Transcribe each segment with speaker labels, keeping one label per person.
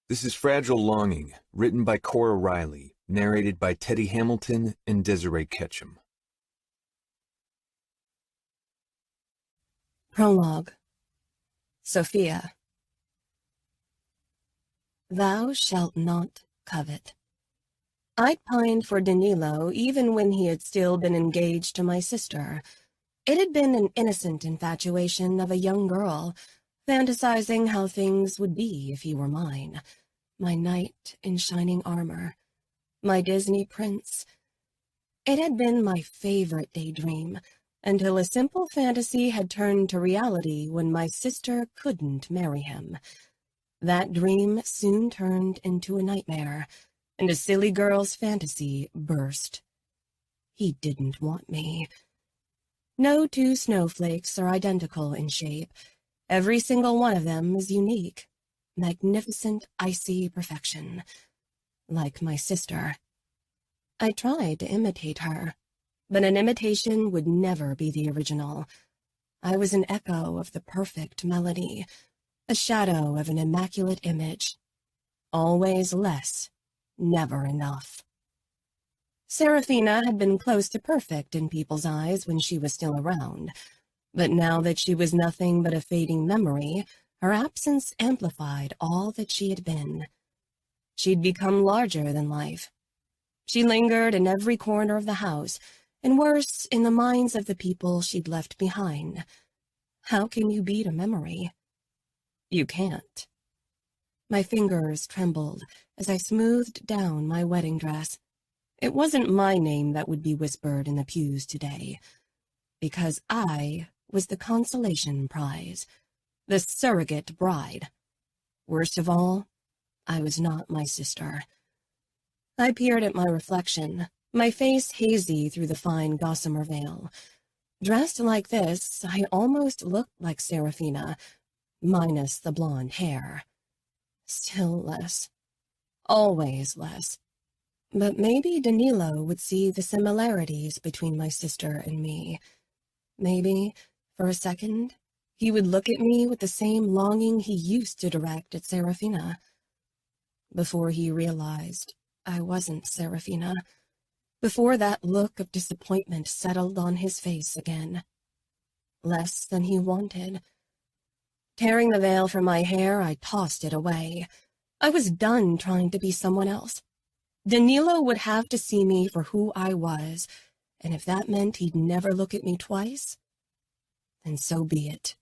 Speaker 1: This is Fragile Longing, written by Cora Reilly, narrated by Teddy Hamilton and Desiree Ketchum.
Speaker 2: Prologue. Sofia. Thou shalt not covet. I'd pined for Danilo even when he had still been engaged to my sister. It had been an innocent infatuation of a young girl, fantasizing how things would be if he were mine. My knight in shining armor. My Disney prince. It had been my favorite daydream, until a simple fantasy had turned to reality when my sister couldn't marry him. That dream soon turned into a nightmare, and a silly girl's fantasy burst. He didn't want me. No two snowflakes are identical in shape. Every single one of them is unique. Magnificent, icy perfection. Like my sister. I tried to imitate her, but an imitation would never be the original. I was an echo of the perfect melody, a shadow of an immaculate image. Always less, never enough. Serafina had been close to perfect in people's eyes when she was still around, but now that she was nothing but a fading memory, her absence amplified all that she had been. She'd become larger than life. She lingered in every corner of the house, and worse, in the minds of the people she'd left behind. How can you beat a memory? You can't. My fingers trembled as I smoothed down my wedding dress. It wasn't my name that would be whispered in the pews today, because I was the consolation prize, the surrogate bride. Worst of all, I was not my sister. I peered at my reflection, my face hazy through the fine gossamer veil. Dressed like this, I almost looked like Serafina, minus the blonde hair. Still less. Always less. But maybe Danilo would see the similarities between my sister and me. Maybe, for a second, he would look at me with the same longing he used to direct at Serafina. Before he realized I wasn't Serafina. Before that look of disappointment settled on his face again. Less than he wanted. Tearing the veil from my hair, I tossed it away. I was done trying to be someone else. Danilo would have to see me for who I was, and if that meant he'd never look at me twice, then so be it.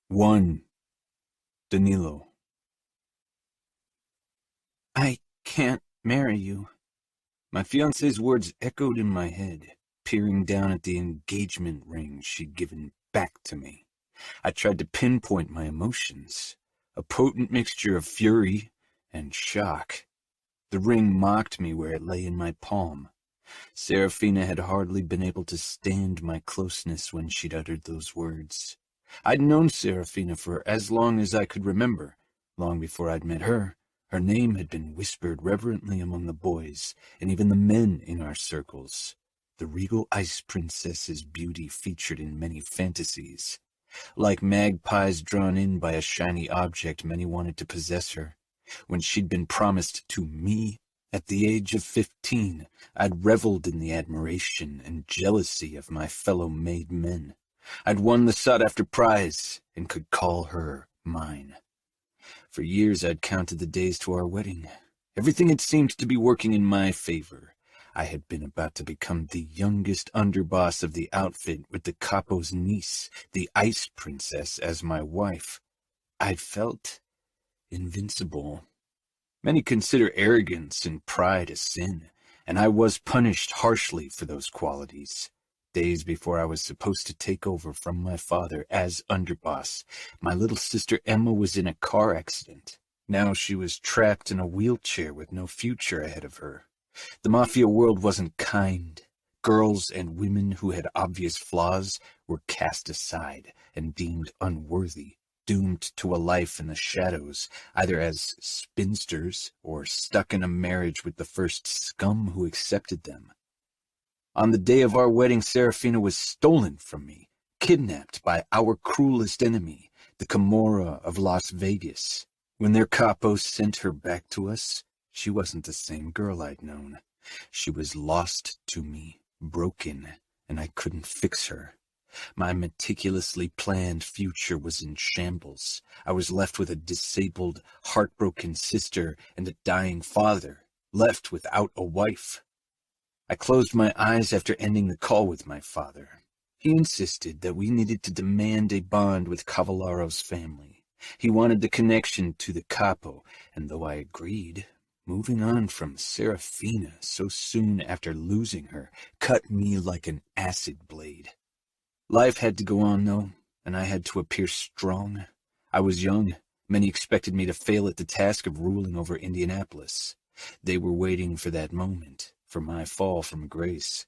Speaker 1: 1. Danilo.
Speaker 3: I can't marry you.
Speaker 1: My fiancé's words echoed in my head, peering down at the engagement ring she'd given back to me. I tried to pinpoint my emotions, a potent mixture of fury and shock. The ring mocked me where it lay in my palm. Serafina had hardly been able to stand my closeness when she'd uttered those words. I'd known Serafina for as long as I could remember. Long before I'd met her, her name had been whispered reverently among the boys and even the men in our circles. The regal ice princess's beauty featured in many fantasies. Like magpies drawn in by a shiny object, many wanted to possess her. When she'd been promised to me at the age of 15, I'd reveled in the admiration and jealousy of my fellow made men. I'd won the sought-after prize and could call her mine. For years I'd counted the days to our wedding. Everything had seemed to be working in my favor. I had been about to become the youngest underboss of the outfit with the capo's niece, the ice princess, as my wife. I'd felt invincible. Many consider arrogance and pride a sin, and I was punished harshly for those qualities. Days before I was supposed to take over from my father as underboss, my little sister Emma was in a car accident. Now she was trapped in a wheelchair with no future ahead of her. The mafia world wasn't kind. Girls and women who had obvious flaws were cast aside and deemed unworthy, doomed to a life in the shadows, either as spinsters or stuck in a marriage with the first scum who accepted them. On the day of our wedding, Serafina was stolen from me, kidnapped by our cruelest enemy, the Camorra of Las Vegas. When their capo sent her back to us, she wasn't the same girl I'd known. She was lost to me, broken, and I couldn't fix her. My meticulously planned future was in shambles. I was left with a disabled, heartbroken sister and a dying father, left without a wife. I closed my eyes after ending the call with my father. He insisted that we needed to demand a bond with Cavallaro's family. He wanted the connection to the capo, and though I agreed, moving on from Serafina so soon after losing her cut me like an acid blade. Life had to go on, though, and I had to appear strong. I was young. Many expected me to fail at the task of ruling over Indianapolis. They were waiting for that moment, for my fall from grace.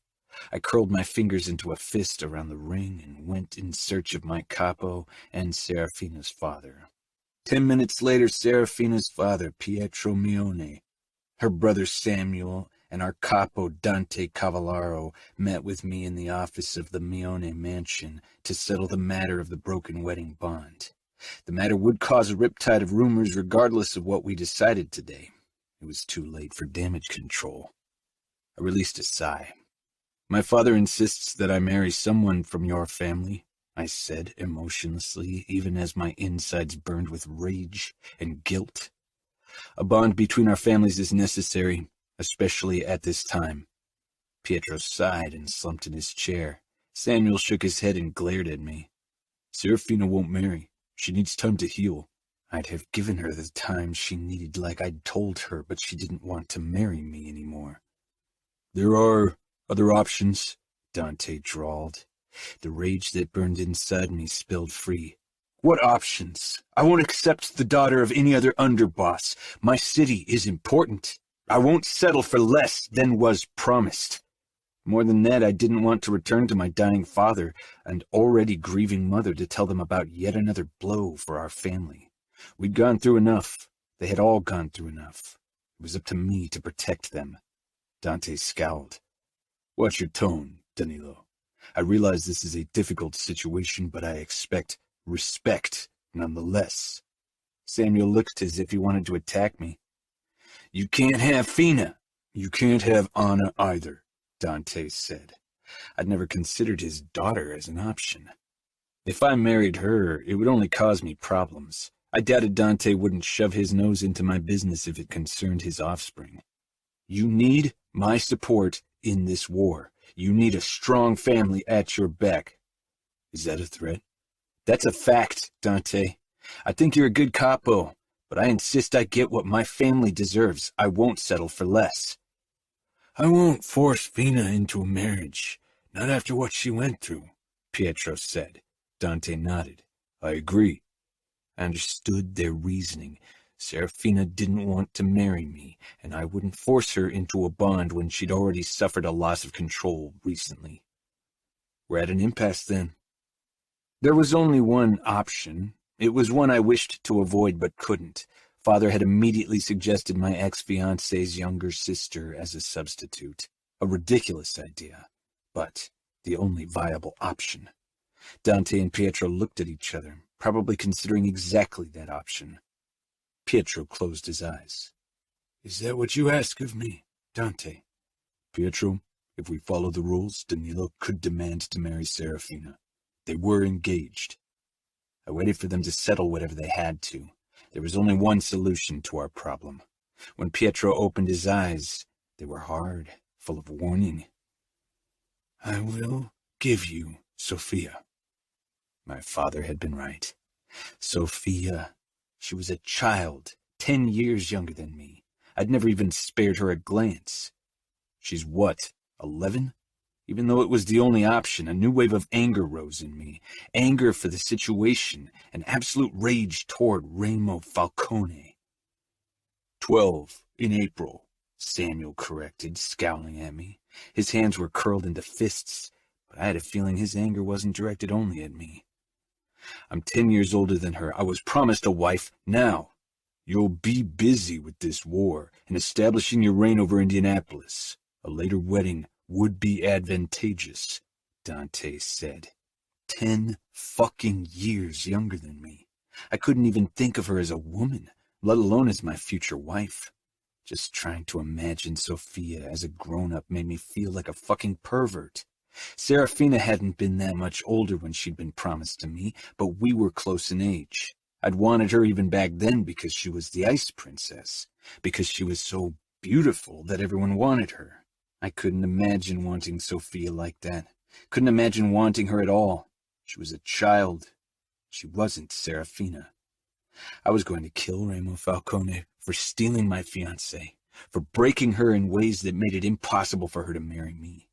Speaker 1: I curled my fingers into a fist around the ring and went in search of my capo and Serafina's father. 10 minutes later, Serafina's father, Pietro Mione, her brother Samuel, and our capo Dante Cavallaro met with me in the office of the Mione mansion to settle the matter of the broken wedding bond. The matter would cause a riptide of rumors regardless of what we decided today. It was too late for damage control. I released a sigh. My father insists that I marry someone from your family, I said emotionlessly, even as my insides burned with rage and guilt. A bond between our families is necessary, especially at this time. Pietro sighed and slumped in his chair. Samuel shook his head and glared at me. Serafina won't marry. She needs time to heal. I'd have given her the time she needed like I'd told her, but she didn't want to marry me anymore. There are other options, Dante drawled. The rage that burned inside me spilled free. What options? I won't accept the daughter of any other underboss. My city is important. I won't settle for less than was promised. More than that, I didn't want to return to my dying father and already grieving mother to tell them about yet another blow for our family. We'd gone through enough. They had all gone through enough. It was up to me to protect them. Dante scowled. Watch your tone, Danilo. I realize this is a difficult situation, but I expect respect nonetheless. Samuel looked as if he wanted to attack me. You can't have Fina. You can't have Anna either, Dante said. I'd never considered his daughter as an option. If I married her, it would only cause me problems. I doubted Dante wouldn't shove his nose into my business if it concerned his offspring. You need my support in this war. You need a strong family at your back. Is that a threat? That's a fact, Dante. I think you're a good capo, but I insist I get what my family deserves. I won't settle for less. I won't force Fina into a marriage, not after what she went through, Pietro said. Dante nodded. I agree. I understood their reasoning. Serafina didn't want to marry me, and I wouldn't force her into a bond when she'd already suffered a loss of control recently. We're at an impasse then. There was only one option. It was one I wished to avoid but couldn't. Father had immediately suggested my ex-fiancé's younger sister as a substitute. A ridiculous idea, but the only viable option. Dante and Pietro looked at each other, probably considering exactly that option. Pietro closed his eyes. Is that what you ask of me, Dante? Pietro, if we follow the rules, Danilo could demand to marry Serafina. They were engaged. I waited for them to settle whatever they had to. There was only one solution to our problem. When Pietro opened his eyes, they were hard, full of warning. I will give you Sofia. My father had been right. Sofia. She was a child, 10 years younger than me. I'd never even spared her a glance. She's what, 11? Even though it was the only option, a new wave of anger rose in me. Anger for the situation, and absolute rage toward Remo Falcone. 12 in April, Samuel corrected, scowling at me. His hands were curled into fists, but I had a feeling his anger wasn't directed only at me. I'm 10 years older than her. I was promised a wife. Now, you'll be busy with this war and establishing your reign over Indianapolis. A later wedding would be advantageous, Dante said. 10 fucking years younger than me. I couldn't even think of her as a woman, let alone as my future wife. Just trying to imagine Sofia as a grown-up made me feel like a fucking pervert. Serafina hadn't been that much older when she'd been promised to me, but we were close in age. I'd wanted her even back then because she was the Ice Princess, because she was so beautiful that everyone wanted her. I couldn't imagine wanting Sofia like that. Couldn't imagine wanting her at all. She was a child. She wasn't Serafina. I was going to kill Remo Falcone for stealing my fiancé, for breaking her in ways that made it impossible for her to marry me.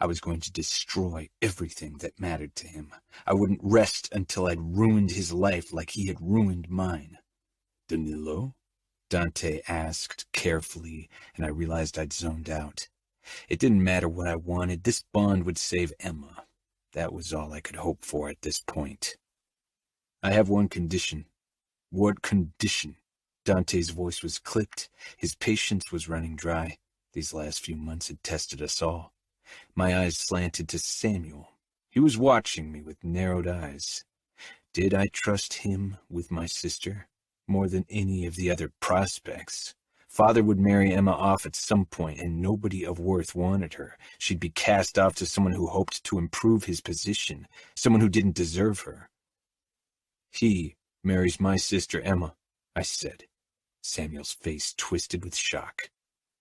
Speaker 1: I was going to destroy everything that mattered to him. I wouldn't rest until I'd ruined his life like he had ruined mine. "Danilo?" Dante asked carefully, and I realized I'd zoned out. It didn't matter what I wanted. This bond would save Emma. That was all I could hope for at this point. "I have one condition." "What condition?" Dante's voice was clipped. His patience was running dry. These last few months had tested us all. My eyes slanted to Samuel. He was watching me with narrowed eyes. Did I trust him with my sister? More than any of the other prospects. Father would marry Emma off at some point, and nobody of worth wanted her. She'd be cast off to someone who hoped to improve his position, someone who didn't deserve her. "He marries my sister Emma," I said. Samuel's face twisted with shock.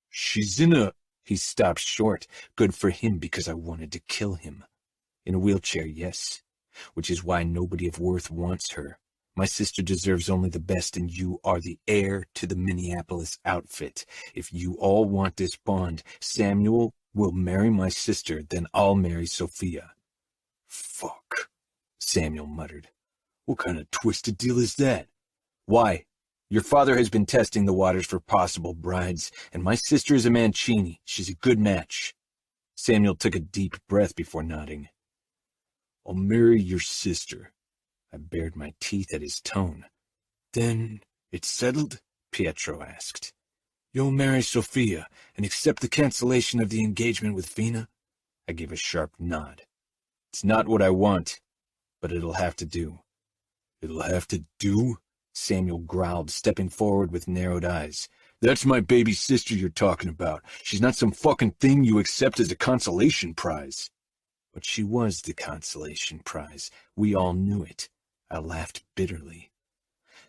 Speaker 1: "She's in a—" He stopped short. Good for him, because I wanted to kill him. "In a wheelchair, yes. Which is why nobody of worth wants her. My sister deserves only the best, and you are the heir to the Minneapolis outfit. If you all want this bond, Samuel will marry my sister, then I'll marry Sofia." "Fuck," Samuel muttered. "What kind of twisted deal is that?" "Why? Your father has been testing the waters for possible brides, and my sister is a Mancini. She's a good match." Samuel took a deep breath before nodding. "I'll marry your sister." I bared my teeth at his tone. "Then it's settled?" Pietro asked. "You'll marry Sofia and accept the cancellation of the engagement with Fina?" I gave a sharp nod. "It's not what I want, but it'll have to do." "It'll have to do?" Samuel growled, stepping forward with narrowed eyes. "That's my baby sister you're talking about. She's not some fucking thing you accept as a consolation prize." But she was the consolation prize. We all knew it. I laughed bitterly.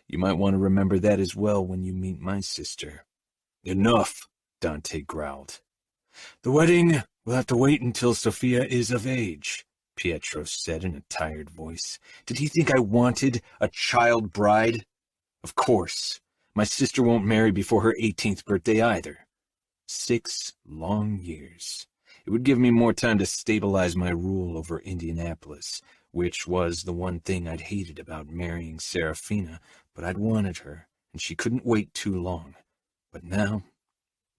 Speaker 1: "You might want to remember that as well when you meet my sister." "Enough," Dante growled. "The wedding will have to wait until Sofia is of age," Pietro said in a tired voice. Did he think I wanted a child bride? Of course. My sister won't marry before her 18th birthday either. 6 long years. It would give me more time to stabilize my rule over Indianapolis, which was the one thing I'd hated about marrying Serafina, but I'd wanted her, and she couldn't wait too long. But now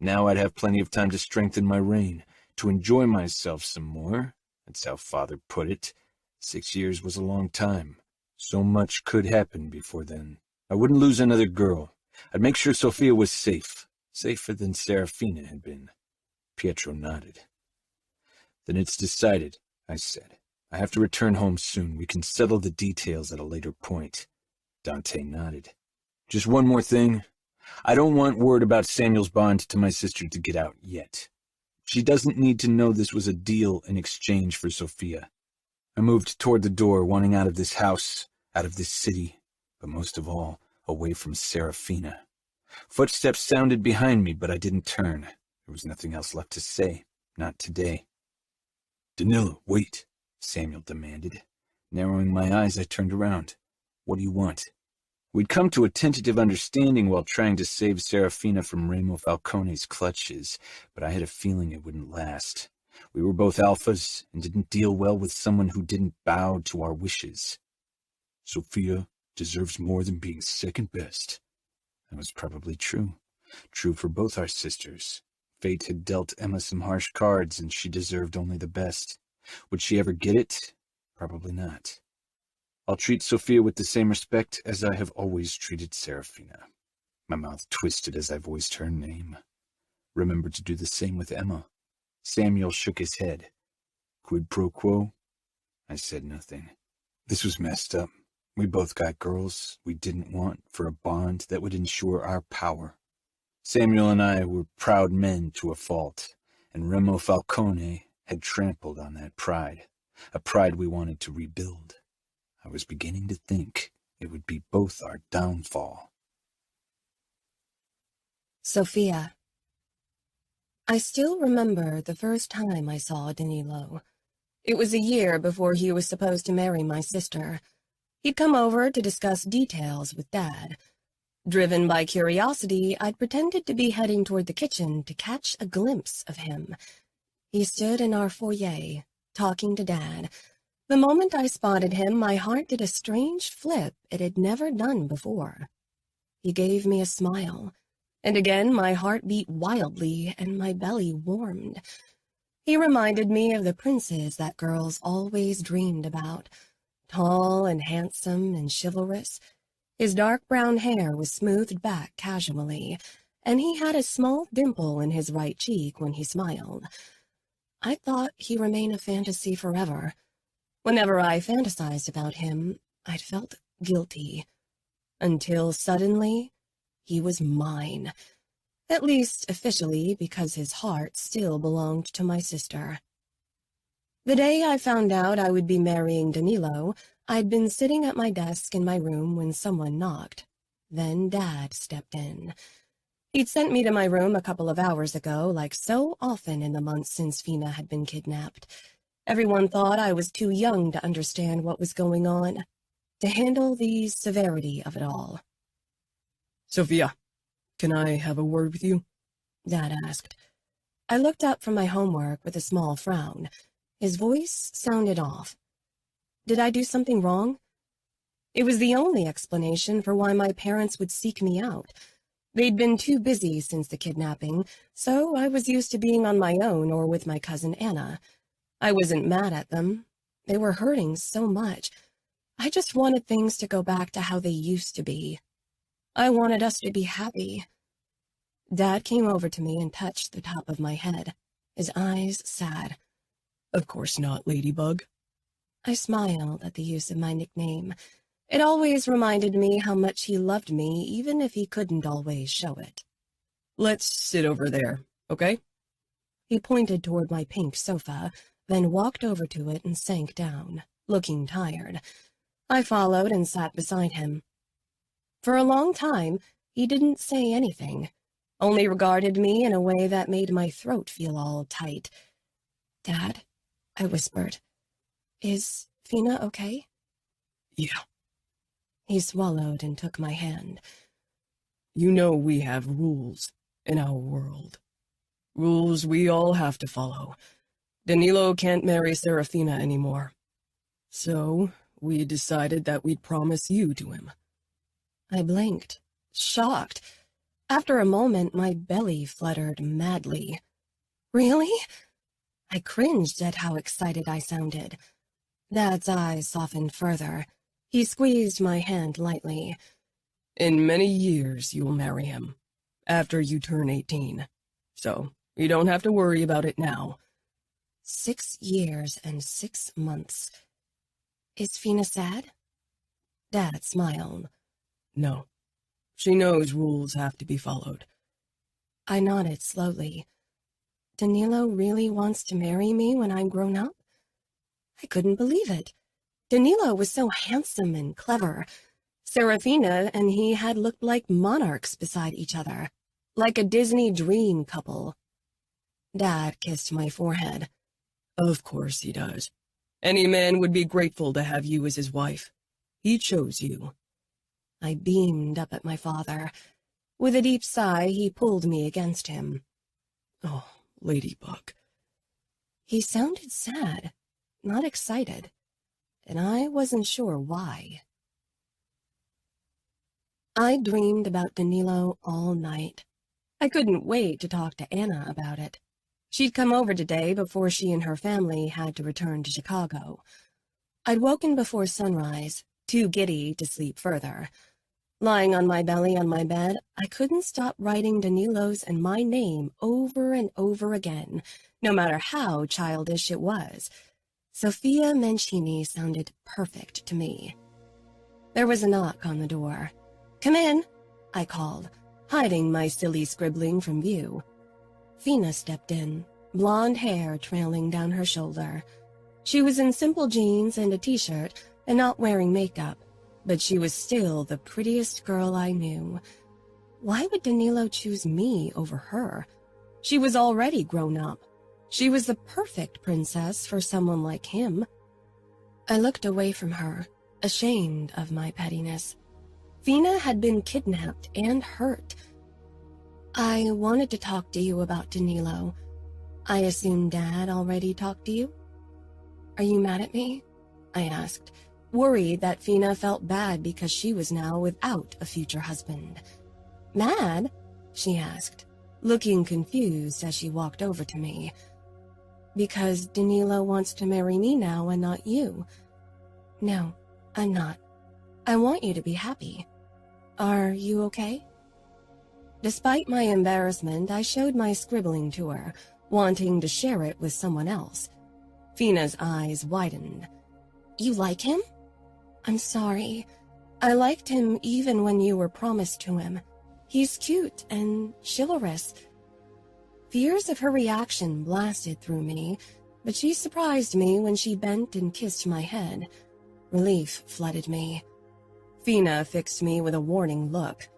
Speaker 1: I'd have plenty of time to strengthen my reign, to enjoy myself some more. That's how Father put it. 6 years was a long time. So much could happen before then. I wouldn't lose another girl. I'd make sure Sofia was safe, safer than Serafina had been. Pietro nodded. "Then it's decided," I said. "I have to return home soon. We can settle the details at a later point." Dante nodded. "Just one more thing. I don't want word about Samuel's bond to my sister to get out yet. She doesn't need to know this was a deal in exchange for Sofia." I moved toward the door, wanting out of this house, out of this city, but most of all, away from Serafina. Footsteps sounded behind me, but I didn't turn. There was nothing else left to say. Not today. "Danilo, wait," Samuel demanded. Narrowing my eyes, I turned around. "What do you want?" We'd come to a tentative understanding while trying to save Serafina from Remo Falcone's clutches, but I had a feeling it wouldn't last. We were both alphas and didn't deal well with someone who didn't bow to our wishes. "Sofia deserves more than being second best." That was probably true. True for both our sisters. Fate had dealt Emma some harsh cards, and she deserved only the best. Would she ever get it? Probably not. "I'll treat Sofia with the same respect as I have always treated Serafina." My mouth twisted as I voiced her name. "Remember to do the same with Emma." Samuel shook his head. "Quid pro quo?" I said nothing. This was messed up. We both got girls we didn't want for a bond that would ensure our power. Samuel and I were proud men to a fault, and Remo Falcone had trampled on that pride, a pride we wanted to rebuild. I was beginning to think it would be both our downfall.
Speaker 2: Sofia. I still remember the first time I saw Danilo. It was a year before he was supposed to marry my sister. He'd come over to discuss details with Dad. Driven by curiosity, I'd pretended to be heading toward the kitchen to catch a glimpse of him. He stood in our foyer, talking to Dad. The moment I spotted him, my heart did a strange flip it had never done before. He gave me a smile, and again my heart beat wildly and my belly warmed. He reminded me of the princes that girls always dreamed about, tall and handsome and chivalrous. His dark brown hair was smoothed back casually, and he had a small dimple in his right cheek when he smiled. I thought he'd remain a fantasy forever. Whenever I fantasized about him, I'd felt guilty. Until suddenly, he was mine. At least officially, because his heart still belonged to my sister. The day I found out I would be marrying Danilo, I'd been sitting at my desk in my room when someone knocked. Then Dad stepped in. He'd sent me to my room a couple of hours ago, like so often in the months since Fina had been kidnapped. Everyone thought I was too young to understand what was going on, to handle the severity of it all.
Speaker 3: Sofia, can I have a word with you?
Speaker 2: Dad asked. I looked up from my homework with a small frown. His voice sounded off. Did I do something wrong? It was the only explanation for why my parents would seek me out. They'd been too busy since the kidnapping, so I was used to being on my own or with my cousin Anna. I wasn't mad at them. They were hurting so much. I just wanted things to go back to how they used to be. I wanted us to be happy. Dad came over to me and touched the top of my head, his eyes sad.
Speaker 3: Of course not, Ladybug.
Speaker 2: I smiled at the use of my nickname. It always reminded me how much he loved me, even if he couldn't always show it.
Speaker 3: Let's sit over there, okay?
Speaker 2: He pointed toward my pink sofa, then walked over to it and sank down, looking tired. I followed and sat beside him. For a long time, he didn't say anything, only regarded me in a way that made my throat feel all tight. Dad, I whispered, is Fina okay?
Speaker 3: Yeah.
Speaker 2: He swallowed and took my hand.
Speaker 3: You know we have rules in our world. Rules we all have to follow. Danilo can't marry Serafina anymore. So, we decided that we'd promise you to him.
Speaker 2: I blinked, shocked. After a moment, my belly fluttered madly. Really? I cringed at how excited I sounded. Dad's eyes softened further. He squeezed my hand lightly.
Speaker 3: In many years, you'll marry him, after you turn 18. So, you don't have to worry about it now.
Speaker 2: 6 years and 6 months. Is Fina sad? Dad smiled.
Speaker 3: No. She knows rules have to be followed.
Speaker 2: I nodded slowly. Danilo really wants to marry me when I'm grown up? I couldn't believe it. Danilo was so handsome and clever. Serafina and he had looked like monarchs beside each other, like a Disney dream couple. Dad kissed my forehead.
Speaker 3: Of course he does. Any man would be grateful to have you as his wife. He chose you.
Speaker 2: I beamed up at my father. With a deep sigh, he pulled me against him.
Speaker 3: Oh, Ladybug.
Speaker 2: He sounded sad, not excited, and I wasn't sure why. I dreamed about Danilo all night. I couldn't wait to talk to Anna about it. She'd come over today before she and her family had to return to Chicago. I'd woken before sunrise, too giddy to sleep further. Lying on my belly on my bed, I couldn't stop writing Danilo's and my name over and over again, no matter how childish it was. Sofia Mancini sounded perfect to me. There was a knock on the door. "Come in," I called, hiding my silly scribbling from view. Fina stepped in, blonde hair trailing down her shoulder. She was in simple jeans and a t-shirt and not wearing makeup, but she was still the prettiest girl I knew. Why would Danilo choose me over her? She was already grown up. She was the perfect princess for someone like him. I looked away from her, ashamed of my pettiness. Fina had been kidnapped and hurt. "I wanted to talk to you about Danilo. I assume Dad already talked to you?" "Are you mad at me?" I asked, worried that Fina felt bad because she was now without a future husband. "Mad?" she asked, looking confused as she walked over to me. "Because Danilo wants to marry me now and not you." "No, I'm not. I want you to be happy. Are you okay?" Despite my embarrassment, I showed my scribbling to her, wanting to share it with someone else. Fina's eyes widened. "You like him?" "I'm sorry. I liked him even when you were promised to him. He's cute and chivalrous." Fears of her reaction blasted through me, but she surprised me when she bent and kissed my head. Relief flooded me. Fina fixed me with a warning look.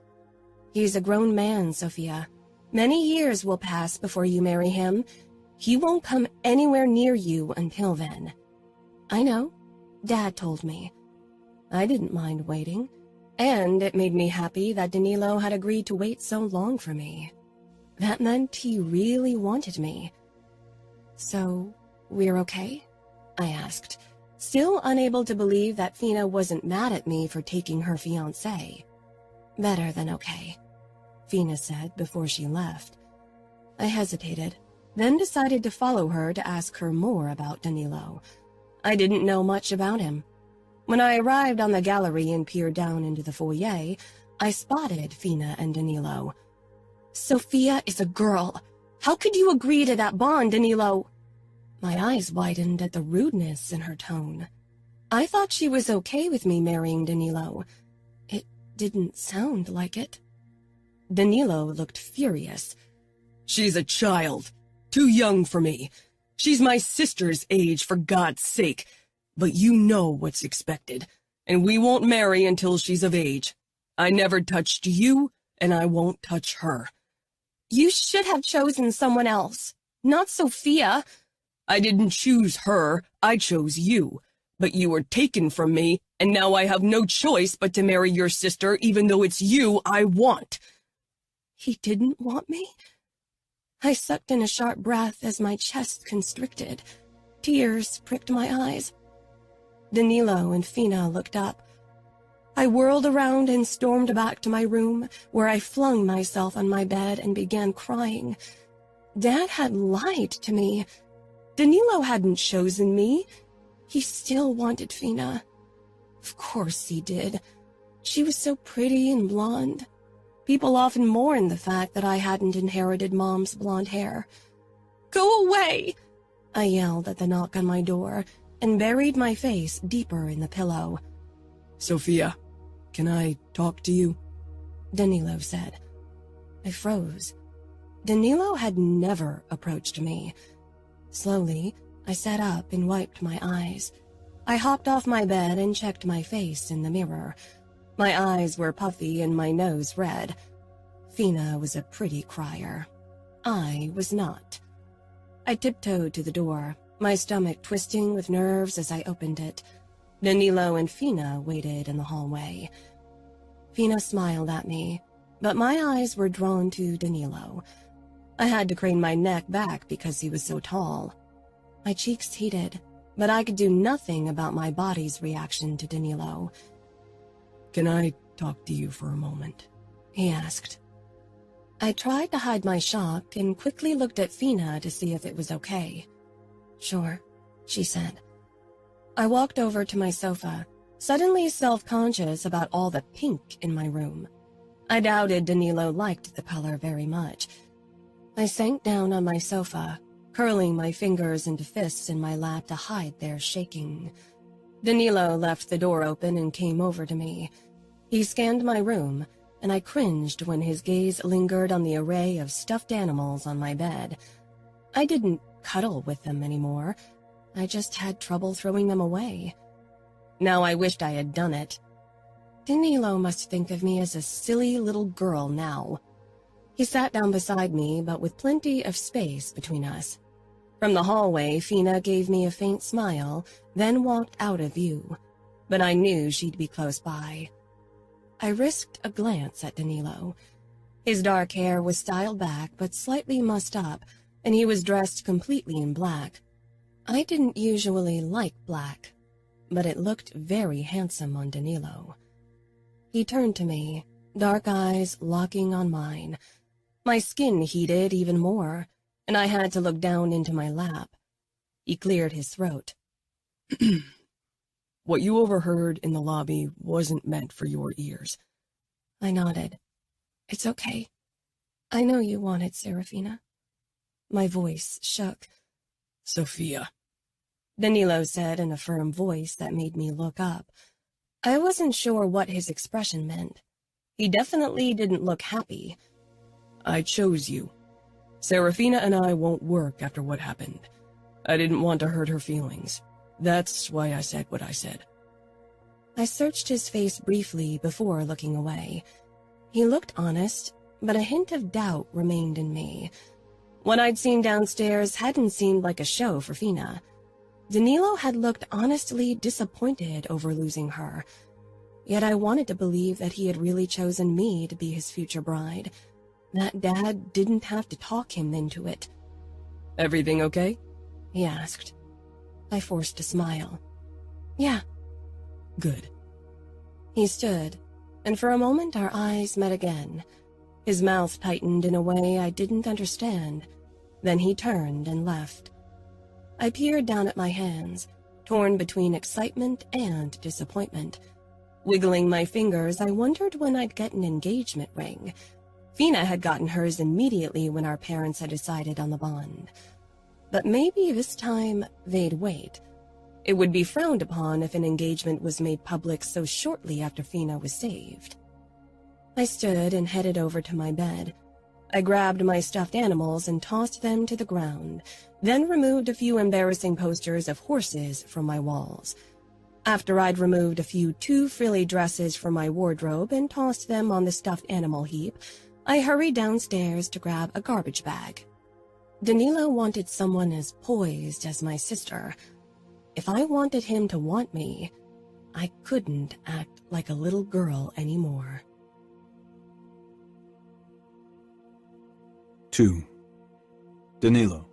Speaker 2: "He's a grown man, Sofia. Many years will pass before you marry him. He won't come anywhere near you until then." "I know. Dad told me." I didn't mind waiting, and it made me happy that Danilo had agreed to wait so long for me. That meant he really wanted me. "So, we're okay?" I asked, still unable to believe that Fina wasn't mad at me for taking her fiancé. "Better than okay," Fina said before she left. I hesitated, then decided to follow her to ask her more about Danilo. I didn't know much about him. When I arrived on the gallery and peered down into the foyer, I spotted Fina and Danilo. "Sofia is a girl. How could you agree to that bond, Danilo?" My eyes widened at the rudeness in her tone. I thought she was okay with me marrying Danilo. It didn't sound like it. Danilo looked furious.
Speaker 3: She's a child, too young for me. She's my sister's age, for God's sake. But you know what's expected, and we won't marry until she's of age. I never touched you, and I won't touch her.
Speaker 2: You should have chosen someone else, not Sofia.
Speaker 3: I didn't choose her, I chose you. But you were taken from me, and now I have no choice but to marry your sister, even though it's you I want.
Speaker 2: He didn't want me? I sucked in a sharp breath as my chest constricted. Tears pricked my eyes. Danilo and Fina looked up. I whirled around and stormed back to my room, where I flung myself on my bed and began crying. Dad had lied to me. Danilo hadn't chosen me. He still wanted Fina. Of course he did. She was so pretty and blonde. People often mourned the fact that I hadn't inherited Mom's blonde hair. "Go away!" I yelled at the knock on my door and buried my face deeper in the pillow.
Speaker 3: "Sofia, can I talk to you?"
Speaker 2: Danilo said. I froze. Danilo had never approached me. Slowly, I sat up and wiped my eyes. I hopped off my bed and checked my face in the mirror. My eyes were puffy and my nose red. Fina was a pretty crier. I was not. I tiptoed to the door, my stomach twisting with nerves as I opened it. Danilo and Fina waited in the hallway. Fina smiled at me, but my eyes were drawn to Danilo. I had to crane my neck back because he was so tall. My cheeks heated, but I could do nothing about my body's reaction to Danilo.
Speaker 3: "Can I talk to you for a moment?"
Speaker 2: he asked. I tried to hide my shock and quickly looked at Fina to see if it was okay. "Sure," she said. I walked over to my sofa, suddenly self-conscious about all the pink in my room. I doubted Danilo liked the color very much. I sank down on my sofa, curling my fingers into fists in my lap to hide their shaking. Danilo left the door open and came over to me. He scanned my room, and I cringed when his gaze lingered on the array of stuffed animals on my bed. I didn't cuddle with them anymore. I just had trouble throwing them away. Now I wished I had done it. Danilo must think of me as a silly little girl now. He sat down beside me, but with plenty of space between us. From the hallway, Fina gave me a faint smile, then walked out of view. But I knew she'd be close by. I risked a glance at Danilo. His dark hair was styled back but slightly mussed up, and he was dressed completely in black. I didn't usually like black, but it looked very handsome on Danilo. He turned to me, dark eyes locking on mine. My skin heated even more, and I had to look down into my lap. He cleared his throat.
Speaker 3: What you overheard in the lobby wasn't meant for your ears.
Speaker 2: I nodded. It's okay. I know you wanted Serafina. My voice shook.
Speaker 3: Sofia,
Speaker 2: Danilo said in a firm voice that made me look up. I wasn't sure what his expression meant. He definitely didn't look happy.
Speaker 3: I chose you. Serafina and I won't work after what happened. I didn't want to hurt her feelings. That's why I said what I said.
Speaker 2: I searched his face briefly before looking away. He looked honest, but a hint of doubt remained in me. What I'd seen downstairs hadn't seemed like a show for Fina. Danilo had looked honestly disappointed over losing her. Yet I wanted to believe that he had really chosen me to be his future bride. That Dad didn't have to talk him into it.
Speaker 3: Everything okay?
Speaker 2: He asked. I forced a smile. Yeah.
Speaker 3: Good.
Speaker 2: He stood, and for a moment our eyes met again. His mouth tightened in a way I didn't understand. Then he turned and left. I peered down at my hands, torn between excitement and disappointment. Wiggling my fingers, I wondered when I'd get an engagement ring. Fina had gotten hers immediately when our parents had decided on the bond. But maybe this time they'd wait. It would be frowned upon if an engagement was made public so shortly after Fina was saved. I stood and headed over to my bed. I grabbed my stuffed animals and tossed them to the ground, then removed a few embarrassing posters of horses from my walls. After I'd removed a few too frilly dresses from my wardrobe and tossed them on the stuffed animal heap, I hurried downstairs to grab a garbage bag. Danilo wanted someone as poised as my sister. If I wanted him to want me, I couldn't act like a little girl anymore.
Speaker 1: 2. Danilo.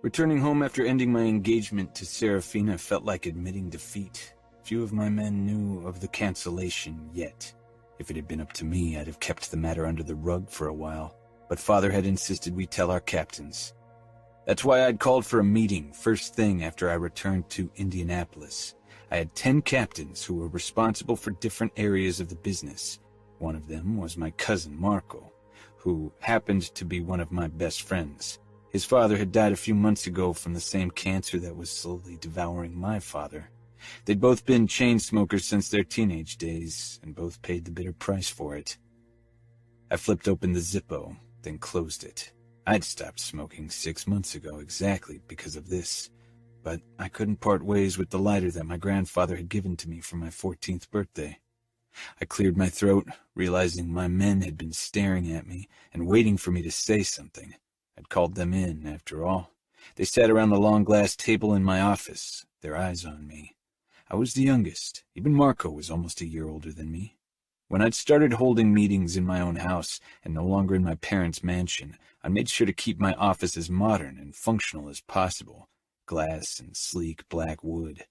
Speaker 1: Returning home after ending my engagement to Serafina felt like admitting defeat. Few of my men knew of the cancellation yet. If it had been up to me, I'd have kept the matter under the rug for a while, but Father had insisted we tell our captains. That's why I'd called for a meeting first thing after I returned to Indianapolis. I had 10 captains who were responsible for different areas of the business. One of them was my cousin Marco, who happened to be one of my best friends. His father had died a few months ago from the same cancer that was slowly devouring my father. They'd both been chain smokers since their teenage days, and both paid the bitter price for it. I flipped open the Zippo, then closed it. I'd stopped smoking 6 months ago exactly because of this, but I couldn't part ways with the lighter that my grandfather had given to me for my 14th birthday. I cleared my throat, realizing my men had been staring at me and waiting for me to say something. I'd called them in, after all. They sat around the long glass table in my office, their eyes on me. I was the youngest. Even Marco was almost a year older than me. When I'd started holding meetings in my own house and no longer in my parents' mansion, I made sure to keep my office as modern and functional as possible. Glass and sleek black wood.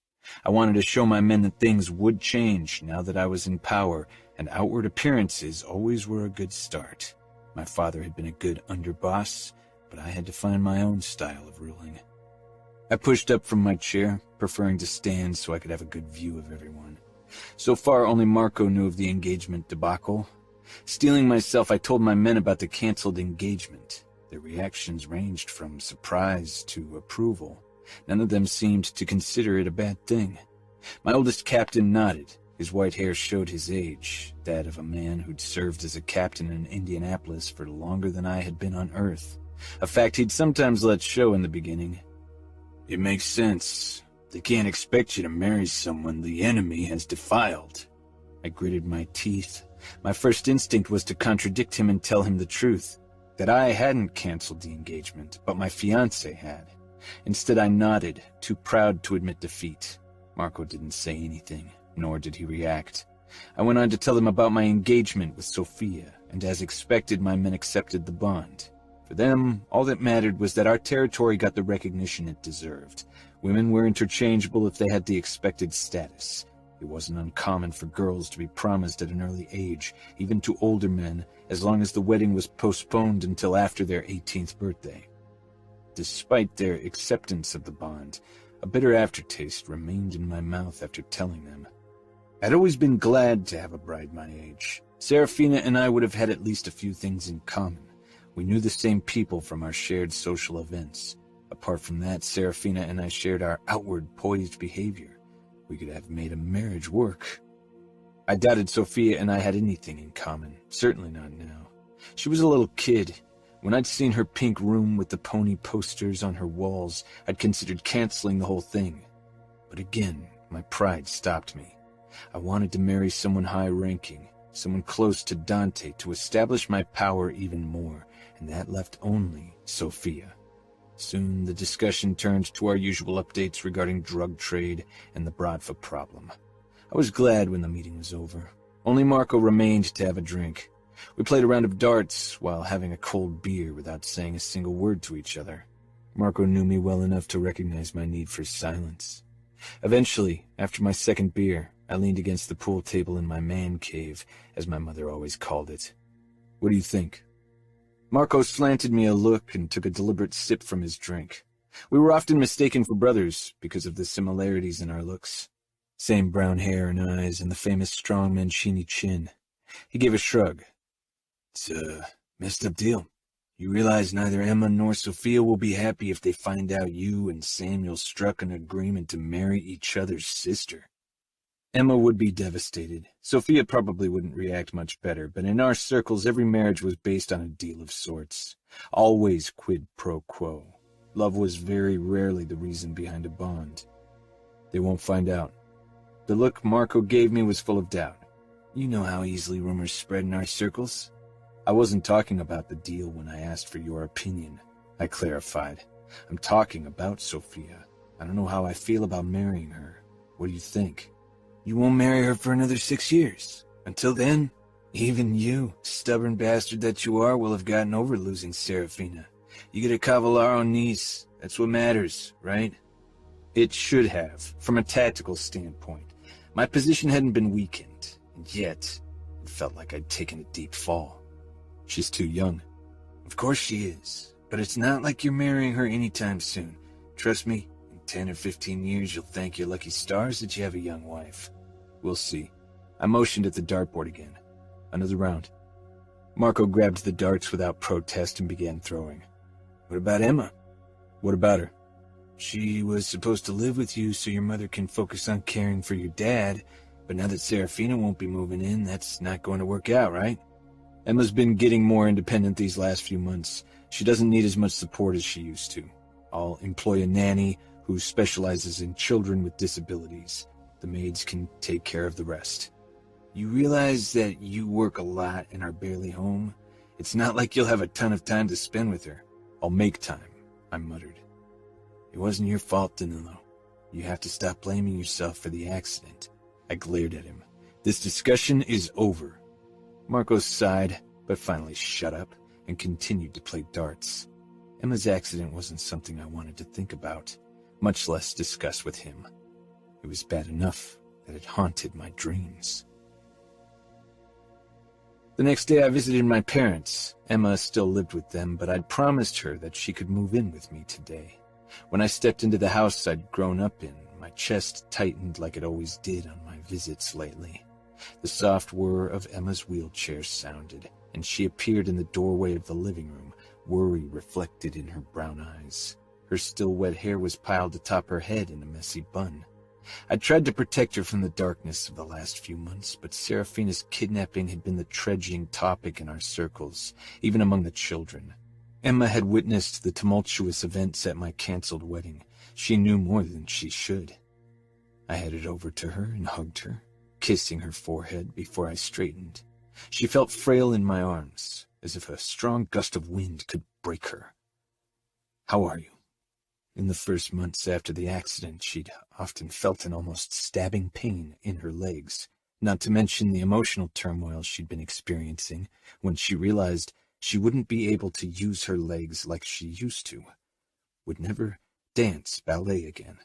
Speaker 1: I wanted to show my men that things would change now that I was in power, and outward appearances always were a good start. My father had been a good underboss, but I had to find my own style of ruling. I pushed up from my chair, preferring to stand so I could have a good view of everyone. So far, only Marco knew of the engagement debacle. Steeling myself, I told my men about the canceled engagement. Their reactions ranged from surprise to approval. None of them seemed to consider it a bad thing. My oldest captain nodded. His white hair showed his age, that of a man who'd served as a captain in Indianapolis for longer than I had been on Earth, a fact he'd sometimes let show in the beginning. It makes sense. They can't expect you to marry someone the enemy has defiled. I gritted my teeth. My first instinct was to contradict him and tell him the truth, that I hadn't canceled the engagement, but my fiancé had. Instead, I nodded, too proud to admit defeat. Marco didn't say anything, nor did he react. I went on to tell them about my engagement with Sofia, and as expected, my men accepted the bond. For them, all that mattered was that our territory got the recognition it deserved. Women were interchangeable if they had the expected status. It wasn't uncommon for girls to be promised at an early age, even to older men, as long as the wedding was postponed until after their 18th birthday. Despite their acceptance of the bond, a bitter aftertaste remained in my mouth after telling them. I'd always been glad to have a bride my age. Serafina and I would have had at least a few things in common. We knew the same people from our shared social events. Apart from that, Serafina and I shared our outward, poised behavior. We could have made a marriage work. I doubted Sofia and I had anything in common, certainly not now. She was a little kid. When I'd seen her pink room with the pony posters on her walls, I'd considered canceling the whole thing. But again, my pride stopped me. I wanted to marry someone high-ranking, someone close to Dante to establish my power even more, and that left only Sofia. Soon the discussion turned to our usual updates regarding drug trade and the Brodfa problem. I was glad when the meeting was over. Only Marco remained to have a drink. We played a round of darts while having a cold beer without saying a single word to each other. Marco knew me well enough to recognize my need for silence. Eventually, after my second beer, I leaned against the pool table in my man cave, as my mother always called it. What do you think? Marco slanted me a look and took a deliberate sip from his drink. We were often mistaken for brothers because of the similarities in our looks. Same brown hair and eyes and the famous strong Mancini chin. He gave a shrug. It's a messed up deal. You realize neither Emma nor Sofia will be happy if they find out you and Samuel struck an agreement to marry each other's sister. Emma would be devastated. Sofia probably wouldn't react much better, but in our circles every marriage was based on a deal of sorts. Always quid pro quo. Love was very rarely the reason behind a bond. They won't find out. The look Marco gave me was full of doubt. You know how easily rumors spread in our circles. I wasn't talking about the deal when I asked for your opinion, I clarified. I'm talking about Sofia. I don't know how I feel about marrying her. What do you think? You won't marry her for another 6 years. Until then, even you, stubborn bastard that you are, will have gotten over losing Serafina. You get a Cavallaro niece. That's what matters, right? It should have, from a tactical standpoint. My position hadn't been weakened, and yet it felt like I'd taken a deep fall. She's too young. Of course she is, but it's not like you're marrying her anytime soon. Trust me, in 10 or 15 years you'll thank your lucky stars that you have a young wife. We'll see. I motioned at the dartboard again. Another round. Marco grabbed the darts without protest and began throwing. What about Emma? What about her? She was supposed to live with you so your mother can focus on caring for your dad, but now that Serafina won't be moving in, that's not going to work out, right? Emma's been getting more independent these last few months. She doesn't need as much support as she used to. I'll employ a nanny who specializes in children with disabilities. The maids can take care of the rest. You realize that you work a lot and are barely home? It's not like you'll have a ton of time to spend with her. I'll make time, I muttered. It wasn't your fault, Danilo. You have to stop blaming yourself for the accident. I glared at him. This discussion is over. Marco sighed, but finally shut up and continued to play darts. Emma's accident wasn't something I wanted to think about, much less discuss with him. It was bad enough that it haunted my dreams. The next day I visited my parents. Emma still lived with them, but I'd promised her that she could move in with me today. When I stepped into the house I'd grown up in, my chest tightened like it always did on my visits lately. The soft whir of Emma's wheelchair sounded, and she appeared in the doorway of the living room, worry reflected in her brown eyes. Her still wet hair was piled atop her head in a messy bun. I tried to protect her from the darkness of the last few months, but Serafina's kidnapping had been the trudging topic in our circles, even among the children. Emma had witnessed the tumultuous events at my cancelled wedding. She knew more than she should. I headed over to her and hugged her, kissing her forehead before I straightened. She felt frail in my arms, as if a strong gust of wind could break her. "How are you?" In the first months after the accident, she'd often felt an almost stabbing pain in her legs, not to mention the emotional turmoil she'd been experiencing when she realized she wouldn't be able to use her legs like she used to, would never dance ballet again.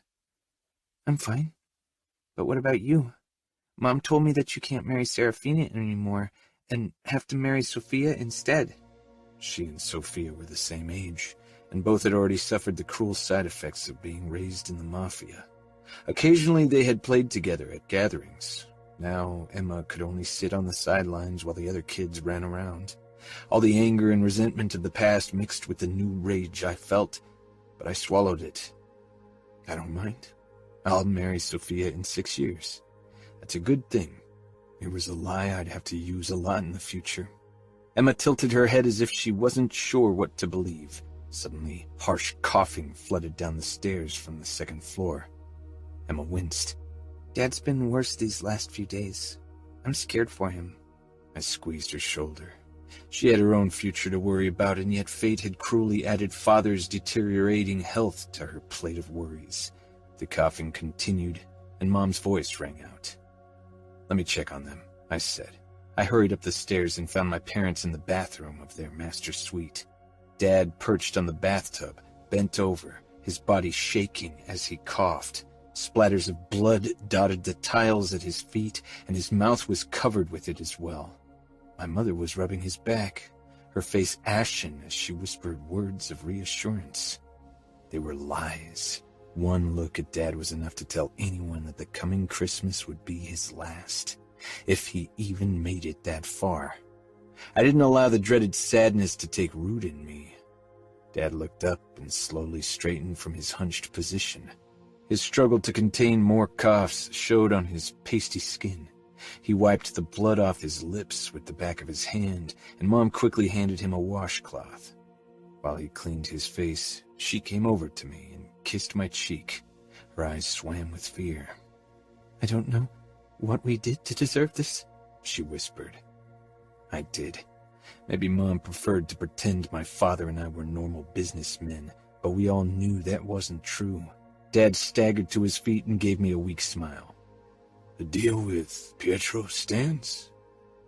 Speaker 1: "I'm fine. But what about you? Mom told me that you can't marry Serafina anymore and have to marry Sofia instead." She and Sofia were the same age, and both had already suffered the cruel side effects of being raised in the mafia. Occasionally they had played together at gatherings. Now Emma could only sit on the sidelines while the other kids ran around. All the anger and resentment of the past mixed with the new rage I felt, but I swallowed it. "I don't mind. I'll marry Sofia in 6 years. That's a good thing. It was a lie I'd have to use a lot in the future." Emma tilted her head as if she wasn't sure what to believe. Suddenly, harsh coughing flooded down the stairs from the second floor. Emma winced. "Dad's been worse these last few days. I'm scared for him." I squeezed her shoulder. She had her own future to worry about, and yet fate had cruelly added Father's deteriorating health to her plate of worries. The coughing continued, and Mom's voice rang out. "Let me check on them," I said. I hurried up the stairs and found my parents in the bathroom of their master suite. Dad perched on the bathtub, bent over, his body shaking as he coughed. Splatters of blood dotted the tiles at his feet, and his mouth was covered with it as well. My mother was rubbing his back, her face ashen as she whispered words of reassurance. They were lies. One look at Dad was enough to tell anyone that the coming Christmas would be his last, if he even made it that far. I didn't allow the dreaded sadness to take root in me. Dad looked up and slowly straightened from his hunched position. His struggle to contain more coughs showed on his pasty skin. He wiped the blood off his lips with the back of his hand, and Mom quickly handed him a washcloth. While he cleaned his face, she came over to me and kissed my cheek. Her eyes swam with fear. "I don't know what we did to deserve this," she whispered. I did. Maybe Mom preferred to pretend my father and I were normal businessmen, but we all knew that wasn't true. Dad staggered to his feet and gave me a weak smile. "The deal with Pietro stands?"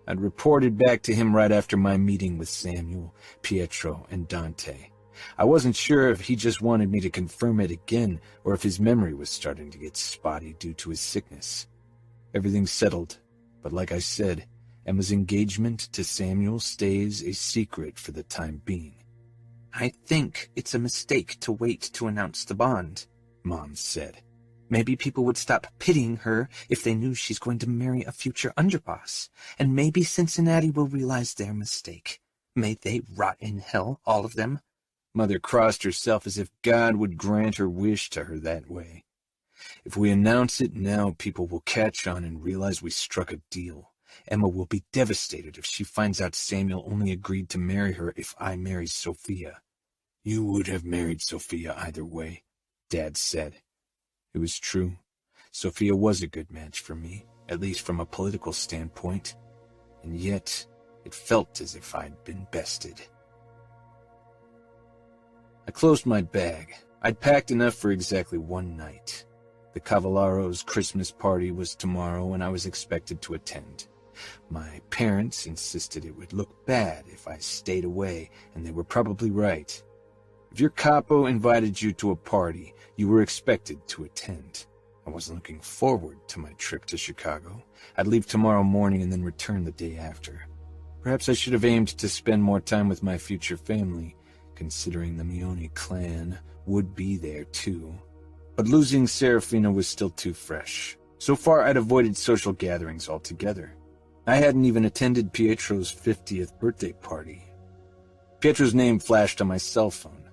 Speaker 1: I'd reported back to him right after my meeting with Samuel, Pietro, and Dante. I wasn't sure if he just wanted me to confirm it again, or if his memory was starting to get spotty due to his sickness. Everything's settled, but like I said, Emma's engagement to Samuel stays a secret for the time being. "I think it's a mistake to wait to announce the bond," Mom said. "Maybe people would stop pitying her if they knew she's going to marry a future underboss, and maybe Cincinnati will realize their mistake. May they rot in hell, all of them." Mother crossed herself as if God would grant her wish to her that way. "If we announce it now, people will catch on and realize we struck a deal. Emma will be devastated if she finds out Samuel only agreed to marry her if I marry Sofia." "You would have married Sofia either way," Dad said. It was true. Sofia was a good match for me, at least from a political standpoint, and yet it felt as if I'd been bested. I closed my bag. I'd packed enough for exactly one night. The Cavallero's Christmas party was tomorrow, and I was expected to attend. My parents insisted it would look bad if I stayed away, and they were probably right. If your capo invited you to a party, you were expected to attend. I wasn't looking forward to my trip to Chicago. I'd leave tomorrow morning and then return the day after. Perhaps I should have aimed to spend more time with my future family, considering the Mione clan would be there too. But losing Serafina was still too fresh. So far, I'd avoided social gatherings altogether. I hadn't even attended Pietro's 50th birthday party. Pietro's name flashed on my cell phone.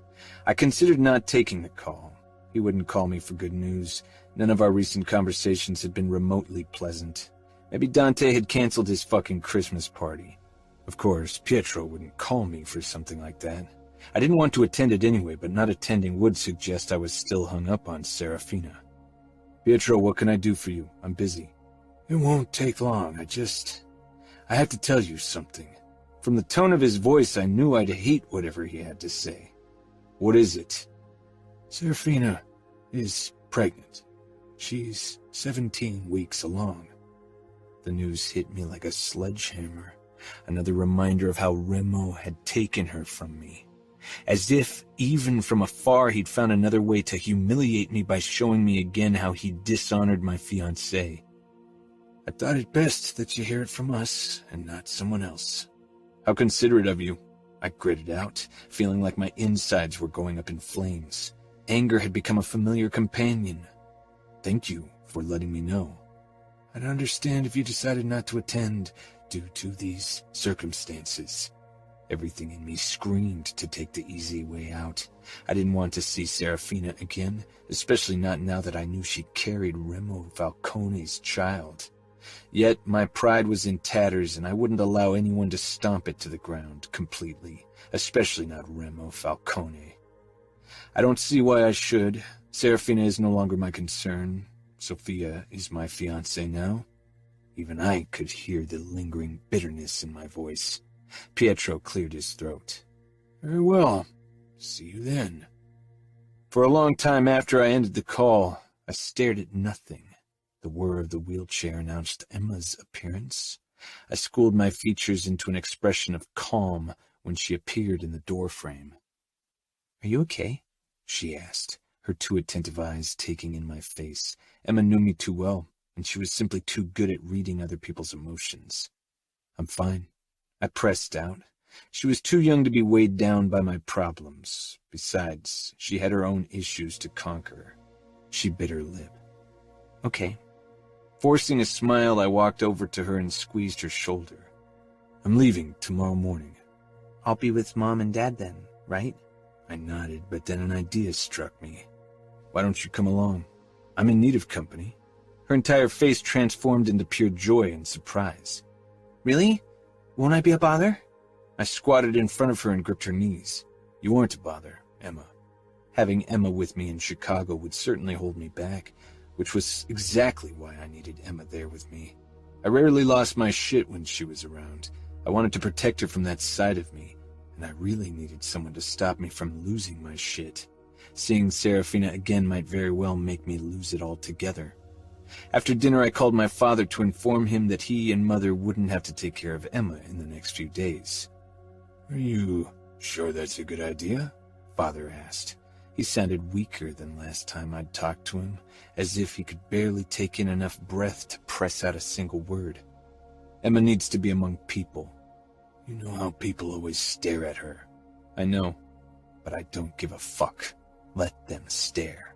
Speaker 1: I considered not taking the call. He wouldn't call me for good news. None of our recent conversations had been remotely pleasant. Maybe Dante had canceled his fucking Christmas party. Of course, Pietro wouldn't call me for something like that. I didn't want to attend it anyway, but not attending would suggest I was still hung up on Serafina. Pietro, what can I do for you? I'm busy. It won't take long. I have to tell you something. From the tone of his voice, I knew I'd hate whatever he had to say. What is it? Serafina is pregnant. She's 17 weeks along. The news hit me like a sledgehammer. Another reminder of how Remo had taken her from me. As if, even from afar, he'd found another way to humiliate me by showing me again how he dishonored my fiancé. I thought it best that you hear it from us and not someone else. How considerate of you. I gritted out, feeling like my insides were going up in flames. Anger had become a familiar companion. Thank you for letting me know. I'd understand if you decided not to attend due to these circumstances. Everything in me screamed to take the easy way out. I didn't want to see Serafina again, especially not now that I knew she carried Remo Falcone's child. Yet my pride was in tatters, and I wouldn't allow anyone to stomp it to the ground completely, especially not Remo Falcone. I don't see why I should. Serafina is no longer my concern. Sofia is my fiancé now. Even I could hear the lingering bitterness in my voice. Pietro cleared his throat. Very well. See you then. For a long time after I ended the call, I stared at nothing. The whir of the wheelchair announced Emma's appearance. I schooled my features into an expression of calm when she appeared in the doorframe. Are you okay? She asked, her too attentive eyes taking in my face. Emma knew me too well, and she was simply too good at reading other people's emotions. I'm fine. I pressed out. She was too young to be weighed down by my problems. Besides, she had her own issues to conquer. She bit her lip. Okay. Forcing a smile, I walked over to her and squeezed her shoulder. I'm leaving tomorrow morning. I'll be with Mom and Dad then, right? I nodded, but then an idea struck me. Why don't you come along? I'm in need of company. Her entire face transformed into pure joy and surprise. Really? Won't I be a bother? I squatted in front of her and gripped her knees. You aren't a bother, Emma. Having Emma with me in Chicago would certainly hold me back, which was exactly why I needed Emma there with me. I rarely lost my shit when she was around. I wanted to protect her from that side of me, and I really needed someone to stop me from losing my shit. Seeing Serafina again might very well make me lose it altogether. After dinner, I called my father to inform him that he and Mother wouldn't have to take care of Emma in the next few days. Are you sure that's a good idea? Father asked. He sounded weaker than last time I'd talked to him, as if he could barely take in enough breath to press out a single word. Emma needs to be among people. You know how people always stare at her. I know, but I don't give a fuck. Let them stare.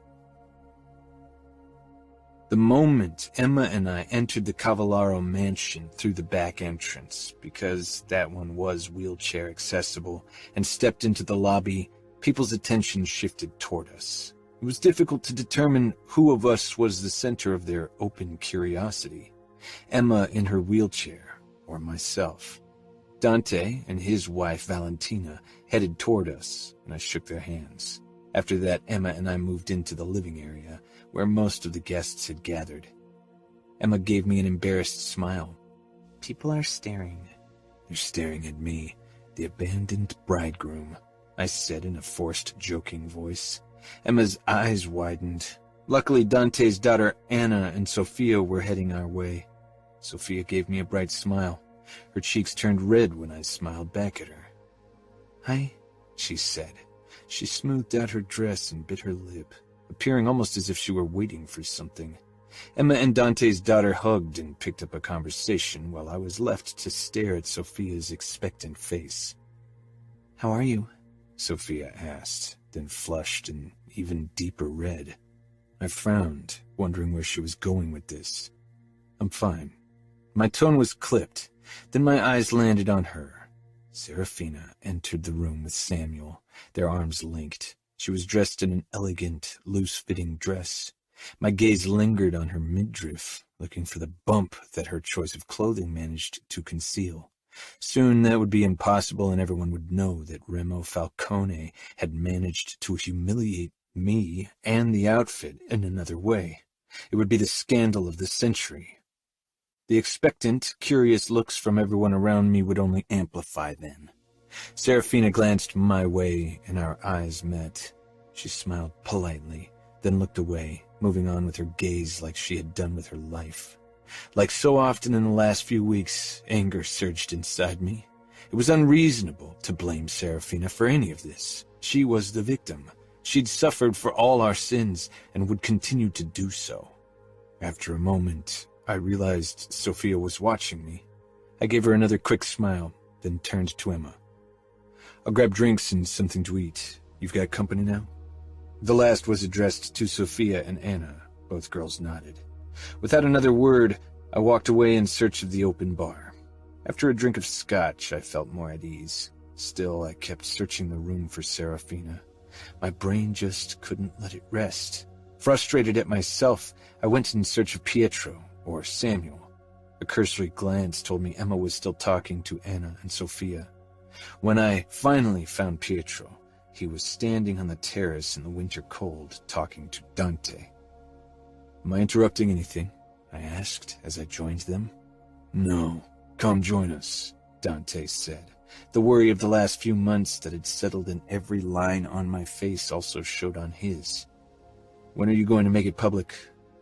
Speaker 1: The moment Emma and I entered the Cavallaro mansion through the back entrance, because that one was wheelchair accessible, and stepped into the lobby, people's attention shifted toward us. It was difficult to determine who of us was the center of their open curiosity. Emma in her wheelchair, or myself. Dante and his wife Valentina headed toward us, and I shook their hands. After that, Emma and I moved into the living area, where most of the guests had gathered. Emma gave me an embarrassed smile. People are staring. They're staring at me, the abandoned bridegroom, I said in a forced, joking voice. Emma's eyes widened. Luckily, Dante's daughter Anna and Sofia were heading our way. Sofia gave me a bright smile. Her cheeks turned red when I smiled back at her. Hi, she said. She smoothed out her dress and bit her lip, appearing almost as if she were waiting for something. Emma and Dante's daughter hugged and picked up a conversation while I was left to stare at Sofia's expectant face. How are you? Sofia asked, then flushed an even deeper red. I frowned, wondering where she was going with this. I'm fine. My tone was clipped. Then my eyes landed on her. Serafina entered the room with Samuel, their arms linked. She was dressed in an elegant, loose-fitting dress. My gaze lingered on her midriff, looking for the bump that her choice of clothing managed to conceal. Soon that would be impossible, and everyone would know that Remo Falcone had managed to humiliate me and the outfit in another way. It would be the scandal of the century. The expectant, curious looks from everyone around me would only amplify then. Serafina glanced my way, and our eyes met. She smiled politely, then looked away, moving on with her gaze like she had done with her life. Like so often in the last few weeks, anger surged inside me. It was unreasonable to blame Serafina for any of this. She was the victim. She'd suffered for all our sins and would continue to do so. After a moment, I realized Sofia was watching me. I gave her another quick smile, then turned to Emma. "I'll grab drinks and something to eat. You've got company now?" The last was addressed to Sofia and Anna. Both girls nodded. Without another word, I walked away in search of the open bar. After a drink of scotch, I felt more at ease. Still, I kept searching the room for Serafina. My brain just couldn't let it rest. Frustrated at myself, I went in search of Pietro, or Samuel. A cursory glance told me Emma was still talking to Anna and Sofia. When I finally found Pietro, he was standing on the terrace in the winter cold, talking to Dante. "Am I interrupting anything?" I asked as I joined them. "No, come join us," Dante said. The worry of the last few months that had settled in every line on my face also showed on his. "When are you going to make it public?"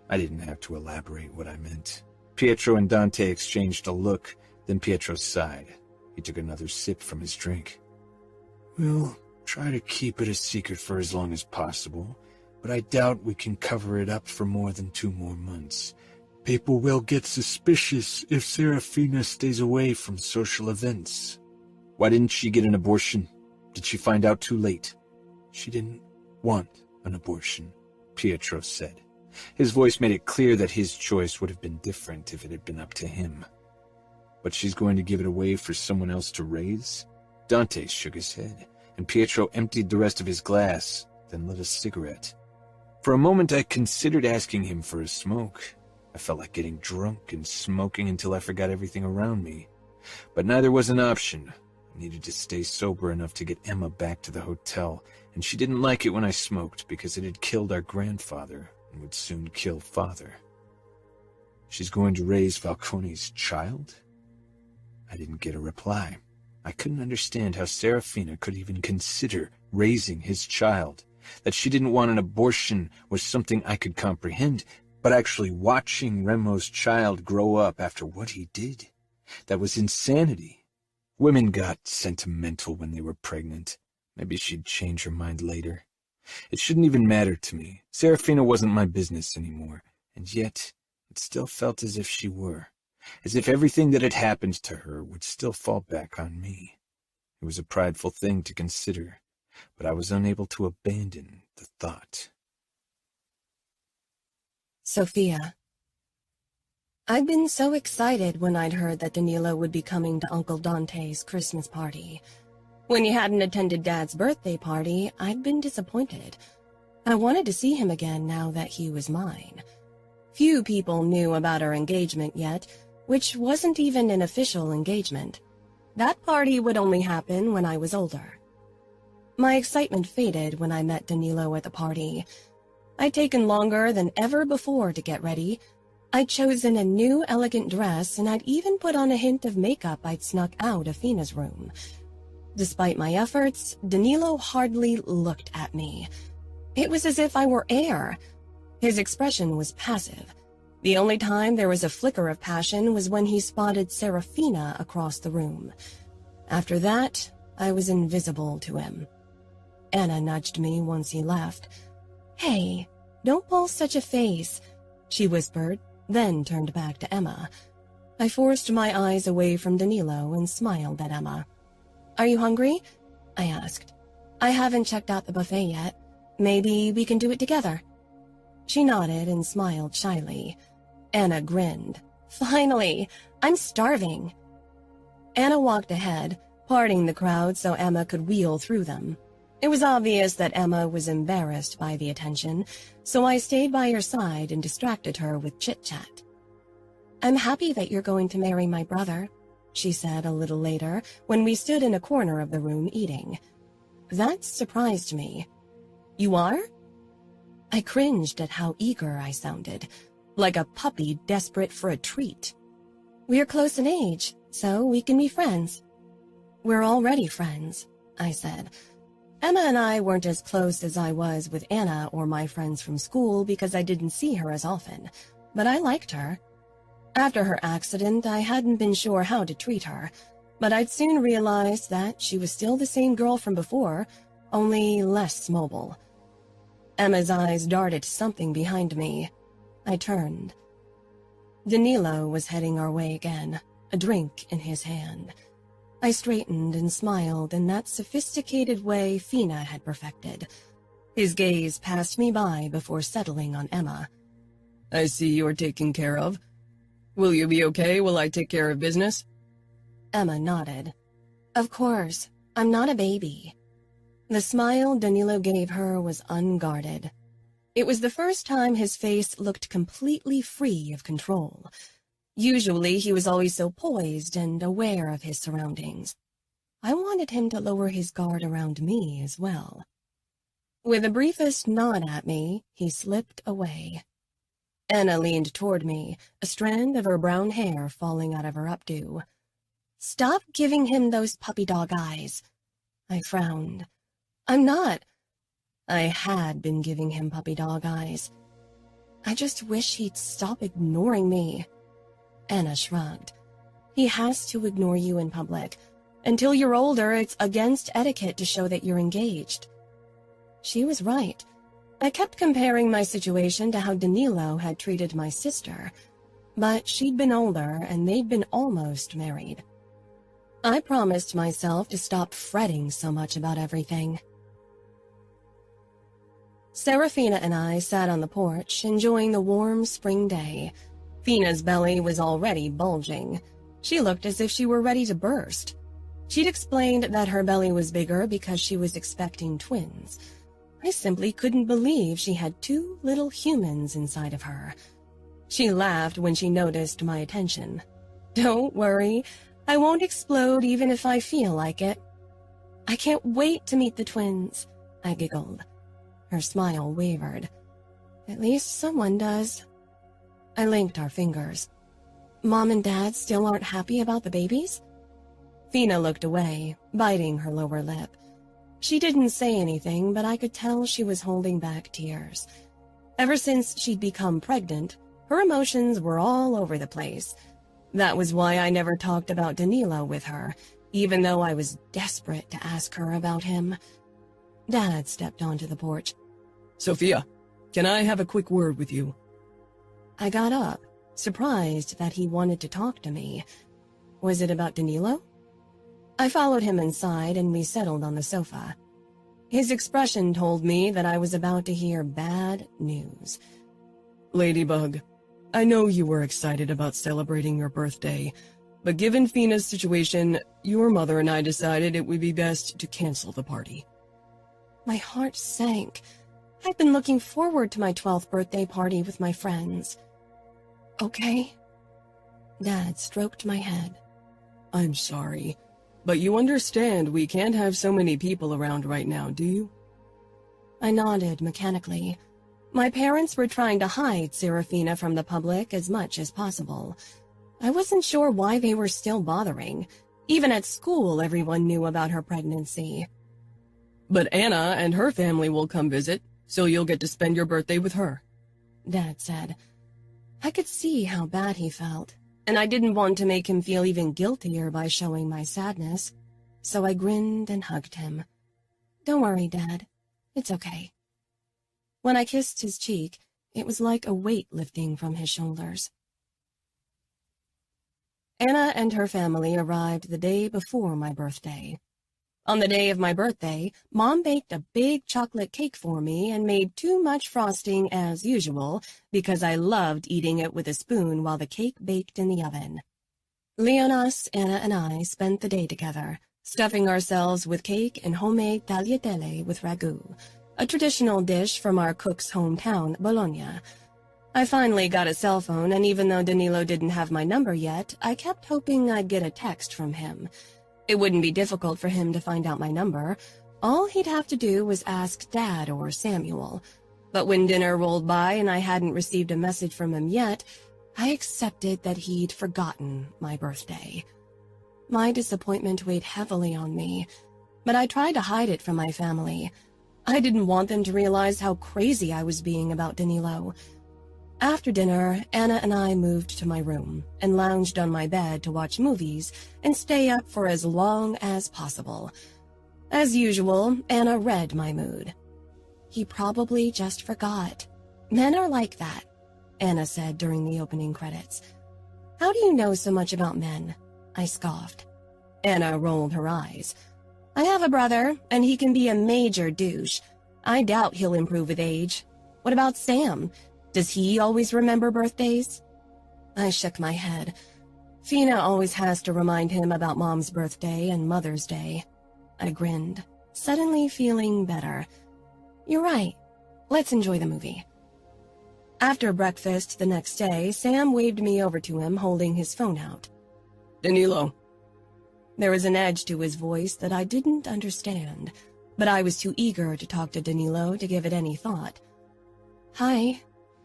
Speaker 1: I didn't have to elaborate what I meant. Pietro and Dante exchanged a look, then Pietro sighed. He took another sip from his drink. "We'll try to keep it a secret for as long as possible, but I doubt we can cover it up for more than 2 more months. People will get suspicious if Serafina stays away from social events." "Why didn't she get an abortion? Did she find out too late?" "She didn't want an abortion," Pietro said. His voice made it clear that his choice would have been different if it had been up to him. "But she's going to give it away for someone else to raise?" Dante shook his head, and Pietro emptied the rest of his glass, then lit a cigarette. For a moment I considered asking him for a smoke. I felt like getting drunk and smoking until I forgot everything around me. But neither was an option. I needed to stay sober enough to get Emma back to the hotel, and she didn't like it when I smoked because it had killed our grandfather and would soon kill father. "She's going to raise Falcone's child?" I didn't get a reply. I couldn't understand how Serafina could even consider raising his child. That she didn't want an abortion was something I could comprehend, but actually watching Remo's child grow up after what he did, that was insanity. Women got sentimental when they were pregnant. Maybe she'd change her mind later. It shouldn't even matter to me. Serafina wasn't my business anymore, and yet it still felt as if she were, as if everything that had happened to her would still fall back on me. It was a prideful thing to consider, but I was unable to abandon the thought.
Speaker 2: Sofia. I'd been so excited when I'd heard that Danilo would be coming to Uncle Dante's Christmas party. When he hadn't attended Dad's birthday party, I'd been disappointed. I wanted to see him again now that he was mine. Few people knew about our engagement yet, which wasn't even an official engagement. That party would only happen when I was older. My excitement faded when I met Danilo at the party. I'd taken longer than ever before to get ready. I'd chosen a new elegant dress, and I'd even put on a hint of makeup I'd snuck out of Fina's room. Despite my efforts, Danilo hardly looked at me. It was as if I were air. His expression was passive. The only time there was a flicker of passion was when he spotted Serafina across the room. After that, I was invisible to him. Anna nudged me once he left. "Hey, don't pull such a face," she whispered, then turned back to Emma. I forced my eyes away from Danilo and smiled at Emma. "Are you hungry?" I asked. "I haven't checked out the buffet yet. Maybe we can do it together." She nodded and smiled shyly. Anna grinned. "Finally! I'm starving." Anna walked ahead, parting the crowd so Emma could wheel through them. It was obvious that Emma was embarrassed by the attention, so I stayed by her side and distracted her with chit-chat. "I'm happy that you're going to marry my brother," she said a little later when we stood in a corner of the room eating. That surprised me. "You are?" I cringed at how eager I sounded, like a puppy desperate for a treat. "We're close in age, so we can be friends." "We're already friends," I said. Emma and I weren't as close as I was with Anna or my friends from school because I didn't see her as often, but I liked her. After her accident, I hadn't been sure how to treat her, but I'd soon realized that she was still the same girl from before, only less mobile. Emma's eyes darted to something behind me. I turned. Danilo was heading our way again, a drink in his hand. I straightened and smiled in that sophisticated way Fina had perfected. His gaze passed me by before settling on Emma.
Speaker 3: "I see you're taken care of. Will you be okay while I take care of business?"
Speaker 2: Emma nodded. "Of course, I'm not a baby." The smile Danilo gave her was unguarded. It was the first time his face looked completely free of control. Usually, he was always so poised and aware of his surroundings. I wanted him to lower his guard around me as well. With the briefest nod at me, he slipped away. Anna leaned toward me, a strand of her brown hair falling out of her updo. "Stop giving him those puppy dog eyes." I frowned. "I'm not." I had been giving him puppy dog eyes. "I just wish he'd stop ignoring me." Anna shrugged. "He has to ignore you in public. Until you're older, it's against etiquette to show that you're engaged." She was right. I kept comparing my situation to how Danilo had treated my sister, but she'd been older and they'd been almost married. I promised myself to stop fretting so much about everything. Serafina and I sat on the porch, enjoying the warm spring day. Fina's belly was already bulging. She looked as if she were ready to burst. She'd explained that her belly was bigger because she was expecting twins. I simply couldn't believe she had 2 little humans inside of her. She laughed when she noticed my attention. "Don't worry, I won't explode even if I feel like it." "I can't wait to meet the twins," I giggled. Her smile wavered. "At least someone does." I linked our fingers. "Mom and Dad still aren't happy about the babies?" Fina looked away, biting her lower lip. She didn't say anything, but I could tell she was holding back tears. Ever since she'd become pregnant, her emotions were all over the place. That was why I never talked about Danilo with her, even though I was desperate to ask her about him. Dad stepped onto the porch.
Speaker 3: "Sofia, can I have a quick word with you?"
Speaker 2: I got up, surprised that he wanted to talk to me. Was it about Danilo? I followed him inside and we settled on the sofa. His expression told me that I was about to hear bad news.
Speaker 3: "Ladybug, I know you were excited about celebrating your birthday, but given Fina's situation, your mother and I decided it would be best to cancel the party."
Speaker 2: My heart sank. I'd been looking forward to my 12th birthday party with my friends. "Okay." Dad stroked my head.
Speaker 3: "I'm sorry, but you understand we can't have so many people around right now, do you?"
Speaker 2: I nodded mechanically. My parents were trying to hide Serafina from the public as much as possible. I wasn't sure why they were still bothering. Even at school, everyone knew about her pregnancy.
Speaker 3: "But Anna and her family will come visit, so you'll get to spend your birthday with her,"
Speaker 2: Dad said. I could see how bad he felt, and I didn't want to make him feel even guiltier by showing my sadness, so I grinned and hugged him. "Don't worry, Dad. It's okay." When I kissed his cheek, it was like a weight lifting from his shoulders. Anna and her family arrived the day before my birthday. On the day of my birthday, Mom baked a big chocolate cake for me and made too much frosting as usual because I loved eating it with a spoon while the cake baked in the oven. Leonas, Anna, and I spent the day together, stuffing ourselves with cake and homemade tagliatelle with ragu, a traditional dish from our cook's hometown, Bologna. I finally got a cell phone, and even though Danilo didn't have my number yet, I kept hoping I'd get a text from him. It wouldn't be difficult for him to find out my number. All he'd have to do was ask Dad or Samuel. But when dinner rolled by and I hadn't received a message from him yet, I accepted that he'd forgotten my birthday. My disappointment weighed heavily on me, but I tried to hide it from my family. I didn't want them to realize how crazy I was being about Danilo. After dinner, Anna and I moved to my room and lounged on my bed to watch movies and stay up for as long as possible. As usual, Anna read my mood. "He probably just forgot. Men are like that," Anna said during the opening credits. "How do you know so much about men?" I scoffed. Anna rolled her eyes. "I have a brother, and he can be a major douche. I doubt he'll improve with age. What about Sam? Does he always remember birthdays?" I shook my head. Fina always has to remind him about Mom's birthday and Mother's Day. I grinned, suddenly feeling better. "You're right. Let's enjoy the movie." After breakfast the next day, Sam waved me over to him, holding his phone out.
Speaker 3: Danilo.
Speaker 2: There was an edge to his voice that I didn't understand, but I was too eager to talk to Danilo to give it any thought. "Hi,"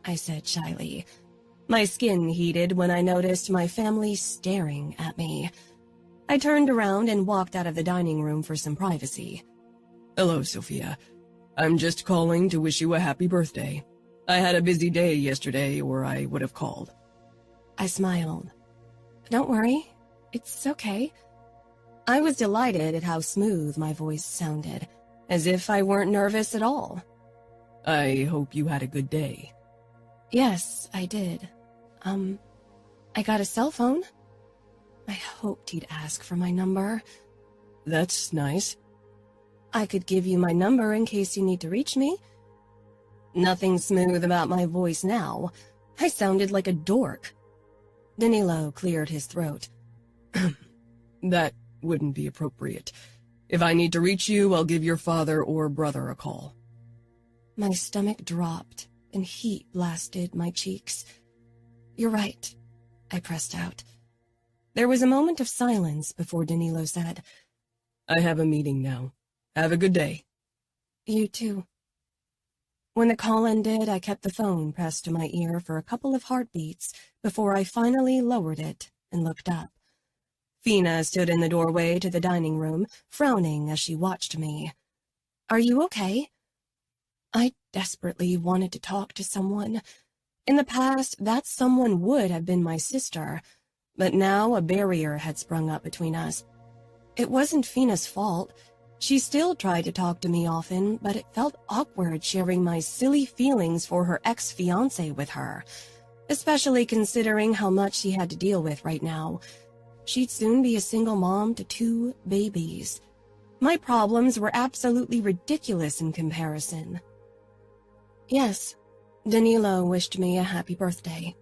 Speaker 2: I said shyly. My skin heated when I noticed my family staring at me. I turned around and walked out of the dining room for some privacy.
Speaker 3: Hello, Sofia. I'm just calling to wish you a happy birthday. I had a busy day yesterday, or I would have called.
Speaker 2: I smiled. "Don't worry. It's okay." I was delighted at how smooth my voice sounded, as if I weren't nervous at all.
Speaker 3: I hope you had a good day.
Speaker 2: Yes, I did. I got a cell phone. I hoped he'd ask for my number.
Speaker 3: That's nice.
Speaker 2: I could give you my number in case you need to reach me. Nothing smooth about my voice now. I sounded like a dork. Danilo cleared his throat.
Speaker 3: That wouldn't be appropriate. If I need to reach you, I'll give your father or brother a call.
Speaker 2: My stomach dropped, and heat blasted my cheeks. "You're right," I pressed out. There was a moment of silence before Danilo said,
Speaker 3: I have a meeting now. Have a good day.
Speaker 2: "You too." When the call ended, I kept the phone pressed to my ear for a couple of heartbeats before I finally lowered it and looked up. Fina stood in the doorway to the dining room, frowning as she watched me. "Are you okay?" I desperately wanted to talk to someone. In the past, that someone would have been my sister, but now a barrier had sprung up between us. It wasn't Fina's fault. She still tried to talk to me often, but it felt awkward sharing my silly feelings for her ex-fiancé with her, especially considering how much she had to deal with right now. She'd soon be a single mom to 2 babies. My problems were absolutely ridiculous in comparison. "Yes, Danilo wished me a happy birthday."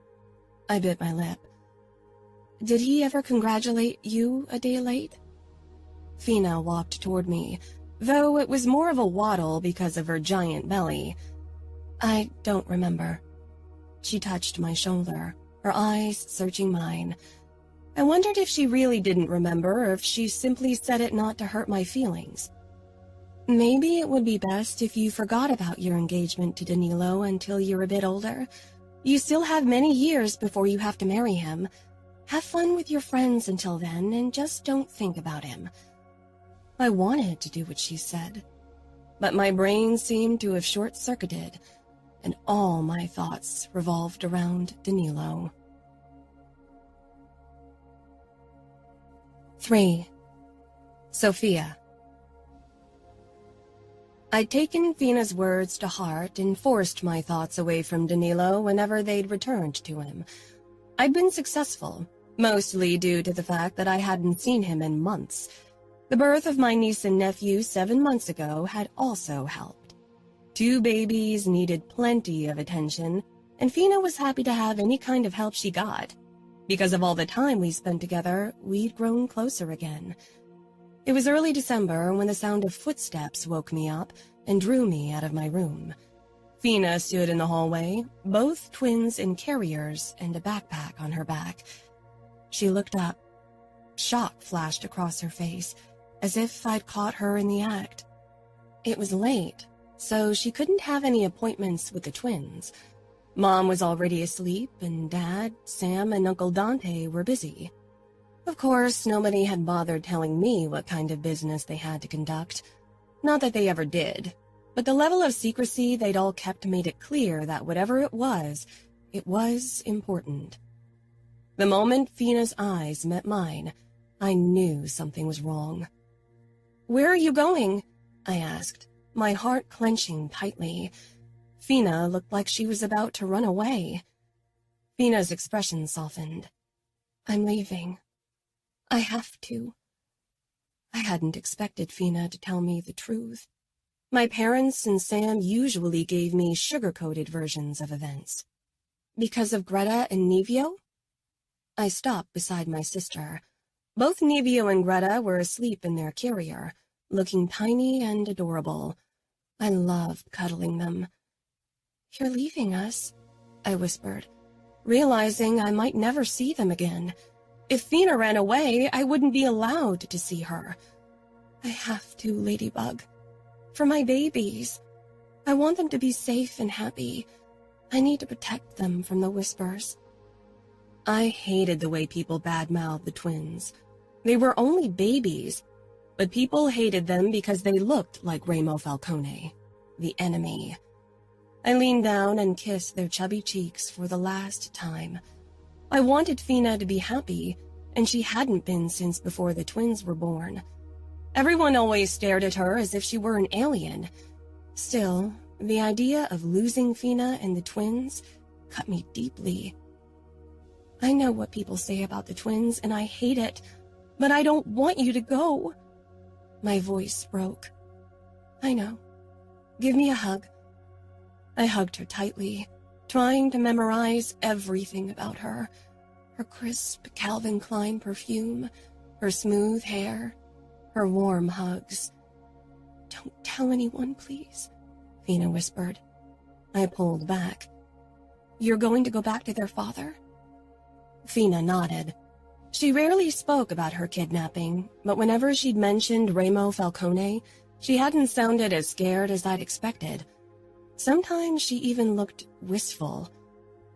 Speaker 2: I bit my lip. "Did he ever congratulate you a day late?" Fina walked toward me, though it was more of a waddle because of her giant belly. "I don't remember." She touched my shoulder, her eyes searching mine. I wondered if she really didn't remember or if she simply said it not to hurt my feelings. "Maybe it would be best if you forgot about your engagement to Danilo until you're a bit older. You still have many years before you have to marry him. Have fun with your friends until then and just don't think about him." I wanted to do what she said, but my brain seemed to have short-circuited, and all my thoughts revolved around Danilo. 3. Sofia. I'd taken Fina's words to heart and forced my thoughts away from Danilo whenever they'd returned to him. I'd been successful, mostly due to the fact that I hadn't seen him in months. The birth of my niece and nephew 7 months ago had also helped. 2 babies needed plenty of attention, and Fina was happy to have any kind of help she got. Because of all the time we spent together, we'd grown closer again. It was early December when the sound of footsteps woke me up and drew me out of my room. Fina stood in the hallway, both twins in carriers and a backpack on her back. She looked up. Shock flashed across her face, as if I'd caught her in the act. It was late, so she couldn't have any appointments with the twins. Mom was already asleep, and Dad, Sam, and Uncle Dante were busy. Of course, nobody had bothered telling me what kind of business they had to conduct. Not that they ever did, but the level of secrecy they'd all kept made it clear that whatever it was important. The moment Fina's eyes met mine, I knew something was wrong. "Where are you going?" I asked, my heart clenching tightly. Fina looked like she was about to run away. Fina's expression softened. "I'm leaving. I have to." I hadn't expected Fina to tell me the truth. My parents and Sam usually gave me sugar-coated versions of events. "Because of Greta and Nevio?" I stopped beside my sister. Both Nevio and Greta were asleep in their carrier, looking tiny and adorable. I loved cuddling them. "You're leaving us," I whispered, realizing I might never see them again. If Fina ran away, I wouldn't be allowed to see her. "I have to, Ladybug. For my babies. I want them to be safe and happy. I need to protect them from the whispers." I hated the way people badmouthed the twins. They were only babies, but people hated them because they looked like Ramo Falcone, the enemy. I leaned down and kissed their chubby cheeks for the last time. I wanted Fina to be happy, and she hadn't been since before the twins were born. Everyone always stared at her as if she were an alien. Still, the idea of losing Fina and the twins cut me deeply. "I know what people say about the twins, and I hate it, but I don't want you to go." My voice broke. "I know. Give me a hug." I hugged her tightly, trying to memorize everything about her. Her crisp Calvin Klein perfume, her smooth hair, her warm hugs. "Don't tell anyone, please," Fina whispered. I pulled back. "You're going to go back to their father?" Fina nodded. She rarely spoke about her kidnapping, but whenever she'd mentioned Ramo Falcone, she hadn't sounded as scared as I'd expected. Sometimes she even looked wistful,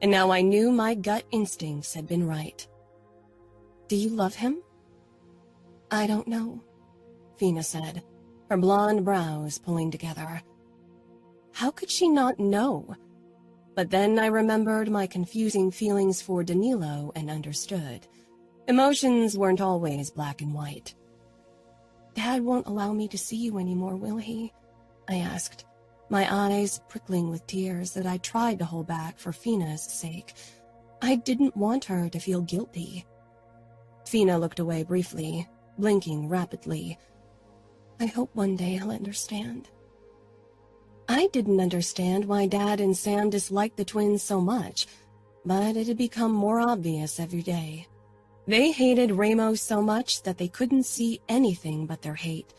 Speaker 2: and now I knew my gut instincts had been right. "Do you love him?" "I don't know," Fina said, her blonde brows pulling together. How could she not know? But then I remembered my confusing feelings for Danilo and understood. Emotions weren't always black and white. "Dad won't allow me to see you anymore, will he?" I asked, my eyes prickling with tears that I tried to hold back for Fina's sake. I didn't want her to feel guilty. Fina looked away briefly, blinking rapidly. "I hope one day he'll understand." I didn't understand why Dad and Sam disliked the twins so much, but it had become more obvious every day. They hated Ramo so much that they couldn't see anything but their hate.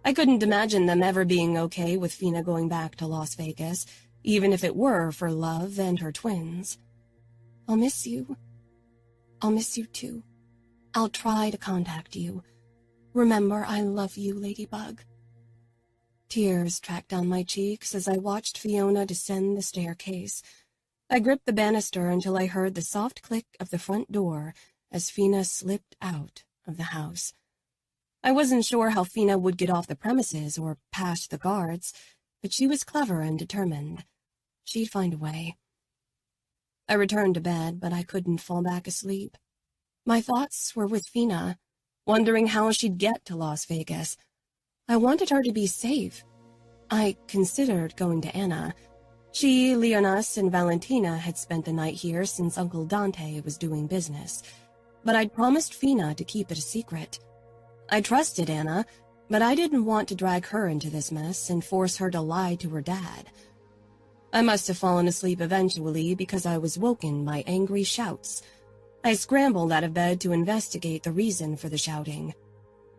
Speaker 2: I couldn't imagine them ever being okay with Fina going back to Las Vegas, even if it were for Love and her twins. "I'll miss you. I'll miss you too. I'll try to contact you. Remember, I love you, Ladybug." Tears tracked down my cheeks as I watched Fiona descend the staircase. I gripped the banister until I heard the soft click of the front door as Fina slipped out of the house. I wasn't sure how Fina would get off the premises or past the guards, but she was clever and determined. She'd find a way. I returned to bed, but I couldn't fall back asleep. My thoughts were with Fina, wondering how she'd get to Las Vegas. I wanted her to be safe. I considered going to Anna. She, Leonas, and Valentina had spent the night here since Uncle Dante was doing business, but I'd promised Fina to keep it a secret. I trusted Anna, but I didn't want to drag her into this mess and force her to lie to her dad. I must have fallen asleep eventually because I was woken by angry shouts. I scrambled out of bed to investigate the reason for the shouting.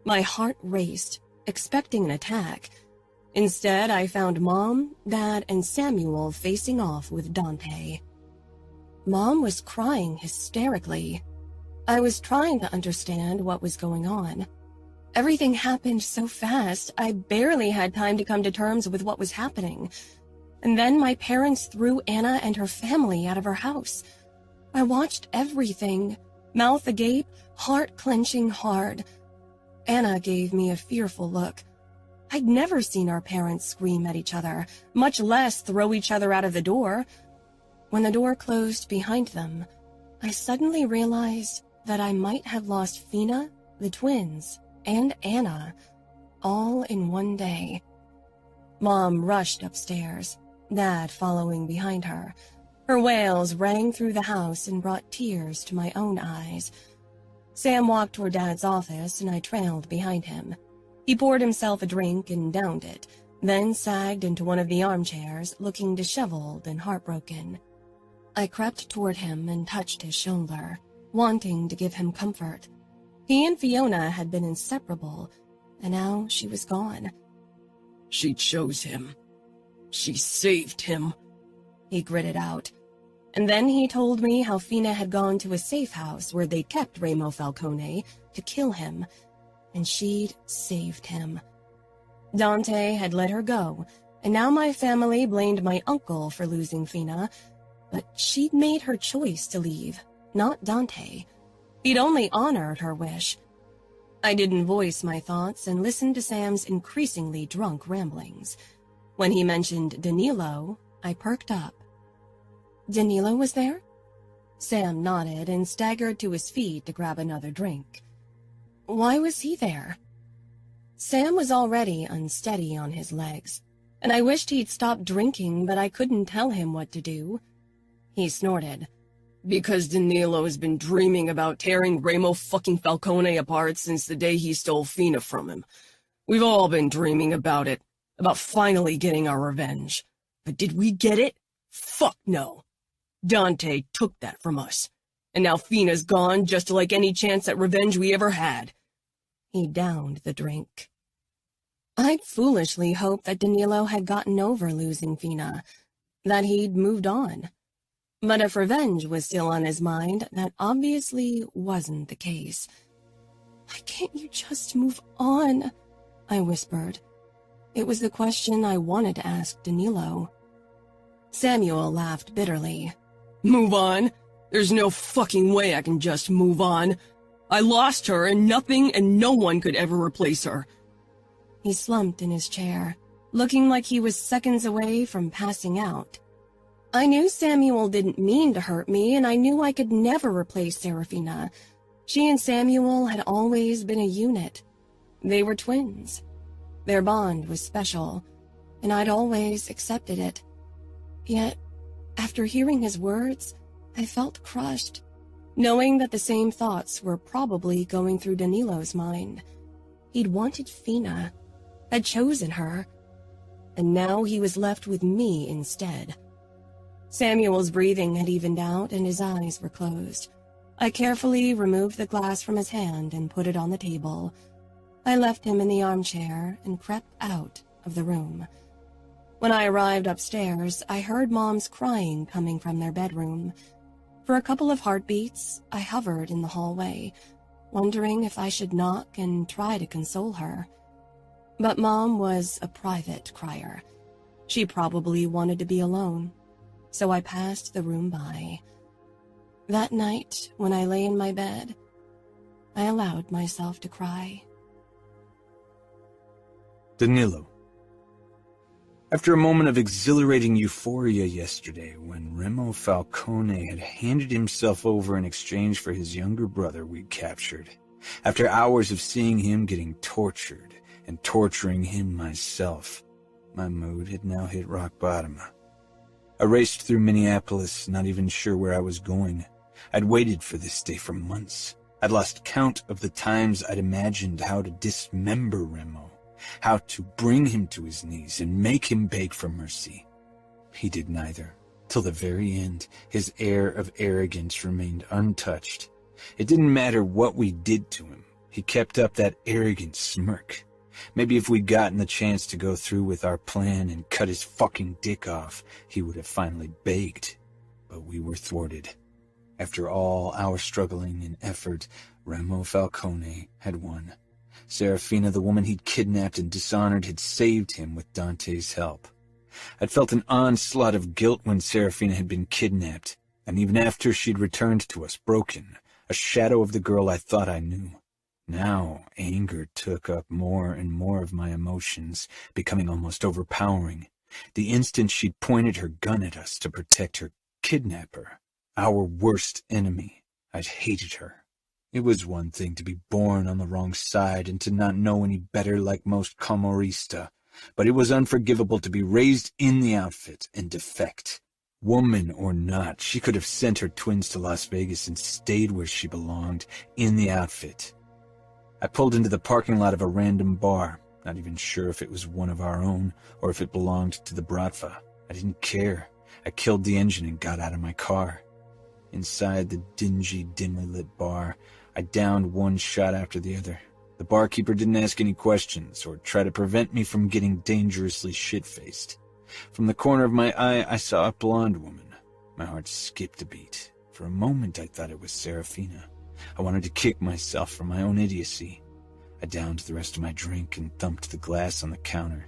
Speaker 2: My heart raced, expecting an attack. Instead, I found Mom, Dad, and Samuel facing off with Dante. Mom was crying hysterically. I was trying to understand what was going on. Everything happened so fast, I barely had time to come to terms with what was happening. And then my parents threw Anna and her family out of her house. I watched everything, mouth agape, heart clenching hard. Anna gave me a fearful look. I'd never seen our parents scream at each other, much less throw each other out of the door. When the door closed behind them, I suddenly realized that I might have lost Fina, the twins, and Anna, all in one day. Mom rushed upstairs, Dad following behind her. Her wails rang through the house and brought tears to my own eyes. Sam walked toward Dad's office, and I trailed behind him. He poured himself a drink and downed it, then sagged into one of the armchairs, looking disheveled and heartbroken. I crept toward him and touched his shoulder, wanting to give him comfort. He and Fiona had been inseparable, and now she was gone.
Speaker 3: She chose him. She saved him.
Speaker 2: He gritted out. And then he told me how Fina had gone to a safe house where they kept Remo Falcone to kill him, and she'd saved him. Dante had let her go, and now my family blamed my uncle for losing Fina, but she'd made her choice to leave, not Dante. He'd only honored her wish. I didn't voice my thoughts and listened to Sam's increasingly drunk ramblings. When he mentioned Danilo, I perked up. Danilo was there? Sam nodded and staggered to his feet to grab another drink. Why was he there? Sam was already unsteady on his legs, and I wished he'd stop drinking, but I couldn't tell him what to do. He snorted.
Speaker 3: Because Danilo has been dreaming about tearing Remo fucking Falcone apart since the day he stole Fina from him. We've all been dreaming about it, about finally getting our revenge. But did we get it? Fuck no. Dante took that from us, and now Fina's gone just like any chance at revenge we ever had.
Speaker 2: He downed the drink. I'd foolishly hoped that Danilo had gotten over losing Fina, that he'd moved on. But if revenge was still on his mind, that obviously wasn't the case. Why can't you just move on? I whispered. It was the question I wanted to ask Danilo. Samuel laughed bitterly.
Speaker 3: Move on? There's no fucking way I can just move on. I lost her, and nothing and no one could ever replace her.
Speaker 2: He slumped in his chair, looking like he was seconds away from passing out. I knew Samuel didn't mean to hurt me, and I knew I could never replace Serafina. She and Samuel had always been a unit. They were twins. Their bond was special, and I'd always accepted it. Yet, after hearing his words, I felt crushed, knowing that the same thoughts were probably going through Danilo's mind. He'd wanted Fina, had chosen her, and now he was left with me instead. Samuel's breathing had evened out and his eyes were closed. I carefully removed the glass from his hand and put it on the table. I left him in the armchair and crept out of the room. When I arrived upstairs, I heard Mom's crying coming from their bedroom. For a couple of heartbeats, I hovered in the hallway, wondering if I should knock and try to console her. But Mom was a private crier. She probably wanted to be alone, so I passed the room by. That night, when I lay in my bed, I allowed myself to cry.
Speaker 1: Danilo. After a moment of exhilarating euphoria yesterday, when Remo Falcone had handed himself over in exchange for his younger brother we'd captured, after hours of seeing him getting tortured and torturing him myself, my mood had now hit rock bottom. I raced through Minneapolis, not even sure where I was going. I'd waited for this day for months. I'd lost count of the times I'd imagined how to dismember Remo, how to bring him to his knees and make him beg for mercy. He did neither. Till the very end, his air of arrogance remained untouched. It didn't matter what we did to him. He kept up that arrogant smirk. Maybe if we'd gotten the chance to go through with our plan and cut his fucking dick off, he would have finally begged. But we were thwarted. After all our struggling and effort, Remo Falcone had won. Serafina, the woman he'd kidnapped and dishonored, had saved him with Dante's help. I'd felt an onslaught of guilt when Serafina had been kidnapped, and even after she'd returned to us broken, a shadow of the girl I thought I knew. Now, anger took up more and more of my emotions, becoming almost overpowering. The instant she'd pointed her gun at us to protect her kidnapper, our worst enemy, I'd hated her. It was one thing to be born on the wrong side and to not know any better like most camorrista, but it was unforgivable to be raised in the outfit and defect. Woman or not, she could have sent her twins to Las Vegas and stayed where she belonged, in the outfit. I pulled into the parking lot of a random bar, not even sure if it was one of our own or if it belonged to the Bratva. I didn't care. I killed the engine and got out of my car. Inside the dingy, dimly lit bar, I downed one shot after the other. The barkeeper didn't ask any questions or try to prevent me from getting dangerously shit-faced. From the corner of my eye, I saw a blonde woman. My heart skipped a beat. For a moment, I thought it was Serafina. I wanted to kick myself for my own idiocy. I downed the rest of my drink and thumped the glass on the counter.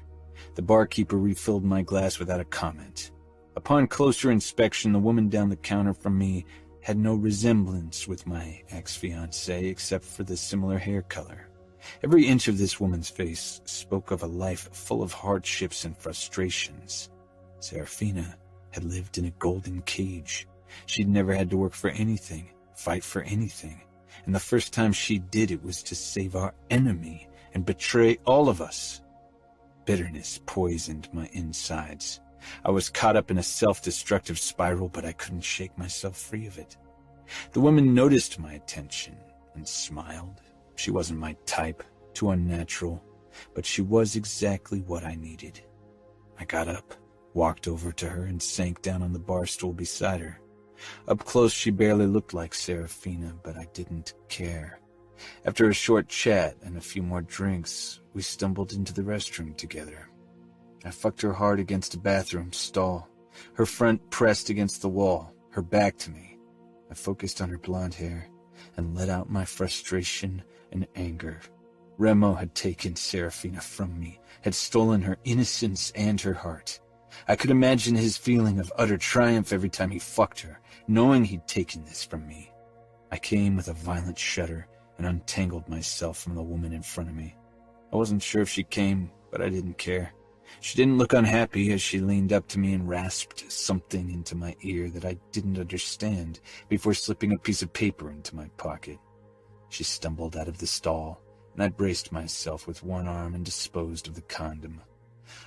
Speaker 1: The barkeeper refilled my glass without a comment. Upon closer inspection, the woman down the counter from me had no resemblance with my ex-fiancé except for the similar hair color. Every inch of this woman's face spoke of a life full of hardships and frustrations. Serafina had lived in a golden cage. She'd never had to work for anything, fight for anything, and the first time she did it was to save our enemy and betray all of us. Bitterness poisoned my insides. I was caught up in a self-destructive spiral, but I couldn't shake myself free of it. The woman noticed my attention and smiled. She wasn't my type, too unnatural, but she was exactly what I needed. I got up, walked over to her, and sank down on the bar stool beside her. Up close, she barely looked like Serafina, but I didn't care. After a short chat and a few more drinks, we stumbled into the restroom together. I fucked her hard against a bathroom stall, her front pressed against the wall, her back to me. I focused on her blonde hair and let out my frustration and anger. Remo had taken Serafina from me, had stolen her innocence and her heart. I could imagine his feeling of utter triumph every time he fucked her, knowing he'd taken this from me. I came with a violent shudder and untangled myself from the woman in front of me. I wasn't sure if she came, but I didn't care. She didn't look unhappy as she leaned up to me and rasped something into my ear that I didn't understand before slipping a piece of paper into my pocket. She stumbled out of the stall, and I braced myself with one arm and disposed of the condom.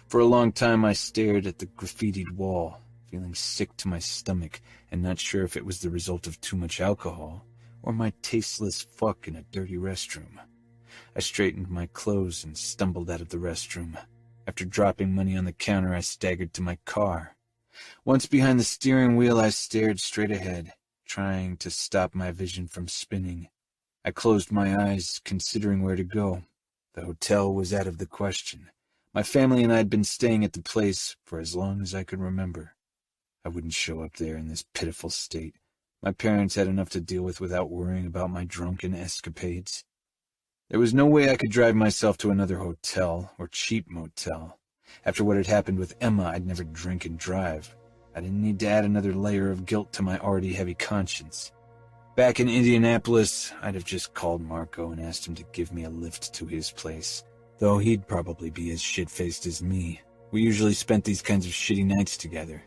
Speaker 1: For a long time I stared at the graffitied wall, feeling sick to my stomach and not sure if it was the result of too much alcohol or my tasteless fuck in a dirty restroom. I straightened my clothes and stumbled out of the restroom. After dropping money on the counter, I staggered to my car. Once behind the steering wheel, I stared straight ahead, trying to stop my vision from spinning. I closed my eyes, considering where to go. The hotel was out of the question. My family and I had been staying at the place for as long as I could remember. I wouldn't show up there in this pitiful state. My parents had enough to deal with without worrying about my drunken escapades. There was no way I could drive myself to another hotel or cheap motel. After what had happened with Emma, I'd never drink and drive. I didn't need to add another layer of guilt to my already heavy conscience. Back in Indianapolis, I'd have just called Marco and asked him to give me a lift to his place, though he'd probably be as shit-faced as me. We usually spent these kinds of shitty nights together.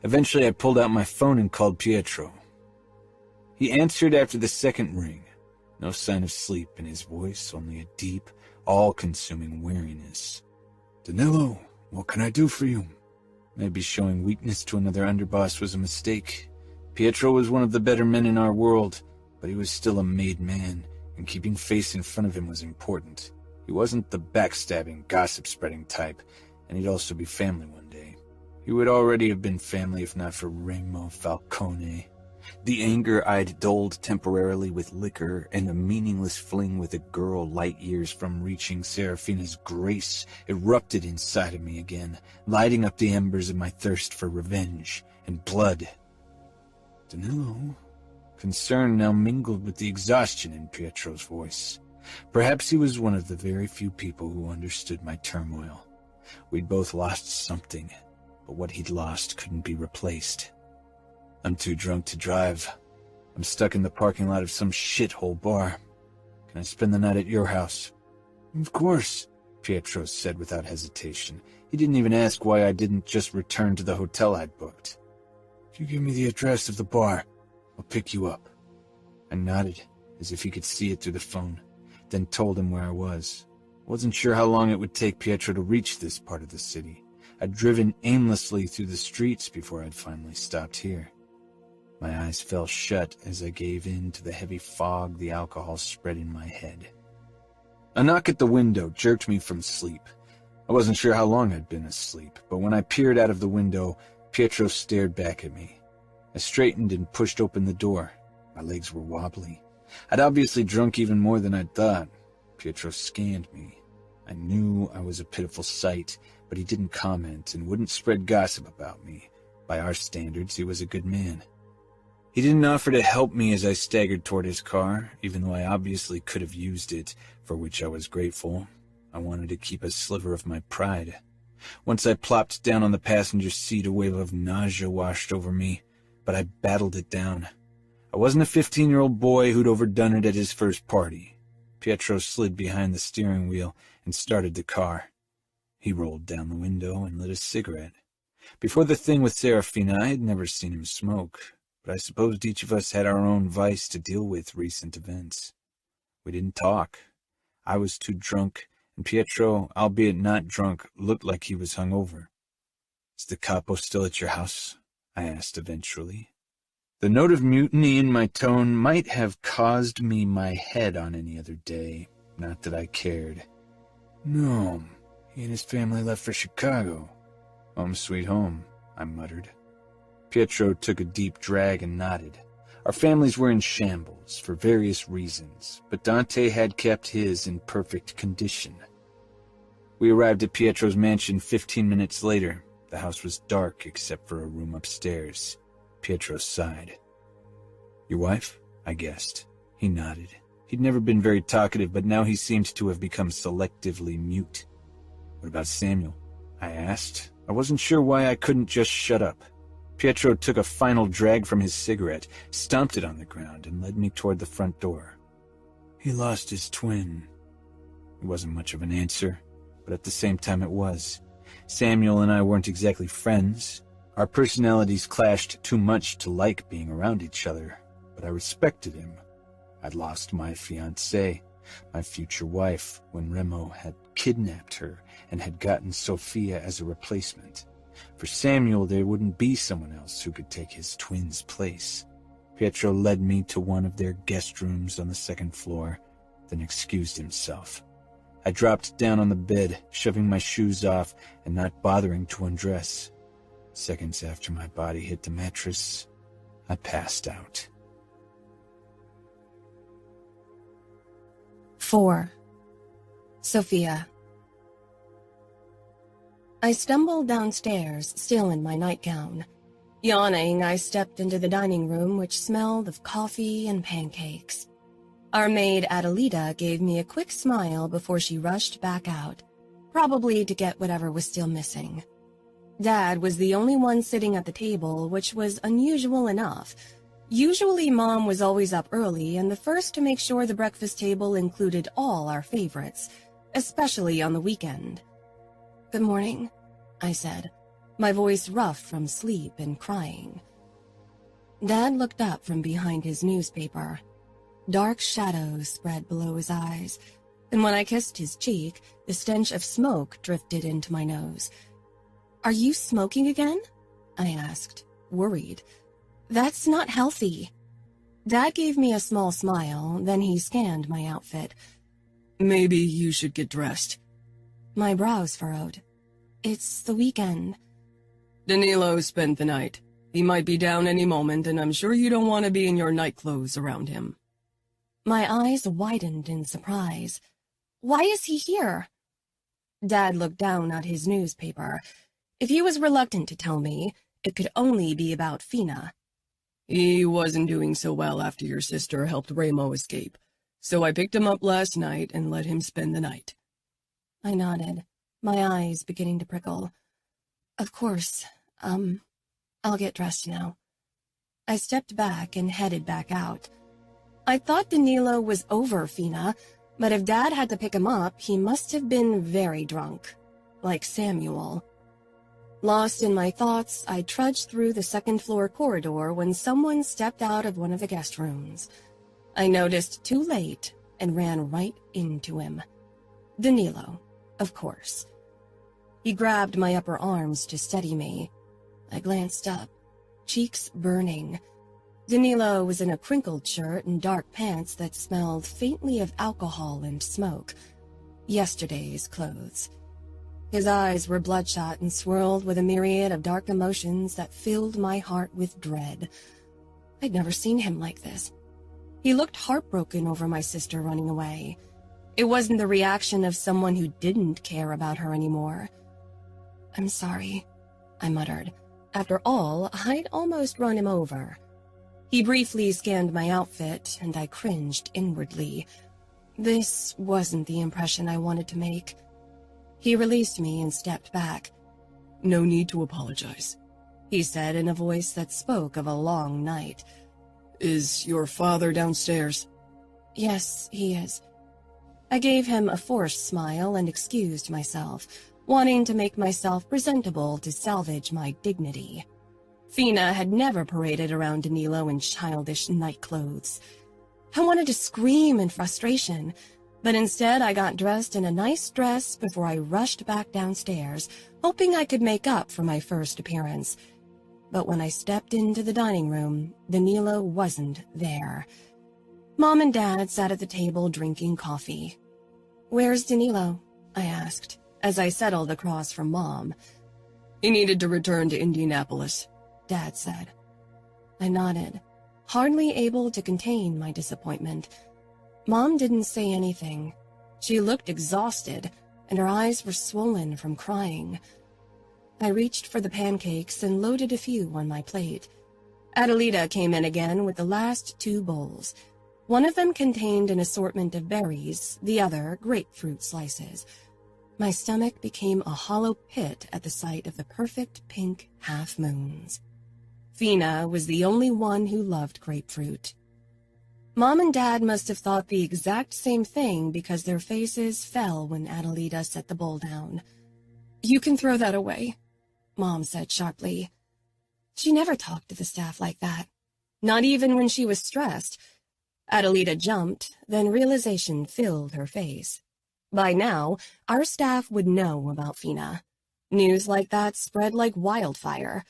Speaker 1: Eventually, I pulled out my phone and called Pietro. He answered after the second ring. No sign of sleep in his voice, only a deep, all-consuming weariness. "Danilo, what can I do for you?" Maybe showing weakness to another underboss was a mistake. Pietro was one of the better men in our world, but he was still a made man, and keeping face in front of him was important. He wasn't the backstabbing, gossip-spreading type, and he'd also be family one day. He would already have been family if not for Remo Falcone. The anger I'd dulled temporarily with liquor and a meaningless fling with a girl light years from reaching Serafina's grace erupted inside of me again, lighting up the embers of my thirst for revenge and blood. Danilo? Concern now mingled with the exhaustion in Pietro's voice. Perhaps he was one of the very few people who understood my turmoil. We'd both lost something, but what he'd lost couldn't be replaced. I'm too drunk to drive. I'm stuck in the parking lot of some shithole bar. Can I spend the night at your house? Of course, Pietro said without hesitation. He didn't even ask why I didn't just return to the hotel I'd booked. If you give me the address of the bar, I'll pick you up. I nodded, as if he could see it through the phone, then told him where I was. Wasn't sure how long it would take Pietro to reach this part of the city. I'd driven aimlessly through the streets before I'd finally stopped here. My eyes fell shut as I gave in to the heavy fog the alcohol spread in my head. A knock at the window jerked me from sleep. I wasn't sure how long I'd been asleep, but when I peered out of the window, Pietro stared back at me. I straightened and pushed open the door. My legs were wobbly. I'd obviously drunk even more than I'd thought. Pietro scanned me. I knew I was a pitiful sight, but he didn't comment and wouldn't spread gossip about me. By our standards, he was a good man. He didn't offer to help me as I staggered toward his car, even though I obviously could have used it, for which I was grateful. I wanted to keep a sliver of my pride. Once I plopped down on the passenger seat, a wave of nausea washed over me, but I battled it down. I wasn't a 15-year-old boy who'd overdone it at his first party. Pietro slid behind the steering wheel and started the car. He rolled down the window and lit a cigarette. Before the thing with Serafina, I had never seen him smoke, but I supposed each of us had our own vice to deal with recent events. We didn't talk. I was too drunk, and Pietro, albeit not drunk, looked like he was hungover. Is the capo still at your house? I asked eventually. The note of mutiny in my tone might have caused me my head on any other day, not that I cared. No, he and his family left for Chicago. Home sweet home, I muttered. Pietro took a deep drag and nodded. Our families were in shambles for various reasons, but Dante had kept his in perfect condition. We arrived at Pietro's mansion 15 minutes later. The house was dark except for a room upstairs. Pietro sighed. Your wife? I guessed. He nodded. He'd never been very talkative, but now he seemed to have become selectively mute. What about Samuel? I asked. I wasn't sure why I couldn't just shut up. Pietro took a final drag from his cigarette, stomped it on the ground, and led me toward the front door. He lost his twin. It wasn't much of an answer, but at the same time it was. Samuel and I weren't exactly friends. Our personalities clashed too much to like being around each other, but I respected him. I'd lost my fiancé, my future wife, when Remo had kidnapped her and had gotten Sofia as a replacement. For Samuel, there wouldn't be someone else who could take his twin's place. Pietro led me to one of their guest rooms on the second floor, then excused himself. I dropped down on the bed, shoving my shoes off and not bothering to undress. Seconds after my body hit the mattress, I passed out.
Speaker 2: 4. Sofia. I stumbled downstairs, still in my nightgown. Yawning, I stepped into the dining room, which smelled of coffee and pancakes. Our maid, Adelita, gave me a quick smile before she rushed back out, probably to get whatever was still missing. Dad was the only one sitting at the table, which was unusual enough. Usually Mom was always up early and the first to make sure the breakfast table included all our favorites, especially on the weekend. Good morning, I said, my voice rough from sleep and crying. Dad looked up from behind his newspaper. Dark shadows spread below his eyes, and when I kissed his cheek, the stench of smoke drifted into my nose. Are you smoking again? I asked, worried. That's not healthy. Dad gave me a small smile, then he scanned my outfit.
Speaker 3: Maybe you should get dressed.
Speaker 2: My brows furrowed. It's the weekend.
Speaker 3: Danilo spent the night. He might be down any moment, and I'm sure you don't want to be in your night clothes around him.
Speaker 2: My eyes widened in surprise. Why is he here? Dad looked down at his newspaper. If he was reluctant to tell me, it could only be about Fina.
Speaker 3: He wasn't doing so well after your sister helped Ramo escape, so I picked him up last night and let him spend the night.
Speaker 2: I nodded, my eyes beginning to prickle. Of course, I'll get dressed now. I stepped back and headed back out. I thought Danilo was over Fina, but if Dad had to pick him up, he must have been very drunk, like Samuel. Lost in my thoughts, I trudged through the second-floor corridor when someone stepped out of one of the guest rooms. I noticed too late and ran right into him. Danilo, of course. He grabbed my upper arms to steady me. I glanced up, cheeks burning. Danilo was in a crinkled shirt and dark pants that smelled faintly of alcohol and smoke. Yesterday's clothes. His eyes were bloodshot and swirled with a myriad of dark emotions that filled my heart with dread. I'd never seen him like this. He looked heartbroken over my sister running away. It wasn't the reaction of someone who didn't care about her anymore. "I'm sorry," I muttered. After all, I'd almost run him over. He briefly scanned my outfit, and I cringed inwardly. This wasn't the impression I wanted to make. He released me and stepped back.
Speaker 3: "No need to apologize,"
Speaker 2: he said in a voice that spoke of a long night.
Speaker 3: "Is your father downstairs?"
Speaker 2: "Yes, he is." I gave him a forced smile and excused myself, wanting to make myself presentable to salvage my dignity. Fina had never paraded around Danilo in childish night clothes. I wanted to scream in frustration, but instead I got dressed in a nice dress before I rushed back downstairs, hoping I could make up for my first appearance. But when I stepped into the dining room, Danilo wasn't there. Mom and Dad sat at the table drinking coffee. "Where's Danilo?" I asked, as I settled across from Mom.
Speaker 3: "He needed to return to Indianapolis,"
Speaker 2: Dad said. I nodded, hardly able to contain my disappointment. Mom didn't say anything. She looked exhausted, and her eyes were swollen from crying. I reached for the pancakes and loaded a few on my plate. Adelita came in again with the last 2 bowls. One of them contained an assortment of berries, the other grapefruit slices. My stomach became a hollow pit at the sight of the perfect pink half-moons. Fina was the only one who loved grapefruit. Mom and Dad must have thought the exact same thing because their faces fell when Adelita set the bowl down. "You can throw that away," Mom said sharply. She never talked to the staff like that, not even when she was stressed. Adelita jumped, then realization filled her face. By now, our staff would know about Fina. News like that spread like wildfire.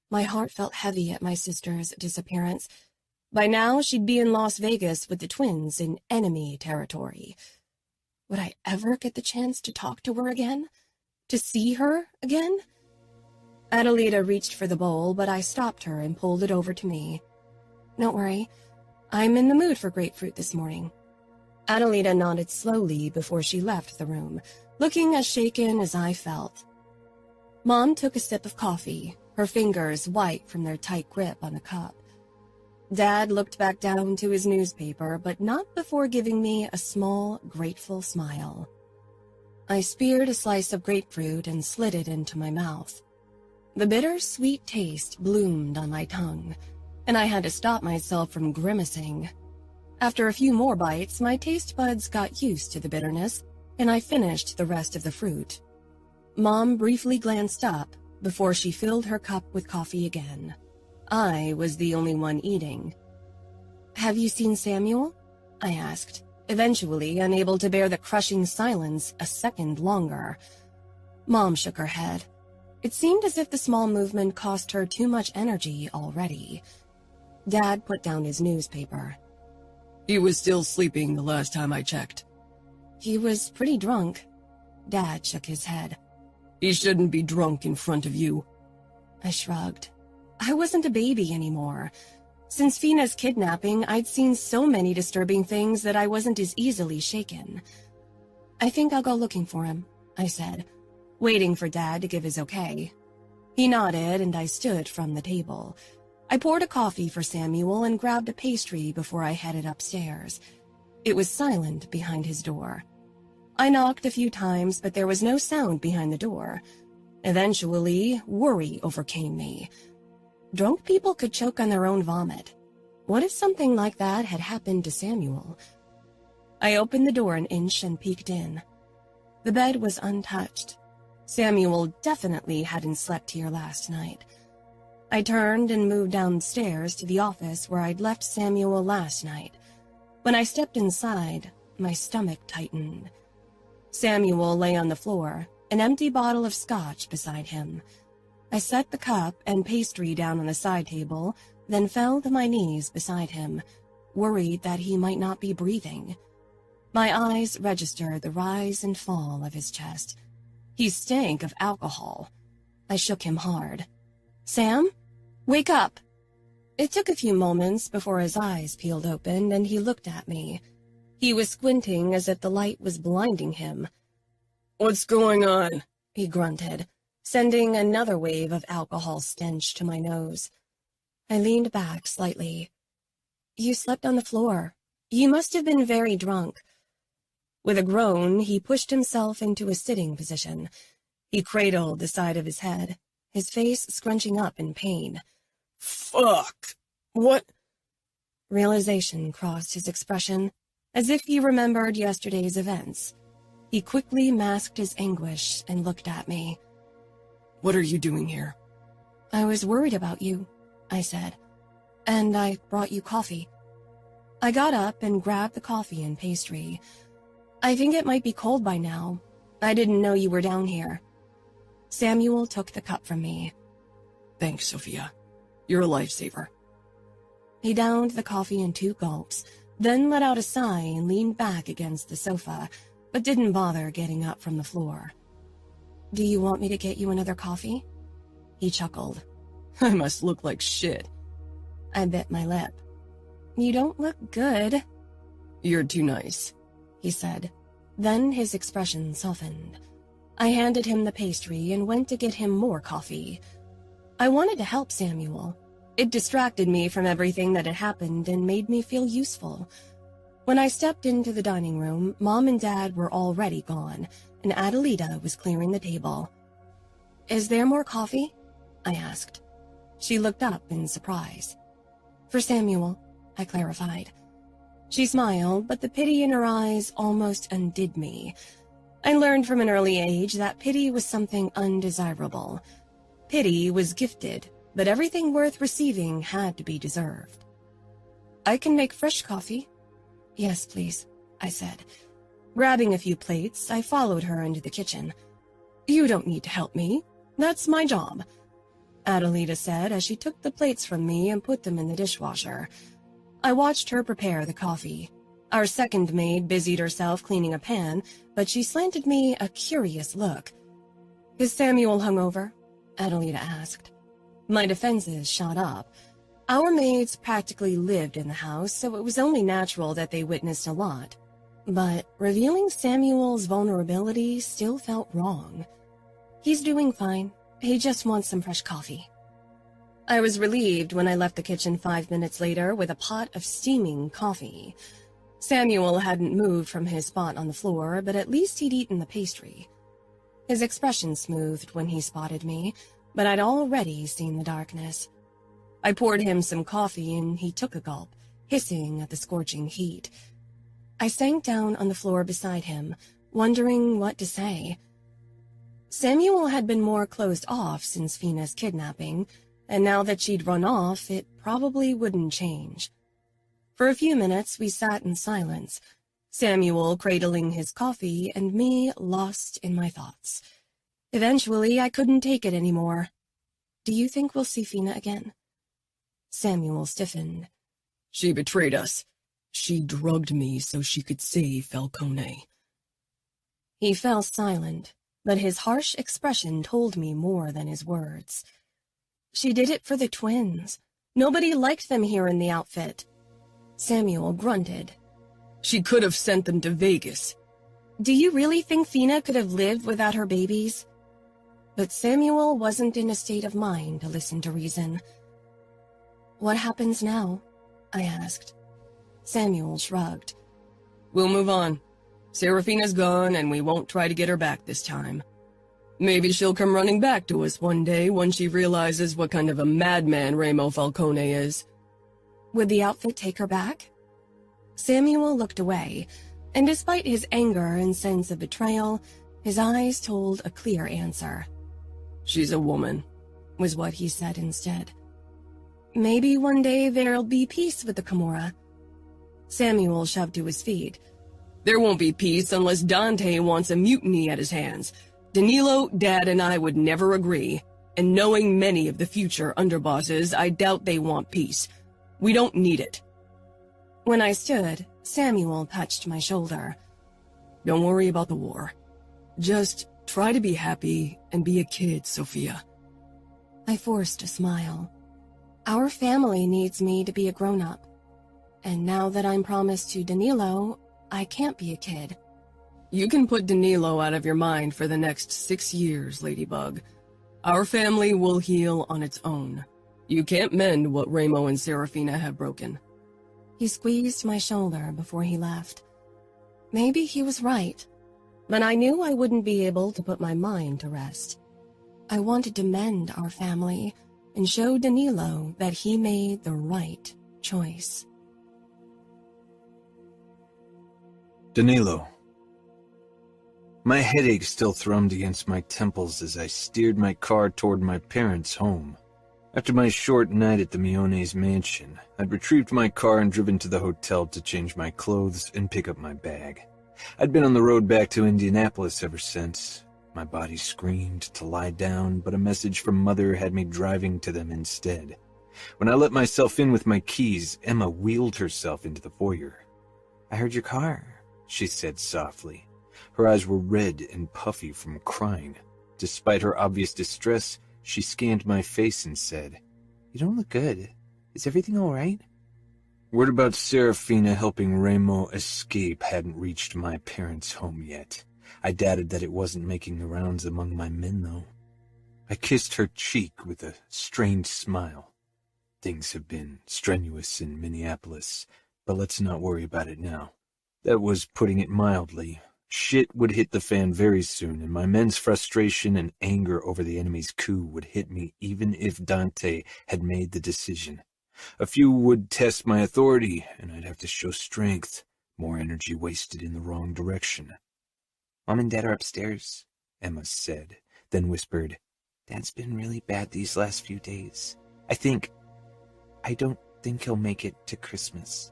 Speaker 2: My heart felt heavy at my sister's disappearance. By now, she'd be in Las Vegas with the twins in enemy territory. Would I ever get the chance to talk to her again? To see her again? Adelita reached for the bowl, but I stopped her and pulled it over to me. "Don't worry. I'm in the mood for grapefruit this morning." Adelita nodded slowly before she left the room, looking as shaken as I felt. Mom took a sip of coffee, her fingers white from their tight grip on the cup. Dad looked back down to his newspaper, but not before giving me a small, grateful smile. I speared a slice of grapefruit and slid it into my mouth. The bitter-sweet taste bloomed on my tongue, and I had to stop myself from grimacing. After a few more bites, my taste buds got used to the bitterness, and I finished the rest of the fruit. Mom briefly glanced up before she filled her cup with coffee again. I was the only one eating. "Have you seen Samuel?" I asked, eventually unable to bear the crushing silence a second longer. Mom shook her head. It seemed as if the small movement cost her too much energy already. Dad put down his newspaper.
Speaker 3: "He was still sleeping the last time I checked."
Speaker 2: "He was pretty drunk." Dad shook his head.
Speaker 3: "He shouldn't be drunk in front of you."
Speaker 2: I shrugged. I wasn't a baby anymore. Since Fina's kidnapping, I'd seen so many disturbing things that I wasn't as easily shaken. I think I'll go looking for him, I said, waiting for Dad to give his okay. He nodded, and I stood from the table. I poured a coffee for Samuel and grabbed a pastry before I headed upstairs. It was silent behind his door. I knocked a few times, but there was no sound behind the door. Eventually, worry overcame me. Drunk people could choke on their own vomit. What if something like that had happened to Samuel? I opened the door an inch and peeked in. The bed was untouched. Samuel definitely hadn't slept here last night. I turned and moved downstairs to the office where I'd left Samuel last night. When I stepped inside, my stomach tightened. Samuel lay on the floor, an empty bottle of scotch beside him. I set the cup and pastry down on the side table, then fell to my knees beside him, worried that he might not be breathing. My eyes registered the rise and fall of his chest. He stank of alcohol. I shook him hard. "Sam? Wake up!" It took a few moments before his eyes peeled open and he looked at me. He was squinting as if the light was blinding him.
Speaker 3: What's going on?
Speaker 2: He grunted, sending another wave of alcohol stench to my nose. I leaned back slightly. "You slept on the floor. You must have been very drunk." With a groan, he pushed himself into a sitting position. He cradled the side of his head, his face scrunching up in pain.
Speaker 3: Fuck! What?
Speaker 2: Realization crossed his expression, as if he remembered yesterday's events. He quickly masked his anguish and looked at me.
Speaker 3: What are you doing here?
Speaker 2: "I was worried about you," I said, "and I brought you coffee." I got up and grabbed the coffee and pastry. "I think it might be cold by now. I didn't know you were down here." Samuel took the cup from me.
Speaker 3: Thanks, Sofia. You're a lifesaver.
Speaker 2: He downed the coffee in 2 gulps, then let out a sigh and leaned back against the sofa, but didn't bother getting up from the floor. "Do you want me to get you another coffee?" He chuckled.
Speaker 3: I must look like shit.
Speaker 2: I bit my lip. "You don't look good,"
Speaker 3: You're too nice,
Speaker 2: he said. Then his expression softened. I handed him the pastry and went to get him more coffee. I wanted to help Samuel. It distracted me from everything that had happened and made me feel useful. When I stepped into the dining room, Mom and Dad were already gone, and Adelita was clearing the table. "Is there more coffee?" I asked. She looked up in surprise. "For Samuel," I clarified. She smiled, but the pity in her eyes almost undid me. I learned from an early age that pity was something undesirable. Pity was gifted, but everything worth receiving had to be deserved. "I can make fresh coffee." "Yes, please," I said. Grabbing a few plates, I followed her into the kitchen. "You don't need to help me. That's my job," Adelita said as she took the plates from me and put them in the dishwasher. I watched her prepare the coffee. Our second maid busied herself cleaning a pan, but she slanted me a curious look. "Is Samuel hungover?" Adelita asked. My defenses shot up. Our maids practically lived in the house, so it was only natural that they witnessed a lot. But revealing Samuel's vulnerability still felt wrong. "He's doing fine. He just wants some fresh coffee." I was relieved when I left the kitchen 5 minutes later with a pot of steaming coffee. Samuel hadn't moved from his spot on the floor, but at least he'd eaten the pastry. His expression smoothed when he spotted me, but I'd already seen the darkness. I poured him some coffee and he took a gulp, hissing at the scorching heat. I sank down on the floor beside him, wondering what to say. Samuel had been more closed off since Fina's kidnapping, and now that she'd run off, it probably wouldn't change. For a few minutes, we sat in silence, Samuel cradling his coffee and me lost in my thoughts. Eventually, I couldn't take it anymore. "Do you think we'll see Fina again?" Samuel stiffened.
Speaker 3: She betrayed us. She drugged me so she could save Falcone.
Speaker 2: He fell silent, but his harsh expression told me more than his words. She did it for the twins. Nobody liked them here in the outfit. Samuel grunted.
Speaker 3: She could have sent them to Vegas.
Speaker 2: Do you really think Fina could have lived without her babies? But Samuel wasn't in a state of mind to listen to reason. What happens now? I asked. Samuel shrugged.
Speaker 3: We'll move on. Serafina's gone, and we won't try to get her back this time. Maybe she'll come running back to us one day when she realizes what kind of a madman Remo Falcone is.
Speaker 2: Would the outfit take her back? Samuel looked away, and despite his anger and sense of betrayal, his eyes told a clear answer.
Speaker 3: She's a woman,
Speaker 2: was what he said instead. Maybe one day there'll be peace with the Camorra. Samuel shoved to his feet.
Speaker 3: There won't be peace unless Dante wants a mutiny at his hands. Danilo, Dad, and I would never agree, and knowing many of the future underbosses, I doubt they want peace. We don't need it.
Speaker 2: When I stood, Samuel touched my shoulder.
Speaker 3: Don't worry about the war. Just try to be happy and be a kid, Sofia.
Speaker 2: I forced a smile. Our family needs me to be a grown-up. And now that I'm promised to Danilo, I can't be a kid.
Speaker 3: You can put Danilo out of your mind for the next 6 years, Ladybug. Our family will heal on its own. You can't mend what Remo and Serafina have broken.
Speaker 2: He squeezed my shoulder before he left. Maybe he was right, but I knew I wouldn't be able to put my mind to rest. I wanted to mend our family and show Danilo that he made the right choice.
Speaker 1: Danilo. My headache still thrummed against my temples as I steered my car toward my parents' home. After my short night at the Mione's mansion, I'd retrieved my car and driven to the hotel to change my clothes and pick up my bag. I'd been on the road back to Indianapolis ever since. My body screamed to lie down, but a message from Mother had me driving to them instead. When I let myself in with my keys, Emma wheeled herself into the foyer. "I heard your car," she said softly. Her eyes were red and puffy from crying. Despite her obvious distress, she scanned my face and said, "You don't look good. Is everything all right?" Word about Serafina helping Remo escape hadn't reached my parents' home yet. I doubted that it wasn't making the rounds among my men, though. I kissed her cheek with a strange smile. Things have been strenuous in Minneapolis, but let's not worry about it now. That was putting it mildly. Shit would hit the fan very soon, and my men's frustration and anger over the enemy's coup would hit me even if Dante had made the decision. A few would test my authority, and I'd have to show strength, more energy wasted in the wrong direction. "Mom and Dad are upstairs," Emma said, then whispered, "Dad's been really bad these last few days. I don't think he'll make it to Christmas."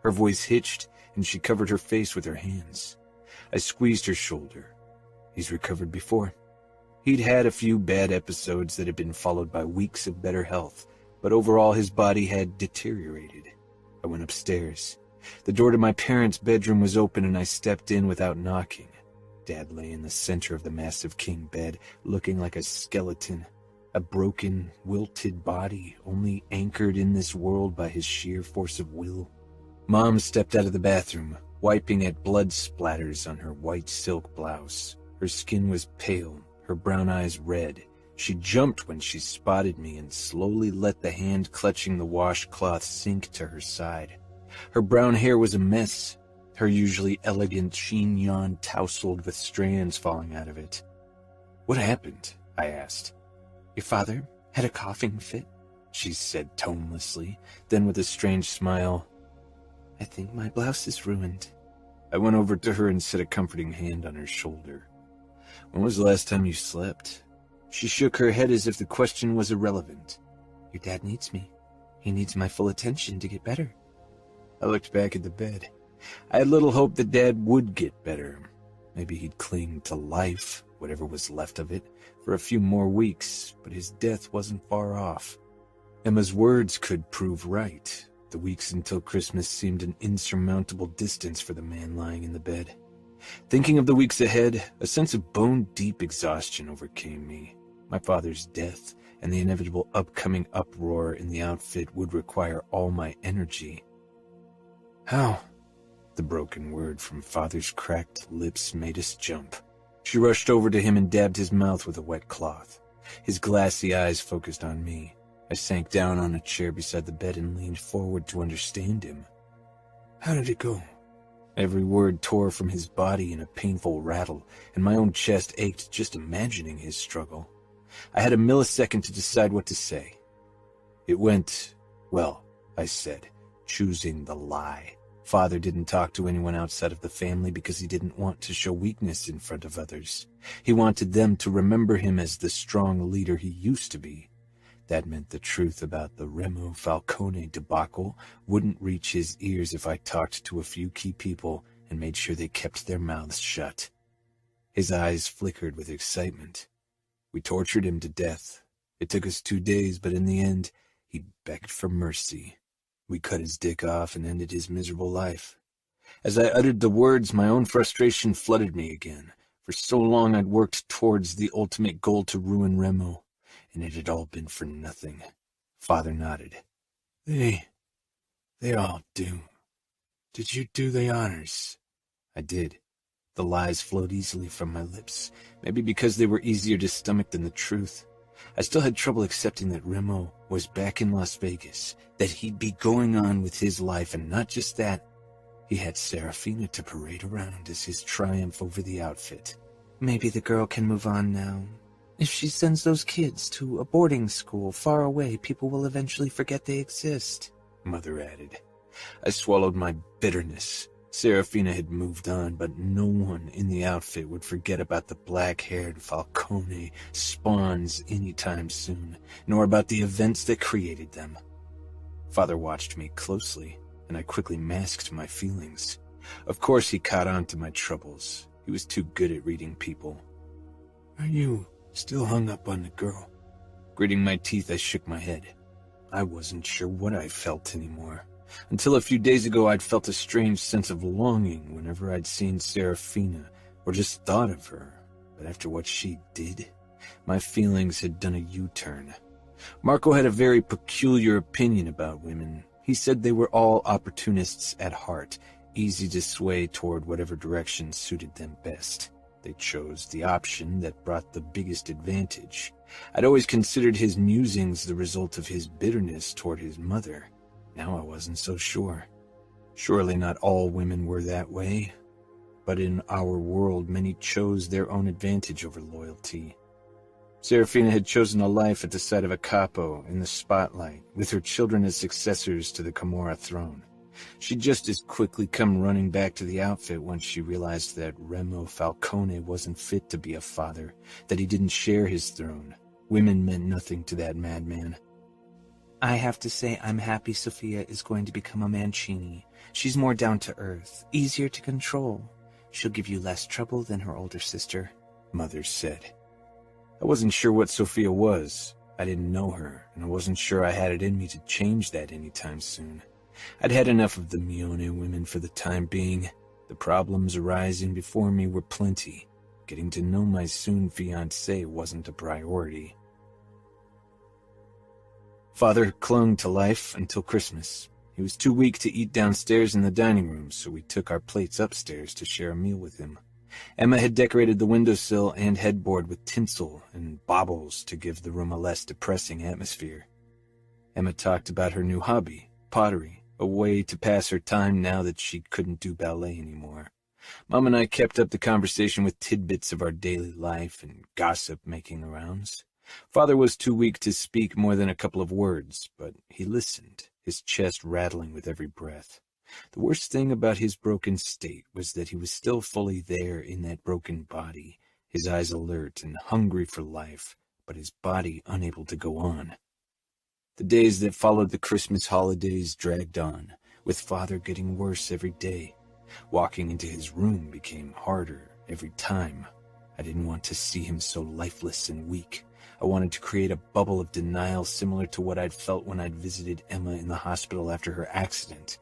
Speaker 1: Her voice hitched, and she covered her face with her hands. I squeezed her shoulder. He's recovered before. He'd had a few bad episodes that had been followed by weeks of better health, but overall his body had deteriorated. I went upstairs. The door to my parents' bedroom was open and I stepped in without knocking. Dad lay in the center of the massive king bed, looking like a skeleton. A broken, wilted body, only anchored in this world by his sheer force of will. Mom stepped out of the bathroom, wiping at blood splatters on her white silk blouse. Her skin was pale, her brown eyes red. She jumped when she spotted me and slowly let the hand clutching the washcloth sink to her side. Her brown hair was a mess, her usually elegant chignon tousled with strands falling out of it. "What happened?" I asked. "Your father had a coughing fit," she said tonelessly, then with a strange smile, "I think my blouse is ruined." I went over to her and set a comforting hand on her shoulder. "When was the last time you slept?" She shook her head as if the question was irrelevant. "Your dad needs me. He needs my full attention to get better." I looked back at the bed. I had little hope that Dad would get better. Maybe he'd cling to life, whatever was left of it, for a few more weeks, but his death wasn't far off. Emma's words could prove right. The weeks until Christmas seemed an insurmountable distance for the man lying in the bed. Thinking of the weeks ahead, a sense of bone-deep exhaustion overcame me. My father's death, and the inevitable upcoming uproar in the outfit would require all my energy. How? The broken word from Father's cracked lips made us jump. She rushed over to him and dabbed his mouth with a wet cloth. His glassy eyes focused on me. I sank down on a chair beside the bed and leaned forward to understand him. How did it go? Every word tore from his body in a painful rattle, and my own chest ached just imagining his struggle. I had a millisecond to decide what to say. It went, well, I said, choosing the lie. Father didn't talk to anyone outside of the family because he didn't want to show weakness in front of others. He wanted them to remember him as the strong leader he used to be. That meant the truth about the Remo Falcone debacle wouldn't reach his ears if I talked to a few key people and made sure they kept their mouths shut. His eyes flickered with excitement. We tortured him to death. It took us 2 days, but in the end, he begged for mercy. We cut his dick off and ended his miserable life. As I uttered the words, my own frustration flooded me again. For so long I'd worked towards the ultimate goal to ruin Remo, and it had all been for nothing. Father nodded. They all do. Did you do the honors? I did. The lies flowed easily from my lips, maybe because they were easier to stomach than the truth. I still had trouble accepting that Remo was back in Las Vegas, that he'd be going on with his life, and not just that. He had Serafina to parade around as his triumph over the outfit. Maybe the girl can move on now. If she sends those kids to a boarding school far away, people will eventually forget they exist, Mother added. I swallowed my bitterness. Serafina had moved on, but no one in the outfit would forget about the black-haired Falcone spawns anytime soon, nor about the events that created them. Father watched me closely, and I quickly masked my feelings. Of course he caught on to my troubles. He was too good at reading people. Are you still hung up on the girl? Gritting my teeth, I shook my head. I wasn't sure what I felt anymore. Until a few days ago, I'd felt a strange sense of longing whenever I'd seen Serafina, or just thought of her. But after what she did, my feelings had done a U-turn. Marco had a very peculiar opinion about women. He said they were all opportunists at heart, easy to sway toward whatever direction suited them best. They chose the option that brought the biggest advantage. I'd always considered his musings the result of his bitterness toward his mother. Now I wasn't so sure. Surely not all women were that way. But in our world, many chose their own advantage over loyalty. Serafina had chosen a life at the side of a capo in the spotlight, with her children as successors to the Camorra throne. She'd just as quickly come running back to the outfit once she realized that Remo Falcone wasn't fit to be a father, that he didn't share his throne. Women meant nothing to that madman. I have to say I'm happy Sofia is going to become a Mancini. She's more down to earth, easier to control. She'll give you less trouble than her older sister, Mother said. I wasn't sure what Sofia was. I didn't know her, and I wasn't sure I had it in me to change that anytime soon. I'd had enough of the Mione women for the time being. The problems arising before me were plenty. Getting to know my soon fiancé wasn't a priority. Father clung to life until Christmas. He was too weak to eat downstairs in the dining room, so we took our plates upstairs to share a meal with him. Emma had decorated the windowsill and headboard with tinsel and baubles to give the room a less depressing atmosphere. Emma talked about her new hobby, pottery, a way to pass her time now that she couldn't do ballet anymore. Mom and I kept up the conversation with tidbits of our daily life and gossip making the rounds. Father was too weak to speak more than a couple of words, but he listened, his chest rattling with every breath. The worst thing about his broken state was that he was still fully there in that broken body, his eyes alert and hungry for life, but his body unable to go on. The days that followed the Christmas holidays dragged on, with Father getting worse every day. Walking into his room became harder every time. I didn't want to see him so lifeless and weak. I wanted to create a bubble of denial similar to what I'd felt when I'd visited Emma in the hospital after her accident.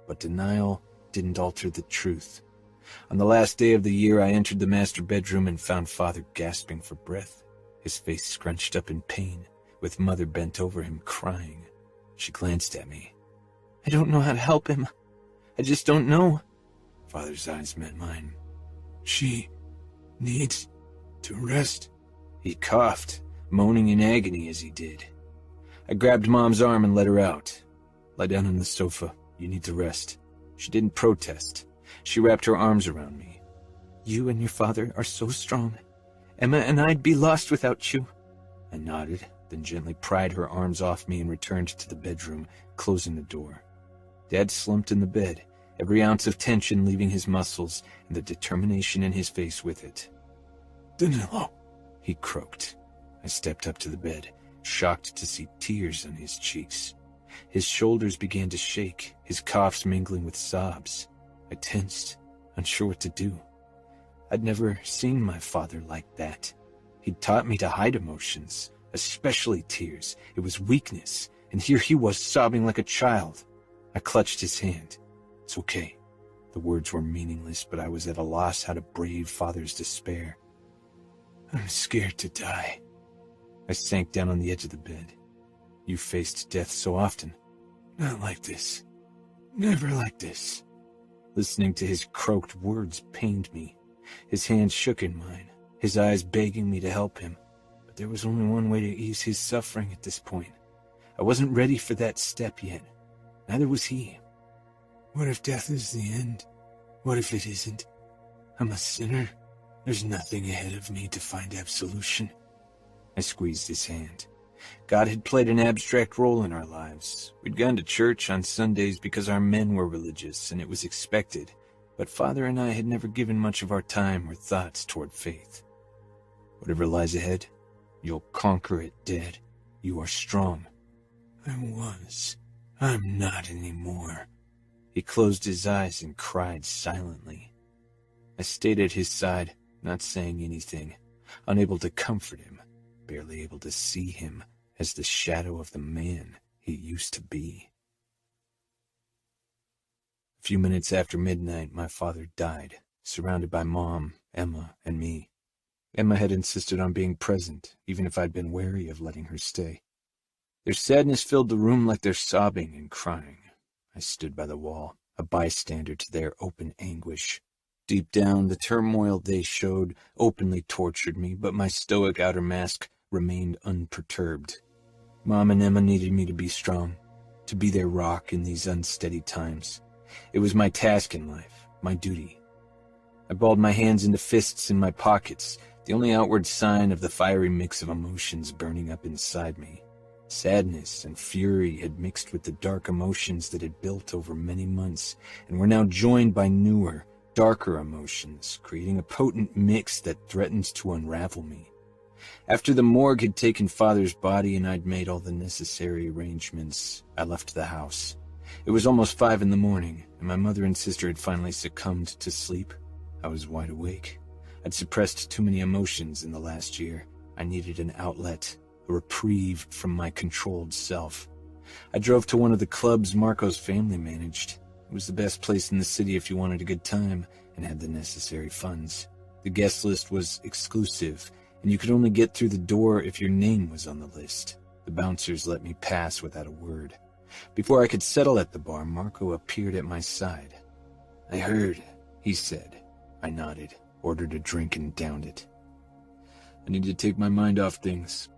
Speaker 1: But denial didn't alter the truth. On the last day of the year, I entered the master bedroom and found Father gasping for breath, his face scrunched up in pain, with Mother bent over him, crying. She glanced at me. "I don't know how to help him. I just don't know." Father's eyes met mine.
Speaker 4: "She needs to rest."
Speaker 1: He coughed, moaning in agony as he did. I grabbed Mom's arm and led her out. "Lie down on the sofa. You need to rest." She didn't protest. She wrapped her arms around me. "You and your father are so strong. Emma and I'd be lost without you." I nodded, then gently pried her arms off me and returned to the bedroom, closing the door. Dad slumped in the bed, every ounce of tension leaving his muscles and the determination in his face with it.
Speaker 4: "Danilo,"
Speaker 1: he croaked. I stepped up to the bed, shocked to see tears on his cheeks. His shoulders began to shake, his coughs mingling with sobs. I tensed, unsure what to do. I'd never seen my father like that. He'd taught me to hide emotions, especially tears. It was weakness, and here he was sobbing like a child. I clutched his hand. "It's okay." The words were meaningless, but I was at a loss how to brave Father's despair.
Speaker 4: "I'm scared to die."
Speaker 1: I sank down on the edge of the bed. "You faced death so often."
Speaker 4: "Not like this. Never like this."
Speaker 1: Listening to his croaked words pained me. His hand shook in mine, his eyes begging me to help him. But there was only one way to ease his suffering at this point. I wasn't ready for that step yet. Neither was he.
Speaker 4: "What if death is the end? What if it isn't? I'm a sinner. There's nothing ahead of me to find absolution."
Speaker 1: I squeezed his hand. God had played an abstract role in our lives. We'd gone to church on Sundays because our men were religious, and it was expected. But Father and I had never given much of our time or thoughts toward faith. "Whatever lies ahead, you'll conquer it, Dad. You are strong."
Speaker 4: "I was. I'm not anymore."
Speaker 1: He closed his eyes and cried silently. I stayed at his side, not saying anything, unable to comfort him, barely able to see him as the shadow of the man he used to be. A few minutes after midnight, my father died, surrounded by Mom, Emma, and me. Emma had insisted on being present, even if I'd been wary of letting her stay. Their sadness filled the room like their sobbing and crying. I stood by the wall, a bystander to their open anguish. Deep down, the turmoil they showed openly tortured me, but my stoic outer mask remained unperturbed. Mom and Emma needed me to be strong, to be their rock in these unsteady times. It was my task in life, my duty. I balled my hands into fists in my pockets, the only outward sign of the fiery mix of emotions burning up inside me. Sadness and fury had mixed with the dark emotions that had built over many months, and were now joined by newer, darker emotions, creating a potent mix that threatened to unravel me. After the morgue had taken Father's body and I'd made all the necessary arrangements, I left the house. It was almost 5 in the morning, and my mother and sister had finally succumbed to sleep. I was wide awake. I'd suppressed too many emotions in the last year. I needed an outlet, a reprieve from my controlled self. I drove to one of the clubs Marco's family managed. It was the best place in the city if you wanted a good time and had the necessary funds. The guest list was exclusive, and you could only get through the door if your name was on the list. The bouncers let me pass without a word. Before I could settle at the bar, Marco appeared at my side. "I heard," he said. I nodded, ordered a drink, and downed it. I needed to take my mind off things.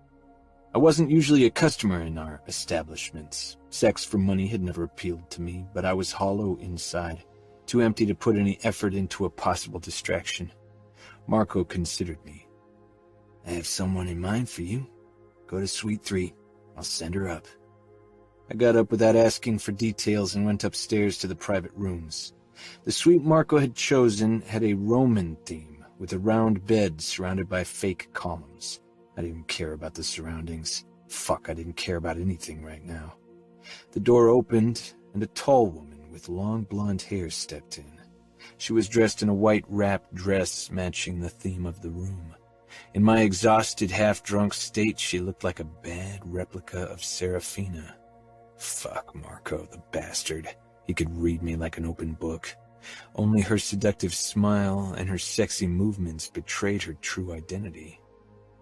Speaker 1: I wasn't usually a customer in our establishments. Sex for money had never appealed to me, but I was hollow inside, too empty to put any effort into a possible distraction. Marco considered me. "I have someone in mind for you. Go to Suite 3. I'll send her up." I got up without asking for details and went upstairs to the private rooms. The suite Marco had chosen had a Roman theme, with a round bed surrounded by fake columns. I didn't care about the surroundings. Fuck, I didn't care about anything right now. The door opened, and a tall woman with long blonde hair stepped in. She was dressed in a white wrap dress matching the theme of the room. In my exhausted, half-drunk state, she looked like a bad replica of Serafina. Fuck Marco, the bastard. He could read me like an open book. Only her seductive smile and her sexy movements betrayed her true identity.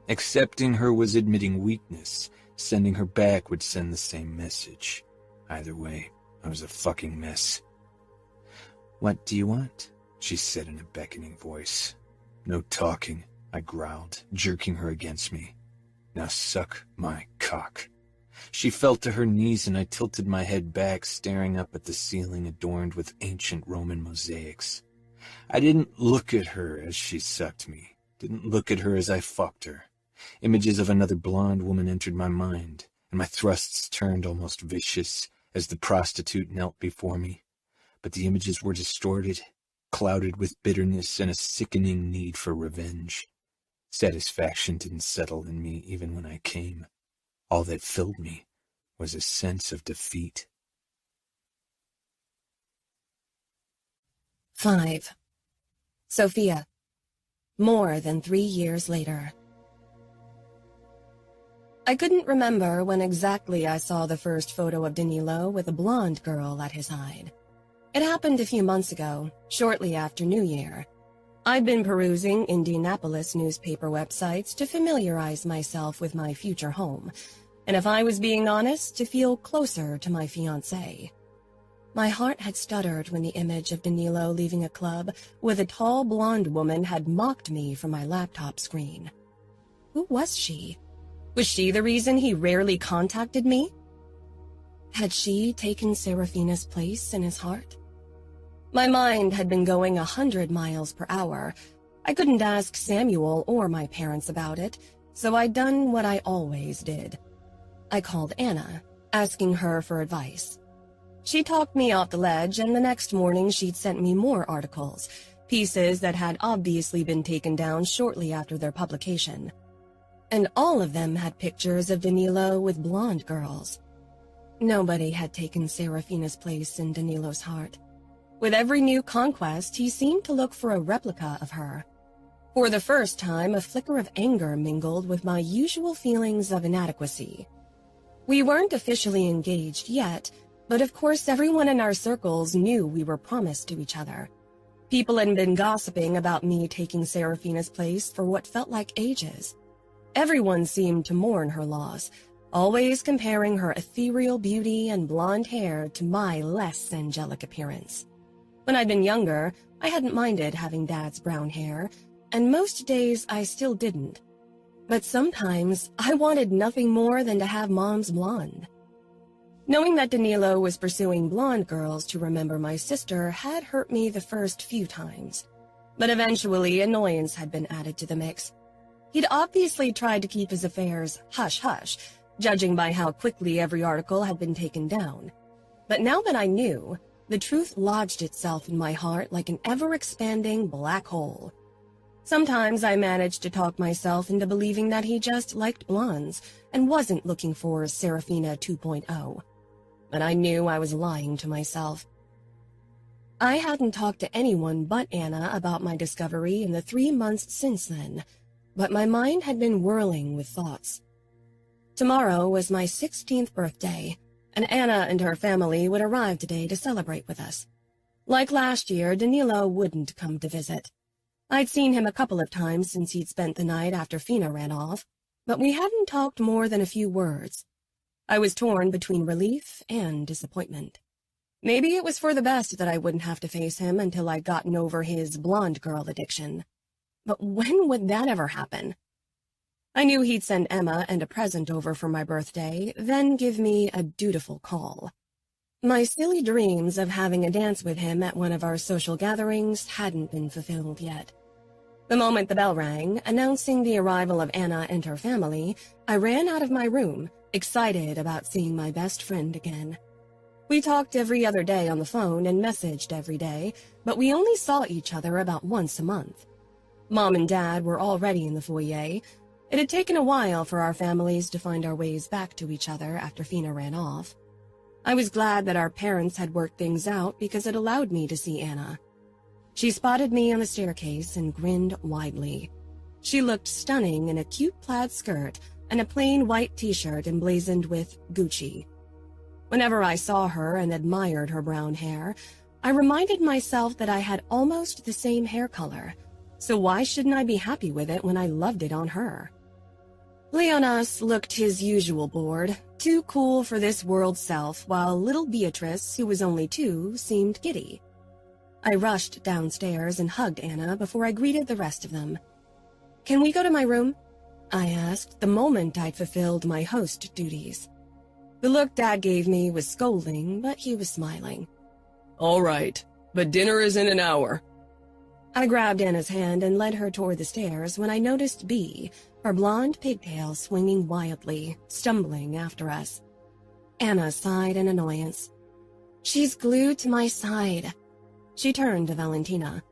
Speaker 1: Accepting her was admitting weakness, Sending her back would send the same message. Either way, I was a fucking mess. "What do you want?" she said in a beckoning voice. "No talking," I growled, jerking her against me. "Now suck my cock." She fell to her knees and I tilted my head back, staring up at the ceiling adorned with ancient Roman mosaics. I didn't look at her as she sucked me, didn't look at her as I fucked her. Images of another blonde woman entered my mind, and my thrusts turned almost vicious as the prostitute knelt before me. But the images were distorted, clouded with bitterness and a sickening need for revenge. Satisfaction didn't settle in me even when I came. All that filled me was a sense of defeat.
Speaker 2: 5. Sofia. More than 3 years later. I couldn't remember when exactly I saw the first photo of Danilo with a blonde girl at his side. It happened a few months ago, shortly after New Year. I'd been perusing Indianapolis newspaper websites to familiarize myself with my future home, and if I was being honest, to feel closer to my fiancé. My heart had stuttered when the image of Danilo leaving a club with a tall blonde woman had mocked me from my laptop screen. Who was she? Was she the reason he rarely contacted me? Had she taken Serafina's place in his heart? My mind had been going 100 miles per hour. I couldn't ask Samuel or my parents about it, so I'd done what I always did. I called Anna, asking her for advice. She talked me off the ledge, and the next morning she'd sent me more articles, pieces that had obviously been taken down shortly after their publication. And all of them had pictures of Danilo with blonde girls. Nobody had taken Serafina's place in Danilo's heart. With every new conquest, he seemed to look for a replica of her. For the first time, a flicker of anger mingled with my usual feelings of inadequacy. We weren't officially engaged yet, but of course everyone in our circles knew we were promised to each other. People had been gossiping about me taking Serafina's place for what felt like ages. Everyone seemed to mourn her loss, always comparing her ethereal beauty and blonde hair to my less angelic appearance. When I'd been younger, I hadn't minded having Dad's brown hair, and most days I still didn't. But sometimes I wanted nothing more than to have Mom's blonde. Knowing that Danilo was pursuing blonde girls to remember my sister had hurt me the first few times. But eventually annoyance had been added to the mix. He'd obviously tried to keep his affairs hush-hush, judging by how quickly every article had been taken down. But now that I knew, the truth lodged itself in my heart like an ever-expanding black hole. Sometimes I managed to talk myself into believing that he just liked blondes and wasn't looking for Serafina 2.0. But I knew I was lying to myself. I hadn't talked to anyone but Anna about my discovery in the 3 months since then, but my mind had been whirling with thoughts. Tomorrow was my 16th birthday, and Anna and her family would arrive today to celebrate with us. Like last year, Danilo wouldn't come to visit. I'd seen him a couple of times since he'd spent the night after Fina ran off, but we hadn't talked more than a few words. I was torn between relief and disappointment. Maybe it was for the best that I wouldn't have to face him until I'd gotten over his blonde girl addiction. But when would that ever happen? I knew he'd send Emma and a present over for my birthday, then give me a dutiful call. My silly dreams of having a dance with him at one of our social gatherings hadn't been fulfilled yet. The moment the bell rang, announcing the arrival of Anna and her family, I ran out of my room, excited about seeing my best friend again. We talked every other day on the phone and messaged every day, but we only saw each other about once a month. Mom and Dad were already in the foyer. It had taken a while for our families to find our ways back to each other after Fina ran off. I was glad that our parents had worked things out because it allowed me to see Anna. She spotted me on the staircase and grinned widely. She looked stunning in a cute plaid skirt and a plain white t-shirt emblazoned with Gucci. Whenever I saw her and admired her brown hair, I reminded myself that I had almost the same hair color, so why shouldn't I be happy with it when I loved it on her? Leonas looked his usual bored, too cool for this world's self, while little Beatrice, who was only 2, seemed giddy. I rushed downstairs and hugged Anna before I greeted the rest of them. "Can we go to my room?" I asked the moment I'd fulfilled my host duties. The look Dad gave me was scolding, but he was smiling.
Speaker 3: All right, but dinner is in an hour.
Speaker 2: I grabbed Anna's hand and led her toward the stairs when I noticed Bea, her blonde pigtail swinging wildly, stumbling after us. Anna sighed in annoyance. "She's glued to my side." She turned to Valentina.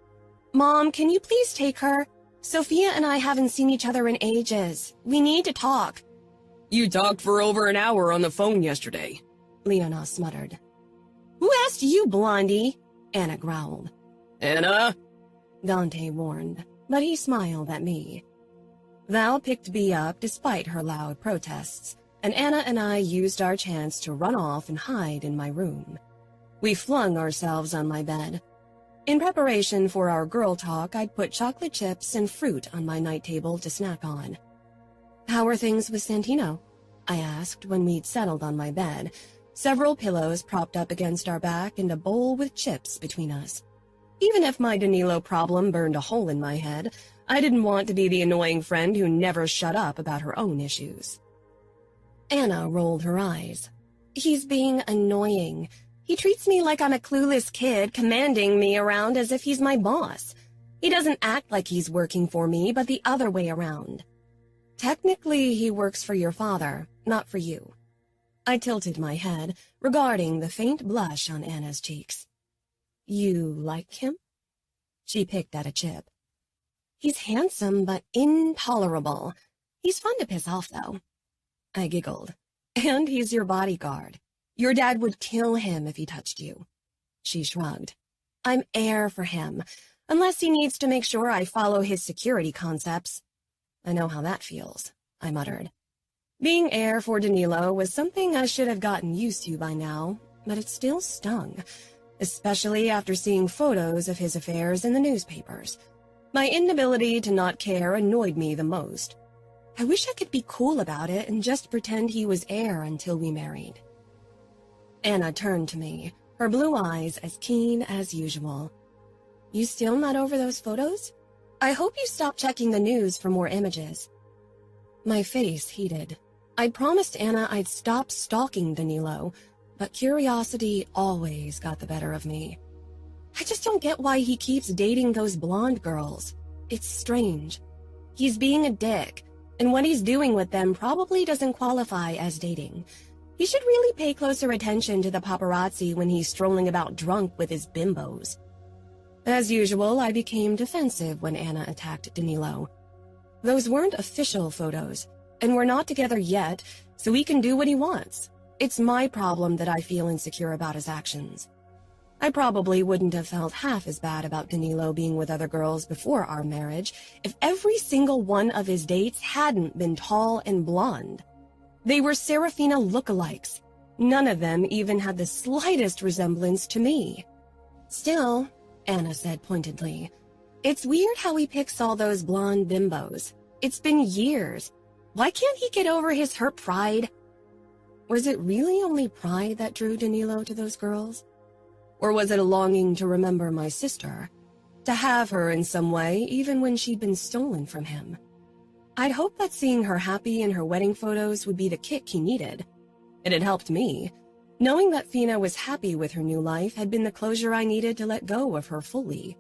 Speaker 2: "Mom, can you please take her? Sofia and I haven't seen each other in ages. We need to talk."
Speaker 3: You talked for over an hour on the phone yesterday,
Speaker 2: Leonas muttered. "Who asked you, Blondie?" Anna growled.
Speaker 3: Anna?
Speaker 2: Dante warned, but he smiled at me. Val picked Bea up despite her loud protests, and Anna and I used our chance to run off and hide in my room. We flung ourselves on my bed. In preparation for our girl talk, I'd put chocolate chips and fruit on my night table to snack on. "How are things with Santino?" I asked when we'd settled on my bed, several pillows propped up against our back and a bowl with chips between us. Even if my Danilo problem burned a hole in my head, I didn't want to be the annoying friend who never shut up about her own issues. Anna rolled her eyes. "He's being annoying. He treats me like I'm a clueless kid, commanding me around as if he's my boss. He doesn't act like he's working for me, but the other way around. Technically, he works for your father, not for you." I tilted my head, regarding the faint blush on Anna's cheeks. "You like him?" She picked at a chip. "He's handsome, but intolerable. He's fun to piss off, though." I giggled. "And he's your bodyguard. Your dad would kill him if he touched you." She shrugged. "I'm air for him, unless he needs to make sure I follow his security concepts." "I know how that feels," I muttered. Being heir for Danilo was something I should have gotten used to by now, but it still stung, especially after seeing photos of his affairs in the newspapers. My inability to not care annoyed me the most. I wish I could be cool about it and just pretend he was heir until we married. Anna turned to me, her blue eyes as keen as usual. "You still not over those photos? I hope you stop checking the news for more images." My face heated. I'd promised Anna I'd stop stalking Danilo, but curiosity always got the better of me. I just don't get why he keeps dating those blonde girls. It's strange. He's being a dick, and what he's doing with them probably doesn't qualify as dating. He should really pay closer attention to the paparazzi when he's strolling about drunk with his bimbos. As usual, I became defensive when Anna attacked Danilo. Those weren't official photos, and we're not together yet, so he can do what he wants. It's my problem that I feel insecure about his actions. I probably wouldn't have felt half as bad about Danilo being with other girls before our marriage if every single one of his dates hadn't been tall and blonde. They were Serafina lookalikes. None of them even had the slightest resemblance to me. "Still," Anna said pointedly, "it's weird how he picks all those blonde bimbos. It's been years. Why can't he get over his hurt pride?" Was it really only pride that drew Danilo to those girls? Or was it a longing to remember my sister? To have her in some way, even when she'd been stolen from him? I'd hoped that seeing her happy in her wedding photos would be the kick he needed. It had helped me. Knowing that Fina was happy with her new life had been the closure I needed to let go of her fully.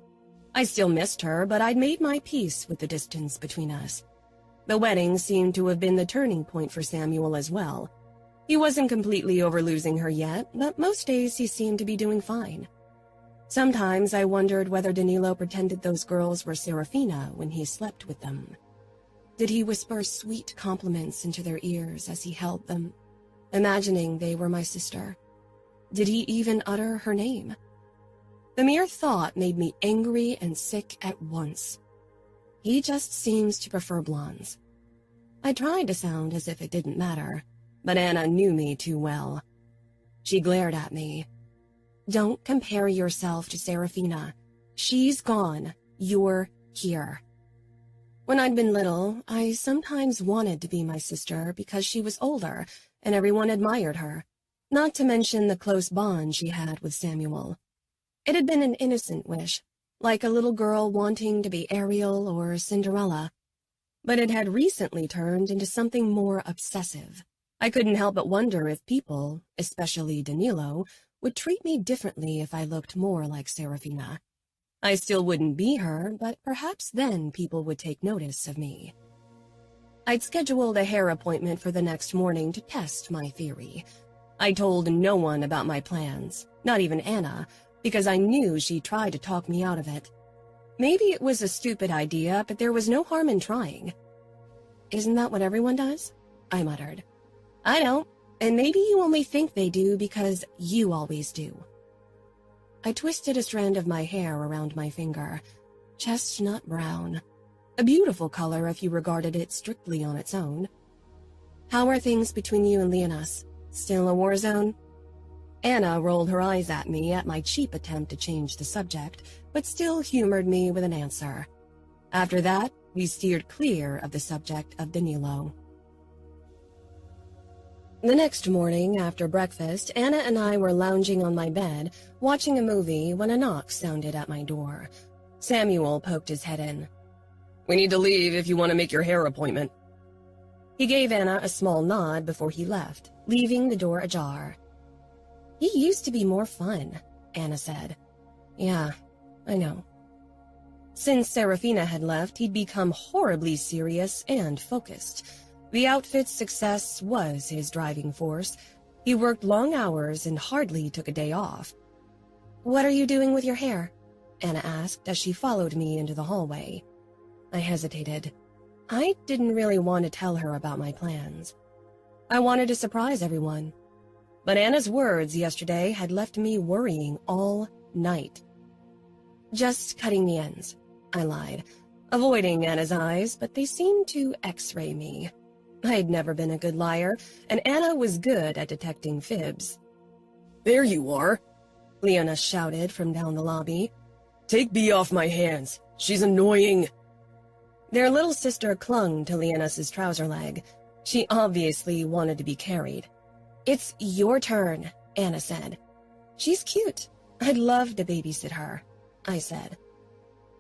Speaker 2: I still missed her, but I'd made my peace with the distance between us. The wedding seemed to have been the turning point for Samuel as well. He wasn't completely over losing her yet, but most days he seemed to be doing fine. Sometimes I wondered whether Danilo pretended those girls were Serafina when he slept with them. Did he whisper sweet compliments into their ears as he held them, imagining they were my sister? Did he even utter her name? The mere thought made me angry and sick at once. He just seems to prefer blondes. I tried to sound as if it didn't matter, but Anna knew me too well. She glared at me. "Don't compare yourself to Serafina. She's gone. You're here." When I'd been little, I sometimes wanted to be my sister because she was older and everyone admired her, not to mention the close bond she had with Samuel. It had been an innocent wish, like a little girl wanting to be Ariel or Cinderella, but it had recently turned into something more obsessive. I couldn't help but wonder if people, especially Danilo, would treat me differently if I looked more like Serafina. I still wouldn't be her, but perhaps then people would take notice of me. I'd scheduled a hair appointment for the next morning to test my theory. I told no one about my plans, not even Anna, because I knew she'd try to talk me out of it. Maybe it was a stupid idea, but there was no harm in trying. "Isn't that what everyone does?" I muttered. "I don't, and maybe you only think they do because you always do." I twisted a strand of my hair around my finger. Chestnut brown. A beautiful color if you regarded it strictly on its own. "How are things between you and Leonas? Still a war zone?" Anna rolled her eyes at me at my cheap attempt to change the subject, but still humored me with an answer. After that, we steered clear of the subject of Danilo. The next morning, after breakfast, Anna and I were lounging on my bed, watching a movie, when a knock sounded at my door. Samuel poked his head in.
Speaker 3: "We need to leave if you want to make your hair appointment."
Speaker 2: He gave Anna a small nod before he left, leaving the door ajar. "He used to be more fun," Anna said. "Yeah, I know." Since Serafina had left, he'd become horribly serious and focused. The outfit's success was his driving force. He worked long hours and hardly took a day off. "What are you doing with your hair?" Anna asked as she followed me into the hallway. I hesitated. I didn't really want to tell her about my plans. I wanted to surprise everyone. But Anna's words yesterday had left me worrying all night. "Just cutting the ends," I lied, avoiding Anna's eyes, but they seemed to X-ray me. I'd never been a good liar, and Anna was good at detecting fibs.
Speaker 3: "There you are,"
Speaker 2: Leona shouted from down the lobby.
Speaker 3: "Take Bea off my hands. She's annoying."
Speaker 2: Their little sister clung to Leonas's trouser leg. She obviously wanted to be carried. "It's your turn," Anna said. "She's cute. I'd love to babysit her," I said.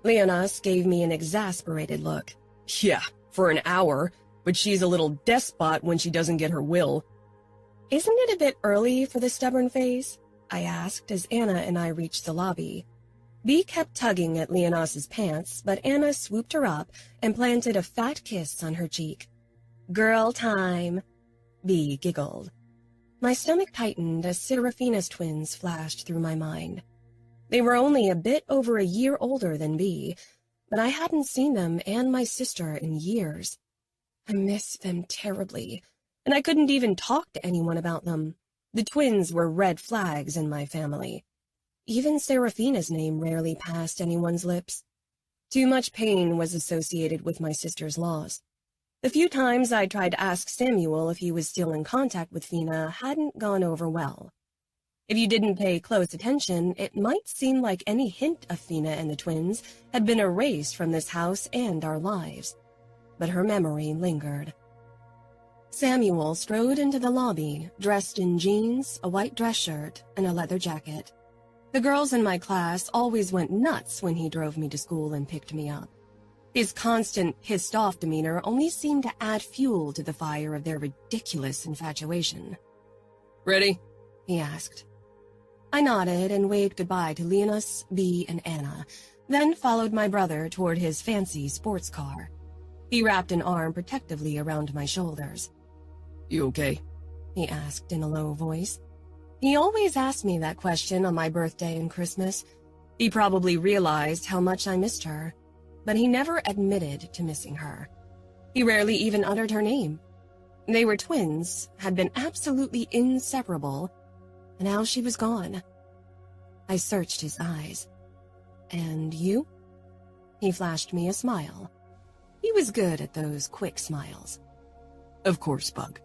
Speaker 2: Leonas gave me an exasperated look.
Speaker 3: "Yeah, for an hour, but she's a little despot when she doesn't get her will."
Speaker 2: "Isn't it a bit early for the stubborn phase?" I asked as Anna and I reached the lobby. Bea kept tugging at Leonas's pants, but Anna swooped her up and planted a fat kiss on her cheek. "Girl time," Bea giggled. My stomach tightened as Serafina's twins flashed through my mind. They were only a bit over a year older than Bea, but I hadn't seen them and my sister in years. I miss them terribly, and I couldn't even talk to anyone about them. The twins were red flags in my family. Even Serafina's name rarely passed anyone's lips. Too much pain was associated with my sister's loss. The few times I tried to ask Samuel if he was still in contact with Fina hadn't gone over well. If you didn't pay close attention, it might seem like any hint of Fina and the twins had been erased from this house and our lives. But her memory lingered. Samuel strode into the lobby, dressed in jeans, a white dress shirt, and a leather jacket. The girls in my class always went nuts when he drove me to school and picked me up. His constant pissed-off demeanor only seemed to add fuel to the fire of their ridiculous infatuation.
Speaker 3: "Ready?"
Speaker 2: he asked. I nodded and waved goodbye to Leonas, Bea, and Anna, then followed my brother toward his fancy sports car. He wrapped an arm protectively around my shoulders.
Speaker 3: "You okay?"
Speaker 2: he asked in a low voice. He always asked me that question on my birthday and Christmas. He probably realized how much I missed her, but he never admitted to missing her. He rarely even uttered her name. They were twins, had been absolutely inseparable, and now she was gone. I searched his eyes. "And you?" He flashed me a smile. He was good at those quick smiles.
Speaker 3: "Of course, Bug."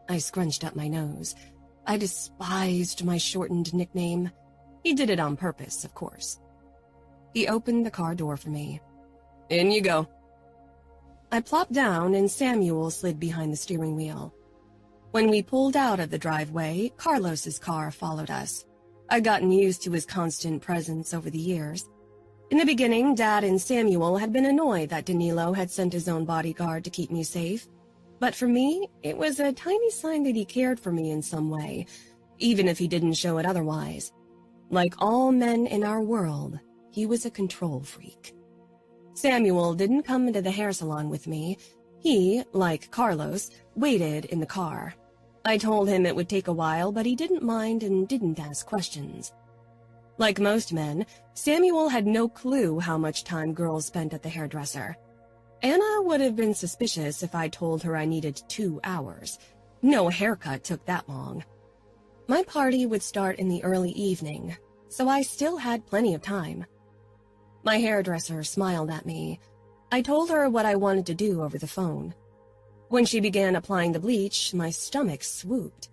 Speaker 2: I scrunched up my nose. I despised my shortened nickname. He did it on purpose, of course. He opened the car door for me.
Speaker 3: "In you go."
Speaker 2: I plopped down and Samuel slid behind the steering wheel. When we pulled out of the driveway, Carlos's car followed us. I'd gotten used to his constant presence over the years. In the beginning, Dad and Samuel had been annoyed that Danilo had sent his own bodyguard to keep me safe. But for me, it was a tiny sign that he cared for me in some way, even if he didn't show it otherwise. Like all men in our world, he was a control freak. Samuel didn't come into the hair salon with me. He, like Carlos, waited in the car. I told him it would take a while, but he didn't mind and didn't ask questions. Like most men, Samuel had no clue how much time girls spent at the hairdresser. Anna would have been suspicious if I told her I needed 2 hours. No haircut took that long. My party would start in the early evening, so I still had plenty of time. My hairdresser smiled at me. I told her what I wanted to do over the phone. When she began applying the bleach, my stomach swooped.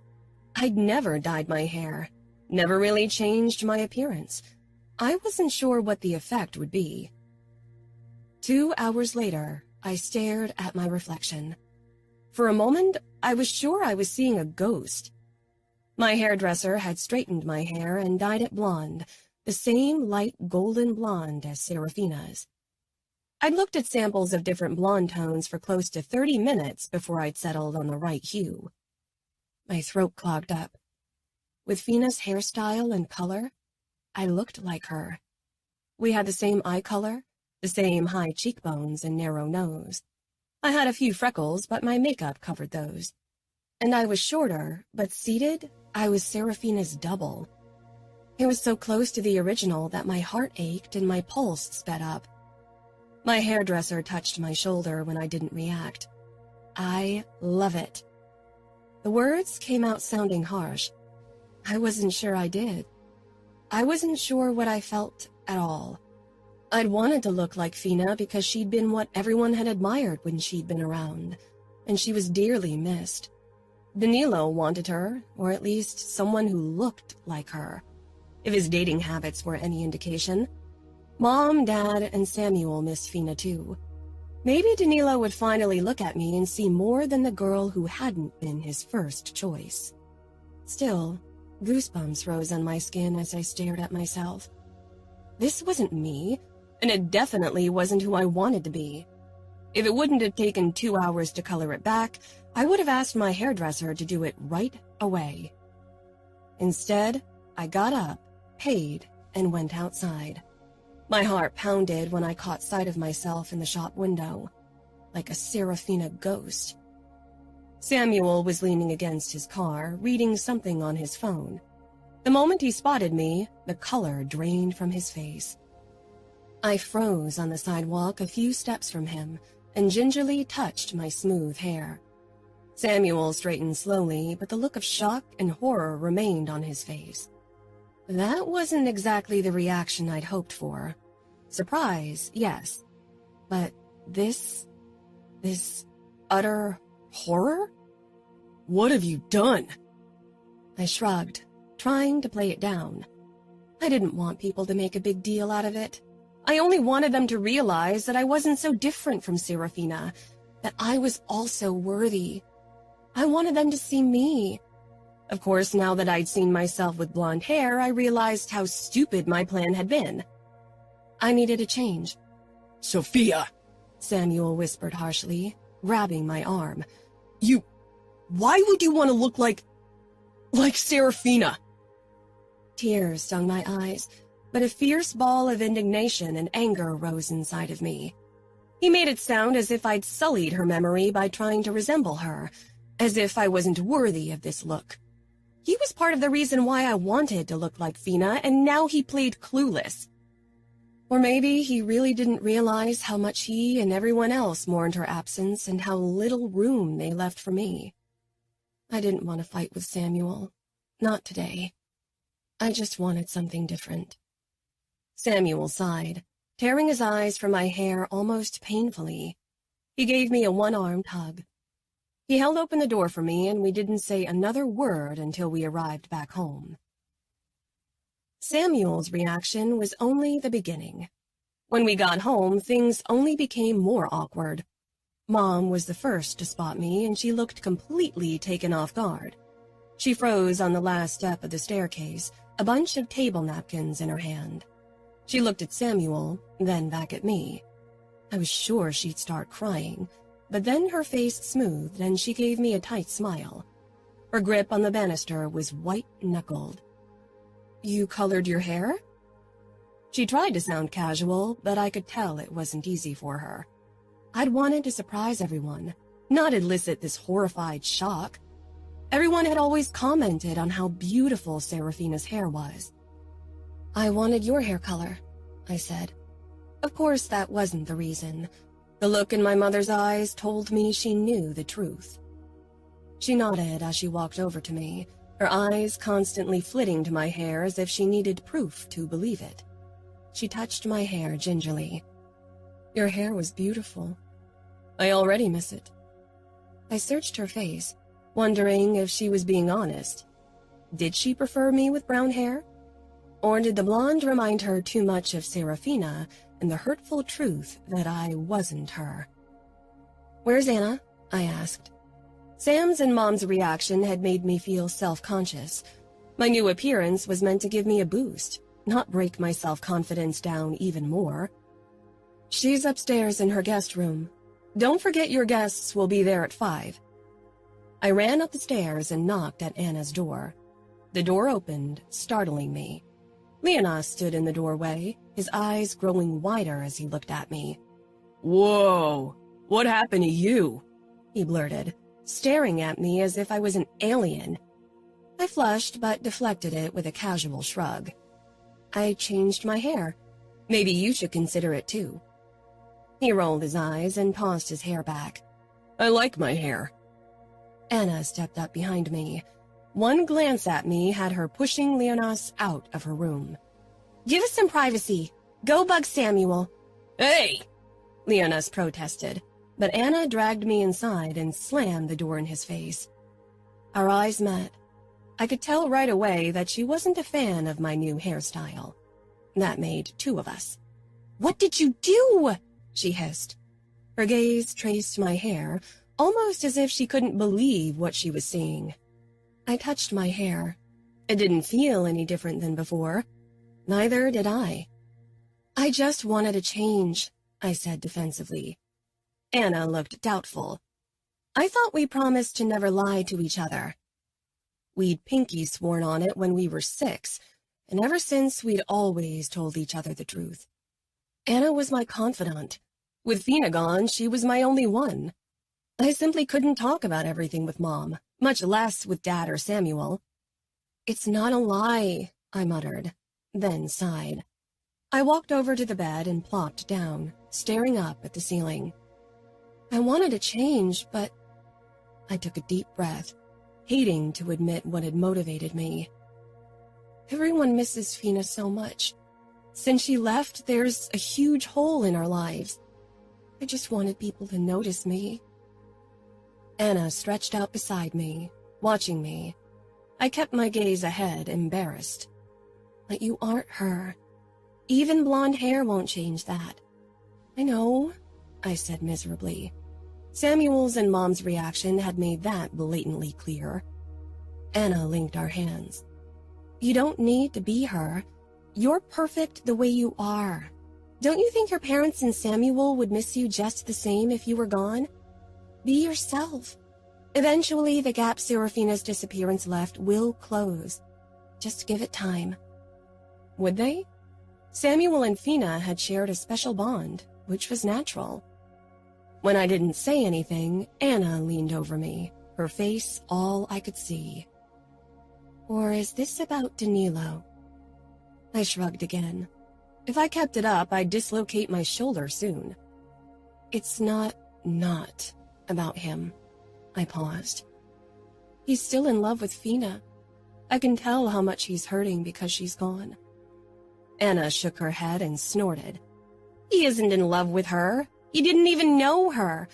Speaker 2: I'd never dyed my hair, never really changed my appearance. I wasn't sure what the effect would be. 2 hours later, I stared at my reflection. For a moment, I was sure I was seeing a ghost. My hairdresser had straightened my hair and dyed it blonde, the same light golden blonde as Serafina's. I'd looked at samples of different blonde tones for close to 30 minutes before I'd settled on the right hue. My throat clogged up. With Fina's hairstyle and color, I looked like her. We had the same eye color, the same high cheekbones and narrow nose. I had a few freckles, but my makeup covered those. And I was shorter, but seated, I was Serafina's double. It was so close to the original that my heart ached and my pulse sped up. My hairdresser touched my shoulder when I didn't react. I love it. The words came out sounding harsh. I wasn't sure I did. I wasn't sure what I felt at all. I'd wanted to look like Fina because she'd been what everyone had admired when she'd been around, and she was dearly missed. Danilo wanted her, or at least someone who looked like her, if his dating habits were any indication. Mom, Dad, and Samuel missed Fina too. Maybe Danilo would finally look at me and see more than the girl who hadn't been his first choice. Still, goosebumps rose on my skin as I stared at myself. This wasn't me, and it definitely wasn't who I wanted to be. If it wouldn't have taken 2 hours to color it back, I would have asked my hairdresser to do it right away. Instead, I got up, paid, and went outside. My heart pounded when I caught sight of myself in the shop window, like a Serafina ghost. Samuel was leaning against his car, reading something on his phone. The moment he spotted me, the color drained from his face. I froze on the sidewalk a few steps from him and gingerly touched my smooth hair. Samuel straightened slowly, but the look of shock and horror remained on his face. That wasn't exactly the reaction I'd hoped for. Surprise, yes. But this utter horror?
Speaker 3: What have you done?
Speaker 2: I shrugged, trying to play it down. I didn't want people to make a big deal out of it. I only wanted them to realize that I wasn't so different from Serafina, that I was also worthy. I wanted them to see me. Of course, now that I'd seen myself with blonde hair, I realized how stupid my plan had been. I needed a change.
Speaker 3: Sofia!
Speaker 2: Samuel whispered harshly, grabbing my arm.
Speaker 3: Why would you want to look like Serafina?
Speaker 2: Tears stung my eyes, but a fierce ball of indignation and anger rose inside of me. He made it sound as if I'd sullied her memory by trying to resemble her, as if I wasn't worthy of this look. He was part of the reason why I wanted to look like Fina, and now he played clueless. Or maybe he really didn't realize how much he and everyone else mourned her absence and how little room they left for me. I didn't want to fight with Samuel. Not today. I just wanted something different. Samuel sighed, tearing his eyes from my hair almost painfully. He gave me a one-armed hug. He held open the door for me, and we didn't say another word until we arrived back home. Samuel's reaction was only the beginning. When we got home, things only became more awkward. Mom was the first to spot me, and she looked completely taken off guard. She froze on the last step of the staircase, a bunch of table napkins in her hand. She looked at Samuel, then back at me. I was sure she'd start crying, but then her face smoothed and she gave me a tight smile. Her grip on the banister was white-knuckled. "You colored your hair?" She tried to sound casual, but I could tell it wasn't easy for her. I'd wanted to surprise everyone, not elicit this horrified shock. Everyone had always commented on how beautiful Serafina's hair was. "I wanted your hair color," I said. Of course, that wasn't the reason. The look in my mother's eyes told me she knew the truth. She nodded as she walked over to me, her eyes constantly flitting to my hair as if she needed proof to believe it. She touched my hair gingerly. "Your hair was beautiful. I already miss it." I searched her face, wondering if she was being honest. Did she prefer me with brown hair? Or did the blonde remind her too much of Serafina and the hurtful truth that I wasn't her? "Where's Anna?" I asked. Sam's and Mom's reaction had made me feel self-conscious. My new appearance was meant to give me a boost, not break my self-confidence down even more. "She's upstairs in her guest room. Don't forget your guests will be there at 5. I ran up the stairs and knocked at Anna's door. The door opened, startling me. Leonas stood in the doorway, his eyes growing wider as he looked at me.
Speaker 3: "Whoa! What happened to you?"
Speaker 2: he blurted, staring at me as if I was an alien. I flushed but deflected it with a casual shrug. "I changed my hair. Maybe you should consider it too." He rolled his eyes and tossed his hair back.
Speaker 3: "I like my hair."
Speaker 2: Anna stepped up behind me. One glance at me had her pushing Leonas out of her room. "Give us some privacy. Go bug Samuel."
Speaker 3: "Hey!"
Speaker 2: Leonas protested, but Anna dragged me inside and slammed the door in his face. Our eyes met. I could tell right away that she wasn't a fan of my new hairstyle. That made 2 of us. "What did you do?" she hissed. Her gaze traced my hair, almost as if she couldn't believe what she was seeing. I touched my hair. It didn't feel any different than before. Neither did I. "I just wanted a change," I said defensively. Anna looked doubtful. "I thought we promised to never lie to each other." We'd pinky sworn on it when we were 6, and ever since we'd always told each other the truth. Anna was my confidant. With Fina gone, she was my only one. I simply couldn't talk about everything with Mom, much less with Dad or Samuel. "It's not a lie," I muttered, then sighed. I walked over to the bed and plopped down, staring up at the ceiling. I wanted to change, but I took a deep breath, hating to admit what had motivated me. Everyone misses Fina so much. Since she left, there's a huge hole in our lives. I just wanted people to notice me. Anna stretched out beside me, watching me. I kept my gaze ahead, embarrassed. "But you aren't her. Even blonde hair won't change that." "I know," I said miserably. Samuel's and Mom's reaction had made that blatantly clear. Anna linked our hands. "You don't need to be her. You're perfect the way you are. Don't you think your parents and Samuel would miss you just the same if you were gone? Be yourself. Eventually, the gap Serafina's disappearance left will close. Just give it time." Would they? Samuel and Fina had shared a special bond, which was natural. When I didn't say anything, Anna leaned over me, her face all I could see. "Or is this about Danilo?" I shrugged again. If I kept it up, I'd dislocate my shoulder soon. "It's not about him." I paused. "He's still in love with Fina. I can tell how much he's hurting because she's gone." Anna shook her head and snorted. "He isn't in love with her. He didn't even know her.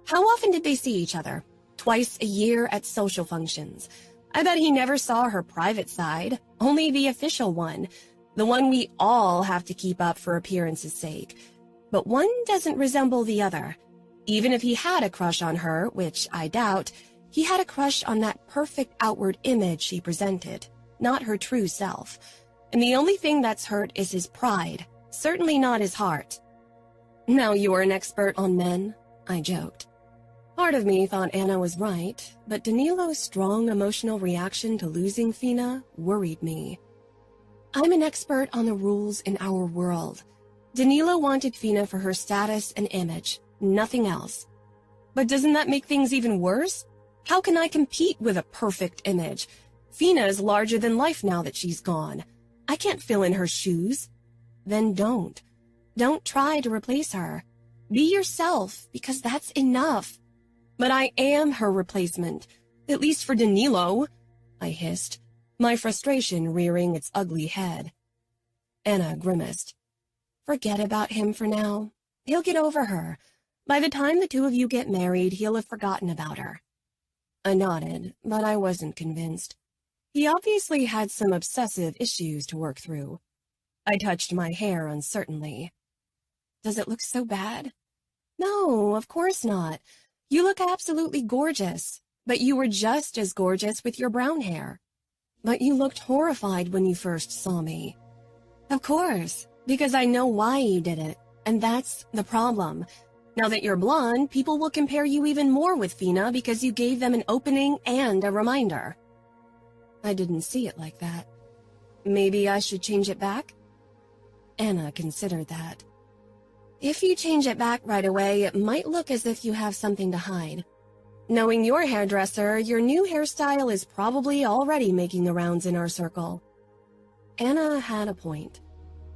Speaker 2: How often did they see each other? Twice a year at social functions. I bet he never saw her private side, only the official one, the one we all have to keep up for appearance's sake. But one doesn't resemble the other. Even if he had a crush on her, which I doubt, he had a crush on that perfect outward image she presented, not her true self. And the only thing that's hurt is his pride, certainly not his heart. Now you're an expert on men, I joked. Part of me thought Anna was right, but Danilo's strong emotional reaction to losing Fina worried me. I'm an expert on the rules in our world. Danilo wanted Fina for her status and image, nothing else. But doesn't that make things even worse? How can I compete with a perfect image? Fina is larger than life now that she's gone. I can't fill in her shoes. Then don't. Don't try to replace her. Be yourself, because that's enough. But I am her replacement, at least for Danilo, I hissed, my frustration rearing its ugly head. Anna grimaced. Forget about him for now. He'll get over her. By the time the two of you get married, he'll have forgotten about her. I nodded, but I wasn't convinced. He obviously had some obsessive issues to work through. I touched my hair uncertainly. Does it look so bad? No, of course not. You look absolutely gorgeous, but you were just as gorgeous with your brown hair. But you looked horrified when you first saw me. Of course, because I know why you did it, and that's the problem. Now that you're blonde, people will compare you even more with Fina because you gave them an opening and a reminder. I didn't see it like that. Maybe I should change it back? Anna considered that. If you change it back right away, it might look as if you have something to hide. Knowing your hairdresser, your new hairstyle is probably already making the rounds in our circle. Anna had a point.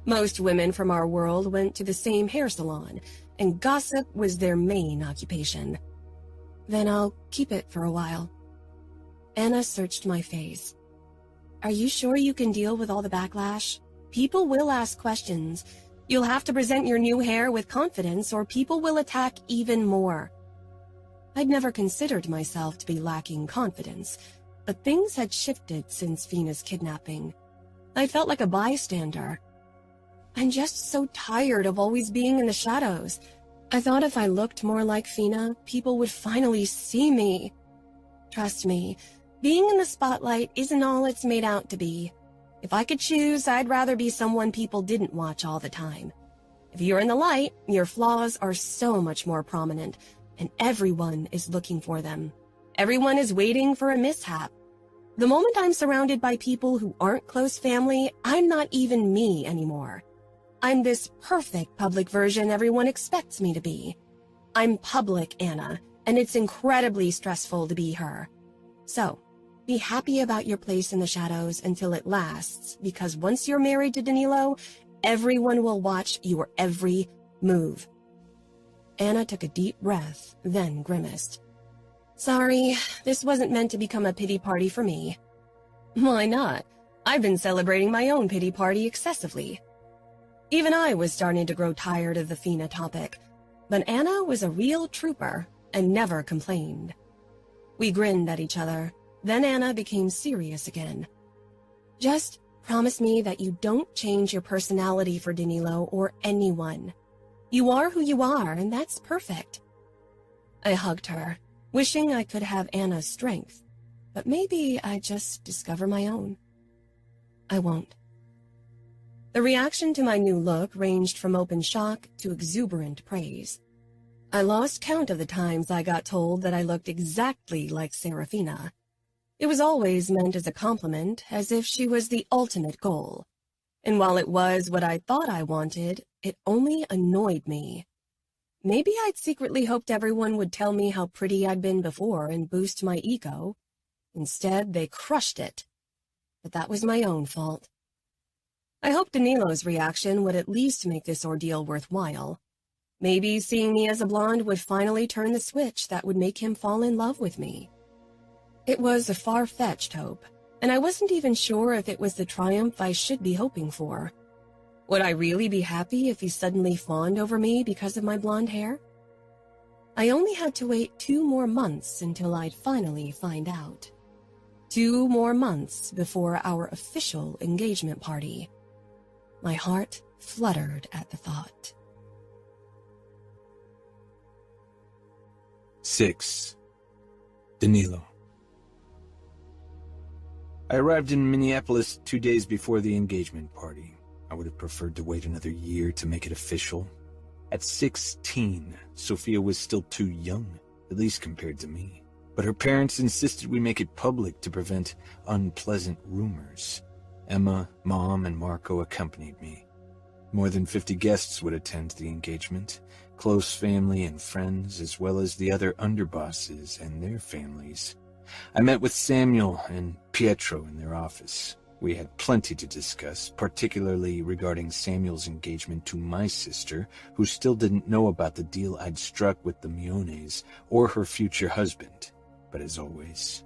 Speaker 2: Most women from our world went to the same hair salon, and gossip was their main occupation. Then I'll keep it for a while. Anna searched my face. Are you sure you can deal with all the backlash? People will ask questions. You'll have to present your new hair with confidence or people will attack even more. I'd never considered myself to be lacking confidence, but things had shifted since Fina's kidnapping. I felt like a bystander. I'm just so tired of always being in the shadows. I thought if I looked more like Fina, people would finally see me. Trust me, being in the spotlight isn't all it's made out to be. If I could choose, I'd rather be someone people didn't watch all the time. If you're in the light, your flaws are so much more prominent, and everyone is looking for them. Everyone is waiting for a mishap. The moment I'm surrounded by people who aren't close family, I'm not even me anymore. I'm this perfect public version everyone expects me to be. I'm public, Anna, and it's incredibly stressful to be her. So, be happy about your place in the shadows until it lasts, because once you're married to Danilo, everyone will watch your every move. Anna took a deep breath, then grimaced. Sorry, this wasn't meant to become a pity party for me. Why not? I've been celebrating my own pity party excessively. Even I was starting to grow tired of the Fina topic, but Anna was a real trooper and never complained. We grinned at each other. Then Anna became serious again. Just promise me that you don't change your personality for Danilo or anyone. You are who you are, and that's perfect. I hugged her, wishing I could have Anna's strength, but maybe I just discover my own. I won't. The reaction to my new look ranged from open shock to exuberant praise. I lost count of the times I got told that I looked exactly like Serafina. It was always meant as a compliment, as if she was the ultimate goal. And while it was what I thought I wanted, it only annoyed me. Maybe I'd secretly hoped everyone would tell me how pretty I'd been before and boost my ego. Instead, they crushed it. But that was my own fault. I hoped Danilo's reaction would at least make this ordeal worthwhile. Maybe seeing me as a blonde would finally turn the switch that would make him fall in love with me. It was a far-fetched hope, and I wasn't even sure if it was the triumph I should be hoping for. Would I really be happy if he suddenly fawned over me because of my blonde hair? I only had to wait 2 more months until I'd finally find out. 2 more months before our official engagement party. My heart fluttered at the thought.
Speaker 1: 6. Danilo. I arrived in Minneapolis 2 days before the engagement party. I would have preferred to wait another year to make it official. At 16, Sofia was still too young, at least compared to me. But her parents insisted we make it public to prevent unpleasant rumors. Emma, Mom, and Marco accompanied me. More than 50 guests would attend the engagement, close family and friends, as well as the other underbosses and their families. I met with Samuel and Pietro in their office. We had plenty to discuss, particularly regarding Samuel's engagement to my sister, who still didn't know about the deal I'd struck with the Miones or her future husband. But as always...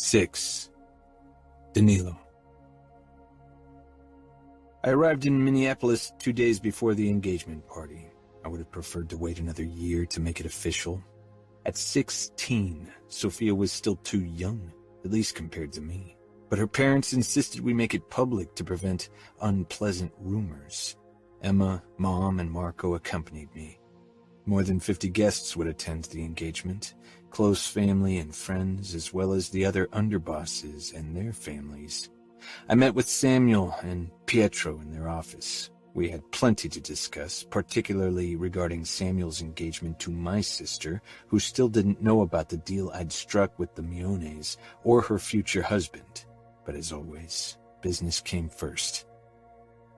Speaker 1: "6. Danilo. I arrived in Minneapolis 2 days before the engagement party. I would have preferred to wait another year to make it official. At 16, Sofia was still too young, at least compared to me. But her parents insisted we make it public to prevent unpleasant rumors. Emma, Mom, and Marco accompanied me. More than 50 guests would attend the engagement, close family and friends, as well as the other underbosses and their families. I met with Samuel and Pietro in their office. We had plenty to discuss, particularly regarding Samuel's engagement to my sister, who still didn't know about the deal I'd struck with the Miones or her future husband. But as always, business came first.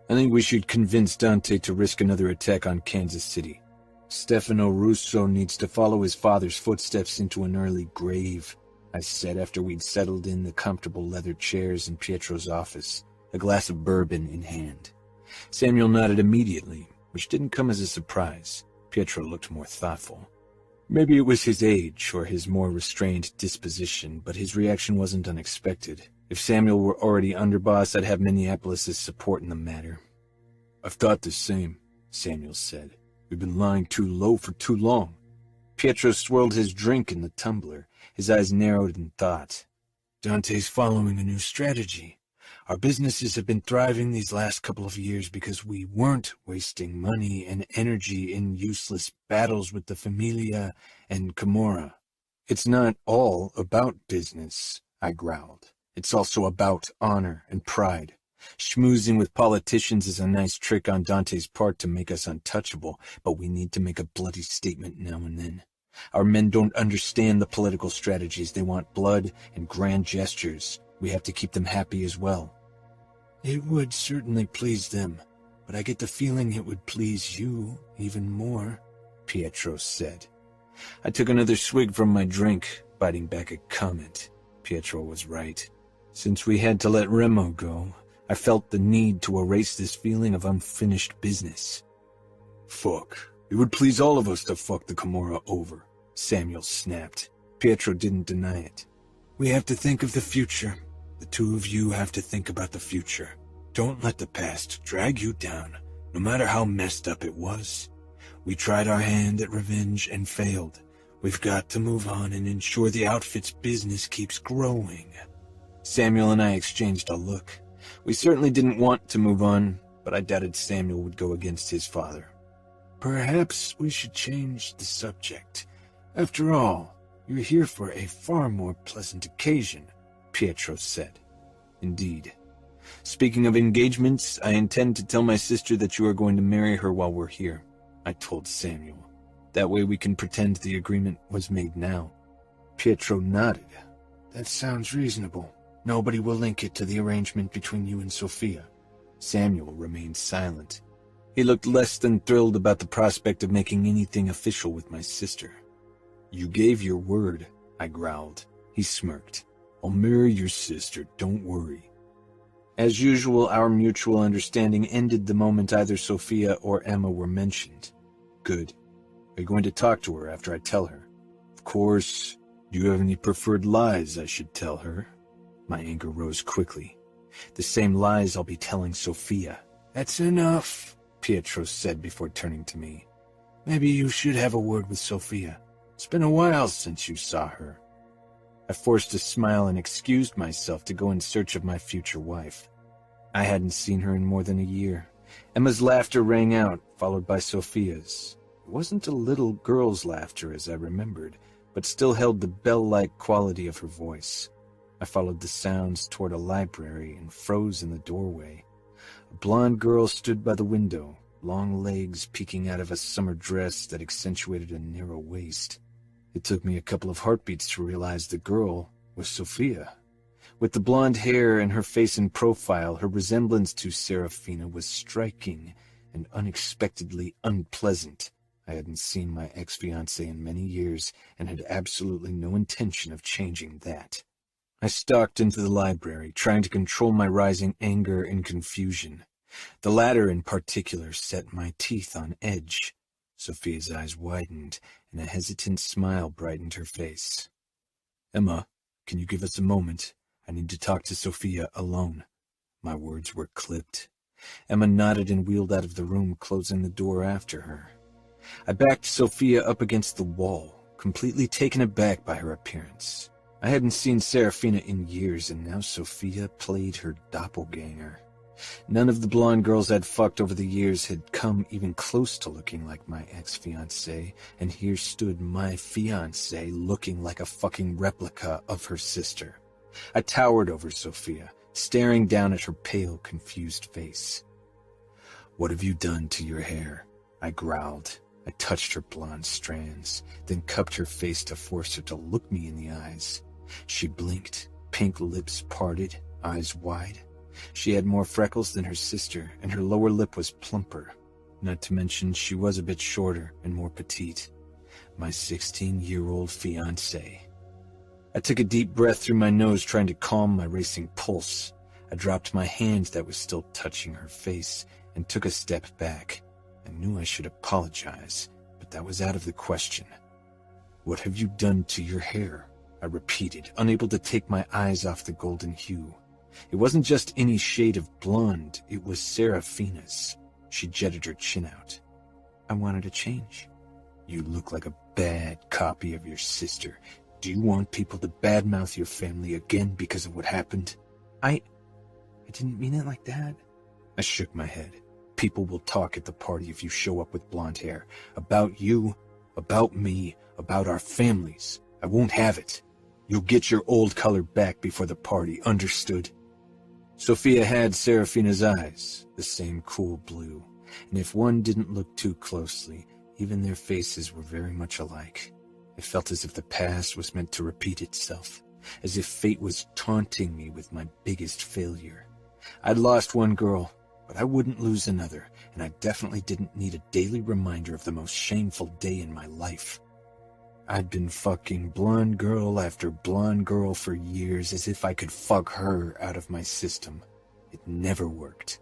Speaker 1: I think we should convince Dante to risk another attack on Kansas City. Stefano Russo needs to follow his father's footsteps into an early grave, I said after we'd settled in the comfortable leather chairs in Pietro's office, a glass of bourbon in hand. Samuel nodded immediately, which didn't come as a surprise. Pietro looked more thoughtful. Maybe it was his age or his more restrained disposition, but his reaction wasn't unexpected. If Samuel were already underboss, I'd have Minneapolis' support in the matter. "I've thought the same," Samuel said. "We've been lying too low for too long." Pietro swirled his drink in the tumbler. His eyes narrowed in thought.
Speaker 4: "Dante's following a new strategy. Our businesses have been thriving these last couple of years because we weren't wasting money and energy in useless battles with the Familia and Camorra."
Speaker 1: "It's not all about business," I growled. "It's also about honor and pride. Schmoozing with politicians is a nice trick on Dante's part to make us untouchable, but we need to make a bloody statement now and then. Our men don't understand the political strategies. They want blood and grand gestures. We have to keep them happy as well."
Speaker 4: "It would certainly please them, but I get the feeling it would please you even more,"
Speaker 1: Pietro said. I took another swig from my drink, biting back a comment. Pietro was right. Since we had to let Remo go, I felt the need to erase this feeling of unfinished business. "Fuck. It would please all of us to fuck the Camorra over," Samuel snapped. Pietro didn't deny it.
Speaker 4: "We have to think of the future. The two of you have to think about the future. Don't let the past drag you down, no matter how messed up it was. We tried our hand at revenge and failed. We've got to move on and ensure the outfit's business keeps growing."
Speaker 1: Samuel and I exchanged a look. We certainly didn't want to move on, but I doubted Samuel would go against his father.
Speaker 4: "Perhaps we should change the subject. After all, you're here for a far more pleasant occasion,"
Speaker 1: Pietro said. "Indeed. Speaking of engagements, I intend to tell my sister that you are going to marry her while we're here," I told Samuel. "That way we can pretend the agreement was made now." Pietro nodded.
Speaker 4: "That sounds reasonable. Nobody will link it to the arrangement between you and Sofia."
Speaker 1: Samuel remained silent. He looked less than thrilled about the prospect of making anything official with my sister. "You gave your word," I growled. He smirked. "I'll marry your sister, don't worry." As usual, our mutual understanding ended the moment either Sofia or Emma were mentioned. Good. Are you going to talk to her after I tell her? Of course. Do you have any preferred lies I should tell her? My anger rose quickly. The same lies I'll be telling Sofia.
Speaker 4: "That's enough,"
Speaker 1: Pietro said before turning to me.
Speaker 4: "Maybe you should have a word with Sofia. It's been a while since you saw her."
Speaker 1: I forced a smile and excused myself to go in search of my future wife. I hadn't seen her in more than a year. Emma's laughter rang out, followed by Sofia's. It wasn't a little girl's laughter as I remembered, but still held the bell-like quality of her voice. I followed the sounds toward a library and froze in the doorway. A blonde girl stood by the window, long legs peeking out of a summer dress that accentuated a narrow waist. It took me a couple of heartbeats to realize the girl was Sofia. With the blonde hair and her face in profile, her resemblance to Serafina was striking and unexpectedly unpleasant. I hadn't seen my ex-fiancé in many years and had absolutely no intention of changing that. I stalked into the library, trying to control my rising anger and confusion. The latter in particular set my teeth on edge. Sofia's eyes widened, and a hesitant smile brightened her face. "Emma, can you give us a moment? I need to talk to Sofia alone." My words were clipped. Emma nodded and wheeled out of the room, closing the door after her. I backed Sofia up against the wall, completely taken aback by her appearance. I hadn't seen Serafina in years, and now Sofia played her doppelganger. None of the blonde girls I'd fucked over the years had come even close to looking like my ex-fiancé, and here stood my fiancé looking like a fucking replica of her sister. I towered over Sofia, staring down at her pale, confused face. "What have you done to your hair?" I growled. I touched her blonde strands, then cupped her face to force her to look me in the eyes. She blinked, pink lips parted, eyes wide. She had more freckles than her sister, and her lower lip was plumper. Not to mention she was a bit shorter and more petite. My 16-year-old fiancé. I took a deep breath through my nose, trying to calm my racing pulse. I dropped my hand that was still touching her face and took a step back. I knew I should apologize, but that was out of the question. "What have you done to your hair?" I repeated, unable to take my eyes off the golden hue. It wasn't just any shade of blonde, it was Serafina's. She jetted her chin out. "I wanted a change." "You look like a bad copy of your sister. Do you want people to badmouth your family again because of what happened?" I didn't mean it like that. I shook my head. "People will talk at the party if you show up with blonde hair. About you, about me, about our families. I won't have it. You'll get your old color back before the party, understood?" Sofia had Serafina's eyes, the same cool blue, and if one didn't look too closely, even their faces were very much alike. It felt as if the past was meant to repeat itself, as if fate was taunting me with my biggest failure. I'd lost one girl, but I wouldn't lose another, and I definitely didn't need a daily reminder of the most shameful day in my life. I'd been fucking blonde girl after blonde girl for years, as if I could fuck her out of my system. It never worked.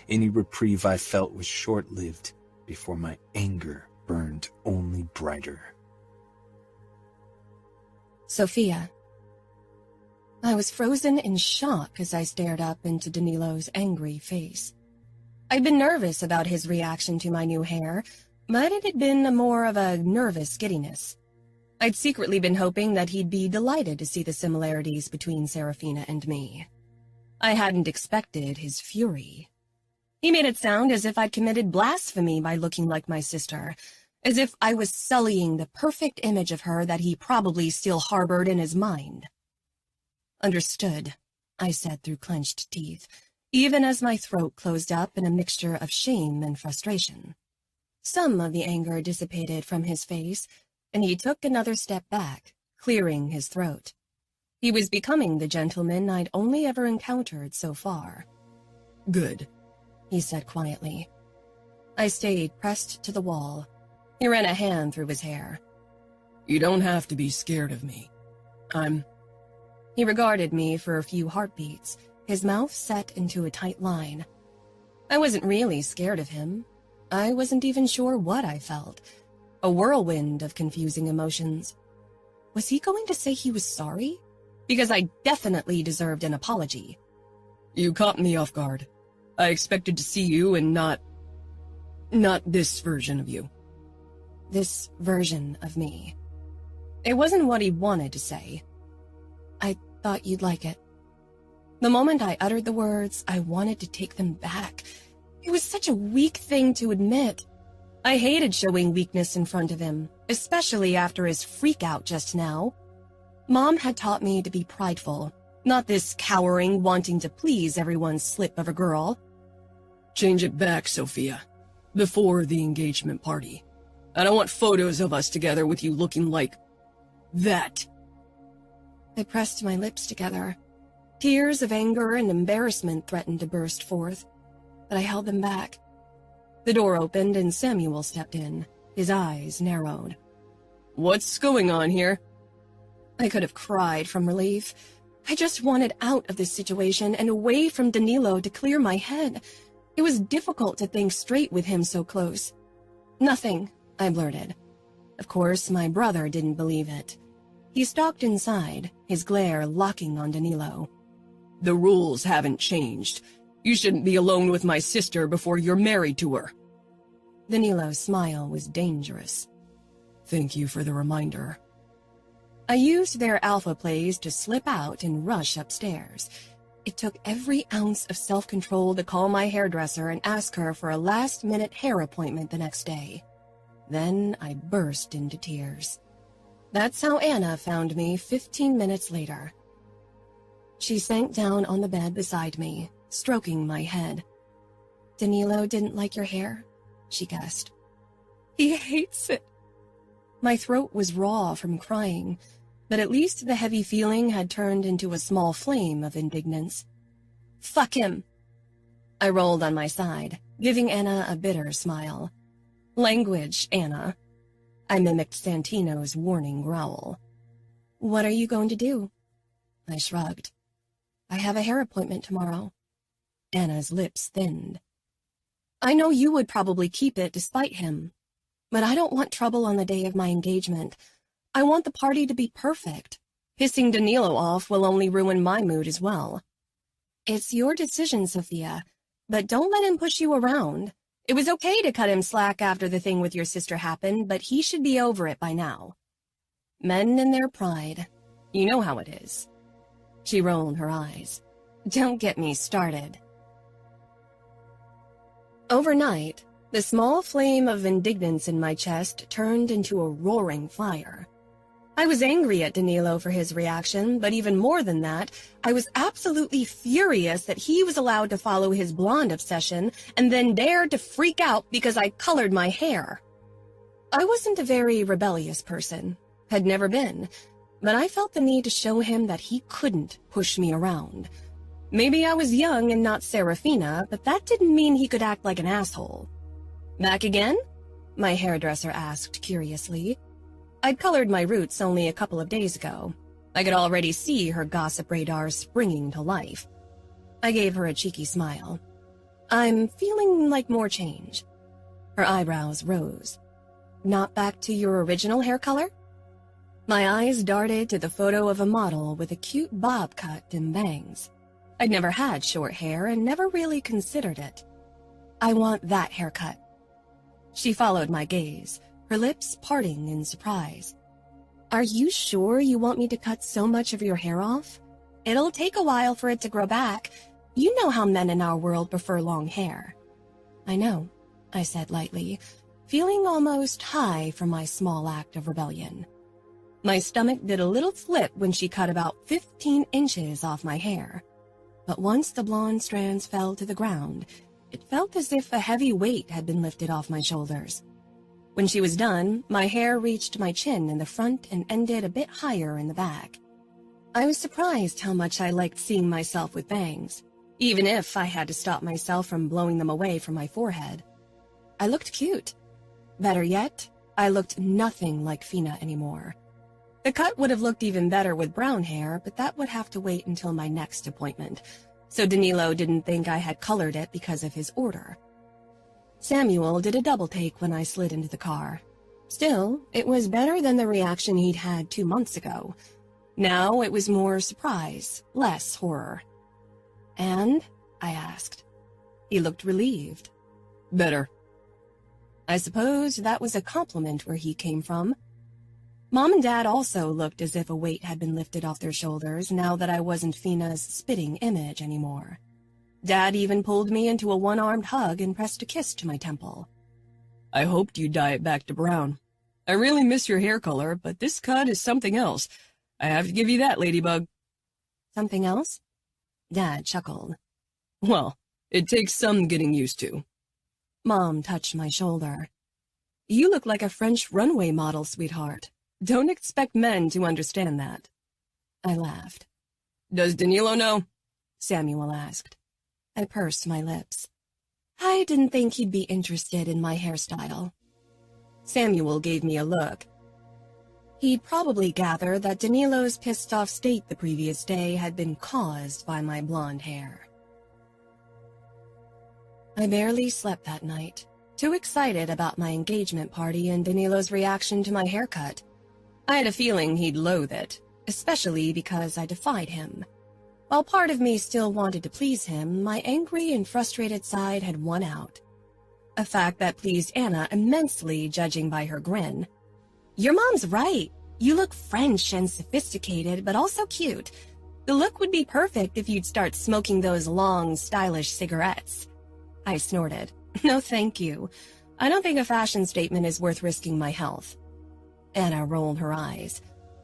Speaker 1: Any reprieve I felt was short-lived, before my anger burned only brighter.
Speaker 2: Sofia. I was frozen in shock as I stared up into Danilo's angry face. I'd been nervous about his reaction to my new hair, but it had been more of a nervous giddiness. I'd secretly been hoping that he'd be delighted to see the similarities between Serafina and me. I hadn't expected his fury. He made it sound as if I'd committed blasphemy by looking like my sister, as if I was sullying the perfect image of her that he probably still harbored in his mind. "Understood," I said through clenched teeth, even as my throat closed up in a mixture of shame and frustration. Some of the anger dissipated from his face, and he took another step back, clearing his throat. He was becoming the gentleman I'd only ever encountered so far.
Speaker 3: "Good,"
Speaker 2: he said quietly. I stayed pressed to the wall. He ran a hand through his hair.
Speaker 3: "You don't have to be scared of me.
Speaker 2: He regarded me for a few heartbeats, his mouth set into a tight line. I wasn't really scared of him. I wasn't even sure what I felt. A whirlwind of confusing emotions. Was he going to say he was sorry? Because I definitely deserved an apology.
Speaker 3: You caught me off guard. I expected to see you and not this version of you."
Speaker 2: This version of me. It wasn't what he wanted to say. "I thought you'd like it." The moment I uttered the words, I wanted to take them back. It was such a weak thing to admit. I hated showing weakness in front of him, especially after his freak-out just now. Mom had taught me to be prideful, not this cowering, wanting to please everyone's slip of a girl.
Speaker 3: "Change it back, Sofia. Before the engagement party. I don't want photos of us together with you looking like that."
Speaker 2: I pressed my lips together. Tears of anger and embarrassment threatened to burst forth, but I held them back. The door opened and Samuel stepped in, his eyes narrowed.
Speaker 3: "What's going on here?"
Speaker 2: I could have cried from relief. I just wanted out of this situation and away from Danilo to clear my head. It was difficult to think straight with him so close. "Nothing," I blurted. Of course, my brother didn't believe it. He stalked inside, his glare locking on Danilo.
Speaker 3: "The rules haven't changed. You shouldn't be alone with my sister before you're married to her."
Speaker 2: Danilo's smile was dangerous.
Speaker 3: "Thank you for the reminder."
Speaker 2: I used their alpha plays to slip out and rush upstairs. It took every ounce of self-control to call my hairdresser and ask her for a last-minute hair appointment the next day. Then I burst into tears. That's how Anna found me 15 minutes later. She sank down on the bed beside me, stroking my head. "Danilo didn't like your hair?" she guessed. "He hates it." My throat was raw from crying, but at least the heavy feeling had turned into a small flame of indignance. "Fuck him." I rolled on my side, giving Anna a bitter smile. "Language, Anna." I mimicked Santino's warning growl. "What are you going to do?" I shrugged. "I have a hair appointment tomorrow." Anna's lips thinned. I know you would probably keep it despite him, but I don't want trouble on the day of my engagement. I want the party to be perfect. Pissing Danilo off will only ruin my mood as well. It's your decision, Sofia, but don't let him push you around. It was okay to cut him slack after the thing with your sister happened, but he should be over it by now. Men and their pride. You know how it is. She rolled her eyes. Don't get me started. Overnight, the small flame of indignance in my chest turned into a roaring fire. I was angry at Danilo for his reaction, but even more than that, I was absolutely furious that he was allowed to follow his blonde obsession and then dared to freak out because I colored my hair. I wasn't a very rebellious person, had never been, but I felt the need to show him that he couldn't push me around. Maybe I was young and not Serafina, but that didn't mean he could act like an asshole. Back again? My hairdresser asked curiously. I'd colored my roots only a couple of days ago. I could already see her gossip radar springing to life. I gave her a cheeky smile. I'm feeling like more change. Her eyebrows rose. Not back to your original hair color? My eyes darted to the photo of a model with a cute bob cut and bangs. I'd never had short hair and never really considered it. I want that haircut. She followed my gaze, her lips parting in surprise. Are you sure you want me to cut so much of your hair off? It'll take a while for it to grow back. You know how men in our world prefer long hair. I know, I said lightly, feeling almost high from my small act of rebellion. My stomach did a little flip when she cut about 15 inches off my hair. But once the blonde strands fell to the ground, it felt as if a heavy weight had been lifted off my shoulders. When she was done, my hair reached my chin in the front and ended a bit higher in the back. I was surprised how much I liked seeing myself with bangs, even if I had to stop myself from blowing them away from my forehead. I looked cute. Better yet, I looked nothing like Fina anymore. The cut would have looked even better with brown hair, but that would have to wait until my next appointment, so Danilo didn't think I had colored it because of his order. Samuel did a double take when I slid into the car. Still, it was better than the reaction he'd had 2 months ago. Now it was more surprise, less horror. And? I asked. He looked relieved.
Speaker 3: Better.
Speaker 2: I suppose that was a compliment where he came from. Mom and Dad also looked as if a weight had been lifted off their shoulders now that I wasn't Fina's spitting image anymore. Dad even pulled me into a one-armed hug and pressed a kiss to my temple.
Speaker 3: I hoped you'd dye it back to brown. I really miss your hair color, but this cut is something else. I have to give you that, Ladybug.
Speaker 2: Something else? Dad chuckled.
Speaker 3: Well, it takes some getting used to.
Speaker 2: Mom touched my shoulder. You look like a French runway model, sweetheart. Don't expect men to understand that. I laughed.
Speaker 3: Does Danilo know?
Speaker 2: Samuel asked. I pursed my lips. I didn't think he'd be interested in my hairstyle. Samuel gave me a look. He'd probably gather that Danilo's pissed-off state the previous day had been caused by my blonde hair. I barely slept that night, too excited about my engagement party and Danilo's reaction to my haircut. I had a feeling he'd loathe it, especially because I defied him. While part of me still wanted to please him, my angry and frustrated side had won out. A fact that pleased Anna immensely, judging by her grin. Your mom's right. You look French and sophisticated, but also cute. The look would be perfect if you'd start smoking those long, stylish cigarettes. I snorted. No, thank you. I don't think a fashion statement is worth risking my health. Anna rolled her eyes.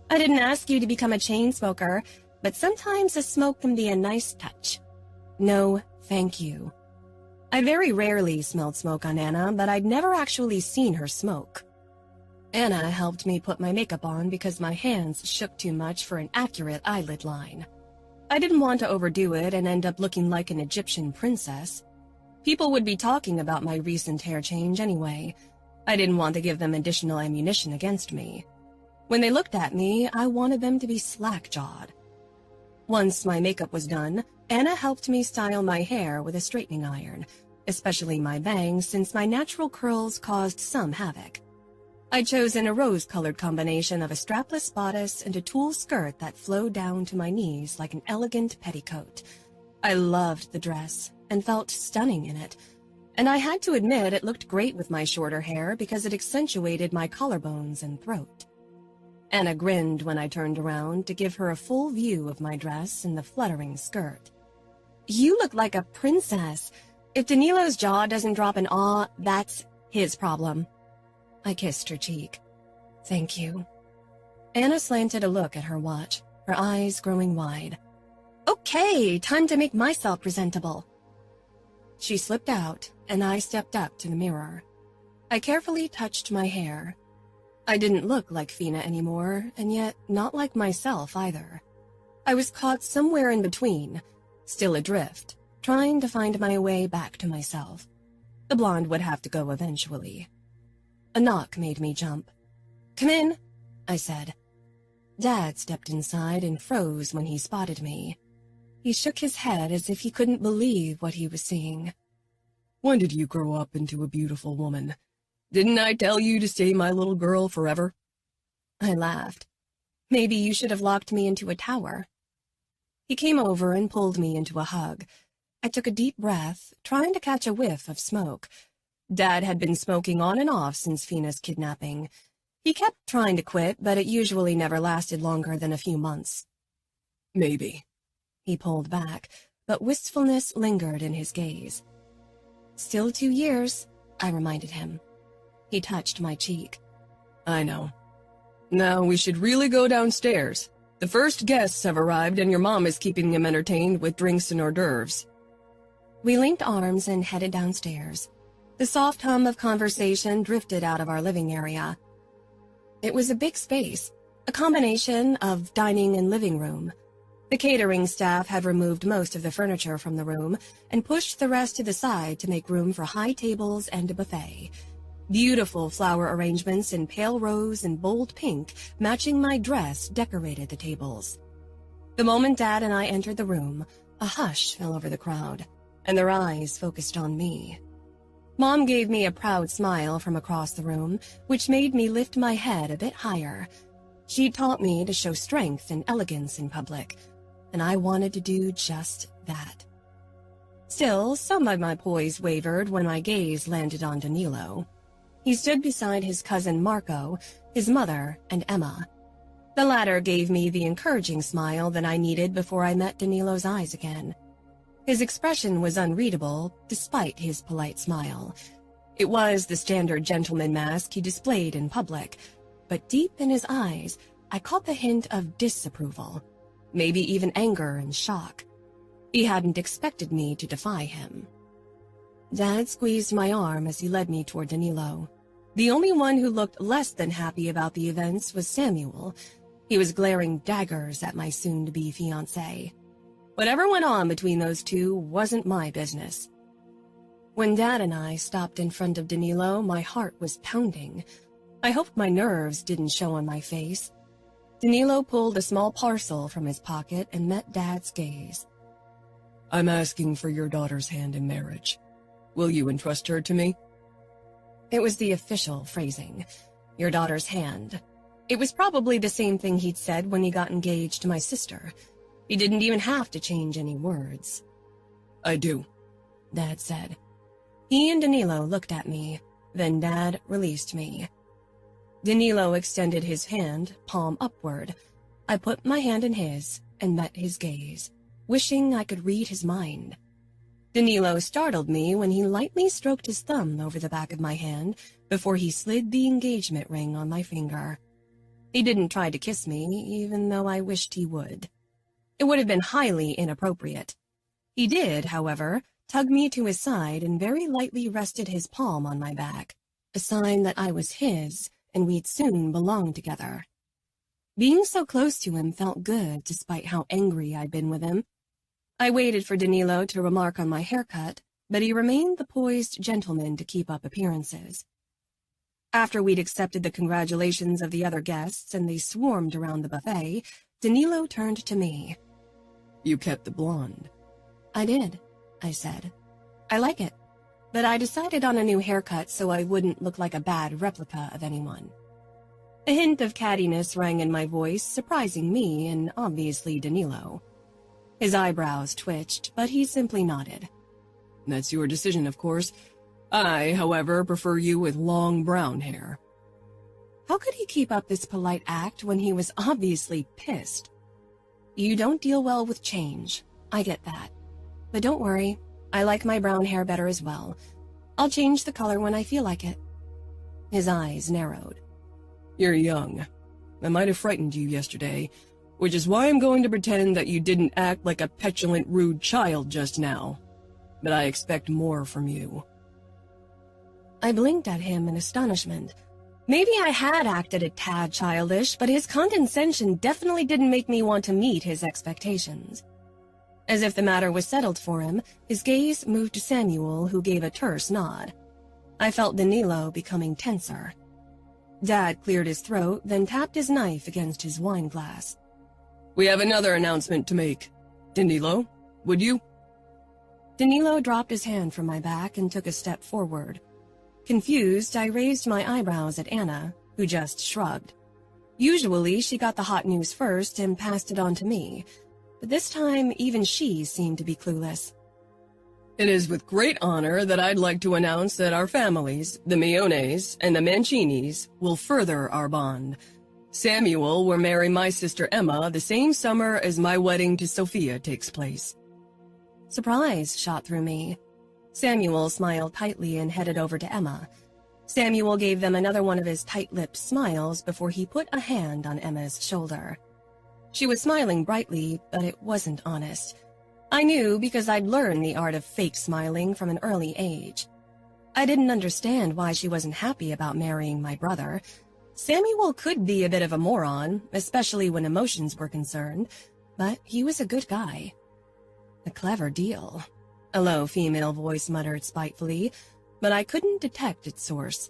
Speaker 2: I didn't ask you to become a chain smoker, but sometimes a smoke can be a nice touch. No, thank you. I very rarely smelled smoke on Anna, but I'd never actually seen her smoke. Anna helped me put my makeup on because my hands shook too much for an accurate eyelid line. I didn't want to overdo it and end up looking like an Egyptian princess. People would be talking about my recent hair change anyway. I didn't want to give them additional ammunition against me. When they looked at me, I wanted them to be slack-jawed. Once my makeup was done, Anna helped me style my hair with a straightening iron, especially my bangs, since my natural curls caused some havoc. I'd chosen a rose-colored combination of a strapless bodice and a tulle skirt that flowed down to my knees like an elegant petticoat. I loved the dress and felt stunning in it, and I had to admit it looked great with my shorter hair because it accentuated my collarbones and throat. Anna grinned when I turned around to give her a full view of my dress and the fluttering skirt. "You look like a princess. If Danilo's jaw doesn't drop in awe, that's his problem." I kissed her cheek. "Thank you." Anna slanted a look at her watch, her eyes growing wide. "Okay, time to make myself presentable." She slipped out, and I stepped up to the mirror. I carefully touched my hair. I didn't look like Fina anymore, and yet not like myself either. I was caught somewhere in between, still adrift, trying to find my way back to myself. The blonde would have to go eventually. A knock made me jump. "Come in," I said. Dad stepped inside and froze when he spotted me. He shook his head as if he couldn't believe what he was seeing.
Speaker 3: "When did you grow up into a beautiful woman? Didn't I tell you to stay my little girl forever?"
Speaker 2: I laughed. "Maybe you should have locked me into a tower." He came over and pulled me into a hug. I took a deep breath, trying to catch a whiff of smoke. Dad had been smoking on and off since Fina's kidnapping. He kept trying to quit, but it usually never lasted longer than a few months.
Speaker 3: "Maybe."
Speaker 2: He pulled back, but wistfulness lingered in his gaze. "Still 2 years," I reminded him. He touched my cheek.
Speaker 3: "I know. Now we should really go downstairs. The first guests have arrived and your mom is keeping them entertained with drinks and hors d'oeuvres."
Speaker 2: We linked arms and headed downstairs. The soft hum of conversation drifted out of our living area. It was a big space, a combination of dining and living room. The catering staff had removed most of the furniture from the room and pushed the rest to the side to make room for high tables and a buffet. Beautiful flower arrangements in pale rose and bold pink, matching my dress, decorated the tables. The moment Dad and I entered the room, a hush fell over the crowd, and their eyes focused on me. Mom gave me a proud smile from across the room, which made me lift my head a bit higher. She taught me to show strength and elegance in public, and I wanted to do just that. Still, some of my poise wavered when my gaze landed on Danilo. He stood beside his cousin Marco, his mother, and Emma. The latter gave me the encouraging smile that I needed before I met Danilo's eyes again. His expression was unreadable, despite his polite smile. It was the standard gentleman mask he displayed in public, but deep in his eyes, I caught the hint of disapproval, maybe even anger and shock. He hadn't expected me to defy him. Dad squeezed my arm as he led me toward Danilo. The only one who looked less than happy about the events was Samuel. He was glaring daggers at my soon-to-be fiancé. Whatever went on between those two wasn't my business. When Dad and I stopped in front of Danilo, my heart was pounding. I hoped my nerves didn't show on my face. Danilo pulled a small parcel from his pocket and met Dad's gaze.
Speaker 3: "I'm asking for your daughter's hand in marriage. Will you entrust her to me?"
Speaker 2: It was the official phrasing, your daughter's hand. It was probably the same thing he'd said when he got engaged to my sister. He didn't even have to change any words.
Speaker 3: "I do,"
Speaker 2: Dad said. He and Danilo looked at me, then Dad released me. Danilo extended his hand, palm upward. I put my hand in his and met his gaze, wishing I could read his mind. Danilo startled me when he lightly stroked his thumb over the back of my hand before he slid the engagement ring on my finger. He didn't try to kiss me, even though I wished he would. It would have been highly inappropriate. He did, however, tug me to his side and very lightly rested his palm on my back, a sign that I was his and we'd soon belong together. Being so close to him felt good despite how angry I'd been with him. I waited for Danilo to remark on my haircut, but he remained the poised gentleman to keep up appearances. After we'd accepted the congratulations of the other guests and they swarmed around the buffet, Danilo turned to me.
Speaker 3: "You kept the blonde."
Speaker 2: "I did," I said. "I like it." but I decided on a new haircut so I wouldn't look like a bad replica of anyone. A hint of cattiness rang in my voice, surprising me and obviously Danilo. His eyebrows twitched, but he simply nodded.
Speaker 3: That's your decision, of course. I, however, prefer you with long brown hair.
Speaker 2: How could he keep up this polite act when he was obviously pissed? You don't deal well with change. I get that. But don't worry, I like my brown hair better as well. I'll change the color when I feel like it. His eyes narrowed.
Speaker 3: You're young. I might have frightened you yesterday, which is why I'm going to pretend that you didn't act like a petulant, rude child just now. But I expect more from you.
Speaker 2: I blinked at him in astonishment. Maybe I had acted a tad childish, but his condescension definitely didn't make me want to meet his expectations. As if the matter was settled for him, his gaze moved to Samuel, who gave a terse nod. I felt Danilo becoming tenser. Dad cleared his throat, then tapped his knife against his wine glass.
Speaker 3: We have another announcement to make. Danilo, would you?
Speaker 2: Danilo dropped his hand from my back and took a step forward. Confused, I raised my eyebrows at Anna, who just shrugged. Usually, she got the hot news first and passed it on to me, but this time even she seemed to be clueless.
Speaker 3: It is with great honor that I'd like to announce that our families, the Miones and the Mancinis, will further our bond. Samuel will marry my sister Emma the same summer as my wedding to Sofia takes place.
Speaker 2: Surprise shot through me. Samuel smiled tightly and headed over to Emma. Samuel gave them another one of his tight-lipped smiles before he put a hand on Emma's shoulder. She was smiling brightly, but it wasn't honest. I knew because I'd learned the art of fake smiling from an early age. I didn't understand why she wasn't happy about marrying my brother. Samuel could be a bit of a moron, especially when emotions were concerned, but he was a good guy. A clever deal. A low female voice muttered spitefully, but I couldn't detect its source.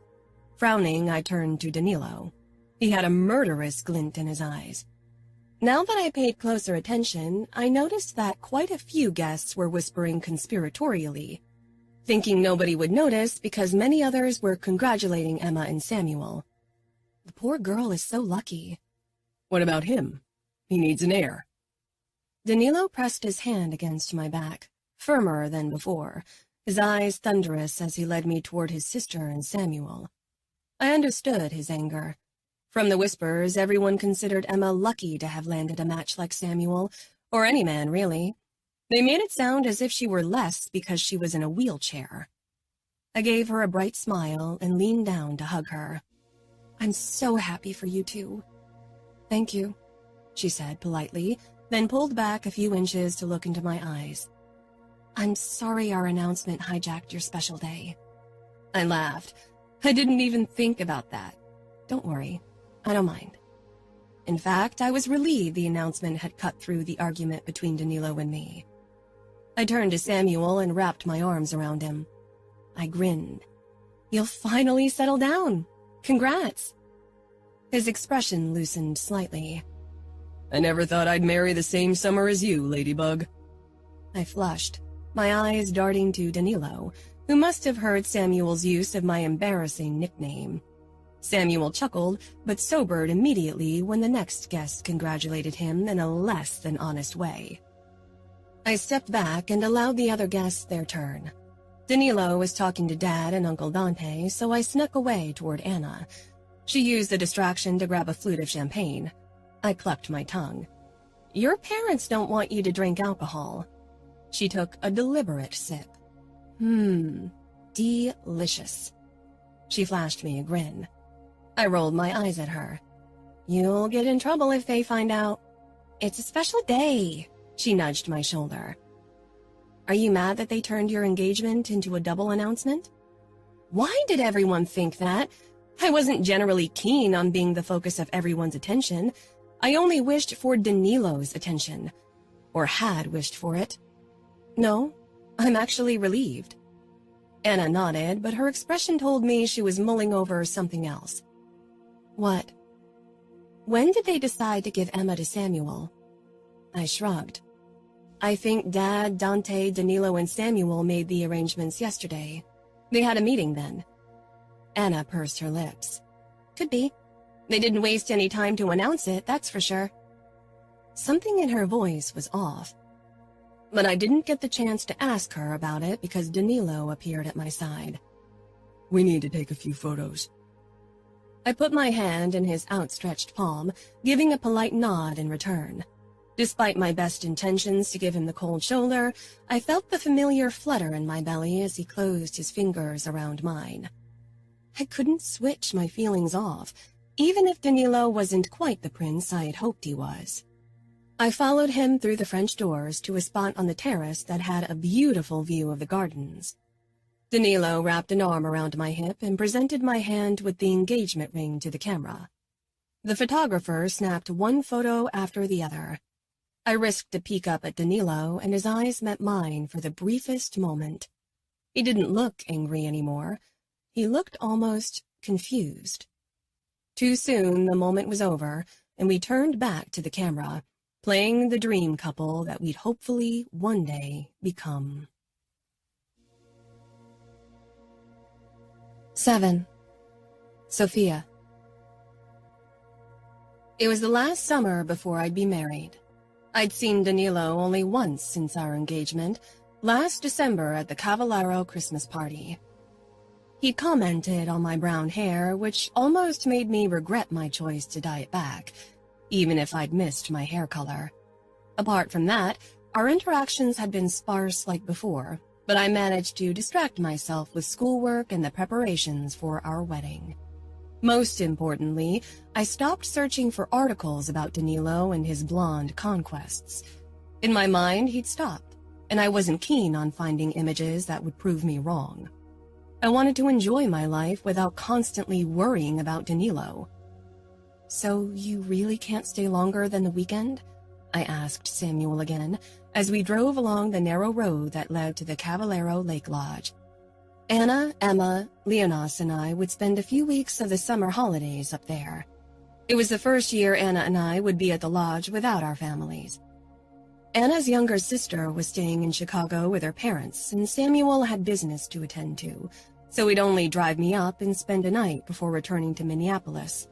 Speaker 2: Frowning, I turned to Danilo. He had a murderous glint in his eyes. Now that I paid closer attention, I noticed that quite a few guests were whispering conspiratorially, thinking nobody would notice because many others were congratulating Emma and Samuel. The poor girl is so lucky.
Speaker 3: What about him? He needs an heir.
Speaker 2: Danilo pressed his hand against my back, firmer than before, his eyes thunderous as he led me toward his sister and Samuel. I understood his anger. From the whispers, everyone considered Emma lucky to have landed a match like Samuel, or any man, really. They made it sound as if she were less because she was in a wheelchair. I gave her a bright smile and leaned down to hug her. I'm so happy for you two. Thank you, she said politely, then pulled back a few inches to look into my eyes. I'm sorry our announcement hijacked your special day. I laughed. I didn't even think about that. Don't worry. I don't mind. In fact, I was relieved the announcement had cut through the argument between Danilo and me. I turned to Samuel and wrapped my arms around him. I grinned. You'll finally settle down. Congrats. His expression loosened slightly.
Speaker 3: I never thought I'd marry the same summer as you, Ladybug.
Speaker 2: I flushed, my eyes darting to Danilo, who must have heard Samuel's use of my embarrassing nickname. Samuel chuckled, but sobered immediately when the next guest congratulated him in a less than honest way. I stepped back and allowed the other guests their turn. Danilo was talking to Dad and Uncle Dante, so I snuck away toward Anna. She used the distraction to grab a flute of champagne. I clucked my tongue. Your parents don't want you to drink alcohol. She took a deliberate sip. Delicious. She flashed me a grin. I rolled my eyes at her. You'll get in trouble if they find out. It's a special day. She nudged my shoulder. Are you mad that they turned your engagement into a double announcement? Why did everyone think that? I wasn't generally keen on being the focus of everyone's attention. I only wished for Danilo's attention. Or had wished for it. No, I'm actually relieved. Anna nodded, but her expression told me she was mulling over something else. What? When did they decide to give Emma to Samuel? I shrugged. I think Dad, Dante, Danilo, and Samuel made the arrangements yesterday. They had a meeting then. Anna pursed her lips. Could be. They didn't waste any time to announce it, that's for sure. Something in her voice was off. But I didn't get the chance to ask her about it because Danilo appeared at my side.
Speaker 3: We need to take a few photos.
Speaker 2: I put my hand in his outstretched palm, giving a polite nod in return. Despite my best intentions to give him the cold shoulder, I felt the familiar flutter in my belly as he closed his fingers around mine. I couldn't switch my feelings off, even if Danilo wasn't quite the prince I had hoped he was. I followed him through the French doors to a spot on the terrace that had a beautiful view of the gardens. Danilo wrapped an arm around my hip and presented my hand with the engagement ring to the camera. The photographer snapped one photo after the other. I risked a peek up at Danilo, and his eyes met mine for the briefest moment. He didn't look angry anymore. He looked almost confused. Too soon, the moment was over, and we turned back to the camera, playing the dream couple that we'd hopefully one day become. 7. Sofia. It was the last summer before I'd be married. I'd seen Danilo only once since our engagement, last December at the Cavallero Christmas party. He commented on my brown hair, which almost made me regret my choice to dye it back, even if I'd missed my hair color. Apart from that, our interactions had been sparse like before, but I managed to distract myself with schoolwork and the preparations for our wedding. Most importantly, I stopped searching for articles about Danilo and his blonde conquests. In my mind, he'd stopped, and I wasn't keen on finding images that would prove me wrong. I wanted to enjoy my life without constantly worrying about Danilo. So you really can't stay longer than the weekend? I asked Samuel again, as we drove along the narrow road that led to the Cavallero Lake Lodge. Anna, Emma, Leonas, and I would spend a few weeks of the summer holidays up there. It was the first year Anna and I would be at the lodge without our families. Anna's younger sister was staying in Chicago with her parents, and Samuel had business to attend to, so he'd only drive me up and spend a night before returning to Minneapolis.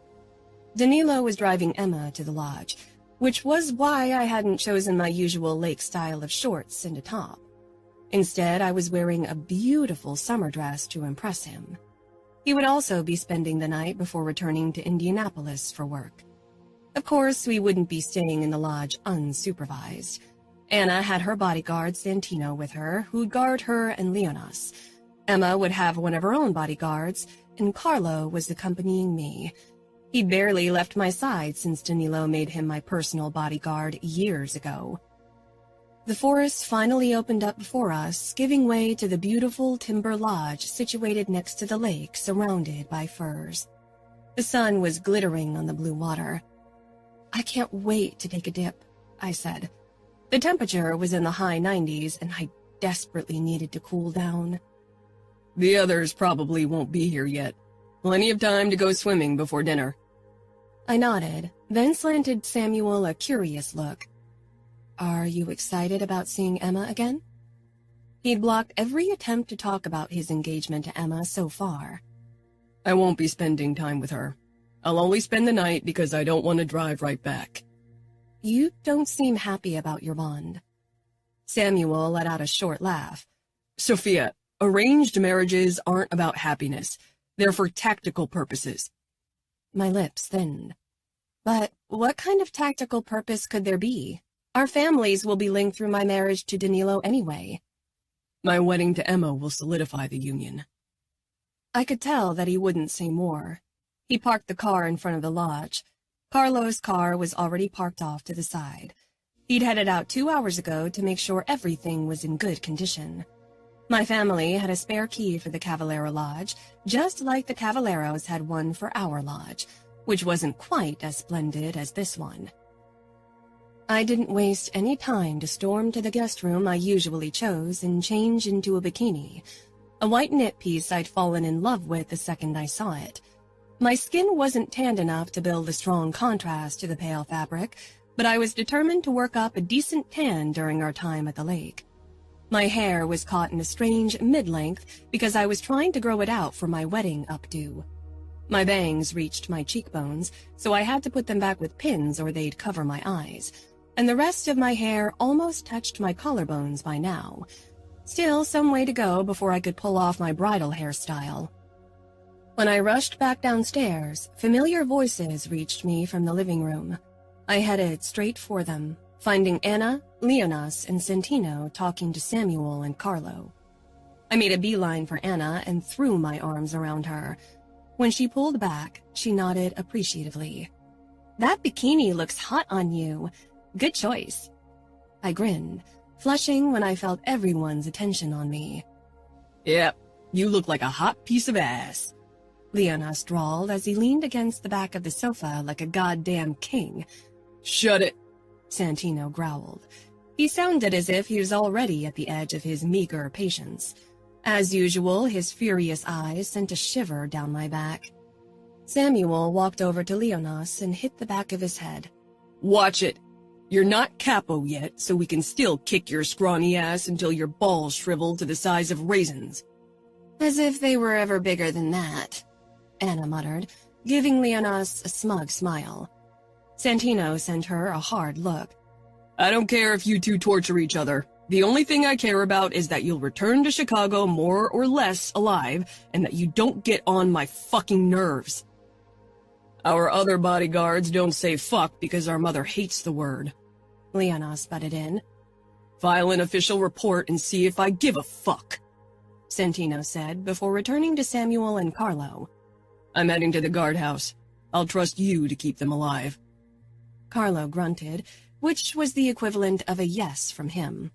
Speaker 2: Danilo was driving Emma to the lodge, which was why I hadn't chosen my usual lake style of shorts and a top. Instead, I was wearing a beautiful summer dress to impress him. He would also be spending the night before returning to Indianapolis for work. Of course, we wouldn't be staying in the lodge unsupervised. Anna had her bodyguard Santino with her, who'd guard her and Leonas. Emma would have one of her own bodyguards, and Carlo was accompanying me. He'd barely left my side since Danilo made him my personal bodyguard years ago. The forest finally opened up before us, giving way to the beautiful timber lodge situated next to the lake, surrounded by firs. The sun was glittering on the blue water. I can't wait to take a dip, I said. The temperature was in the high 90s, and I desperately needed to cool down.
Speaker 3: The others probably won't be here yet. Plenty of time to go swimming before dinner.
Speaker 2: I nodded, then slanted Samuel a curious look. Are you excited about seeing Emma again? He'd blocked every attempt to talk about his engagement to Emma so far.
Speaker 3: I won't be spending time with her. I'll only spend the night because I don't want to drive right back.
Speaker 2: You don't seem happy about your bond. Samuel let out a short laugh.
Speaker 3: Sofia, arranged marriages aren't about happiness. They're for tactical purposes.
Speaker 2: My lips thinned. But what kind of tactical purpose could there be? Our families will be linked through my marriage to Danilo anyway.
Speaker 3: My wedding to Emma will solidify the union.
Speaker 2: I could tell that he wouldn't say more. He parked the car in front of the lodge. Carlo's car was already parked off to the side. He'd headed out 2 hours ago to make sure everything was in good condition. My family had a spare key for the Cavallero Lodge, just like the Cavalleros had one for our lodge, which wasn't quite as splendid as this one. I didn't waste any time to storm to the guest room I usually chose and change into a bikini, a white knit piece I'd fallen in love with the second I saw it. My skin wasn't tanned enough to build a strong contrast to the pale fabric, but I was determined to work up a decent tan during our time at the lake. My hair was caught in a strange mid-length because I was trying to grow it out for my wedding updo. My bangs reached my cheekbones, so I had to put them back with pins or they'd cover my eyes, and the rest of my hair almost touched my collarbones by now. Still some way to go before I could pull off my bridal hairstyle. When I rushed back downstairs, familiar voices reached me from the living room. I headed straight for them, finding Anna, Leonas, and Santino talking to Samuel and Carlo. I made a beeline for Anna and threw my arms around her. When she pulled back, she nodded appreciatively. "That bikini looks hot on you. Good choice." I grinned, flushing when I felt everyone's attention on me.
Speaker 3: "Yep, you look like a hot piece of ass,"
Speaker 2: Leonas drawled as he leaned against the back of the sofa like a goddamn king.
Speaker 3: "Shut it,"
Speaker 2: Santino growled. He sounded as if he was already at the edge of his meager patience. As usual, his furious eyes sent a shiver down my back. Samuel walked over to Leonas and hit the back of his head.
Speaker 3: "Watch it. You're not capo yet, so we can still kick your scrawny ass until your balls shrivel to the size of raisins."
Speaker 2: "As if they were ever bigger than that," Anna muttered, giving Leonas a smug smile. Santino sent her a hard look.
Speaker 3: "I don't care if you two torture each other. The only thing I care about is that you'll return to Chicago more or less alive and that you don't get on my fucking nerves. Our other bodyguards don't say fuck because our mother hates the word."
Speaker 2: Leonas butted in.
Speaker 3: "File an official report and see if I give a fuck,"
Speaker 2: Santino said before returning to Samuel and Carlo.
Speaker 3: "I'm heading to the guardhouse. I'll trust you to keep them alive."
Speaker 2: Carlo grunted, which was the equivalent of a yes from him.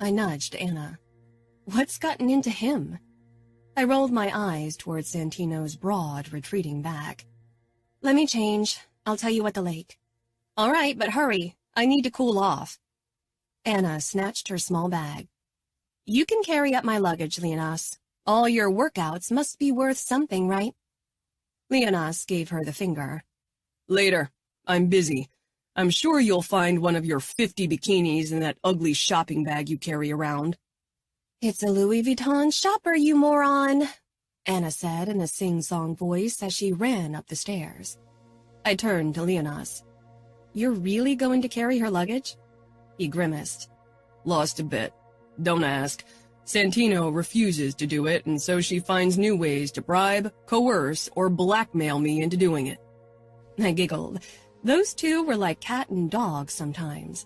Speaker 2: I nudged Anna. What's gotten into him? I rolled my eyes towards Santino's broad, retreating back. "Let me change. I'll tell you at the lake." "All right, but hurry. I need to cool off." Anna snatched her small bag. "You can carry up my luggage, Leonas. All your workouts must be worth something, right?" Leonas gave her the finger.
Speaker 3: "Later. I'm busy. I'm sure you'll find one of your 50 bikinis in that ugly shopping bag you carry around."
Speaker 2: "It's a Louis Vuitton shopper, you moron," Anna said in a sing-song voice as she ran up the stairs. I turned to Leonas. "You're really going to carry her luggage?" He grimaced.
Speaker 3: "Lost a bit. Don't ask. Santino refuses to do it, and so she finds new ways to bribe, coerce, or blackmail me into doing it."
Speaker 2: I giggled. Those two were like cat and dog sometimes.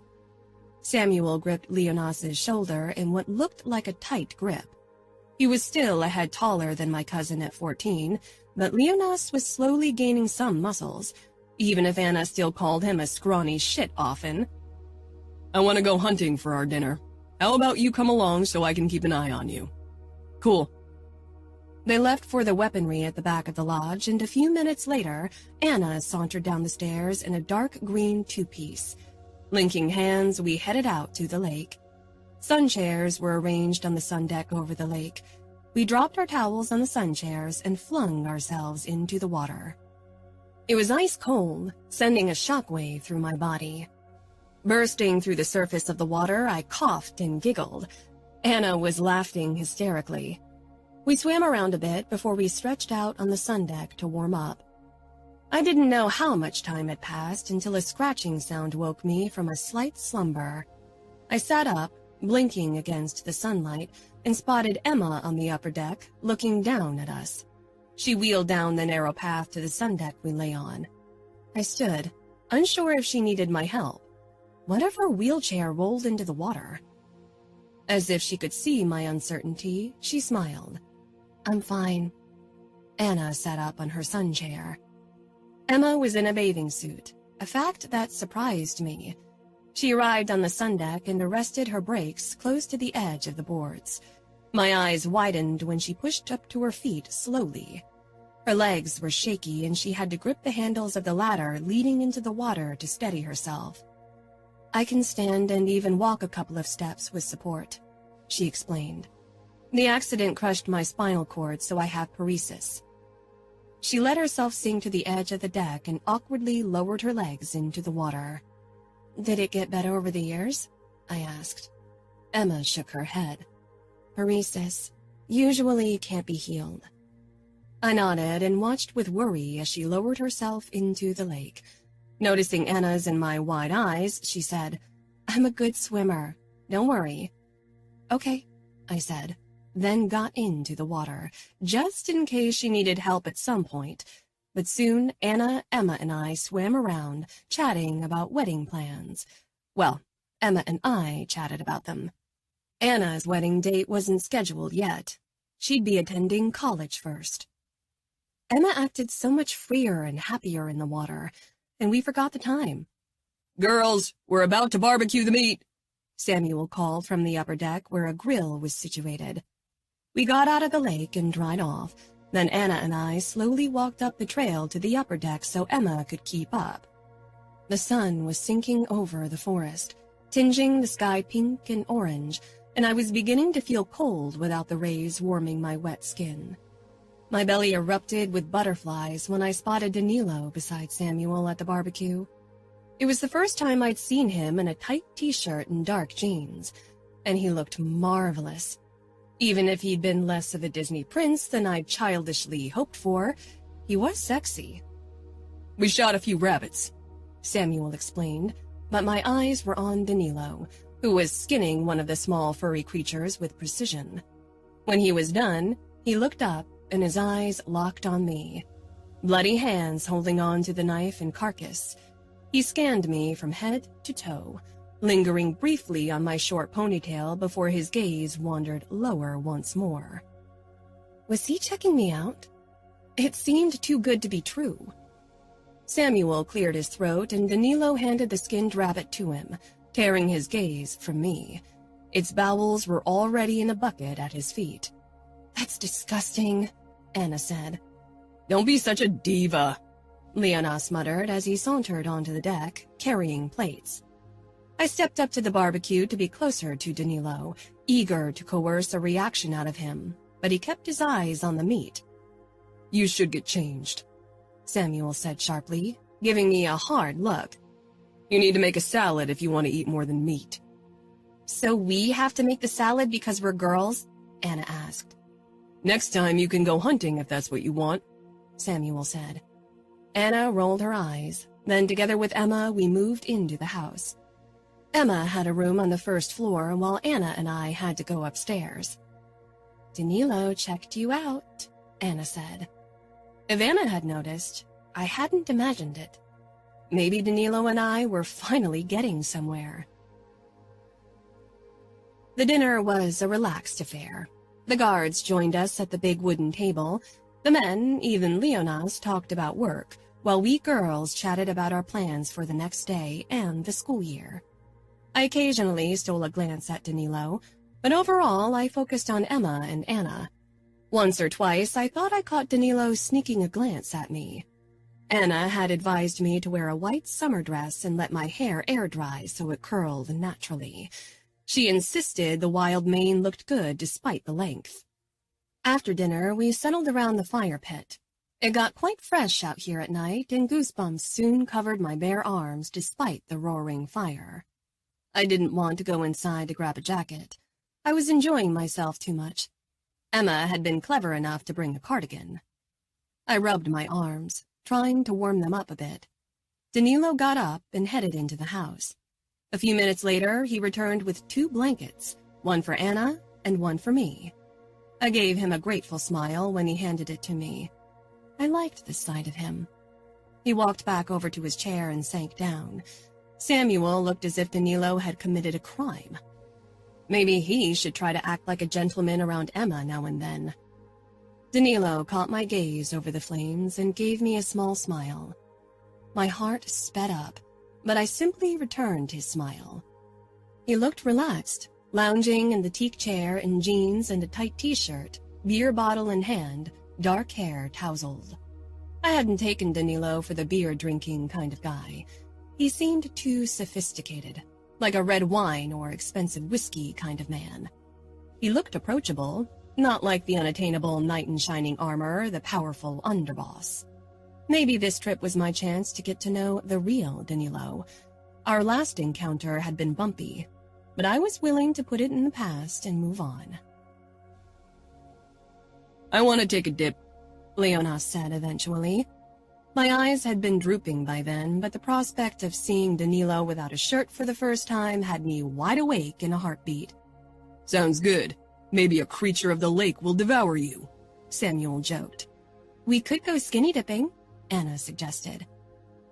Speaker 2: Samuel gripped Leonas's shoulder in what looked like a tight grip. He was still a head taller than my cousin at 14, but Leonas was slowly gaining some muscles, even if Anna still called him a scrawny shit often.
Speaker 3: "I want to go hunting for our dinner. How about you come along so I can keep an eye on you?" "Cool."
Speaker 2: They left for the weaponry at the back of the lodge, and a few minutes later, Anna sauntered down the stairs in a dark green two-piece. Linking hands, we headed out to the lake. Sun chairs were arranged on the sun deck over the lake. We dropped our towels on the sun chairs and flung ourselves into the water. It was ice cold, sending a shockwave through my body. Bursting through the surface of the water, I coughed and giggled. Anna was laughing hysterically. We swam around a bit before we stretched out on the sun deck to warm up. I didn't know how much time had passed until a scratching sound woke me from a slight slumber. I sat up, blinking against the sunlight, and spotted Emma on the upper deck, looking down at us. She wheeled down the narrow path to the sun deck we lay on. I stood, unsure if she needed my help. What if her wheelchair rolled into the water? As if she could see my uncertainty, she smiled. "I'm fine." Anna sat up on her sun chair. Emma was in a bathing suit, a fact that surprised me. She arrived on the sun deck and arrested her brakes close to the edge of the boards. My eyes widened when she pushed up to her feet slowly. Her legs were shaky and she had to grip the handles of the ladder leading into the water to steady herself. "I can stand and even walk a couple of steps with support," she explained. "The accident crushed my spinal cord, so I have paresis." She let herself sink to the edge of the deck and awkwardly lowered her legs into the water. "Did it get better over the years?" I asked. Emma shook her head. Paresis usually can't be healed. I nodded and watched with worry as she lowered herself into the lake. Noticing Anna's and my wide eyes, she said, "I'm a good swimmer. Don't worry." "Okay," I said, then got into the water, just in case she needed help at some point. But soon Anna, Emma, and I swam around, chatting about wedding plans. Well, Emma and I chatted about them. Anna's wedding date wasn't scheduled yet. She'd be attending college first. Emma acted so much freer and happier in the water, and we forgot the time.
Speaker 3: "Girls, we're about to barbecue the meat,"
Speaker 2: Samuel called from the upper deck where a grill was situated. We got out of the lake and dried off. Then Anna and I slowly walked up the trail to the upper deck so Emma could keep up. The sun was sinking over the forest, tinging the sky pink and orange, and I was beginning to feel cold without the rays warming my wet skin. My belly erupted with butterflies when I spotted Danilo beside Samuel at the barbecue. It was the first time I'd seen him in a tight t-shirt and dark jeans, and he looked marvelous. Even if he'd been less of a Disney prince than I'd childishly hoped for, he was sexy.
Speaker 3: "We shot a few rabbits,"
Speaker 2: Samuel explained, but my eyes were on Danilo, who was skinning one of the small furry creatures with precision. When he was done, he looked up and his eyes locked on me. Bloody hands holding on to the knife and carcass. He scanned me from head to toe, lingering briefly on my short ponytail before his gaze wandered lower once more. Was he checking me out? It seemed too good to be true. Samuel cleared his throat and Danilo handed the skinned rabbit to him, tearing his gaze from me. Its bowels were already in a bucket at his feet. "That's disgusting," Anna said.
Speaker 3: "Don't be such a diva,"
Speaker 2: Leonas muttered as he sauntered onto the deck, carrying plates. I stepped up to the barbecue to be closer to Danilo, eager to coerce a reaction out of him, but he kept his eyes on the meat.
Speaker 3: "You should get changed,"
Speaker 2: Samuel said sharply, giving me a hard look.
Speaker 3: "You need to make a salad if you want to eat more than meat."
Speaker 2: "So we have to make the salad because we're girls?" Anna asked.
Speaker 3: "Next time you can go hunting if that's what you want,"
Speaker 2: Samuel said. Anna rolled her eyes. Then together with Emma, we moved into the house. Emma had a room on the first floor while Anna and I had to go upstairs. "Danilo checked you out," Anna said. If Anna had noticed, I hadn't imagined it. Maybe Danilo and I were finally getting somewhere. The dinner was a relaxed affair. The guards joined us at the big wooden table. The men, even Leonas, talked about work, while we girls chatted about our plans for the next day and the school year. I occasionally stole a glance at Danilo, but overall I focused on Emma and Anna. Once or twice I thought I caught Danilo sneaking a glance at me. Anna had advised me to wear a white summer dress and let my hair air dry so it curled naturally. She insisted the wild mane looked good despite the length. After dinner, we settled around the fire pit. It got quite fresh out here at night, and goosebumps soon covered my bare arms despite the roaring fire. I didn't want to go inside to grab a jacket. I was enjoying myself too much. Emma had been clever enough to bring a cardigan. I rubbed my arms, trying to warm them up a bit. Danilo got up and headed into the house. A few minutes later, he returned with 2 blankets, one for Anna and one for me. I gave him a grateful smile when he handed it to me. I liked this side of him. He walked back over to his chair and sank down. Samuel looked as if Danilo had committed a crime. Maybe he should try to act like a gentleman around Emma now and then. Danilo caught my gaze over the flames and gave me a small smile. My heart sped up, but I simply returned his smile. He looked relaxed, lounging in the teak chair in jeans and a tight t-shirt, beer bottle in hand, dark hair tousled. I hadn't taken Danilo for the beer-drinking kind of guy. He seemed too sophisticated, like a red wine or expensive whiskey kind of man. He looked approachable, not like the unattainable knight in shining armor, the powerful underboss. Maybe this trip was my chance to get to know the real Danilo. Our last encounter had been bumpy. but I was willing to put it in the past and move on.
Speaker 3: I want to take a dip,
Speaker 2: Leonas said eventually. My eyes had been drooping by then, but the prospect of seeing Danilo without a shirt for the first time had me wide awake in a heartbeat.
Speaker 3: Sounds good. Maybe a creature of the lake will devour you,
Speaker 2: Samuel joked. We could go skinny dipping, Anna suggested.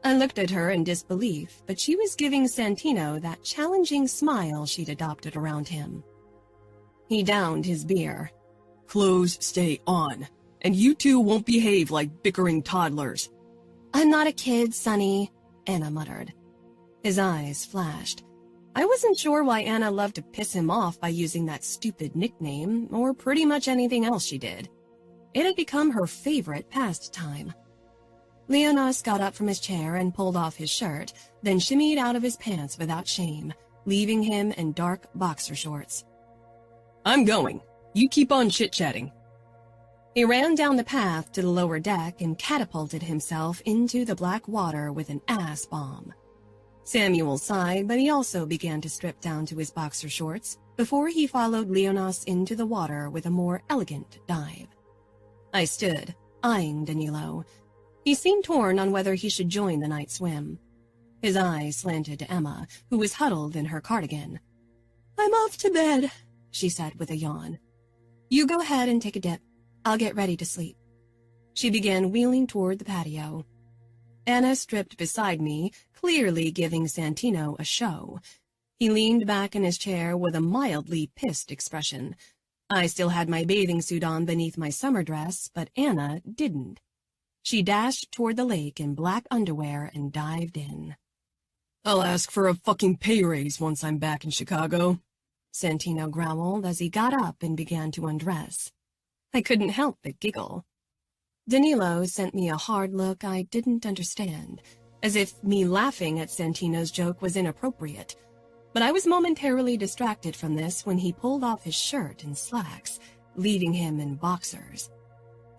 Speaker 2: I looked at her in disbelief, but she was giving Santino that challenging smile she'd adopted around him. He downed his beer.
Speaker 3: Clothes stay on, and you two won't behave like bickering toddlers.
Speaker 2: I'm not a kid, Sonny, Anna muttered. His eyes flashed. I wasn't sure why Anna loved to piss him off by using that stupid nickname, or pretty much anything else she did. It had become her favorite pastime. Leonas got up from his chair and pulled off his shirt, then shimmied out of his pants without shame, leaving him in dark boxer shorts.
Speaker 3: I'm going. You keep on chit-chatting.
Speaker 2: He ran down the path to the lower deck and catapulted himself into the black water with an ass bomb. Samuel sighed, but he also began to strip down to his boxer shorts before he followed Leonas into the water with a more elegant dive. I stood, eyeing Danilo. He seemed torn on whether he should join the night swim. His eyes slanted to Emma, who was huddled in her cardigan. I'm off to bed, she said with a yawn. You go ahead and take a dip. I'll get ready to sleep. She began wheeling toward the patio. Anna stripped beside me, clearly giving Santino a show. He leaned back in his chair with a mildly pissed expression. I still had my bathing suit on beneath my summer dress, but Anna didn't. She dashed toward the lake in black underwear and dived in.
Speaker 3: I'll ask for a fucking pay raise once I'm back in Chicago,
Speaker 2: Santino growled as he got up and began to undress. I couldn't help but giggle. Danilo sent me a hard look I didn't understand, as if me laughing at Santino's joke was inappropriate. But I was momentarily distracted from this when he pulled off his shirt and slacks, leaving him in boxers.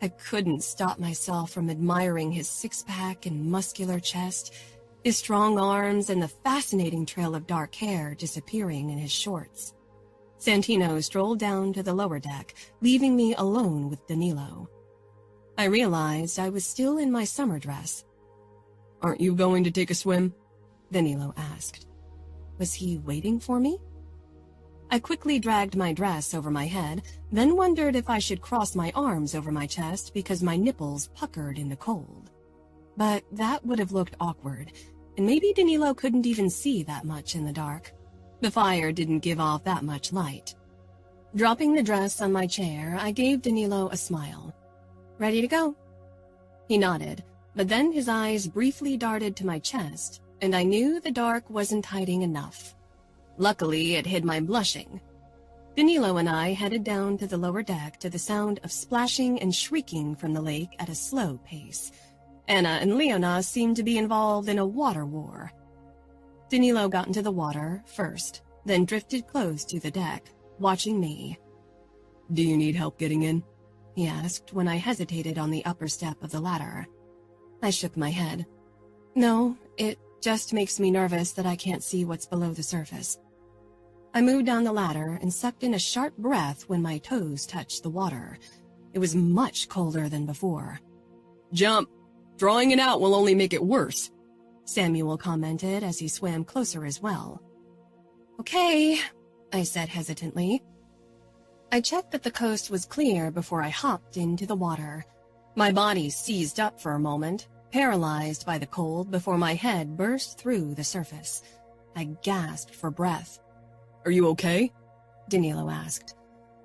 Speaker 2: I couldn't stop myself from admiring his six-pack and muscular chest, his strong arms, and the fascinating trail of dark hair disappearing in his shorts. Santino strolled down to the lower deck, leaving me alone with Danilo. I realized I was still in my summer dress.
Speaker 3: Aren't you going to take a swim?
Speaker 2: Danilo asked. Was he waiting for me? I quickly dragged my dress over my head, then wondered if I should cross my arms over my chest because my nipples puckered in the cold. But that would have looked awkward, and maybe Danilo couldn't even see that much in the dark. The fire didn't give off that much light. Dropping the dress on my chair, I gave Danilo a smile. Ready to go? He nodded, but then his eyes briefly darted to my chest, and I knew the dark wasn't hiding enough. Luckily, it hid my blushing. Danilo and I headed down to the lower deck to the sound of splashing and shrieking from the lake at a slow pace. Anna and Leonas seemed to be involved in a water war. Danilo got into the water first, then drifted close to the deck, watching me.
Speaker 3: Do you need help getting in?
Speaker 2: He asked when I hesitated on the upper step of the ladder. I shook my head. No, it just makes me nervous that I can't see what's below the surface. I moved down the ladder and sucked in a sharp breath when my toes touched the water. It was much colder than before.
Speaker 3: Jump! Drawing it out will only make it worse,
Speaker 2: Samuel commented as he swam closer as well. Okay, I said hesitantly. I checked that the coast was clear before I hopped into the water. My body seized up for a moment, paralyzed by the cold before my head burst through the surface. I gasped for breath.
Speaker 3: Are you okay?
Speaker 2: Danilo asked.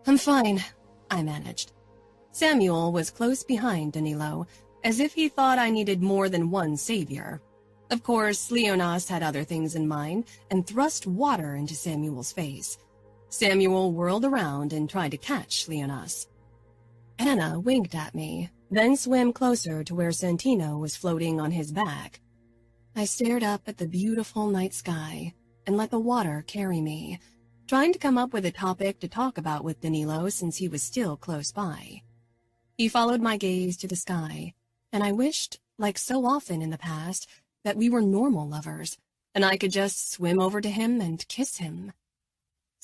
Speaker 2: I'm fine, I managed. Samuel was close behind Danilo, as if he thought I needed more than one savior. Of course, Leonas had other things in mind and thrust water into Samuel's face. Samuel whirled around and tried to catch Leonas. Anna winked at me, then swam closer to where Santino was floating on his back. I stared up at the beautiful night sky and let the water carry me, trying to come up with a topic to talk about with Danilo since he was still close by. He followed my gaze to the sky, and I wished, like so often in the past, that we were normal lovers, and I could just swim over to him and kiss him.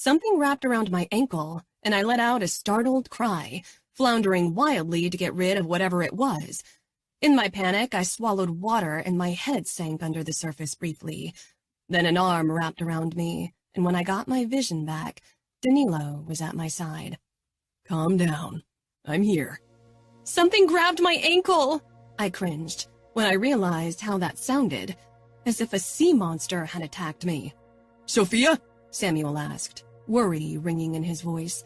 Speaker 2: Something wrapped around my ankle, and I let out a startled cry, floundering wildly to get rid of whatever it was. In my panic, I swallowed water and my head sank under the surface briefly. Then an arm wrapped around me, and when I got my vision back, Danilo was at my side.
Speaker 3: Calm down. I'm here.
Speaker 2: Something grabbed my ankle! I cringed when I realized how that sounded, as if a sea monster had attacked me.
Speaker 3: Sofia?
Speaker 2: Samuel asked, worry ringing in his voice.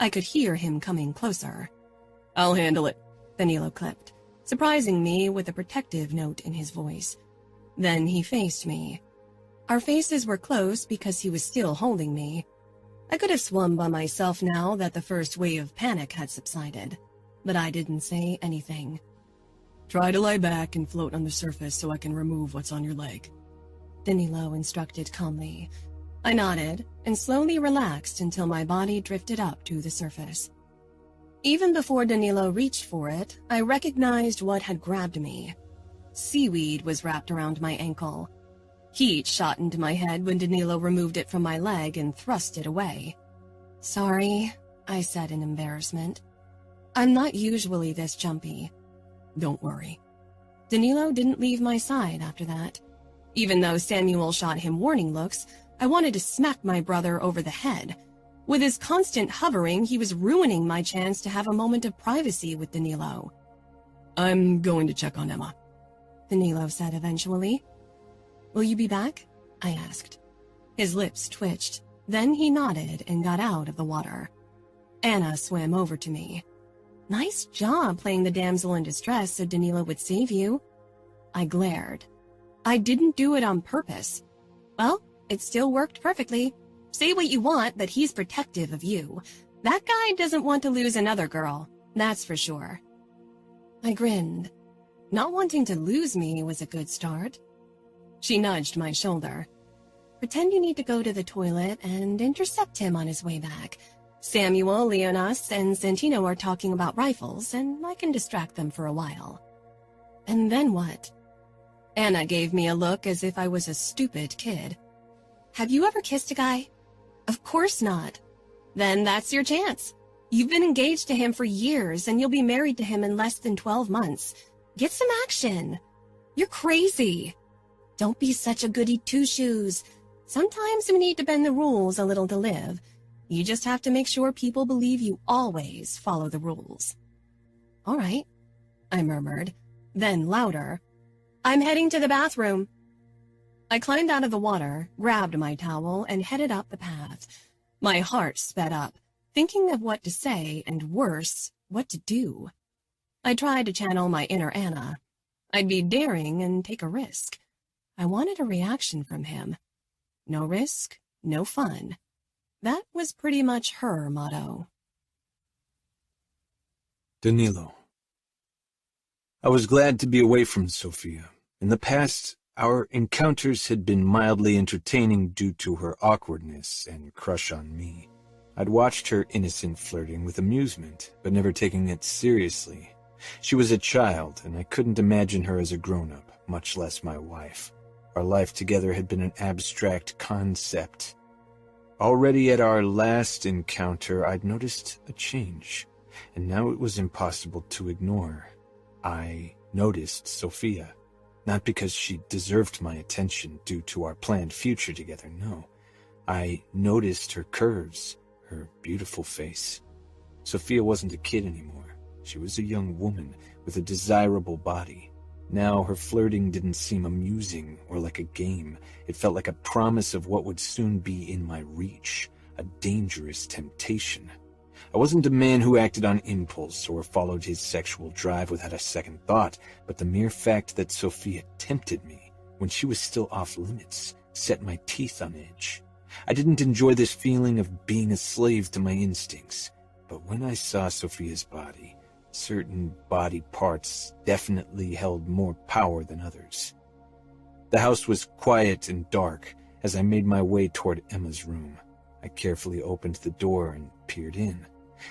Speaker 2: I could hear him coming closer.
Speaker 3: I'll handle it,
Speaker 2: Danilo clipped, surprising me with a protective note in his voice. Then he faced me. Our faces were close because he was still holding me. I could have swum by myself now that the first wave of panic had subsided, but I didn't say anything.
Speaker 3: Try to lie back and float on the surface so I can remove what's on your leg,
Speaker 2: Danilo instructed calmly. I nodded and slowly relaxed until my body drifted up to the surface. Even before Danilo reached for it, I recognized what had grabbed me. Seaweed was wrapped around my ankle. Heat shot into my head when Danilo removed it from my leg and thrust it away. Sorry, I said in embarrassment. I'm not usually this jumpy.
Speaker 3: Don't worry.
Speaker 2: Danilo didn't leave my side after that. Even though Samuel shot him warning looks, I wanted to smack my brother over the head. With his constant hovering, he was ruining my chance to have a moment of privacy with Danilo.
Speaker 3: I'm going to check on Emma,
Speaker 2: Danilo said eventually. Will you be back? I asked. His lips twitched. Then he nodded and got out of the water. Anna swam over to me. Nice job playing the damsel in distress so Danilo would save you. I glared. I didn't do it on purpose. Well, it still worked perfectly. Say what you want, but he's protective of you. That guy doesn't want to lose another girl, that's for sure. I grinned. Not wanting to lose me was a good start. She nudged my shoulder. Pretend you need to go to the toilet and intercept him on his way back. Samuel, Leonas, and Santino are talking about rifles, and I can distract them for a while. And then what? Anna gave me a look as if I was a stupid kid. Have you ever kissed a guy? Of course not. Then that's your chance. You've been engaged to him for years, and you'll be married to him in less than 12 months. Get some action. You're crazy. Don't be such a goody two-shoes. Sometimes we need to bend the rules a little to live. You just have to make sure people believe you always follow the rules. All right, I murmured, then louder. I'm heading to the bathroom. I climbed out of the water, grabbed my towel, and headed up the path. My heart sped up, thinking of what to say and, worse, what to do. I tried to channel my inner Anna. I'd be daring and take a risk. I wanted a reaction from him. No risk, no fun. That was pretty much her motto.
Speaker 1: Danilo. I was glad to be away from Sofia. In the past, our encounters had been mildly entertaining due to her awkwardness and crush on me. I'd watched her innocent flirting with amusement, but never taking it seriously. She was a child, and I couldn't imagine her as a grown-up, much less my wife. Our life together had been an abstract concept. Already at our last encounter, I'd noticed a change, and now it was impossible to ignore. I noticed Sofia, not because she deserved my attention due to our planned future together, no. I noticed her curves, her beautiful face. Sofia wasn't a kid anymore. She was a young woman with a desirable body. Now her flirting didn't seem amusing or like a game. It felt like a promise of what would soon be in my reach, a dangerous temptation. I wasn't a man who acted on impulse or followed his sexual drive without a second thought, but the mere fact that Sofia tempted me when she was still off limits set my teeth on edge. I didn't enjoy this feeling of being a slave to my instincts, but when I saw Sofia's body, certain body parts definitely held more power than others. The house was quiet and dark as I made my way toward Emma's room. I carefully opened the door and peered in.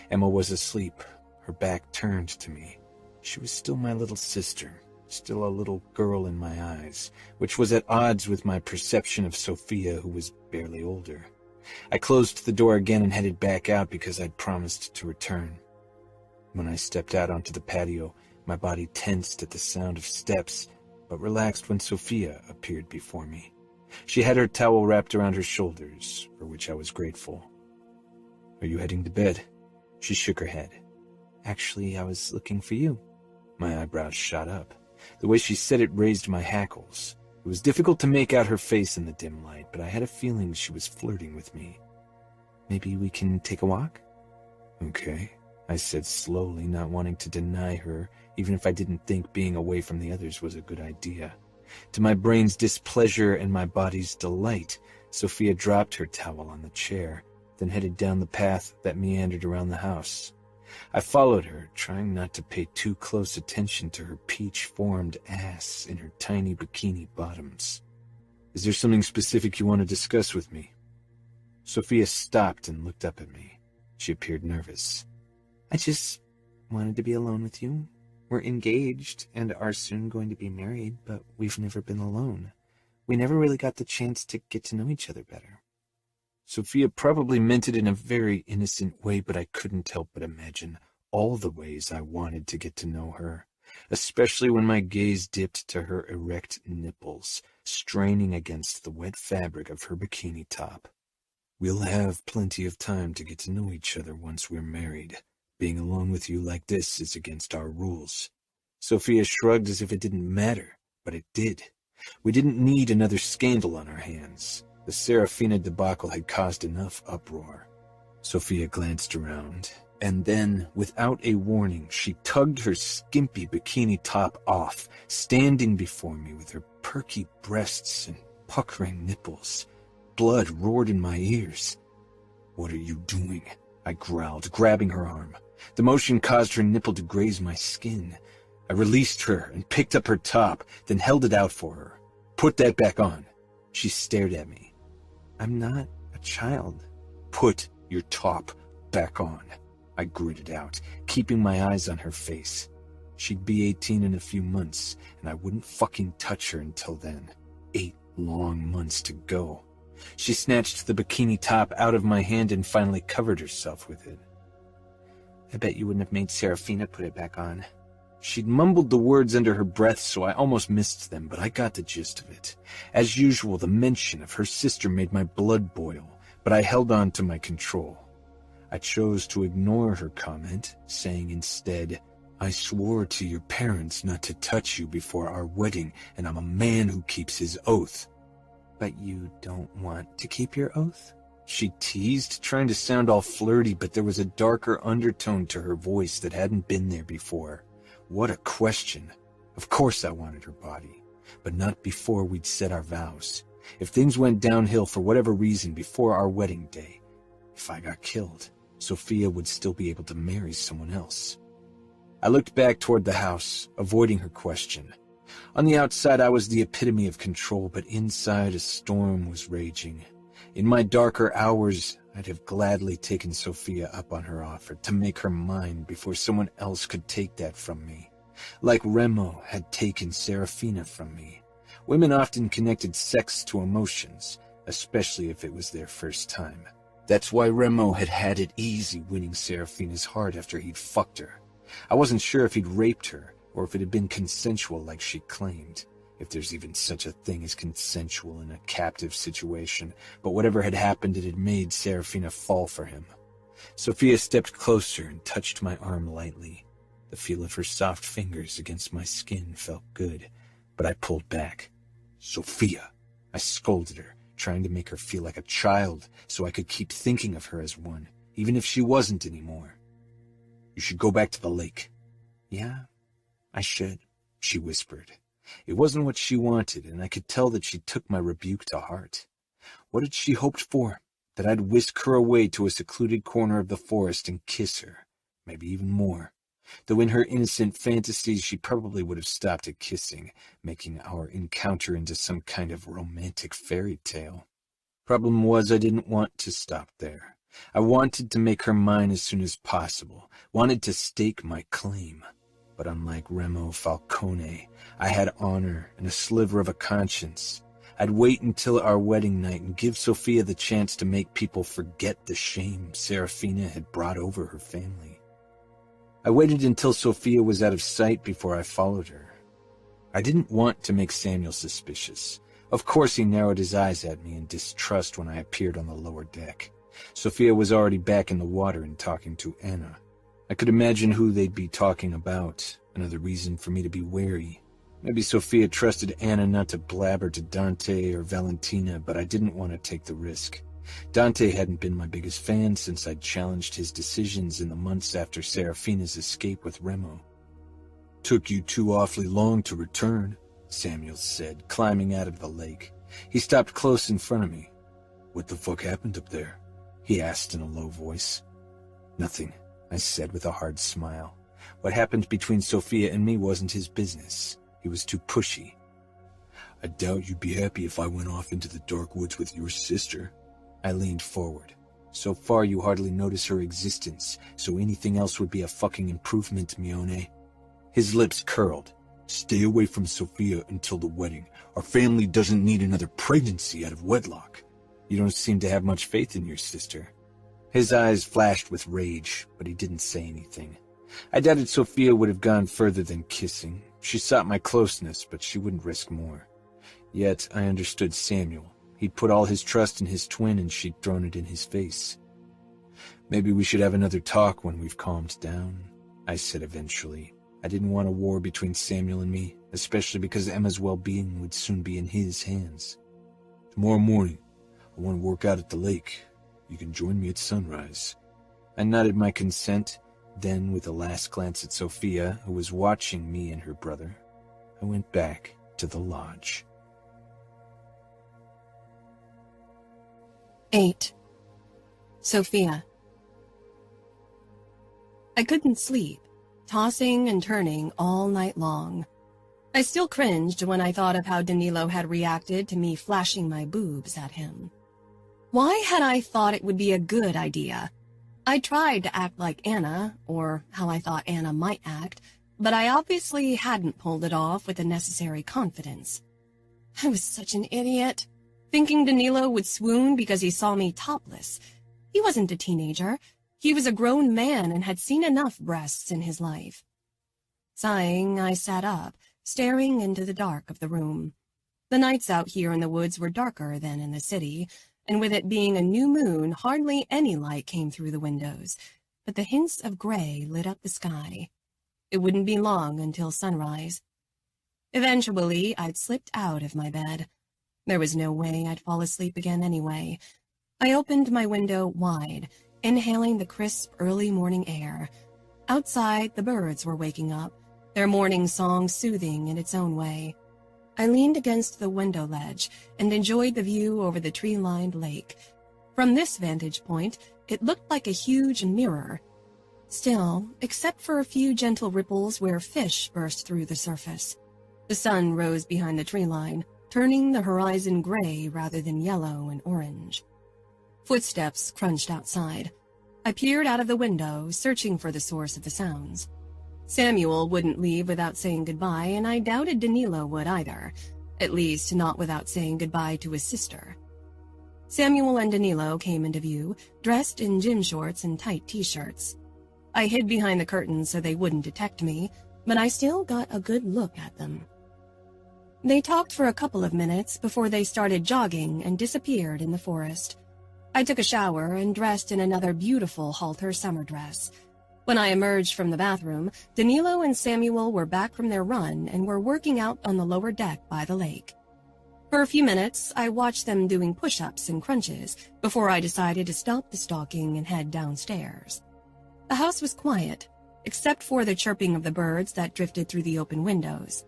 Speaker 1: Emma was asleep, her back turned to me. She was still my little sister, still a little girl in my eyes, which was at odds with my perception of Sofia, who was barely older. I closed the door again and headed back out because I'd promised to return. When I stepped out onto the patio, my body tensed at the sound of steps, but relaxed when Sofia appeared before me. She had her towel wrapped around her shoulders, for which I was grateful. "Are you heading to bed?" She shook her head. "Actually, I was looking for you." My eyebrows shot up. The way she said it raised my hackles. It was difficult to make out her face in the dim light, but I had a feeling she was flirting with me. "Maybe we can take a walk?" "Okay," I said slowly, not wanting to deny her, even if I didn't think being away from the others was a good idea. To my brain's displeasure and my body's delight, Sofia dropped her towel on the chair, then headed down the path that meandered around the house. I followed her, trying not to pay too close attention to her peach-formed ass in her tiny bikini bottoms. "Is there something specific you want to discuss with me?" Sofia stopped and looked up at me. She appeared nervous. "I just wanted to be alone with you. We're engaged and are soon going to be married, but we've never been alone. We never really got the chance to get to know each other better." Sofia probably meant it in a very innocent way, but I couldn't help but imagine all the ways I wanted to get to know her, especially when my gaze dipped to her erect nipples, straining against the wet fabric of her bikini top. "We'll have plenty of time to get to know each other once we're married. Being alone with you like this is against our rules." Sofia shrugged as if it didn't matter, but it did. We didn't need another scandal on our hands. The Serafina debacle had caused enough uproar. Sofia glanced around, and then, without a warning, she tugged her skimpy bikini top off, standing before me with her perky breasts and puckering nipples. Blood roared in my ears. "What are you doing?" I growled, grabbing her arm. The motion caused her nipple to graze my skin. I released her and picked up her top, then held it out for her. "Put that back on." She stared at me. "I'm not a child." "Put your top back on," I gritted out, keeping my eyes on her face. She'd be 18 in a few months, and I wouldn't fucking touch her until then. 8 long months to go. She snatched the bikini top out of my hand and finally covered herself with it. "I bet you wouldn't have made Serafina put it back on." She'd mumbled the words under her breath, so I almost missed them, but I got the gist of it. As usual, the mention of her sister made my blood boil, but I held on to my control. I chose to ignore her comment, saying instead, "I swore to your parents not to touch you before our wedding, and I'm a man who keeps his oath." "But you don't want to keep your oath?" she teased, trying to sound all flirty, but there was a darker undertone to her voice that hadn't been there before. What a question. Of course I wanted her body, but not before we'd said our vows. If things went downhill for whatever reason before our wedding day, if I got killed, Sofia would still be able to marry someone else. I looked back toward the house, avoiding her question. On the outside, I was the epitome of control, but inside a storm was raging. In my darker hours, I'd have gladly taken Sofia up on her offer to make her mine before someone else could take that from me. Like Remo had taken Serafina from me. Women often connected sex to emotions, especially if it was their first time. That's why Remo had had it easy winning Serafina's heart after he'd fucked her. I wasn't sure if he'd raped her, or if it had been consensual like she claimed. If there's even such a thing as consensual in a captive situation, but whatever had happened, it had made Serafina fall for him. Sofia stepped closer and touched my arm lightly. The feel of her soft fingers against my skin felt good, but I pulled back. "Sofia!" I scolded her, trying to make her feel like a child so I could keep thinking of her as one, even if she wasn't anymore. "You should go back to the lake." "Yeah, I should," she whispered. It wasn't what she wanted, and I could tell that she took my rebuke to heart. What had she hoped for? That I'd whisk her away to a secluded corner of the forest and kiss her, maybe even more. Though in her innocent fantasies she probably would have stopped at kissing, making our encounter into some kind of romantic fairy tale. Problem was, I didn't want to stop there. I wanted to make her mine as soon as possible, wanted to stake my claim. But unlike Remo Falcone, I had honor and a sliver of a conscience. I'd wait until our wedding night and give Sofia the chance to make people forget the shame Serafina had brought over her family. I waited until Sofia was out of sight before I followed her. I didn't want to make Samuel suspicious. Of course he narrowed his eyes at me in distrust when I appeared on the lower deck. Sofia was already back in the water and talking to Anna. I could imagine who they'd be talking about, another reason for me to be wary. Maybe Sofia trusted Anna not to blabber to Dante or Valentina, but I didn't want to take the risk. Dante hadn't been my biggest fan since I'd challenged his decisions in the months after Serafina's escape with Remo. "Took you too awfully long to return," Samuel said, climbing out of the lake. He stopped close in front of me. "What the fuck happened up there?" he asked in a low voice. "Nothing," I said with a hard smile. What happened between Sofia and me wasn't his business. He was too pushy. "I doubt you'd be happy if I went off into the dark woods with your sister." I leaned forward. "So far you hardly notice her existence, so anything else would be a fucking improvement, Mione." His lips curled. "Stay away from Sofia until the wedding. Our family doesn't need another pregnancy out of wedlock." "You don't seem to have much faith in your sister." His eyes flashed with rage, but he didn't say anything. I doubted Sofia would have gone further than kissing. She sought my closeness, but she wouldn't risk more. Yet I understood Samuel. He'd put all his trust in his twin, and she'd thrown it in his face. "Maybe we should have another talk when we've calmed down," I said eventually. I didn't want a war between Samuel and me, especially because Emma's well-being would soon be in his hands. "Tomorrow morning, I want to work out at the lake. You can join me at sunrise." I nodded my consent. Then, with a last glance at Sofia, who was watching me and her brother, I went back to the lodge.
Speaker 2: 8. Sofia. I couldn't sleep, tossing and turning all night long. I still cringed when I thought of how Danilo had reacted to me flashing my boobs at him. Why had I thought it would be a good idea? I tried to act like Anna, or how I thought Anna might act, but I obviously hadn't pulled it off with the necessary confidence. I was such an idiot, thinking Danilo would swoon because he saw me topless. He wasn't a teenager. He was a grown man and had seen enough breasts in his life. Sighing, I sat up, staring into the dark of the room. The nights out here in the woods were darker than in the city, and with it being a new moon, hardly any light came through the windows, but the hints of gray lit up the sky. It wouldn't be long until sunrise. Eventually, I'd slipped out of my bed. There was no way I'd fall asleep again anyway. I opened my window wide, inhaling the crisp early morning air. Outside, the birds were waking up, their morning song soothing in its own way. I leaned against the window ledge and enjoyed the view over the tree-lined lake. From this vantage point, it looked like a huge mirror. Still, except for a few gentle ripples where fish burst through the surface. The sun rose behind the tree line, turning the horizon gray rather than yellow and orange. Footsteps crunched outside. I peered out of the window, searching for the source of the sounds. Samuel wouldn't leave without saying goodbye, and I doubted Danilo would either, at least not without saying goodbye to his sister. Samuel and Danilo came into view, dressed in gym shorts and tight t-shirts. I hid behind the curtains so they wouldn't detect me, but I still got a good look at them. They talked for a couple of minutes before they started jogging and disappeared in the forest. I took a shower and dressed in another beautiful halter summer dress. When I emerged from the bathroom, Danilo and Samuel were back from their run and were working out on the lower deck by the lake. For a few minutes, I watched them doing push-ups and crunches before I decided to stop the stalking and head downstairs. The house was quiet, except for the chirping of the birds that drifted through the open windows.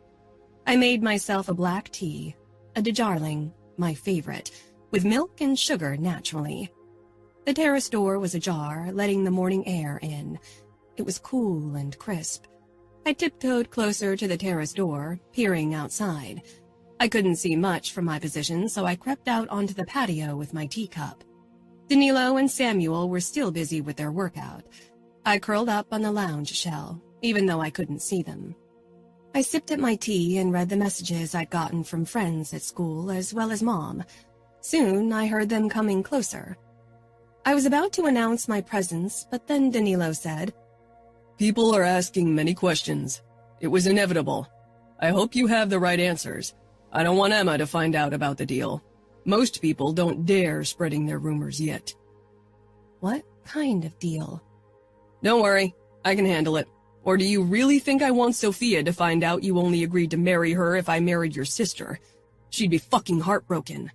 Speaker 2: I made myself a black tea, a Darjeeling, my favorite, with milk and sugar naturally. The terrace door was ajar, letting the morning air in. It was cool and crisp. I tiptoed closer to the terrace door, peering outside. I couldn't see much from my position, so I crept out onto the patio with my teacup. Danilo and Samuel were still busy with their workout. I curled up on the lounge shell, even though I couldn't see them. I sipped at my tea and read the messages I'd gotten from friends at school as well as Mom. Soon, I heard them coming closer. I was about to announce my presence, but then Danilo said,
Speaker 3: "People are asking many questions. It was inevitable. I hope you have the right answers. I don't want Emma to find out about the deal. Most people don't dare spreading their rumors yet."
Speaker 2: "What kind of deal?"
Speaker 3: "Don't worry, I can handle it. Or do you really think I want Sofia to find out you only agreed to marry her if I married your sister? She'd be fucking heartbroken."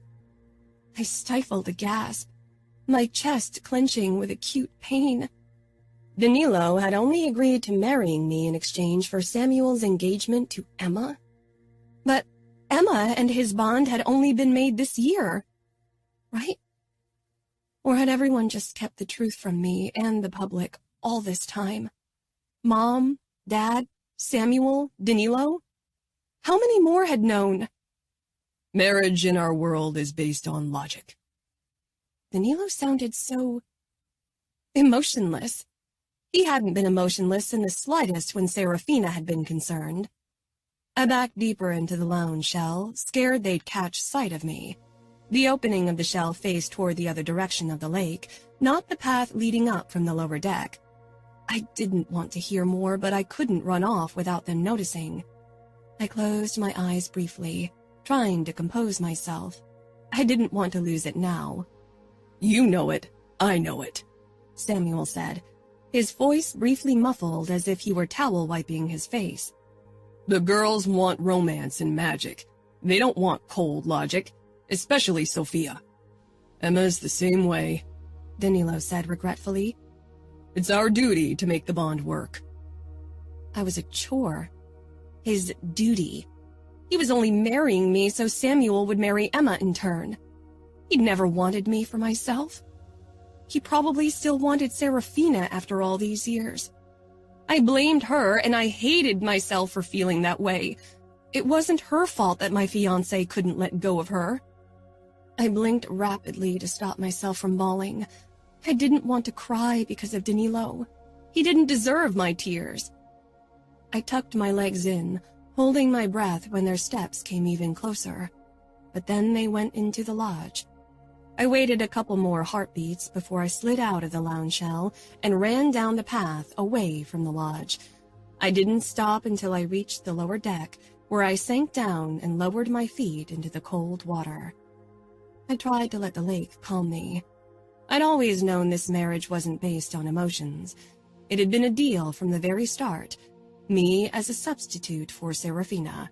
Speaker 2: I stifled a gasp, my chest clenching with acute pain. Danilo had only agreed to marrying me in exchange for Samuel's engagement to Emma. But Emma and his bond had only been made this year, right? Or had everyone just kept the truth from me and the public all this time? Mom, Dad, Samuel, Danilo? How many more had known?
Speaker 3: Marriage in our world is based on logic.
Speaker 2: Danilo sounded so emotionless. He hadn't been emotionless in the slightest when Serafina had been concerned. I backed deeper into the lounge shell, scared they'd catch sight of me. The opening of the shell faced toward the other direction of the lake, not the path leading up from the lower deck. I didn't want to hear more, but I couldn't run off without them noticing. I closed my eyes briefly, trying to compose myself. I didn't want to lose it now.
Speaker 3: "You know it. I know it,"
Speaker 2: Samuel said, his voice briefly muffled as if he were towel wiping his face.
Speaker 3: "The girls want romance and magic. They don't want cold logic, especially Sofia. Emma's the same way,"
Speaker 2: Danilo said regretfully.
Speaker 3: "It's our duty to make the bond work."
Speaker 2: I was a chore. His duty. He was only marrying me so Samuel would marry Emma in turn. He'd never wanted me for myself. He probably still wanted Serafina after all these years. I blamed her, and I hated myself for feeling that way. It wasn't her fault that my fiancé couldn't let go of her. I blinked rapidly to stop myself from bawling. I didn't want to cry because of Danilo. He didn't deserve my tears. I tucked my legs in, holding my breath when their steps came even closer. But then they went into the lodge. I waited a couple more heartbeats before I slid out of the lounge shell and ran down the path away from the lodge. I didn't stop until I reached the lower deck, where I sank down and lowered my feet into the cold water. I tried to let the lake calm me. I'd always known this marriage wasn't based on emotions. It had been a deal from the very start, me as a substitute for Serafina.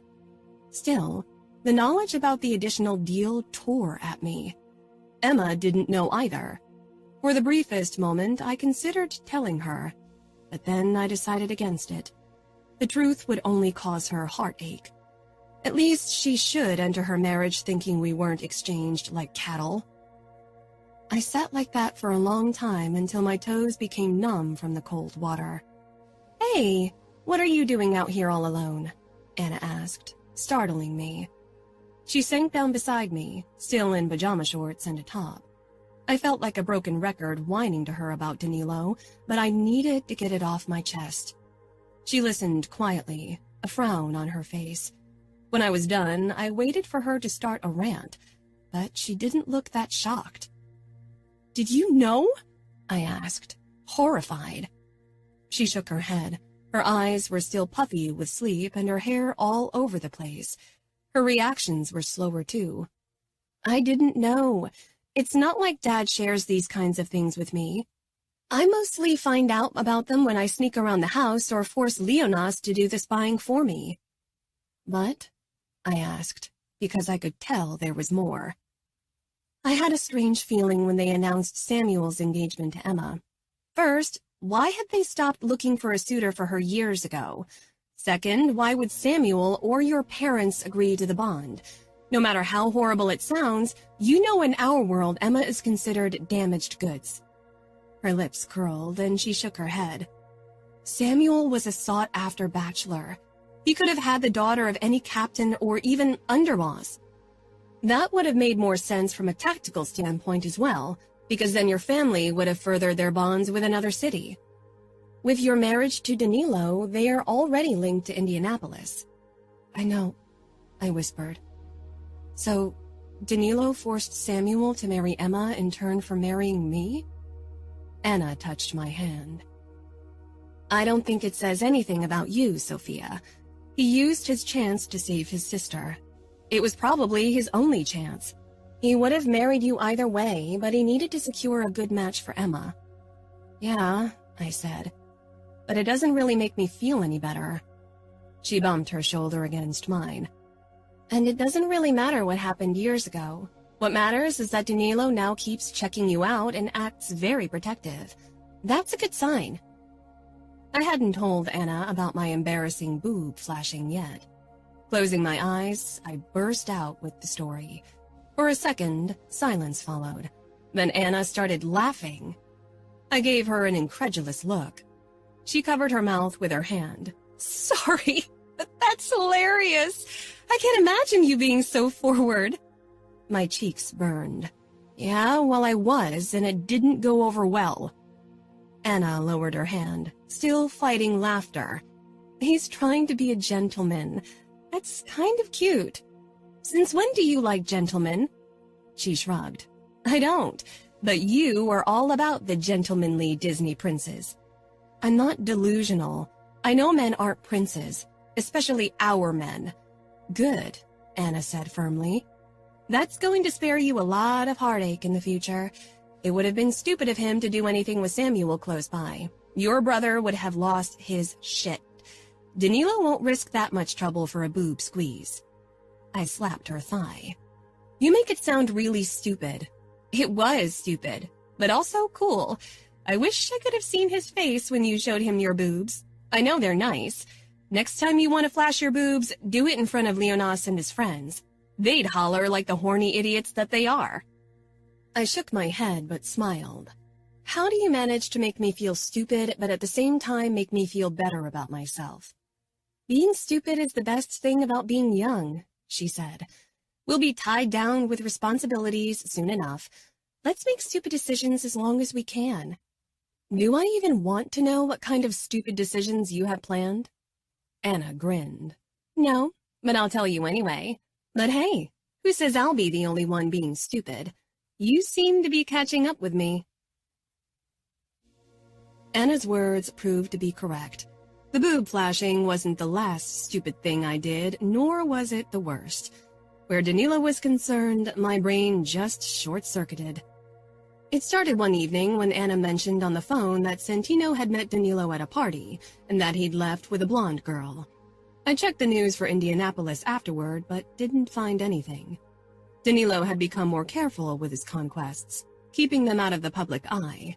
Speaker 2: Still, the knowledge about the additional deal tore at me. Emma didn't know either. For the briefest moment, I considered telling her, but then I decided against it. The truth would only cause her heartache. At least she should enter her marriage thinking we weren't exchanged like cattle. I sat like that for a long time until my toes became numb from the cold water. "Hey, what are you doing out here all alone?" Anna asked, startling me. She sank down beside me, still in pajama shorts and a top. I felt like a broken record whining to her about Danilo, but I needed to get it off my chest. She listened quietly, a frown on her face. When I was done, I waited for her to start a rant, but she didn't look that shocked. "Did you know?" I asked, horrified. She shook her head. Her eyes were still puffy with sleep and her hair all over the place. Her reactions were slower, too. "I didn't know. It's not like Dad shares these kinds of things with me. I mostly find out about them when I sneak around the house or force Leonas to do the spying for me." "But?" I asked, because I could tell there was more. I had a strange feeling when they announced Samuel's engagement to Emma. First, why had they stopped looking for a suitor for her years ago? Second, why would Samuel or your parents agree to the bond? No matter how horrible it sounds, you know in our world Emma is considered damaged goods. Her lips curled and she shook her head. Samuel was a sought-after bachelor. He could have had the daughter of any captain or even underboss. That would have made more sense from a tactical standpoint as well, because then your family would have furthered their bonds with another city. With your marriage to Danilo, they are already linked to Indianapolis. I know, I whispered. So, Danilo forced Samuel to marry Emma in turn for marrying me? Anna touched my hand. I don't think it says anything about you, Sofia. He used his chance to save his sister. It was probably his only chance. He would have married you either way, but he needed to secure a good match for Emma. Yeah, I said, but it doesn't really make me feel any better. She bumped her shoulder against mine. And it doesn't really matter what happened years ago. What matters is that Danilo now keeps checking you out and acts very protective. That's a good sign. I hadn't told Anna about my embarrassing boob flashing yet. Closing my eyes, I burst out with the story. For a second, silence followed. Then Anna started laughing. I gave her an incredulous look. She covered her mouth with her hand. Sorry, but that's hilarious. I can't imagine you being so forward. My cheeks burned. Yeah, well, I was, and it didn't go over well. Anna lowered her hand, still fighting laughter. He's trying to be a gentleman. That's kind of cute. Since when do you like gentlemen? She shrugged. I don't, but you are all about the gentlemanly Disney princes. I'm not delusional. I know men aren't princes, especially our men. Good, Anna said firmly. That's going to spare you a lot of heartache in the future. It would have been stupid of him to do anything with Samuel close by. Your brother would have lost his shit. Danilo won't risk that much trouble for a boob squeeze. I slapped her thigh. You make it sound really stupid. It was stupid, but also cool. I wish I could have seen his face when you showed him your boobs. I know they're nice. Next time you want to flash your boobs, do it in front of Leonas and his friends. They'd holler like the horny idiots that they are. I shook my head but smiled. How do you manage to make me feel stupid but at the same time make me feel better about myself? Being stupid is the best thing about being young, she said. We'll be tied down with responsibilities soon enough. Let's make stupid decisions as long as we can. Do I even want to know what kind of stupid decisions you have planned? Anna grinned. No, but I'll tell you anyway. But hey, who says I'll be the only one being stupid? You seem to be catching up with me. Anna's words proved to be correct. The boob flashing wasn't the last stupid thing I did, nor was it the worst. Where Danilo was concerned, my brain just short-circuited. It started one evening when Anna mentioned on the phone that Santino had met Danilo at a party, and that he'd left with a blonde girl. I checked the news for Indianapolis afterward, but didn't find anything. Danilo had become more careful with his conquests, keeping them out of the public eye.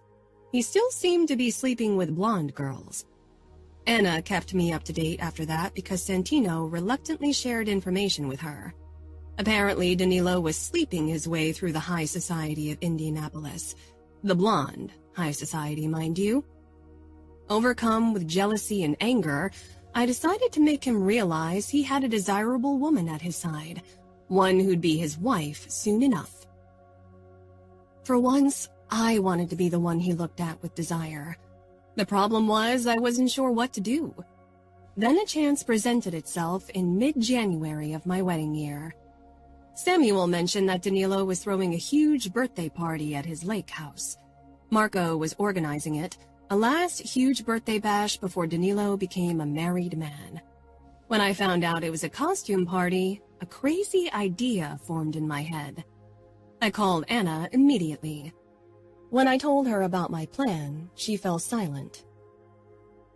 Speaker 2: He still seemed to be sleeping with blonde girls. Anna kept me up to date after that because Santino reluctantly shared information with her. Apparently, Danilo was sleeping his way through the high society of Indianapolis. The blonde high society, mind you. Overcome with jealousy and anger, I decided to make him realize he had a desirable woman at his side, one who'd be his wife soon enough. For once, I wanted to be the one he looked at with desire. The problem was I wasn't sure what to do. Then a chance presented itself in mid-January of my wedding year. Samuel mentioned that Danilo was throwing a huge birthday party at his lake house. Marco was organizing it, a last huge birthday bash before Danilo became a married man. When I found out it was a costume party, a crazy idea formed in my head. I called Anna immediately. When I told her about my plan, she fell silent.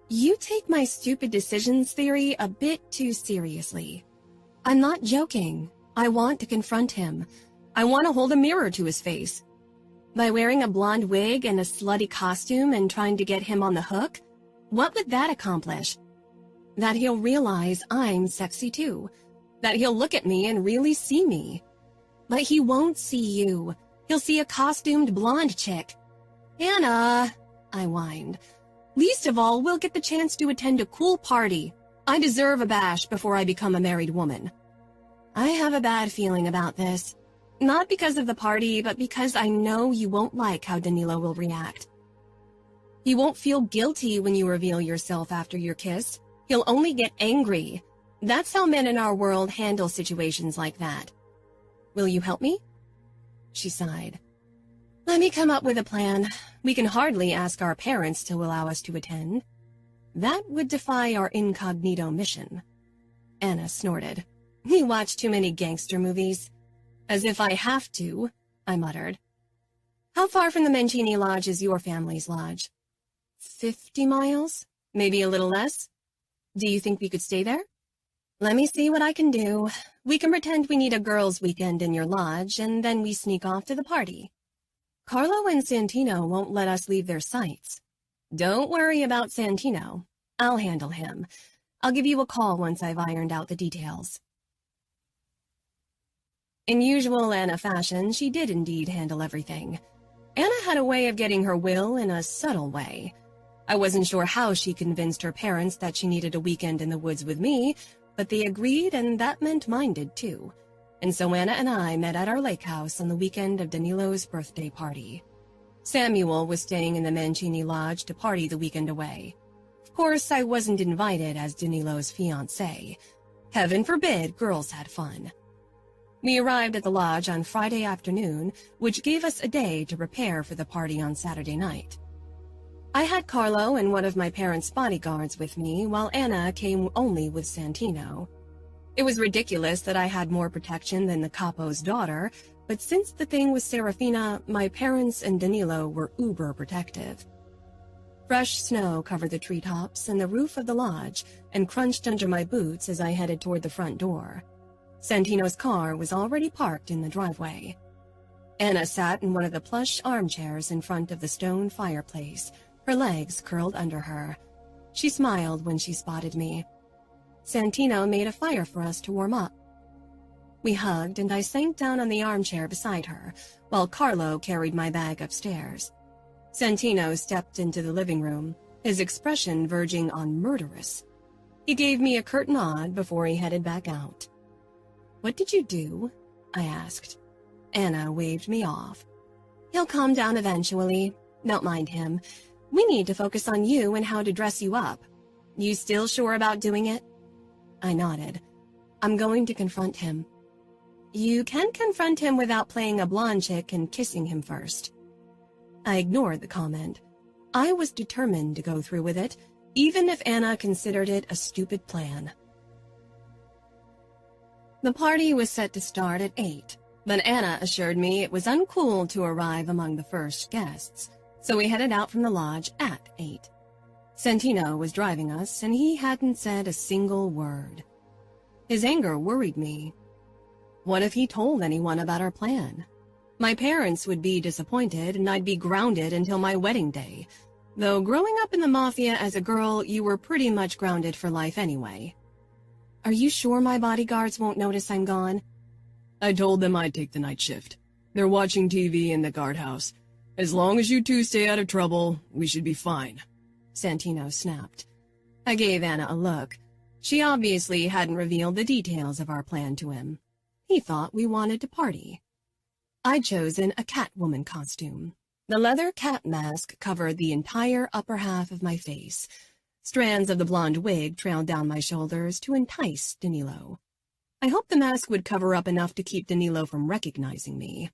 Speaker 2: You take my stupid decisions theory a bit too seriously. I'm not joking. I want to confront him. I want to hold a mirror to his face. By wearing a blonde wig and a slutty costume and trying to get him on the hook, what would that accomplish? That he'll realize I'm sexy too. That he'll look at me and really see me. But he won't see you. He'll see a costumed blonde chick. Anna, I whined. Least of all, we'll get the chance to attend a cool party. I deserve a bash before I become a married woman. I have a bad feeling about this. Not because of the party, but because I know you won't like how Danilo will react. He won't feel guilty when you reveal yourself after your kiss. He'll only get angry. That's how men in our world handle situations like that. Will you help me? She sighed. Let me come up with a plan. We can hardly ask our parents to allow us to attend. That would defy our incognito mission. Anna snorted. We watch too many gangster movies. As if I have to, I muttered. How far from the Mancini Lodge is your family's lodge? 50 miles? Maybe a little less? Do you think we could stay there? Let me see what I can do. We can pretend we need a girls' weekend in your lodge, and then we sneak off to the party. Carlo and Santino won't let us leave their sights. Don't worry about Santino. I'll handle him. I'll give you a call once I've ironed out the details. In usual Anna fashion, she did indeed handle everything. Anna had a way of getting her will in a subtle way. I wasn't sure how she convinced her parents that she needed a weekend in the woods with me, but they agreed, and that meant mine did too. And so Anna and I met at our lake house on the weekend of Danilo's birthday party. Samuel was staying in the Mancini Lodge to party the weekend away. Of course, I wasn't invited as Danilo's fiancé. Heaven forbid girls had fun. We arrived at the lodge on Friday afternoon, which gave us a day to prepare for the party on Saturday night. I had Carlo and one of my parents' bodyguards with me, while Anna came only with Santino. It was ridiculous that I had more protection than the capo's daughter, but since the thing was Serafina, my parents and Danilo were uber protective. Fresh snow covered the treetops and the roof of the lodge and crunched under my boots as I headed toward the front door. Santino's car was already parked in the driveway. Anna sat in one of the plush armchairs in front of the stone fireplace, her legs curled under her. She smiled when she spotted me. Santino made a fire for us to warm up. We hugged, and I sank down on the armchair beside her, while Carlo carried my bag upstairs. Santino stepped into the living room, his expression verging on murderous. He gave me a curt nod before he headed back out. What did you do? I asked. Anna waved me off. He'll calm down eventually. Don't mind him. We need to focus on you and how to dress you up. You still sure about doing it? I nodded. I'm going to confront him. You can confront him without playing a blonde chick and kissing him first. I ignored the comment. I was determined to go through with it, even if Anna considered it a stupid plan. The party was set to start at 8, but Anna assured me it was uncool to arrive among the first guests, so we headed out from the lodge at 8. Santino was driving us, and he hadn't said a single word. His anger worried me. What if he told anyone about our plan? My parents would be disappointed, and I'd be grounded until my wedding day. Though growing up in the mafia as a girl, you were pretty much grounded for life anyway. Are you sure my bodyguards won't notice I'm gone?
Speaker 3: I told them I'd take the night shift. They're watching TV in the guardhouse. As long as you two stay out of trouble, we should be fine.
Speaker 2: Santino snapped. I gave Anna a look. She obviously hadn't revealed the details of our plan to him. He thought we wanted to party. I'd chosen a Catwoman costume. The leather cat mask covered the entire upper half of my face. Strands of the blonde wig trailed down my shoulders to entice Danilo. I hoped the mask would cover up enough to keep Danilo from recognizing me.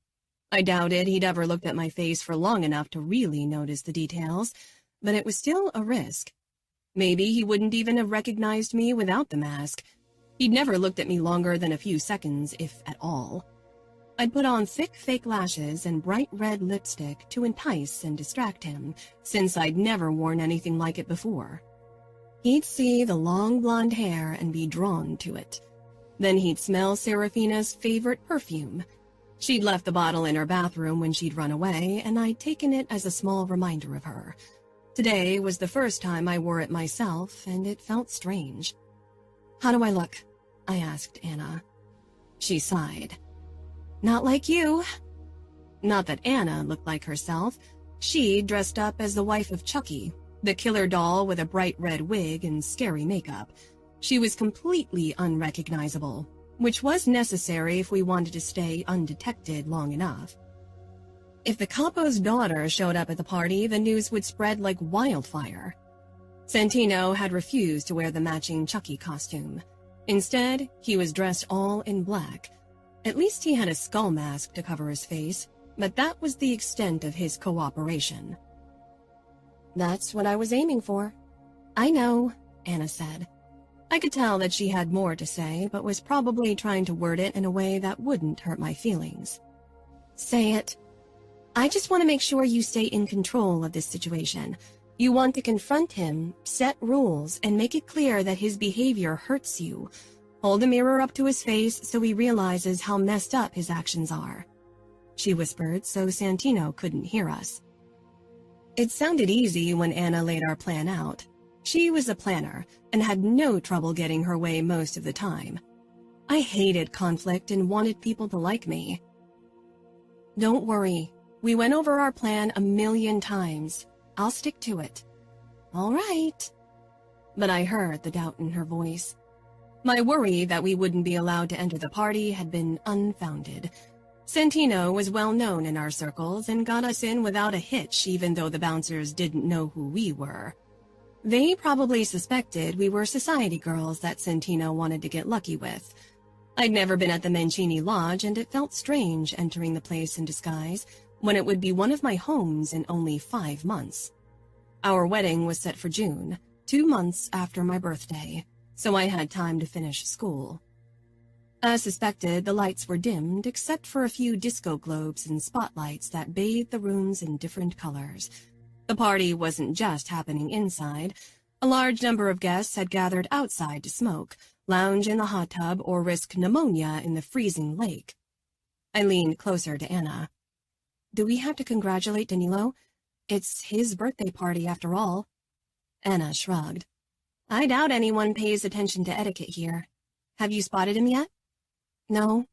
Speaker 2: I doubted he'd ever looked at my face for long enough to really notice the details, but it was still a risk. Maybe he wouldn't even have recognized me without the mask. He'd never looked at me longer than a few seconds, if at all. I'd put on thick fake lashes and bright red lipstick to entice and distract him, since I'd never worn anything like it before. He'd see the long blonde hair and be drawn to it. Then he'd smell Serafina's favorite perfume. She'd left the bottle in her bathroom when she'd run away, and I'd taken it as a small reminder of her. Today was the first time I wore it myself, and it felt strange. How do I look? I asked Anna. She sighed. Not like you. Not that Anna looked like herself. She dressed up as the wife of Chucky, the killer doll with a bright red wig and scary makeup. She was completely unrecognizable, which was necessary if we wanted to stay undetected long enough. If the capo's daughter showed up at the party, the news would spread like wildfire. Santino had refused to wear the matching Chucky costume. Instead, he was dressed all in black. At least he had a skull mask to cover his face, but that was the extent of his cooperation. That's what I was aiming for. I know, Anna said. I could tell that she had more to say, but was probably trying to word it in a way that wouldn't hurt my feelings. Say it. I just want to make sure you stay in control of this situation. You want to confront him, set rules, and make it clear that his behavior hurts you. Hold a mirror up to his face so he realizes how messed up his actions are. She whispered so Santino couldn't hear us. It sounded easy when Anna laid our plan out. She was a planner and had no trouble getting her way most of the time. I hated conflict and wanted people to like me. Don't worry. We went over our plan 1,000,000 times. I'll stick to it. All right. But I heard the doubt in her voice. My worry that we wouldn't be allowed to enter the party had been unfounded. Santino was well known in our circles and got us in without a hitch, even though the bouncers didn't know who we were. They probably suspected we were society girls that Santino wanted to get lucky with. I'd never been at the Mancini Lodge, and it felt strange entering the place in disguise when it would be one of my homes in only 5 months. Our wedding was set for June, 2 months after my birthday, so I had time to finish school. As suspected, the lights were dimmed except for a few disco globes and spotlights that bathed the rooms in different colors. The party wasn't just happening inside. A large number of guests had gathered outside to smoke, lounge in the hot tub, or risk pneumonia in the freezing lake. I leaned closer to Anna. Do we have to congratulate Danilo? It's his birthday party after all. Anna shrugged. I doubt anyone pays attention to etiquette here. Have you spotted him yet? No.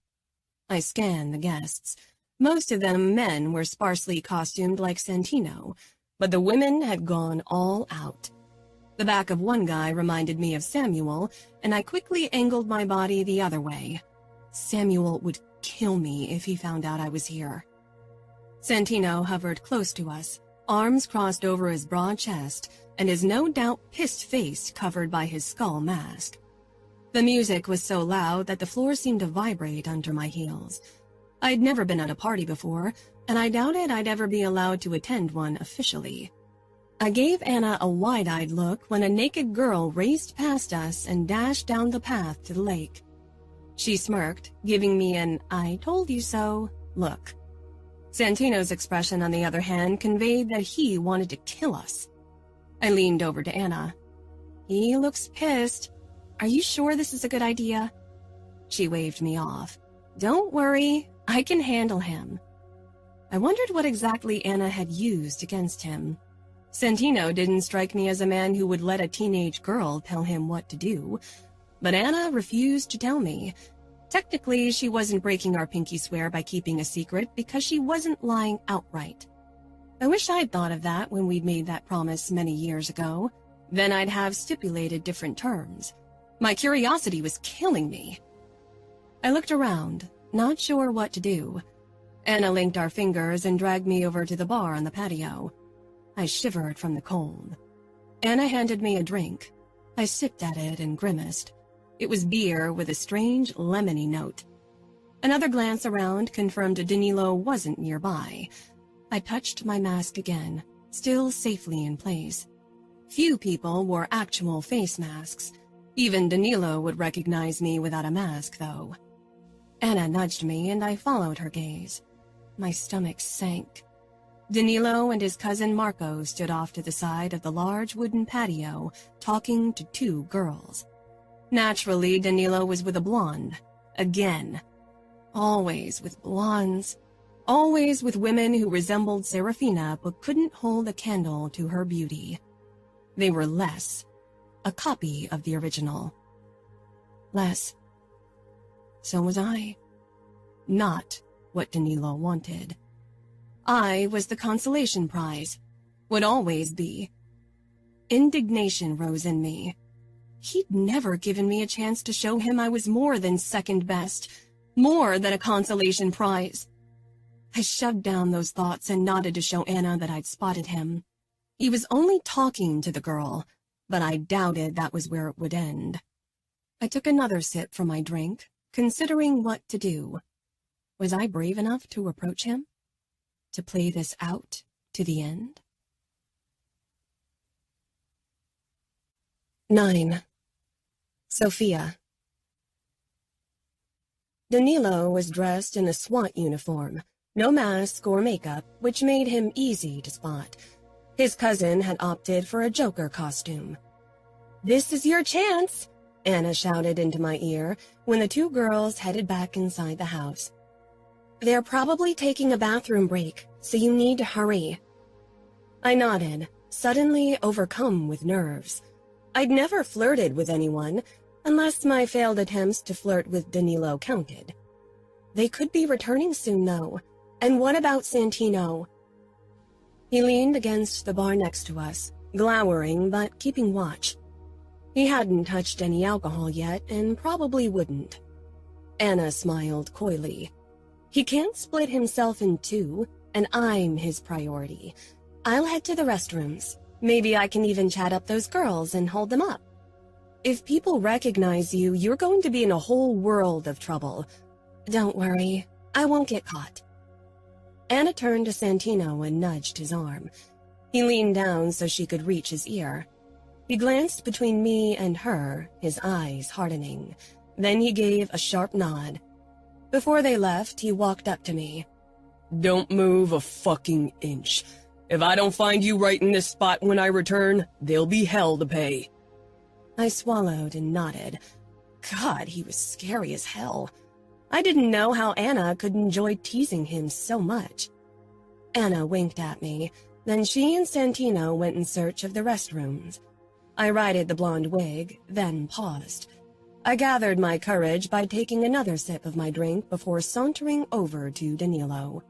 Speaker 2: I scanned the guests. Most of them men were sparsely costumed like Santino, but the women had gone all out. The back of one guy reminded me of Samuel, and I quickly angled my body the other way. Samuel would kill me if he found out I was here. Santino hovered close to us, arms crossed over his broad chest, and his no doubt pissed face covered by his skull mask. The music was so loud that the floor seemed to vibrate under my heels. I'd never been at a party before, and I doubted I'd ever be allowed to attend one officially. I gave Anna a wide-eyed look when a naked girl raced past us and dashed down the path to the lake. She smirked, giving me an "I told you so" look. Santino's expression, on the other hand, conveyed that he wanted to kill us. I leaned over to Anna. He looks pissed. Are you sure this is a good idea? She waved me off. Don't worry, I can handle him. I wondered what exactly Anna had used against him. Santino didn't strike me as a man who would let a teenage girl tell him what to do, but Anna refused to tell me. Technically, she wasn't breaking our pinky swear by keeping a secret because she wasn't lying outright. I wish I'd thought of that when we'd made that promise many years ago. Then I'd have stipulated different terms. My curiosity was killing me. I looked around, not sure what to do. Anna linked our fingers and dragged me over to the bar on the patio. I shivered from the cold. Anna handed me a drink. I sipped at it and grimaced. It was beer with a strange lemony note. Another glance around confirmed Danilo wasn't nearby. I touched my mask again, still safely in place. Few people wore actual face masks. Even Danilo would recognize me without a mask, though. Anna nudged me, and I followed her gaze. My stomach sank. Danilo and his cousin Marco stood off to the side of the large wooden patio, talking to 2 girls. Naturally, Danilo was with a blonde. Again. Always with blondes. Always with women who resembled Serafina but couldn't hold a candle to her beauty. They were less. A copy of the original. Less. So was I. Not what Danilo wanted. I was the consolation prize. Would always be. Indignation rose in me. He'd never given me a chance to show him I was more than second best, more than a consolation prize. I shoved down those thoughts and nodded to show Anna that I'd spotted him. He was only talking to the girl, but I doubted that was where it would end. I took another sip from my drink, considering what to do. Was I brave enough to approach him? To play this out to the end? 9. Sofia. Danilo was dressed in a SWAT uniform, no mask or makeup, which made him easy to spot. His cousin had opted for a Joker costume. "This is your chance," Anna shouted into my ear when the two girls headed back inside the house. "They're probably taking a bathroom break, so you need to hurry." I nodded, suddenly overcome with nerves. I'd never flirted with anyone, unless my failed attempts to flirt with Danilo counted. They could be returning soon, though. And what about Santino? He leaned against the bar next to us, glowering but keeping watch. He hadn't touched any alcohol yet and probably wouldn't. Anna smiled coyly. He can't split himself in two, and I'm his priority. I'll head to the restrooms. Maybe I can even chat up those girls and hold them up. If people recognize you, you're going to be in a whole world of trouble. Don't worry, I won't get caught. Anna turned to Santino and nudged his arm. He leaned down so she could reach his ear. He glanced between me and her, his eyes hardening. Then he gave a sharp nod. Before they left, he walked up to me.
Speaker 3: Don't move a fucking inch. If I don't find you right in this spot when I return, there'll be hell to pay.
Speaker 2: I swallowed and nodded. God, he was scary as hell. I didn't know how Anna could enjoy teasing him so much. Anna winked at me, then she and Santino went in search of the restrooms. I righted the blonde wig, then paused. I gathered my courage by taking another sip of my drink before sauntering over to Danilo.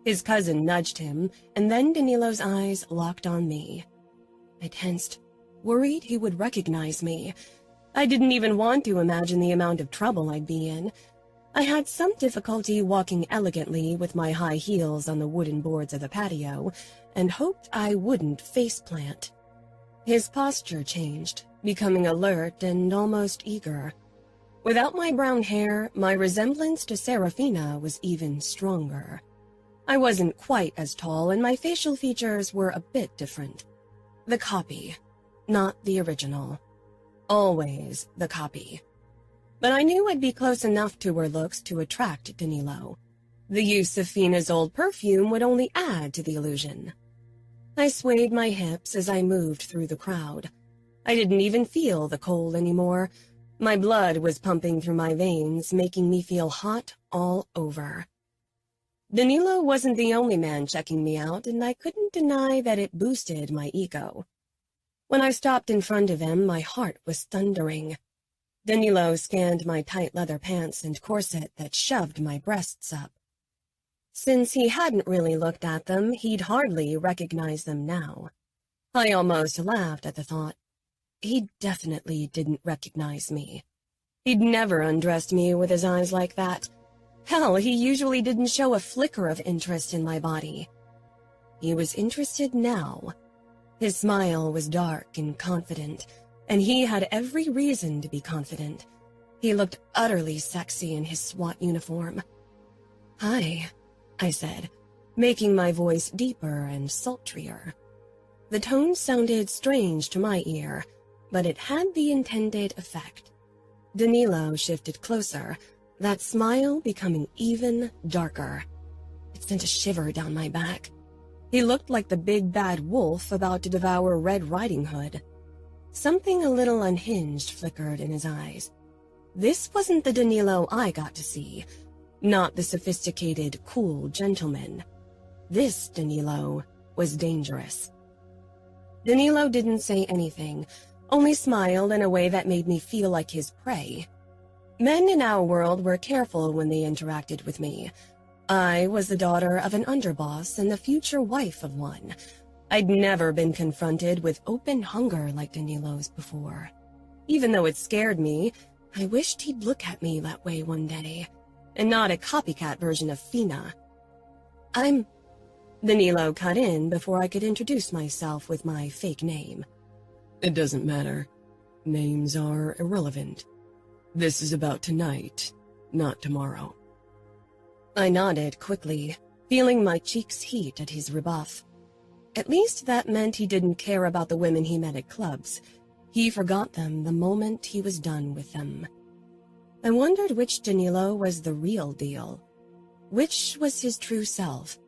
Speaker 2: His cousin nudged him, and then Danilo's eyes locked on me. I tensed, worried he would recognize me. I didn't even want to imagine the amount of trouble I'd be in. I had some difficulty walking elegantly with my high heels on the wooden boards of the patio, and hoped I wouldn't faceplant. His posture changed, becoming alert and almost eager. Without my brown hair, my resemblance to Serafina was even stronger. I wasn't quite as tall, and my facial features were a bit different. The copy, not the original. Always the copy. But I knew I'd be close enough to her looks to attract Danilo. The use of Fina's old perfume would only add to the illusion. I swayed my hips as I moved through the crowd. I didn't even feel the cold anymore. My blood was pumping through my veins, making me feel hot all over. Danilo wasn't the only man checking me out, and I couldn't deny that it boosted my ego. When I stopped in front of him, my heart was thundering. Danilo scanned my tight leather pants and corset that shoved my breasts up. Since he hadn't really looked at them, he'd hardly recognize them now. I almost laughed at the thought. He definitely didn't recognize me. He'd never undressed me with his eyes like that. Hell, he usually didn't show a flicker of interest in my body. He was interested now. His smile was dark and confident, and he had every reason to be confident. He looked utterly sexy in his SWAT uniform. "Hi," I said, making my voice deeper and sultrier. The tone sounded strange to my ear, but it had the intended effect. Danilo shifted closer, that smile becoming even darker. It sent a shiver down my back. He looked like the big bad wolf about to devour Red Riding Hood. Something a little unhinged flickered in his eyes. This wasn't the Danilo I got to see, not the sophisticated, cool gentleman. This Danilo was dangerous. Danilo didn't say anything, only smiled in a way that made me feel like his prey. Men in our world were careful when they interacted with me. I was the daughter of an underboss and the future wife of one. I'd never been confronted with open hunger like Danilo's before. Even though it scared me, I wished he'd look at me that way one day, and not a copycat version of Fina. Danilo cut in before I could introduce myself with my fake name.
Speaker 3: It doesn't matter. Names are irrelevant. This is about tonight, not tomorrow.
Speaker 2: I nodded quickly, feeling my cheeks heat at his rebuff. At least that meant he didn't care about the women he met at clubs. He forgot them the moment he was done with them. I wondered which Danilo was the real deal. Which was his true self?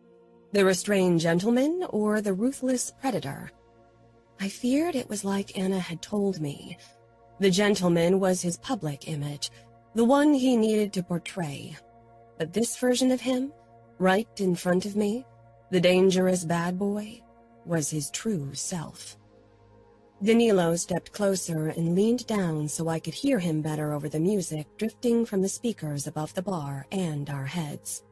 Speaker 2: The restrained gentleman or the ruthless predator? I feared it was like Anna had told me. The gentleman was his public image, the one he needed to portray. But this version of him, right in front of me, the dangerous bad boy, was his true self. Danilo stepped closer and leaned down so I could hear him better over the music drifting from the speakers above the bar and our heads.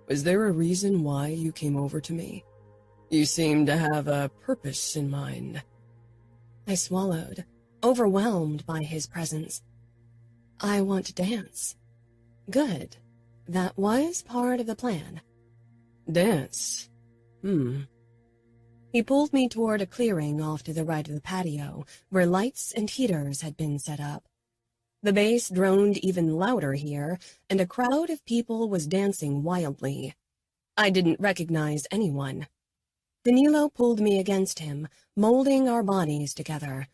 Speaker 3: Was there a reason why you came over to me? You seem to have a purpose in mind.
Speaker 2: I swallowed, overwhelmed by his presence. I want to dance. Good. That was part of the plan.
Speaker 3: Dance?
Speaker 2: He pulled me toward a clearing off to the right of the patio, where lights and heaters had been set up. The bass droned even louder here, and a crowd of people was dancing wildly. I didn't recognize anyone. Danilo pulled me against him, molding our bodies together.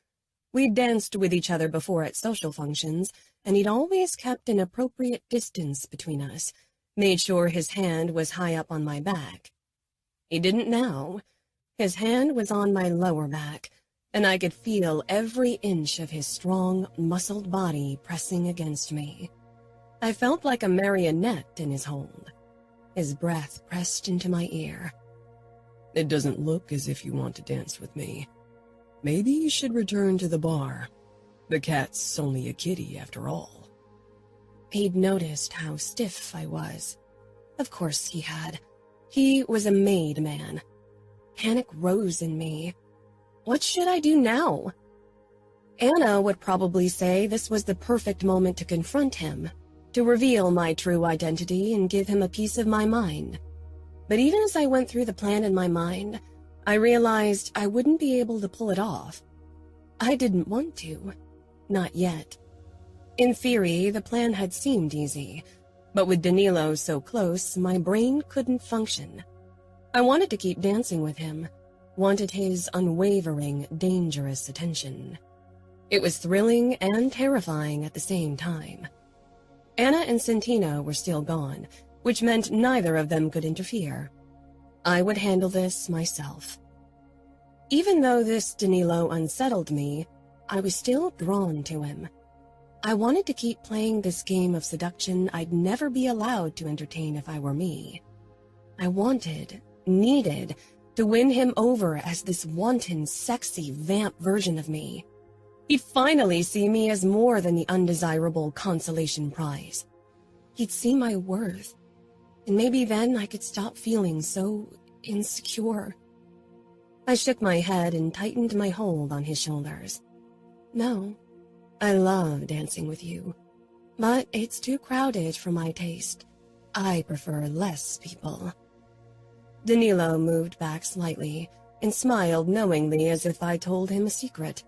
Speaker 2: We'd danced with each other before at social functions, and he'd always kept an appropriate distance between us, made sure his hand was high up on my back. He didn't now. His hand was on my lower back, and I could feel every inch of his strong, muscled body pressing against me. I felt like a marionette in his hold. His breath pressed into my ear.
Speaker 3: It doesn't look as if you want to dance with me. Maybe you should return to the bar. The cat's only a kitty after all.
Speaker 2: He'd noticed how stiff I was. Of course he had. He was a made man. Panic rose in me. What should I do now? Anna would probably say this was the perfect moment to confront him, to reveal my true identity and give him a piece of my mind. But even as I went through the plan in my mind, I realized I wouldn't be able to pull it off. I didn't want to. Not yet. In theory, the plan had seemed easy, but with Danilo so close, my brain couldn't function. I wanted to keep dancing with him, wanted his unwavering, dangerous attention. It was thrilling and terrifying at the same time. Anna and Santina were still gone, which meant neither of them could interfere. I would handle this myself. Even though this Danilo unsettled me, I was still drawn to him. I wanted to keep playing this game of seduction I'd never be allowed to entertain if I were me. I wanted, needed, to win him over as this wanton, sexy vamp version of me. He'd finally see me as more than the undesirable consolation prize. He'd see my worth, and maybe then I could stop feeling so insecure. I shook my head and tightened my hold on his shoulders. No, I love dancing with you, but it's too crowded for my taste. I prefer less people. Danilo moved back slightly and smiled knowingly as if I told him a secret.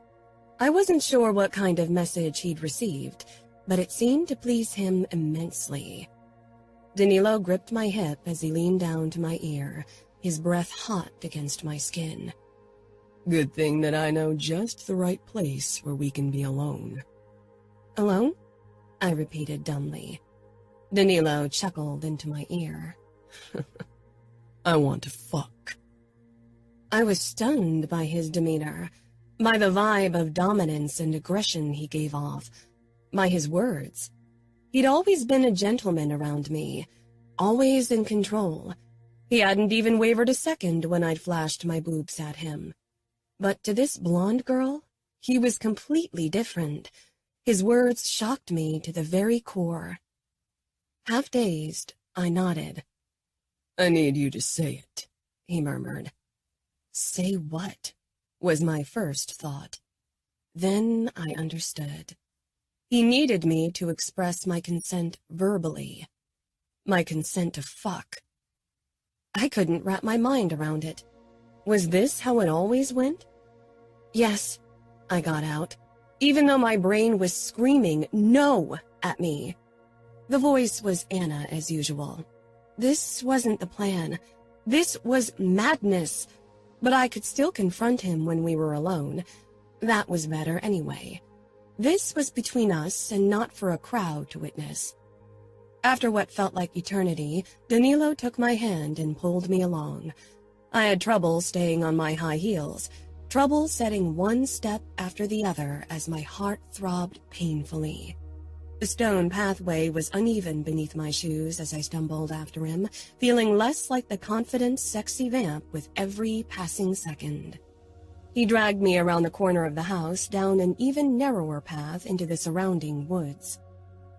Speaker 2: I wasn't sure what kind of message he'd received, but it seemed to please him immensely. Danilo gripped my hip as he leaned down to my ear, his breath hot against my skin.
Speaker 3: Good thing that I know just the right place where we can be alone.
Speaker 2: Alone? I repeated dumbly. Danilo chuckled into my ear.
Speaker 3: I want to fuck.
Speaker 2: I was stunned by his demeanor, by the vibe of dominance and aggression he gave off, by his words. He'd always been a gentleman around me, always in control. He hadn't even wavered a second when I'd flashed my boobs at him. But to this blonde girl, he was completely different. His words shocked me to the very core. Half dazed, I nodded.
Speaker 3: I need you to say it,
Speaker 2: he murmured. Say what? Was my first thought. Then I understood. He needed me to express my consent verbally. My consent to fuck. I couldn't wrap my mind around it. Was this how it always went? Yes, I got out. even though my brain was screaming no at me. The voice was Anna as usual. This wasn't the plan. This was madness. But I could still confront him when we were alone. That was better anyway. This was between us and not for a crowd to witness. After what felt like eternity, Danilo took my hand and pulled me along. I had trouble staying on my high heels, trouble setting one step after the other as my heart throbbed painfully. The stone pathway was uneven beneath my shoes as I stumbled after him, feeling less like the confident, sexy vamp with every passing second. He dragged me around the corner of the house, down an even narrower path into the surrounding woods.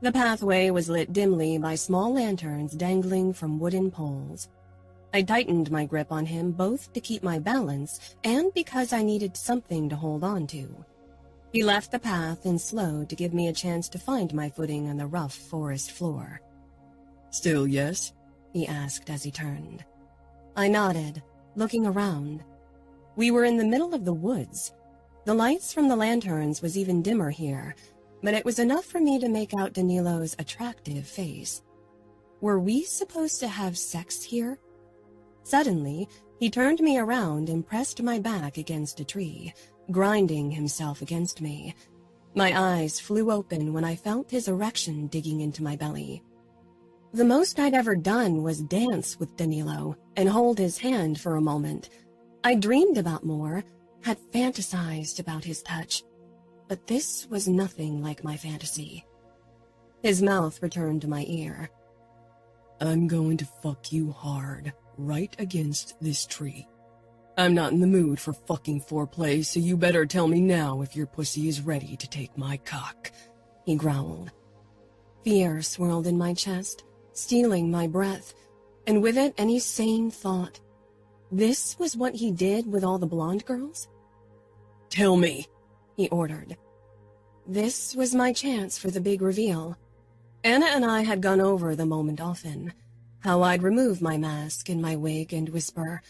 Speaker 2: The pathway was lit dimly by small lanterns dangling from wooden poles. I tightened my grip on him both to keep my balance and because I needed something to hold on to. He left the path and slowed to give me a chance to find my footing on the rough forest floor.
Speaker 3: Still yes?
Speaker 2: He asked as he turned. I nodded, looking around. We were in the middle of the woods. The lights from the lanterns was even dimmer here, but it was enough for me to make out Danilo's attractive face. Were we supposed to have sex here? Suddenly, he turned me around and pressed my back against a tree, grinding himself against me. My eyes flew open when I felt his erection digging into my belly. The most I'd ever done was dance with Danilo and hold his hand for a moment. I dreamed about more, had fantasized about his touch. But this was nothing like my fantasy. His mouth returned to my ear.
Speaker 3: I'm going to fuck you hard, right against this tree. I'm not in the mood for fucking foreplay, so you better tell me now if your pussy is ready to take my cock,
Speaker 2: he growled. Fear swirled in my chest, stealing my breath, and with it any sane thought. This was what he did with all the blonde girls?
Speaker 3: Tell me,
Speaker 2: he ordered. This was my chance for the big reveal. Anna and I had gone over the moment often, how I'd remove my mask and my wig and whisper,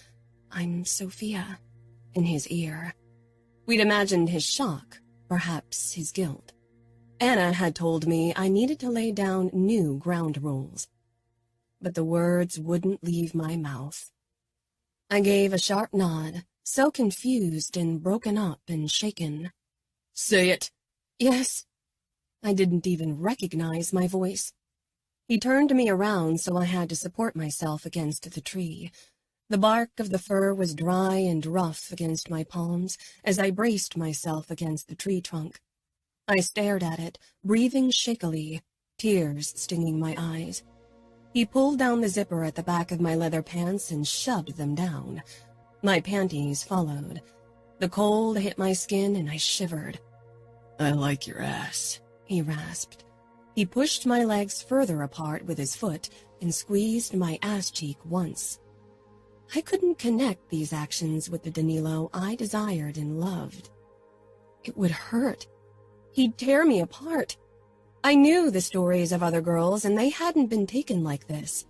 Speaker 2: "I'm Sofia," in his ear. We'd imagined his shock, perhaps his guilt. Anna had told me I needed to lay down new ground rules. But the words wouldn't leave my mouth. I gave a sharp nod, so confused and broken up and shaken.
Speaker 3: Say it.
Speaker 2: Yes. I didn't even recognize my voice. He turned me around so I had to support myself against the tree. The bark of the fir was dry and rough against my palms as I braced myself against the tree trunk. I stared at it, breathing shakily, tears stinging my eyes. He pulled down the zipper at the back of my leather pants and shoved them down. My panties followed. The cold hit my skin and I shivered.
Speaker 3: I like your ass,
Speaker 2: he rasped. He pushed my legs further apart with his foot and squeezed my ass cheek once. I couldn't connect these actions with the Danilo I desired and loved. It would hurt. He'd tear me apart. I knew the stories of other girls, and they hadn't been taken like this.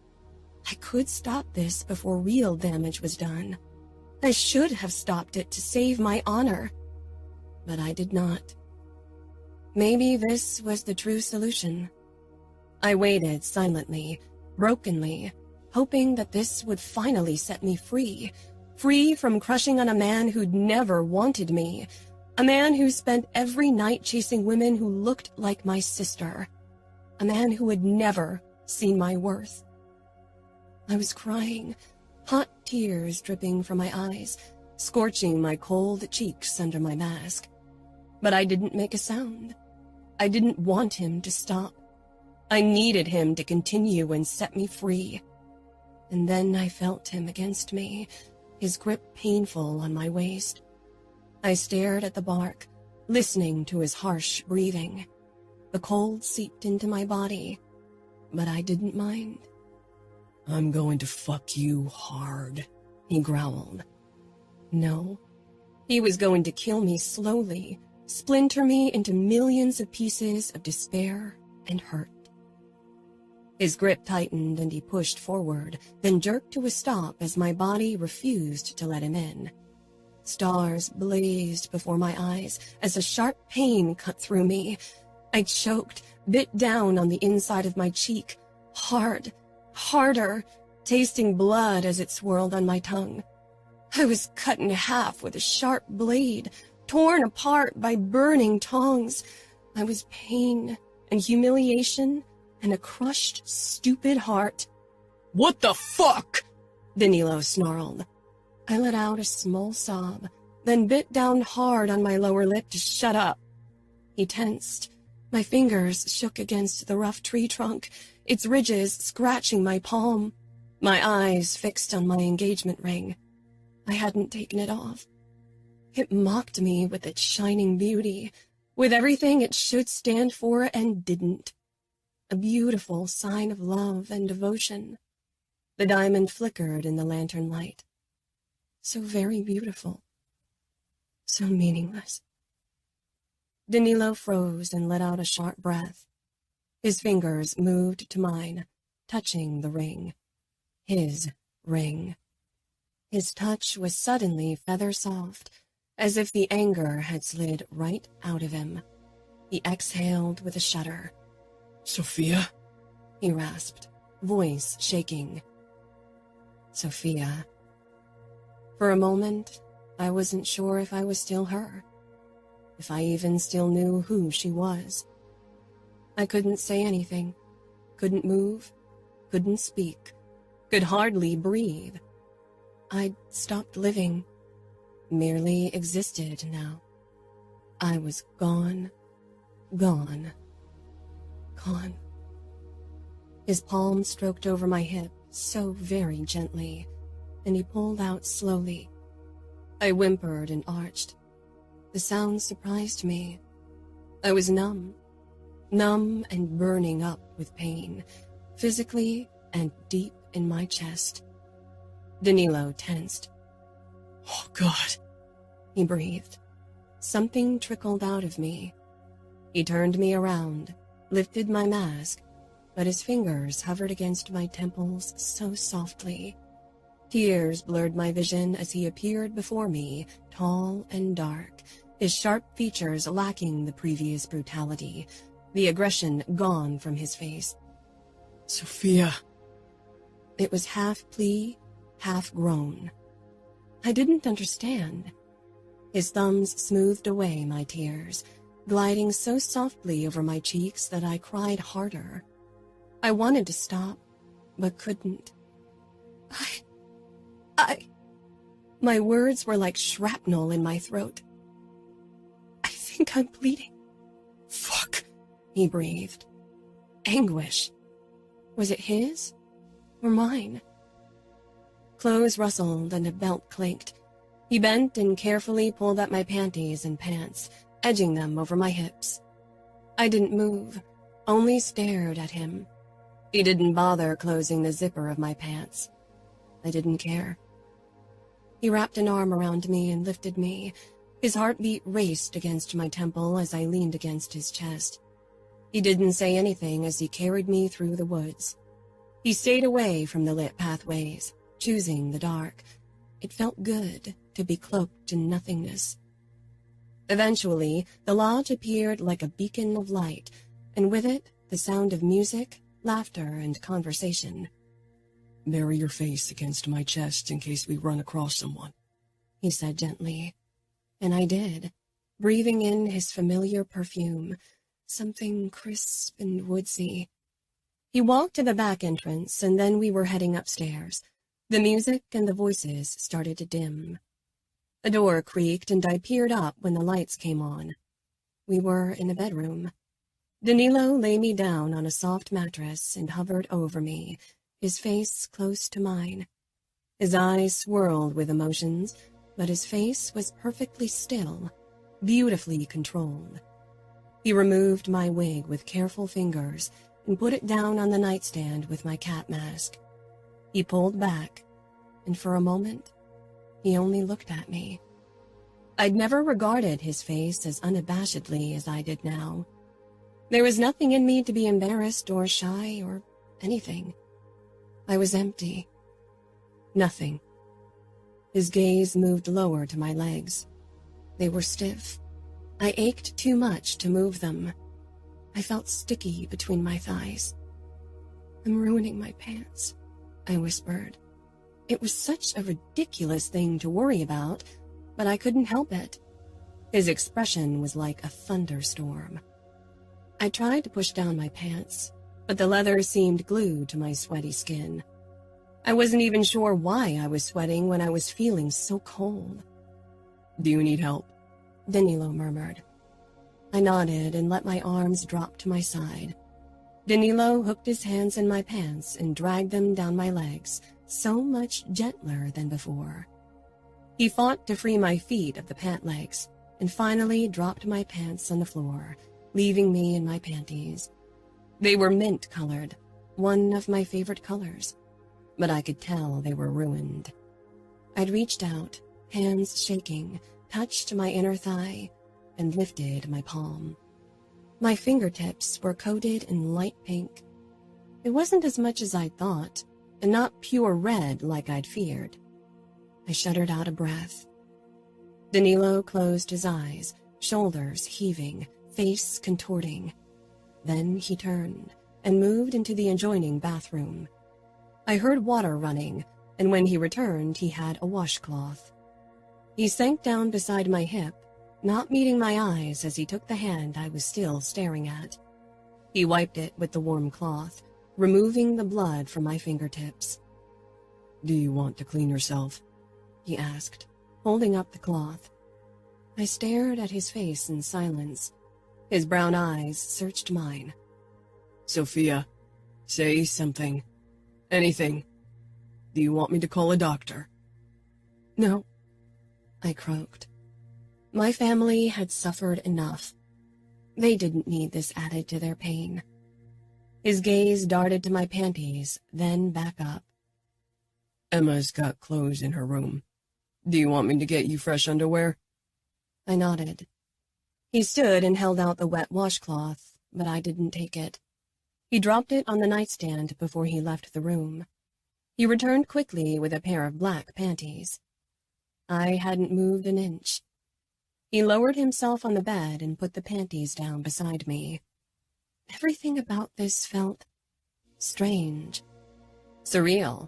Speaker 2: I could stop this before real damage was done. I should have stopped it to save my honor. But I did not. Maybe this was the true solution. I waited silently, brokenly, hoping that this would finally set me free. Free from crushing on a man who'd never wanted me. A man who spent every night chasing women who looked like my sister. A man who had never seen my worth. I was crying, hot tears dripping from my eyes, scorching my cold cheeks under my mask. But I didn't make a sound. I didn't want him to stop. I needed him to continue and set me free. And then I felt him against me, his grip painful on my waist. I stared at the bark, listening to his harsh breathing. The cold seeped into my body, but I didn't mind.
Speaker 3: I'm going to fuck you hard,
Speaker 2: he growled. No, he was going to kill me slowly, splinter me into millions of pieces of despair and hurt. His grip tightened and he pushed forward, then jerked to a stop as my body refused to let him in. Stars blazed before my eyes as a sharp pain cut through me. I choked, bit down on the inside of my cheek, hard, harder, tasting blood as it swirled on my tongue. I was cut in half with a sharp blade, torn apart by burning tongs. I was pain and humiliation and a crushed, stupid heart.
Speaker 3: What the fuck?
Speaker 2: Danilo snarled. I let out a small sob, then bit down hard on my lower lip to shut up. He tensed. My fingers shook against the rough tree trunk, its ridges scratching my palm. My eyes fixed on my engagement ring. I hadn't taken it off. It mocked me with its shining beauty, with everything it should stand for and didn't. A beautiful sign of love and devotion. The diamond flickered in the lantern light. So very beautiful. So meaningless. Danilo froze and let out a sharp breath. His fingers moved to mine, touching the ring. His ring. His touch was suddenly feather-soft, as if the anger had slid right out of him. He exhaled with a shudder.
Speaker 3: Sofia?
Speaker 2: He rasped, voice shaking. Sofia. For a moment, I wasn't sure if I was still her, if I even still knew who she was. I couldn't say anything, couldn't move, couldn't speak, could hardly breathe. I'd stopped living, merely existed now. I was gone, gone, gone. His palm stroked over my hip so very gently, and he pulled out slowly. I whimpered and arched. The sound surprised me. I was numb and burning up with pain, physically and deep in my chest. Danilo tensed.
Speaker 3: Oh, God,
Speaker 2: he breathed. Something trickled out of me. He turned me around, lifted my mask, but his fingers hovered against my temples so softly. Tears blurred my vision as he appeared before me, tall and dark, his sharp features lacking the previous brutality, the aggression gone from his face.
Speaker 3: Sofia.
Speaker 2: It was half plea, half groan. I didn't understand. His thumbs smoothed away my tears, gliding so softly over my cheeks that I cried harder. I wanted to stop, but couldn't. My words were like shrapnel in my throat. I think I'm bleeding.
Speaker 3: Fuck,
Speaker 2: he breathed. Anguish. Was it his or mine? Clothes rustled and a belt clinked. He bent and carefully pulled up my panties and pants, edging them over my hips. I didn't move, only stared at him. He didn't bother closing the zipper of my pants. I didn't care. He wrapped an arm around me and lifted me. His heartbeat raced against my temple as I leaned against his chest. He didn't say anything as he carried me through the woods. He stayed away from the lit pathways, choosing the dark. It felt good to be cloaked in nothingness. Eventually, the lodge appeared like a beacon of light, and with it, the sound of music, laughter, and conversation.
Speaker 3: Bury your face against my chest in case we run across someone,
Speaker 2: he said gently. And I did, breathing in his familiar perfume, something crisp and woodsy. He walked to the back entrance, and then we were heading upstairs. The music and the voices started to dim. A door creaked, and I peered up when the lights came on. We were in a bedroom. Danilo lay me down on a soft mattress and hovered over me, his face close to mine. His eyes swirled with emotions, but his face was perfectly still, beautifully controlled. He removed my wig with careful fingers and put it down on the nightstand with my cat mask. He pulled back, and for a moment, he only looked at me. I'd never regarded his face as unabashedly as I did now. There was nothing in me to be embarrassed or shy or anything. I was empty. Nothing. His gaze moved lower to my legs. They were stiff. I ached too much to move them. I felt sticky between my thighs. "I'm ruining my pants," I whispered. It was such a ridiculous thing to worry about, but I couldn't help it. His expression was like a thunderstorm. I tried to push down my pants, but the leather seemed glued to my sweaty skin. I wasn't even sure why I was sweating when I was feeling so cold.
Speaker 3: "Do you need help?"
Speaker 2: Danilo murmured. I nodded and let my arms drop to my side. Danilo hooked his hands in my pants and dragged them down my legs, so much gentler than before. He fought to free my feet of the pant legs, and finally dropped my pants on the floor, leaving me in my panties. They were mint-colored, one of my favorite colors, but I could tell they were ruined. I'd reached out, hands shaking, touched my inner thigh, and lifted my palm. My fingertips were coated in light pink. It wasn't as much as I'd thought, and not pure red like I'd feared. I shuddered out a breath. Danilo closed his eyes, shoulders heaving, face contorting. Then he turned and moved into the adjoining bathroom. I heard water running, and when he returned, he had a washcloth. He sank down beside my hip, not meeting my eyes as he took the hand I was still staring at. He wiped it with the warm cloth, removing the blood from my fingertips.
Speaker 3: "Do you want to clean yourself?"
Speaker 2: he asked, holding up the cloth. I stared at his face in silence. His brown eyes searched mine.
Speaker 3: "Sofia, say something. Anything. Do you want me to call a doctor?"
Speaker 2: "No," I croaked. My family had suffered enough. They didn't need this added to their pain. His gaze darted to my panties, then back up.
Speaker 3: "Emma's got clothes in her room. Do you want me to get you fresh underwear?"
Speaker 2: I nodded. He stood and held out the wet washcloth, but I didn't take it. He dropped it on the nightstand before he left the room. He returned quickly with a pair of black panties. I hadn't moved an inch. He lowered himself on the bed and put the panties down beside me. Everything about this felt strange, surreal.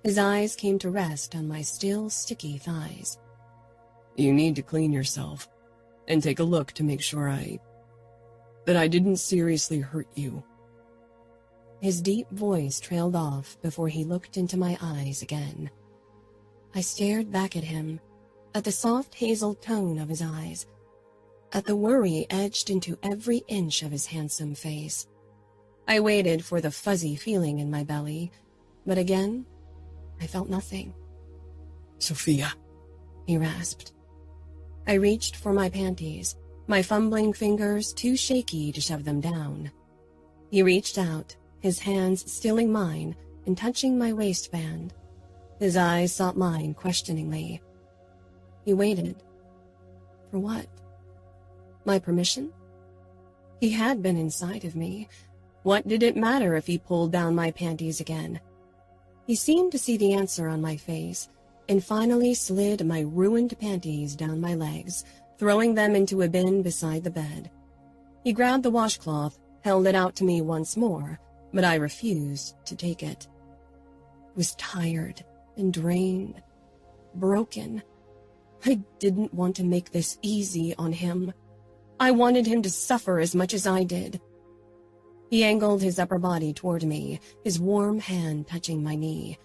Speaker 2: His eyes came to rest on my still sticky thighs.
Speaker 3: "You need to clean yourself and take a look to make sure that I didn't seriously hurt you."
Speaker 2: His deep voice trailed off before he looked into my eyes again. I stared back at him, at the soft hazel tone of his eyes, at the worry edged into every inch of his handsome face. I waited for the fuzzy feeling in my belly, but again, I felt nothing.
Speaker 3: "Sofia,"
Speaker 2: he rasped. I reached for my panties, my fumbling fingers too shaky to shove them down. He reached out, his hands stilling mine and touching my waistband. His eyes sought mine questioningly. He waited. For what? My permission? He had been inside of me. What did it matter if he pulled down my panties again? He seemed to see the answer on my face, and finally slid my ruined panties down my legs, throwing them into a bin beside the bed. He grabbed the washcloth, held it out to me once more, but I refused to take it. I was tired and drained, broken. I didn't want to make this easy on him. I wanted him to suffer as much as I did. He angled his upper body toward me, his warm hand touching my knee.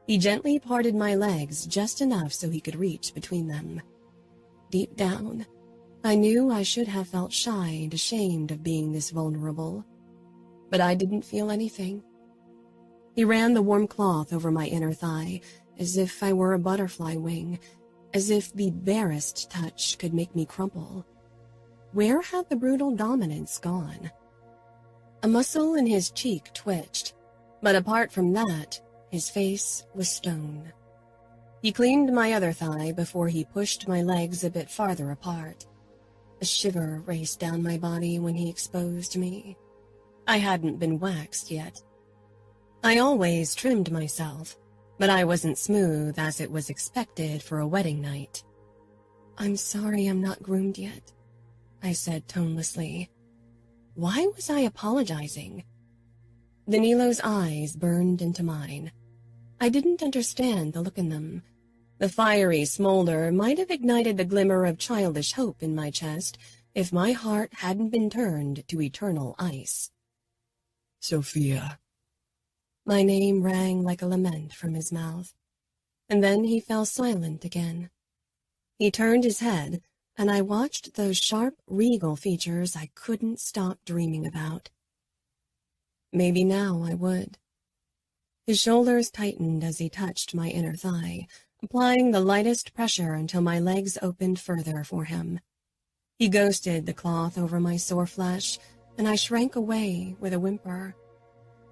Speaker 2: He gently parted my legs just enough so he could reach between them. Deep down, I knew I should have felt shy and ashamed of being this vulnerable, but I didn't feel anything. He ran the warm cloth over my inner thigh, as if I were a butterfly wing, as if the barest touch could make me crumple. Where had the brutal dominance gone? A muscle in his cheek twitched, but apart from that, his face was stone. He cleaned my other thigh before he pushed my legs a bit farther apart. A shiver raced down my body when he exposed me. I hadn't been waxed yet. I always trimmed myself, but I wasn't smooth as it was expected for a wedding night. "I'm sorry I'm not groomed yet," I said tonelessly. Why was I apologizing? Danilo's eyes burned into mine. I didn't understand the look in them. The fiery smolder might have ignited the glimmer of childish hope in my chest if my heart hadn't been turned to eternal ice.
Speaker 3: Sofia.
Speaker 2: My name rang like a lament from his mouth, and then he fell silent again. He turned his head, and I watched those sharp, regal features I couldn't stop dreaming about. Maybe now I would. His shoulders tightened as he touched my inner thigh, applying the lightest pressure until my legs opened further for him. He ghosted the cloth over my sore flesh, and I shrank away with a whimper.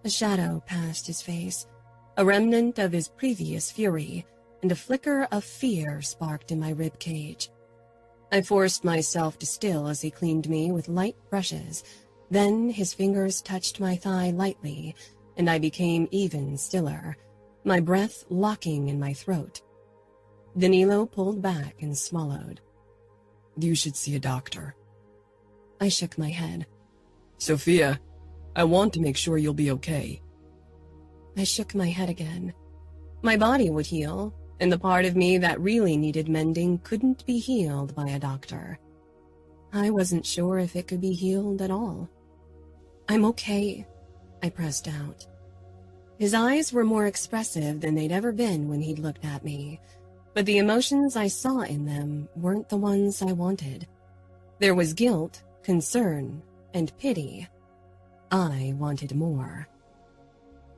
Speaker 2: A shadow passed his face, a remnant of his previous fury, and a flicker of fear sparked in my rib cage. I forced myself to still as he cleaned me with light brushes. Then his fingers touched my thigh lightly, and I became even stiller, my breath locking in my throat. Danilo pulled back and swallowed.
Speaker 3: You should see a doctor.
Speaker 2: I shook my head.
Speaker 3: Sofia, I want to make sure you'll be okay.
Speaker 2: I shook my head again. My body would heal, and the part of me that really needed mending couldn't be healed by a doctor. I wasn't sure if it could be healed at all. I'm okay, I pressed out. His eyes were more expressive than they'd ever been when he'd looked at me, but the emotions I saw in them weren't the ones I wanted. There was guilt, concern, and pity. I wanted more.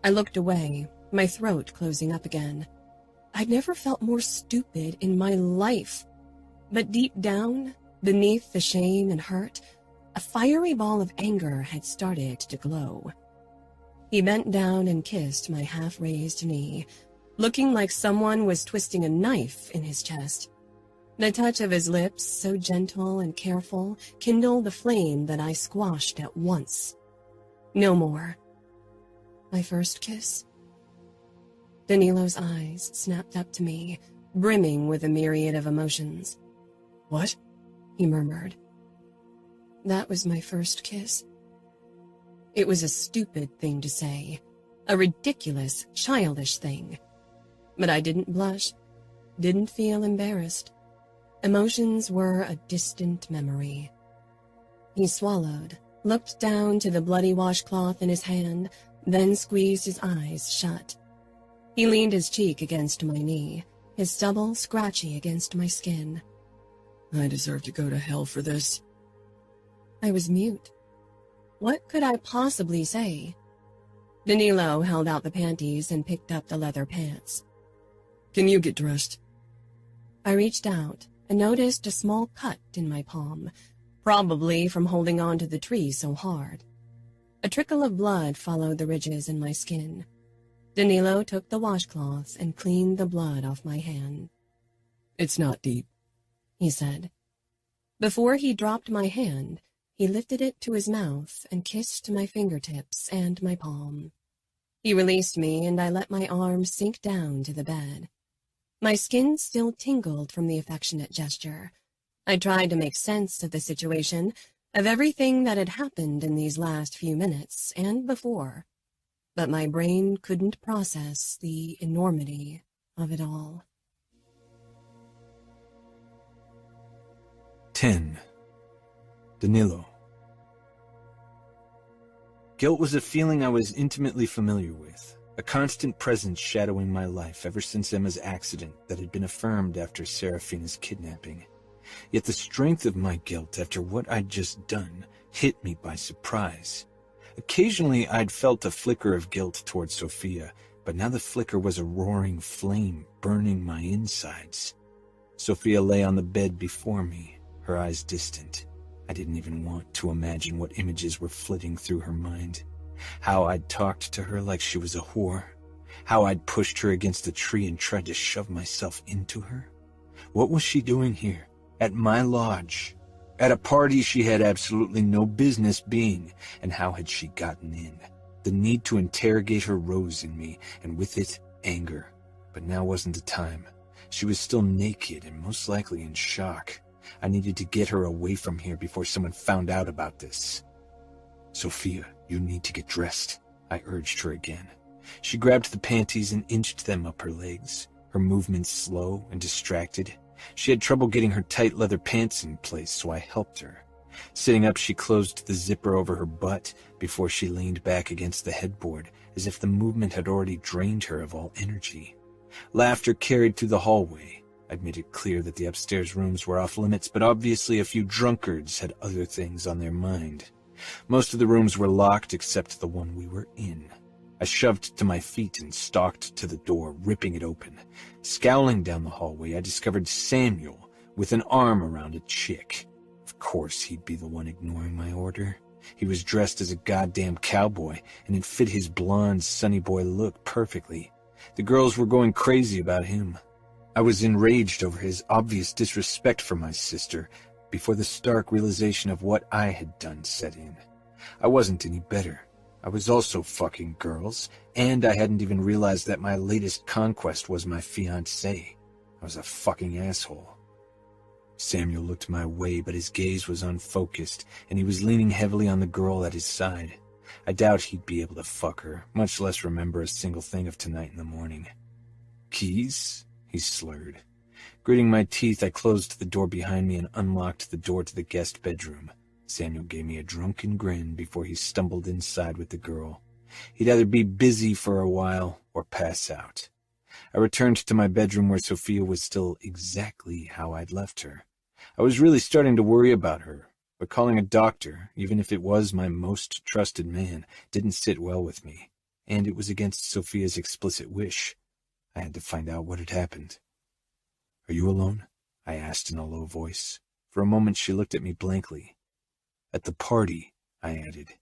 Speaker 2: I looked away, my throat closing up again. I'd never felt more stupid in my life. But deep down, beneath the shame and hurt, a fiery ball of anger had started to glow. He bent down and kissed my half-raised knee, looking like someone was twisting a knife in his chest. The touch of his lips, so gentle and careful, kindled the flame that I squashed at once. No more. My first kiss. Danilo's eyes snapped up to me, brimming with a myriad of emotions.
Speaker 3: What?
Speaker 2: He murmured. That was my first kiss. It was a stupid thing to say, a ridiculous, childish thing. But I didn't blush, didn't feel embarrassed. Emotions were a distant memory. He swallowed, looked down to the bloody washcloth in his hand, then squeezed his eyes shut. He leaned his cheek against my knee, his stubble scratchy against my skin.
Speaker 3: I deserve to go to hell for this.
Speaker 2: I was mute. What could I possibly say? Danilo held out the panties and picked up the leather pants.
Speaker 3: Can you get dressed?
Speaker 2: I reached out and noticed a small cut in my palm, probably from holding on to the tree so hard. A trickle of blood followed the ridges in my skin. Danilo took the washcloths and cleaned the blood off my hand.
Speaker 3: It's not deep,
Speaker 2: he said. Before he dropped my hand, he lifted it to his mouth and kissed my fingertips and my palm. He released me, and I let my arms sink down to the bed. My skin still tingled from the affectionate gesture. I tried to make sense of the situation, of everything that had happened in these last few minutes and before, but my brain couldn't process the enormity of it all.
Speaker 1: 10. Danilo. Guilt was a feeling I was intimately familiar with, a constant presence shadowing my life ever since Emma's accident that had been affirmed after Serafina's kidnapping. Yet the strength of my guilt after what I'd just done hit me by surprise. Occasionally I'd felt a flicker of guilt towards Sofia, but now the flicker was a roaring flame burning my insides. Sofia lay on the bed before me, her eyes distant. I didn't even want to imagine what images were flitting through her mind. How I'd talked to her like she was a whore. How I'd pushed her against a tree and tried to shove myself into her. What was she doing here, at my lodge, at a party she had absolutely no business being, and how had she gotten in? The need to interrogate her rose in me, and with it, anger. But now wasn't the time. She was still naked and most likely in shock. I needed to get her away from here before someone found out about this. "Sofia, you need to get dressed," I urged her again. She grabbed the panties and inched them up her legs, her movements slow and distracted. She had trouble getting her tight leather pants in place, so I helped her. Sitting up, she closed the zipper over her butt before she leaned back against the headboard, as if the movement had already drained her of all energy. Laughter carried through the hallway. I'd made it clear that the upstairs rooms were off limits, but obviously a few drunkards had other things on their mind. Most of the rooms were locked except the one we were in. I shoved to my feet and stalked to the door, ripping it open. Scowling down the hallway, I discovered Samuel with an arm around a chick. Of course he'd be the one ignoring my order. He was dressed as a goddamn cowboy, and it fit his blonde, sunny boy look perfectly. The girls were going crazy about him. I was enraged over his obvious disrespect for my sister before the stark realization of what I had done set in. I wasn't any better. I was also fucking girls, and I hadn't even realized that my latest conquest was my fiancé. I was a fucking asshole. Samuel looked my way, but his gaze was unfocused, and he was leaning heavily on the girl at his side. I doubt he'd be able to fuck her, much less remember a single thing of tonight in the morning. "Keys?" he slurred. Gritting my teeth, I closed the door behind me and unlocked the door to the guest bedroom. Samuel gave me a drunken grin before he stumbled inside with the girl. He'd either be busy for a while or pass out. I returned to my bedroom where Sofia was still exactly how I'd left her. I was really starting to worry about her, but calling a doctor, even if it was my most trusted man, didn't sit well with me, and it was against Sofia's explicit wish. I had to find out what had happened. "Are you alone?" I asked in a low voice. For a moment she looked at me blankly. "At the party," I added.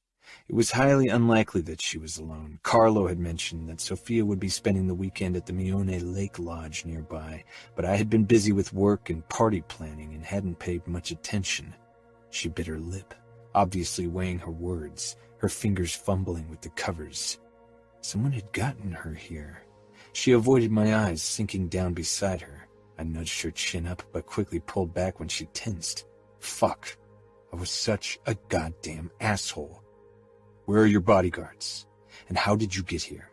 Speaker 1: It was highly unlikely that she was alone. Carlo had mentioned that Sofia would be spending the weekend at the Mione Lake Lodge nearby, but I had been busy with work and party planning and hadn't paid much attention. She bit her lip, obviously weighing her words, her fingers fumbling with the covers. Someone had gotten her here. She avoided my eyes, sinking down beside her. I nudged her chin up, but quickly pulled back when she tensed. Fuck. I was such a goddamn asshole. "Where are your bodyguards? And how did you get here?"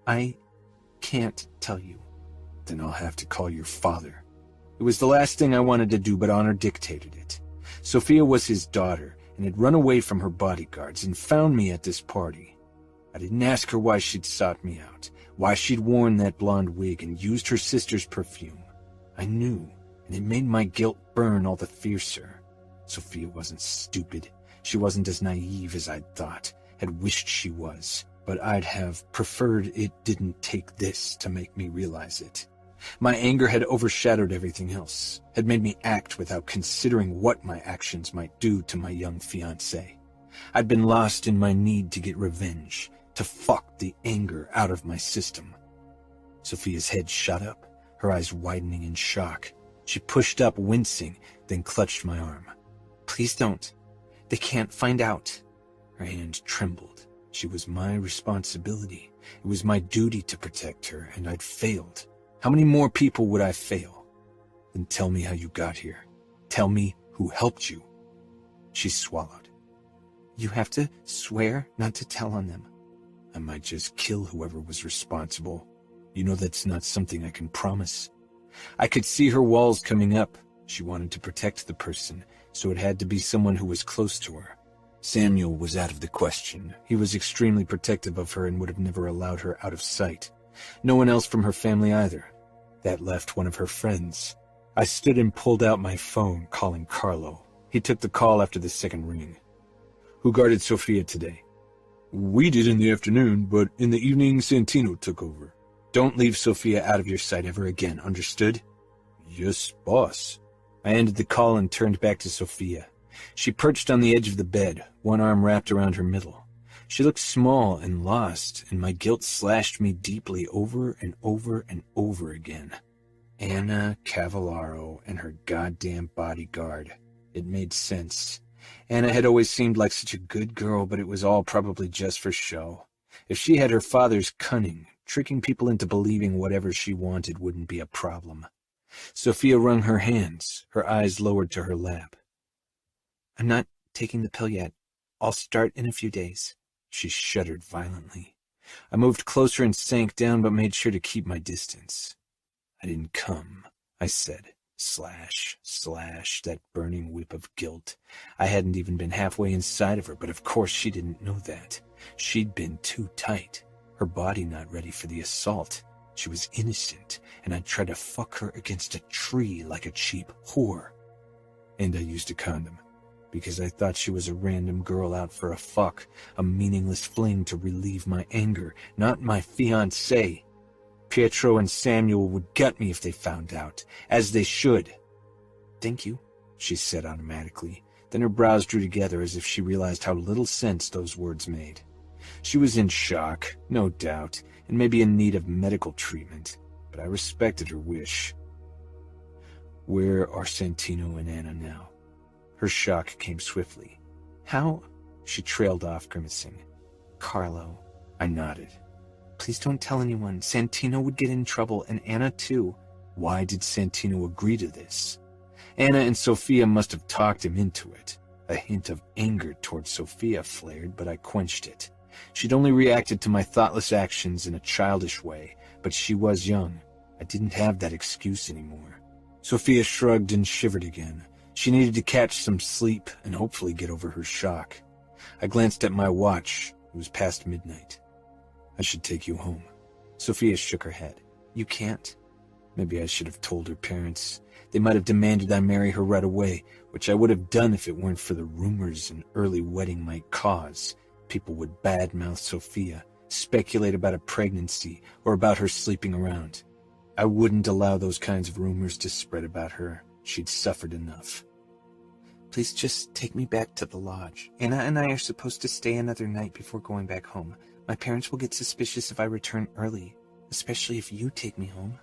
Speaker 1: "I can't tell you." "Then I'll have to call your father." It was the last thing I wanted to do, but honor dictated it. Sofia was his daughter, and had run away from her bodyguards and found me at this party. I didn't ask her why she'd sought me out, why she'd worn that blonde wig and used her sister's perfume. I knew, and it made my guilt burn all the fiercer. Sofia wasn't stupid. She wasn't as naive as I'd thought, had wished she was, but I'd have preferred it didn't take this to make me realize it. My anger had overshadowed everything else, had made me act without considering what my actions might do to my young fiancé. I'd been lost in my need to get revenge, to fuck the anger out of my system. Sofia's head shot up, her eyes widening in shock. She pushed up, wincing, then clutched my arm. "Please don't. They can't find out." Her hand trembled. She was my responsibility. It was my duty to protect her, and I'd failed. How many more people would I fail? "Then tell me how you got here. Tell me who helped you." She swallowed. "You have to swear not to tell on them." "I might just kill whoever was responsible. You know that's not something I can promise." I could see her walls coming up. She wanted to protect the person, so it had to be someone who was close to her. Samuel was out of the question. He was extremely protective of her and would have never allowed her out of sight. No one else from her family either. That left one of her friends. I stood and pulled out my phone, calling Carlo. He took the call after the second ring. "Who guarded Sofia today?" "We did in the afternoon, but in the evening Santino took over." "Don't leave Sofia out of your sight ever again, understood?" "Yes, boss." I ended the call and turned back to Sofia. She perched on the edge of the bed, one arm wrapped around her middle. She looked small and lost, and my guilt slashed me deeply over and over and over again. Anna Cavallaro and her goddamn bodyguard. It made sense. Anna had always seemed like such a good girl, but it was all probably just for show. If she had her father's cunning, Tricking people into believing whatever she wanted wouldn't be a problem. Sofia wrung her hands, her eyes lowered to her lap. "I'm not taking the pill yet. I'll start in a few days." She shuddered violently. I moved closer and sank down, but made sure to keep my distance. "I didn't come," I said. Slash, slash, that burning whip of guilt. I hadn't even been halfway inside of her, but of course she didn't know that. She'd been too tight, her body not ready for the assault. She was innocent, and I'd try to fuck her against a tree like a cheap whore. And I used a condom, because I thought she was a random girl out for a fuck, a meaningless fling to relieve my anger, not my fiancé. Pietro and Samuel would gut me if they found out, as they should. "Thank you," she said automatically. Then her brows drew together as if she realized how little sense those words made. She was in shock, no doubt, and maybe in need of medical treatment, but I respected her wish. "Where are Santino and Anna now?" Her shock came swiftly. "How?" She trailed off, grimacing. "Carlo." I nodded. "Please don't tell anyone. Santino would get in trouble, and Anna too." Why did Santino agree to this? Anna and Sofia must have talked him into it. A hint of anger towards Sofia flared, but I quenched it. She'd only reacted to my thoughtless actions in a childish way, but she was young. I didn't have that excuse anymore. Sofia shrugged and shivered again. She needed to catch some sleep and hopefully get over her shock. I glanced at my watch. It was past midnight. "I should take you home." Sofia shook her head. "You can't." Maybe I should have told her parents. They might have demanded I marry her right away, which I would have done if it weren't for the rumors an early wedding might cause. People would badmouth Sofia, speculate about a pregnancy, or about her sleeping around. I wouldn't allow those kinds of rumors to spread about her. She'd suffered enough. "Please just take me back to the lodge. Anna and I are supposed to stay another night before going back home. My parents will get suspicious if I return early, especially if you take me home."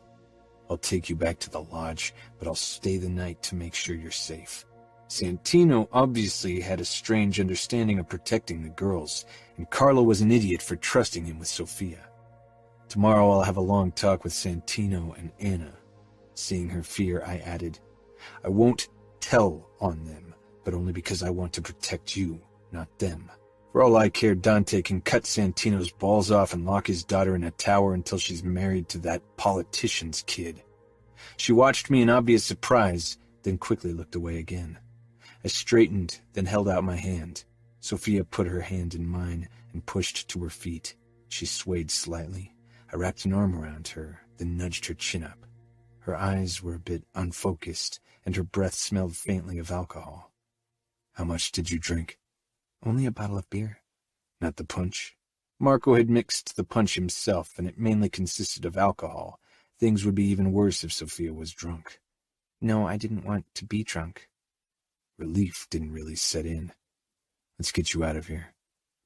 Speaker 1: "I'll take you back to the lodge, but I'll stay the night to make sure you're safe." Santino obviously had a strange understanding of protecting the girls, and Carlo was an idiot for trusting him with Sofia. "Tomorrow I'll have a long talk with Santino and Anna." Seeing her fear, I added, "I won't tell on them, but only because I want to protect you, not them. For all I care, Dante can cut Santino's balls off and lock his daughter in a tower until she's married to that politician's kid." She watched me in obvious surprise, then quickly looked away again. I straightened, then held out my hand. Sofia put her hand in mine and pushed to her feet. She swayed slightly. I wrapped an arm around her, then nudged her chin up. Her eyes were a bit unfocused, and her breath smelled faintly of alcohol. "How much did you drink?" "Only a bottle of beer." "Not the punch?" Marco had mixed the punch himself, and it mainly consisted of alcohol. Things would be even worse if Sofia was drunk. "No, I didn't want to be drunk." Relief didn't really set in. "Let's get you out of here.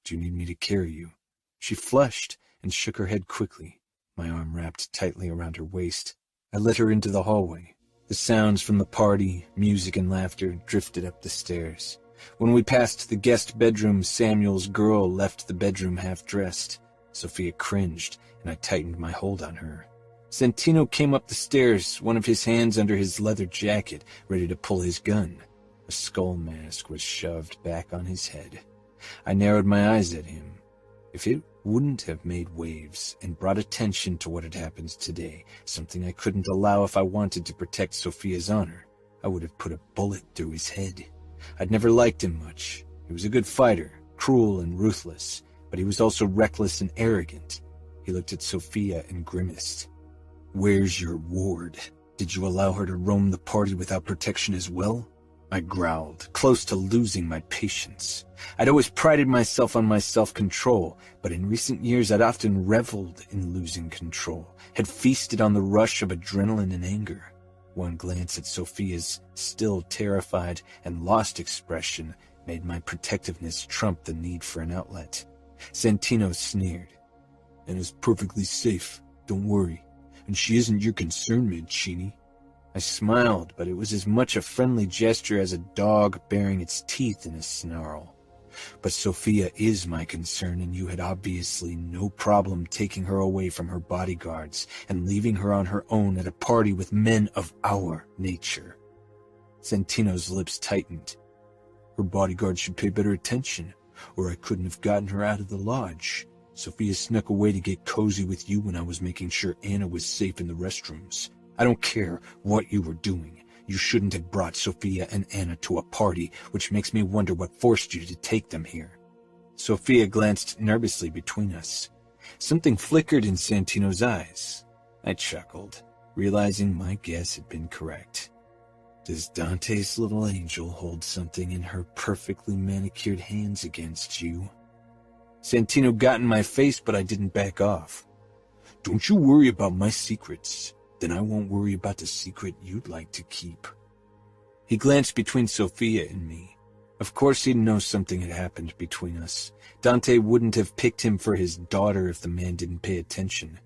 Speaker 1: Do you need me to carry you?" She flushed and shook her head quickly, my arm wrapped tightly around her waist. I led her into the hallway. The sounds from the party, music and laughter, drifted up the stairs. When we passed the guest bedroom, Samuel's girl left the bedroom half-dressed. Sofia cringed, and I tightened my hold on her. Santino came up the stairs, one of his hands under his leather jacket, ready to pull his gun. A skull mask was shoved back on his head. I narrowed my eyes at him. If it wouldn't have made waves and brought attention to what had happened today, something I couldn't allow if I wanted to protect Sofia's honor, I would have put a bullet through his head. I'd never liked him much. He was a good fighter, cruel and ruthless, but he was also reckless and arrogant. He looked at Sofia and grimaced. "Where's your ward? Did you allow her to roam the party without protection as well?" I growled, close to losing my patience. I'd always prided myself on my self-control, but in recent years I'd often reveled in losing control, had feasted on the rush of adrenaline and anger. One glance at Sofia's still terrified and lost expression made my protectiveness trump the need for an outlet. Santino sneered. "Anna's perfectly safe, don't worry. And she isn't your concern, Mancini." I smiled, but it was as much a friendly gesture as a dog baring its teeth in a snarl. But Sofia is my concern, and you had obviously no problem taking her away from her bodyguards and leaving her on her own at a party with men of our nature. Santino's lips tightened. Her bodyguard should pay better attention, or I couldn't have gotten her out of the lodge. Sofia snuck away to get cozy with you when I was making sure Anna was safe in the restrooms. I don't care what you were doing. You shouldn't have brought Sofia and Anna to a party, which makes me wonder what forced you to take them here. Sofia glanced nervously between us. Something flickered in Santino's eyes. I chuckled, realizing my guess had been correct. Does Dante's little angel hold something in her perfectly manicured hands against you? Santino got in my face, but I didn't back off. Don't you worry about my secrets. Then I won't worry about the secret you'd like to keep. He glanced between Sofia and me. Of course he'd know something had happened between us. Dante wouldn't have picked him for his daughter if the man didn't pay attention.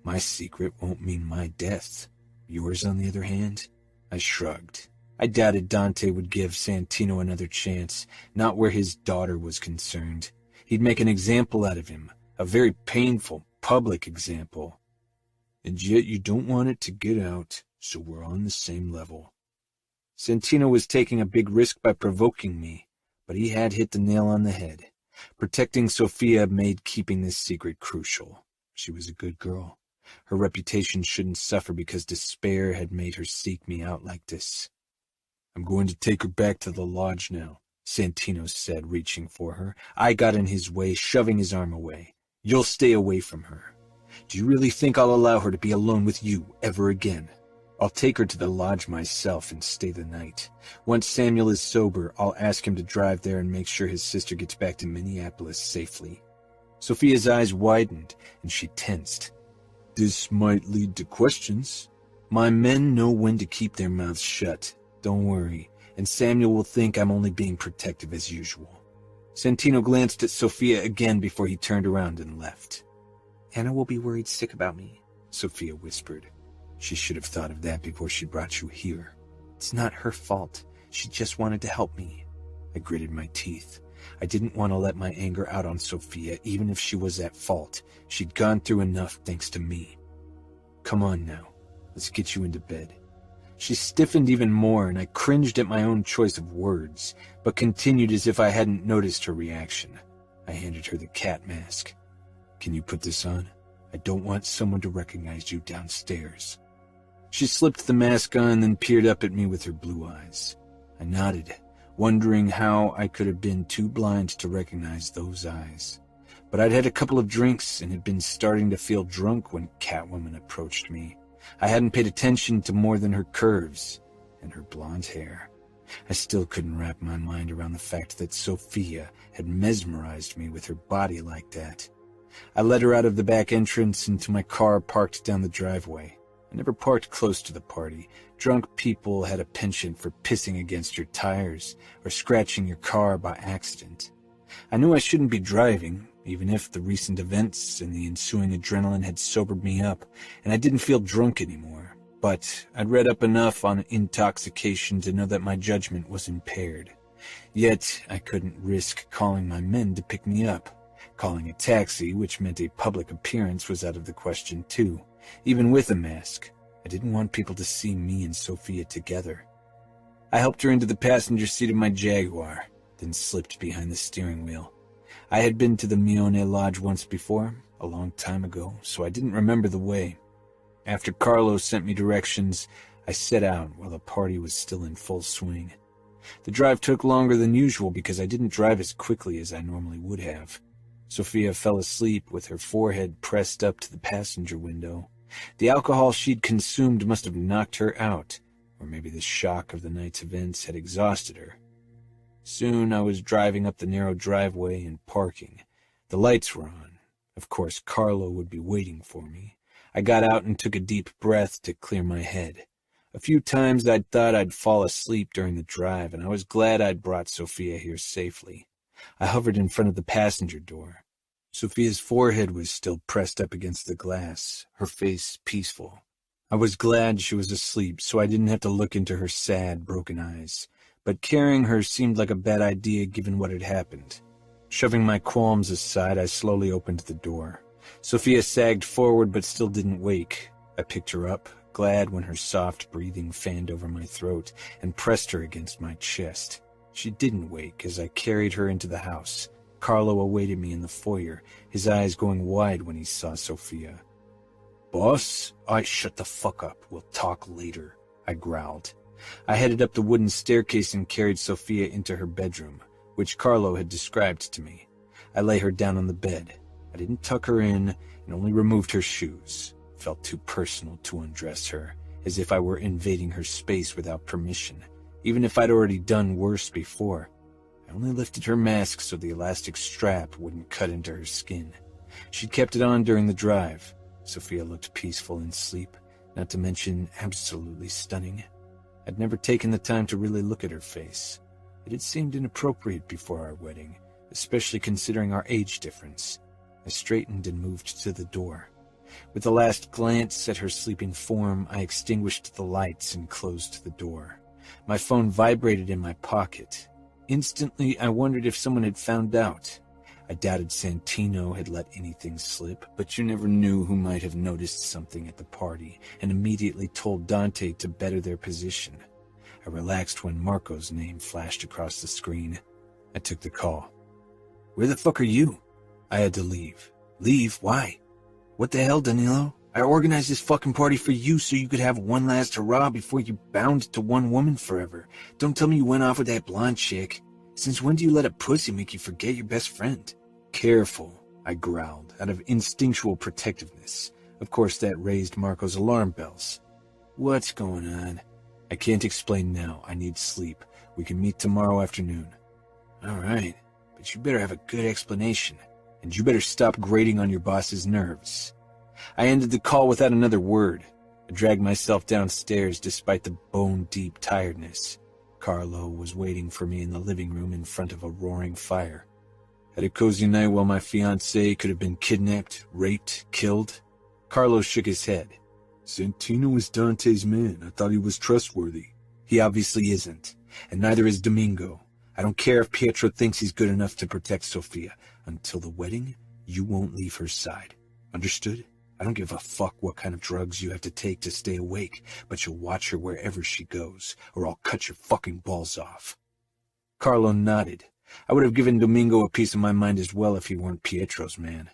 Speaker 1: My secret won't mean my death. Yours, on the other hand? I shrugged. I doubted Dante would give Santino another chance, not where his daughter was concerned. He'd make an example out of him, a very painful, public example. And yet you don't want it to get out, so we're on the same level. Santino was taking a big risk by provoking me, but he had hit the nail on the head. Protecting Sofia made keeping this secret crucial. She was a good girl. Her reputation shouldn't suffer because despair had made her seek me out like this. I'm going to take her back to the lodge now, Santino said, reaching for her. I got in his way, shoving his arm away. You'll stay away from her. Do you really think I'll allow her to be alone with you ever again? I'll take her to the lodge myself and stay the night. Once Samuel is sober, I'll ask him to drive there and make sure his sister gets back to Minneapolis safely. Sofia's eyes widened, and she tensed. This might lead to questions. My men know when to keep their mouths shut. Don't worry, and Samuel will think I'm only being protective as usual. Santino glanced at Sofia again before he turned around and left. Anna will be worried sick about me, Sofia whispered. She should have thought of that before she brought you here. It's not her fault. She just wanted to help me. I gritted my teeth. I didn't want to let my anger out on Sofia, even if she was at fault. She'd gone through enough thanks to me. Come on now. Let's get you into bed. She stiffened even more, and I cringed at my own choice of words, but continued as if I hadn't noticed her reaction. I handed her the cat mask. Can you put this on? I don't want someone to recognize you downstairs. She slipped the mask on, then peered up at me with her blue eyes. I nodded, wondering how I could have been too blind to recognize those eyes. But I'd had a couple of drinks and had been starting to feel drunk when Catwoman approached me. I hadn't paid attention to more than her curves and her blonde hair. I still couldn't wrap my mind around the fact that Sofia had mesmerized me with her body like that. I led her out of the back entrance into my car parked down the driveway. I never parked close to the party. Drunk people had a penchant for pissing against your tires or scratching your car by accident. I knew I shouldn't be driving, even if the recent events and the ensuing adrenaline had sobered me up, and I didn't feel drunk anymore. But I'd read up enough on intoxication to know that my judgment was impaired. Yet I couldn't risk calling my men to pick me up. Calling a taxi, which meant a public appearance, was out of the question too. Even with a mask, I didn't want people to see me and Sofia together. I helped her into the passenger seat of my Jaguar, then slipped behind the steering wheel. I had been to the Mione Lodge once before, a long time ago, so I didn't remember the way. After Carlo sent me directions, I set out while the party was still in full swing. The drive took longer than usual because I didn't drive as quickly as I normally would have. Sofia fell asleep with her forehead pressed up to the passenger window. The alcohol she'd consumed must have knocked her out, or maybe the shock of the night's events had exhausted her. Soon I was driving up the narrow driveway and parking. The lights were on. Of course, Carlo would be waiting for me. I got out and took a deep breath to clear my head. A few times I'd thought I'd fall asleep during the drive, and I was glad I'd brought Sofia here safely. I hovered in front of the passenger door. Sofia's forehead was still pressed up against the glass, her face peaceful. I was glad she was asleep, so I didn't have to look into her sad, broken eyes. but carrying her seemed like a bad idea given what had happened. Shoving my qualms aside, I slowly opened the door. Sofia sagged forward but still didn't wake. I picked her up, glad when her soft breathing fanned over my throat, and pressed her against my chest. She didn't wake as I carried her into the house. Carlo awaited me in the foyer, his eyes going wide when he saw Sofia. "Boss? Shut the fuck up. We'll talk later," I growled. I headed up the wooden staircase and carried Sofia into her bedroom, which Carlo had described to me. I lay her down on the bed. I didn't tuck her in and only removed her shoes. It felt too personal to undress her, as if I were invading her space without permission, even if I'd already done worse before. I only lifted her mask so the elastic strap wouldn't cut into her skin. She'd kept it on during the drive. Sofia looked peaceful in sleep, not to mention absolutely stunning. I'd never taken the time to really look at her face. It had seemed inappropriate before our wedding, especially considering our age difference. I straightened and moved to the door. With a last glance at her sleeping form, I extinguished the lights and closed the door. My phone vibrated in my pocket. Instantly, I wondered if someone had found out. I doubted Santino had let anything slip, but you never knew who might have noticed something at the party and immediately told Dante to better their position. I relaxed when Marco's name flashed across the screen. I took the call. "Where the fuck are you?" I had to leave. "Leave? Why?" "What the hell, Danilo? I organized this fucking party for you so you could have one last hurrah before you bound to one woman forever. Don't tell me you went off with that blonde chick. Since when do you let a pussy make you forget your best friend?" "Careful," I growled, out of instinctual protectiveness. Of course, that raised Marco's alarm bells. "What's going on?" "I can't explain now. I need sleep. We can meet tomorrow afternoon." "All right, but you better have a good explanation, and you better stop grating on your boss's nerves." I ended the call without another word. I dragged myself downstairs despite the bone-deep tiredness. Carlo was waiting for me in the living room in front of a roaring fire. "Had a cozy night while my fiancé could have been kidnapped, raped, killed?" Carlo shook his head. "Santino was Dante's man. I thought he was trustworthy." "He obviously isn't, and neither is Domingo. I don't care if Pietro thinks he's good enough to protect Sofia. Until the wedding, you won't leave her side. Understood? I don't give a fuck what kind of drugs you have to take to stay awake, but you'll watch her wherever she goes, or I'll cut your fucking balls off." Carlo nodded. I would have given Domingo a piece of my mind as well if he weren't Pietro's man.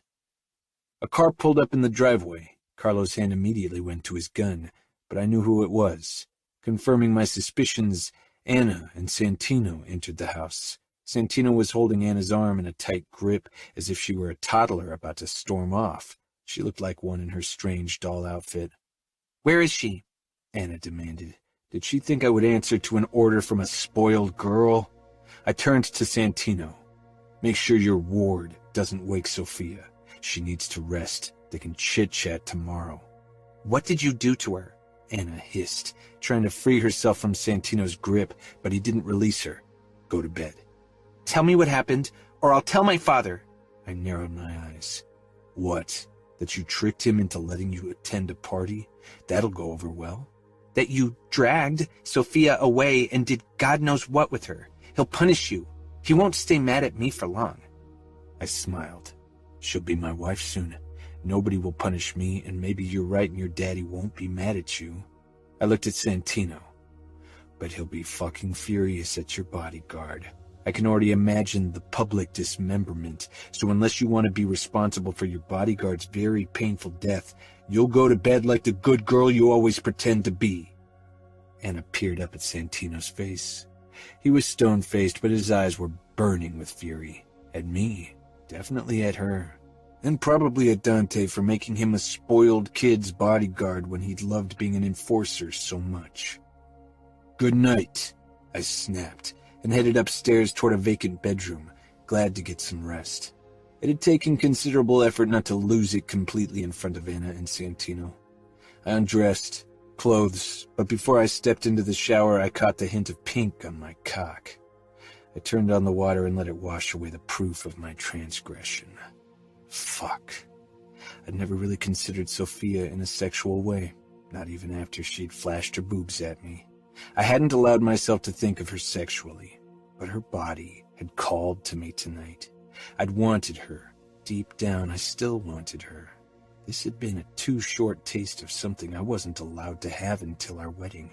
Speaker 1: A car pulled up in the driveway. Carlo's hand immediately went to his gun, but I knew who it was. Confirming my suspicions, Anna and Santino entered the house. Santino was holding Anna's arm in a tight grip, as if she were a toddler about to storm off. She looked like one in her strange doll outfit. "Where is she?" Anna demanded. Did she think I would answer to an order from a spoiled girl? I turned to Santino. "Make sure your ward doesn't wake Sofia. She needs to rest. They can chit-chat tomorrow." "What did you do to her?" Anna hissed, trying to free herself from Santino's grip, but he didn't release her. "Go to bed." "Tell me what happened, or I'll tell my father." I narrowed my eyes. "What? That you tricked him into letting you attend a party? That'll go over well." "That you dragged Sofia away and did God knows what with her. He'll punish you. He won't stay mad at me for long." I smiled. "She'll be my wife soon. Nobody will punish me, and maybe you're right and your daddy won't be mad at you." I looked at Santino. "But he'll be fucking furious at your bodyguard. I can already imagine the public dismemberment, so unless you want to be responsible for your bodyguard's very painful death, you'll go to bed like the good girl you always pretend to be." Anna peered up at Santino's face. He was stone-faced, but his eyes were burning with fury. At me, definitely at her. And probably at Dante for making him a spoiled kid's bodyguard when he'd loved being an enforcer so much. "Good night," I snapped, and headed upstairs toward a vacant bedroom, glad to get some rest. It had taken considerable effort not to lose it completely in front of Anna and Santino. I undressed, clothes, but before I stepped into the shower, I caught the hint of pink on my cock. I turned on the water and let it wash away the proof of my transgression. Fuck. I'd never really considered Sofia in a sexual way, not even after she'd flashed her boobs at me. I hadn't allowed myself to think of her sexually, but her body had called to me tonight. I'd wanted her. Deep down, I still wanted her. This had been a too short taste of something I wasn't allowed to have until our wedding.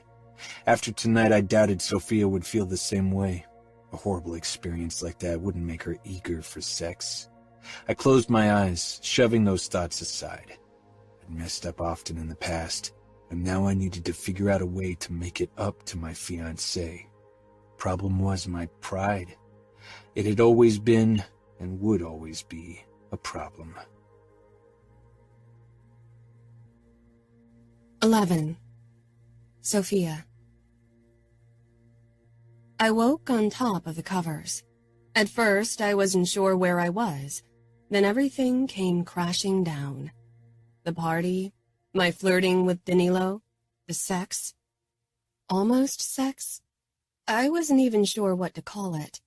Speaker 1: After tonight, I doubted Sofia would feel the same way. A horrible experience like that wouldn't make her eager for sex. I closed my eyes, shoving those thoughts aside. I'd messed up often in the past, and now I needed to figure out a way to make it up to my fiancé. Problem was my pride. It had always been, and would always be, a problem.
Speaker 2: 11. Sofia. I woke on top of the covers. At first, I wasn't sure where I was. Then everything came crashing down. The party, my flirting with Danilo, the sex. Almost sex? I wasn't even sure what to call it.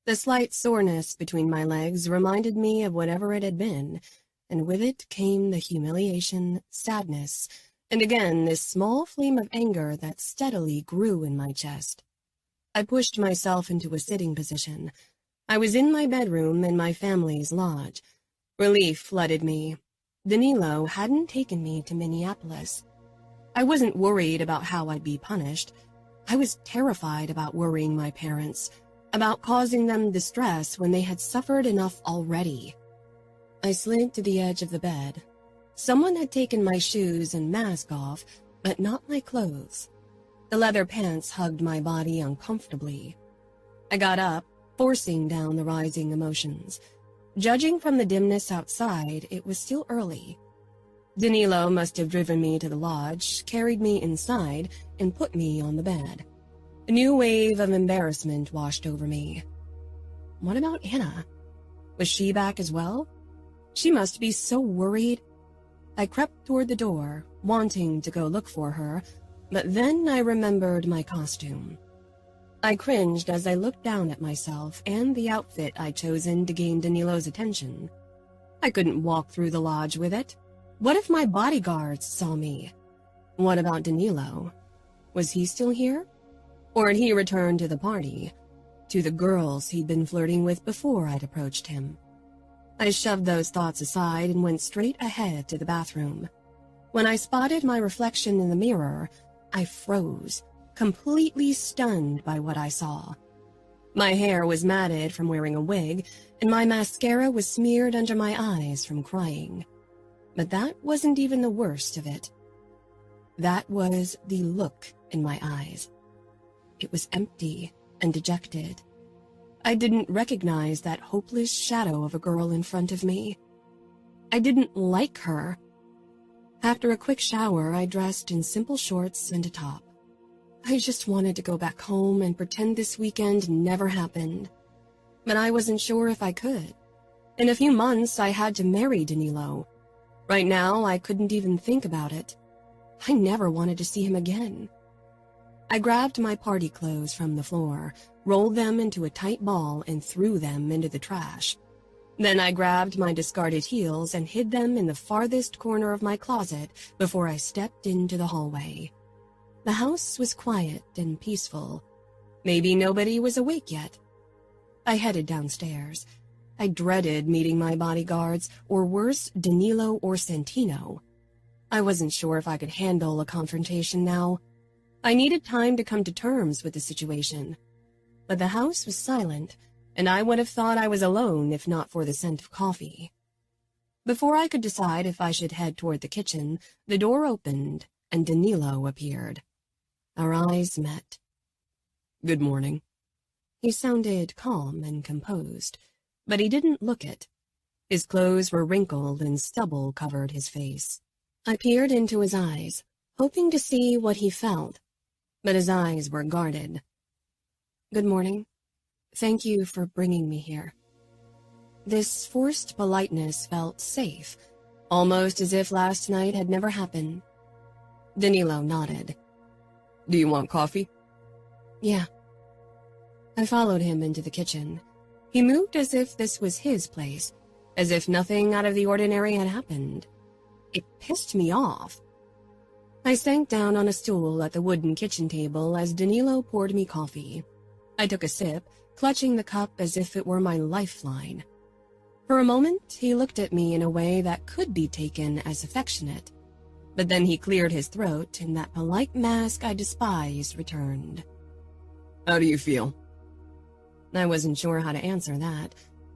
Speaker 2: The slight soreness between my legs reminded me of whatever it had been, and with it came the humiliation, sadness, and again this small flame of anger that steadily grew in my chest. I pushed myself into a sitting position. I was in my bedroom in my family's lodge. Relief flooded me. Danilo hadn't taken me to Minneapolis. I wasn't worried about how I'd be punished. I was terrified about worrying my parents, about causing them distress when they had suffered enough already. I slid to the edge of the bed. Someone had taken my shoes and mask off, but not my clothes. The leather pants hugged my body uncomfortably. I got up, forcing down the rising emotions. Judging from the dimness outside, it was still early. Danilo must have driven me to the lodge, carried me inside, and put me on the bed. A new wave of embarrassment washed over me. What about Anna? Was she back as well? She must be so worried. I crept toward the door, wanting to go look for her, but then I remembered my costume. I cringed as I looked down at myself and the outfit I'd chosen to gain Danilo's attention. I couldn't walk through the lodge with it. What if my bodyguards saw me? What about Danilo? Was he still here? Or had he returned to the party, to the girls he'd been flirting with before I'd approached him? I shoved those thoughts aside and went straight ahead to the bathroom. When I spotted my reflection in the mirror, I froze, completely stunned by what I saw. My hair was matted from wearing a wig, and my mascara was smeared under my eyes from crying. But that wasn't even the worst of it. That was the look in my eyes. It was empty and dejected. I didn't recognize that hopeless shadow of a girl in front of me. I didn't like her. After a quick shower, I dressed in simple shorts and a top. I just wanted to go back home and pretend this weekend never happened. But I wasn't sure if I could. In a few months, I had to marry Danilo. Right now, I couldn't even think about it. I never wanted to see him again. I grabbed my party clothes from the floor, rolled them into a tight ball, and threw them into the trash. Then I grabbed my discarded heels and hid them in the farthest corner of my closet before I stepped into the hallway. The house was quiet and peaceful. Maybe nobody was awake yet. I headed downstairs. I dreaded meeting my bodyguards, or worse, Danilo or Santino. I wasn't sure if I could handle a confrontation now. I needed time to come to terms with the situation. But the house was silent, and I would have thought I was alone if not for the scent of coffee. Before I could decide if I should head toward the kitchen, the door opened, and Danilo appeared. Our eyes met.
Speaker 3: Good morning.
Speaker 2: He sounded calm and composed, but he didn't look it. His clothes were wrinkled and stubble covered his face. I peered into his eyes, hoping to see what he felt, but his eyes were guarded. Good morning. Thank you for bringing me here. This forced politeness felt safe, almost as if last night had never happened. Danilo nodded.
Speaker 3: Do you want coffee?
Speaker 2: Yeah. I followed him into the kitchen. He moved as if this was his place, as if nothing out of the ordinary had happened. It pissed me off. I sank down on a stool at the wooden kitchen table as Danilo poured me coffee. I took a sip, clutching the cup as if it were my lifeline. For a moment, he looked at me in a way that could be taken as affectionate, but then he cleared his throat and that polite mask I despise returned.
Speaker 3: How do you feel?
Speaker 2: I wasn't sure how to answer that.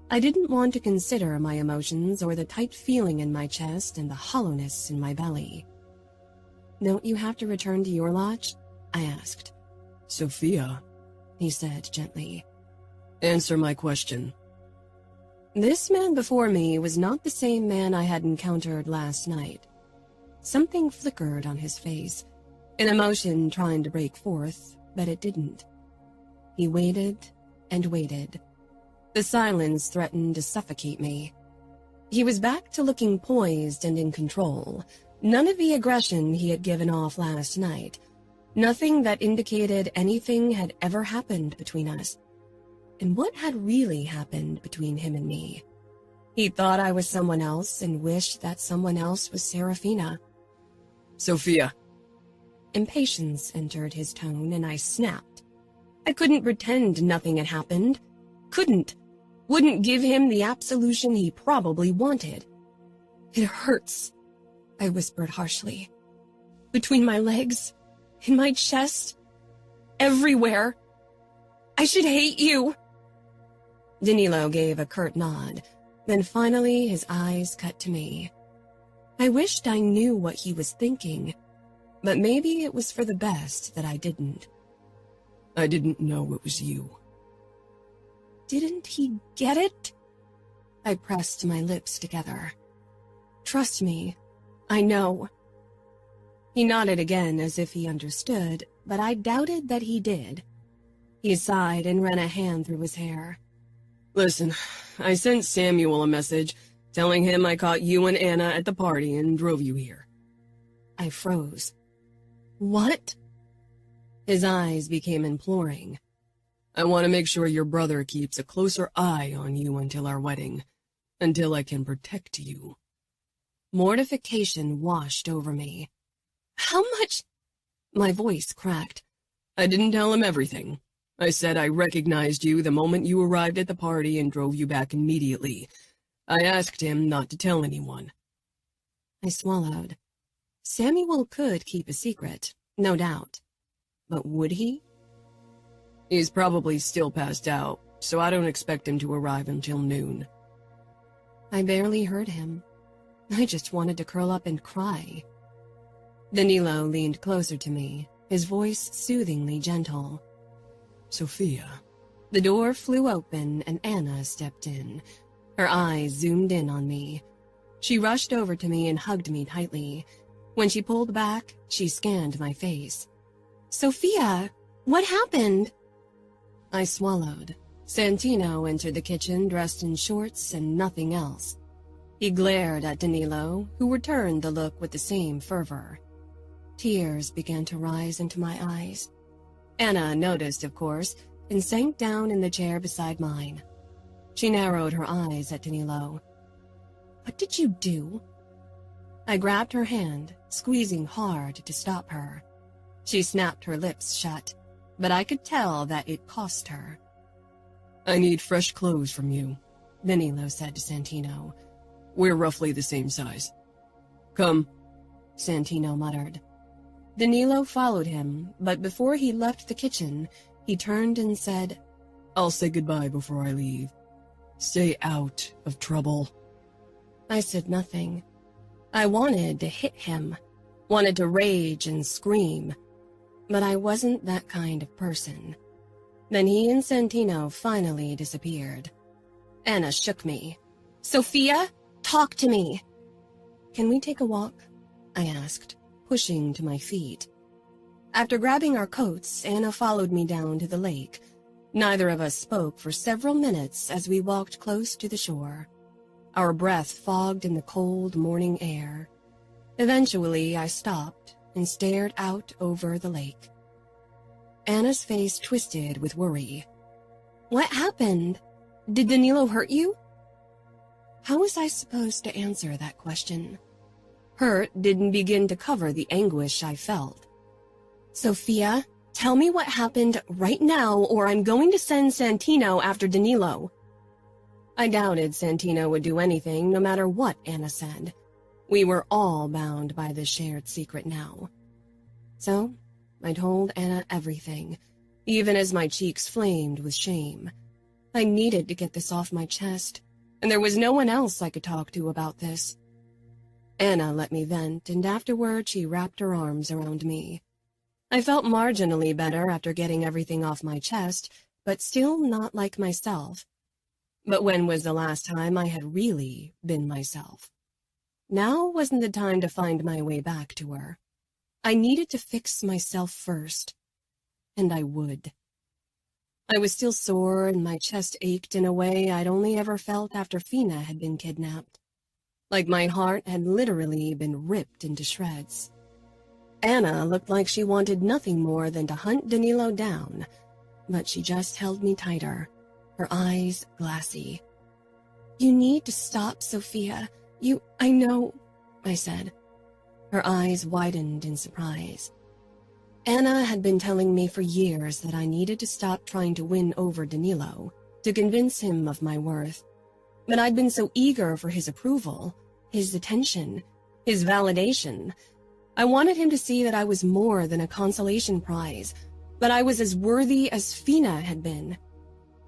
Speaker 2: I didn't want to consider my emotions or the tight feeling in my chest and the hollowness in my belly. Don't you have to return to your lodge? I asked.
Speaker 3: Sofia,
Speaker 2: he said gently.
Speaker 3: Answer my question.
Speaker 2: This man before me was not the same man I had encountered last night. Something flickered on his face, an emotion trying to break forth, but it didn't. He waited and waited. The silence threatened to suffocate me. He was back to looking poised and in control. None of the aggression he had given off last night. Nothing that indicated anything had ever happened between us. And what had really happened between him and me? He thought I was someone else and wished that someone else was Serafina.
Speaker 3: Sofia.
Speaker 2: Impatience entered his tone and I snapped. I couldn't pretend nothing had happened. Couldn't. Wouldn't give him the absolution he probably wanted. It hurts, I whispered harshly. Between my legs, in my chest, everywhere. I should hate you. Danilo gave a curt nod, then finally his eyes cut to me. I wished I knew what he was thinking, but maybe it was for the best that I didn't.
Speaker 3: I didn't know it was you.
Speaker 2: Didn't he get it? I pressed my lips together. Trust me, I know. He nodded again as if he understood, but I doubted that he did. He sighed and ran a hand through his hair.
Speaker 3: Listen, I sent Samuel a message telling him I caught you and Anna at the party and drove you here.
Speaker 2: I froze. What? His eyes became imploring.
Speaker 3: I want to make sure your brother keeps a closer eye on you until our wedding, until I can protect you.
Speaker 2: Mortification washed over me. How much? My voice cracked.
Speaker 3: I didn't tell him everything. I said I recognized you the moment you arrived at the party and drove you back immediately. I asked him not to tell anyone.
Speaker 2: I swallowed. Samuel could keep a secret, no doubt. But would he?
Speaker 3: He's probably still passed out, so I don't expect him to arrive until noon.
Speaker 2: I barely heard him. I just wanted to curl up and cry. Danilo leaned closer to me, his voice soothingly gentle.
Speaker 3: Sofia.
Speaker 2: The door flew open and Anna stepped in. Her eyes zoomed in on me. She rushed over to me and hugged me tightly. When she pulled back, she scanned my face. Sofia, what happened? I swallowed. Santino entered the kitchen dressed in shorts and nothing else. He glared at Danilo, who returned the look with the same fervor. Tears began to rise into my eyes. Anna noticed, of course, and sank down in the chair beside mine. She narrowed her eyes at Danilo. What did you do? I grabbed her hand, squeezing hard to stop her. She snapped her lips shut, but I could tell that it cost her.
Speaker 3: I need fresh clothes from you,
Speaker 2: Danilo said to Santino.
Speaker 3: We're roughly the same size. Come,
Speaker 2: Santino muttered. Danilo followed him, but before he left the kitchen, he turned and said,
Speaker 3: I'll say goodbye before I leave. Stay out of trouble.
Speaker 2: I said nothing. I wanted to hit him, wanted to rage and scream, but I wasn't that kind of person. Then he and Santino finally disappeared. Anna shook me. Sofia, talk to me. Can we take a walk? I asked, pushing to my feet. After grabbing our coats, Anna followed me down to the lake. Neither of us spoke for several minutes as we walked close to the shore. Our breath fogged in the cold morning air. Eventually, I stopped and stared out over the lake. Anna's face twisted with worry. What happened? Did Danilo hurt you? How was I supposed to answer that question? Hurt didn't begin to cover the anguish I felt. "Sofia, tell me what happened right now, or I'm going to send Santino after Danilo." I doubted Santino would do anything, no matter what Anna said. We were all bound by this shared secret now. So, I told Anna everything, even as my cheeks flamed with shame. I needed to get this off my chest, and there was no one else I could talk to about this. Anna let me vent, and afterward she wrapped her arms around me. I felt marginally better after getting everything off my chest, but still not like myself. But when was the last time I had really been myself? Now wasn't the time to find my way back to her. I needed to fix myself first, and I would. I was still sore, and my chest ached in a way I'd only ever felt after Fina had been kidnapped. Like my heart had literally been ripped into shreds. Anna looked like she wanted nothing more than to hunt Danilo down, but she just held me tighter, her eyes glassy. "You need to stop, Sofia. I know," I said. Her eyes widened in surprise. Anna had been telling me for years that I needed to stop trying to win over Danilo, to convince him of my worth. But I'd been so eager for his approval, his attention, his validation. I wanted him to see that I was more than a consolation prize, that I was as worthy as Fina had been.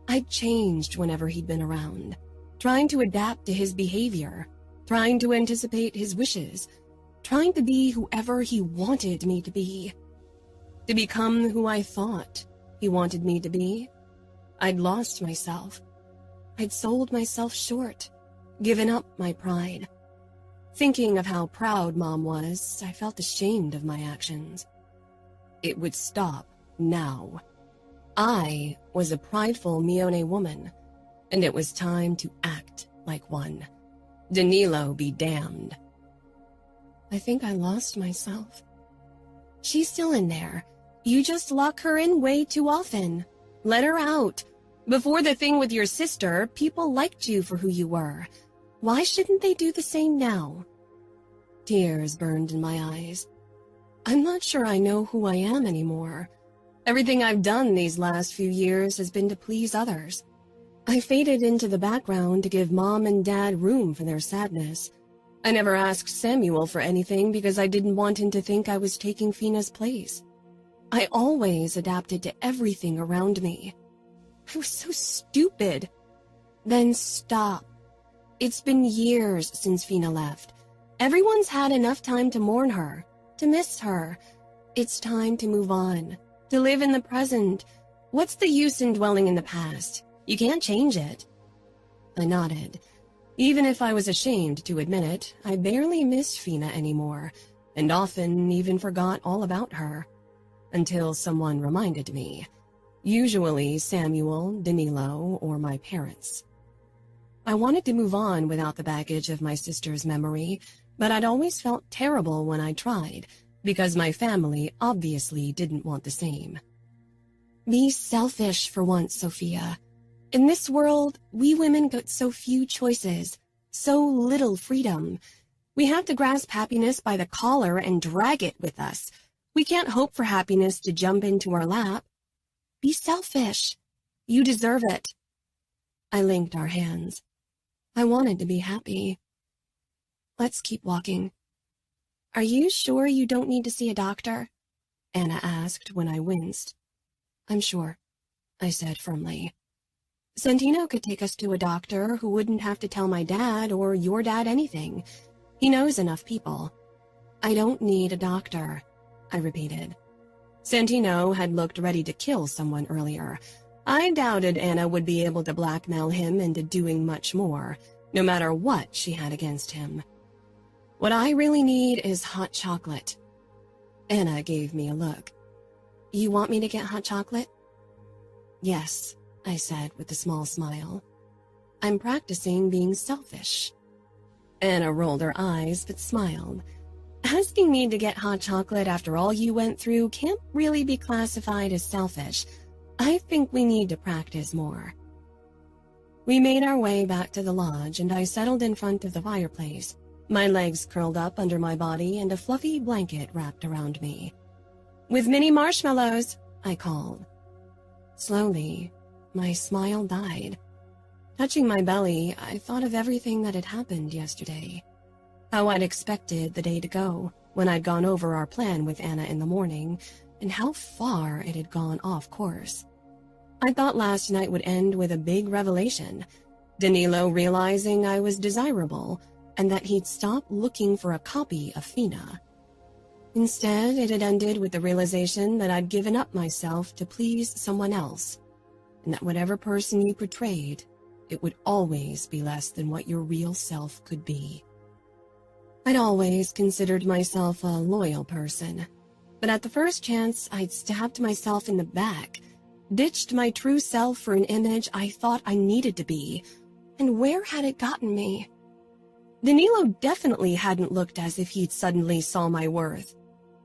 Speaker 2: I'd changed whenever he'd been around, trying to adapt to his behavior, trying to anticipate his wishes, trying to be whoever he wanted me to be. To become who I thought he wanted me to be. I'd lost myself. I'd sold myself short, given up my pride. Thinking of how proud Mom was, I felt ashamed of my actions. It would stop now. I was a prideful Mione woman, and it was time to act like one. Danilo be damned. I think I lost myself. She's still in there. You just lock her in way too often. Let her out. Before the thing with your sister, people liked you for who you were. Why shouldn't they do the same now? Tears burned in my eyes. I'm not sure I know who I am anymore. Everything I've done these last few years has been to please others. I faded into the background to give Mom and Dad room for their sadness. I never asked Samuel for anything because I didn't want him to think I was taking Fina's place. I always adapted to everything around me. I was so stupid. Then stop. It's been years since Fina left. Everyone's had enough time to mourn her, to miss her. It's time to move on, to live in the present. What's the use in dwelling in the past? You can't change it. I nodded. Even if I was ashamed to admit it, I barely missed Fina anymore, and often even forgot all about her. Until someone reminded me. Usually Samuel, Danilo, or my parents. I wanted to move on without the baggage of my sister's memory, but I'd always felt terrible when I tried, because my family obviously didn't want the same. Be selfish for once, Sofia. In this world, we women get so few choices, so little freedom. We have to grasp happiness by the collar and drag it with us. We can't hope for happiness to jump into our lap. Be selfish. You deserve it. I linked our hands. I wanted to be happy. Let's keep walking. Are you sure you don't need to see a doctor? Anna asked when I winced. I'm sure, I said firmly. Santino could take us to a doctor who wouldn't have to tell my dad or your dad anything. He knows enough people. I don't need a doctor, I repeated. Santino had looked ready to kill someone earlier. I doubted Anna would be able to blackmail him into doing much more, no matter what she had against him. What I really need is hot chocolate. Anna gave me a look. You want me to get hot chocolate? Yes, I said with a small smile. I'm practicing being selfish. Anna rolled her eyes but smiled. Asking me to get hot chocolate after all you went through can't really be classified as selfish. I think we need to practice more. We made our way back to the lodge, and I settled in front of the fireplace. my legs curled up under my body and a fluffy blanket wrapped around me. "With mini marshmallows," I called. Slowly, my smile died. Touching my belly, I thought of everything that had happened yesterday. How I'd expected the day to go when I'd gone over our plan with Anna in the morning, and how far it had gone off course. I thought last night would end with a big revelation, Danilo realizing I was desirable and that he'd stop looking for a copy of Fina. Instead, it had ended with the realization that I'd given up myself to please someone else, and that whatever person you portrayed, it would always be less than what your real self could be. I'd always considered myself a loyal person, but at the first chance I'd stabbed myself in the back, ditched my true self for an image I thought I needed to be, and where had it gotten me? Danilo definitely hadn't looked as if he'd suddenly saw my worth.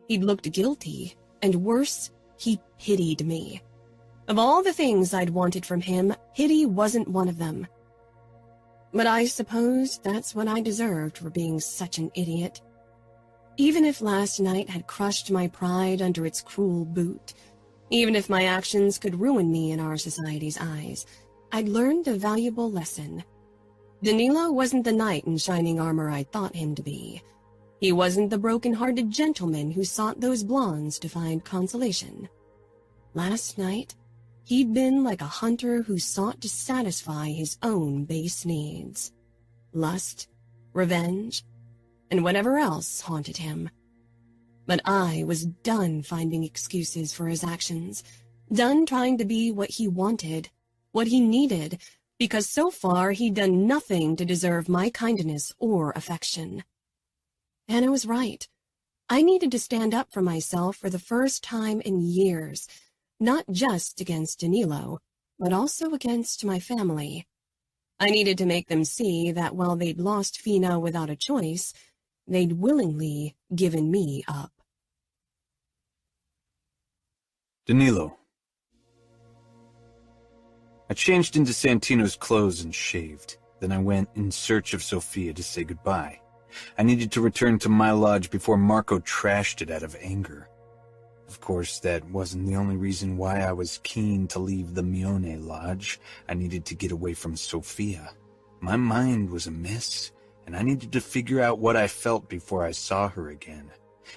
Speaker 2: He'd looked guilty, and worse, he pitied me. Of all the things I'd wanted from him, pity wasn't one of them. But I suppose that's what I deserved for being such an idiot. Even if last night had crushed my pride under its cruel boot, even if my actions could ruin me in our society's eyes, I'd learned a valuable lesson. Danilo wasn't the knight in shining armor I thought him to be. He wasn't the broken-hearted gentleman who sought those blondes to find consolation. Last night, he'd been like a hunter who sought to satisfy his own base needs. Lust, revenge, and whatever else haunted him. But I was done finding excuses for his actions, done trying to be what he wanted, what he needed, because so far he'd done nothing to deserve my kindness or affection. Anna was right. I needed to stand up for myself for the first time in years, not just against Danilo, but also against my family. I needed to make them see that while they'd lost Fina without a choice, they'd willingly given me up.
Speaker 1: Danilo. I changed into Santino's clothes and shaved. Then I went in search of Sofia to say goodbye. I needed to return to my lodge before Marco trashed it out of anger. Of course, that wasn't the only reason why I was keen to leave the Mione lodge. I needed to get away from Sofia. My mind was a mess, and I needed to figure out what I felt before I saw her again.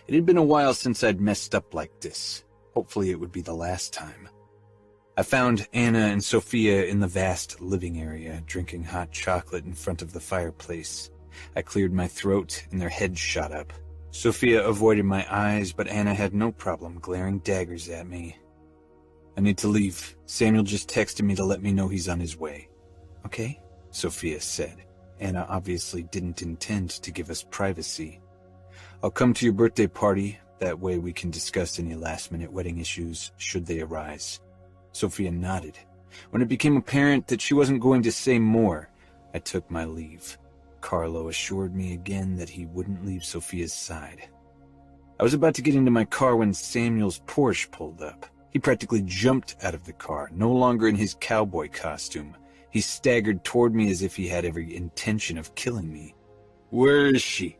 Speaker 1: It had been a while since I'd messed up like this. Hopefully it would be the last time. I found Anna and Sofia in the vast living area, drinking hot chocolate in front of the fireplace. I cleared my throat, and their heads shot up. Sofia avoided my eyes, but Anna had no problem glaring daggers at me. "I need to leave. Samuel just texted me to let me know he's on his way." "Okay," Sofia said. Anna obviously didn't intend to give us privacy. "I'll come to your birthday party. That way we can discuss any last-minute wedding issues, should they arise." Sofia nodded. When it became apparent that she wasn't going to say more, I took my leave. Carlo assured me again that he wouldn't leave Sofia's side. I was about to get into my car when Samuel's Porsche pulled up. He practically jumped out of the car, no longer in his cowboy costume. He staggered toward me as if he had every intention of killing me. "Where is she?"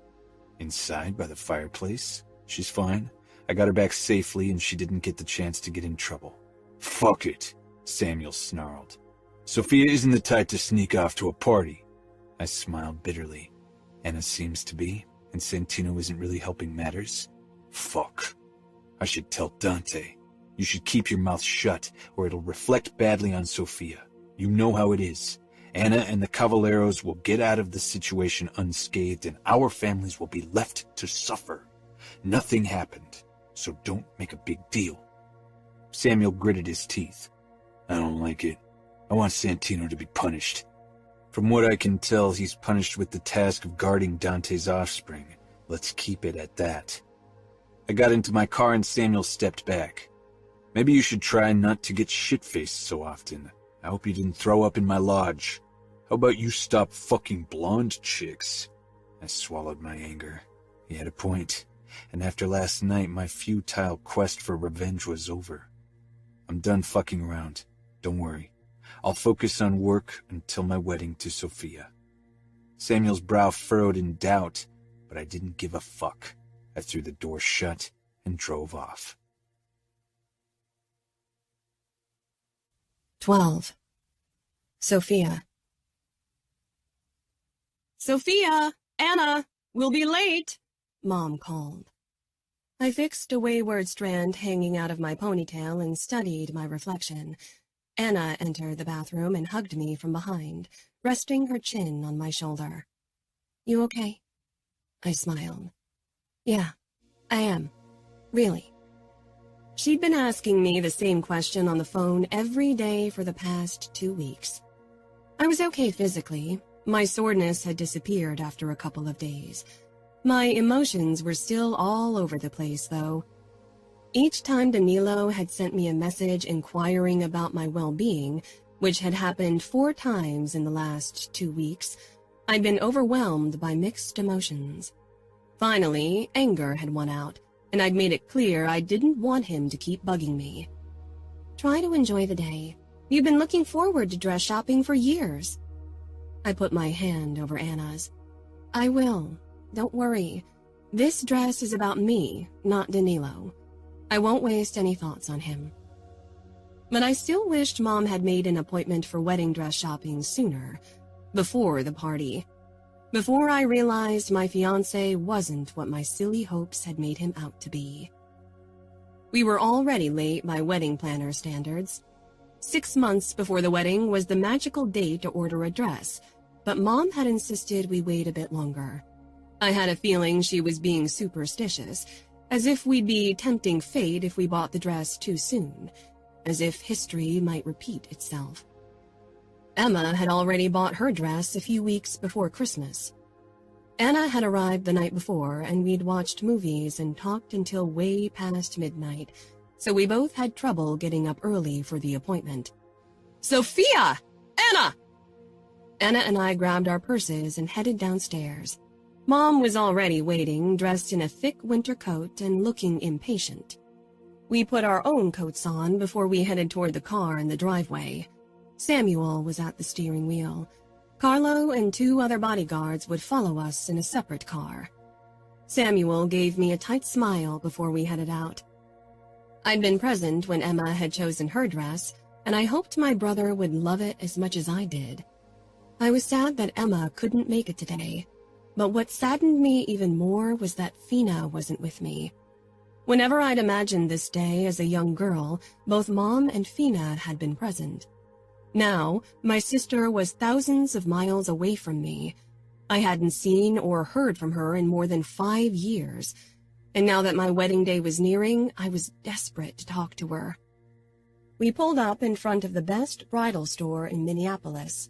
Speaker 1: "Inside, by the fireplace. She's fine. I got her back safely and she didn't get the chance to get in trouble." "Fuck it," Samuel snarled. "Sofia isn't the type to sneak off to a party." I smiled bitterly. Anna seems to be, and Santino isn't really helping matters. Fuck. I should tell Dante. You should keep your mouth shut, or it'll reflect badly on Sofia. You know how it is. Anna and the Cavalleros will get out of the situation unscathed, and our families will be left to suffer. Nothing happened, so don't make a big deal. Samuel gritted his teeth. "I don't like it. I want Santino to be punished. From what I can tell, he's punished with the task of guarding Dante's offspring. Let's keep it at that." I got into my car and Samuel stepped back. "Maybe you should try not to get shit-faced so often. I hope you didn't throw up in my lodge. How about you stop fucking blonde chicks?" I swallowed my anger. He had a point, and after last night, my futile quest for revenge was over. "I'm done fucking around. Don't worry. I'll focus on work until my wedding to Sofia." Samuel's brow furrowed in doubt, but I didn't give a fuck. I threw the door shut and drove off.
Speaker 2: 12. Sofia.
Speaker 3: Sofia! Anna! We'll be late!
Speaker 2: Mom called. I fixed a wayward strand hanging out of my ponytail and studied my reflection. Anna entered the bathroom and hugged me from behind, resting her chin on my shoulder. "You okay?" I smiled. "Yeah, I am. Really." She'd been asking me the same question on the phone every day for the past 2 weeks. I was okay physically. My soreness had disappeared after a couple of days. My emotions were still all over the place, though. Each time Danilo had sent me a message inquiring about my well-being, which had happened 4 times in the last 2 weeks, I'd been overwhelmed by mixed emotions. Finally, anger had won out, and I'd made it clear I didn't want him to keep bugging me. "Try to enjoy the day. You've been looking forward to dress shopping for years." I put my hand over Anna's. "I will. Don't worry. This dress is about me, not Danilo. I won't waste any thoughts on him." But I still wished Mom had made an appointment for wedding dress shopping sooner, before the party. Before I realized my fiancé wasn't what my silly hopes had made him out to be. We were already late by wedding planner standards. 6 months before the wedding was the magical date to order a dress, but Mom had insisted we wait a bit longer. I had a feeling she was being superstitious, as if we'd be tempting fate if we bought the dress too soon, as if history might repeat itself. Emma had already bought her dress a few weeks before Christmas. Anna had arrived the night before, and we'd watched movies and talked until way past midnight, so we both had trouble getting up early for the appointment.
Speaker 3: Sofia! Anna!
Speaker 2: Anna and I grabbed our purses and headed downstairs. Mom was already waiting, dressed in a thick winter coat and looking impatient. We put our own coats on before we headed toward the car in the driveway. Samuel was at the steering wheel. Carlo and 2 other bodyguards would follow us in a separate car. Samuel gave me a tight smile before we headed out. I'd been present when Emma had chosen her dress, and I hoped my brother would love it as much as I did. I was sad that Emma couldn't make it today, but what saddened me even more was that Fina wasn't with me. Whenever I'd imagined this day as a young girl, both Mom and Fina had been present. Now, my sister was thousands of miles away from me. I hadn't seen or heard from her in more than 5 years, and now that my wedding day was nearing, I was desperate to talk to her. We pulled up in front of the best bridal store in Minneapolis.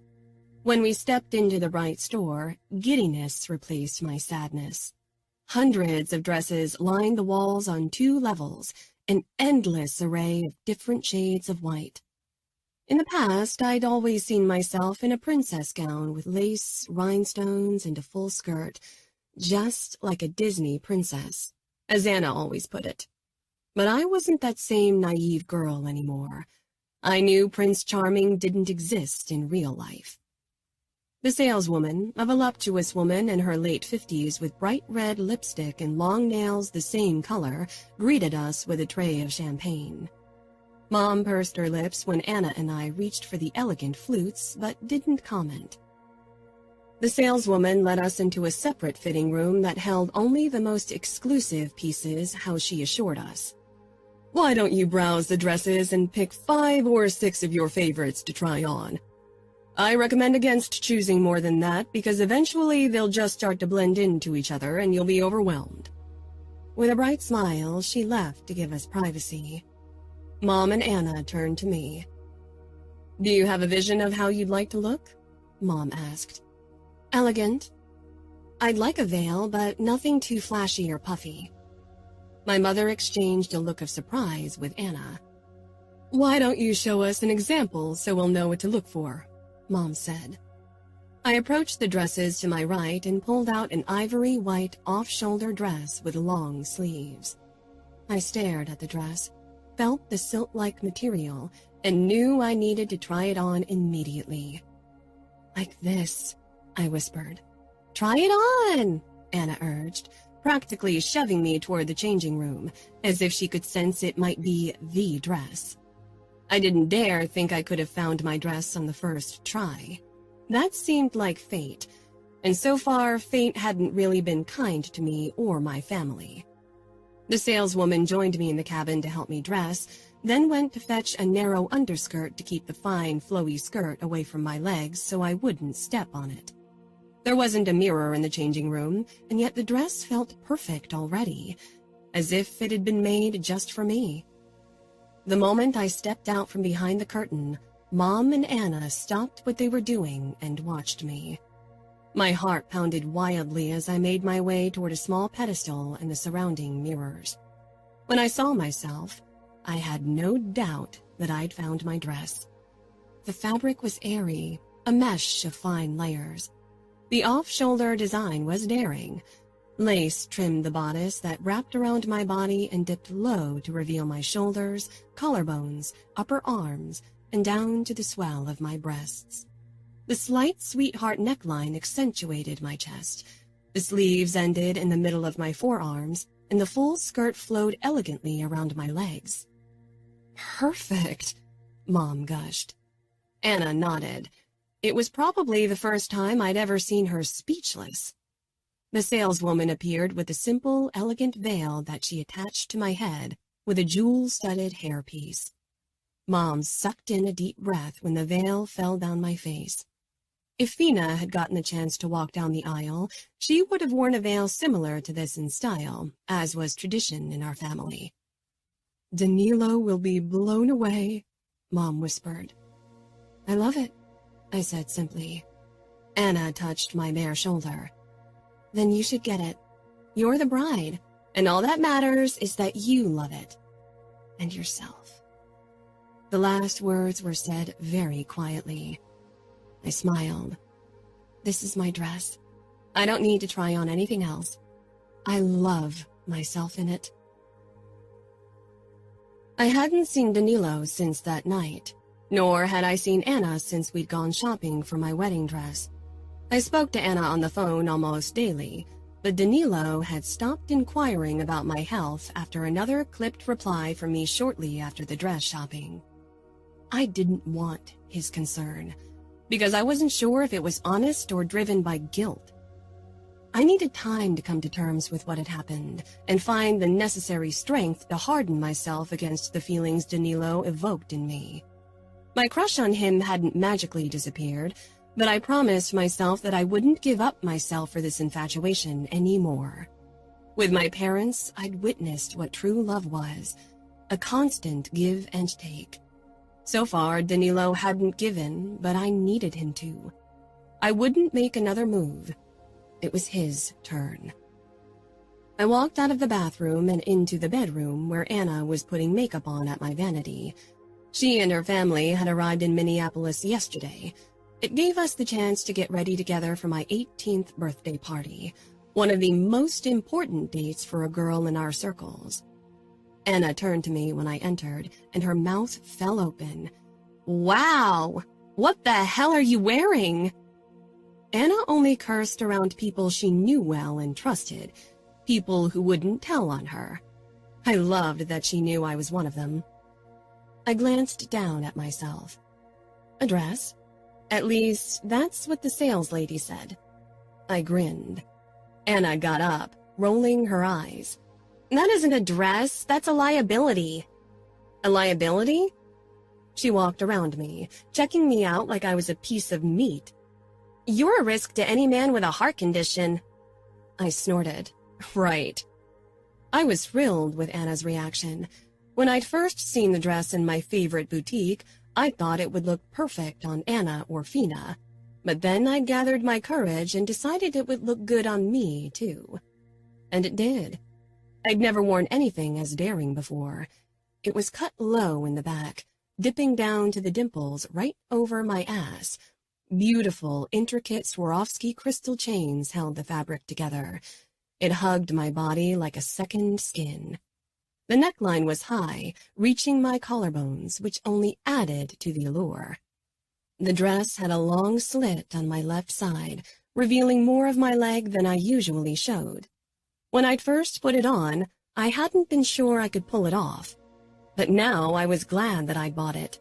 Speaker 2: When we stepped into the bright store, giddiness replaced my sadness. Hundreds of dresses lined the walls on 2 levels, an endless array of different shades of white. In the past, I'd always seen myself in a princess gown with lace, rhinestones, and a full skirt, just like a Disney princess, as Anna always put it. But I wasn't that same naive girl anymore. I knew Prince Charming didn't exist in real life. The saleswoman, a voluptuous woman in her late 50s with bright red lipstick and long nails the same color, greeted us with a tray of champagne. Mom pursed her lips when Anna and I reached for the elegant flutes, but didn't comment. The saleswoman led us into a separate fitting room that held only the most exclusive pieces, how she assured us.
Speaker 3: Why don't you browse the dresses and pick 5 or 6 of your favorites to try on? I recommend against choosing more than that because eventually they'll just start to blend into each other and you'll be overwhelmed.
Speaker 2: With a bright smile, she left to give us privacy. Mom and Anna turned to me.
Speaker 3: Do you have a vision of how you'd like to look?
Speaker 2: Mom asked. Elegant. I'd like a veil, but nothing too flashy or puffy. My mother exchanged a look of surprise with Anna.
Speaker 3: Why don't you show us an example so we'll know what to look for?
Speaker 2: Mom said. I approached the dresses to my right and pulled out an ivory white off-shoulder dress with long sleeves. I stared at the dress, felt the silk-like material, and knew I needed to try it on immediately. Like this, I whispered. "Try it on," Anna urged, practically shoving me toward the changing room, as if she could sense it might be the dress. I didn't dare think I could have found my dress on the first try. That seemed like fate, and so far, fate hadn't really been kind to me or my family. The saleswoman joined me in the cabin to help me dress, then went to fetch a narrow underskirt to keep the fine, flowy skirt away from my legs so I wouldn't step on it. There wasn't a mirror in the changing room, and yet the dress felt perfect already, as if it had been made just for me. The moment I stepped out from behind the curtain, Mom and Anna stopped what they were doing and watched me. My heart pounded wildly as I made my way toward a small pedestal and the surrounding mirrors. When I saw myself, I had no doubt that I'd found my dress. The fabric was airy, a mesh of fine layers. The off-shoulder design was daring. Lace trimmed the bodice that wrapped around my body and dipped low to reveal my shoulders, collarbones, upper arms, and down to the swell of my breasts. The slight sweetheart neckline accentuated my chest. The sleeves ended in the middle of my forearms, and the full skirt flowed elegantly around my legs. "Perfect," Mom gushed. Anna nodded. It was probably the first time I'd ever seen her speechless. The saleswoman appeared with a simple, elegant veil that she attached to my head with a jewel-studded hairpiece. Mom sucked in a deep breath when the veil fell down my face. If Fina had gotten the chance to walk down the aisle, she would have worn a veil similar to this in style, as was tradition in our family. "Danilo will be blown away," Mom whispered. "I love it," I said simply. Anna touched my bare shoulder. "Then you should get it. You're the bride, and all that matters is that you love it. And yourself." The last words were said very quietly. I smiled. "This is my dress. I don't need to try on anything else. I love myself in it." I hadn't seen Danilo since that night, nor had I seen Anna since we'd gone shopping for my wedding dress. I spoke to Anna on the phone almost daily, but Danilo had stopped inquiring about my health after another clipped reply from me shortly after the dress shopping. I didn't want his concern, because I wasn't sure if it was honest or driven by guilt. I needed time to come to terms with what had happened and find the necessary strength to harden myself against the feelings Danilo evoked in me. My crush on him hadn't magically disappeared, but I promised myself that I wouldn't give up myself for this infatuation anymore. With my parents, I'd witnessed what true love was, a constant give and take. So far, Danilo hadn't given, but I needed him to. I wouldn't make another move. It was his turn. I walked out of the bathroom and into the bedroom where Anna was putting makeup on at my vanity. She and her family had arrived in Minneapolis yesterday. It gave us the chance to get ready together for my 18th birthday party, one of the most important dates for a girl in our circles. Anna turned to me when I entered, and her mouth fell open. "Wow! What the hell are you wearing?" Anna only cursed around people she knew well and trusted, people who wouldn't tell on her. I loved that she knew I was one of them. I glanced down at myself. A dress? At least, that's what the sales lady said. I grinned. Anna got up, rolling her eyes. "That isn't a dress, that's a liability." "A liability?" She walked around me, checking me out like I was a piece of meat. "You're a risk to any man with a heart condition." I snorted. Right. I was thrilled with Anna's reaction. When I'd first seen the dress in my favorite boutique, I thought it would look perfect on Anna or Fina. But then I gathered my courage and decided it would look good on me, too. And it did. I'd never worn anything as daring before. It was cut low in the back, dipping down to the dimples right over my ass. Beautiful, intricate Swarovski crystal chains held the fabric together. It hugged my body like a second skin. The neckline was high, reaching my collarbones, which only added to the allure. The dress had a long slit on my left side, revealing more of my leg than I usually showed. When I'd first put it on, I hadn't been sure I could pull it off, but now I was glad that I'd bought it.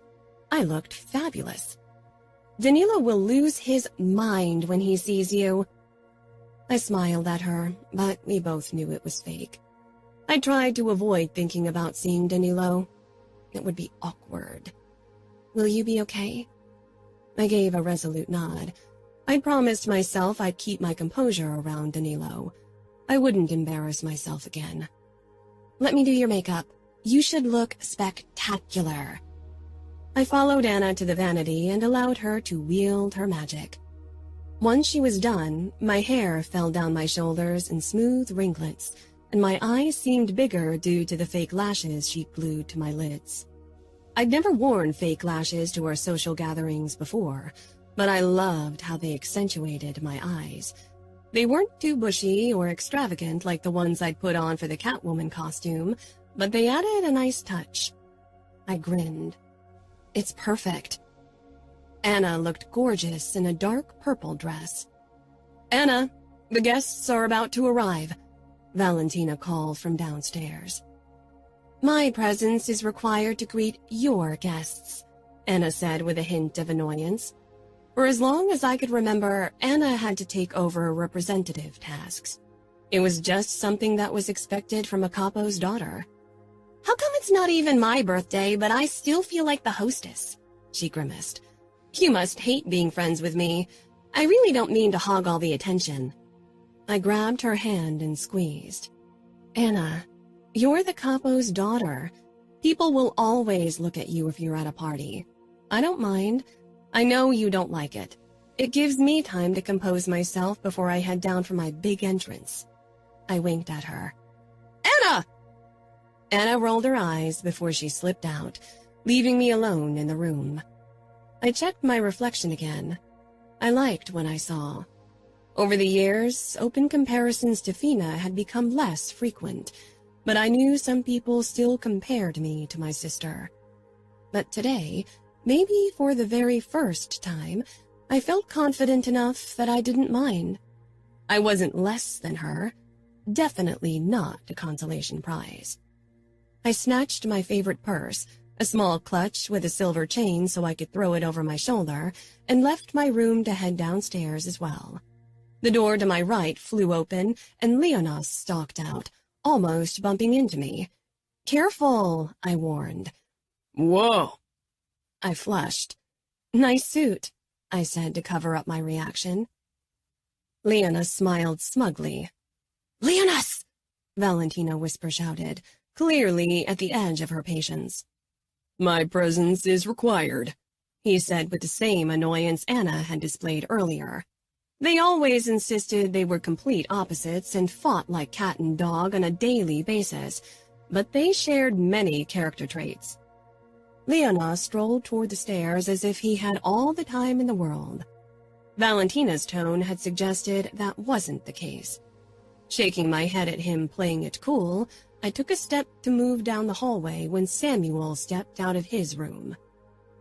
Speaker 2: I looked fabulous. Danilo will lose his mind when he sees you. I smiled at her, but we both knew it was fake. I tried to avoid thinking about seeing Danilo. It would be awkward. Will you be okay? I gave a resolute nod. I'd promised myself I'd keep my composure around Danilo. I wouldn't embarrass myself again. Let me do your makeup. You should look spectacular. I followed Anna to the vanity and allowed her to wield her magic. Once she was done, my hair fell down my shoulders in smooth ringlets, and my eyes seemed bigger due to the fake lashes she'd glued to my lids. I'd never worn fake lashes to our social gatherings before, but I loved how they accentuated my eyes. They weren't too bushy or extravagant like the ones I'd put on for the Catwoman costume, but they added a nice touch. I grinned. It's perfect. Anna looked gorgeous in a dark purple dress. Anna, the guests are about to arrive, Valentina called from downstairs. My presence is required to greet your guests, Anna said with a hint of annoyance. For as long as I could remember, Anna had to take over representative tasks. It was just something that was expected from a capo's daughter. How come it's not even my birthday, but I still feel like the hostess? She grimaced. You must hate being friends with me. I really don't mean to hog all the attention. I grabbed her hand and squeezed. Anna, you're the capo's daughter. People will always look at you if you're at a party. I don't mind. I know you don't like it. It gives me time to compose myself before I head down for my big entrance. I winked at her. Anna! Anna rolled her eyes before she slipped out, leaving me alone in the room. I checked my reflection again. I liked what I saw. Over the years, open comparisons to Fina had become less frequent, but I knew some people still compared me to my sister. But today, maybe for the very first time, I felt confident enough that I didn't mind. I wasn't less than her, definitely not a consolation prize. I snatched my favorite purse, a small clutch with a silver chain so I could throw it over my shoulder, and left my room to head downstairs as well. The door to my right flew open, and Leonas stalked out, almost bumping into me. Careful, I warned.
Speaker 3: Whoa!
Speaker 2: I flushed. Nice suit, I said to cover up my reaction. Leonas smiled smugly. Leonas! Valentina whisper-shouted, clearly at the edge of her patience.
Speaker 3: My presence is required,
Speaker 2: he said with the same annoyance Anna had displayed earlier. They always insisted they were complete opposites and fought like cat and dog on a daily basis, but they shared many character traits. Leonas strolled toward the stairs as if he had all the time in the world. Valentina's tone had suggested that wasn't the case. Shaking my head at him playing it cool, I took a step to move down the hallway when Samuel stepped out of his room.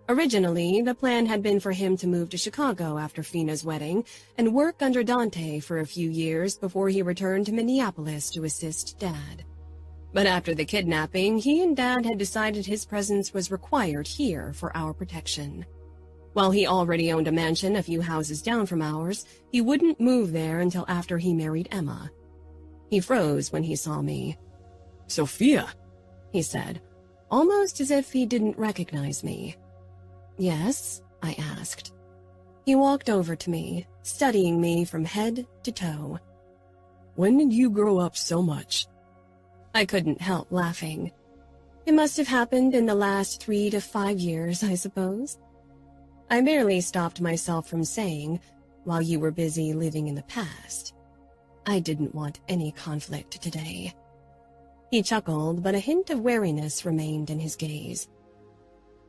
Speaker 2: Originally, the plan had been for him to move to Chicago after Fina's wedding and work under Dante for a few years before he returned to Minneapolis to assist Dad. But after the kidnapping, he and Dad had decided his presence was required here for our protection. While he already owned a mansion a few houses down from ours, he wouldn't move there until after he married Emma. He froze when he saw me.
Speaker 3: Sofia,
Speaker 2: he said, almost as if he didn't recognize me. Yes, I asked. He walked over to me, studying me from head to toe.
Speaker 3: When did you grow up so much?
Speaker 2: I couldn't help laughing. It must have happened in the last 3 to 5 years, I suppose. I barely stopped myself from saying, while you were busy living in the past. I didn't want any conflict today. He chuckled, but a hint of wariness remained in his gaze.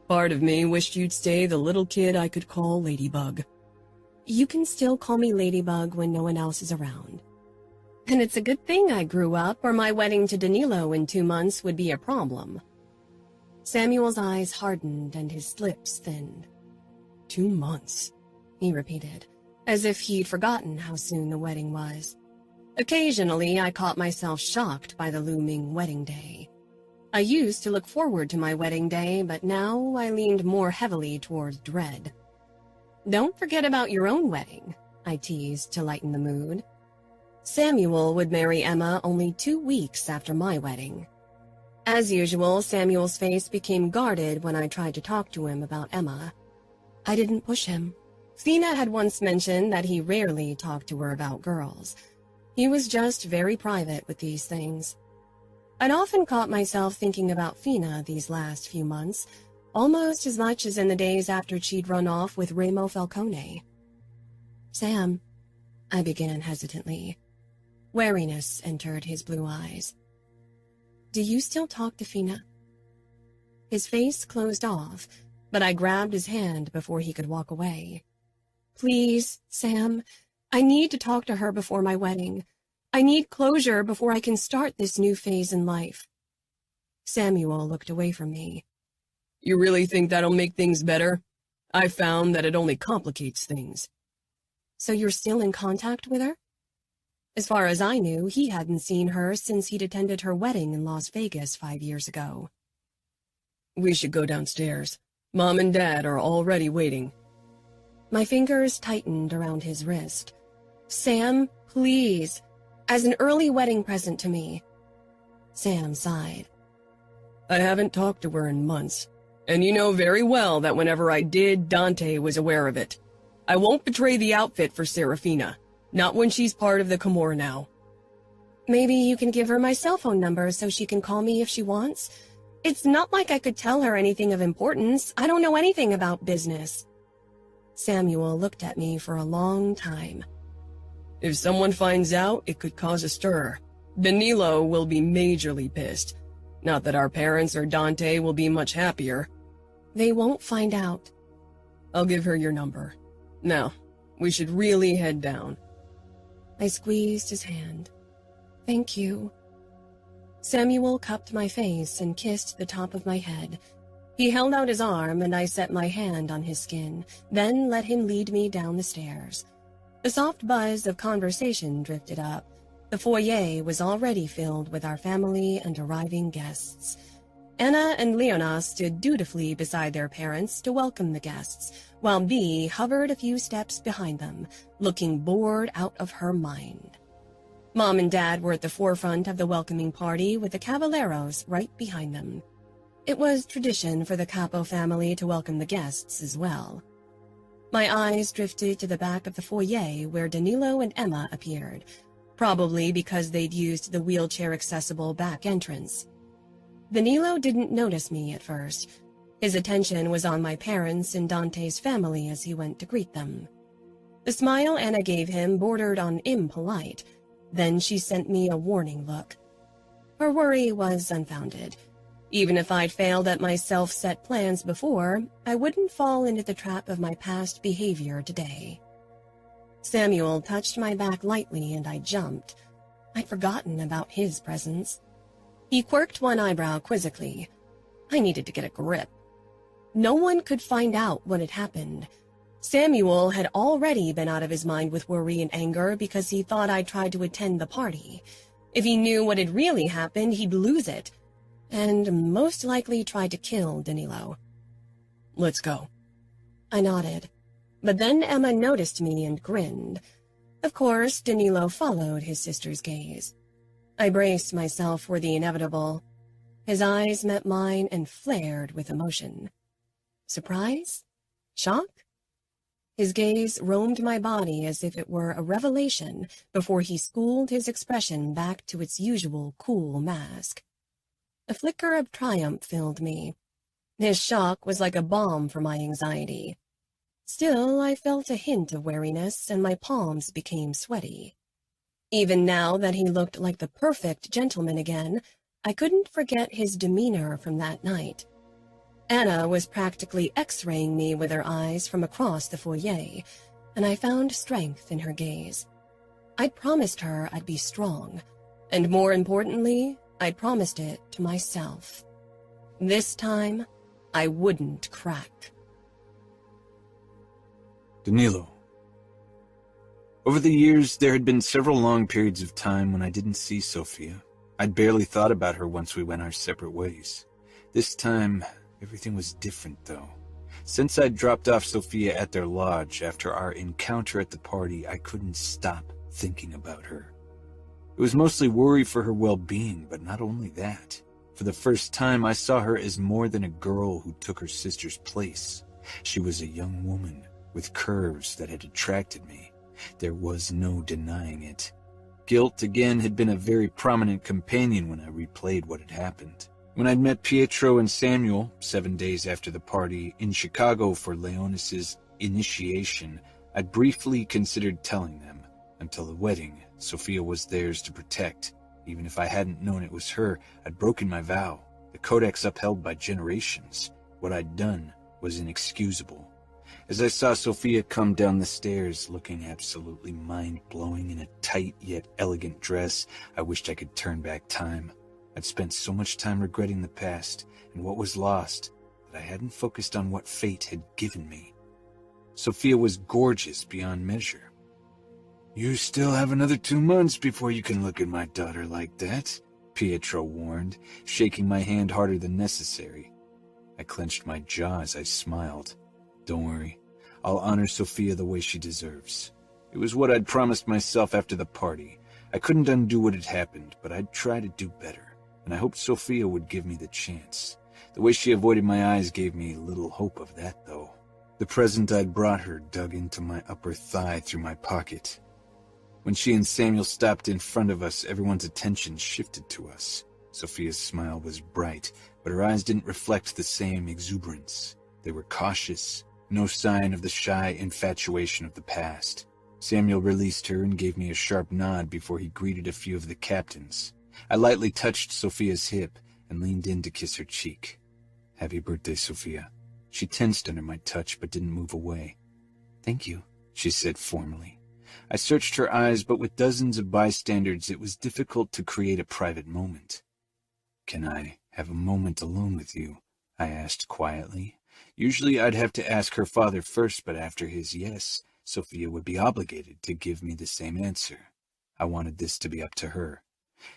Speaker 3: Part of me wished you'd stay the little kid I could call Ladybug.
Speaker 2: You can still call me Ladybug when no one else is around. And it's a good thing I grew up, or my wedding to Danilo in 2 months would be a problem. Samuel's eyes hardened and his lips thinned.
Speaker 3: 2 months,
Speaker 2: he repeated, as if he'd forgotten how soon the wedding was. Occasionally, I caught myself shocked by the looming wedding day. I used to look forward to my wedding day, but now I leaned more heavily toward dread. "Don't forget about your own wedding," I teased to lighten the mood. Samuel would marry Emma only 2 weeks after my wedding. As usual, Samuel's face became guarded when I tried to talk to him about Emma. I didn't push him. Fina had once mentioned that he rarely talked to her about girls. He was just very private with these things. I'd often caught myself thinking about Fina these last few months, almost as much as in the days after she'd run off with Remo Falcone. "Sam," I began hesitantly. Wariness entered his blue eyes. "Do you still talk to Fina?" His face closed off, but I grabbed his hand before he could walk away. "Please, Sam, I need to talk to her before my wedding. I need closure before I can start this new phase in life." Samuel looked away from me.
Speaker 3: You really think that'll make things better? I found that it only complicates things.
Speaker 2: "So you're still in contact with her?" As far as I knew, he hadn't seen her since he'd attended her wedding in Las Vegas 5 years ago.
Speaker 3: We should go downstairs. Mom and Dad are already waiting.
Speaker 2: My fingers tightened around his wrist. "Sam, please, as an early wedding present to me." Sam sighed.
Speaker 3: I haven't talked to her in months, and you know very well that whenever I did, Dante was aware of it. I won't betray the outfit for Serafina, not when she's part of the Camorra now.
Speaker 2: "Maybe you can give her my cell phone number so she can call me if she wants. It's not like I could tell her anything of importance. I don't know anything about business." Samuel looked at me for a long time.
Speaker 3: If someone finds out, it could cause a stir. Danilo will be majorly pissed. Not that our parents or Dante will be much happier.
Speaker 2: "They won't find out."
Speaker 3: I'll give her your number. Now, we should really head down.
Speaker 2: I squeezed his hand. "Thank you." Samuel cupped my face and kissed the top of my head. He held out his arm, and I set my hand on his skin, then let him lead me down the stairs. The soft buzz of conversation drifted up. The foyer was already filled with our family and arriving guests. Anna and Leona stood dutifully beside their parents to welcome the guests, while Bea hovered a few steps behind them, looking bored out of her mind. Mom and Dad were at the forefront of the welcoming party, with the Caballeros right behind them. It was tradition for the Capo family to welcome the guests as well. My eyes drifted to the back of the foyer where Danilo and Emma appeared, probably because they'd used the wheelchair-accessible back entrance. Danilo didn't notice me at first. His attention was on my parents and Dante's family as he went to greet them. The smile Anna gave him bordered on impolite. Then she sent me a warning look. Her worry was unfounded. Even if I'd failed at my self-set plans before, I wouldn't fall into the trap of my past behavior today. Samuel touched my back lightly and I jumped. I'd forgotten about his presence. He quirked one eyebrow quizzically. I needed to get a grip. No one could find out what had happened. Samuel had already been out of his mind with worry and anger because he thought I'd tried to attend the party. If he knew what had really happened, he'd lose it, and most likely try to kill Danilo.
Speaker 3: Let's go.
Speaker 2: I nodded, but then Emma noticed me and grinned. Of course, Danilo followed his sister's gaze. I braced myself for the inevitable. His eyes met mine and flared with emotion. Surprise? Shock? His gaze roamed my body as if it were a revelation before he schooled his expression back to its usual cool mask. A flicker of triumph filled me. His shock was like a balm for my anxiety. Still, I felt a hint of wariness, and my palms became sweaty. Even now that he looked like the perfect gentleman again, I couldn't forget his demeanor from that night. Anna was practically X-raying me with her eyes from across the foyer, and I found strength in her gaze. I'd promised her I'd be strong, and more importantly, I'd promised it to myself. This time, I wouldn't crack.
Speaker 1: Danilo, Over the years, there had been several long periods of time when I didn't see Sofia. I'd barely thought about her once we went our separate ways. This time, everything was different, though. Since I'd dropped off Sofia at their lodge after our encounter at the party, I couldn't stop thinking about her. It was mostly worry for her well-being, but not only that. For the first time, I saw her as more than a girl who took her sister's place. She was a young woman with curves that had attracted me. There was no denying it. Guilt, again, had been a very prominent companion when I replayed what had happened. When I'd met Pietro and Samuel, 7 days after the party, in Chicago for Leonis's initiation, I'd briefly considered telling them. Until the wedding, Sofia was theirs to protect. Even if I hadn't known it was her, I'd broken my vow, the codex upheld by generations. What I'd done was inexcusable. As I saw Sofia come down the stairs, looking absolutely mind-blowing in a tight yet elegant dress, I wished I could turn back time. I'd spent so much time regretting the past and what was lost that I hadn't focused on what fate had given me. Sofia was gorgeous beyond measure.
Speaker 4: "You still have another 2 months before you can look at my daughter like that,"
Speaker 1: Pietro warned, shaking my hand harder than necessary. I clenched my jaw as I smiled. Don't worry, I'll honor Sofia the way she deserves. It was what I'd promised myself after the party. I couldn't undo what had happened, but I'd try to do better. And I hoped Sofia would give me the chance. The way she avoided my eyes gave me little hope of that, though. The present I'd brought her dug into my upper thigh through my pocket. When she and Samuel stopped in front of us, everyone's attention shifted to us. Sofia's smile was bright, but her eyes didn't reflect the same exuberance. They were cautious, no sign of the shy infatuation of the past. Samuel released her and gave me a sharp nod before he greeted a few of the captains. I lightly touched Sofia's hip and leaned in to kiss her cheek. Happy birthday, Sofia. She tensed under my touch but didn't move away. Thank you, she said formally. I searched her eyes, but with dozens of bystanders, it was difficult to create a private moment. Can I have a moment alone with you? I asked quietly. Usually I'd have to ask her father first, but after his yes, Sofia would be obligated to give me the same answer. I wanted this to be up to her.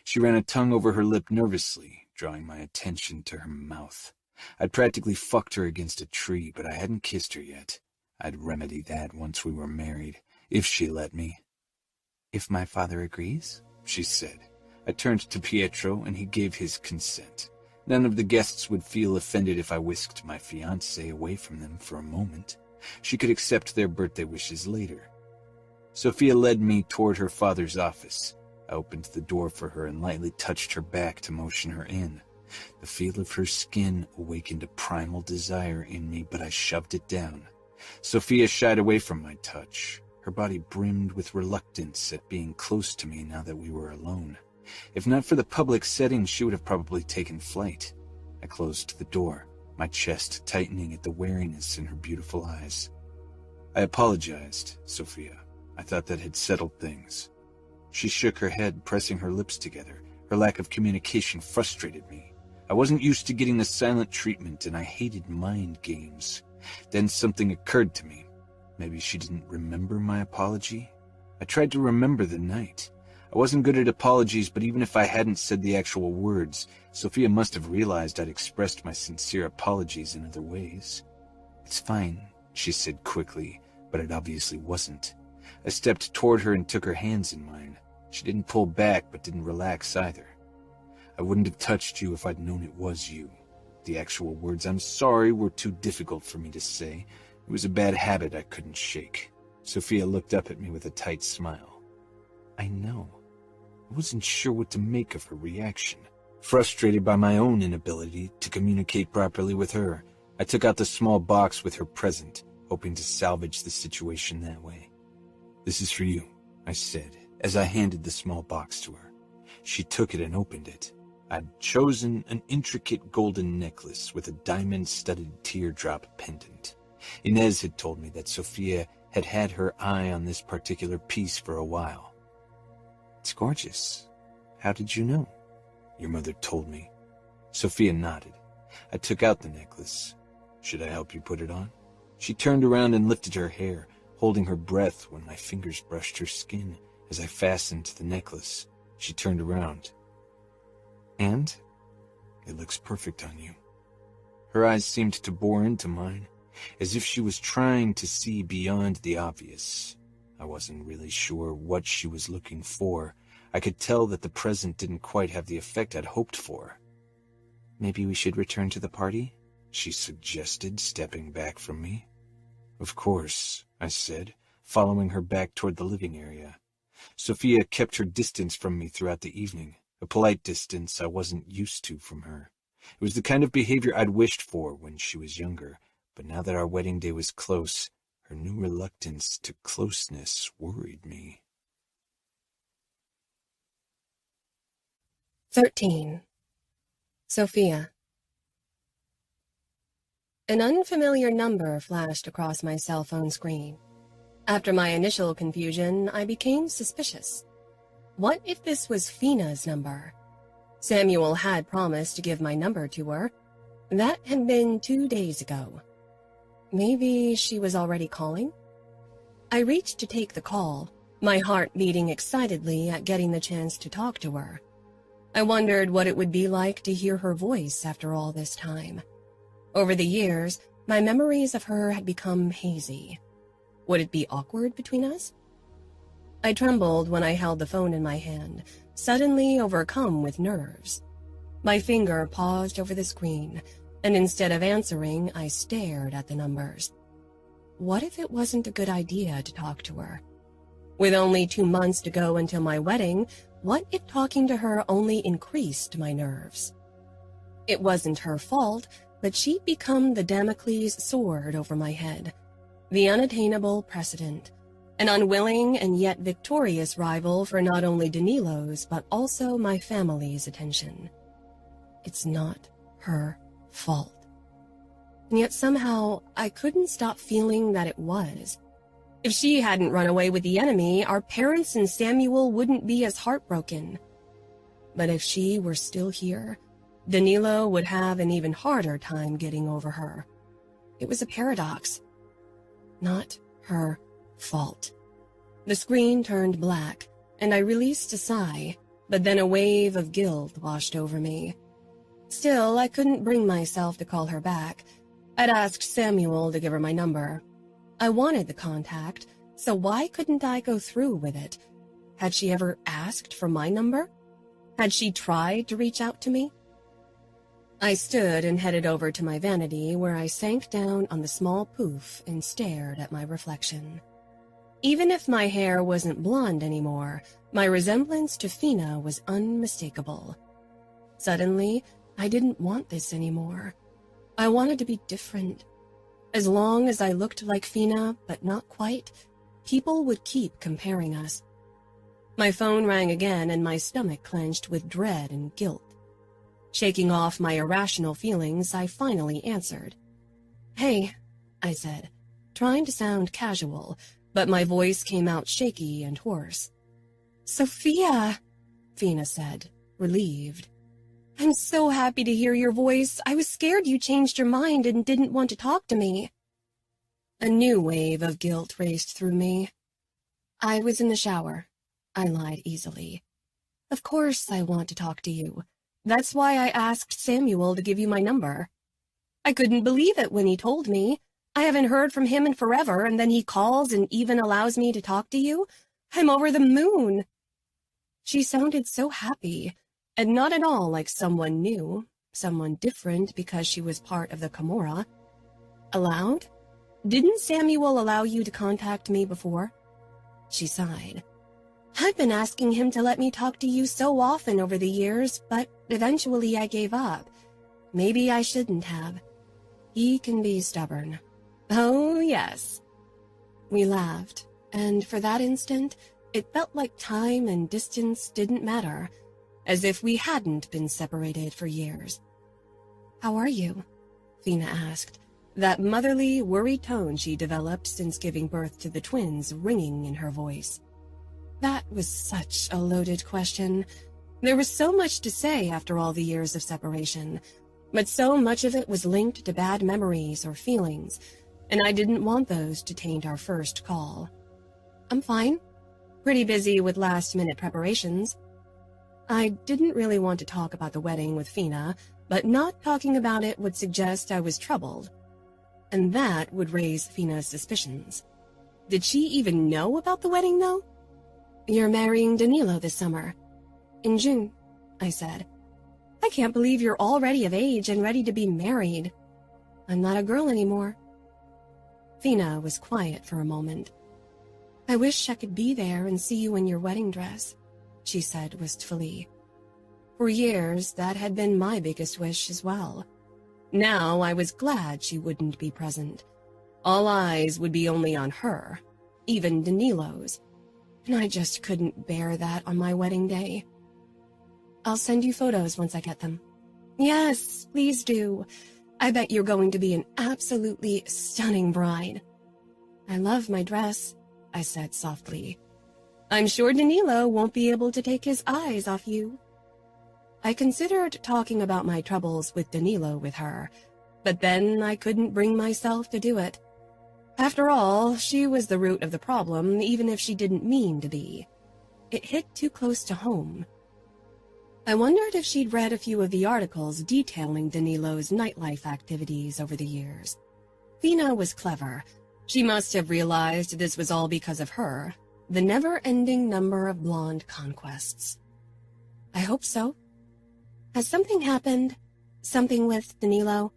Speaker 1: She ran a tongue over her lip nervously, drawing my attention to her mouth. I'd practically fucked her against a tree, but I hadn't kissed her yet. I'd remedy that once we were married, if she let me. If my father agrees, she said. I turned to Pietro, and he gave his consent. None of the guests would feel offended if I whisked my fiancé away from them for a moment. She could accept their birthday wishes later. Sofia led me toward her father's office. I opened the door for her and lightly touched her back to motion her in. The feel of her skin awakened a primal desire in me, but I shoved it down. Sofia shied away from my touch. Her body brimmed with reluctance at being close to me now that we were alone. If not for the public setting, she would have probably taken flight. I closed the door, my chest tightening at the wariness in her beautiful eyes. I apologized, Sofia. I thought that had settled things. She shook her head, pressing her lips together. Her lack of communication frustrated me. I wasn't used to getting the silent treatment, and I hated mind games. Then something occurred to me. Maybe she didn't remember my apology? I tried to remember the night. I wasn't good at apologies, but even if I hadn't said the actual words, Sofia must have realized I'd expressed my sincere apologies in other ways. It's fine, she said quickly, but it obviously wasn't. I stepped toward her and took her hands in mine. She didn't pull back, but didn't relax either. I wouldn't have touched you if I'd known it was you. The actual words "I'm sorry" were too difficult for me to say. It was a bad habit I couldn't shake. Sofia looked up at me with a tight smile. I know. I wasn't sure what to make of her reaction. Frustrated by my own inability to communicate properly with her, I took out the small box with her present, hoping to salvage the situation that way. This is for you, I said, as I handed the small box to her. She took it and opened it. I'd chosen an intricate golden necklace with a diamond-studded teardrop pendant. Inez had told me that Sofia had had her eye on this particular piece for a while. It's gorgeous. How did you know? Your mother told me. Sofia nodded. I took out the necklace. Should I help you put it on? She turned around and lifted her hair, holding her breath when my fingers brushed her skin as I fastened the necklace. She turned around. "And? It looks perfect on you." Her eyes seemed to bore into mine, as if she was trying to see beyond the obvious. I wasn't really sure what she was looking for. I could tell that the present didn't quite have the effect I'd hoped for. "Maybe we should return to the party?" she suggested, stepping back from me. "Of course," I said, following her back toward the living area. Sofia kept her distance from me throughout the evening, a polite distance I wasn't used to from her. It was the kind of behavior I'd wished for when she was younger, but now that our wedding day was close, her new reluctance to closeness worried me.
Speaker 2: 13. Sofia. An unfamiliar number flashed across my cell phone screen. After my initial confusion, I became suspicious. What if this was Fina's number? Samuel had promised to give my number to her. That had been 2 days ago. Maybe she was already calling? I reached to take the call, my heart beating excitedly at getting the chance to talk to her. I wondered what it would be like to hear her voice after all this time. Over the years, my memories of her had become hazy. Would it be awkward between us? I trembled when I held the phone in my hand, suddenly overcome with nerves. My finger paused over the screen, and instead of answering, I stared at the numbers. What if it wasn't a good idea to talk to her? With only 2 months to go until my wedding, what if talking to her only increased my nerves? It wasn't her fault, but she'd become the Damocles sword over my head, the unattainable precedent, an unwilling and yet victorious rival for not only Danilo's but also my family's attention. It's not her fault. And yet somehow I couldn't stop feeling that it was. If she hadn't run away with the enemy, our parents and Samuel wouldn't be as heartbroken. But if she were still here, Danilo would have an even harder time getting over her. It was a paradox. Not her fault. The screen turned black, and I released a sigh, but then a wave of guilt washed over me. Still, I couldn't bring myself to call her back. I'd asked Samuel to give her my number. I wanted the contact, so why couldn't I go through with it? Had she ever asked for my number? Had she tried to reach out to me? I stood and headed over to my vanity, where I sank down on the small poof and stared at my reflection. Even if my hair wasn't blonde anymore, my resemblance to Fina was unmistakable. Suddenly, I didn't want this anymore. I wanted to be different. As long as I looked like Fina, but not quite, people would keep comparing us. My phone rang again, and my stomach clenched with dread and guilt. Shaking off my irrational feelings, I finally answered. "Hey," I said, trying to sound casual, but my voice came out shaky and hoarse. "Sofia," Fina said, relieved. "I'm so happy to hear your voice. I was scared you changed your mind and didn't want to talk to me." A new wave of guilt raced through me. "I was in the shower," I lied easily. "Of course I want to talk to you. That's why I asked Samuel to give you my number. I couldn't believe it when he told me. I haven't heard from him in forever, and then he calls and even allows me to talk to you. I'm over the moon." She sounded so happy, and not at all like someone new, someone different because she was part of the Camorra. "Allowed? Didn't Samuel allow you to contact me before?" She sighed. "I've been asking him to let me talk to you so often over the years, but eventually I gave up. Maybe I shouldn't have. He can be stubborn." "Oh, yes." We laughed, and for that instant, it felt like time and distance didn't matter, as if we hadn't been separated for years. "How are you?" Fina asked, that motherly, worried tone she developed since giving birth to the twins ringing in her voice. That was such a loaded question. There was so much to say after all the years of separation, but so much of it was linked to bad memories or feelings, and I didn't want those to taint our first call. I'm fine. Pretty busy with last-minute preparations. I didn't really want to talk about the wedding with Fina, but not talking about it would suggest I was troubled. And that would raise Fina's suspicions. Did she even know about the wedding, though? You're marrying Danilo this summer. In June, I said. I can't believe you're already of age and ready to be married. I'm not a girl anymore. Fina was quiet for a moment. I wish I could be there and see you in your wedding dress, she said wistfully. For years, that had been my biggest wish as well. Now I was glad she wouldn't be present. All eyes would be only on her, even Danilo's, and I just couldn't bear that on my wedding day. I'll send you photos once I get them. Yes, please do. I bet you're going to be an absolutely stunning bride. I love my dress, I said softly. I'm sure Danilo won't be able to take his eyes off you. I considered talking about my troubles with Danilo with her, but then I couldn't bring myself to do it. After all, she was the root of the problem, even if she didn't mean to be. It hit too close to home. I wondered if she'd read a few of the articles detailing Danilo's nightlife activities over the years. Fina was clever. She must have realized this was all because of her, the never-ending number of blonde conquests. I hope so. Has something happened? Something with Danilo?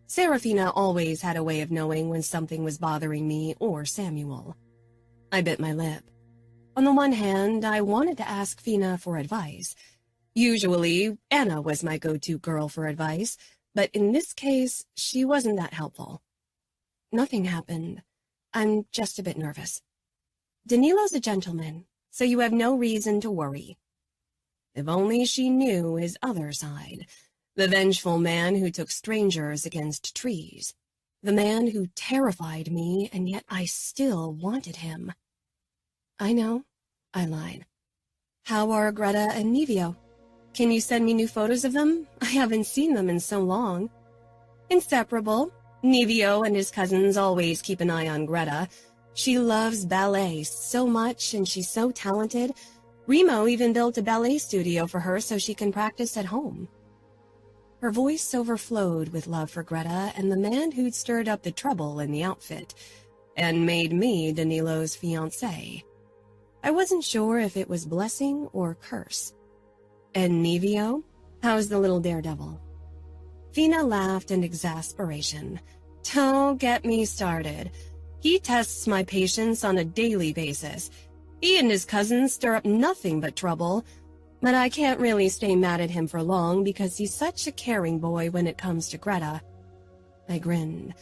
Speaker 2: Serafina always had a way of knowing when something was bothering me or Samuel. I bit my lip. On the one hand, I wanted to ask Fina for advice. Usually, Anna was my go-to girl for advice, but in this case, she wasn't that helpful. Nothing happened. I'm just a bit nervous. Danilo's a gentleman, so you have no reason to worry. If only she knew his other side. The vengeful man who took strangers against trees. The man who terrified me, and yet I still wanted him. I know, I lied. How are Greta and Nevio? Can you send me new photos of them? I haven't seen them in so long. Inseparable. Nevio and his cousins always keep an eye on Greta. She loves ballet so much, and she's so talented. Remo even built a ballet studio for her so she can practice at home. Her voice overflowed with love for Greta and the man who'd stirred up the trouble in the outfit and made me Danilo's fiancé. I wasn't sure if it was blessing or curse. And Nevio? How's the little daredevil? Fina laughed in exasperation. Don't get me started. He tests my patience on a daily basis. He and his cousins stir up nothing but trouble, but I can't really stay mad at him for long because he's such a caring boy when it comes to Greta. I grinned.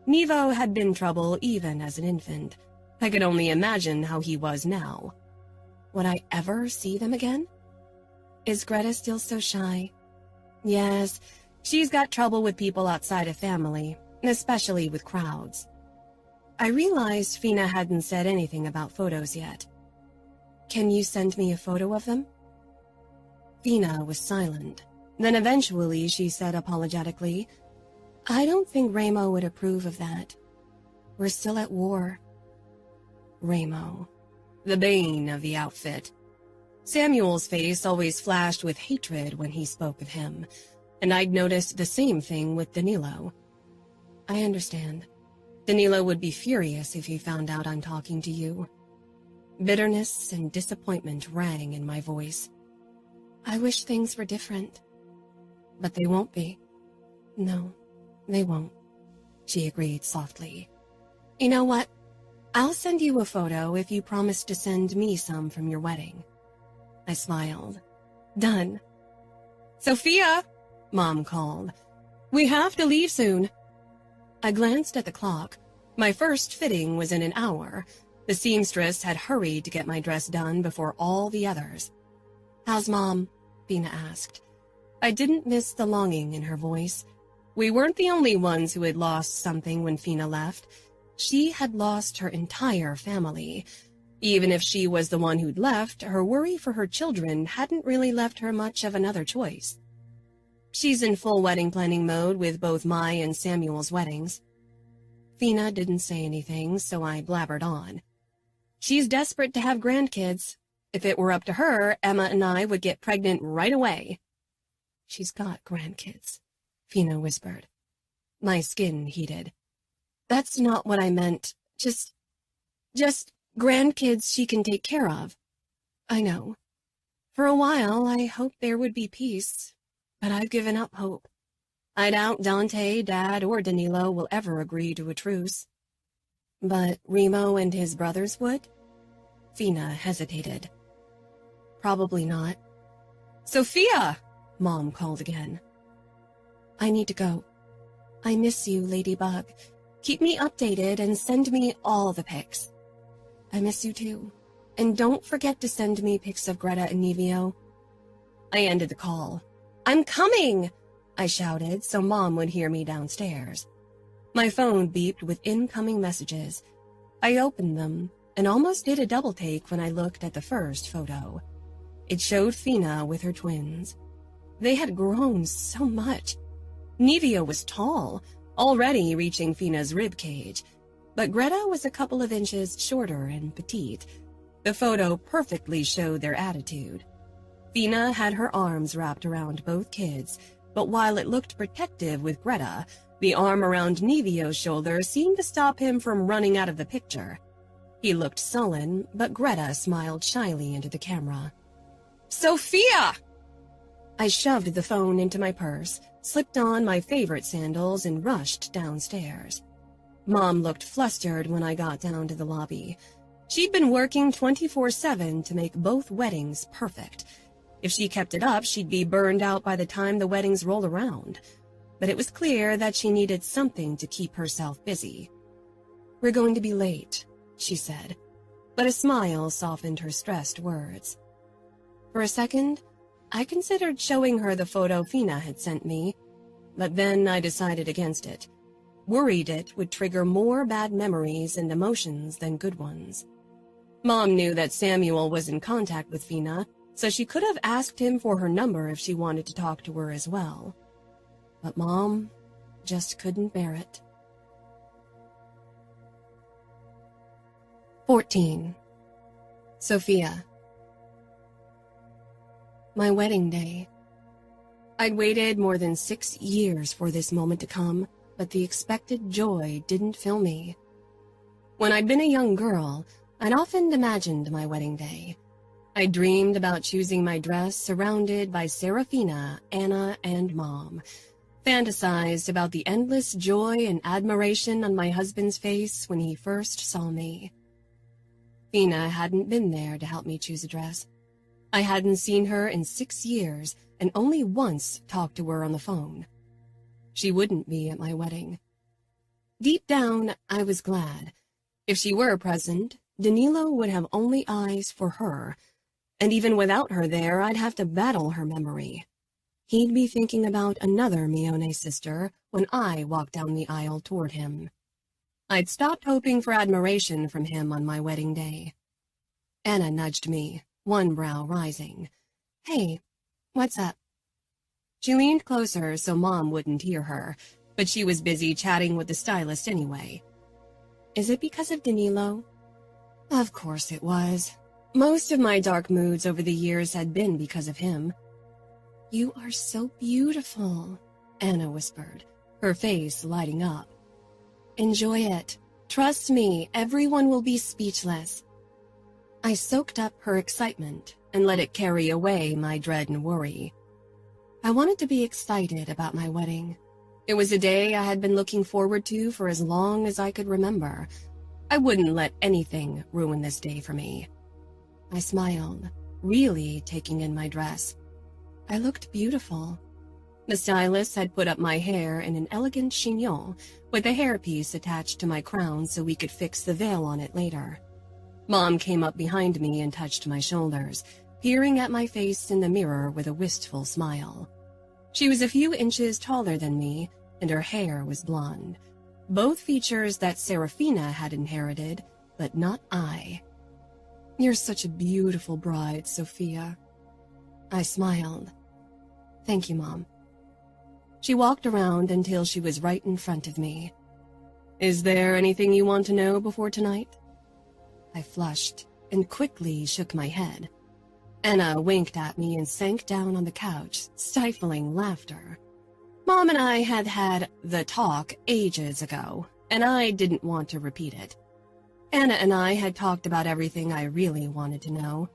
Speaker 2: Nevo had been trouble even as an infant. I could only imagine how he was now. Would I ever see them again? Is Greta still so shy? Yes, she's got trouble with people outside of family, especially with crowds. I realized Fina hadn't said anything about photos yet. Can you send me a photo of them? Fina was silent. Then eventually she said apologetically, I don't think Remo would approve of that. We're still at war. Remo, the bane of the outfit. Samuel's face always flashed with hatred when he spoke of him, and I'd noticed the same thing with Danilo. I understand. Danilo would be furious if he found out I'm talking to you. Bitterness and disappointment rang in my voice. I wish things were different. But they won't be. No, they won't, she agreed softly. You know what? I'll send you a photo if you promise to send me some from your wedding. I smiled. Done. Sofia, Mom called. We have to leave soon. I glanced at the clock. My first fitting was in an hour. The seamstress had hurried to get my dress done before all the others. How's Mom? Fina asked. I didn't miss the longing in her voice. We weren't the only ones who had lost something when Fina left. She had lost her entire family. Even if she was the one who'd left, her worry for her children hadn't really left her much of another choice. She's in full wedding planning mode with both my and Samuel's weddings. Fina didn't say anything, so I blabbered on. She's desperate to have grandkids. If it were up to her, Emma and I would get pregnant right away. She's got grandkids, Fina whispered. My skin heated. That's not what I meant. Just grandkids she can take care of. I know. For a while, I hoped there would be peace, but I've given up hope. I doubt Dante, Dad, or Danilo will ever agree to a truce. But Remo and his brothers would? Fina hesitated. Probably not. Sofia! Mom called again. I need to go. I miss you, Ladybug. Keep me updated and send me all the pics. I miss you too. And don't forget to send me pics of Greta and Nevio. I ended the call. I'm coming! I shouted so Mom would hear me downstairs. My phone beeped with incoming messages. I opened them and almost did a double take when I looked at the first photo. It showed Fina with her twins. They had grown so much. Nevio was tall, already reaching Fina's rib cage, but Greta was a couple of inches shorter and petite. The photo perfectly showed their attitude. Fina had her arms wrapped around both kids, but while it looked protective with Greta, the arm around Nevio's shoulder seemed to stop him from running out of the picture. He looked sullen, but Greta smiled shyly into the camera. Sofia! I shoved the phone into my purse, slipped on my favorite sandals, and rushed downstairs. Mom looked flustered when I got down to the lobby. She'd been working 24/7 to make both weddings perfect. If she kept it up, she'd be burned out by the time the weddings rolled around. But it was clear that she needed something to keep herself busy. We're going to be late, she said, but a smile softened her stressed words. For a second, I considered showing her the photo Fina had sent me, but then I decided against it, worried it would trigger more bad memories and emotions than good ones. Mom knew that Samuel was in contact with Fina, so she could have asked him for her number if she wanted to talk to her as well. But Mom just couldn't bear it. 14. Sofia. My wedding day. I'd waited more than 6 years for this moment to come, but the expected joy didn't fill me. When I'd been a young girl, I'd often imagined my wedding day. I dreamed about choosing my dress surrounded by Serafina, Anna, and Mom, fantasized about the endless joy and admiration on my husband's face when he first saw me. Fina hadn't been there to help me choose a dress. I hadn't seen her in 6 years and only once talked to her on the phone. She wouldn't be at my wedding. Deep down, I was glad. If she were present, Danilo would have only eyes for her, and even without her there, I'd have to battle her memory. He'd be thinking about another Mione sister when I walked down the aisle toward him. I'd stopped hoping for admiration from him on my wedding day. Anna nudged me, one brow rising. Hey, what's up? She leaned closer so Mom wouldn't hear her, but she was busy chatting with the stylist anyway. Is it because of Danilo? Of course it was. Most of my dark moods over the years had been because of him. You are so beautiful, Anna whispered, her face lighting up. Enjoy it. Trust me, everyone will be speechless. I soaked up her excitement and let it carry away my dread and worry. I wanted to be excited about my wedding. It was a day I had been looking forward to for as long as I could remember. I wouldn't let anything ruin this day for me. I smiled, really taking in my dress. I looked beautiful. The stylist had put up my hair in an elegant chignon with a hairpiece attached to my crown so we could fix the veil on it later. Mom came up behind me and touched my shoulders, peering at my face in the mirror with a wistful smile. She was a few inches taller than me, and her hair was blonde. Both features that Serafina had inherited, but not I. You're such a beautiful bride, Sofia. I smiled. Thank you, Mom. She walked around until she was right in front of me. Is there anything you want to know before tonight? I flushed and quickly shook my head. Anna winked at me and sank down on the couch, stifling laughter. Mom and I had had the talk ages ago, and I didn't want to repeat it. Anna and I had talked about everything I really wanted to know.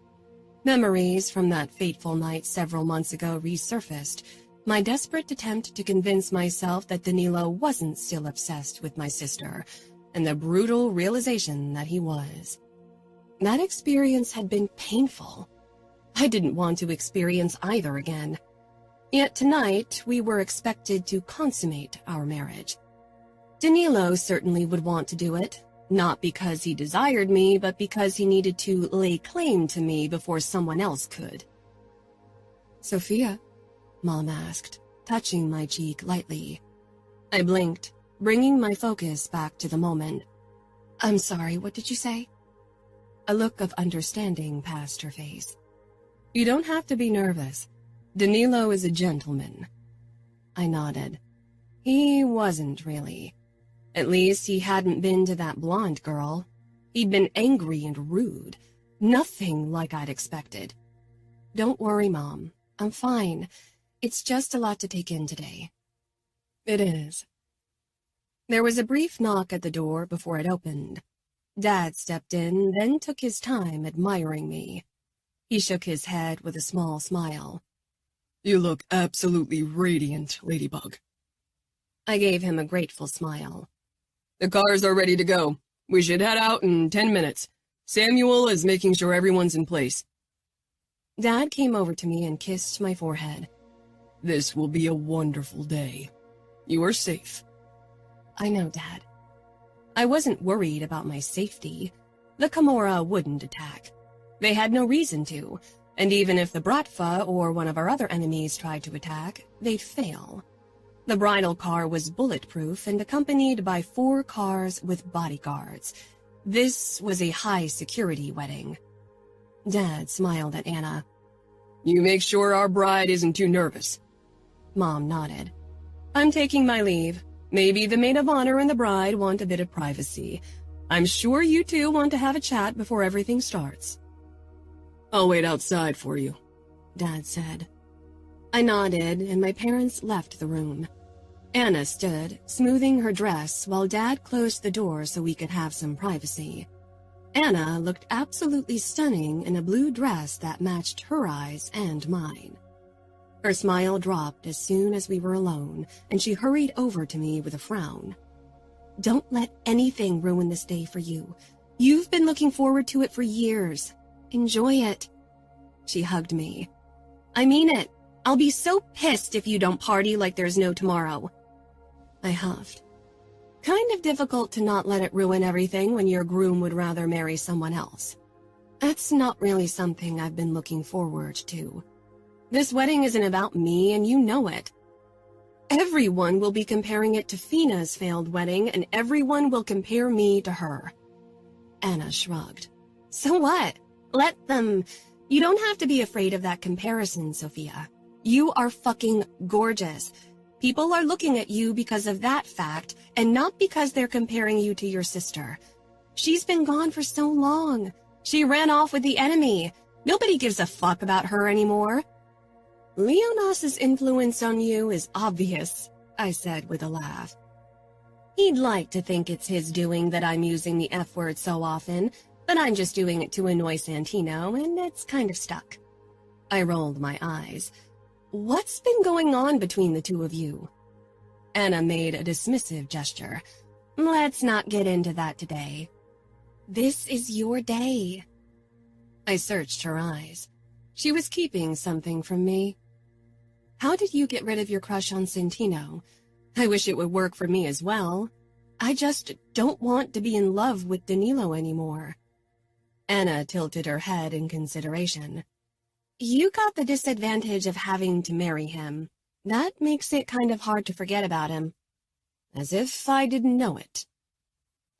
Speaker 2: Memories from that fateful night several months ago resurfaced, my desperate attempt to convince myself that Danilo wasn't still obsessed with my sister, and the brutal realization that he was. That experience had been painful. I didn't want to experience either again. Yet tonight, we were expected to consummate our marriage. Danilo certainly would want to do it, not because he desired me, but because he needed to lay claim to me before someone else could. "Sofia?" Mom asked, touching my cheek lightly. I blinked, bringing my focus back to the moment. "I'm sorry, what did you say?" A look of understanding passed her face. "You don't have to be nervous. Danilo is a gentleman." I nodded. He wasn't really. At least he hadn't been to that blonde girl. He'd been angry and rude. Nothing like I'd expected. "Don't worry, Mom. I'm fine. It's just a lot to take in today." "It is." There was a brief knock at the door before it opened. Dad stepped in, then took his time admiring me. He shook his head with a small smile.
Speaker 3: "You look absolutely radiant, Ladybug."
Speaker 2: I gave him a grateful smile.
Speaker 3: "The cars are ready to go. We should head out in 10 minutes. Samuel is making sure everyone's in place."
Speaker 2: Dad came over to me and kissed my forehead.
Speaker 3: "This will be a wonderful day. You are safe."
Speaker 2: "I know, Dad." I wasn't worried about my safety. The Camorra wouldn't attack. They had no reason to, and even if the Bratva or one of our other enemies tried to attack, they'd fail. The bridal car was bulletproof and accompanied by 4 cars with bodyguards. This was a high-security wedding. Dad smiled at Anna.
Speaker 3: "You make sure our bride isn't too nervous."
Speaker 2: Mom nodded. "I'm taking my leave. Maybe the maid of honor and the bride want a bit of privacy. I'm sure you two want to have a chat before everything starts."
Speaker 3: "I'll wait outside for you,"
Speaker 2: Dad said. I nodded, and my parents left the room. Anna stood, smoothing her dress, while Dad closed the door so we could have some privacy. Anna looked absolutely stunning in a blue dress that matched her eyes and mine. Her smile dropped as soon as we were alone, and she hurried over to me with a frown. "Don't let anything ruin this day for you. You've been looking forward to it for years. Enjoy it." She hugged me. "I mean it. I'll be so pissed if you don't party like there's no tomorrow." I huffed. Kind of difficult to not let it ruin everything when your groom would rather marry someone else. That's not really something I've been looking forward to. This wedding isn't about me, and you know it. Everyone will be comparing it to Fina's failed wedding, and everyone will compare me to her. Anna shrugged. "So what? Let them. You don't have to be afraid of that comparison, Sofia. You are fucking gorgeous. People are looking at you because of that fact, and not because they're comparing you to your sister. She's been gone for so long. She ran off with the enemy. Nobody gives a fuck about her anymore." "Leonas's influence on you is obvious," I said with a laugh. "He'd like to think it's his doing that I'm using the F word so often, but I'm just doing it to annoy Santino, and it's kind of stuck." I rolled my eyes. "What's been going on between the two of you?" Anna made a dismissive gesture. "Let's not get into that today. This is your day." I searched her eyes. She was keeping something from me. "How did you get rid of your crush on Santino? I wish it would work for me as well. I just don't want to be in love with Danilo anymore." Anna tilted her head in consideration. "You got the disadvantage of having to marry him. That makes it kind of hard to forget about him." As if I didn't know it.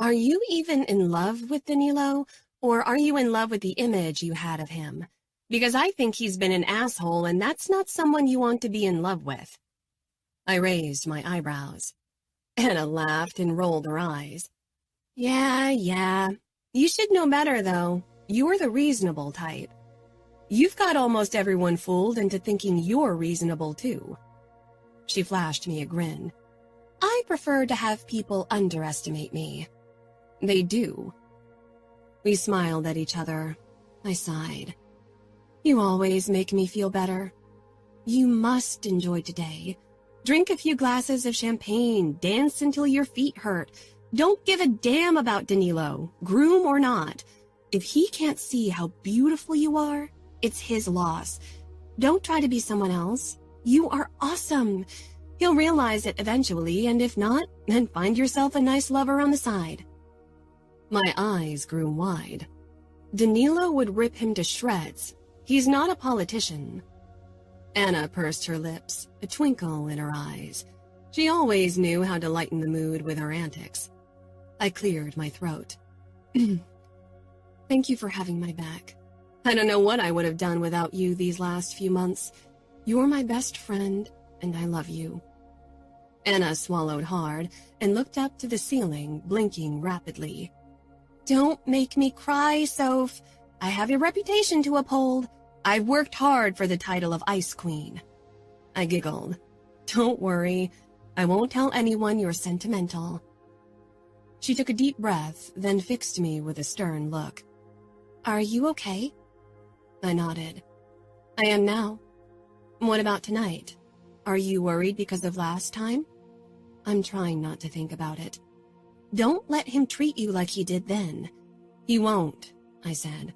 Speaker 2: "Are you even in love with Danilo, or are you in love with the image you had of him? Because I think he's been an asshole, and that's not someone you want to be in love with." I raised my eyebrows. Anna laughed and rolled her eyes. Yeah. You should know better, though. You're the reasonable type. You've got almost everyone fooled into thinking you're reasonable, too. She flashed me a grin. I prefer to have people underestimate me. They do. We smiled at each other. I sighed. You always make me feel better. You must enjoy today. Drink a few glasses of champagne, dance until your feet hurt. Don't give a damn about Danilo, groom or not. If he can't see how beautiful you are, it's his loss. Don't try to be someone else. You are awesome. He'll realize it eventually, and if not, then find yourself a nice lover on the side. My eyes grew wide. Danilo would rip him to shreds. He's not a politician. Anna pursed her lips, a twinkle in her eyes. She always knew how to lighten the mood with her antics. I cleared my throat. Thank you for having my back. I don't know what I would have done without you these last few months. You're my best friend, and I love you. Anna swallowed hard and looked up to the ceiling, blinking rapidly. Don't make me cry, Soph. I have your reputation to uphold. I've worked hard for the title of Ice Queen. I giggled. Don't worry. I won't tell anyone you're sentimental. She took a deep breath, then fixed me with a stern look. Are you okay? I nodded. I am now. What about tonight? Are you worried because of last time? I'm trying not to think about it. Don't let him treat you like he did then. He won't, I said.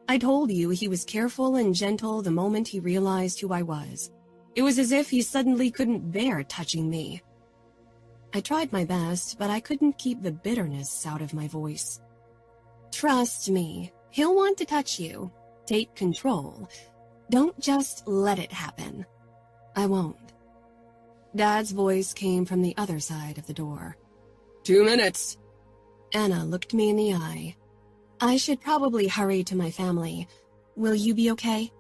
Speaker 2: I told you he was careful and gentle the moment he realized who I was. It was as if he suddenly couldn't bear touching me. I tried my best, but I couldn't keep the bitterness out of my voice. Trust me, he'll want to touch you. Take control. Don't just let it happen. I won't. Dad's voice came from the other side of the door.
Speaker 3: 2 minutes.
Speaker 2: Anna looked me in the eye. I should probably hurry to my family. Will you be okay?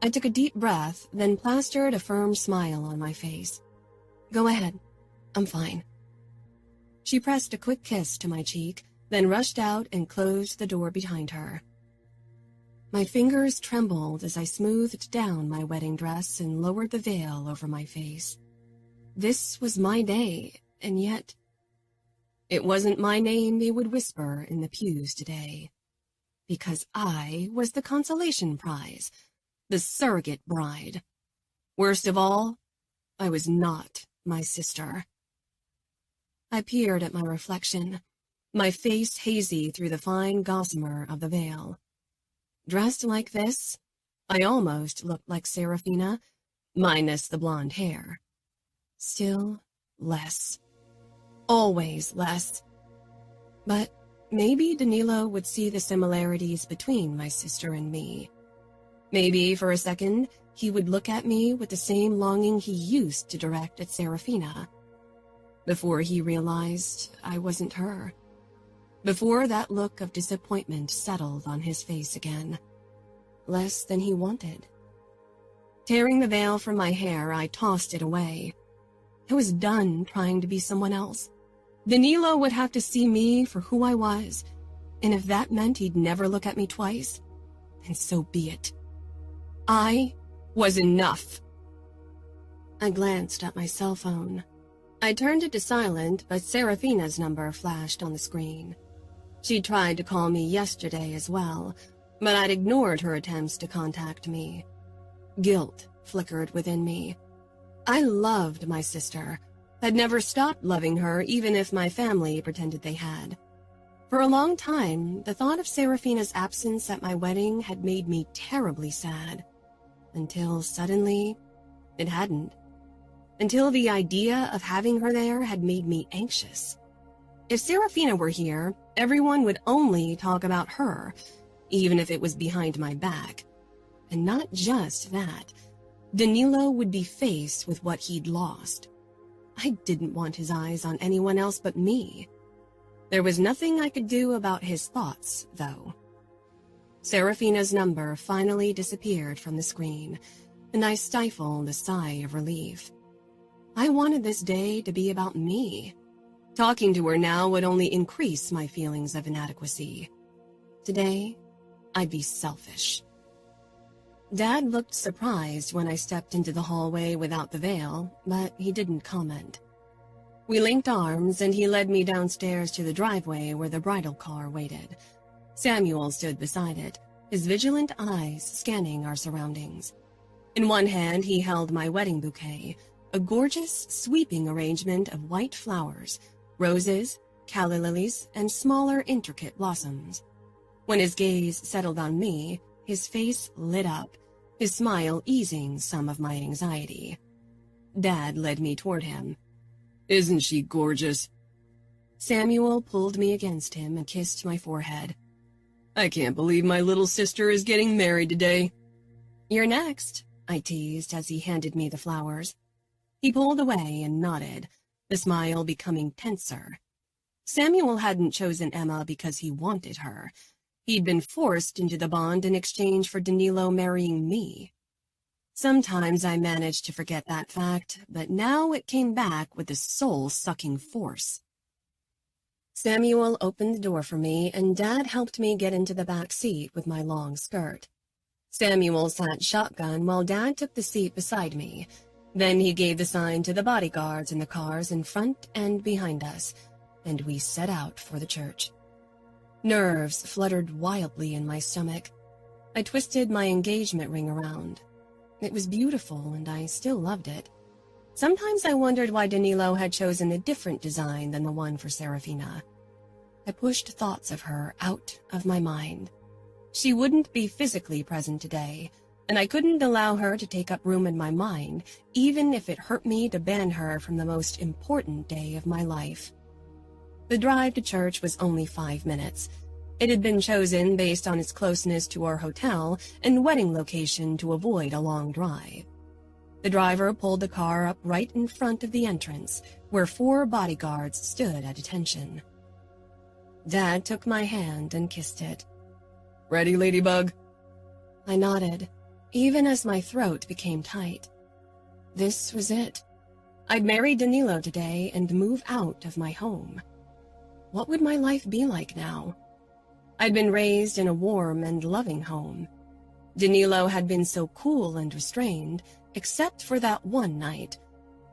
Speaker 2: I took a deep breath, then plastered a firm smile on my face. Go ahead. I'm fine. She pressed a quick kiss to my cheek, then rushed out and closed the door behind her. My fingers trembled as I smoothed down my wedding dress and lowered the veil over my face. This was my day, and yet it wasn't my name they would whisper in the pews today, because I was the consolation prize, the surrogate bride. Worst of all, I was not my sister. I peered at my reflection, my face hazy through the fine gossamer of the veil. Dressed like this, I almost looked like Serafina, minus the blonde hair. Still less. Always less. But maybe Danilo would see the similarities between my sister and me. Maybe for a second he would look at me with the same longing he used to direct at Serafina. Before he realized I wasn't her. Before that look of disappointment settled on his face again. Less than he wanted. Tearing the veil from my hair, I tossed it away. I was done trying to be someone else. Danilo would have to see me for who I was, and if that meant he'd never look at me twice, then so be it. I was enough. I glanced at my cell phone. I turned it to silent, but Serafina's number flashed on the screen. She tried to call me yesterday as well, but I'd ignored her attempts to contact me. Guilt flickered within me. I loved my sister. I'd never stopped loving her, even if my family pretended they had. For a long time, the thought of Serafina's absence at my wedding had made me terribly sad. Until suddenly, it hadn't. Until the idea of having her there had made me anxious. If Serafina were here, everyone would only talk about her, even if it was behind my back. And not just that. Danilo would be faced with what he'd lost. I didn't want his eyes on anyone else but me. There was nothing I could do about his thoughts, though. Serafina's number finally disappeared from the screen, and I stifled a sigh of relief. I wanted this day to be about me. Talking to her now would only increase my feelings of inadequacy. Today, I'd be selfish. Dad looked surprised when I stepped into the hallway without the veil, but he didn't comment. We linked arms, and he led me downstairs to the driveway where the bridal car waited. Samuel stood beside it, his vigilant eyes scanning our surroundings. In one hand, he held my wedding bouquet, a gorgeous, sweeping arrangement of white flowers, roses, calla lilies, and smaller, intricate blossoms. When his gaze settled on me, his face lit up, his smile easing some of my anxiety. Dad led me toward him.
Speaker 3: Isn't she gorgeous?
Speaker 2: Samuel pulled me against him and kissed my forehead.
Speaker 3: I can't believe my little sister is getting married today.
Speaker 2: You're next, I teased as he handed me the flowers. He pulled away and nodded, the smile becoming tenser. Samuel hadn't chosen Emma because he wanted her. He'd been forced into the bond in exchange for Danilo marrying me. Sometimes I managed to forget that fact, but now it came back with a soul-sucking force. Samuel opened the door for me, and Dad helped me get into the back seat with my long skirt. Samuel sat shotgun while Dad took the seat beside me. Then he gave the sign to the bodyguards in the cars in front and behind us, and we set out for the church. Nerves fluttered wildly in my stomach. I twisted my engagement ring around. It was beautiful, and I still loved it. Sometimes I wondered why Danilo had chosen a different design than the one for Serafina. I pushed thoughts of her out of my mind. She wouldn't be physically present today, and I couldn't allow her to take up room in my mind, even if it hurt me to ban her from the most important day of my life. The drive to church was only 5 minutes. It had been chosen based on its closeness to our hotel and wedding location to avoid a long drive. The driver pulled the car up right in front of the entrance, where 4 bodyguards stood at attention. Dad took my hand and kissed it.
Speaker 3: Ready, Ladybug?
Speaker 2: I nodded, even as my throat became tight. This was it. I'd marry Danilo today and move out of my home. What would my life be like now? I'd been raised in a warm and loving home. Danilo had been so cool and restrained, except for that one night,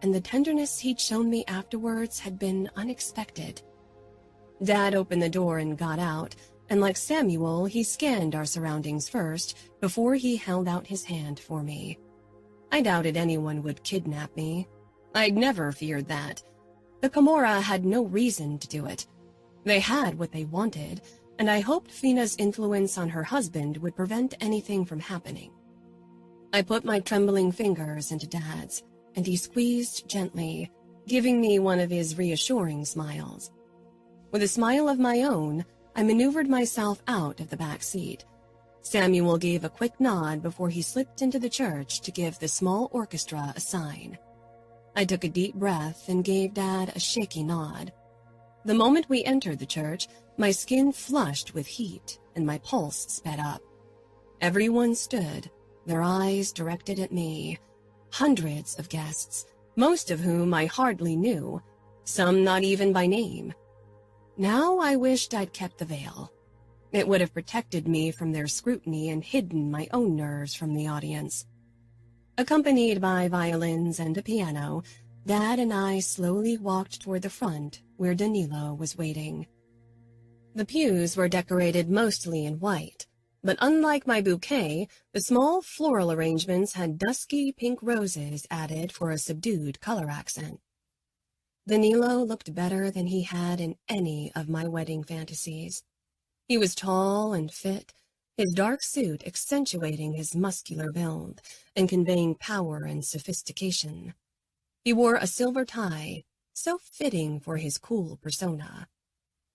Speaker 2: and the tenderness he'd shown me afterwards had been unexpected. Dad opened the door and got out, and like Samuel, he scanned our surroundings first before he held out his hand for me. I doubted anyone would kidnap me. I'd never feared that. The Camorra had no reason to do it. They had what they wanted, and I hoped Fina's influence on her husband would prevent anything from happening. I put my trembling fingers into Dad's, and he squeezed gently, giving me one of his reassuring smiles. With a smile of my own, I maneuvered myself out of the back seat. Samuel gave a quick nod before he slipped into the church to give the small orchestra a sign. I took a deep breath and gave Dad a shaky nod. The moment we entered the church, my skin flushed with heat and my pulse sped up. Everyone stood, their eyes directed at me. Hundreds of guests, most of whom I hardly knew, some not even by name. Now I wished I'd kept the veil. It would have protected me from their scrutiny and hidden my own nerves from the audience. Accompanied by violins and a piano, Dad and I slowly walked toward the front where Danilo was waiting. The pews were decorated mostly in white, but unlike my bouquet, the small floral arrangements had dusky pink roses added for a subdued color accent. Danilo looked better than he had in any of my wedding fantasies. He was tall and fit, his dark suit accentuating his muscular build and conveying power and sophistication. He wore a silver tie, so fitting for his cool persona.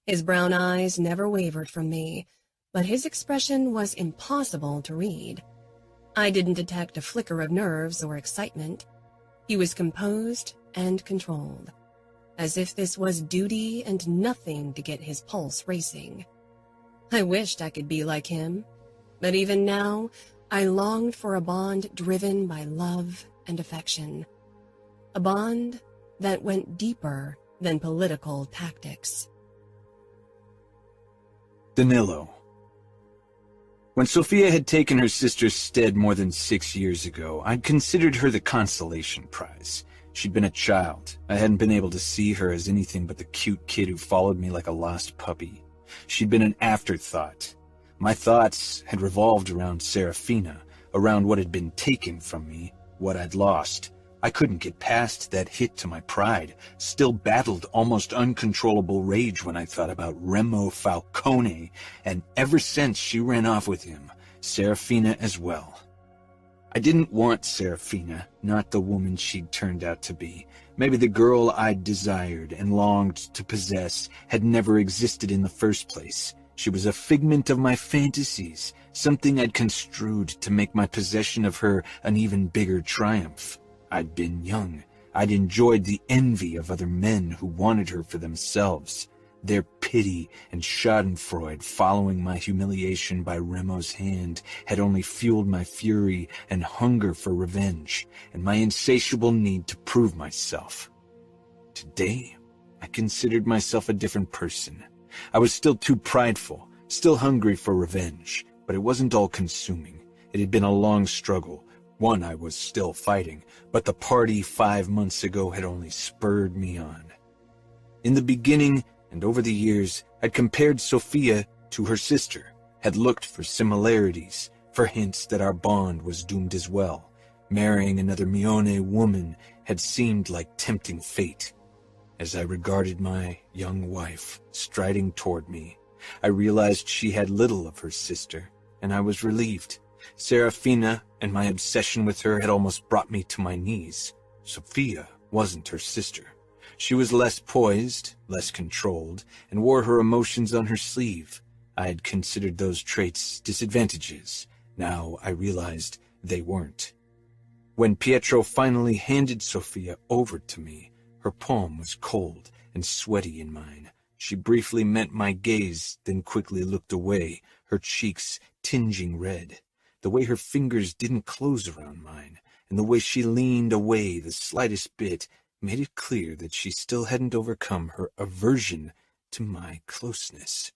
Speaker 2: His brown eyes never wavered from me, but his expression was impossible to read. I didn't detect a flicker of nerves or excitement. He was composed and controlled, as if this was duty and nothing to get his pulse racing. I wished I could be like him, but even now, I longed for a bond driven by love and affection. a bond that went deeper than political tactics.
Speaker 1: Danilo. When Sofia had taken her sister's stead more than 6 years ago, I'd considered her the consolation prize. She'd been a child. I hadn't been able to see her as anything but the cute kid who followed me like a lost puppy. She'd been an afterthought. My thoughts had revolved around Serafina, around what had been taken from me, what I'd lost. I couldn't get past that hit to my pride, still battled almost uncontrollable rage when I thought about Remo Falcone, and ever since she ran off with him, Serafina as well. I didn't want Serafina, not the woman she'd turned out to be. Maybe the girl I'd desired and longed to possess had never existed in the first place. She was a figment of my fantasies, something I'd construed to make my possession of her an even bigger triumph. I'd been young. I'd enjoyed the envy of other men who wanted her for themselves. Their pity and schadenfreude following my humiliation by Remo's hand had only fueled my fury and hunger for revenge, and my insatiable need to prove myself. Today, I considered myself a different person. I was still too prideful, still hungry for revenge, but it wasn't all-consuming. It had been a long struggle, one I was still fighting, but the party 5 months ago had only spurred me on. In the beginning, and over the years, I'd compared Sofia to her sister, had looked for similarities, for hints that our bond was doomed as well. Marrying another Mione woman had seemed like tempting fate. As I regarded my young wife striding toward me, I realized she had little of her sister, and I was relieved. Serafina and my obsession with her had almost brought me to my knees. Sofia wasn't her sister. She was less poised, less controlled, and wore her emotions on her sleeve. I had considered those traits disadvantages. Now I realized they weren't. When Pietro finally handed Sofia over to me, her palm was cold and sweaty in mine. She briefly met my gaze, then quickly looked away, her cheeks tinging red. The way her fingers didn't close around mine, and the way she leaned away the slightest bit, made it clear that she still hadn't overcome her aversion to my closeness.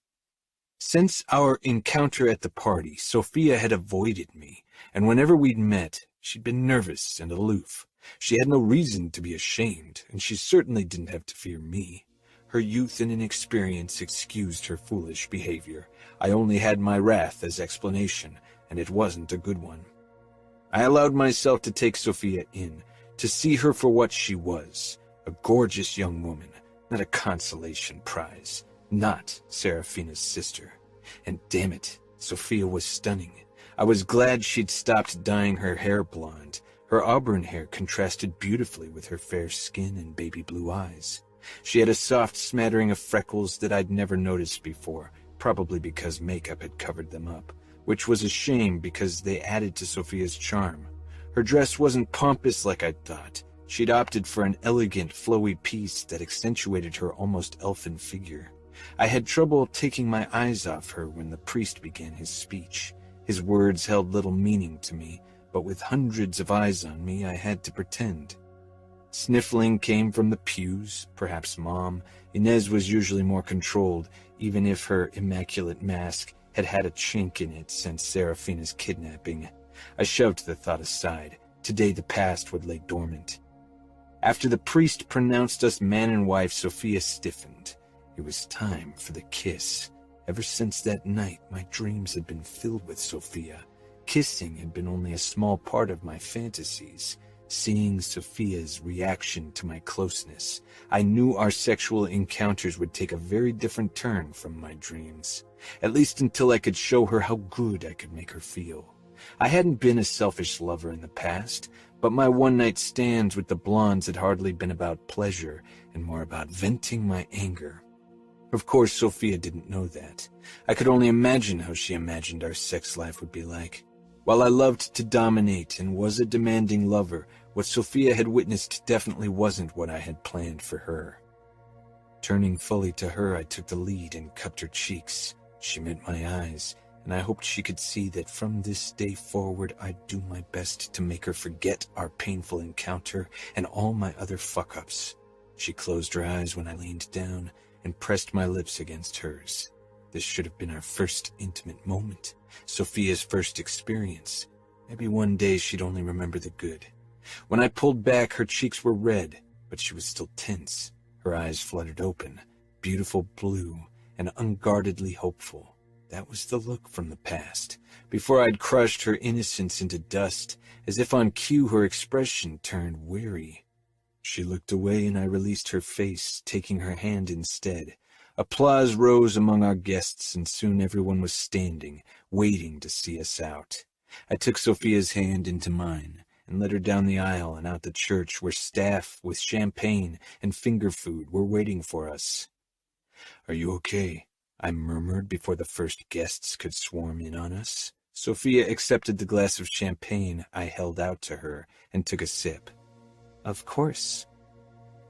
Speaker 1: Since our encounter at the party, Sofia had avoided me, and whenever we'd met, she'd been nervous and aloof. She had no reason to be ashamed, and she certainly didn't have to fear me. Her youth and inexperience excused her foolish behavior. I only had my wrath as explanation, and it wasn't a good one. I allowed myself to take Sofia in, to see her for what she was, a gorgeous young woman, not a consolation prize, not Serafina's sister. And damn it, Sofia was stunning. I was glad she'd stopped dyeing her hair blonde. Her auburn hair contrasted beautifully with her fair skin and baby blue eyes. She had a soft smattering of freckles that I'd never noticed before, probably because makeup had covered them up, which was a shame because they added to Sofia's charm. Her dress wasn't pompous like I'd thought. She'd opted for an elegant, flowy piece that accentuated her almost elfin figure. I had trouble taking my eyes off her when the priest began his speech. His words held little meaning to me, but with hundreds of eyes on me, I had to pretend. Sniffling came from the pews, perhaps Mom. Inez was usually more controlled, even if her immaculate mask had had a chink in it since Serafina's kidnapping. I shoved the thought aside. Today the past would lay dormant. After the priest pronounced us man and wife, Sofia stiffened. It was time for the kiss. Ever since that night, my dreams had been filled with Sofia. Kissing had been only a small part of my fantasies. Seeing Sofia's reaction to my closeness, I knew our sexual encounters would take a very different turn from my dreams, at least until I could show her how good I could make her feel. I hadn't been a selfish lover in the past, but my one-night stands with the blondes had hardly been about pleasure and more about venting my anger. Of course, Sofia didn't know that. I could only imagine how she imagined our sex life would be like. While I loved to dominate and was a demanding lover, what Sofia had witnessed definitely wasn't what I had planned for her. Turning fully to her, I took the lead and cupped her cheeks. She met my eyes, and I hoped she could see that from this day forward I'd do my best to make her forget our painful encounter and all my other fuck-ups. She closed her eyes when I leaned down and pressed my lips against hers. This should have been our first intimate moment, Sofia's first experience. Maybe one day she'd only remember the good. When I pulled back, her cheeks were red, but she was still tense. Her eyes fluttered open, beautiful blue and unguardedly hopeful. That was the look from the past. Before I'd crushed her innocence into dust, as if on cue her expression turned weary. She looked away and I released her face, taking her hand instead. Applause rose among our guests and soon everyone was standing, waiting to see us out. I took Sofia's hand into mine and led her down the aisle and out the church where staff with champagne and finger food were waiting for us. "Are you okay?" I murmured before the first guests could swarm in on us. Sofia accepted the glass of champagne I held out to her and took a sip. "Of course."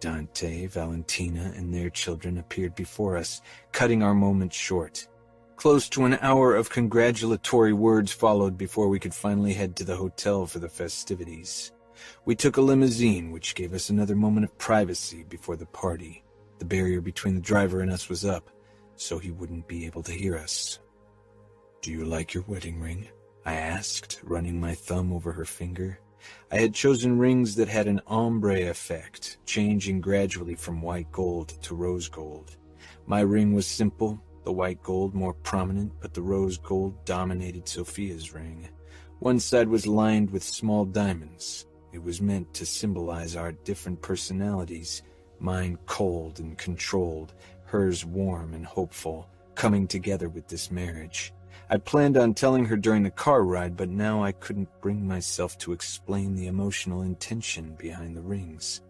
Speaker 1: Dante, Valentina, and their children appeared before us, cutting our moment short. Close to an hour of congratulatory words followed before we could finally head to the hotel for the festivities. We took a limousine, which gave us another moment of privacy before the party. The barrier between the driver and us was up, so he wouldn't be able to hear us. "Do you like your wedding ring?" I asked, running my thumb over her finger. I had chosen rings that had an ombre effect, changing gradually from white gold to rose gold. My ring was simple, the white gold more prominent, but the rose gold dominated Sofia's ring. One side was lined with small diamonds. It was meant to symbolize our different personalities, mine cold and controlled, hers warm and hopeful, coming together with this marriage. I planned on telling her during the car ride, but now I couldn't bring myself to explain the emotional intention behind the rings.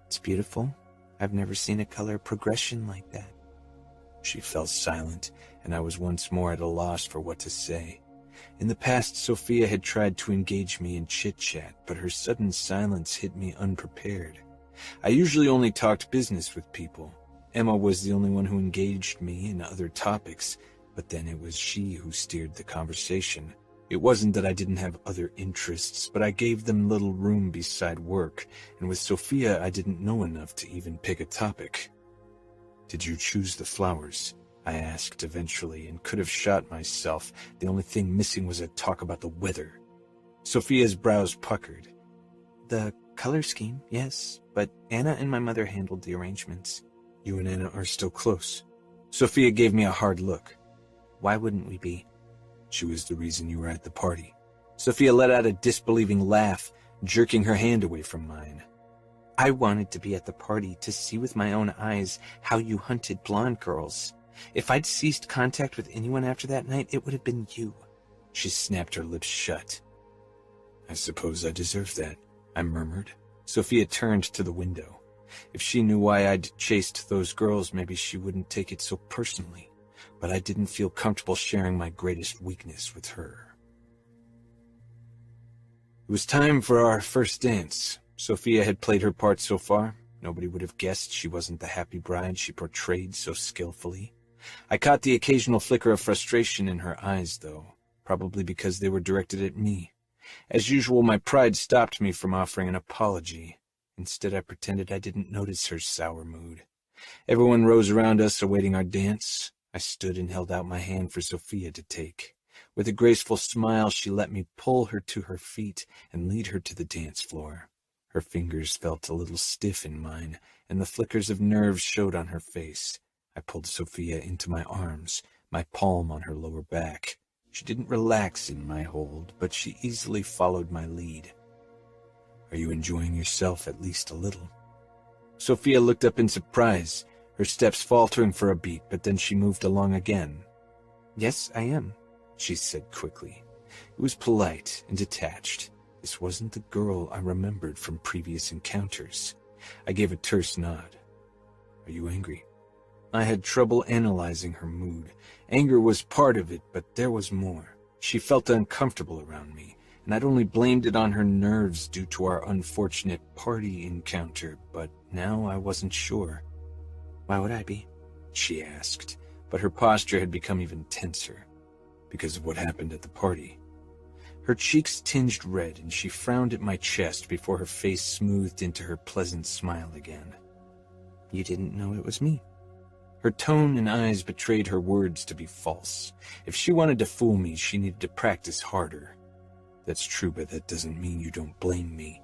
Speaker 1: "It's beautiful. I've never seen a color progression like that." She fell silent, and I was once more at a loss for what to say. In the past, Sofia had tried to engage me in chit-chat, but her sudden silence hit me unprepared. I usually only talked business with people. Emma was the only one who engaged me in other topics, but then it was she who steered the conversation. It wasn't that I didn't have other interests, but I gave them little room beside work, and with Sofia I didn't know enough to even pick a topic. "Did you choose the flowers?" I asked eventually, and could have shot myself. The only thing missing was a talk about the weather. Sofia's brows puckered. "The color scheme, yes, but Anna and my mother handled the arrangements." "You and Anna are still close?" Sofia gave me a hard look. "Why wouldn't we be?" "She was the reason you were at the party." Sofia let out a disbelieving laugh, jerking her hand away from mine. "I wanted to be at the party to see with my own eyes how you hunted blonde girls. If I'd ceased contact with anyone after that night, it would have been you." She snapped her lips shut. "I suppose I deserve that," I murmured. Sofia turned to the window. If she knew why I'd chased those girls, maybe she wouldn't take it so personally. But I didn't feel comfortable sharing my greatest weakness with her. It was time for our first dance. Sofia had played her part so far. Nobody would have guessed she wasn't the happy bride she portrayed so skillfully. I caught the occasional flicker of frustration in her eyes, though, probably because they were directed at me. As usual, my pride stopped me from offering an apology. Instead, I pretended I didn't notice her sour mood. Everyone rose around us, awaiting our dance. I stood and held out my hand for Sofia to take. With a graceful smile, she let me pull her to her feet and lead her to the dance floor. Her fingers felt a little stiff in mine, and the flickers of nerves showed on her face. I pulled Sofia into my arms, my palm on her lower back. She didn't relax in my hold, but she easily followed my lead. "Are you enjoying yourself at least a little?" Sofia looked up in surprise, her steps faltering for a beat, but then she moved along again. "Yes, I am," she said quickly. It was polite and detached. This wasn't the girl I remembered from previous encounters. I gave a terse nod. "Are you angry?" I had trouble analyzing her mood. Anger was part of it, but there was more. She felt uncomfortable around me, and I'd only blamed it on her nerves due to our unfortunate party encounter, but now I wasn't sure. "Why would I be?" she asked, but her posture had become even tenser. because of what happened at the party. Her cheeks tinged red, and she frowned at my chest before her face smoothed into her pleasant smile again. You didn't know it was me. Her tone and eyes betrayed her words to be false. If she wanted to fool me, she needed to practice harder. That's true, but that doesn't mean you don't blame me.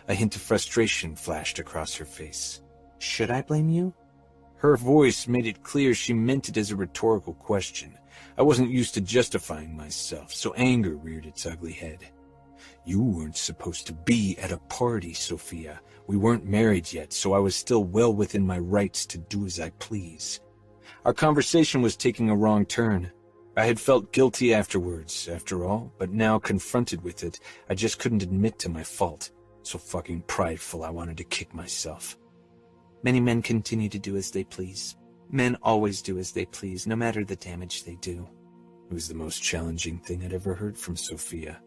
Speaker 1: A hint of frustration flashed across her face. Should I blame you? Her voice made it clear she meant it as a rhetorical question. I wasn't used to justifying myself, so anger reared its ugly head. You weren't supposed to be at a party, Sofia. We weren't married yet, so I was still well within my rights to do as I please. Our conversation was taking a wrong turn. I had felt guilty afterwards, after all, but now confronted with it, I just couldn't admit to my fault. So fucking prideful I wanted to kick myself. Many men continue to do as they please. Men always do as they please, no matter the damage they do. It was the most challenging thing I'd ever heard from Sofia.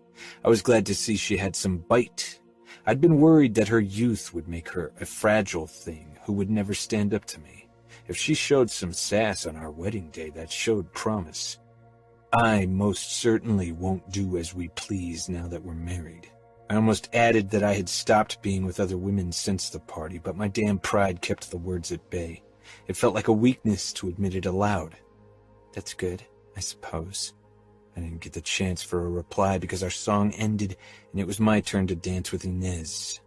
Speaker 1: I was glad to see she had some bite. I'd been worried that her youth would make her a fragile thing who would never stand up to me. If she showed some sass on our wedding day, that showed promise. I most certainly won't do as we please now that we're married. I almost added that I had stopped being with other women since the party, but my damn pride kept the words at bay. It felt like a weakness to admit it aloud. That's good, I suppose. I didn't get the chance for a reply because our song ended and it was my turn to dance with Inez.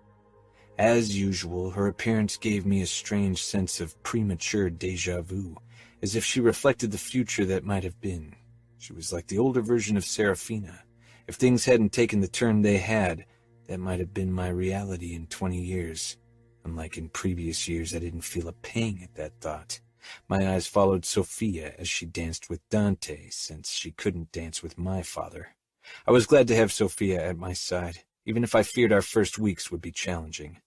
Speaker 1: As usual, her appearance gave me a strange sense of premature déjà vu, as if she reflected the future that might have been. She was like the older version of Serafina. If things hadn't taken the turn they had, that might have been my reality in 20 years. Unlike in previous years, I didn't feel a pang at that thought. My eyes followed Sofia as she danced with Dante, since she couldn't dance with my father. I was glad to have Sofia at my side, even if I feared our first weeks would be challenging.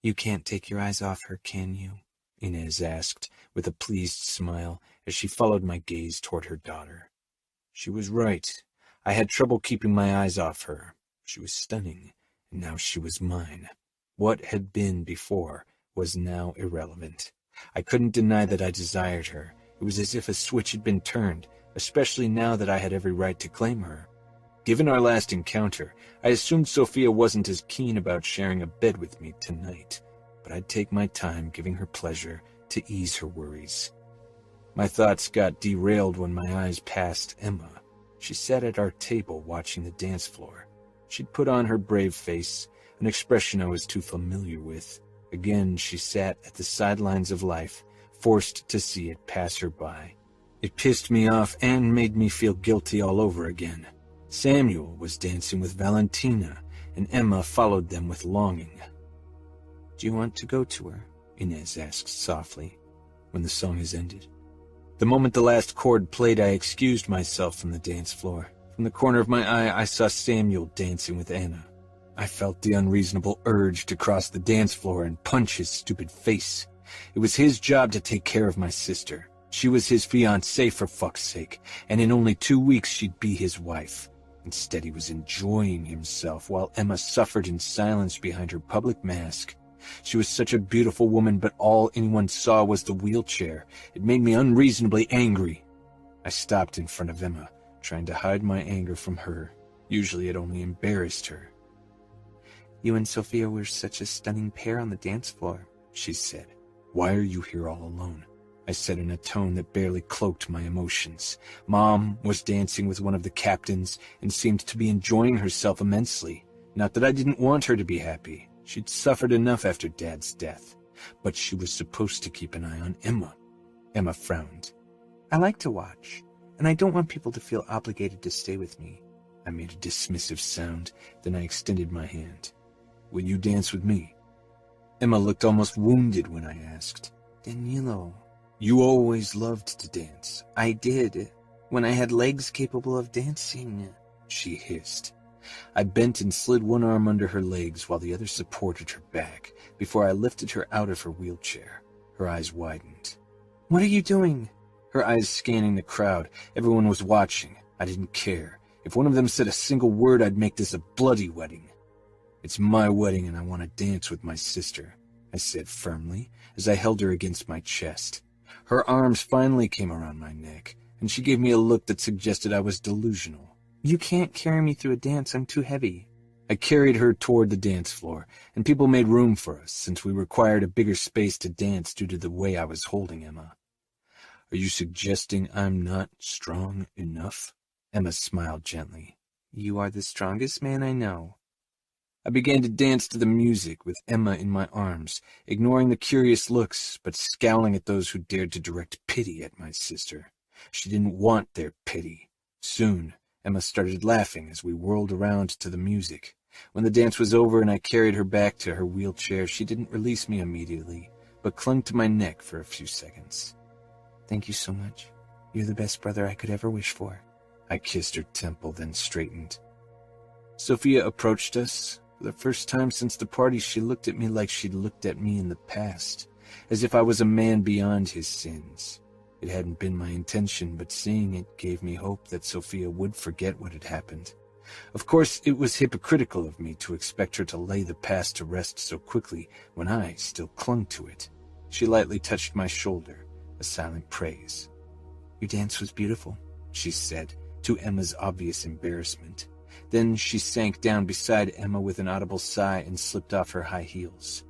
Speaker 1: You can't take your eyes off her, can you? Inez asked, with a pleased smile, as she followed my gaze toward her daughter. She was right. I had trouble keeping my eyes off her. She was stunning, and now she was mine. What had been before was now irrelevant. I couldn't deny that I desired her. It was as if a switch had been turned, especially now that I had every right to claim her. Given our last encounter, I assumed Sofia wasn't as keen about sharing a bed with me tonight, but I'd take my time giving her pleasure to ease her worries. My thoughts got derailed when my eyes passed Emma. She sat at our table watching the dance floor. She'd put on her brave face, an expression I was too familiar with. Again, she sat at the sidelines of life, forced to see it pass her by. It pissed me off and made me feel guilty all over again. Samuel was dancing with Valentina, and Emma followed them with longing. Do you want to go to her? Inez asked softly, when the song has ended. The moment the last chord played, I excused myself from the dance floor. From the corner of my eye, I saw Samuel dancing with Anna. I felt the unreasonable urge to cross the dance floor and punch his stupid face. It was his job to take care of my sister. She was his fiancé, for fuck's sake, and in only 2 weeks she'd be his wife. Instead, he was enjoying himself while Emma suffered in silence behind her public mask. She was such a beautiful woman, but all anyone saw was the wheelchair. It made me unreasonably angry. I stopped in front of Emma, trying to hide my anger from her. Usually it only embarrassed her. You and Sofia were such a stunning pair on the dance floor, she said. Why are you here all alone? I said in a tone that barely cloaked my emotions. Mom was dancing with one of the captains and seemed to be enjoying herself immensely. Not that I didn't want her to be happy. She'd suffered enough after Dad's death. But she was supposed to keep an eye on Emma. Emma frowned. I like to watch, and I don't want people to feel obligated to stay with me. I made a dismissive sound, then I extended my hand. Will you dance with me? Emma looked almost wounded when I asked. Danilo. You always loved to dance. I did, when I had legs capable of dancing, she hissed. I bent and slid one arm under her legs while the other supported her back before I lifted her out of her wheelchair. Her eyes widened. What are you doing? Her eyes scanning the crowd. Everyone was watching. I didn't care. If one of them said a single word, I'd make this a bloody wedding. It's my wedding and I want to dance with my sister, I said firmly as I held her against my chest. Her arms finally came around my neck, and she gave me a look that suggested I was delusional. "You can't carry me through a dance, I'm too heavy." I carried her toward the dance floor, and people made room for us, since we required a bigger space to dance due to the way I was holding Emma. "Are you suggesting I'm not strong enough?" Emma smiled gently. "You are the strongest man I know." I began to dance to the music with Emma in my arms, ignoring the curious looks, but scowling at those who dared to direct pity at my sister. She didn't want their pity. Soon, Emma started laughing as we whirled around to the music. When the dance was over and I carried her back to her wheelchair, she didn't release me immediately, but clung to my neck for a few seconds. "Thank you so much. You're the best brother I could ever wish for." I kissed her temple, then straightened. Sofia approached us. For the first time since the party, she looked at me like she'd looked at me in the past, as if I was a man beyond his sins. It hadn't been my intention, but seeing it gave me hope that Sofia would forget what had happened. Of course, it was hypocritical of me to expect her to lay the past to rest so quickly when I still clung to it. She lightly touched my shoulder, a silent praise. "Your dance was beautiful," she said, to Emma's obvious embarrassment. Then she sank down beside Emma with an audible sigh and slipped off her high heels.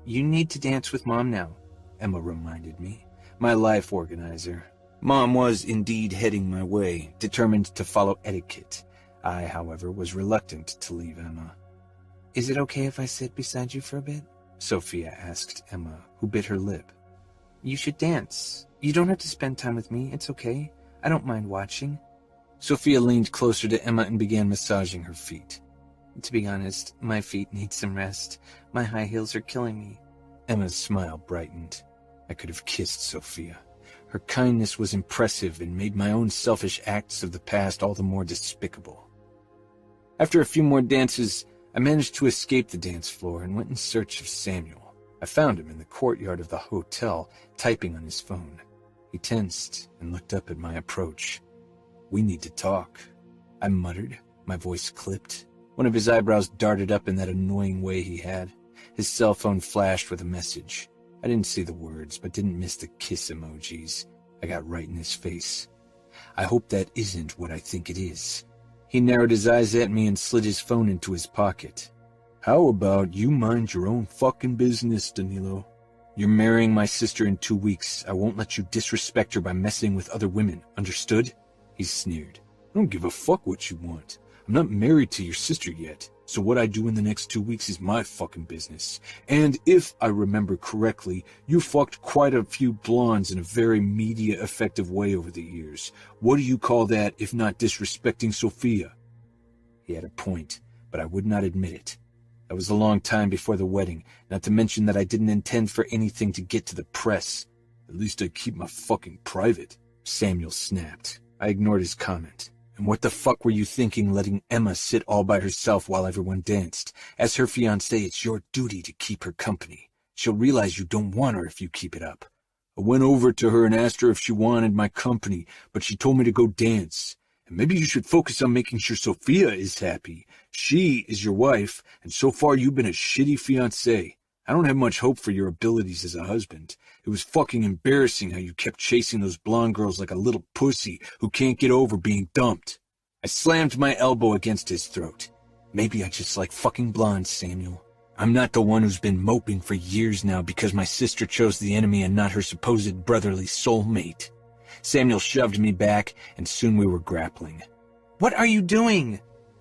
Speaker 1: "You need to dance with Mom now," Emma reminded me, my life organizer. Mom was indeed heading my way, determined to follow etiquette. I, however, was reluctant to leave Emma. "Is it okay if I sit beside you for a bit?" Sofia asked Emma, who bit her lip. "You should dance. You don't have to spend time with me. It's okay. I don't mind watching." Sofia leaned closer to Emma and began massaging her feet. "To be honest, my feet need some rest. My high heels are killing me." Emma's smile brightened. I could have kissed Sofia. Her kindness was impressive and made my own selfish acts of the past all the more despicable. After a few more dances, I managed to escape the dance floor and went in search of Samuel. I found him in the courtyard of the hotel, typing on his phone. He tensed and looked up at my approach. "We need to talk," I muttered, my voice clipped. One of his eyebrows darted up in that annoying way he had. His cell phone flashed with a message. I didn't see the words, but didn't miss the kiss emojis. I got right in his face. "I hope that isn't what I think it is." He narrowed his eyes at me and slid his phone into his pocket. "How about you mind your own fucking business, Danilo? You're marrying my sister in 2 weeks. I won't let you disrespect her by messing with other women, understood?" He sneered. "I don't give a fuck what you want. I'm not married to your sister yet, so what I do in the next 2 weeks is my fucking business. And if I remember correctly, you fucked quite a few blondes in a very media-effective way over the years. What do you call that if not disrespecting Sofia?" He had a point, but I would not admit it. That was a long time before the wedding, not to mention that I didn't intend for anything to get to the press. "At least I keep my fucking private," Samuel snapped. I ignored his comment. "And what the fuck were you thinking letting Emma sit all by herself while everyone danced? As her fiancé, it's your duty to keep her company. She'll realize you don't want her if you keep it up. I went over to her and asked her if she wanted my company, but she told me to go dance. And maybe you should focus on making sure Sofia is happy. She is your wife, and so far you've been a shitty fiancé. I don't have much hope for your abilities as a husband. It was fucking embarrassing how you kept chasing those blonde girls like a little pussy who can't get over being dumped." I slammed my elbow against his throat. "Maybe I just like fucking blondes, Samuel. I'm not the one who's been moping for years now because my sister chose the enemy and not her supposed brotherly soulmate." Samuel shoved me back, and soon we were grappling. "What are you doing?"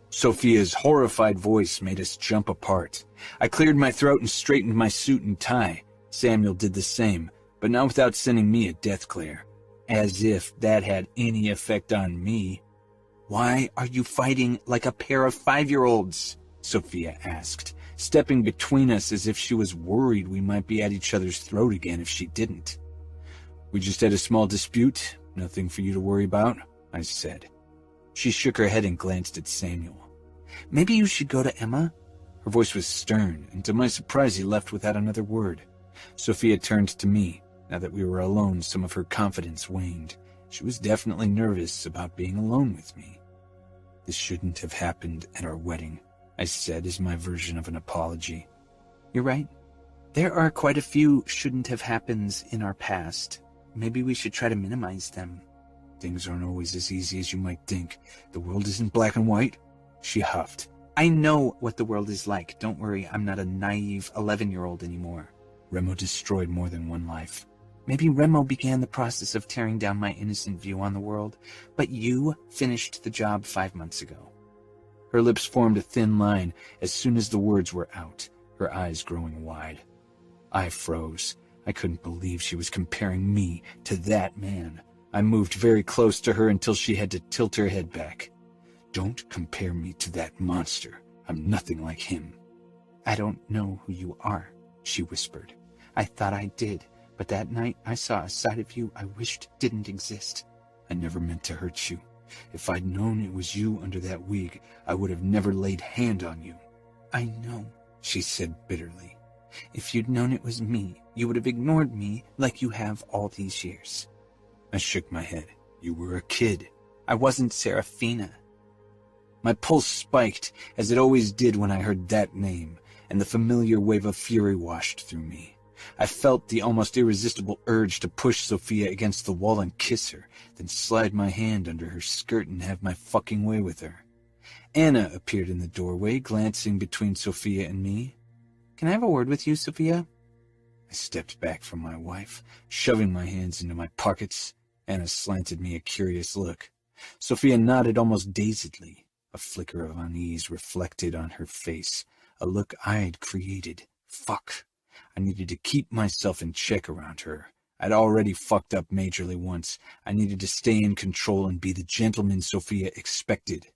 Speaker 1: Sofia's horrified voice made us jump apart. I cleared my throat and straightened my suit and tie. Samuel did the same, but not without sending me a death glare. As if that had any effect on me. "Why are you fighting like a pair of 5-year-olds? Sofia asked, stepping between us as if she was worried we might be at each other's throat again if she didn't. "We just had a small dispute. Nothing for you to worry about," I said. She shook her head and glanced at Samuel. "Maybe you should go to Emma?" Her voice was stern, and to my surprise he left without another word. Sofia turned to me. Now that we were alone, some of her confidence waned. She was definitely nervous about being alone with me. "This shouldn't have happened at our wedding," I said as my version of an apology. "You're right. There are quite a few shouldn't have happens in our past. Maybe we should try to minimize them."
Speaker 4: Things aren't always as easy as you might think. The world isn't black and white. She huffed.
Speaker 1: I know what the world is like. Don't worry, I'm not a naive 11-year-old anymore.
Speaker 4: Remo destroyed more than one life.
Speaker 1: Maybe Remo began the process of tearing down my innocent view on the world, but you finished the job 5 months ago.
Speaker 4: Her lips formed a thin line as soon as the words were out, her eyes growing wide. I froze. I couldn't believe she was comparing me to that man. I moved very close to her until she had to tilt her head back. Don't compare me to that monster. I'm nothing like him.
Speaker 1: I don't know who you are, she whispered. I thought I did, but that night I saw a side of you I wished didn't exist.
Speaker 4: I never meant to hurt you. If I'd known it was you under that wig, I would have never laid hand on you.
Speaker 1: I know, she said bitterly. If you'd known it was me, you would have ignored me like you have all these years.
Speaker 4: I shook my head. You were a kid.
Speaker 1: I wasn't Serafina.
Speaker 4: My pulse spiked, as it always did when I heard that name, and the familiar wave of fury washed through me. I felt the almost irresistible urge to push Sofia against the wall and kiss her, then slide my hand under her skirt and have my fucking way with her. Anna appeared in the doorway, glancing between Sofia and me.
Speaker 1: Can I have a word with you, Sofia?
Speaker 4: I stepped back from my wife, shoving my hands into my pockets. Anna slanted me a curious look. Sofia nodded almost dazedly. A flicker of unease reflected on her face, a look I'd created. Fuck. I needed to keep myself in check around her. I'd already fucked up majorly once. I needed to stay in control and be the gentleman Sofia expected.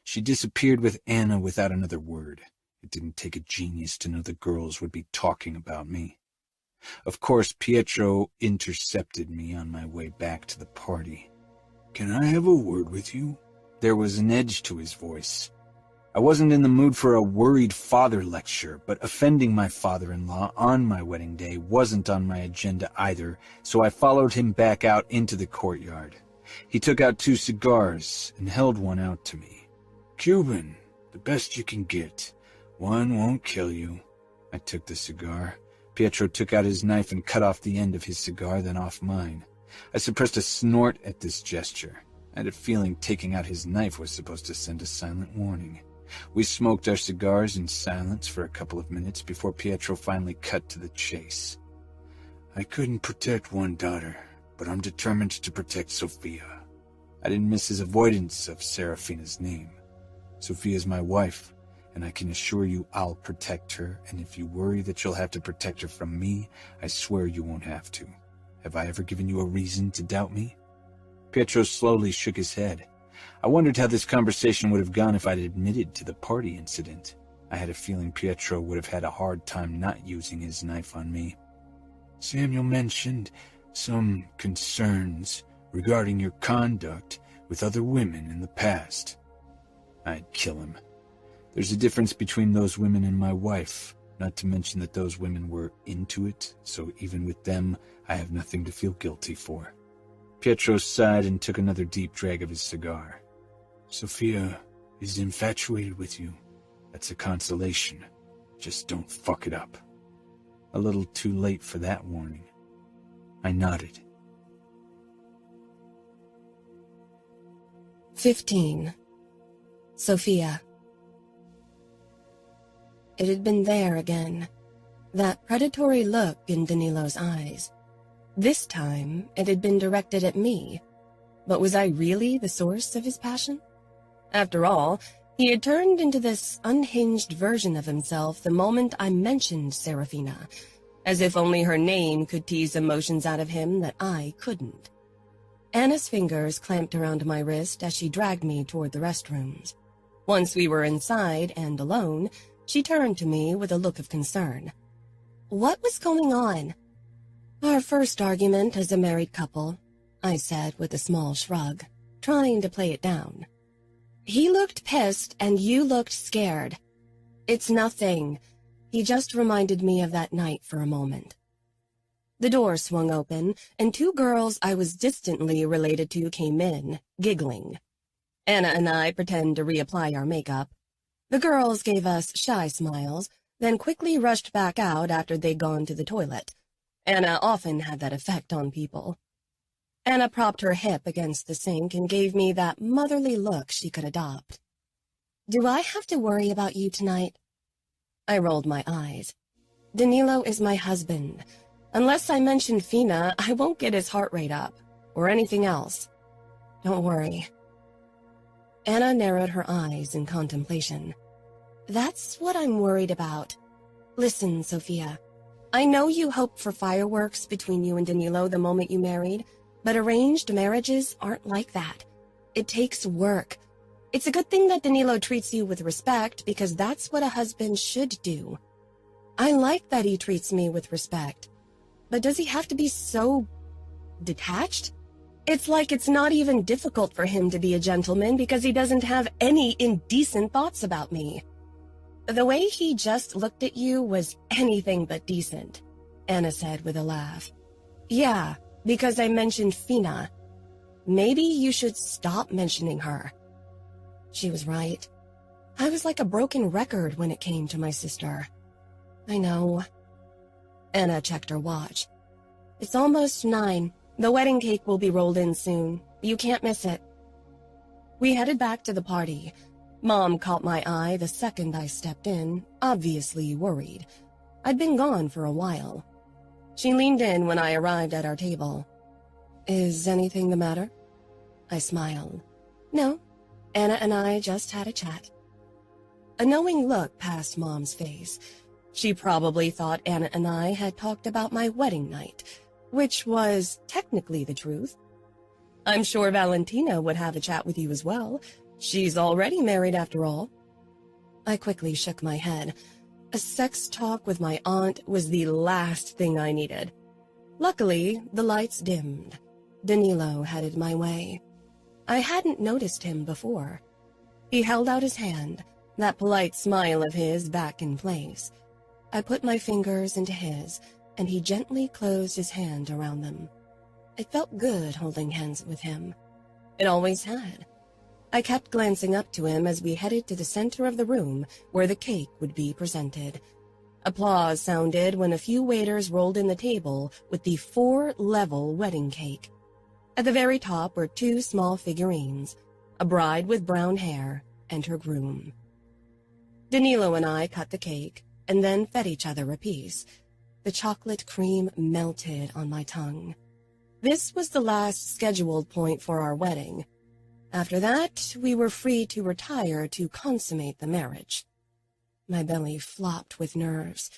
Speaker 4: She disappeared with Anna without another word. It didn't take a genius to know the girls would be talking about me. Of course, Pietro intercepted me on my way back to the party. Can I have a word with you? There was an edge to his voice. I wasn't in the mood for a worried father lecture, but offending my father-in-law on my wedding day wasn't on my agenda either, so I followed him back out into the courtyard. He took out 2 cigars and held one out to me. Cuban, the best you can get. One won't kill you. I took the cigar. Pietro took out his knife and cut off the end of his cigar, then off mine. I suppressed a snort at this gesture. I had a feeling taking out his knife was supposed to send a silent warning. We smoked our cigars in silence for a couple of minutes before Pietro finally cut to the chase. I couldn't protect one daughter, but I'm determined to protect Sofia. I didn't miss his avoidance of Serafina's name. Sofia's my wife, and I can assure you I'll protect her, and if you worry that you'll have to protect her from me, I swear you won't have to. Have I ever given you a reason to doubt me? Pietro slowly shook his head. I wondered how this conversation would have gone if I'd admitted to the party incident. I had a feeling Pietro would have had a hard time not using his knife on me. Samuel mentioned some concerns regarding your conduct with other women in the past. I'd kill him. There's a difference between those women and my wife, not to mention that those women were into it, so even with them, I have nothing to feel guilty for. Pietro sighed and took another deep drag of his cigar. Sofia is infatuated with you. That's a consolation. Just don't fuck it up. A little too late for that warning. I nodded.
Speaker 2: 15. Sofia. It had been there again, that predatory look in Danilo's eyes. This time, it had been directed at me. But was I really the source of his passion? After all, he had turned into this unhinged version of himself the moment I mentioned Serafina, as if only her name could tease emotions out of him that I couldn't. Anna's fingers clamped around my wrist as she dragged me toward the restrooms. Once we were inside and alone, she turned to me with a look of concern. What was going on? Our first argument as a married couple, I said with a small shrug, trying to play it down. He looked pissed and you looked scared. It's nothing. He just reminded me of that night for a moment. The door swung open, and 2 girls I was distantly related to came in, giggling. Anna and I pretended to reapply our makeup. The girls gave us shy smiles, then quickly rushed back out after they'd gone to the toilet. Anna often had that effect on people. Anna propped her hip against the sink and gave me that motherly look she could adopt. Do I have to worry about you tonight? I rolled my eyes. Danilo is my husband. Unless I mention Fina, I won't get his heart rate up, or anything else. Don't worry. Anna narrowed her eyes in contemplation. That's what I'm worried about. Listen, Sofia. I know you hoped for fireworks between you and Danilo the moment you married, but arranged marriages aren't like that. It takes work. It's a good thing that Danilo treats you with respect because that's what a husband should do. I like that he treats me with respect, but does he have to be so detached? It's like it's not even difficult for him to be a gentleman because he doesn't have any indecent thoughts about me. The way he just looked at you was anything but decent, Anna said with a laugh. Yeah, because I mentioned Fina. Maybe you should stop mentioning her. She was right. I was like a broken record when it came to my sister. I know. Anna checked her watch. It's almost 9. The wedding cake will be rolled in soon. You can't miss it. We headed back to the party. Mom caught my eye the second I stepped in, obviously worried. I'd been gone for a while. She leaned in when I arrived at our table. Is anything the matter? I smiled. No. Anna and I just had a chat. A knowing look passed Mom's face. She probably thought Anna and I had talked about my wedding night, which was technically the truth. I'm sure Valentina would have a chat with you as well. She's already married after all. I quickly shook my head. A sex talk with my aunt was the last thing I needed. Luckily, the lights dimmed. Danilo headed my way. I hadn't noticed him before. He held out his hand, that polite smile of his back in place. I put my fingers into his, and he gently closed his hand around them. It felt good holding hands with him. It always had. I kept glancing up to him as we headed to the center of the room where the cake would be presented. Applause sounded when a few waiters rolled in the table with the 4-level wedding cake. At the very top were 2 small figurines, a bride with brown hair and her groom. Danilo and I cut the cake and then fed each other a piece. The chocolate cream melted on my tongue. This was the last scheduled point for our wedding. After that, we were free to retire to consummate the marriage. My belly flopped with nerves.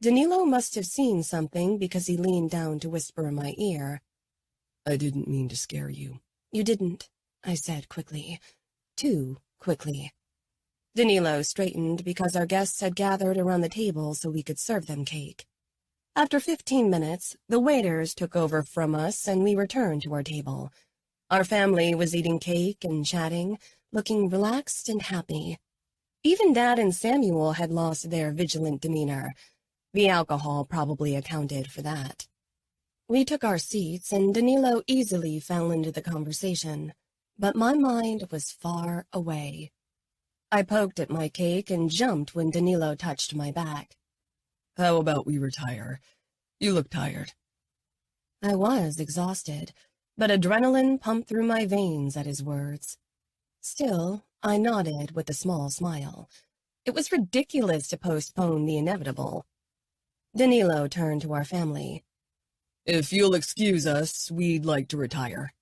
Speaker 2: Danilo must have seen something because he leaned down to whisper in my ear.
Speaker 3: I didn't mean to scare you.
Speaker 2: You didn't, I said quickly. Too quickly. Danilo straightened because our guests had gathered around the table so we could serve them cake. After 15 minutes, the waiters took over from us and we returned to our table. Our family was eating cake and chatting, looking relaxed and happy. Even Dad and Samuel had lost their vigilant demeanor. The alcohol probably accounted for that. We took our seats, and Danilo easily fell into the conversation, but my mind was far away. I poked at my cake and jumped when Danilo touched my back.
Speaker 3: How about we retire? You look tired.
Speaker 2: I was exhausted, but adrenaline pumped through my veins at his words. Still, I nodded with a small smile. It was ridiculous to postpone the inevitable. Danilo turned to our family.
Speaker 3: If you'll excuse us, we'd like to retire.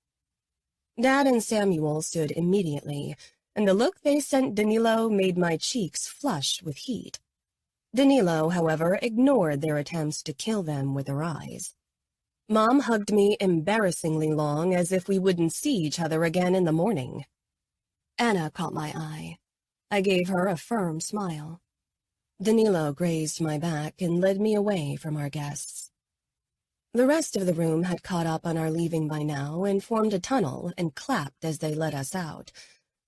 Speaker 2: Dad and Samuel stood immediately, and the look they sent Danilo made my cheeks flush with heat. Danilo, however, ignored their attempts to kill them with her eyes. Mom hugged me embarrassingly long as if we wouldn't see each other again in the morning. Anna caught my eye. I gave her a firm smile. Danilo grazed my back and led me away from our guests. The rest of the room had caught up on our leaving by now and formed a tunnel and clapped as they let us out.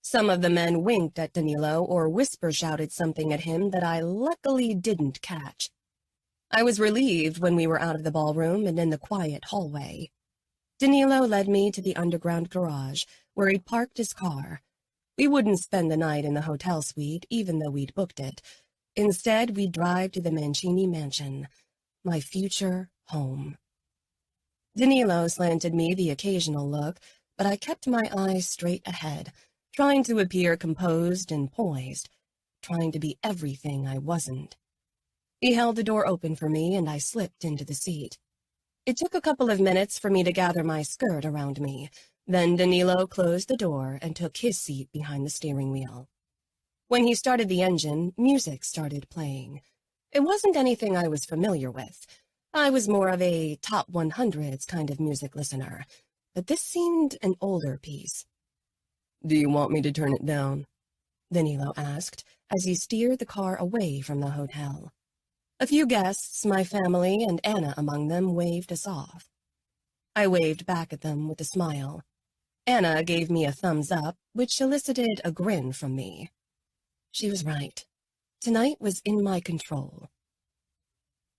Speaker 2: Some of the men winked at Danilo or whisper-shouted something at him that I luckily didn't catch. I was relieved when we were out of the ballroom and in the quiet hallway. Danilo led me to the underground garage, where he'd parked his car. We wouldn't spend the night in the hotel suite, even though we'd booked it. Instead, we'd drive to the Mancini mansion, my future home. Danilo slanted me the occasional look, but I kept my eyes straight ahead, trying to appear composed and poised, trying to be everything I wasn't. He held the door open for me, and I slipped into the seat. It took a couple of minutes for me to gather my skirt around me. Then Danilo closed the door and took his seat behind the steering wheel. When he started the engine, music started playing. It wasn't anything I was familiar with. I was more of a top 100s kind of music listener, but this seemed an older piece.
Speaker 3: Do you want me to turn it down?
Speaker 2: Danilo asked as he steered the car away from the hotel. A few guests, my family and Anna among them, waved us off. I waved back at them with a smile. Anna gave me a thumbs up, which elicited a grin from me. She was right. Tonight was in my control.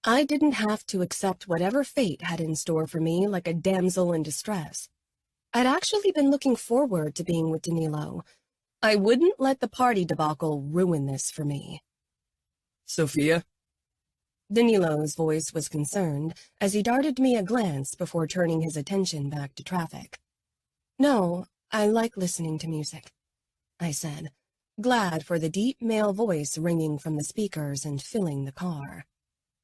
Speaker 2: I didn't have to accept whatever fate had in store for me like a damsel in distress. I'd actually been looking forward to being with Danilo. I wouldn't let the party debacle ruin this for me.
Speaker 3: Sofia?
Speaker 2: Danilo's voice was concerned as he darted me a glance before turning his attention back to traffic. No, I like listening to music, I said, glad for the deep male voice ringing from the speakers and filling the car.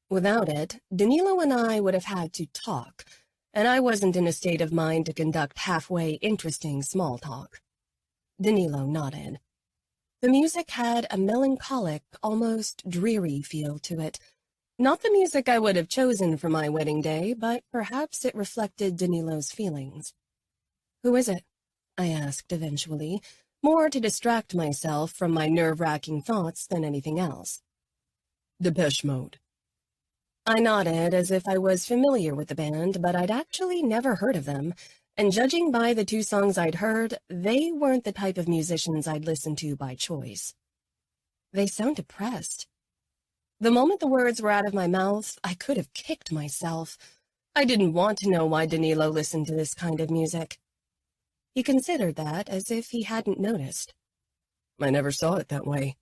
Speaker 2: Without it, Danilo and I would have had to talk, and I wasn't in a state of mind to conduct halfway interesting small talk. Danilo nodded. The music had a melancholic, almost dreary feel to it. Not the music I would have chosen for my wedding day, but perhaps it reflected Danilo's feelings. "Who is it?" I asked eventually, more to distract myself from my nerve-wracking thoughts than anything else.
Speaker 3: Depeche Mode.
Speaker 2: I nodded as if I was familiar with the band, but I'd actually never heard of them, and judging by the 2 songs I'd heard, they weren't the type of musicians I'd listen to by choice. They sound depressed. The moment the words were out of my mouth, I could have kicked myself. I didn't want to know why Danilo listened to this kind of music. He considered that as if he hadn't noticed.
Speaker 3: I never saw it that way.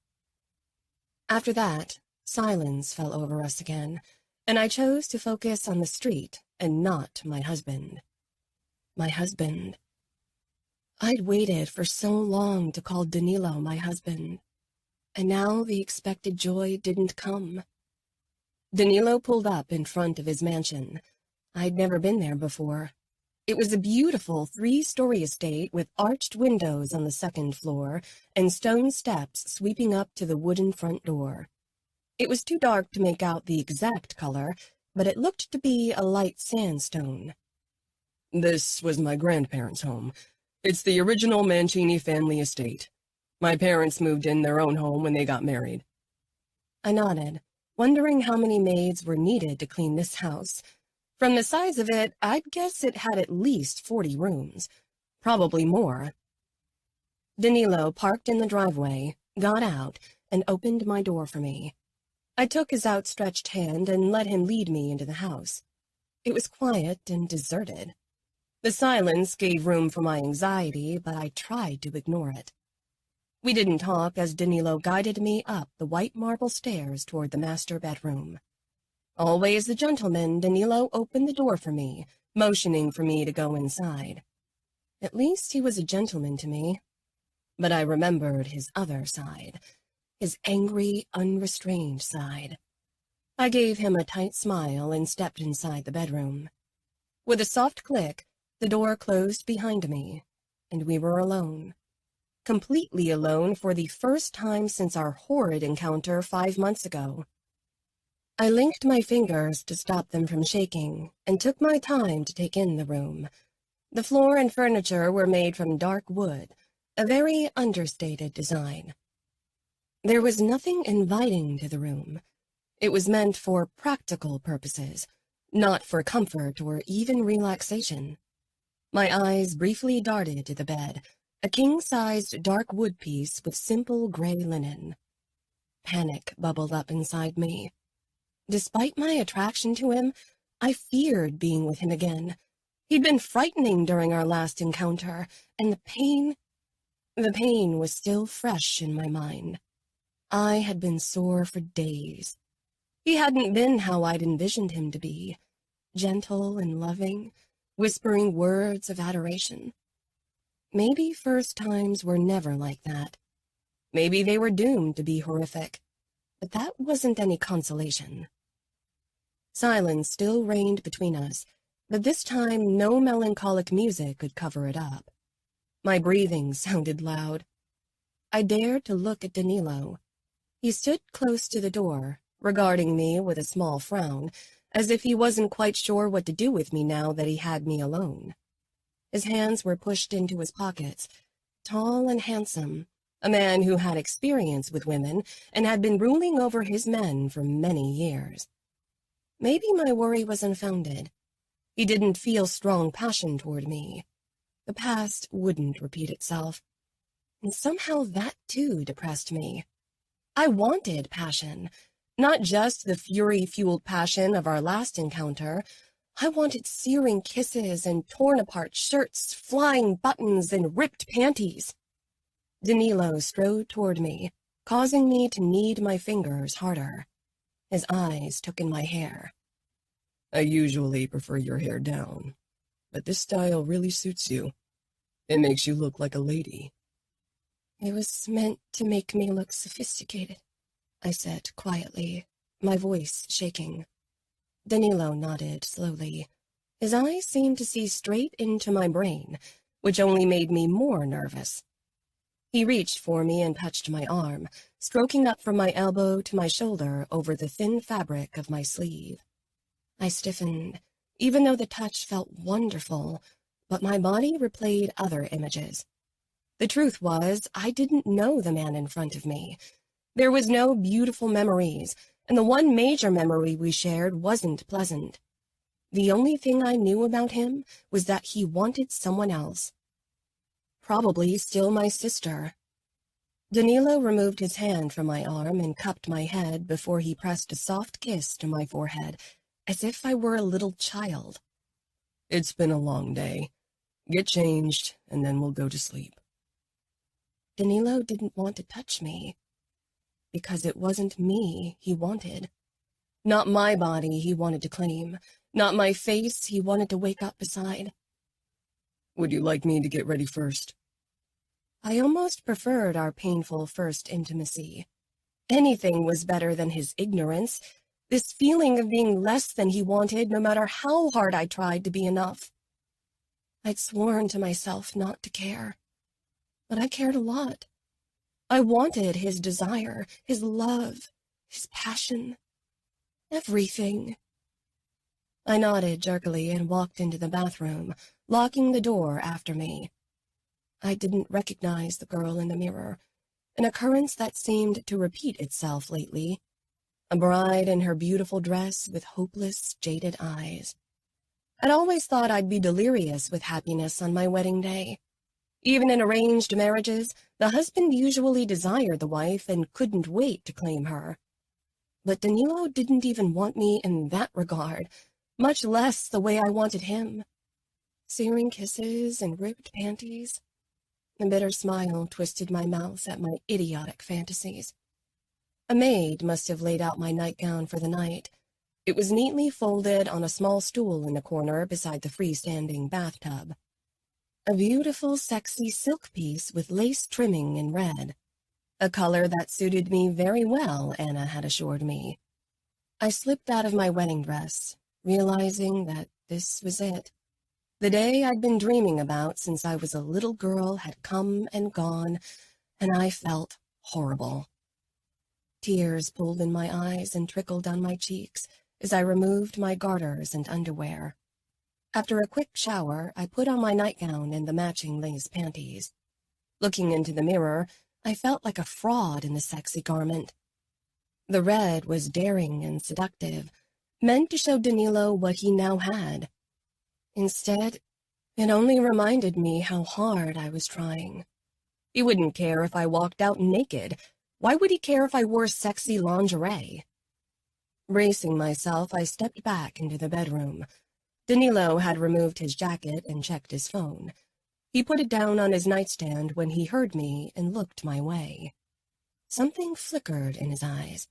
Speaker 2: After that, silence fell over us again, and I chose to focus on the street and not my husband. My husband. I'd waited for so long to call Danilo my husband, and now the expected joy didn't come. Danilo pulled up in front of his mansion. I'd never been there before. It was a beautiful 3-story estate with arched windows on the 2nd floor and stone steps sweeping up to the wooden front door. It was too dark to make out the exact color, but it looked to be a light sandstone.
Speaker 3: This was my grandparents' home. It's the original Mancini family estate. My parents moved in their own home when they got married.
Speaker 2: I nodded, wondering how many maids were needed to clean this house. From the size of it, I'd guess it had at least 40 rooms, probably more. Danilo parked in the driveway, got out, and opened my door for me. I took his outstretched hand and let him lead me into the house. It was quiet and deserted. The silence gave room for my anxiety, but I tried to ignore it. We didn't talk as Danilo guided me up the white marble stairs toward the master bedroom. Always the gentleman, Danilo opened the door for me, motioning for me to go inside. At least he was a gentleman to me. But I remembered his other side, his angry, unrestrained side. I gave him a tight smile and stepped inside the bedroom. With a soft click, the door closed behind me, and we were alone. Completely alone for the first time since our horrid encounter 5 months ago. I linked my fingers to stop them from shaking and took my time to take in the room. The floor and furniture were made from dark wood, a very understated design. There was nothing inviting to the room. It was meant for practical purposes, not for comfort or even relaxation. My eyes briefly darted to the bed, a king-sized dark wood piece with simple gray linen. Panic bubbled up inside me. Despite my attraction to him, I feared being with him again. He'd been frightening during our last encounter, and the pain was still fresh in my mind. I had been sore for days. He hadn't been how I'd envisioned him to be, gentle and loving, whispering words of adoration. Maybe first times were never like that. Maybe they were doomed to be horrific, but that wasn't any consolation. Silence still reigned between us, but this time no melancholic music could cover it up. My breathing sounded loud. I dared to look at Danilo. He stood close to the door, regarding me with a small frown, as if he wasn't quite sure what to do with me now that he had me alone. His hands were pushed into his pockets, tall and handsome, a man who had experience with women and had been ruling over his men for many years. Maybe my worry was unfounded. He didn't feel strong passion toward me. The past wouldn't repeat itself. And somehow that, too, depressed me. I wanted passion, not just the fury-fueled passion of our last encounter. I wanted searing kisses and torn-apart shirts, flying buttons, and ripped panties. Danilo strode toward me, causing me to knead my fingers harder. His eyes took in my hair.
Speaker 3: I usually prefer your hair down, but this style really suits you. It makes you look like a lady.
Speaker 2: It was meant to make me look sophisticated, I said quietly, my voice shaking. Danilo nodded slowly. His eyes seemed to see straight into my brain, which only made me more nervous. He reached for me and touched my arm, stroking up from my elbow to my shoulder over the thin fabric of my sleeve. I stiffened, even though the touch felt wonderful, but my body replayed other images. The truth was, I didn't know the man in front of me. There was no beautiful memories, and the one major memory we shared wasn't pleasant. The only thing I knew about him was that he wanted someone else. Probably still my sister. Danilo removed his hand from my arm and cupped my head before he pressed a soft kiss to my forehead, as if I were a little child.
Speaker 3: It's been a long day. Get changed, and then we'll go to sleep.
Speaker 2: Danilo didn't want to touch me, because it wasn't me he wanted. Not my body he wanted to claim, not my face he wanted to wake up beside.
Speaker 3: Would you like me to get ready first?
Speaker 2: I almost preferred our painful first intimacy. Anything was better than his ignorance, this feeling of being less than he wanted no matter how hard I tried to be enough. I'd sworn to myself not to care, but I cared a lot. I wanted his desire, his love, his passion, everything. I nodded jerkily and walked into the bathroom, locking the door after me. I didn't recognize the girl in the mirror, an occurrence that seemed to repeat itself lately. A bride in her beautiful dress with hopeless, jaded eyes. I'd always thought I'd be delirious with happiness on my wedding day. Even in arranged marriages, the husband usually desired the wife and couldn't wait to claim her. But Danilo didn't even want me in that regard, much less the way I wanted him. Searing kisses and ripped panties. A bitter smile twisted my mouth at my idiotic fantasies. A maid must have laid out my nightgown for the night. It was neatly folded on a small stool in the corner beside the freestanding bathtub. A beautiful, sexy silk piece with lace trimming in red. A color that suited me very well, Anna had assured me. I slipped out of my wedding dress, realizing that this was it. The day I'd been dreaming about since I was a little girl had come and gone, and I felt horrible. Tears pulled in my eyes and trickled down my cheeks as I removed my garters and underwear. After a quick shower, I put on my nightgown and the matching lace panties. Looking into the mirror, I felt like a fraud in the sexy garment. The red was daring and seductive, meant to show Danilo what he now had. Instead, it only reminded me how hard I was trying. He wouldn't care if I walked out naked. Why would he care if I wore sexy lingerie? Bracing myself, I stepped back into the bedroom. Danilo had removed his jacket and checked his phone. He put it down on his nightstand when he heard me and looked my way. Something flickered in his eyes.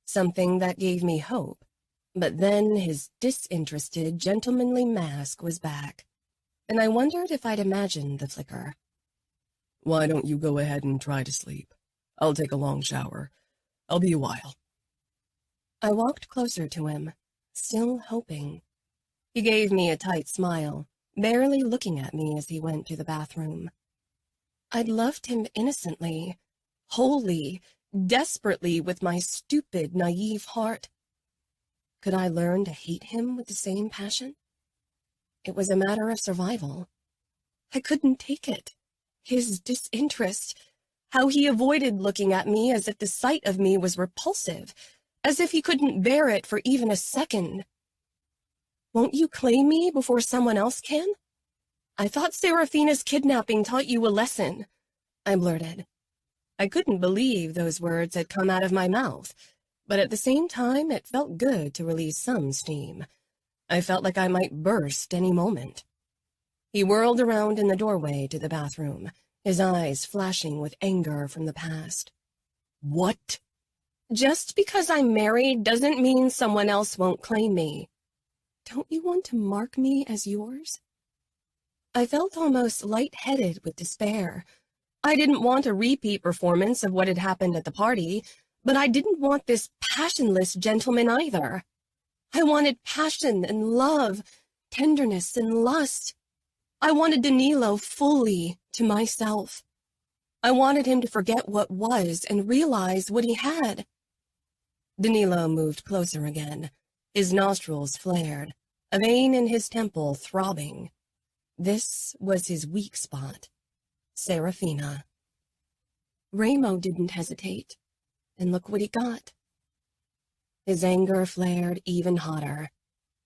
Speaker 2: Something that gave me hope. But then his disinterested, gentlemanly mask was back, and I wondered if I'd imagined the flicker.
Speaker 3: Why don't you go ahead and try to sleep? I'll take a long shower. I'll be a while.
Speaker 2: I walked closer to him, still hoping. He gave me a tight smile, barely looking at me as he went to the bathroom. I'd loved him innocently, wholly, desperately with my stupid, naive heart. Could I learn to hate him with the same passion? It was a matter of survival. I couldn't take it. His disinterest, how he avoided looking at me as if the sight of me was repulsive, as if he couldn't bear it for even a second. Won't you claim me before someone else can? I thought Serafina's kidnapping taught you a lesson, I blurted. I couldn't believe those words had come out of my mouth, but at the same time it felt good to release some steam. I felt like I might burst any moment. He whirled around in the doorway to the bathroom, his eyes flashing with anger from the past.
Speaker 3: What?
Speaker 2: Just because I'm married doesn't mean someone else won't claim me. Don't you want to mark me as yours? I felt almost lightheaded with despair. I didn't want a repeat performance of what had happened at the party, but I didn't want this passionless gentleman either. I wanted passion and love, tenderness and lust. I wanted Danilo fully to myself. I wanted him to forget what was and realize what he had. Danilo moved closer again. His nostrils flared, a vein in his temple throbbing. This was his weak spot, Serafina. Ramo didn't hesitate, and look what he got. His anger flared even hotter.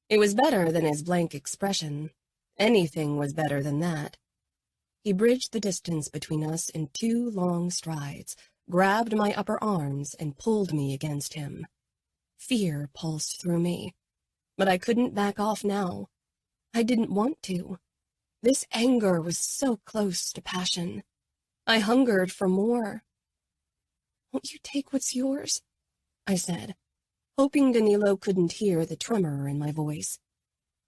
Speaker 2: It was better than his blank expression. Anything was better than that. He bridged the distance between us in 2 long strides, grabbed my upper arms, and pulled me against him. Fear pulsed through me, but I couldn't back off now. I didn't want to. This anger was so close to passion. I hungered for more. Won't you take what's yours? I said, hoping Danilo couldn't hear the tremor in my voice.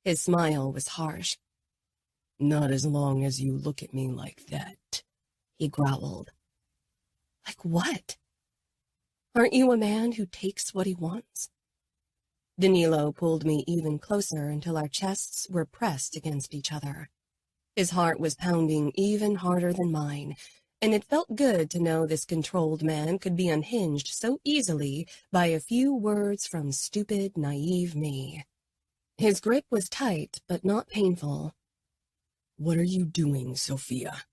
Speaker 2: His smile was harsh.
Speaker 3: Not as long as you look at me like that,
Speaker 2: he growled. Like what? Aren't you a man who takes what he wants? Danilo pulled me even closer until our chests were pressed against each other. His heart was pounding even harder than mine, and it felt good to know this controlled man could be unhinged so easily by a few words from stupid, naive me. His grip was tight, but not painful.
Speaker 3: What are you doing, Sofia?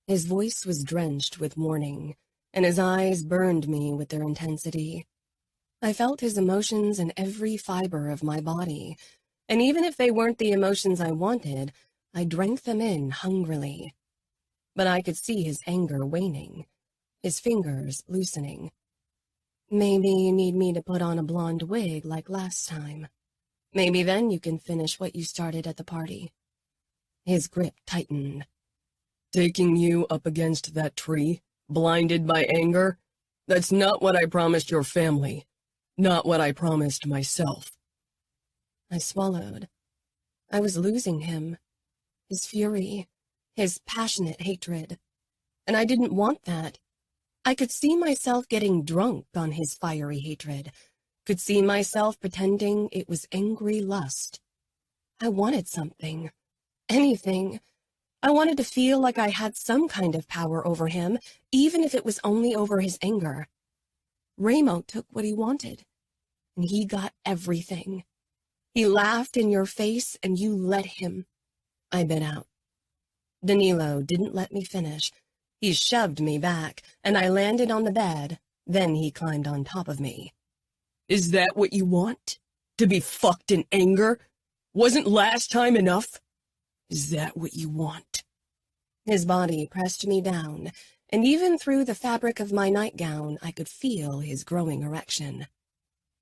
Speaker 2: His voice was drenched with warning, and his eyes burned me with their intensity. I felt his emotions in every fiber of my body, and even if they weren't the emotions I wanted, I drank them in hungrily. But I could see his anger waning, his fingers loosening. Maybe you need me to put on a blonde wig like last time. Maybe then you can finish what you started at the party. His grip tightened.
Speaker 3: Taking you up against that tree, blinded by anger? That's not what I promised your family. Not what I promised myself.
Speaker 2: I swallowed. I was losing him. His fury, his passionate hatred. And I didn't want that. I could see myself getting drunk on his fiery hatred. Could see myself pretending it was angry lust. I wanted something. Anything. I wanted to feel like I had some kind of power over him, even if it was only over his anger. Ramo took what he wanted, and he got everything. He laughed in your face, and you let him. I bit out. Danilo didn't let me finish. He shoved me back, and I landed on the bed. Then he climbed on top of me.
Speaker 3: Is that what you want? To be fucked in anger? Wasn't last time enough? Is that what you want?
Speaker 2: His body pressed me down, and even through the fabric of my nightgown, I could feel his growing erection.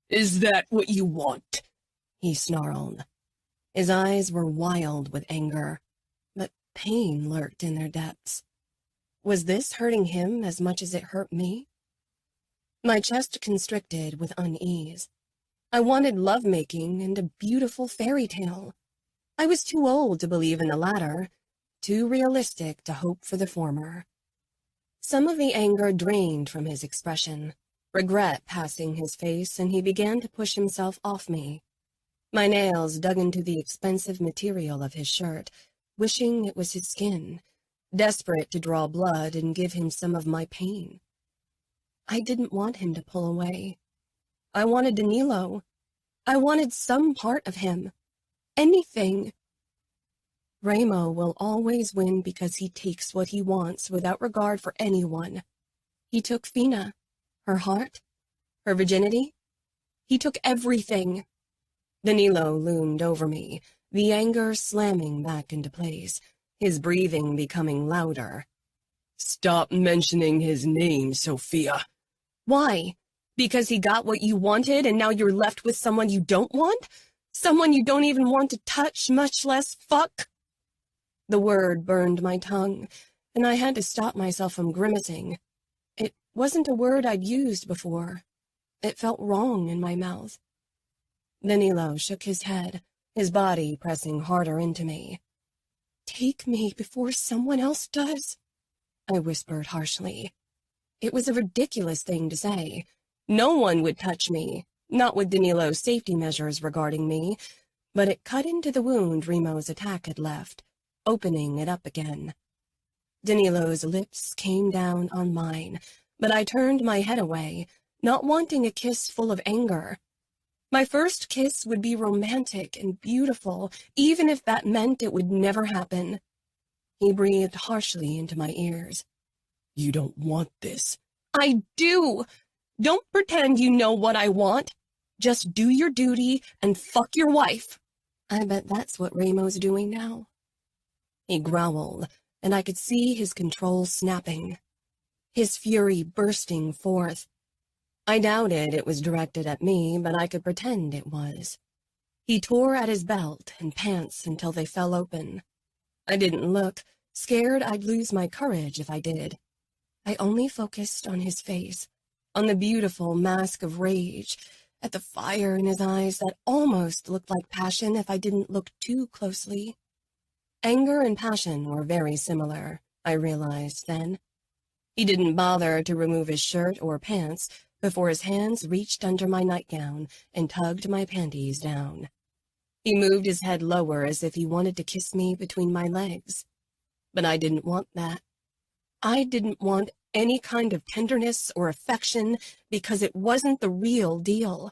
Speaker 3: Is that what you want?
Speaker 2: He snarled. His eyes were wild with anger, but pain lurked in their depths. Was this hurting him as much as it hurt me? My chest constricted with unease. I wanted lovemaking and a beautiful fairy tale. I was too old to believe in the latter, too realistic to hope for the former. Some of the anger drained from his expression, regret passing his face, and he began to push himself off me. My nails dug into the expensive material of his shirt, wishing it was his skin, desperate to draw blood and give him some of my pain. I didn't want him to pull away. I wanted Danilo. I wanted some part of him. Anything. Ramo will always win because he takes what he wants without regard for anyone. He took Fina, her heart, her virginity. He took everything. Danilo loomed over me, the anger slamming back into place, his breathing becoming louder.
Speaker 3: Stop mentioning his name, Sofia.
Speaker 2: Why? Because he got what you wanted and now you're left with someone you don't want? Someone you don't even want to touch, much less fuck? The word burned my tongue, and I had to stop myself from grimacing. It wasn't a word I'd used before. It felt wrong in my mouth. Danilo shook his head, his body pressing harder into me. Take me before someone else does, I whispered harshly. It was a ridiculous thing to say. No one would touch me, not with Danilo's safety measures regarding me, but it cut into the wound Remo's attack had left, opening it up again. Danilo's lips came down on mine, but I turned my head away, not wanting a kiss full of anger. My first kiss would be romantic and beautiful, even if that meant it would never happen. He breathed harshly into my ears.
Speaker 3: You don't want this.
Speaker 2: I do! Don't pretend you know what I want. Just do your duty and fuck your wife. I bet that's what Ramo's doing now. He growled, and I could see his control snapping, his fury bursting forth. I doubted it was directed at me, but I could pretend it was. He tore at his belt and pants until they fell open. I didn't look, scared I'd lose my courage if I did. I only focused on his face, on the beautiful mask of rage, at the fire in his eyes that almost looked like passion if I didn't look too closely. Anger and passion were very similar, I realized then. He didn't bother to remove his shirt or pants before his hands reached under my nightgown and tugged my panties down. He moved his head lower as if he wanted to kiss me between my legs. But I didn't want that. I didn't want any kind of tenderness or affection because it wasn't the real deal.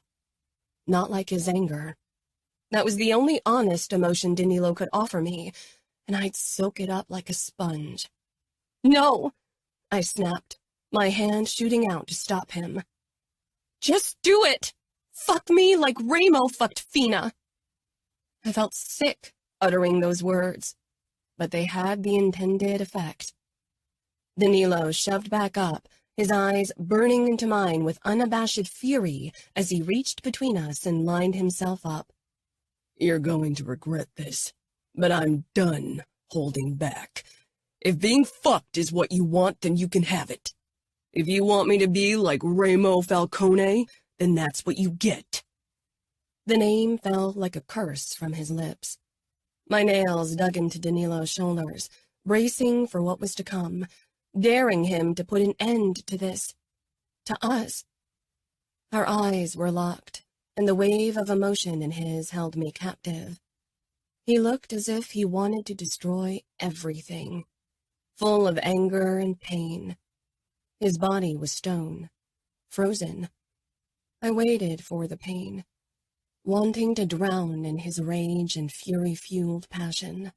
Speaker 2: Not like his anger. That was the only honest emotion Danilo could offer me, and I'd soak it up like a sponge. No, I snapped, my hand shooting out to stop him. Just do it! Fuck me like Ramo fucked Fina! I felt sick uttering those words, but they had the intended effect. Danilo shoved back up, his eyes burning into mine with unabashed fury as he reached between us and lined himself up.
Speaker 3: You're going to regret this, but I'm done holding back. If being fucked is what you want, then you can have it. If you want me to be like Ramo Falcone, then that's what you get.
Speaker 2: The name fell like a curse from his lips. My nails dug into Danilo's shoulders, bracing for what was to come, daring him to put an end to this, to us. Our eyes were locked, and the wave of emotion in his held me captive. He looked as if he wanted to destroy everything, full of anger and pain. His body was stone, frozen. I waited for the pain, wanting to drown in his rage and fury-fueled passion.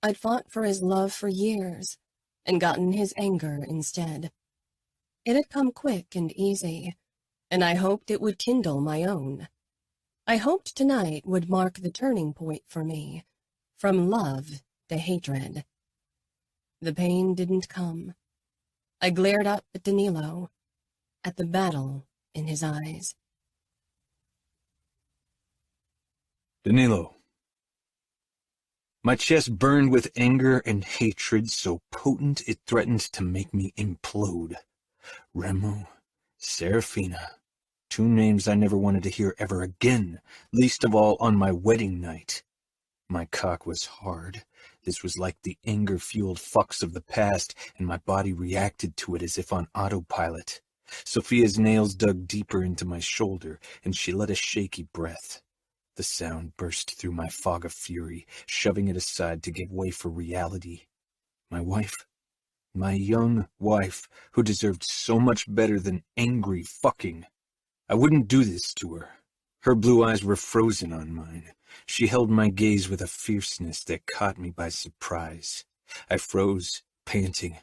Speaker 2: I'd fought for his love for years, and gotten his anger instead. It had come quick and easy, and I hoped it would kindle my own. I hoped tonight would mark the turning point for me, from love to hatred. The pain didn't come. I glared up at Danilo, at the battle in his eyes.
Speaker 1: Danilo. My chest burned with anger and hatred so potent it threatened to make me implode. Ramo, Serafina, 2 names I never wanted to hear ever again, least of all on my wedding night. My cock was hard. This was like the anger-fueled fucks of the past, and my body reacted to it as if on autopilot. Sofia's nails dug deeper into my shoulder, and she let a shaky breath. The sound burst through my fog of fury, shoving it aside to give way for reality. My wife. My young wife, who deserved so much better than angry fucking. I wouldn't do this to her. Her blue eyes were frozen on mine. She held my gaze with a fierceness that caught me by surprise. I froze, panting.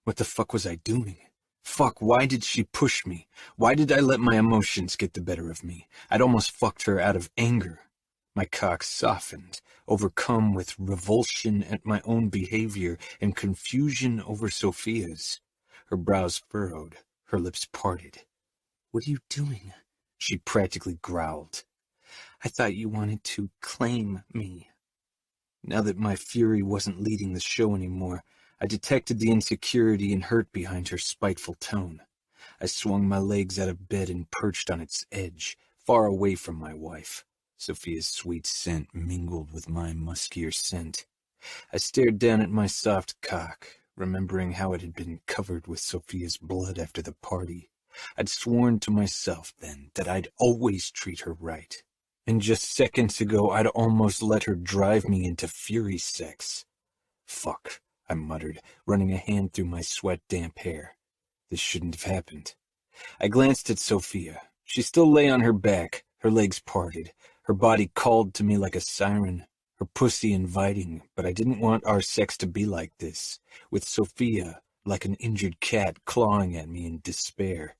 Speaker 1: What the fuck was I doing? Fuck, why did she push me? Why did I let my emotions get the better of me? I'd almost fucked her out of anger. My cock softened, overcome with revulsion at my own behavior and confusion over Sofia's. Her brows furrowed, her lips parted. "What are you doing?" she practically growled. "I thought you wanted to claim me." Now that my fury wasn't leading the show anymore, I detected the insecurity and hurt behind her spiteful tone. I swung my legs out of bed and perched on its edge, far away from my wife. Sofia's sweet scent mingled with my muskier scent. I stared down at my soft cock, remembering how it had been covered with Sofia's blood after the party. I'd sworn to myself then that I'd always treat her right. And just seconds ago, I'd almost let her drive me into fury sex. Fuck, I muttered, running a hand through my sweat-damp hair. This shouldn't have happened. I glanced at Sofia. She still lay on her back, her legs parted. Her body called to me like a siren, her pussy inviting, but I didn't want our sex to be like this, with Sofia like an injured cat clawing at me in despair.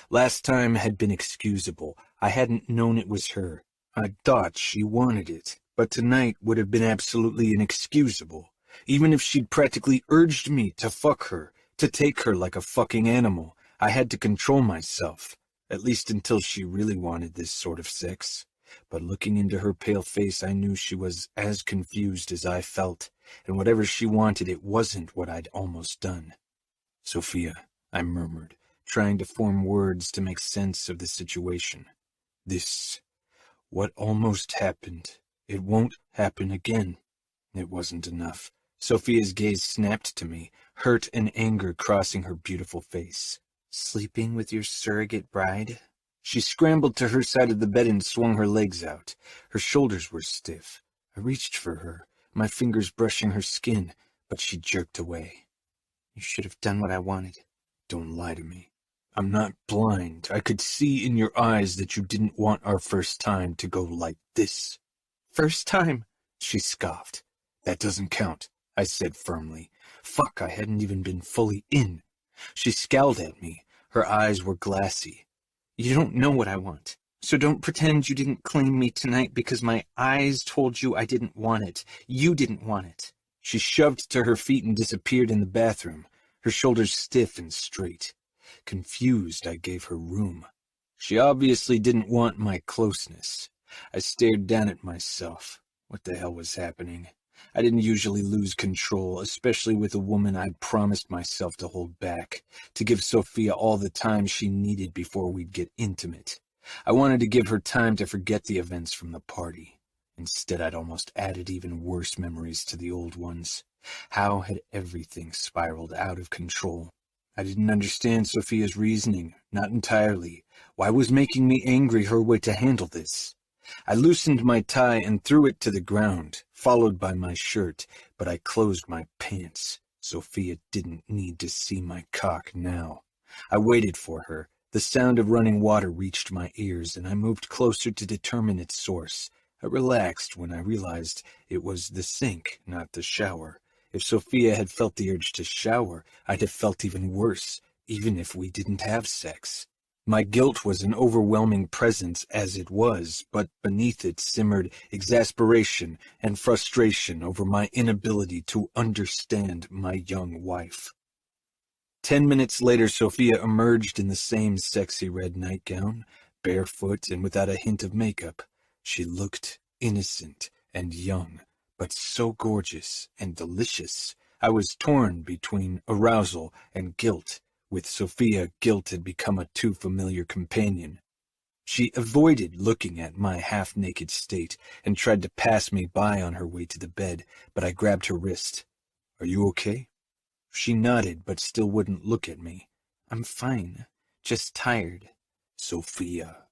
Speaker 1: Last time had been excusable. I hadn't known it was her. I thought she wanted it, but tonight would have been absolutely inexcusable, even if she'd practically urged me to fuck her, to take her like a fucking animal. I had to control myself, at least until she really wanted this sort of sex. But looking into her pale face, I knew she was as confused as I felt, and whatever she wanted, it wasn't what I'd almost done. "Sofia," I murmured, trying to form words to make sense of the situation. What almost happened, it won't happen again." It wasn't enough. Sofia's gaze snapped to me, hurt and anger crossing her beautiful face. "Sleeping with your surrogate bride?" She scrambled to her side of the bed and swung her legs out. Her shoulders were stiff. I reached for her, my fingers brushing her skin, but she jerked away. "You should have done what I wanted." "Don't lie to me. I'm not blind. I could see in your eyes that you didn't want our first time to go like this." "First time?" she scoffed. "That doesn't count," I said firmly. Fuck, I hadn't even been fully in. She scowled at me. Her eyes were glassy. "You don't know what I want, so don't pretend you didn't claim me tonight because my eyes told you I didn't want it. You didn't want it." She shoved to her feet and disappeared in the bathroom, her shoulders stiff and straight. Confused, I gave her room. She obviously didn't want my closeness. I stared down at myself. What the hell was happening? I didn't usually lose control, especially with a woman I'd promised myself to hold back, to give Sofia all the time she needed before we'd get intimate. I wanted to give her time to forget the events from the party. Instead, I'd almost added even worse memories to the old ones. How had everything spiraled out of control? I didn't understand Sofia's reasoning, not entirely. Why was making me angry her way to handle this? I loosened my tie and threw it to the ground, followed by my shirt, but I closed my pants. Sofia didn't need to see my cock now. I waited for her. The sound of running water reached my ears, and I moved closer to determine its source. I relaxed when I realized it was the sink, not the shower. If Sofia had felt the urge to shower, I'd have felt even worse, even if we didn't have sex. My guilt was an overwhelming presence as it was, but beneath it simmered exasperation and frustration over my inability to understand my young wife. 10 minutes later, Sofia emerged in the same sexy red nightgown, barefoot and without a hint of makeup. She looked innocent and young, but so gorgeous and delicious. I was torn between arousal and guilt. With Sofia, guilt had become a too familiar companion. She avoided looking at my half-naked state and tried to pass me by on her way to the bed, but I grabbed her wrist. "Are you okay?" She nodded, but still wouldn't look at me. "I'm fine, just tired." "Sofia."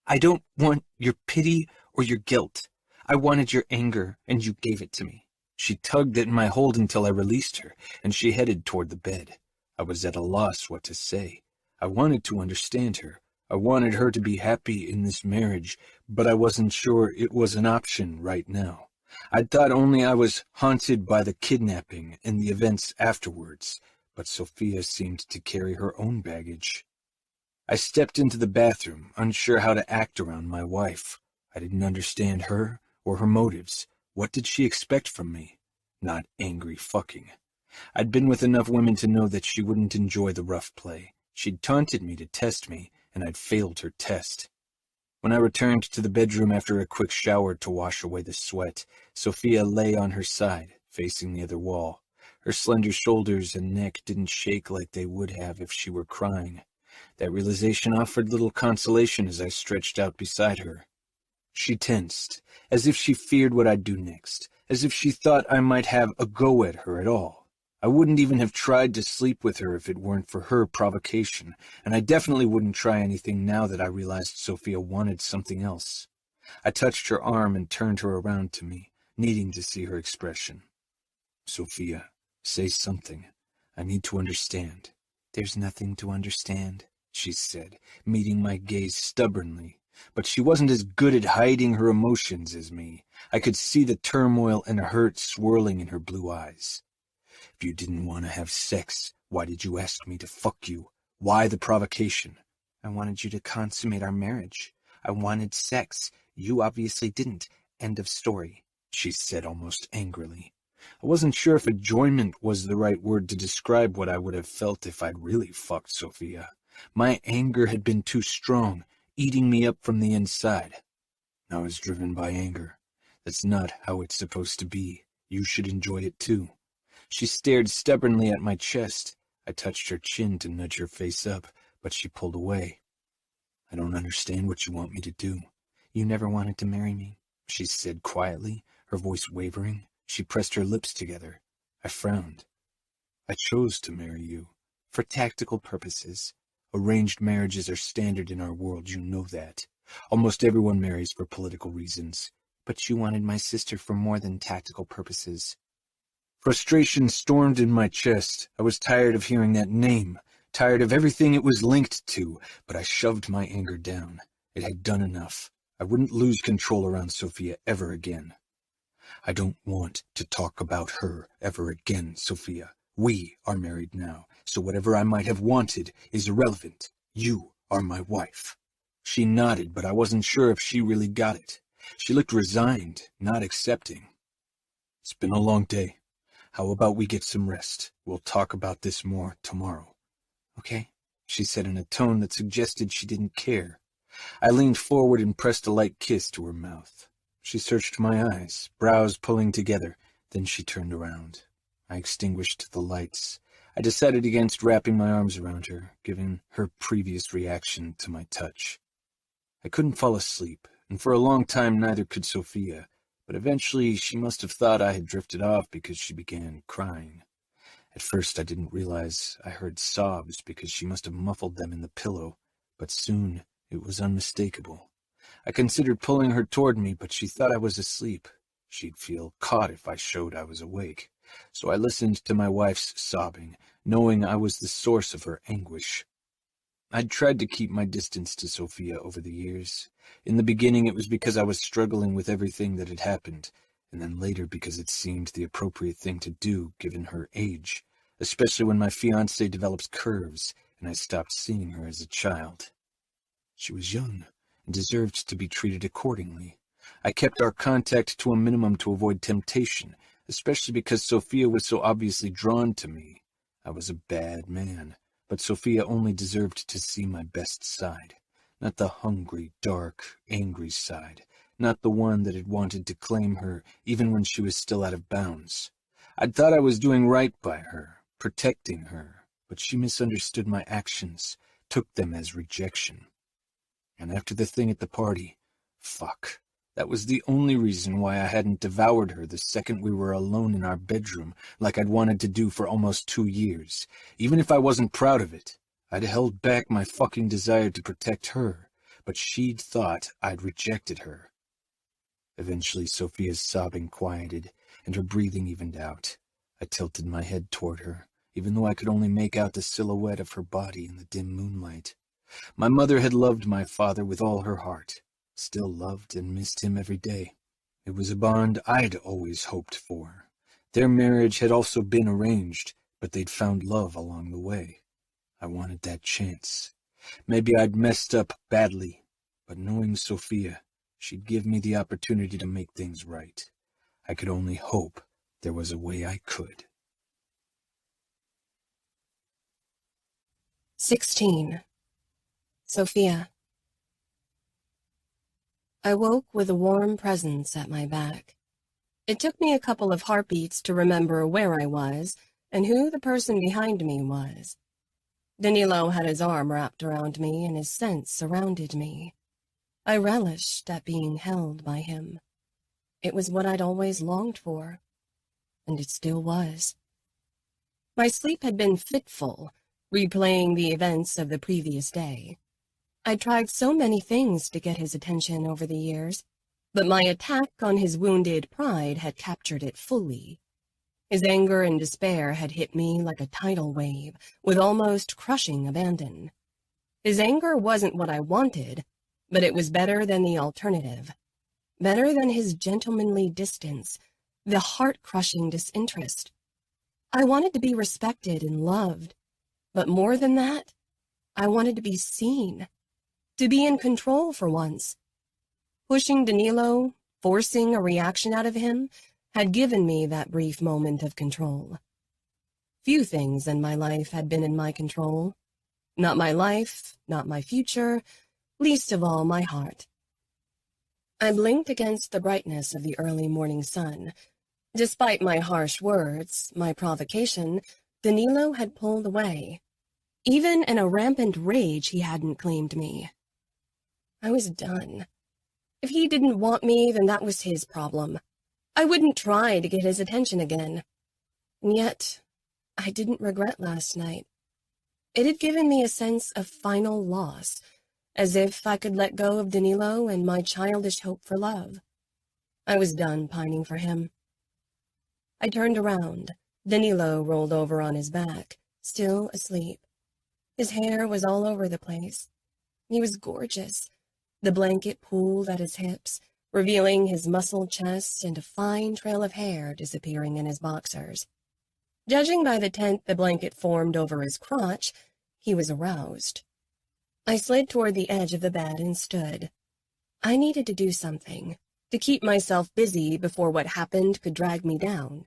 Speaker 1: "I don't want your pity or your guilt. I wanted your anger, and you gave it to me." She tugged at my hold until I released her, and she headed toward the bed. I was at a loss what to say. I wanted to understand her. I wanted her to be happy in this marriage, but I wasn't sure it was an option right now. I thought only I was haunted by the kidnapping and the events afterwards, but Sofia seemed to carry her own baggage. I stepped into the bathroom, unsure how to act around my wife. I didn't understand her or her motives. What did she expect from me? Not angry fucking. I'd been with enough women to know that she wouldn't enjoy the rough play. She'd taunted me to test me, and I'd failed her test. When I returned to the bedroom after a quick shower to wash away the sweat, Sofia lay on her side, facing the other wall. Her slender shoulders and neck didn't shake like they would have if she were crying. That realization offered little consolation as I stretched out beside her. She tensed, as if she feared what I'd do next, as if she thought I might have a go at her at all. I wouldn't even have tried to sleep with her if it weren't for her provocation, and I definitely wouldn't try anything now that I realized Sofia wanted something else. I touched her arm and turned her around to me, needing to see her expression. "Sofia, say something. I need to understand." "There's nothing to understand," she said, meeting my gaze stubbornly. But she wasn't as good at hiding her emotions as me. I could see the turmoil and hurt swirling in her blue eyes. "If you didn't want to have sex, why did you ask me to fuck you? Why the provocation?" "I wanted you to consummate our marriage. I wanted sex. You obviously didn't. End of story," she said almost angrily. I wasn't sure if enjoyment was the right word to describe what I would have felt if I'd really fucked Sofia. My anger had been too strong, eating me up from the inside. I was driven by anger. That's not how it's supposed to be. You should enjoy it too. She stared stubbornly at my chest. I touched her chin to nudge her face up, but she pulled away. "I don't understand what you want me to do." "You never wanted to marry me," she said quietly, her voice wavering. She pressed her lips together. I frowned. "I chose to marry you. For tactical purposes. Arranged marriages are standard in our world, you know that. Almost everyone marries for political reasons. But you wanted my sister for more than tactical purposes." Frustration stormed in my chest. I was tired of hearing that name, tired of everything it was linked to, but I shoved my anger down. It had done enough. I wouldn't lose control around Sofia ever again. "I don't want to talk about her ever again, Sofia. We are married now, so whatever I might have wanted is irrelevant. You are my wife." She nodded, but I wasn't sure if she really got it. She looked resigned, not accepting. "It's been a long day. How about we get some rest? We'll talk about this more tomorrow." "Okay," she said in a tone that suggested she didn't care. I leaned forward and pressed a light kiss to her mouth. She searched my eyes, brows pulling together. Then she turned around. I extinguished the lights. I decided against wrapping my arms around her, given her previous reaction to my touch. I couldn't fall asleep, and for a long time neither could Sofia, but eventually she must have thought I had drifted off because she began crying. At first I didn't realize I heard sobs because she must have muffled them in the pillow, but soon it was unmistakable. I considered pulling her toward me, but she thought I was asleep. She'd feel caught if I showed I was awake. So I listened to my wife's sobbing, knowing I was the source of her anguish. I'd tried to keep my distance to Sofia over the years. In the beginning it was because I was struggling with everything that had happened, and then later because it seemed the appropriate thing to do given her age, especially when my fiancé develops curves and I stopped seeing her as a child. She was young and deserved to be treated accordingly. I kept our contact to a minimum to avoid temptation, especially because Sofia was so obviously drawn to me. I was a bad man, but Sofia only deserved to see my best side, not the hungry, dark, angry side, not the one that had wanted to claim her even when she was still out of bounds. I'd thought I was doing right by her, protecting her, but she misunderstood my actions, took them as rejection. And after the thing at the party, fuck. That was the only reason why I hadn't devoured her the second we were alone in our bedroom, like I'd wanted to do for almost 2 years. Even if I wasn't proud of it, I'd held back my fucking desire to protect her, but she'd thought I'd rejected her. Eventually, Sofia's sobbing quieted, and her breathing evened out. I tilted my head toward her, even though I could only make out the silhouette of her body in the dim moonlight. My mother had loved my father with all her heart, still loved and missed him every day. It was a bond I'd always hoped for. Their marriage had also been arranged, but they'd found love along the way. I wanted that chance. Maybe I'd messed up badly, but knowing Sofia, she'd give me the opportunity to make things right. I could only hope there was a way I could.
Speaker 2: 16. Sofia. I woke with a warm presence at my back. It took me a couple of heartbeats to remember where I was and who the person behind me was. Danilo had his arm wrapped around me and his scent surrounded me. I relished at being held by him. It was what I'd always longed for, and it still was. My sleep had been fitful, replaying the events of the previous day. I'd tried so many things to get his attention over the years, but my attack on his wounded pride had captured it fully. His anger and despair had hit me like a tidal wave, with almost crushing abandon. His anger wasn't what I wanted, but it was better than the alternative. Better than his gentlemanly distance, the heart-crushing disinterest. I wanted to be respected and loved, but more than that, I wanted to be seen, to be in control for once. Pushing Danilo, forcing a reaction out of him, had given me that brief moment of control. Few things in my life had been in my control. Not my life, not my future, least of all my heart. I blinked against the brightness of the early morning sun. Despite my harsh words, my provocation, Danilo had pulled away. Even in a rampant rage, he hadn't claimed me. I was done. If he didn't want me, then that was his problem. I wouldn't try to get his attention again. And yet, I didn't regret last night. It had given me a sense of final loss, as if I could let go of Danilo and my childish hope for love. I was done pining for him. I turned around. Danilo rolled over on his back, still asleep. His hair was all over the place. He was gorgeous. The blanket pooled at his hips, revealing his muscled chest and a fine trail of hair disappearing in his boxers. Judging by the tent the blanket formed over his crotch, he was aroused. I slid toward the edge of the bed and stood. I needed to do something, to keep myself busy before what happened could drag me down.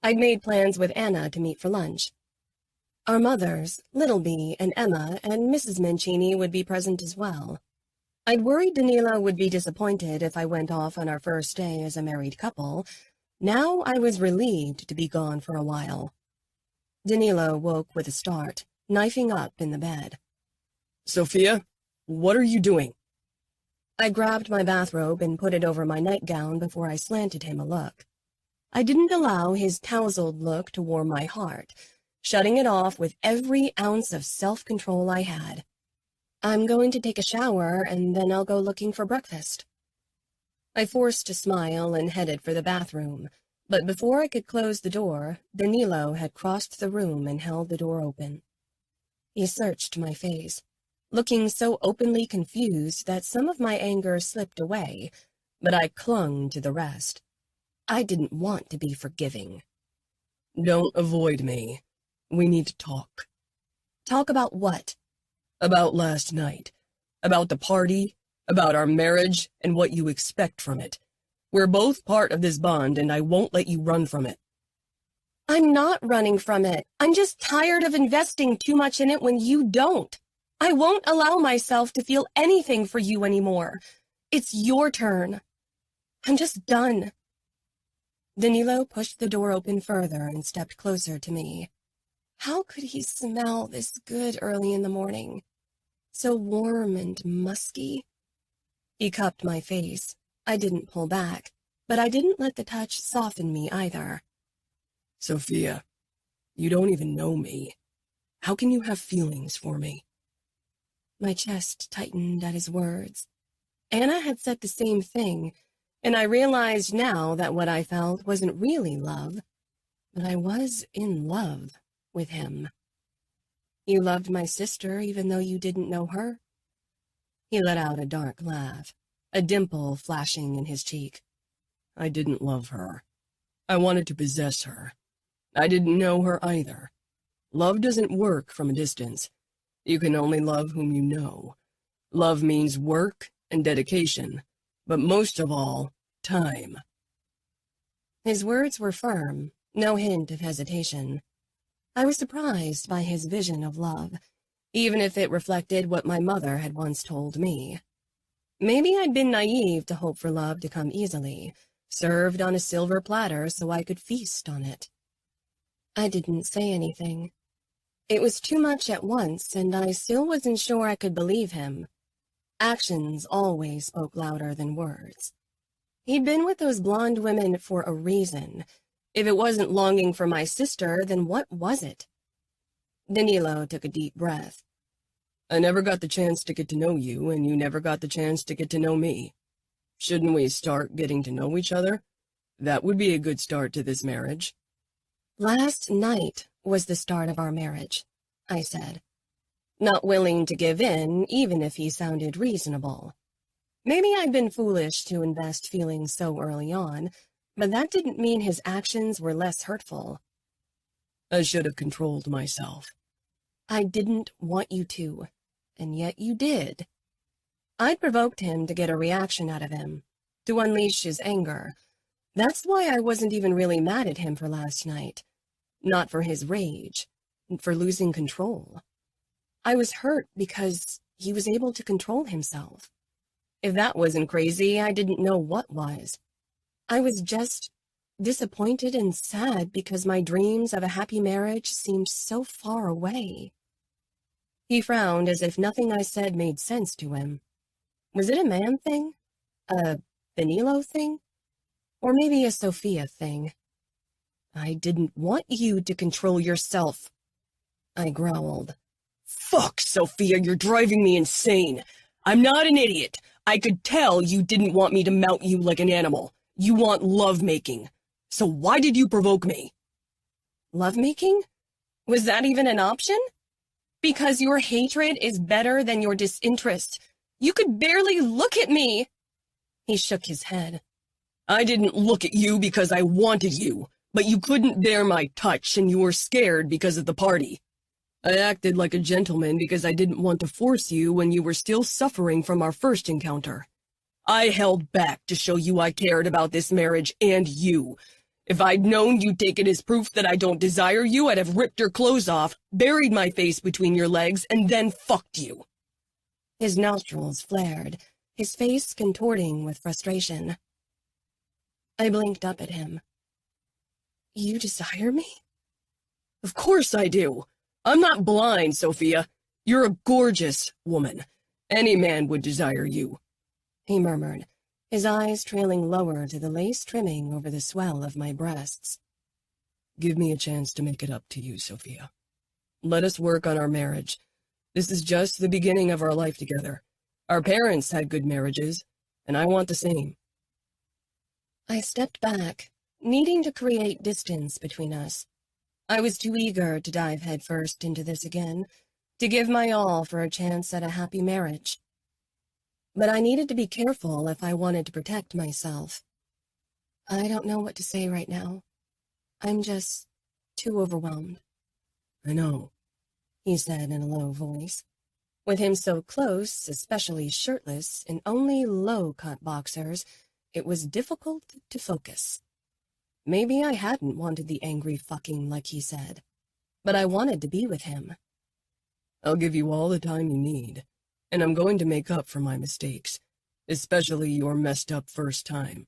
Speaker 2: I'd made plans with Anna to meet for lunch. Our mothers, Littleby and Emma and Mrs. Mancini would be present as well. I'd worried Danilo would be disappointed if I went off on our first day as a married couple. Now I was relieved to be gone for a while. Danilo woke with a start, knifing up in the bed.
Speaker 3: Sofia, what are you doing?
Speaker 2: I grabbed my bathrobe and put it over my nightgown before I slanted him a look. I didn't allow his tousled look to warm my heart, shutting it off with every ounce of self-control I had. I'm going to take a shower, and then I'll go looking for breakfast. I forced a smile and headed for the bathroom, but before I could close the door, Danilo had crossed the room and held the door open. He searched my face, looking so openly confused that some of my anger slipped away, but I clung to the rest. I didn't want to be forgiving.
Speaker 3: Don't avoid me. We need to talk.
Speaker 2: Talk about what?
Speaker 3: About last night. About the party. About our marriage and what you expect from it. We're both part of this bond, and I won't let you run from it.
Speaker 2: I'm not running from it. I'm just tired of investing too much in it when you don't. I won't allow myself to feel anything for you anymore. It's your turn. I'm just done. Danilo pushed the door open further and stepped closer to me. How could he smell this good early in the morning? so warm and musky. He cupped my face. I didn't pull back, but I didn't let the touch soften me either.
Speaker 3: Sofia, you don't even know me. How can you have feelings for me?
Speaker 2: My chest tightened at his words. Anna had said the same thing, and I realized now that what I felt wasn't really love, but I was in love with him. You loved my sister even though you didn't know her? He let out a dark laugh, a dimple flashing in his cheek.
Speaker 3: I didn't love her. I wanted to possess her. I didn't know her either. Love doesn't work from a distance. You can only love whom you know. Love means work and dedication, but most of all, time.
Speaker 2: His words were firm, no hint of hesitation. I was surprised by his vision of love, even if it reflected what my mother had once told me. Maybe I'd been naive to hope for love to come easily, served on a silver platter so I could feast on it. I didn't say anything. It was too much at once, and I still wasn't sure I could believe him. Actions always spoke louder than words. He'd been with those blonde women for a reason. If it wasn't longing for my sister, then what was it? Danilo took a deep breath.
Speaker 3: I never got the chance to get to know you, and you never got the chance to get to know me. Shouldn't we start getting to know each other? That would be a good start to this marriage.
Speaker 2: Last night was the start of our marriage, I said, not willing to give in, even if he sounded reasonable. Maybe I'd been foolish to invest feelings so early on, but that didn't mean his actions were less hurtful.
Speaker 3: I should have controlled myself.
Speaker 2: I didn't want you to, and yet you did. I'd provoked him to get a reaction out of him, to unleash his anger. That's why I wasn't even really mad at him for last night. Not for his rage, for losing control. I was hurt because he was able to control himself. If that wasn't crazy, I didn't know what was. I was just disappointed and sad because my dreams of a happy marriage seemed so far away. He frowned as if nothing I said made sense to him. Was it a man thing? A Danilo thing? Or maybe a Sofia thing? I didn't want you to control yourself, I growled.
Speaker 3: Fuck, Sofia, you're driving me insane. I'm not an idiot. I could tell you didn't want me to mount you like an animal. You want lovemaking. So why did you provoke me?
Speaker 2: Lovemaking? Was that even an option? Because your hatred is better than your disinterest. You could barely look at me. He shook his head.
Speaker 3: I didn't look at you because I wanted you, but you couldn't bear my touch and you were scared because of the party. I acted like a gentleman because I didn't want to force you when you were still suffering from our first encounter. I held back to show you I cared about this marriage and you. If I'd known you'd take it as proof that I don't desire you, I'd have ripped your clothes off, buried my face between your legs, and then fucked you.
Speaker 2: His nostrils flared, his face contorting with frustration. I blinked up at him. You desire me?
Speaker 3: Of course I do. I'm not blind, Sofia. You're a gorgeous woman. Any man would desire you,
Speaker 2: he murmured, his eyes trailing lower to the lace trimming over the swell of my breasts.
Speaker 3: Give me a chance to make it up to you, Sofia. Let us work on our marriage. This is just the beginning of our life together. Our parents had good marriages, and I want the same.
Speaker 2: I stepped back, needing to create distance between us. I was too eager to dive headfirst into this again, to give my all for a chance at a happy marriage. But I needed to be careful if I wanted to protect myself. I don't know what to say right now. I'm just too overwhelmed.
Speaker 3: I know,
Speaker 2: he said in a low voice. With him so close, especially shirtless, in only low-cut boxers, it was difficult to focus. Maybe I hadn't wanted the angry fucking like he said, but I wanted to be with him.
Speaker 3: I'll give you all the time you need, and I'm going to make up for my mistakes, especially your messed up first time.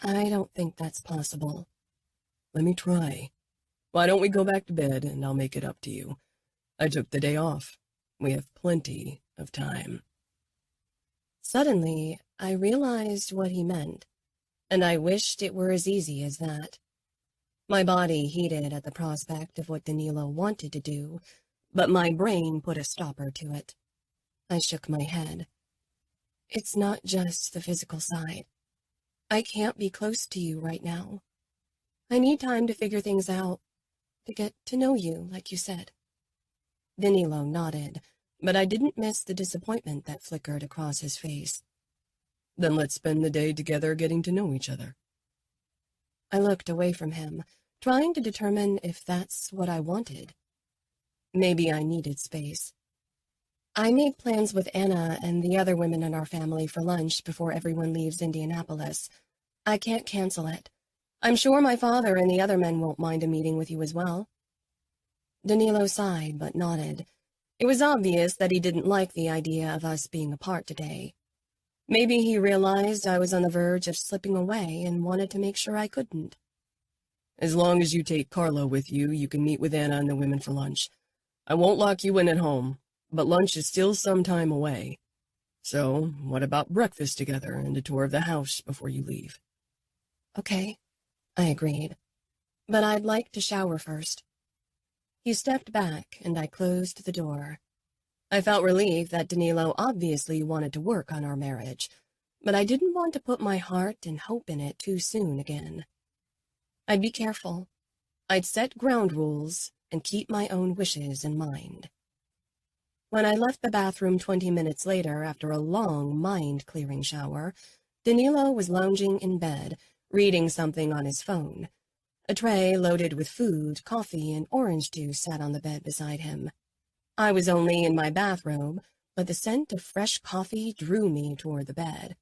Speaker 2: I don't think that's possible.
Speaker 3: Let me try. Why don't we go back to bed and I'll make it up to you? I took the day off. We have plenty of time.
Speaker 2: Suddenly, I realized what he meant, and I wished it were as easy as that. My body heated at the prospect of what Danilo wanted to do, but my brain put a stopper to it. I shook my head. It's not just the physical side. I can't be close to you right now. I need time to figure things out, to get to know you, like you said. Danilo nodded, but I didn't miss the disappointment that flickered across his face.
Speaker 3: Then let's spend the day together getting to know each other.
Speaker 2: I looked away from him, trying to determine if that's what I wanted. Maybe I needed space. I made plans with Anna and the other women in our family for lunch before everyone leaves Indianapolis. I can't cancel it. I'm sure my father and the other men won't mind a meeting with you as well. Danilo sighed but nodded. It was obvious that he didn't like the idea of us being apart today. Maybe he realized I was on the verge of slipping away and wanted to make sure I couldn't.
Speaker 3: As long as you take Carlo with you, you can meet with Anna and the women for lunch. I won't lock you in at home, but lunch is still some time away. So, what about breakfast together and a tour of the house before you leave?
Speaker 2: Okay, I agreed. But I'd like to shower first. He stepped back, and I closed the door. I felt relieved that Danilo obviously wanted to work on our marriage, but I didn't want to put my heart and hope in it too soon again. I'd be careful. I'd set ground rules and keep my own wishes in mind. When I left the bathroom 20 minutes later after a long mind-clearing shower, Danilo was lounging in bed, reading something on his phone. A tray loaded with food, coffee, and orange juice sat on the bed beside him. I was only in my bathrobe, but the scent of fresh coffee drew me toward the bed.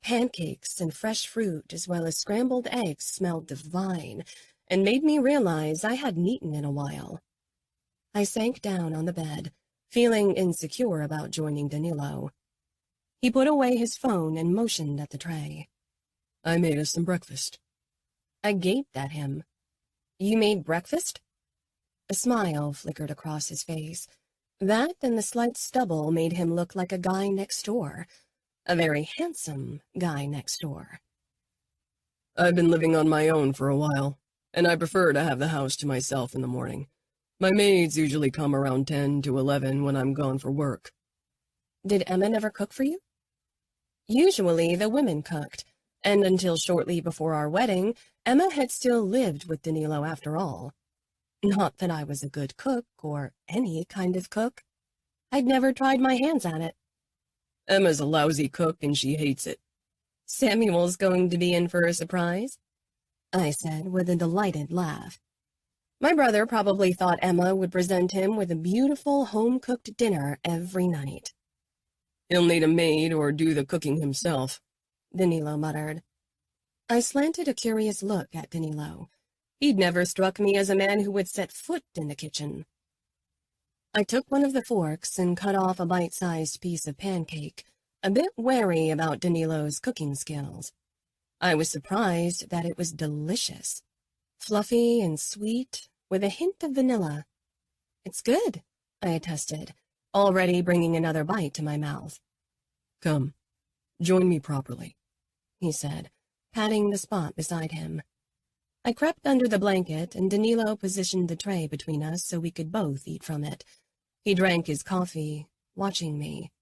Speaker 2: Pancakes and fresh fruit, as well as scrambled eggs, smelled divine, and made me realize I hadn't eaten in a while. I sank down on the bed, feeling insecure about joining Danilo. He put away his phone and motioned at the tray.
Speaker 3: I made us some breakfast.
Speaker 2: I gaped at him. You made breakfast? A smile flickered across his face. That and the slight stubble made him look like a guy next door. A very handsome guy next door.
Speaker 3: I've been living on my own for a while, and I prefer to have the house to myself in the morning. My maids usually come around 10 to 11 when I'm gone for work.
Speaker 2: Did Emma never cook for you? Usually the women cooked, and until shortly before our wedding, Emma had still lived with Danilo after all. Not that I was a good cook, or any kind of cook. I'd never tried my hands at it.
Speaker 3: Emma's a lousy cook, and she hates it.
Speaker 2: Samuel's going to be in for a surprise? I said with a delighted laugh. My brother probably thought Emma would present him with a beautiful home-cooked dinner every night.
Speaker 3: He'll need a maid or do the cooking himself,
Speaker 2: Danilo muttered. I slanted a curious look at Danilo. He'd never struck me as a man who would set foot in the kitchen. I took one of the forks and cut off a bite-sized piece of pancake, a bit wary about Danilo's cooking skills. I was surprised that it was delicious. Fluffy and sweet, with a hint of vanilla. It's good, I attested, already bringing another bite to my mouth.
Speaker 3: Come, join me properly,
Speaker 2: he said, patting the spot beside him. I crept under the blanket, and Danilo positioned the tray between us so we could both eat from it. He drank his coffee, watching me.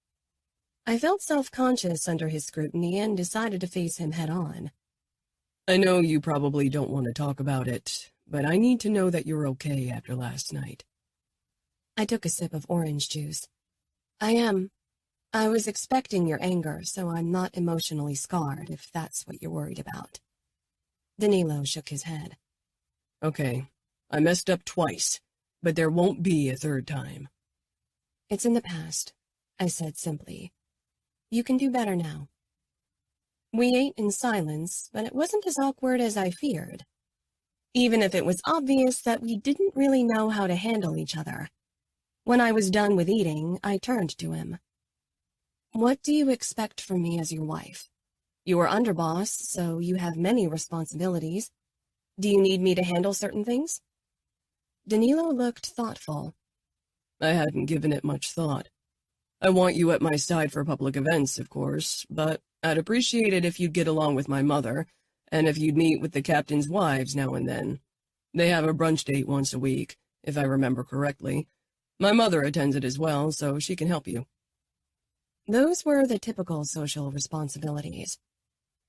Speaker 2: I felt self-conscious under his scrutiny and decided to face him head-on.
Speaker 3: I know you probably don't want to talk about it, but I need to know that you're okay after last night.
Speaker 2: I took a sip of orange juice. I am. I was expecting your anger, so I'm not emotionally scarred, if that's what you're worried about. Danilo shook his head.
Speaker 3: Okay, I messed up twice, but there won't be a third time.
Speaker 2: It's in the past, I said simply. You can do better now. We ate in silence, but it wasn't as awkward as I feared. Even if it was obvious that we didn't really know how to handle each other. When I was done with eating, I turned to him. What do you expect from me as your wife? You are underboss, so you have many responsibilities. Do you need me to handle certain things? Danilo looked thoughtful.
Speaker 3: I hadn't given it much thought. I want you at my side for public events, of course, but I'd appreciate it if you'd get along with my mother, and if you'd meet with the captain's wives now and then. They have a brunch date once a week, if I remember correctly. My mother attends it as well, so she can help you.
Speaker 2: Those were the typical social responsibilities.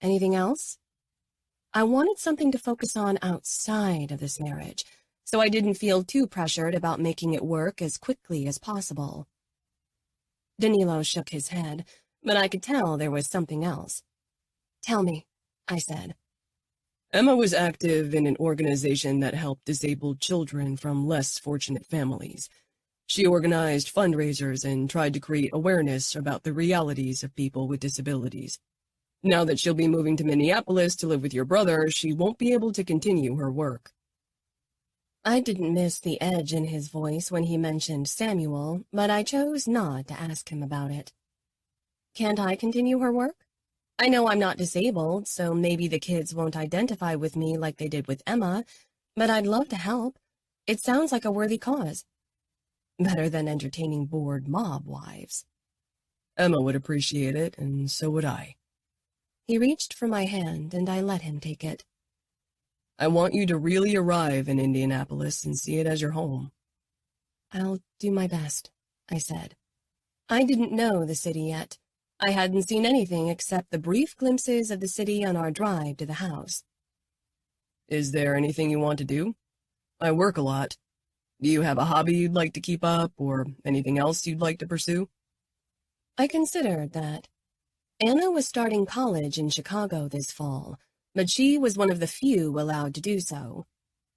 Speaker 2: Anything else? I wanted something to focus on outside of this marriage, so I didn't feel too pressured about making it work as quickly as possible. Danilo shook his head, but I could tell there was something else. Tell me, I said.
Speaker 3: Emma was active in an organization that helped disabled children from less fortunate families. She organized fundraisers and tried to create awareness about the realities of people with disabilities. Now that she'll be moving to Minneapolis to live with your brother, she won't be able to continue her work.
Speaker 2: I didn't miss the edge in his voice when he mentioned Samuel, but I chose not to ask him about it. Can't I continue her work? I know I'm not disabled, so maybe the kids won't identify with me like they did with Emma, but I'd love to help. It sounds like a worthy cause. Better than entertaining bored mob wives.
Speaker 3: Emma would appreciate it, and so would I.
Speaker 2: He reached for my hand, and I let him take it.
Speaker 3: I want you to really arrive in Indianapolis and see it as your home.
Speaker 2: I'll do my best, I said. I didn't know the city yet. I hadn't seen anything except the brief glimpses of the city on our drive to the house.
Speaker 3: Is there anything you want to do? I work a lot. Do you have a hobby you'd like to keep up, or anything else you'd like to pursue?
Speaker 2: I considered that. Anna was starting college in Chicago this fall, but she was one of the few allowed to do so.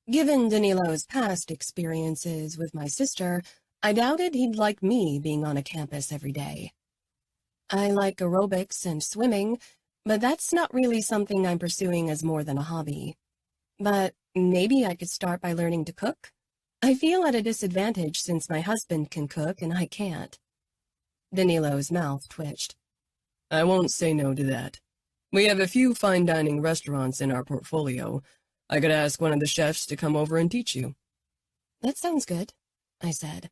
Speaker 2: Given Danilo's past experiences with my sister, I doubted he'd like me being on a campus every day. I like aerobics and swimming, but that's not really something I'm pursuing as more than a hobby. But maybe I could start by learning to cook? I feel at a disadvantage since my husband can cook and I can't. Danilo's mouth twitched.
Speaker 3: I won't say no to that. We have a few fine dining restaurants in our portfolio. I could ask one of the chefs to come over and teach you.
Speaker 2: That sounds good, I said.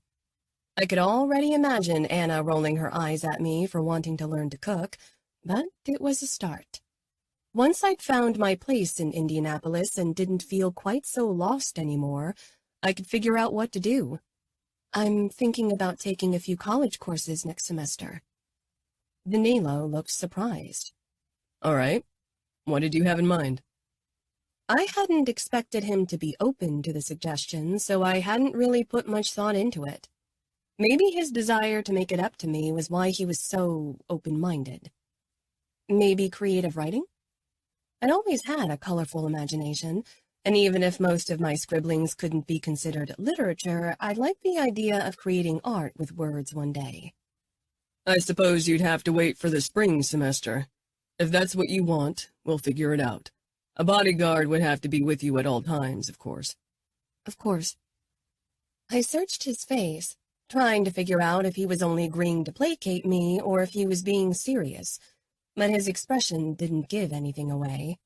Speaker 2: I could already imagine Anna rolling her eyes at me for wanting to learn to cook, but it was a start. Once I'd found my place in Indianapolis and didn't feel quite so lost anymore, I could figure out what to do. I'm thinking about taking a few college courses next semester. Danilo looked surprised.
Speaker 3: All right. What did you have in mind?
Speaker 2: I hadn't expected him to be open to the suggestion, so I hadn't really put much thought into it. Maybe his desire to make it up to me was why he was so open-minded. Maybe creative writing? I'd always had a colorful imagination, and even if most of my scribblings couldn't be considered literature, I liked the idea of creating art with words one day.
Speaker 3: I suppose you'd have to wait for the spring semester. If that's what you want, we'll figure it out. A bodyguard would have to be with you at all times, of course.
Speaker 2: Of course. I searched his face, trying to figure out if he was only agreeing to placate me or if he was being serious, but his expression didn't give anything away.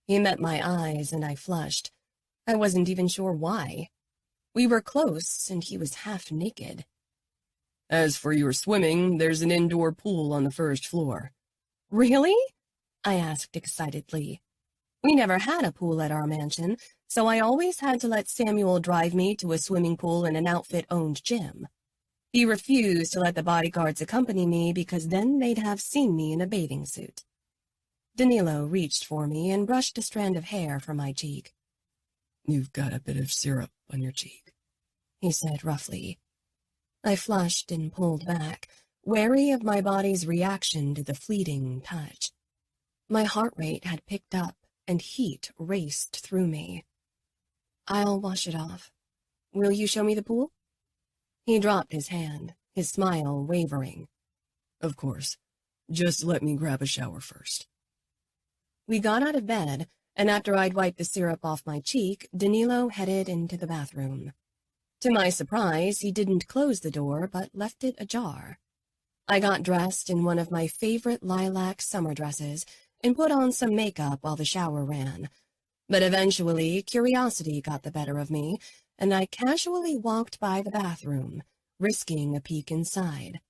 Speaker 2: He met my eyes and I flushed. I wasn't even sure why. We were close and he was half naked.
Speaker 3: As for your swimming, there's an indoor pool on the first floor.
Speaker 2: Really? I asked excitedly. We never had a pool at our mansion, so I always had to let Samuel drive me to a swimming pool in an outfit-owned gym. He refused to let the bodyguards accompany me because then they'd have seen me in a bathing suit. Danilo reached for me and brushed a strand of hair from my cheek.
Speaker 3: You've got a bit of syrup on your cheek,
Speaker 2: he said roughly. I flushed and pulled back, wary of my body's reaction to the fleeting touch. My heart rate had picked up and heat raced through me. I'll wash it off. Will you show me the pool? He dropped his hand, his smile wavering.
Speaker 3: Of course. Just let me grab a shower first.
Speaker 2: We got out of bed, and after I'd wiped the syrup off my cheek, Danilo headed into the bathroom. To my surprise, he didn't close the door, but left it ajar. I got dressed in one of my favorite lilac summer dresses and put on some makeup while the shower ran. But eventually, curiosity got the better of me, and I casually walked by the bathroom, risking a peek inside.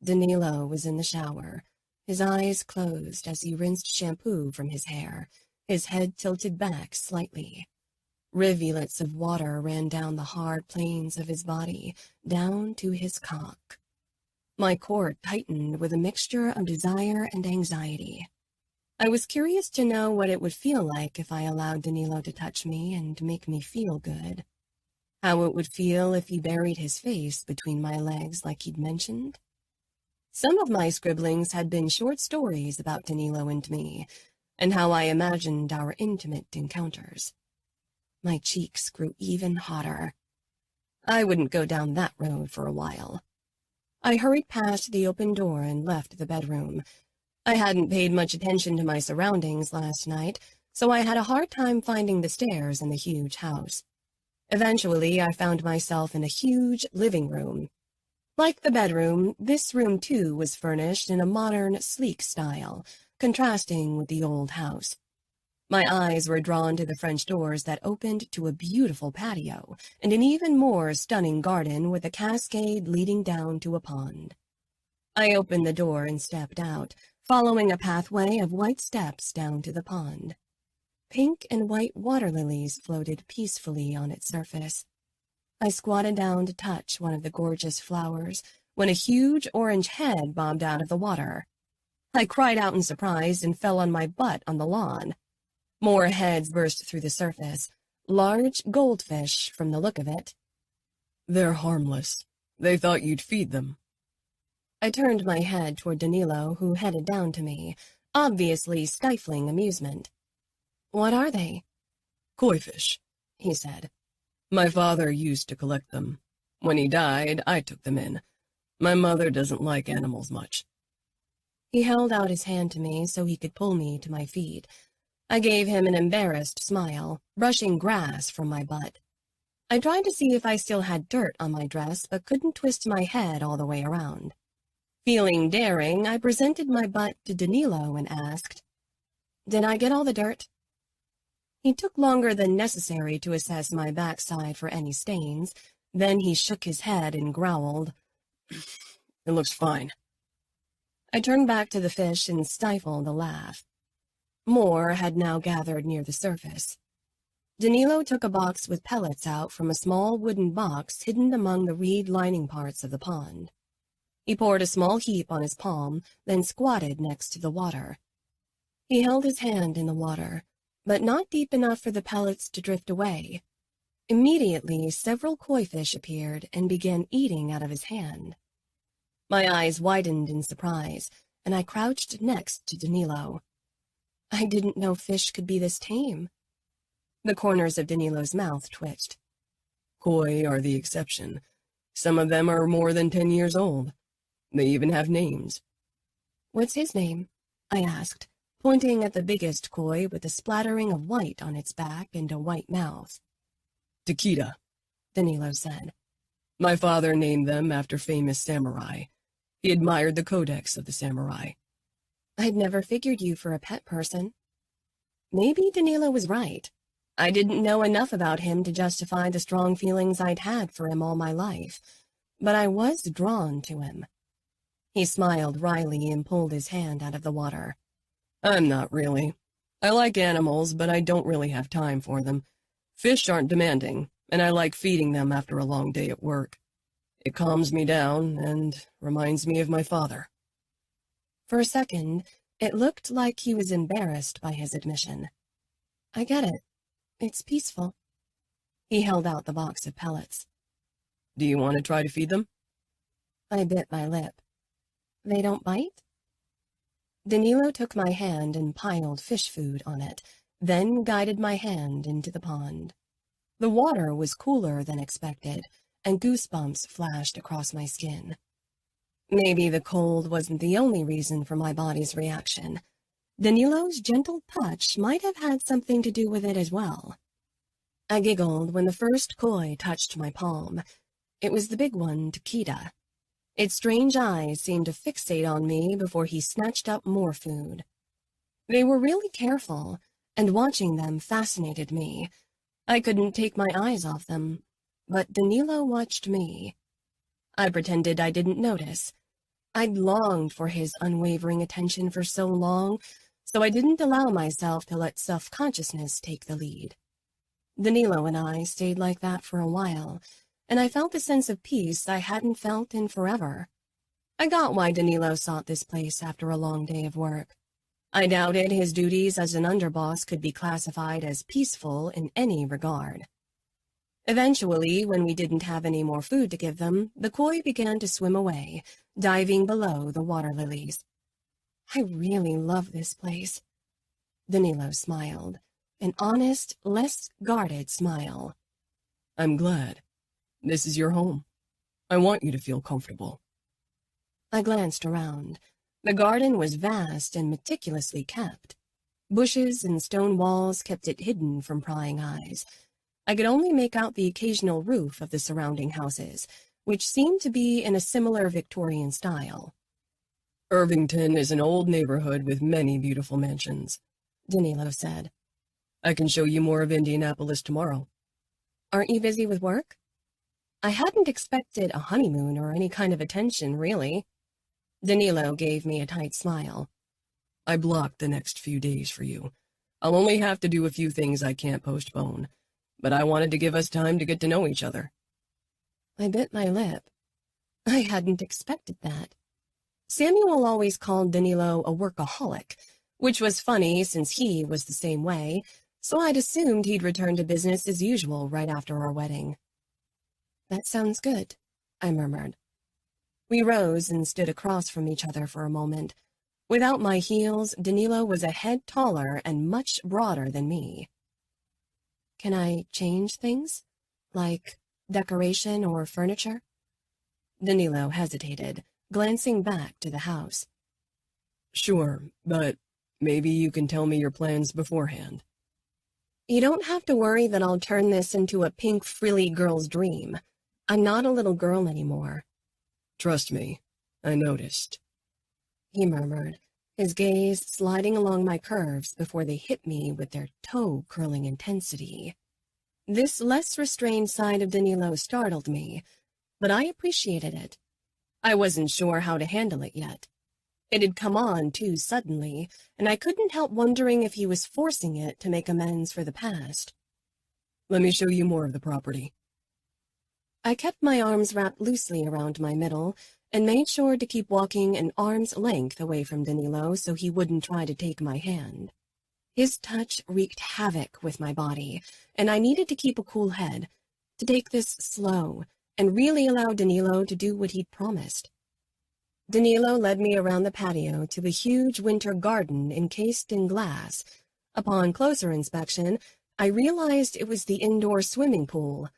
Speaker 2: Danilo was in the shower, his eyes closed as he rinsed shampoo from his hair, his head tilted back slightly. Rivulets of water ran down the hard planes of his body, down to his cock. My core tightened with a mixture of desire and anxiety. I was curious to know what it would feel like if I allowed Danilo to touch me and make me feel good. How it would feel if he buried his face between my legs like he'd mentioned. Some of my scribblings had been short stories about Danilo and me, and how I imagined our intimate encounters. My cheeks grew even hotter. I wouldn't go down that road for a while. I hurried past the open door and left the bedroom. I hadn't paid much attention to my surroundings last night, so I had a hard time finding the stairs in the huge house. Eventually, I found myself in a huge living room. Like the bedroom, this room too was furnished in a modern, sleek style, contrasting with the old house. My eyes were drawn to the French doors that opened to a beautiful patio and an even more stunning garden with a cascade leading down to a pond. I opened the door and stepped out, following a pathway of white steps down to the pond. Pink and white water lilies floated peacefully on its surface. I squatted down to touch one of the gorgeous flowers when a huge orange head bobbed out of the water. I cried out in surprise and fell on my butt on the lawn. More heads burst through the surface, large goldfish from the look of it.
Speaker 3: They're harmless. They thought you'd feed them.
Speaker 2: I turned my head toward Danilo, who headed down to me, obviously stifling amusement. What are they?
Speaker 3: Koi fish,
Speaker 2: he said.
Speaker 3: My father used to collect them. When he died, I took them in. My mother doesn't like animals much.
Speaker 2: He held out his hand to me so he could pull me to my feet. I gave him an embarrassed smile, brushing grass from my butt. I tried to see if I still had dirt on my dress, but couldn't twist my head all the way around. Feeling daring, I presented my butt to Danilo and asked, "Did I get all the dirt?" He took longer than necessary to assess my backside for any stains. Then he shook his head and growled,
Speaker 3: "It looks fine."
Speaker 2: I turned back to the fish and stifled a laugh. More had now gathered near the surface. Danilo took a box with pellets out from a small wooden box hidden among the reed-lining parts of the pond. He poured a small heap on his palm, then squatted next to the water. He held his hand in the water, but not deep enough for the pellets to drift away. Immediately, several koi fish appeared and began eating out of his hand. My eyes widened in surprise, and I crouched next to Danilo. I didn't know fish could be this tame. The corners of Danilo's mouth twitched.
Speaker 3: Koi are the exception. Some of them are more than 10 years old. They even have names.
Speaker 2: What's his name? I asked, pointing at the biggest koi with a splattering of white on its back and a white mouth.
Speaker 3: Takeda,
Speaker 2: Danilo said.
Speaker 3: My father named them after famous samurai. He admired the codex of the samurai.
Speaker 2: I'd never figured you for a pet person. Maybe Danilo was right. I didn't know enough about him to justify the strong feelings I'd had for him all my life, but I was drawn to him. He smiled wryly and pulled his hand out of the water.
Speaker 3: I'm not really. I like animals, but I don't really have time for them. Fish aren't demanding, and I like feeding them after a long day at work. It calms me down and reminds me of my father.
Speaker 2: For a second, it looked like he was embarrassed by his admission. I get it. It's peaceful. He held out the box of pellets.
Speaker 3: Do you want to try to feed them?
Speaker 2: I bit my lip. They don't bite? Danilo took my hand and piled fish food on it, then guided my hand into the pond. The water was cooler than expected, and goosebumps flashed across my skin. Maybe the cold wasn't the only reason for my body's reaction. Danilo's gentle touch might have had something to do with it as well. I giggled when the first koi touched my palm. It was the big one, Takeda. Its strange eyes seemed to fixate on me before he snatched up more food. They were really careful, and watching them fascinated me. I couldn't take my eyes off them, but Danilo watched me. I pretended I didn't notice. I'd longed for his unwavering attention for so long, so I didn't allow myself to let self-consciousness take the lead. Danilo and I stayed like that for a while, and I felt a sense of peace I hadn't felt in forever. I got why Danilo sought this place after a long day of work. I doubted his duties as an underboss could be classified as peaceful in any regard. Eventually, when we didn't have any more food to give them, the koi began to swim away, diving below the water lilies. I really love this place. Danilo smiled, an honest, less guarded smile.
Speaker 3: I'm glad. This is your home. I want you to feel comfortable.
Speaker 2: I glanced around. The garden was vast and meticulously kept. Bushes and stone walls kept it hidden from prying eyes. I could only make out the occasional roof of the surrounding houses, which seemed to be in a similar Victorian style.
Speaker 3: Irvington is an old neighborhood with many beautiful mansions,
Speaker 2: Danilo said.
Speaker 3: I can show you more of Indianapolis tomorrow.
Speaker 2: Aren't you busy with work? I hadn't expected a honeymoon or any kind of attention, really. Danilo gave me a tight smile.
Speaker 3: I blocked the next few days for you. I'll only have to do a few things I can't postpone, but I wanted to give us time to get to know each other.
Speaker 2: I bit my lip. I hadn't expected that. Samuel always called Danilo a workaholic, which was funny since he was the same way, so I'd assumed he'd return to business as usual right after our wedding. That sounds good, I murmured. We rose and stood across from each other for a moment. Without my heels, Danilo was a head taller and much broader than me. Can I change things? Like decoration or furniture? Danilo hesitated, glancing back to the house.
Speaker 3: Sure, but maybe you can tell me your plans beforehand.
Speaker 2: You don't have to worry that I'll turn this into a pink, frilly girl's dream. I'm not a little girl anymore.
Speaker 3: Trust me, I noticed.
Speaker 2: He murmured, his gaze sliding along my curves before they hit me with their toe-curling intensity. This less restrained side of Danilo startled me, but I appreciated it. I wasn't sure how to handle it yet. It had come on too suddenly, and I couldn't help wondering if he was forcing it to make amends for the past.
Speaker 3: Let me show you more of the property.
Speaker 2: I kept my arms wrapped loosely around my middle and made sure to keep walking an arm's length away from Danilo so he wouldn't try to take my hand. His touch wreaked havoc with my body, and I needed to keep a cool head, to take this slow and really allow Danilo to do what he'd promised. Danilo led me around the patio to a huge winter garden encased in glass. Upon closer inspection, I realized it was the indoor swimming pool.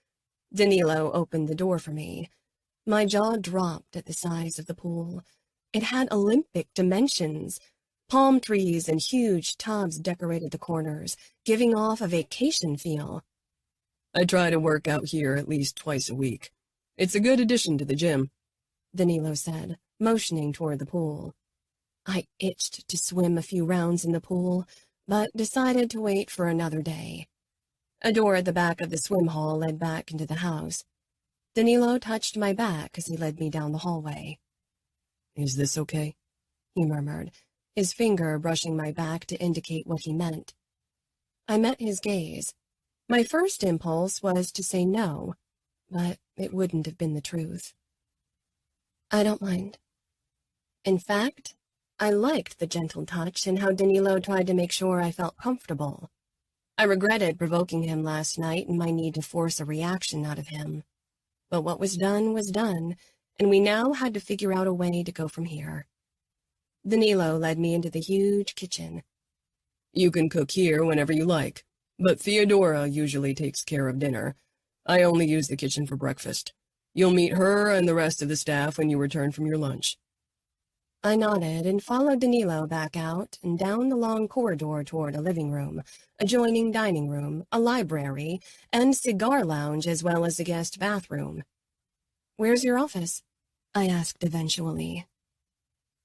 Speaker 2: Danilo opened the door for me. My jaw dropped at the size of the pool. It had Olympic dimensions. Palm trees and huge tubs decorated the corners, giving off a vacation feel.
Speaker 3: I try to work out here at least twice a week. It's a good addition to the gym,
Speaker 2: Danilo said, motioning toward the pool. I itched to swim a few rounds in the pool, but decided to wait for another day. A door at the back of the swim hall led back into the house. Danilo touched my back as he led me down the hallway.
Speaker 3: Is this okay?
Speaker 2: He murmured, his finger brushing my back to indicate what he meant. I met his gaze. My first impulse was to say no, but it wouldn't have been the truth. I don't mind. In fact, I liked the gentle touch and how Danilo tried to make sure I felt comfortable. I regretted provoking him last night and my need to force a reaction out of him. But what was done, and we now had to figure out a way to go from here. Danilo led me into the huge kitchen.
Speaker 3: You can cook here whenever you like, but Theodora usually takes care of dinner. I only use the kitchen for breakfast. You'll meet her and the rest of the staff when you return from your lunch.
Speaker 2: I nodded and followed Danilo back out and down the long corridor toward a living room, adjoining dining room, a library, and cigar lounge as well as a guest bathroom. Where's your office? I asked eventually.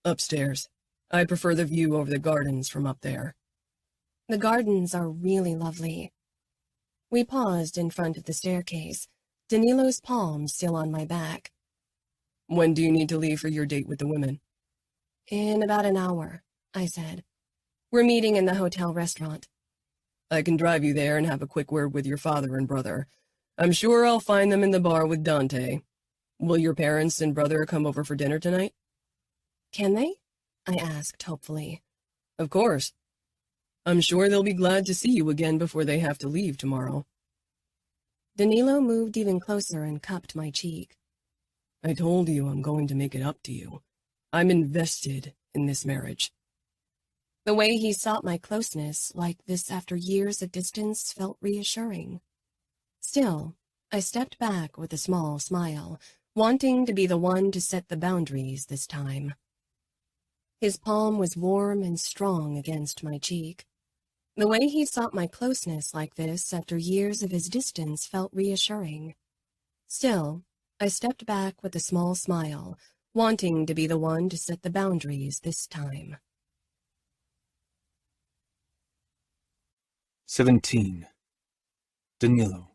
Speaker 3: Upstairs. I prefer the view over the gardens from up there.
Speaker 2: The gardens are really lovely. We paused in front of the staircase, Danilo's palm still on my back.
Speaker 3: When do you need to leave for your date with the women?
Speaker 2: In about an hour, I said. We're meeting in the hotel restaurant.
Speaker 3: I can drive you there and have a quick word with your father and brother. I'm sure I'll find them in the bar with Dante. Will your parents and brother come over for dinner tonight?
Speaker 2: Can they? I asked hopefully.
Speaker 3: Of course. I'm sure they'll be glad to see you again before they have to leave tomorrow.
Speaker 2: Danilo moved even closer and cupped my cheek.
Speaker 3: I told you I'm going to make it up to you. I'm invested in this marriage.
Speaker 2: The way he sought my closeness like this after years of distance felt reassuring. Still, I stepped back with a small smile, wanting to be the one to set the boundaries this time. His palm was warm and strong against my cheek. The way he sought my closeness like this after years of his distance felt reassuring. Still, I stepped back with a small smile, wanting to be the one to set the boundaries this time.
Speaker 1: 17. Danilo.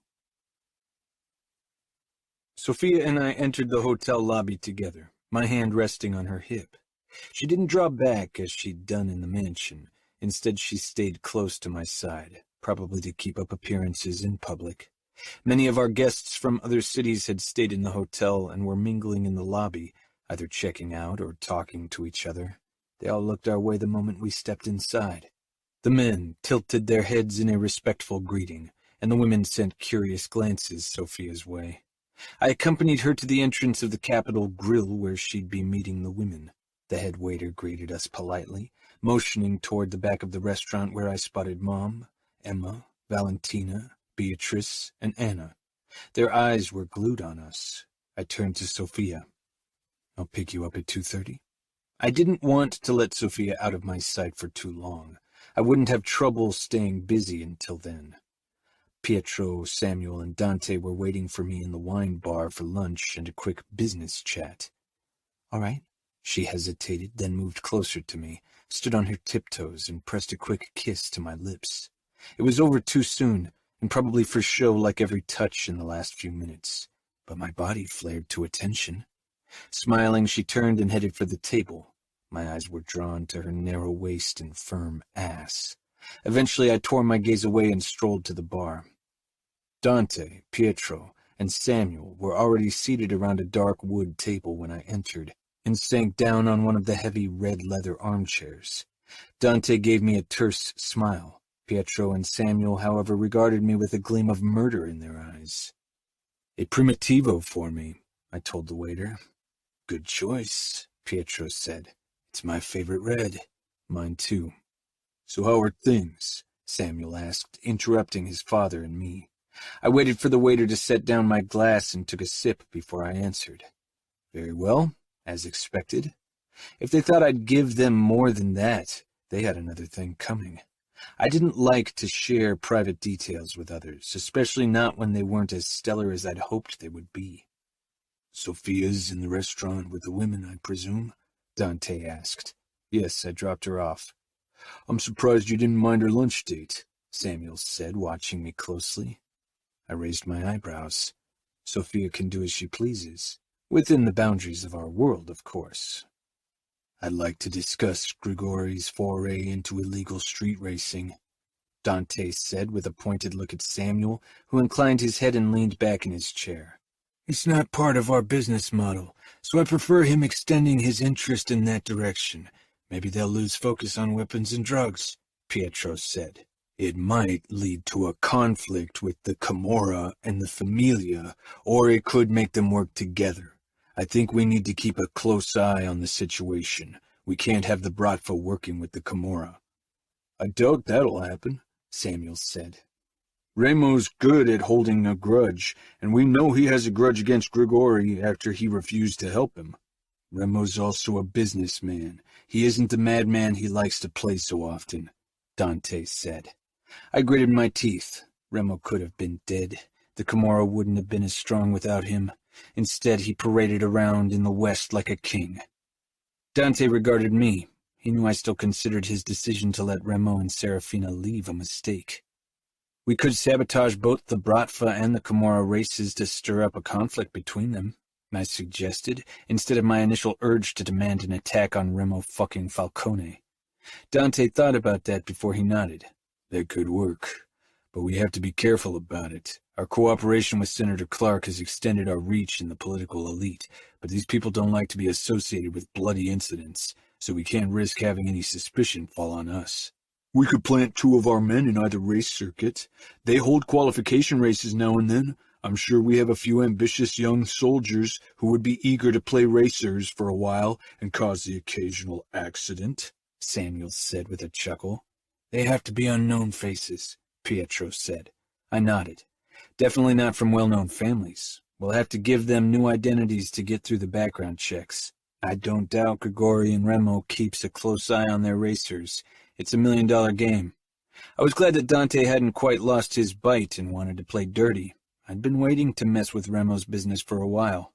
Speaker 1: Sofia and I entered the hotel lobby together, my hand resting on her hip. She didn't draw back as she'd done in the mansion. Instead, she stayed close to my side, probably to keep up appearances in public. Many of our guests from other cities had stayed in the hotel and were mingling in the lobby, either checking out or talking to each other. They all looked our way the moment we stepped inside. The men tilted their heads in a respectful greeting, and the women sent curious glances Sofia's way. I accompanied her to the entrance of the Capitol Grill where she'd be meeting the women. The head waiter greeted us politely, motioning toward the back of the restaurant where I spotted Mom, Emma, Valentina, Beatrice, and Anna. Their eyes were glued on us. I turned to Sofia. I'll pick you up at 2:30. I didn't want to let Sofia out of my sight for too long. I wouldn't have trouble staying busy until then. Pietro, Samuel, and Dante were waiting for me in the wine bar for lunch and a quick business chat. All right. She hesitated, then moved closer to me, stood on her tiptoes, and pressed a quick kiss to my lips. It was over too soon, and probably for show like every touch in the last few minutes, but my body flared to attention. Smiling, she turned and headed for the table. My eyes were drawn to her narrow waist and firm ass. Eventually, I tore my gaze away and strolled to the bar. Dante, Pietro, and Samuel were already seated around a dark wood table when I entered, and sank down on one of the heavy red leather armchairs. Dante gave me a terse smile. Pietro and Samuel, however, regarded me with a gleam of murder in their eyes. A primitivo for me, I told the waiter. Good choice, Pietro said. It's my favorite red. Mine too. So how are things? Samuel asked, interrupting his father and me. I waited for the waiter to set down my glass and took a sip before I answered. Very well, as expected. If they thought I'd give them more than that, they had another thing coming. I didn't like to share private details with others, especially not when they weren't as stellar as I'd hoped they would be. Sofia's in the restaurant with the women, I presume? Dante asked. Yes, I dropped her off. I'm surprised you didn't mind her lunch date, Samuel said, watching me closely. I raised my eyebrows. Sofia can do as she pleases. Within the boundaries of our world, of course. I'd like to discuss Grigori's foray into illegal street racing, Dante said with a pointed look at Samuel, who inclined his head and leaned back in his chair. It's not part of our business model, so I prefer him extending his interest in that direction. Maybe they'll lose focus on weapons and drugs, Pietro said. It might lead to a conflict with the Camorra and the Familia, or it could make them work together. I think we need to keep a close eye on the situation. We can't have the Bratva working with the Camorra. I doubt that'll happen, Samuel said. Remo's good at holding a grudge, and we know he has a grudge against Grigori after he refused to help him. Remo's also a businessman. He isn't the madman he likes to play so often, Dante said. I gritted my teeth. Remo could have been dead. The Camorra wouldn't have been as strong without him. Instead, he paraded around in the West like a king. Dante regarded me. He knew I still considered his decision to let Remo and Serafina leave a mistake. We could sabotage both the Bratva and the Camorra races to stir up a conflict between them, I suggested, instead of my initial urge to demand an attack on Remo fucking Falcone. Dante thought about that before he nodded. That could work, but we have to be careful about it. Our cooperation with Senator Clark has extended our reach in the political elite, but these people don't like to be associated with bloody incidents, so we can't risk having any suspicion fall on us. We could plant 2 of our men in either race circuit. They hold qualification races now and then. I'm sure we have a few ambitious young soldiers who would be eager to play racers for a while and cause the occasional accident, Samuel said with a chuckle. They have to be unknown faces, Pietro said. I nodded. Definitely not from well-known families. We'll have to give them new identities to get through the background checks. I don't doubt Grigori and Remo keeps a close eye on their racers. It's $1 million game. I was glad that Dante hadn't quite lost his bite and wanted to play dirty. I'd been waiting to mess with Remo's business for a while.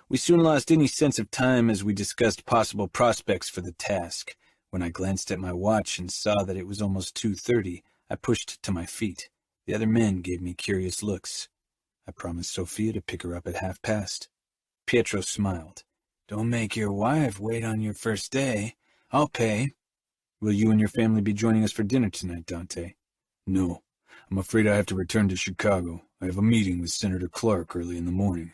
Speaker 1: We soon lost any sense of time as we discussed possible prospects for the task. When I glanced at my watch and saw that it was almost 2:30, I pushed to my feet. The other men gave me curious looks. I promised Sofia to pick her up at past. Pietro smiled. Don't make your wife wait on your first day. I'll pay. Will you and your family be joining us for dinner tonight, Dante? No. I'm afraid I have to return to Chicago. I have a meeting with Senator Clark early in the morning.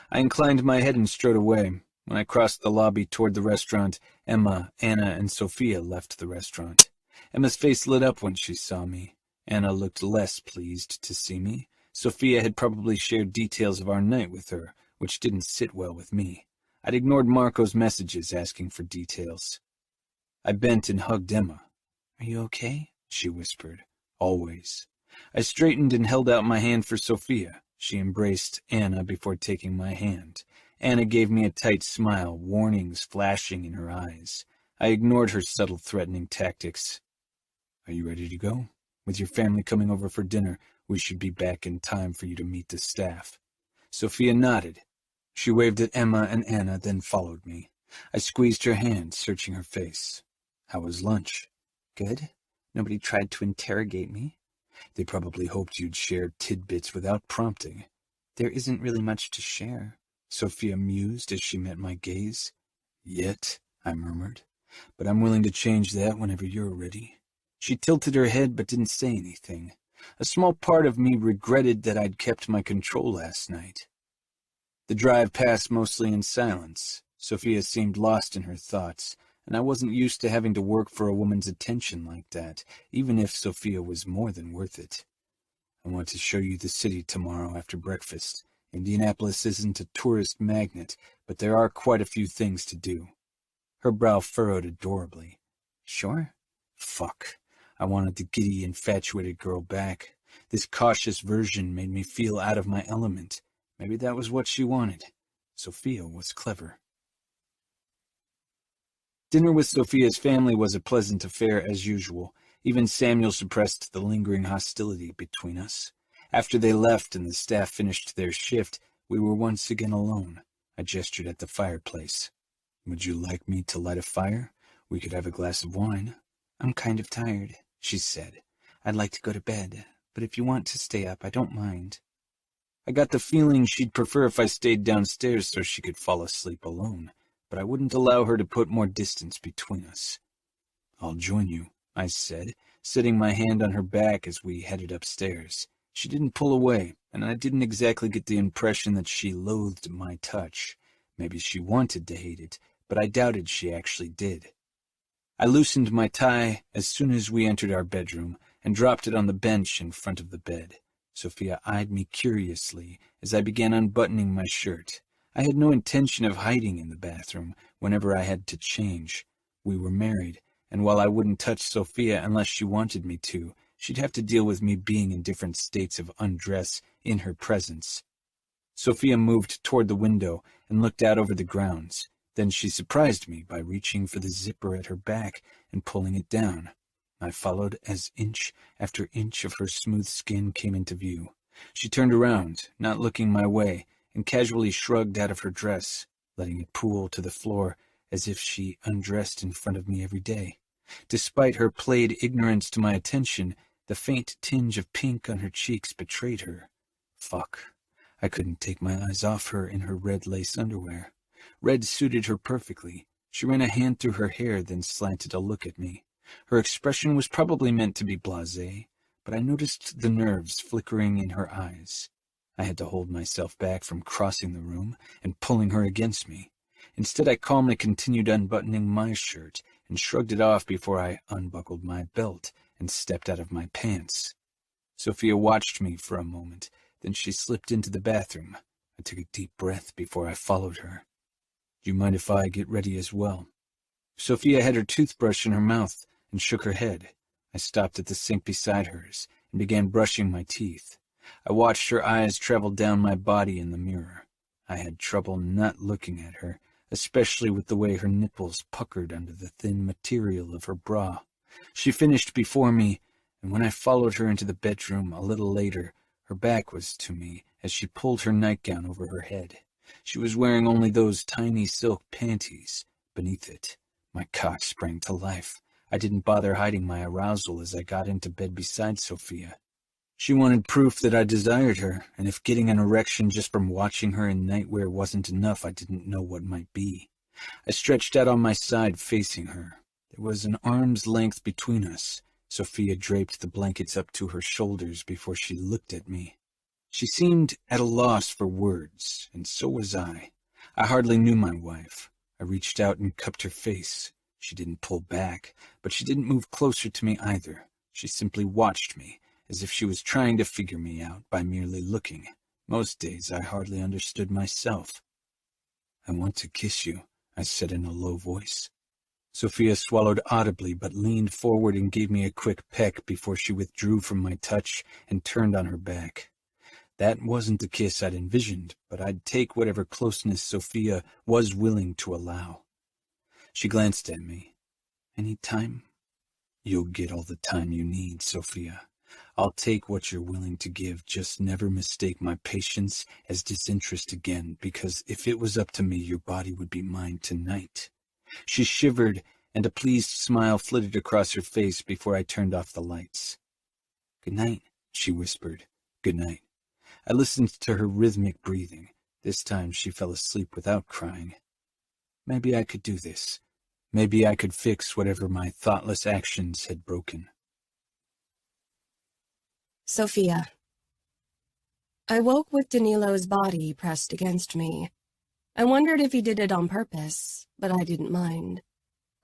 Speaker 1: I inclined my head and strode away. When I crossed the lobby toward the restaurant, Emma, Anna, and Sofia left the restaurant. Emma's face lit up when she saw me. Anna looked less pleased to see me. Sofia had probably shared details of our night with her, which didn't sit well with me. I'd ignored Marco's messages asking for details. I bent and hugged Emma. Are you okay? She whispered. Always. I straightened and held out my hand for Sofia. She embraced Anna before taking my hand. Anna gave me a tight smile, warnings flashing in her eyes. I ignored her subtle threatening tactics. Are you ready to go? With your family coming over for dinner, we should be back in time for you to meet the staff. Sofia nodded. She waved at Emma and Anna, then followed me. I squeezed her hand, searching her face. How was lunch? Good. Nobody tried to interrogate me. They probably hoped you'd share tidbits without prompting. There isn't really much to share, Sofia mused as she met my gaze. Yet, I murmured, but I'm willing to change that whenever you're ready. She tilted her head but didn't say anything. A small part of me regretted that I'd kept my control last night. The drive passed mostly in silence. Sofia seemed lost in her thoughts, and I wasn't used to having to work for a woman's attention like that, even if Sofia was more than worth it. I want to show you the city tomorrow after breakfast. Indianapolis isn't a tourist magnet, but there are quite a few things to do. Her brow furrowed adorably. Sure? Fuck. I wanted the giddy, infatuated girl back. This cautious version made me feel out of my element. Maybe that was what she wanted. Sofia was clever. Dinner with Sofia's family was a pleasant affair as usual. Even Samuel suppressed the lingering hostility between us. After they left and the staff finished their shift, we were once again alone. I gestured at the fireplace. Would you like me to light a fire? We could have a glass of wine. I'm kind of tired, she said. I'd like to go to bed, but if you want to stay up, I don't mind. I got the feeling she'd prefer if I stayed downstairs so she could fall asleep alone, but I wouldn't allow her to put more distance between us. I'll join you, I said, setting my hand on her back as we headed upstairs. She didn't pull away, and I didn't exactly get the impression that she loathed my touch. Maybe she wanted to hate it, but I doubted she actually did. I loosened my tie as soon as we entered our bedroom and dropped it on the bench in front of the bed. Sofia eyed me curiously as I began unbuttoning my shirt. I had no intention of hiding in the bathroom whenever I had to change. We were married, and while I wouldn't touch Sofia unless she wanted me to, she'd have to deal with me being in different states of undress in her presence. Sofia moved toward the window and looked out over the grounds. Then she surprised me by reaching for the zipper at her back and pulling it down. I followed as inch after inch of her smooth skin came into view. She turned around, not looking my way, and casually shrugged out of her dress, letting it pool to the floor as if she undressed in front of me every day. Despite her played ignorance to my attention, the faint tinge of pink on her cheeks betrayed her. Fuck. I couldn't take my eyes off her in her red lace underwear. Red suited her perfectly. She ran a hand through her hair, then slanted a look at me. Her expression was probably meant to be blasé, but I noticed the nerves flickering in her eyes. I had to hold myself back from crossing the room and pulling her against me. Instead, I calmly continued unbuttoning my shirt and shrugged it off before I unbuckled my belt and stepped out of my pants. Sofia watched me for a moment, then she slipped into the bathroom. I took a deep breath before I followed her. "Do you mind if I get ready as well?" Sofia had her toothbrush in her mouth and shook her head. I stopped at the sink beside hers and began brushing my teeth. I watched her eyes travel down my body in the mirror. I had trouble not looking at her, especially with the way her nipples puckered under the thin material of her bra. She finished before me, and when I followed her into the bedroom a little later, her back was to me as she pulled her nightgown over her head. She was wearing only those tiny silk panties. Beneath it, my cock sprang to life. I didn't bother hiding my arousal as I got into bed beside Sofia. She wanted proof that I desired her, and if getting an erection just from watching her in nightwear wasn't enough, I didn't know what might be. I stretched out on my side facing her. There was an arm's length between us. Sofia draped the blankets up to her shoulders before she looked at me. She seemed at a loss for words, and so was I. I hardly knew my wife. I reached out and cupped her face. She didn't pull back, but she didn't move closer to me either. She simply watched me, as if she was trying to figure me out by merely looking. Most days I hardly understood myself. "I want to kiss you," I said in a low voice. Sofia swallowed audibly but leaned forward and gave me a quick peck before she withdrew from my touch and turned on her back. That wasn't the kiss I'd envisioned, but I'd take whatever closeness Sofia was willing to allow. She glanced at me. "Any time?" "You'll get all the time you need, Sofia. I'll take what you're willing to give, just never mistake my patience as disinterest again, because if it was up to me, your body would be mine tonight." She shivered, and a pleased smile flitted across her face before I turned off the lights. "Good night," she whispered. "Good night." I listened to her rhythmic breathing. This time she fell asleep without crying. Maybe I could do this. Maybe I could fix whatever my thoughtless actions had broken.
Speaker 2: Sofia. I woke with Danilo's body pressed against me. I wondered if he did it on purpose, but I didn't mind.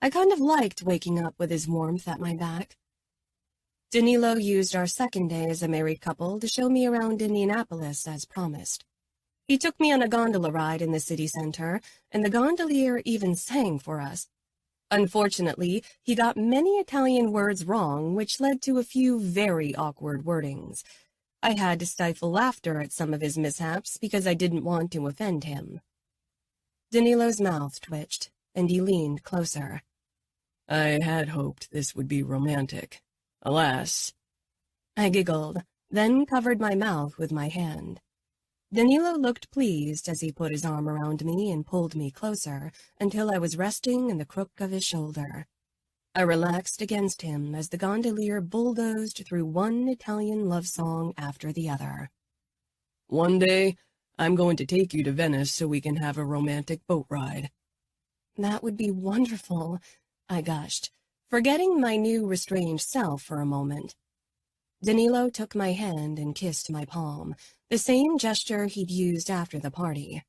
Speaker 2: I kind of liked waking up with his warmth at my back. Danilo used our second day as a married couple to show me around Indianapolis as promised. He took me on a gondola ride in the city center, and the gondolier even sang for us. Unfortunately, he got many Italian words wrong, which led to a few very awkward wordings. I had to stifle laughter at some of his mishaps because I didn't want to offend him. Danilo's mouth twitched, and he leaned closer.
Speaker 3: "I had hoped this would be romantic. Alas."
Speaker 2: I giggled, then covered my mouth with my hand. Danilo looked pleased as he put his arm around me and pulled me closer until I was resting in the crook of his shoulder. I relaxed against him as the gondolier bulldozed through one Italian love song after the other.
Speaker 3: "One day, I'm going to take you to Venice so we can have a romantic boat ride."
Speaker 2: "That would be wonderful," I gushed, forgetting my new restrained self for a moment. Danilo took my hand and kissed my palm, the same gesture he'd used after the party.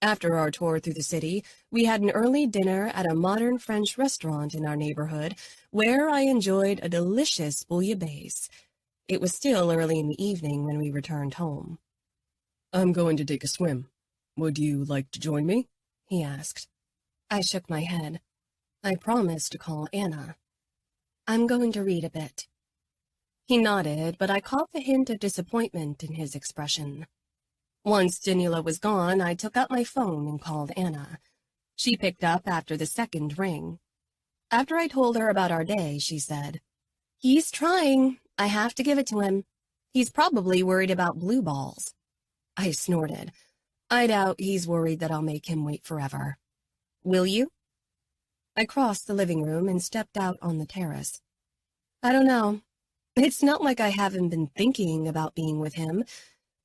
Speaker 2: After our tour through the city, we had an early dinner at a modern French restaurant in our neighborhood, where I enjoyed a delicious bouillabaisse. It was still early in the evening when we returned home.
Speaker 3: "I'm going to take a swim. Would you like to join me?"
Speaker 2: he asked. I shook my head. I promised to call Anna. "I'm going to read a bit." He nodded, but I caught the hint of disappointment in his expression. Once Danilo was gone, I took out my phone and called Anna. She picked up after the second ring. After I told her about our day, she said, "He's trying. I have to give it to him. He's probably worried about blue balls." I snorted. I doubt he's worried that I'll make him wait forever. "Will you?" I crossed the living room and stepped out on the terrace. I don't know. It's not like I haven't been thinking about being with him,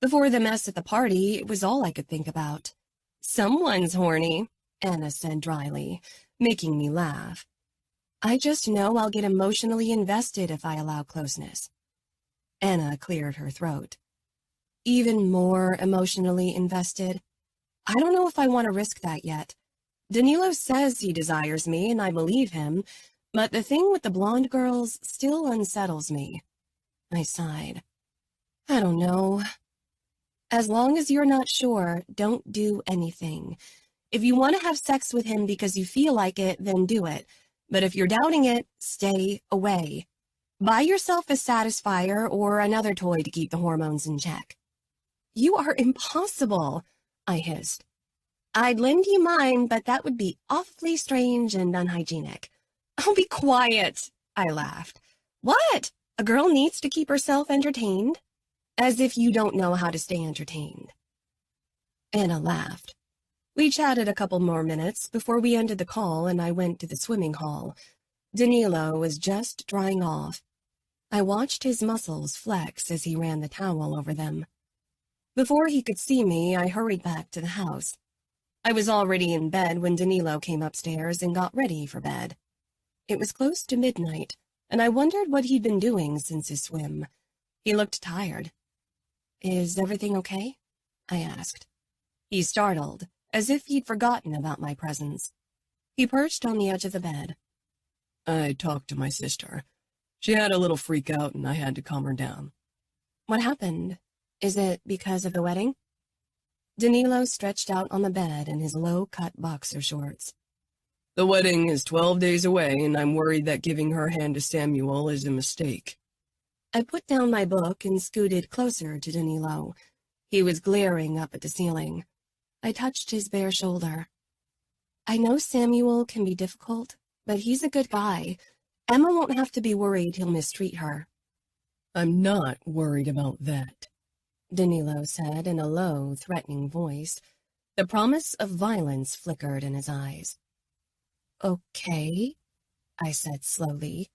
Speaker 2: Before the mess at the party, it was all I could think about. Someone's horny, Anna said dryly, making me laugh. I just know I'll get emotionally invested if I allow closeness. Anna cleared her throat. Even more emotionally invested? I don't know if I want to risk that yet. Danilo says he desires me, and I believe him, but the thing with the blonde girls still unsettles me. I sighed. I don't know. As long as you're not sure, don't do anything. If you want to have sex with him because you feel like it, then do it. But if you're doubting it, stay away. Buy yourself a satisfier or another toy to keep the hormones in check. You are impossible, I hissed. I'd lend you mine, but that would be awfully strange and unhygienic. Oh, be quiet, I laughed. What? A girl needs to keep herself entertained? As if you don't know how to stay entertained. Anna laughed. We chatted a couple more minutes before we ended the call and I went to the swimming hall. Danilo was just drying off. I watched his muscles flex as he ran the towel over them. Before he could see me, I hurried back to the house. I was already in bed when Danilo came upstairs and got ready for bed. It was close to midnight, and I wondered what he'd been doing since his swim. He looked tired. Is everything okay? I asked. He startled, as if he'd forgotten about my presence. He perched on the edge of the bed.
Speaker 3: I talked to my sister. She had a little freak out and I had to calm her down.
Speaker 2: What happened? Is it because of the wedding? Danilo stretched out on the bed in his low-cut boxer shorts.
Speaker 3: The wedding is 12 days away, and I'm worried that giving her hand to Samuel is a mistake.
Speaker 2: I put down my book and scooted closer to Danilo. He was glaring up at the ceiling. I touched his bare shoulder. I know Samuel can be difficult, but he's a good guy. Emma won't have to be worried he'll mistreat her.
Speaker 3: I'm not worried about that,
Speaker 2: Danilo said in a low, threatening voice. The promise of violence flickered in his eyes. Okay, I said slowly.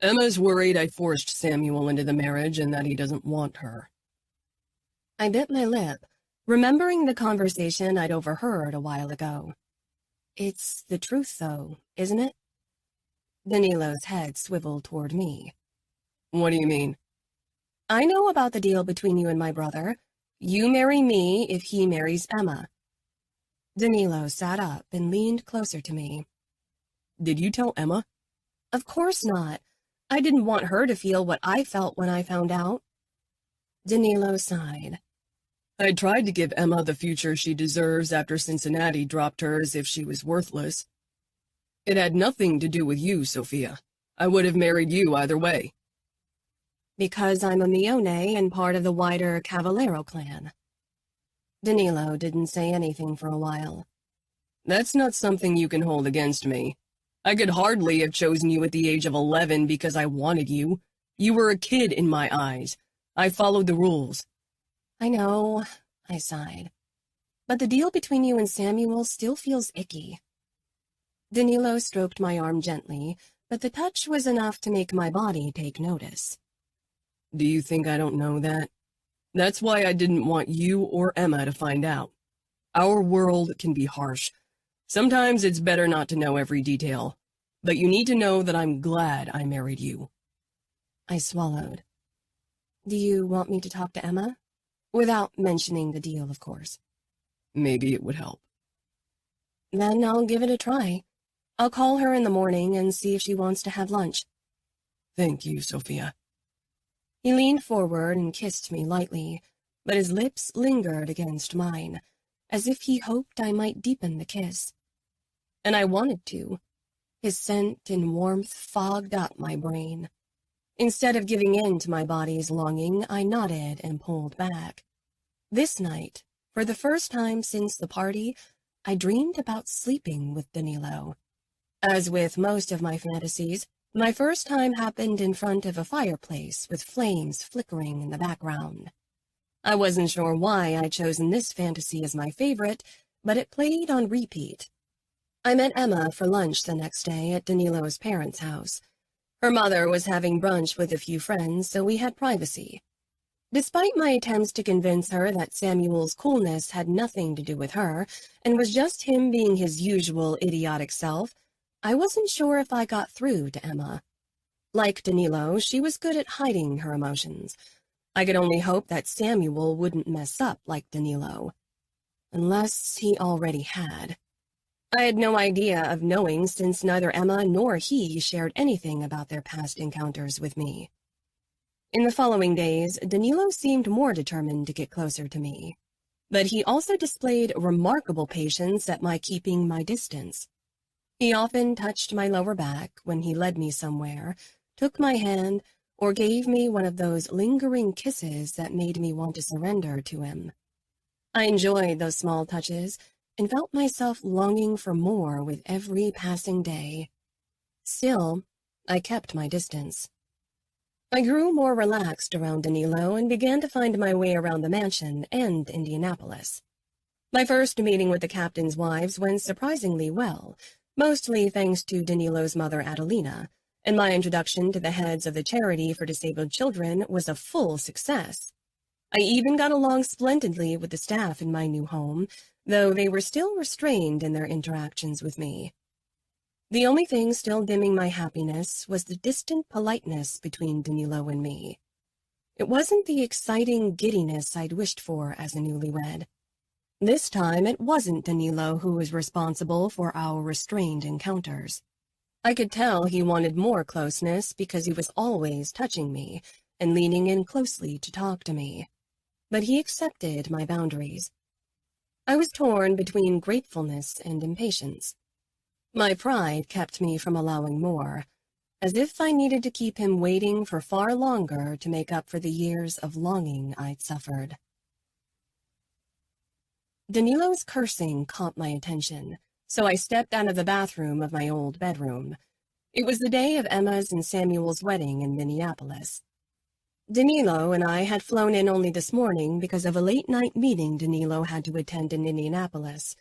Speaker 3: Emma's worried I forced Samuel into the marriage and that he doesn't want her.
Speaker 2: I bit my lip, remembering the conversation I'd overheard a while ago. It's the truth, though, isn't it? Danilo's head swiveled toward me.
Speaker 3: What do you mean?
Speaker 2: I know about the deal between you and my brother. You marry me if he marries Emma. Danilo sat up and leaned closer to me.
Speaker 3: Did you tell Emma?
Speaker 2: Of course not. I didn't want her to feel what I felt when I found out. Danilo sighed.
Speaker 3: I tried to give Emma the future she deserves after Cincinnati dropped her as if she was worthless. It had nothing to do with you, Sofia. I would have married you either way.
Speaker 2: Because I'm a Mione and part of the wider Cavallero clan. Danilo didn't say anything for a while.
Speaker 3: That's not something you can hold against me. I could hardly have chosen you at the age of 11 because I wanted you. You were a kid in my eyes. I followed the rules.
Speaker 2: I know, I sighed. But the deal between you and Samuel still feels icky. Danilo stroked my arm gently, but the touch was enough to make my body take notice.
Speaker 3: Do you think I don't know that? That's why I didn't want you or Emma to find out. Our world can be harsh. Sometimes it's better not to know every detail. But you need to know that I'm glad I married you.
Speaker 2: I swallowed. Do you want me to talk to Emma? Without mentioning the deal, of course.
Speaker 3: Maybe it would help.
Speaker 2: Then I'll give it a try. I'll call her in the morning and see if she wants to have lunch.
Speaker 3: Thank you, Sofia.
Speaker 2: He leaned forward and kissed me lightly, but his lips lingered against mine, as if he hoped I might deepen the kiss. And I wanted to. His scent and warmth fogged up my brain. Instead of giving in to my body's longing, I nodded and pulled back. This night, for the first time since the party, I dreamed about sleeping with Danilo. As with most of my fantasies, my first time happened in front of a fireplace with flames flickering in the background. I wasn't sure why I'd chosen this fantasy as my favorite, but it played on repeat. I met Emma for lunch the next day at Danilo's parents' house. Her mother was having brunch with a few friends, so we had privacy. Despite my attempts to convince her that Samuel's coolness had nothing to do with her and was just him being his usual idiotic self, I wasn't sure if I got through to Emma. Like Danilo, she was good at hiding her emotions. I could only hope that Samuel wouldn't mess up like Danilo. Unless he already had. I had no idea of knowing since neither Emma nor he shared anything about their past encounters with me. In the following days, Danilo seemed more determined to get closer to me. But he also displayed remarkable patience at my keeping my distance. He often touched my lower back when he led me somewhere, took my hand, or gave me one of those lingering kisses that made me want to surrender to him. I enjoyed those small touches and felt myself longing for more with every passing day. Still, I kept my distance. I grew more relaxed around Danilo and began to find my way around the mansion and Indianapolis. My first meeting with the captain's wives went surprisingly well, mostly thanks to Danilo's mother Adelina, and my introduction to the heads of the charity for disabled children was a full success. I even got along splendidly with the staff in my new home, though they were still restrained in their interactions with me. The only thing still dimming my happiness was the distant politeness between Danilo and me. It wasn't the exciting giddiness I'd wished for as a newlywed. This time it wasn't Danilo who was responsible for our restrained encounters. I could tell he wanted more closeness because he was always touching me and leaning in closely to talk to me. But he accepted my boundaries. I was torn between gratefulness and impatience. My pride kept me from allowing more, as if I needed to keep him waiting for far longer to make up for the years of longing I'd suffered. Danilo's cursing caught my attention, so I stepped out of the bathroom of my old bedroom. It was the day of Emma's and Samuel's wedding in Minneapolis. Danilo and I had flown in only this morning because of a late-night meeting Danilo had to attend in Indianapolis.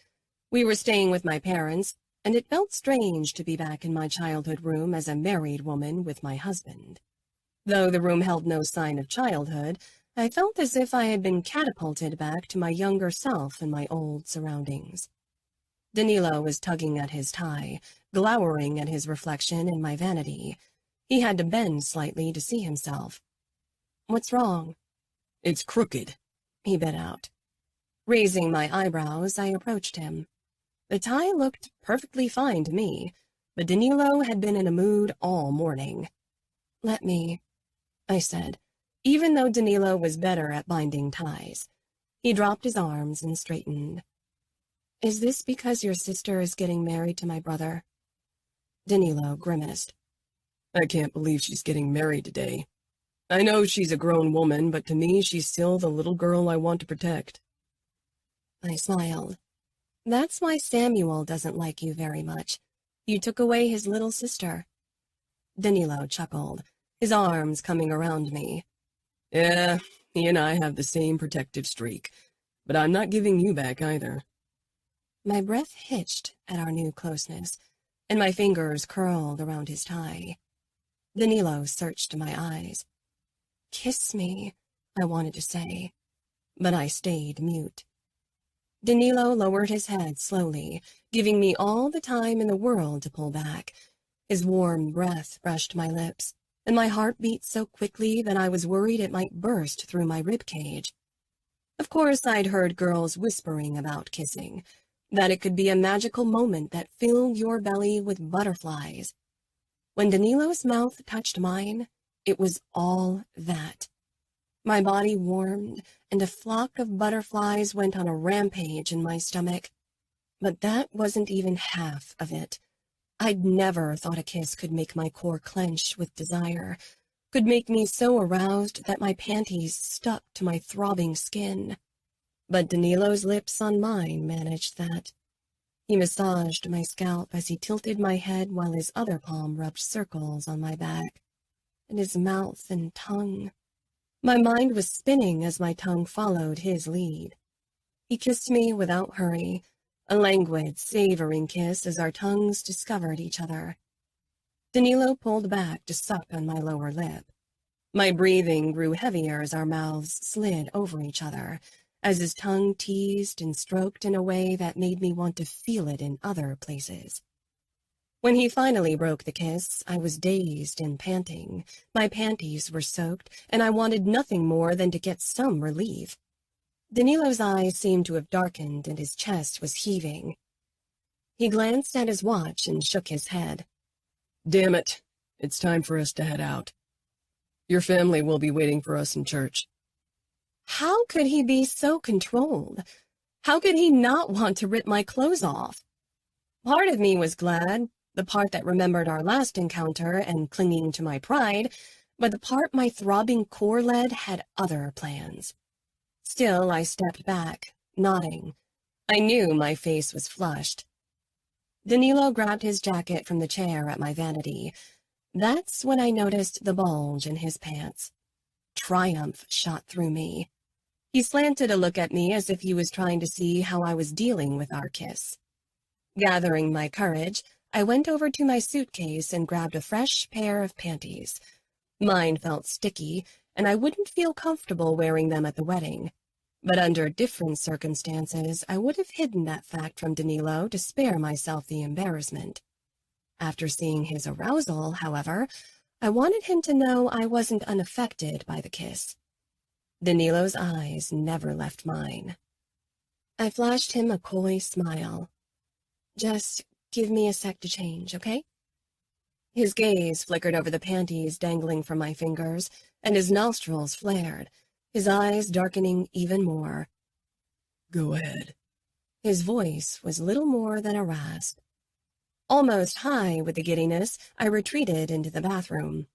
Speaker 2: We were staying with my parents, and it felt strange to be back in my childhood room as a married woman with my husband. Though the room held no sign of childhood, I felt as if I had been catapulted back to my younger self in my old surroundings. Danilo was tugging at his tie, glowering at his reflection in my vanity. He had to bend slightly to see himself. "What's wrong?"
Speaker 3: "It's crooked,"
Speaker 2: he bit out. Raising my eyebrows, I approached him. The tie looked perfectly fine to me, but Danilo had been in a mood all morning. "Let me," I said, even though Danilo was better at binding ties. He dropped his arms and straightened. "Is this because your sister is getting married to my brother?" Danilo grimaced.
Speaker 3: "I can't believe she's getting married today. I know she's a grown woman, but to me she's still the little girl I want to protect."
Speaker 2: I smiled. "That's why Samuel doesn't like you very much. You took away his little sister." Danilo chuckled, his arms coming around me.
Speaker 3: "Yeah, he and I have the same protective streak, but I'm not giving you back either."
Speaker 2: My breath hitched at our new closeness, and my fingers curled around his tie. Danilo searched my eyes. "Kiss me," I wanted to say, but I stayed mute. Danilo lowered his head slowly, giving me all the time in the world to pull back. His warm breath brushed my lips, and my heart beat so quickly that I was worried it might burst through my ribcage. Of course, I'd heard girls whispering about kissing, that it could be a magical moment that filled your belly with butterflies. When Danilo's mouth touched mine, it was all that. My body warmed, and a flock of butterflies went on a rampage in my stomach. But that wasn't even half of it. I'd never thought a kiss could make my core clench with desire, could make me so aroused that my panties stuck to my throbbing skin. But Danilo's lips on mine managed that. He massaged my scalp as he tilted my head while his other palm rubbed circles on my back, and his mouth and tongue. My mind was spinning as my tongue followed his lead. He kissed me without hurry, a languid, savoring kiss as our tongues discovered each other. Danilo pulled back to suck on my lower lip. My breathing grew heavier as our mouths slid over each other, as his tongue teased and stroked in a way that made me want to feel it in other places. When he finally broke the kiss, I was dazed and panting. My panties were soaked, and I wanted nothing more than to get some relief. Danilo's eyes seemed to have darkened, and his chest was heaving. He glanced at his watch and shook his head.
Speaker 3: Damn it, it's time for us to head out. Your family will be waiting for us in church.
Speaker 2: How could he be so controlled? How could he not want to rip my clothes off? Part of me was glad, the part that remembered our last encounter and clinging to my pride, but the part my throbbing core led had other plans. Still, I stepped back, nodding. I knew my face was flushed. Danilo grabbed his jacket from the chair at my vanity. That's when I noticed the bulge in his pants. Triumph shot through me. He slanted a look at me as if he was trying to see how I was dealing with our kiss. Gathering my courage, I went over to my suitcase and grabbed a fresh pair of panties. Mine felt sticky, and I wouldn't feel comfortable wearing them at the wedding. But under different circumstances, I would have hidden that fact from Danilo to spare myself the embarrassment. After seeing his arousal, however, I wanted him to know I wasn't unaffected by the kiss. Danilo's eyes never left mine. I flashed him a coy smile. Just give me a sec to change, okay? His gaze flickered over the panties dangling from my fingers, and his nostrils flared, his eyes darkening even more.
Speaker 3: Go ahead.
Speaker 2: His voice was little more than a rasp. Almost high with the giddiness, I retreated into the bathroom.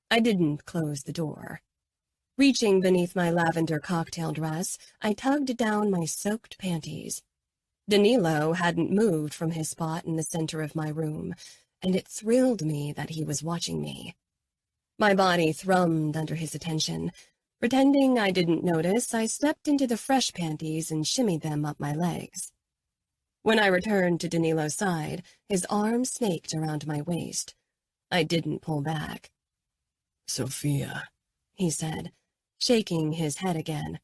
Speaker 2: I didn't close the door. Reaching beneath my lavender cocktail dress, I tugged down my soaked panties. Danilo hadn't moved from his spot in the center of my room, and it thrilled me that he was watching me. My body thrummed under his attention. Pretending I didn't notice, I stepped into the fresh panties and shimmied them up my legs. When I returned to Danilo's side, his arm snaked around my waist. I didn't pull back.
Speaker 3: Sofia,
Speaker 2: he said, shaking his head again.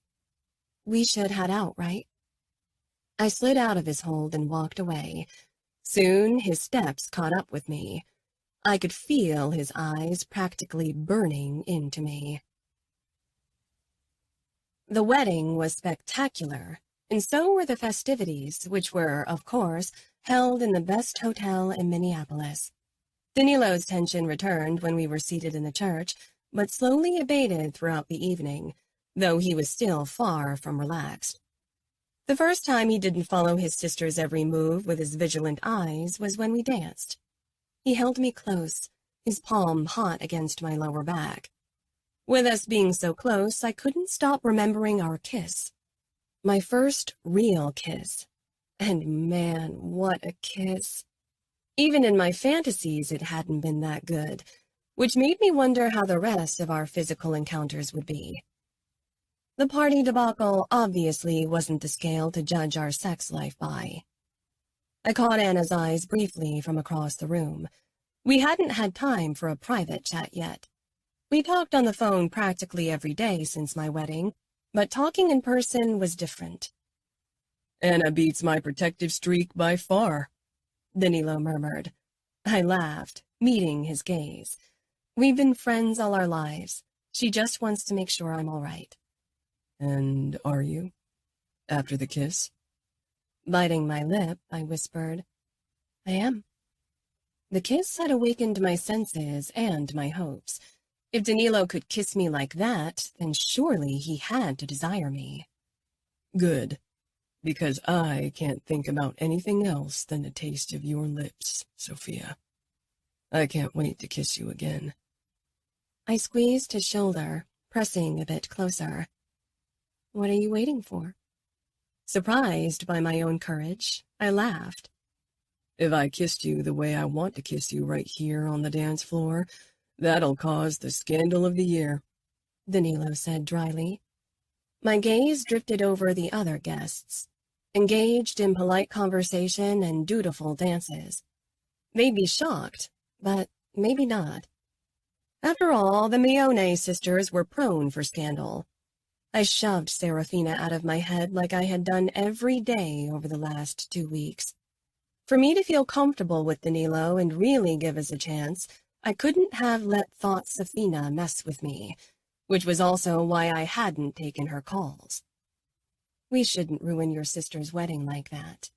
Speaker 2: We should head out, right? I slid out of his hold and walked away. Soon his steps caught up with me. I could feel his eyes practically burning into me. The wedding was spectacular, and so were the festivities, which were, of course, held in the best hotel in Minneapolis. Danilo's tension returned when we were seated in the church, but slowly abated throughout the evening, though he was still far from relaxed. The first time he didn't follow his sister's every move with his vigilant eyes was when we danced. He held me close, his palm hot against my lower back. With us being so close, I couldn't stop remembering our kiss. My first real kiss. And man, what a kiss. Even in my fantasies, it hadn't been that good, which made me wonder how the rest of our physical encounters would be. The party debacle obviously wasn't the scale to judge our sex life by. I caught Anna's eyes briefly from across the room. We hadn't had time for a private chat yet. We talked on the phone practically every day since my wedding, but talking in person was different.
Speaker 3: Anna beats my protective streak by far,
Speaker 2: Danilo murmured. I laughed, meeting his gaze. We've been friends all our lives. She just wants to make sure I'm all right.
Speaker 3: And are you? After the kiss?
Speaker 2: Biting my lip, I whispered, I am. The kiss had awakened my senses and my hopes. If Danilo could kiss me like that, then surely he had to desire me.
Speaker 3: Good, because I can't think about anything else than the taste of your lips, Sofia. I can't wait to kiss you again.
Speaker 2: I squeezed his shoulder, pressing a bit closer. What are you waiting for? Surprised by my own courage, I laughed.
Speaker 3: If I kissed you the way I want to kiss you right here on the dance floor, that'll cause the scandal of the year,
Speaker 2: Danilo said dryly. My gaze drifted over the other guests, engaged in polite conversation and dutiful dances. They'd be shocked, but maybe not. After all, the Mione sisters were prone for scandal. I shoved Serafina out of my head like I had done every day over the last 2 weeks. For me to feel comfortable with Danilo and really give us a chance, I couldn't have let thought Sofina mess with me, which was also why I hadn't taken her calls. We shouldn't ruin your sister's wedding like that.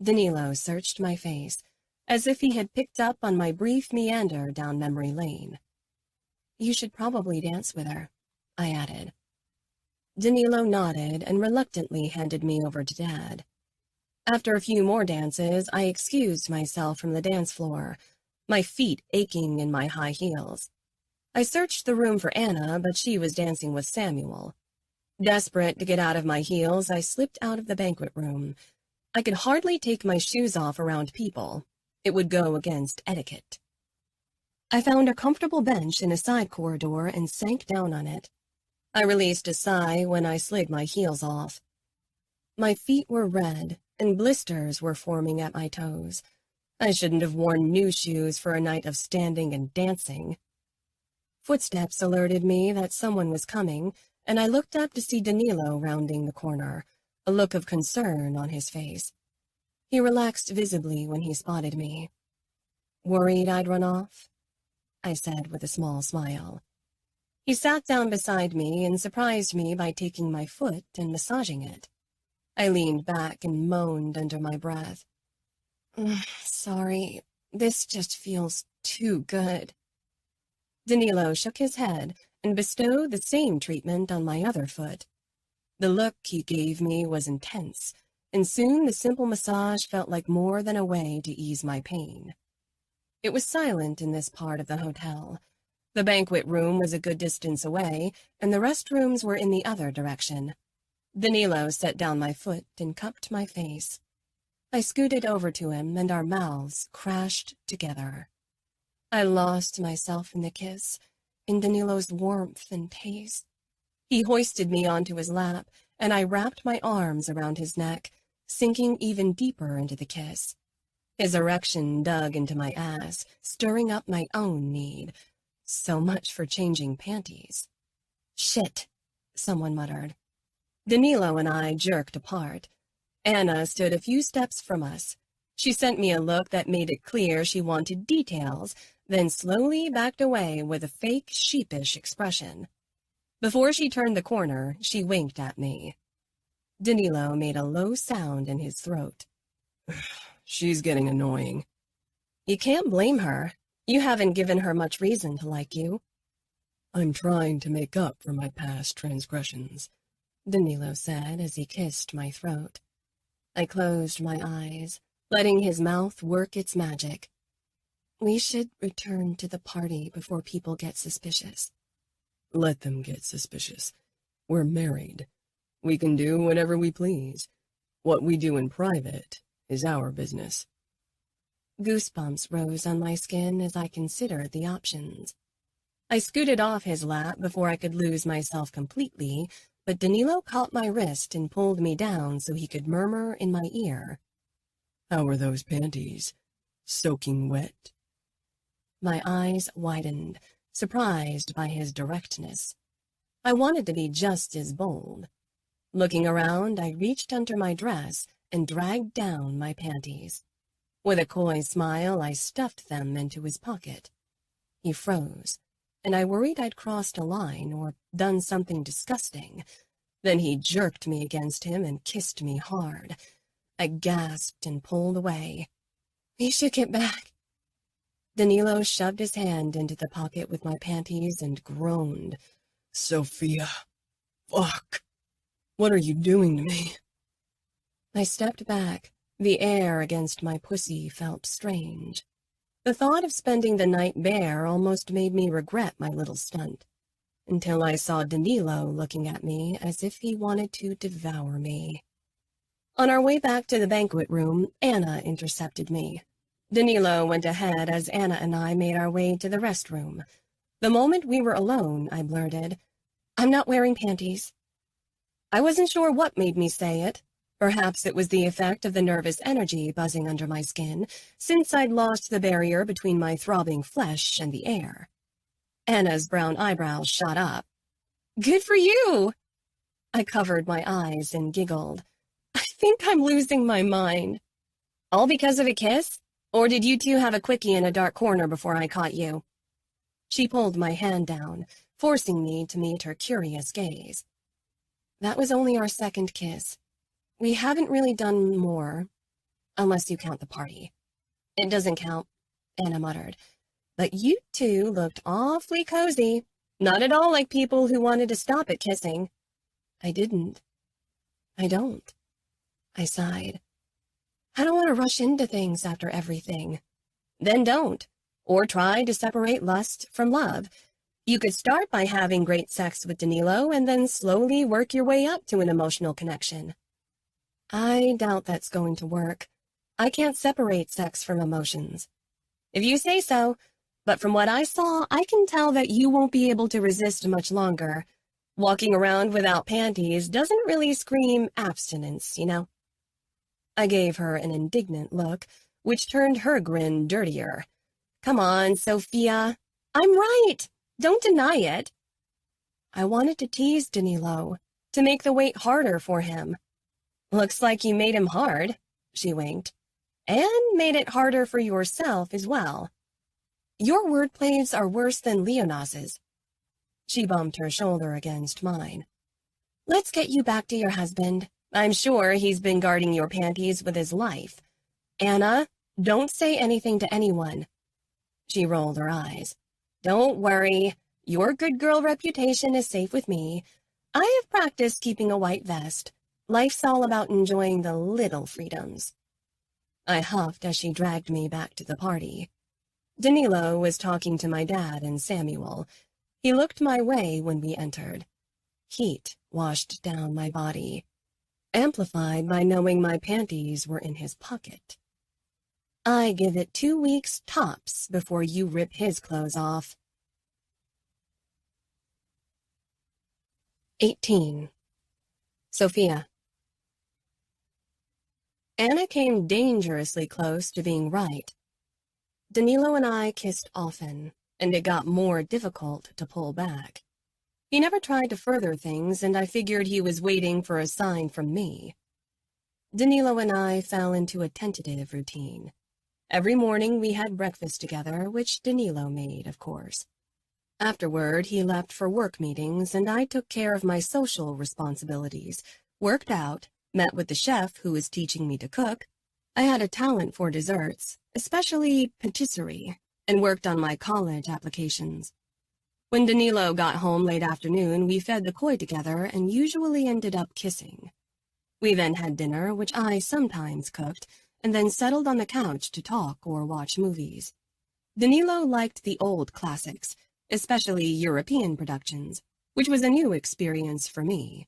Speaker 2: Danilo searched my face, as if he had picked up on my brief meander down memory lane. You should probably dance with her, I added. Danilo nodded and reluctantly handed me over to Dad. After a few more dances, I excused myself from the dance floor, my feet aching in my high heels. I searched the room for Anna, but she was dancing with Samuel. Desperate to get out of my heels, I slipped out of the banquet room. I could hardly take my shoes off around people. It would go against etiquette. I found a comfortable bench in a side corridor and sank down on it. I released a sigh when I slid my heels off. My feet were red, and blisters were forming at my toes. I shouldn't have worn new shoes for a night of standing and dancing. Footsteps alerted me that someone was coming, and I looked up to see Danilo rounding the corner, a look of concern on his face. He relaxed visibly when he spotted me. Worried I'd run off? I said with a small smile. He sat down beside me and surprised me by taking my foot and massaging it. I leaned back and moaned under my breath. Sorry, this just feels too good. Danilo shook his head and bestowed the same treatment on my other foot. The look he gave me was intense, and soon the simple massage felt like more than a way to ease my pain. It was silent in this part of the hotel. The banquet room was a good distance away, and the restrooms were in the other direction. Danilo set down my foot and cupped my face. I scooted over to him, and our mouths crashed together. I lost myself in the kiss, in Danilo's warmth and taste. He hoisted me onto his lap, and I wrapped my arms around his neck, sinking even deeper into the kiss. His erection dug into my ass, stirring up my own need. So much for changing panties. Shit, someone muttered. Danilo and I jerked apart. Anna stood a few steps from us. She sent me a look that made it clear she wanted details, then slowly backed away with a fake, sheepish expression. Before she turned the corner, she winked at me. Danilo made a low sound in his throat.
Speaker 3: She's getting annoying.
Speaker 2: You can't blame her. You haven't given her much reason to like you.
Speaker 3: I'm trying to make up for my past transgressions,
Speaker 2: Danilo said as he kissed my throat. I closed my eyes, letting his mouth work its magic. We should return to the party before people get suspicious.
Speaker 3: Let them get suspicious. We're married. We can do whatever we please. What we do in private is our business.
Speaker 2: Goosebumps rose on my skin as I considered the options. I scooted off his lap before I could lose myself completely, but Danilo caught my wrist and pulled me down so he could murmur in my ear.
Speaker 3: How are those panties? Soaking wet?
Speaker 2: My eyes widened, surprised by his directness. I wanted to be just as bold. Looking around, I reached under my dress and dragged down my panties. With a coy smile, I stuffed them into his pocket. He froze, and I worried I'd crossed a line or done something disgusting. Then he jerked me against him and kissed me hard. I gasped and pulled away. We should get back. Danilo shoved his hand into the pocket with my panties and groaned.
Speaker 3: Sofia, fuck. What are you doing to me?
Speaker 2: I stepped back. The air against my pussy felt strange. The thought of spending the night bare almost made me regret my little stunt, until I saw Danilo looking at me as if he wanted to devour me. On our way back to the banquet room, Anna intercepted me. Danilo went ahead as Anna and I made our way to the restroom. The moment we were alone, I blurted, "I'm not wearing panties." I wasn't sure what made me say it. Perhaps it was the effect of the nervous energy buzzing under my skin, since I'd lost the barrier between my throbbing flesh and the air. Anna's brown eyebrows shot up. Good for you! I covered my eyes and giggled. I think I'm losing my mind. All because of a kiss? Or did you two have a quickie in a dark corner before I caught you? She pulled my hand down, forcing me to meet her curious gaze. That was only our second kiss. We haven't really done more, unless you count the party. It doesn't count, Anna muttered. But you two looked awfully cozy. Not at all like people who wanted to stop at kissing. I didn't. I don't. I sighed. I don't want to rush into things after everything. Then don't. Or try to separate lust from love. You could start by having great sex with Danilo and then slowly work your way up to an emotional connection. I doubt that's going to work. I can't separate sex from emotions. If you say so, but from what I saw, I can tell that you won't be able to resist much longer. Walking around without panties doesn't really scream abstinence, you know? I gave her an indignant look, which turned her grin dirtier. Come on, Sofia. I'm right. Don't deny it. I wanted to tease Danilo, to make the wait harder for him. Looks like you made him hard, she winked. And made it harder for yourself as well. Your wordplays are worse than Leonas's. She bumped her shoulder against mine. Let's get you back to your husband. I'm sure he's been guarding your panties with his life. Anna, don't say anything to anyone. She rolled her eyes. Don't worry. Your good girl reputation is safe with me. I have practiced keeping a white vest. Life's all about enjoying the little freedoms. I huffed as she dragged me back to the party. Danilo was talking to my dad and Samuel. He looked my way when we entered. Heat washed down my body, amplified by knowing my panties were in his pocket. I give it 2 weeks tops before you rip his clothes off. 18. Sofia. Anna came dangerously close to being right. Danilo and I kissed often, and it got more difficult to pull back. He never tried to further things, and I figured he was waiting for a sign from me. Danilo and I fell into a tentative routine. Every morning we had breakfast together, which Danilo made, of course. Afterward, he left for work meetings, and I took care of my social responsibilities, worked out, met with the chef who was teaching me to cook. I had a talent for desserts, especially patisserie, and worked on my college applications. When Danilo got home late afternoon, we fed the koi together and usually ended up kissing. We then had dinner, which I sometimes cooked, and then settled on the couch to talk or watch movies. Danilo liked the old classics, especially European productions, which was a new experience for me.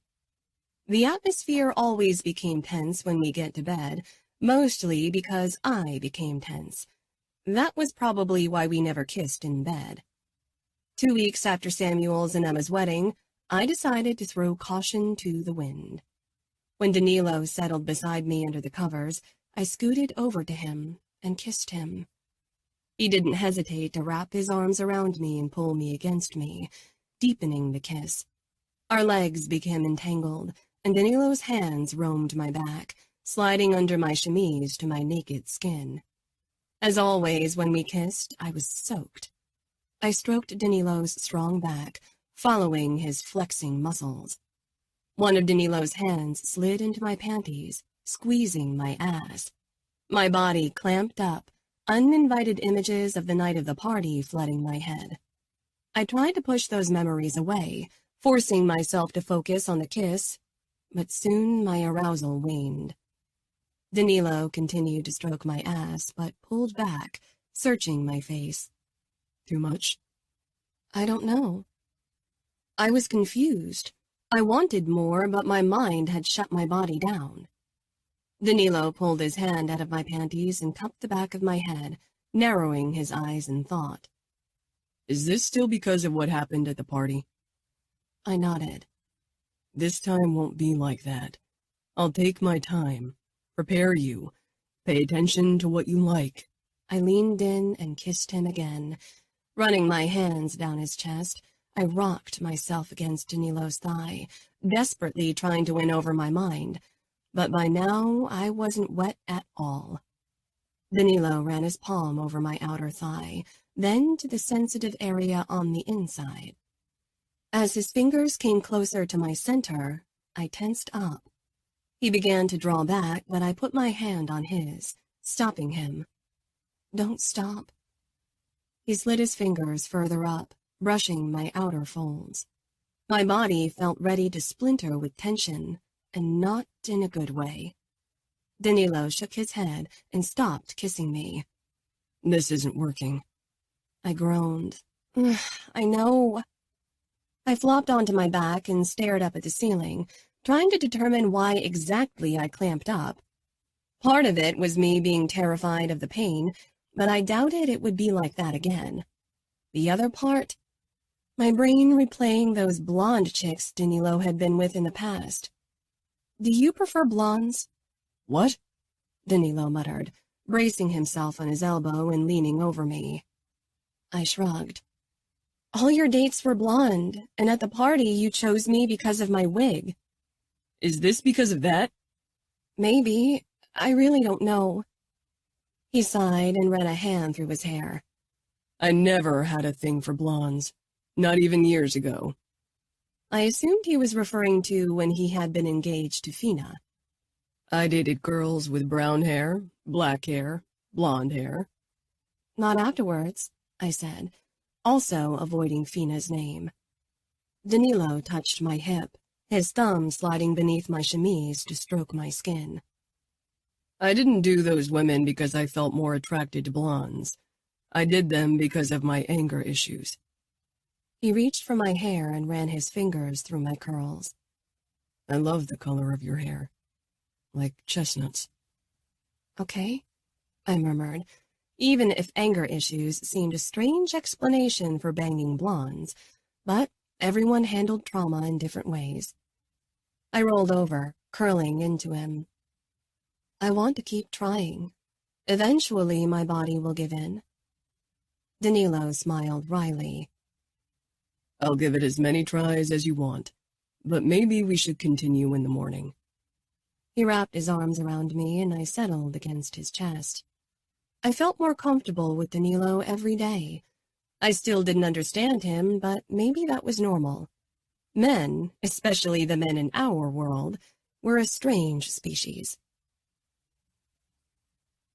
Speaker 2: The atmosphere always became tense when we get to bed, mostly because I became tense. That was probably why we never kissed in bed. 2 weeks after Samuel's and Emma's wedding, I decided to throw caution to the wind. When Danilo settled beside me under the covers, I scooted over to him and kissed him. He didn't hesitate to wrap his arms around me and pull me against me, deepening the kiss. Our legs became entangled, and Danilo's hands roamed my back, sliding under my chemise to my naked skin. As always, when we kissed, I was soaked. I stroked Danilo's strong back, following his flexing muscles. One of Danilo's hands slid into my panties, squeezing my ass. My body clamped up, uninvited images of the night of the party flooding my head. I tried to push those memories away, forcing myself to focus on the kiss, but soon my arousal waned. Danilo continued to stroke my ass, but pulled back, searching my face. Too much? I don't know. I was confused. I wanted more, but my mind had shut my body down. Danilo pulled his hand out of my panties and cupped the back of my head, narrowing his eyes in thought. Is this still because of what happened at the party? I nodded. This time won't be like that. I'll take my time, prepare you, pay attention to what you like. I leaned in and kissed him again. Running my hands down his chest, I rocked myself against Danilo's thigh, desperately trying to win over my mind, but by now I wasn't wet at all. Danilo ran his palm over my outer thigh, then to the sensitive area on the inside. As his fingers came closer to my center, I tensed up. He began to draw back, but I put my hand on his, stopping him. "Don't stop." He slid his fingers further up, brushing my outer folds. My body felt ready to splinter with tension, and not in a good way. Danilo shook his head and stopped kissing me.
Speaker 3: "This isn't working."
Speaker 2: I groaned. "I know." I flopped onto my back and stared up at the ceiling, trying to determine why exactly I clamped up. Part of it was me being terrified of the pain, but I doubted it would be like that again. The other part? My brain replaying those blonde chicks Danilo had been with in the past. "Do you prefer blondes?"
Speaker 3: "What?"
Speaker 2: Danilo muttered, bracing himself on his elbow and leaning over me. I shrugged. "All your dates were blonde, and at the party you chose me because of my wig."
Speaker 3: "Is this because of that?"
Speaker 2: "Maybe. I really don't know." He sighed and ran a hand through his hair.
Speaker 3: "I never had a thing for blondes. Not even years ago."
Speaker 2: I assumed he was referring to when he had been engaged to Fina.
Speaker 3: "I dated girls with brown hair, black hair, blonde hair."
Speaker 2: "Not afterwards," I said, also avoiding Fina's name. Danilo touched my hip, his thumb sliding beneath my chemise to stroke my skin.
Speaker 3: "I didn't do those women because I felt more attracted to blondes. I did them because of my anger issues."
Speaker 2: He reached for my hair and ran his fingers through my curls.
Speaker 3: "I love the color of your hair. Like chestnuts."
Speaker 2: "Okay," I murmured, even if anger issues seemed a strange explanation for banging blondes, but everyone handled trauma in different ways. I rolled over, curling into him. "I want to keep trying. Eventually my body will give in." Danilo smiled wryly.
Speaker 3: "I'll give it as many tries as you want, but maybe we should continue in the morning."
Speaker 2: He wrapped his arms around me and I settled against his chest. I felt more comfortable with Danilo every day. I still didn't understand him, but maybe that was normal. Men, especially the men in our world, were a strange species.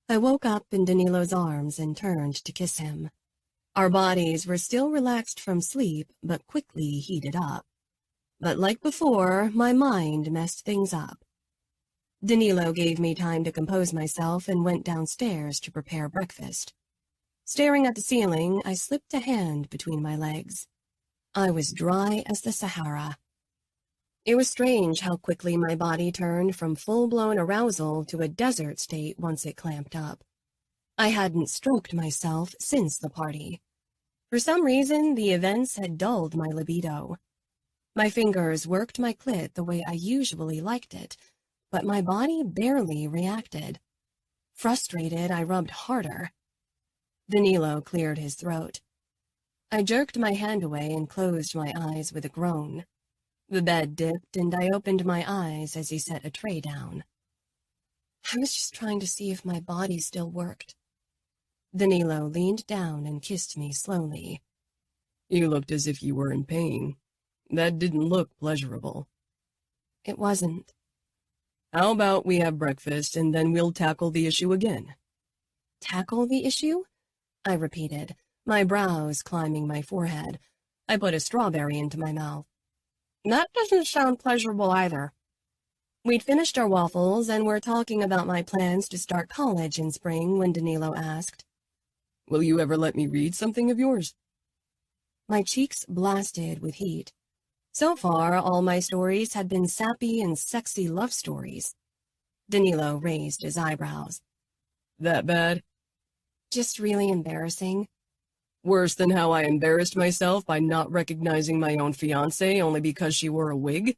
Speaker 2: I woke up in Danilo's arms and turned to kiss him. Our bodies were still relaxed from sleep, but quickly heated up. But like before, my mind messed things up. Danilo gave me time to compose myself and went downstairs to prepare breakfast. Staring at the ceiling, I slipped a hand between my legs. I was dry as the Sahara. It was strange how quickly my body turned from full-blown arousal to a desert state once it clamped up. I hadn't stroked myself since the party. For some reason, the events had dulled my libido. My fingers worked my clit the way I usually liked it, but my body barely reacted. Frustrated, I rubbed harder. Danilo cleared his throat. I jerked my hand away and closed my eyes with a groan. The bed dipped, and I opened my eyes as he set a tray down. I was just trying to see if my body still worked. Danilo leaned down and kissed me slowly.
Speaker 3: "You looked as if you were in pain. That didn't look pleasurable."
Speaker 2: It wasn't.
Speaker 3: "How about we have breakfast and then we'll tackle the issue again?"
Speaker 2: Tackle the issue? I repeated, my brows climbing my forehead. I put a strawberry into my mouth. That doesn't sound pleasurable either. We'd finished our waffles and were talking about my plans to start college in spring when Danilo asked,
Speaker 3: "Will you ever let me read something of yours?"
Speaker 2: My cheeks blasted with heat. So far, all my stories had been sappy and sexy love stories. Danilo raised his eyebrows.
Speaker 3: "That bad?"
Speaker 2: Just really embarrassing.
Speaker 3: "Worse than how I embarrassed myself by not recognizing my own fiancé only because she wore a wig?"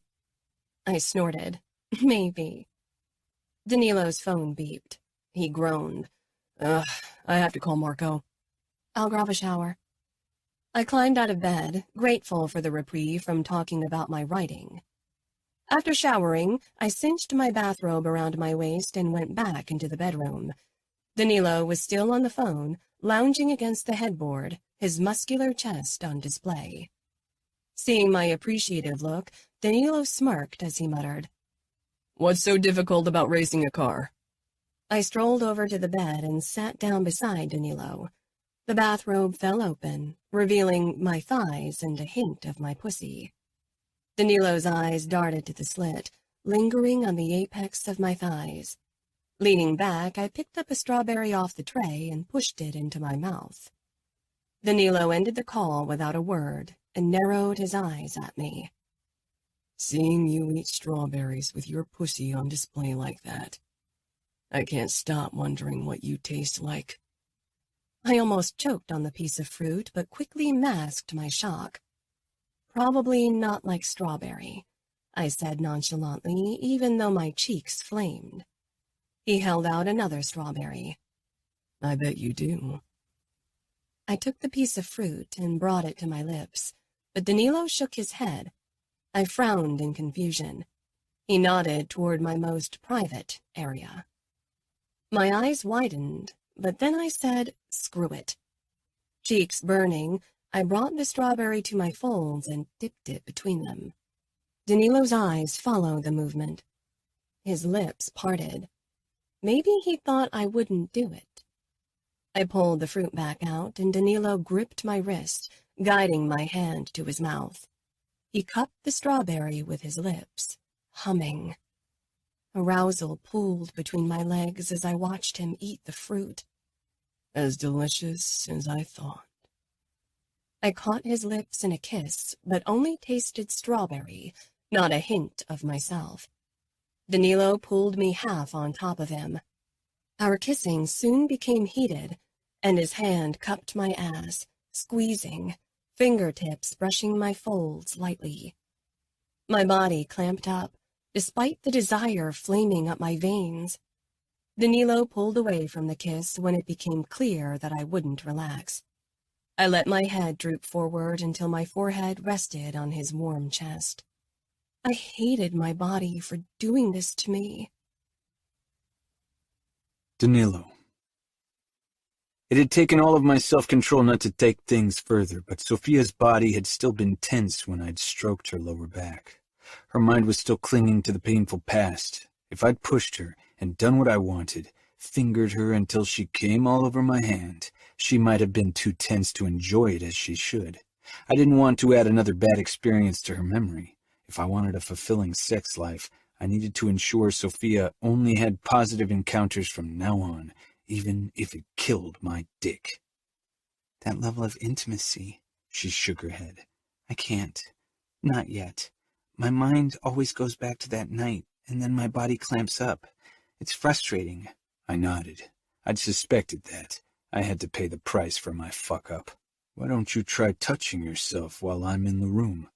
Speaker 2: I snorted. Maybe. Danilo's phone beeped. He groaned.
Speaker 3: "Ugh, I have to call Marco."
Speaker 2: I'll grab a shower. I climbed out of bed, grateful for the reprieve from talking about my writing. After showering, I cinched my bathrobe around my waist and went back into the bedroom. Danilo was still on the phone, lounging against the headboard, his muscular chest on display. Seeing my appreciative look, Danilo smirked as he muttered,
Speaker 3: "What's so difficult about racing a car?"
Speaker 2: I strolled over to the bed and sat down beside Danilo. The bathrobe fell open, revealing my thighs and a hint of my pussy. Danilo's eyes darted to the slit, lingering on the apex of my thighs. Leaning back, I picked up a strawberry off the tray and pushed it into my mouth. Danilo ended the call without a word and narrowed his eyes at me.
Speaker 3: "Seeing you eat strawberries with your pussy on display like that, I can't stop wondering what you taste like."
Speaker 2: I almost choked on the piece of fruit, but quickly masked my shock. "Probably not like strawberry," I said nonchalantly, even though my cheeks flamed. He held out another strawberry.
Speaker 3: "I bet you do."
Speaker 2: I took the piece of fruit and brought it to my lips, but Danilo shook his head. I frowned in confusion. He nodded toward my most private area. My eyes widened, but then I said, "Screw it." Cheeks burning, I brought the strawberry to my folds and dipped it between them. Danilo's eyes followed the movement. His lips parted. Maybe he thought I wouldn't do it. I pulled the fruit back out, and Danilo gripped my wrist, guiding my hand to his mouth. He cupped the strawberry with his lips, humming. Arousal pooled between my legs as I watched him eat the fruit.
Speaker 3: "As delicious as I thought."
Speaker 2: I caught his lips in a kiss, but only tasted strawberry, not a hint of myself. Danilo pulled me half on top of him. Our kissing soon became heated, and his hand cupped my ass, squeezing, fingertips brushing my folds lightly. My body clamped up, despite the desire flaming up my veins. Danilo pulled away from the kiss when it became clear that I wouldn't relax. I let my head droop forward until my forehead rested on his warm chest. I hated my body for doing this to me.
Speaker 1: Danilo. It had taken all of my self-control not to take things further, but Sofia's body had still been tense when I'd stroked her lower back. Her mind was still clinging to the painful past. If I'd pushed her and done what I wanted, fingered her until she came all over my hand, she might have been too tense to enjoy it as she should. I didn't want to add another bad experience to her memory. If I wanted a fulfilling sex life, I needed to ensure Sofia only had positive encounters from now on, even if it killed my dick.
Speaker 5: "That level of intimacy," she shook her head. "I can't. Not yet. My mind always goes back to that night, and then my body clamps up. It's frustrating."
Speaker 1: I nodded. I'd suspected that. I had to pay the price for my fuck-up. Why don't you try touching yourself while I'm in the room?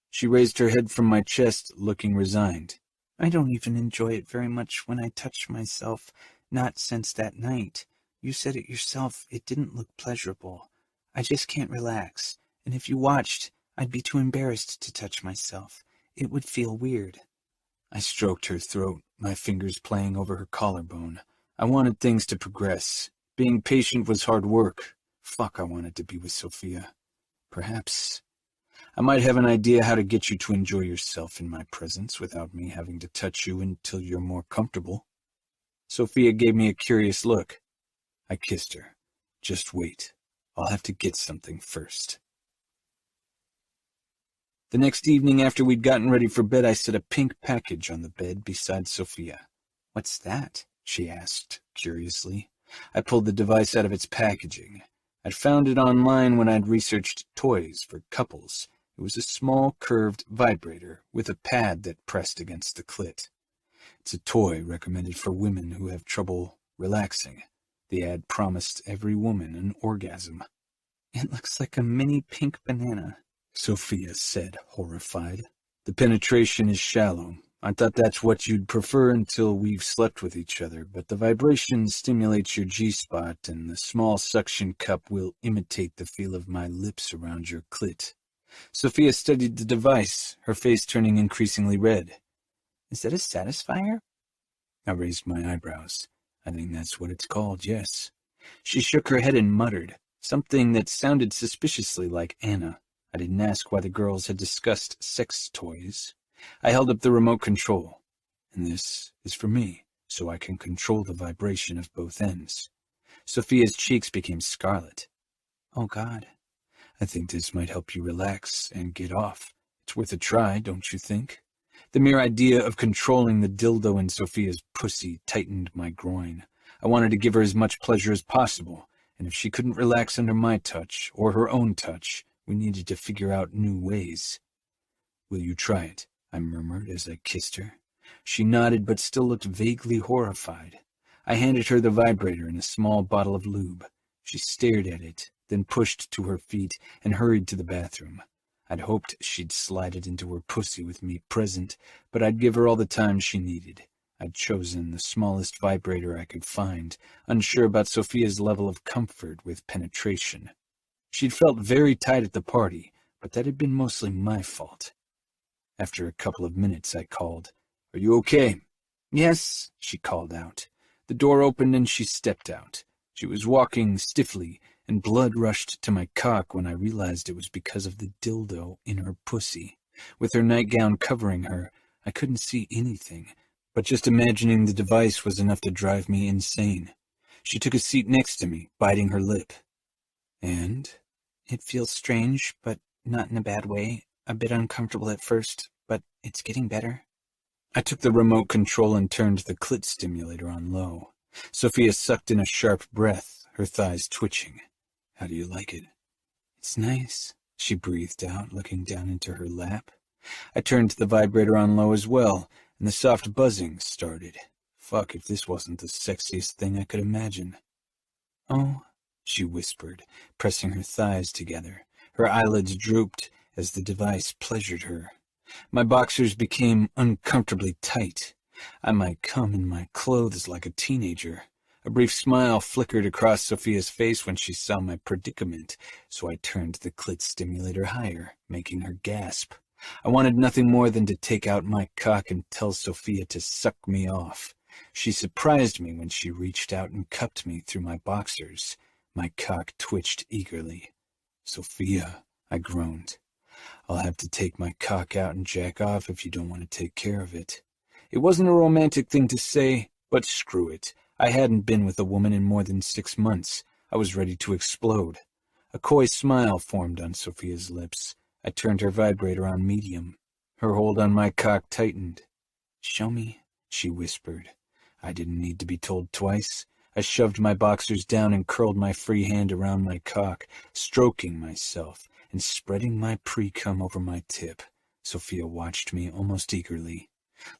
Speaker 1: She raised her head from my chest, looking resigned.
Speaker 5: "I don't even enjoy it very much when I touch myself, not since that night. You said it yourself, it didn't look pleasurable. I just can't relax, and if you watched, I'd be too embarrassed to touch myself. It would feel weird."
Speaker 1: I stroked her throat, my fingers playing over her collarbone. I wanted things to progress. Being patient was hard work. Fuck, I wanted to be with Sofia. Perhaps I might have an idea how to get you to enjoy yourself in my presence without me having to touch you until you're more comfortable. Sofia gave me a curious look. I kissed her. Just wait. I'll have to get something first. The next evening after we'd gotten ready for bed, I set a pink package on the bed beside Sofia.
Speaker 5: "What's that?"
Speaker 1: she asked, curiously. I pulled the device out of its packaging. I'd found it online when I'd researched toys for couples. It was a small, curved vibrator with a pad that pressed against the clit. It's a toy recommended for women who have trouble relaxing. The ad promised every woman an orgasm.
Speaker 5: "It looks like a mini pink banana,"
Speaker 1: Sofia said, horrified. "The penetration is shallow. I thought that's what you'd prefer until we've slept with each other, but the vibration stimulates your G-spot, and the small suction cup will imitate the feel of my lips around your clit. Sofia studied the device, her face turning increasingly red.
Speaker 5: Is that a satisfier?
Speaker 1: I raised my eyebrows. I think that's what it's called, yes. She shook her head and muttered, something that sounded suspiciously like Anna. I didn't ask why the girls had discussed sex toys. I held up the remote control. And this is for me, so I can control the vibration of both ends. Sofia's cheeks became scarlet.
Speaker 5: Oh, God.
Speaker 1: I think this might help you relax and get off. It's worth a try, don't you think? The mere idea of controlling the dildo in Sofia's pussy tightened my groin. I wanted to give her as much pleasure as possible, and if she couldn't relax under my touch, or her own touch, we needed to figure out new ways. Will you try it? I murmured as I kissed her. She nodded but still looked vaguely horrified. I handed her the vibrator and a small bottle of lube. She stared at it, then pushed to her feet and hurried to the bathroom. I'd hoped she'd slide it into her pussy with me present, but I'd give her all the time she needed. I'd chosen the smallest vibrator I could find, unsure about Sofia's level of comfort with penetration. She'd felt very tight at the party, but that had been mostly my fault. After a couple of minutes, I called, "Are you okay?" "Yes," she called out. The door opened and she stepped out. She was walking stiffly, and blood rushed to my cock when I realized it was because of the dildo in her pussy. With her nightgown covering her, I couldn't see anything, but just imagining the device was enough to drive me insane. She took a seat next to me, biting her lip. And?
Speaker 5: It feels strange, but not in a bad way. A bit uncomfortable at first, but it's getting better.
Speaker 1: I took the remote control and turned the clit stimulator on low. Sofia sucked in a sharp breath, her thighs twitching. "How do you like it?"
Speaker 5: "It's nice,"
Speaker 1: she breathed out, looking down into her lap. I turned the vibrator on low as well, and the soft buzzing started. Fuck if this wasn't the sexiest thing I could imagine.
Speaker 5: "Oh,"
Speaker 1: she whispered, pressing her thighs together. Her eyelids drooped as the device pleasured her. My boxers became uncomfortably tight. I might come in my clothes like a teenager. A brief smile flickered across Sofia's face when she saw my predicament, so I turned the clit stimulator higher, making her gasp. I wanted nothing more than to take out my cock and tell Sofia to suck me off. She surprised me when she reached out and cupped me through my boxers. My cock twitched eagerly. "Sofia," I groaned. "I'll have to take my cock out and jack off if you don't want to take care of it." It wasn't a romantic thing to say, but screw it. I hadn't been with a woman in more than 6 months. I was ready to explode. A coy smile formed on Sofia's lips. I turned her vibrator on medium. Her hold on my cock tightened. "Show me," she whispered. I didn't need to be told twice. I shoved my boxers down and curled my free hand around my cock, stroking myself and spreading my pre-cum over my tip. Sofia watched me almost eagerly.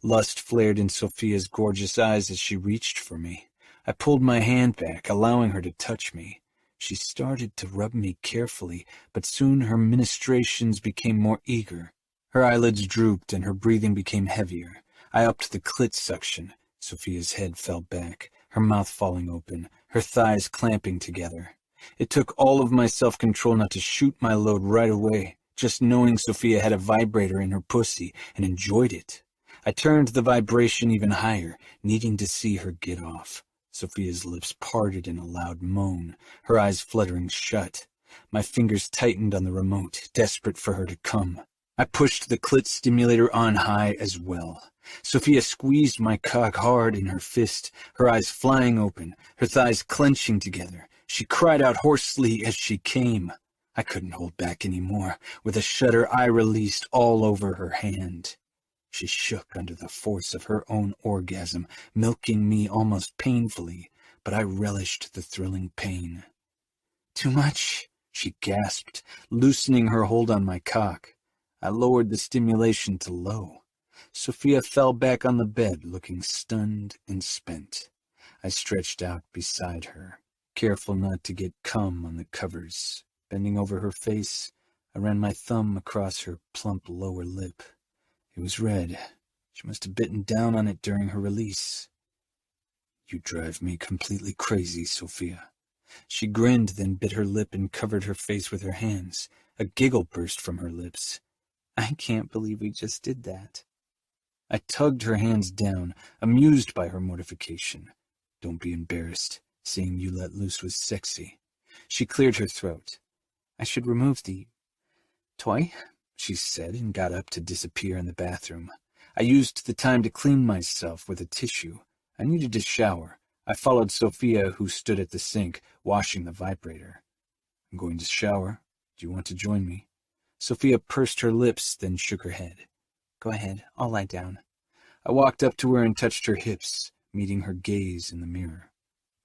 Speaker 1: Lust flared in Sofia's gorgeous eyes as she reached for me. I pulled my hand back, allowing her to touch me. She started to rub me carefully, but soon her ministrations became more eager. Her eyelids drooped and her breathing became heavier. I upped the clit suction. Sofia's head fell back, her mouth falling open, her thighs clamping together. It took all of my self-control not to shoot my load right away, just knowing Sofia had a vibrator in her pussy and enjoyed it. I turned the vibration even higher, needing to see her get off. Sofia's lips parted in a loud moan, her eyes fluttering shut. My fingers tightened on the remote, desperate for her to come. I pushed the clit stimulator on high as well. Sofia squeezed my cock hard in her fist, her eyes flying open, her thighs clenching together. She cried out hoarsely as she came. I couldn't hold back any more. With a shudder, I released all over her hand. She shook under the force of her own orgasm, milking me almost painfully, but I relished the thrilling pain. "Too much," she gasped, loosening her hold on my cock. I lowered the stimulation to low. Sofia fell back on the bed, looking stunned and spent. I stretched out beside her, careful not to get cum on the covers. Bending over her face, I ran my thumb across her plump lower lip. It was red. She must have bitten down on it during her release. You drive me completely crazy, Sofia. She grinned, then bit her lip and covered her face with her hands. A giggle burst from her lips.
Speaker 5: I can't believe we just did that.
Speaker 1: I tugged her hands down, amused by her mortification. Don't be embarrassed. Seeing you let loose was sexy. She cleared her throat.
Speaker 5: I should remove the toy,
Speaker 1: she said, and got up to disappear in the bathroom. I used the time to clean myself with a tissue. I needed a shower. I followed Sofia, who stood at the sink, washing the vibrator. I'm going to shower. Do you want to join me? Sofia pursed her lips, then shook her head.
Speaker 5: Go ahead, I'll lie down.
Speaker 1: I walked up to her and touched her hips, meeting her gaze in the mirror.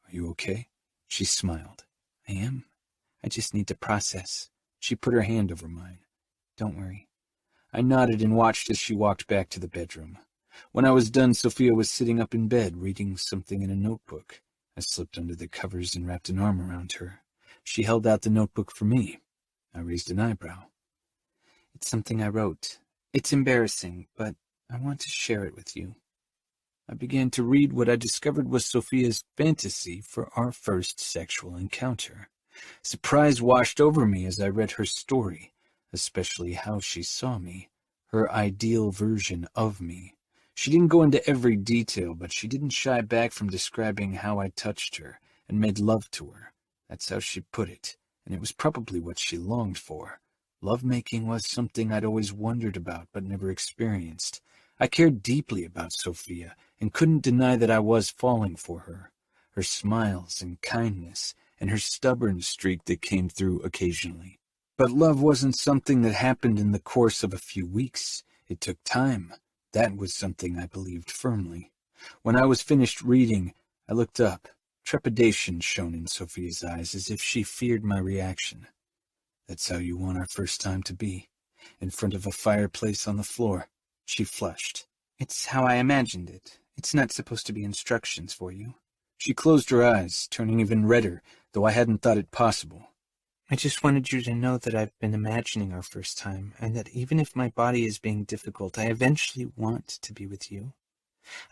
Speaker 1: Are you okay? She smiled.
Speaker 5: I am. I just need to process.
Speaker 1: She put her hand over mine.
Speaker 5: Don't worry.
Speaker 1: I nodded and watched as she walked back to the bedroom. When I was done, Sofia was sitting up in bed, reading something in a notebook. I slipped under the covers and wrapped an arm around her. She held out the notebook for me. I raised an eyebrow.
Speaker 5: It's something I wrote. It's embarrassing, but I want to share it with you.
Speaker 1: I began to read what I discovered was Sofia's fantasy for our first sexual encounter. Surprise washed over me as I read her story, especially how she saw me, her ideal version of me. She didn't go into every detail, but she didn't shy back from describing how I touched her and made love to her. That's how she put it, and it was probably what she longed for. Lovemaking was something I'd always wondered about but never experienced. I cared deeply about Sofia and couldn't deny that I was falling for her. Her smiles and kindness and her stubborn streak that came through occasionally. But love wasn't something that happened in the course of a few weeks. It took time. That was something I believed firmly. When I was finished reading, I looked up. Trepidation shone in Sofia's eyes, as if she feared my reaction. That's how you want our first time to be, in front of a fireplace on the floor. She flushed.
Speaker 5: It's how I imagined it. It's not supposed to be instructions for you.
Speaker 1: She closed her eyes, turning even redder, though I hadn't thought it possible.
Speaker 5: I just wanted you to know that I've been imagining our first time, and that even if my body is being difficult, I eventually want to be with you.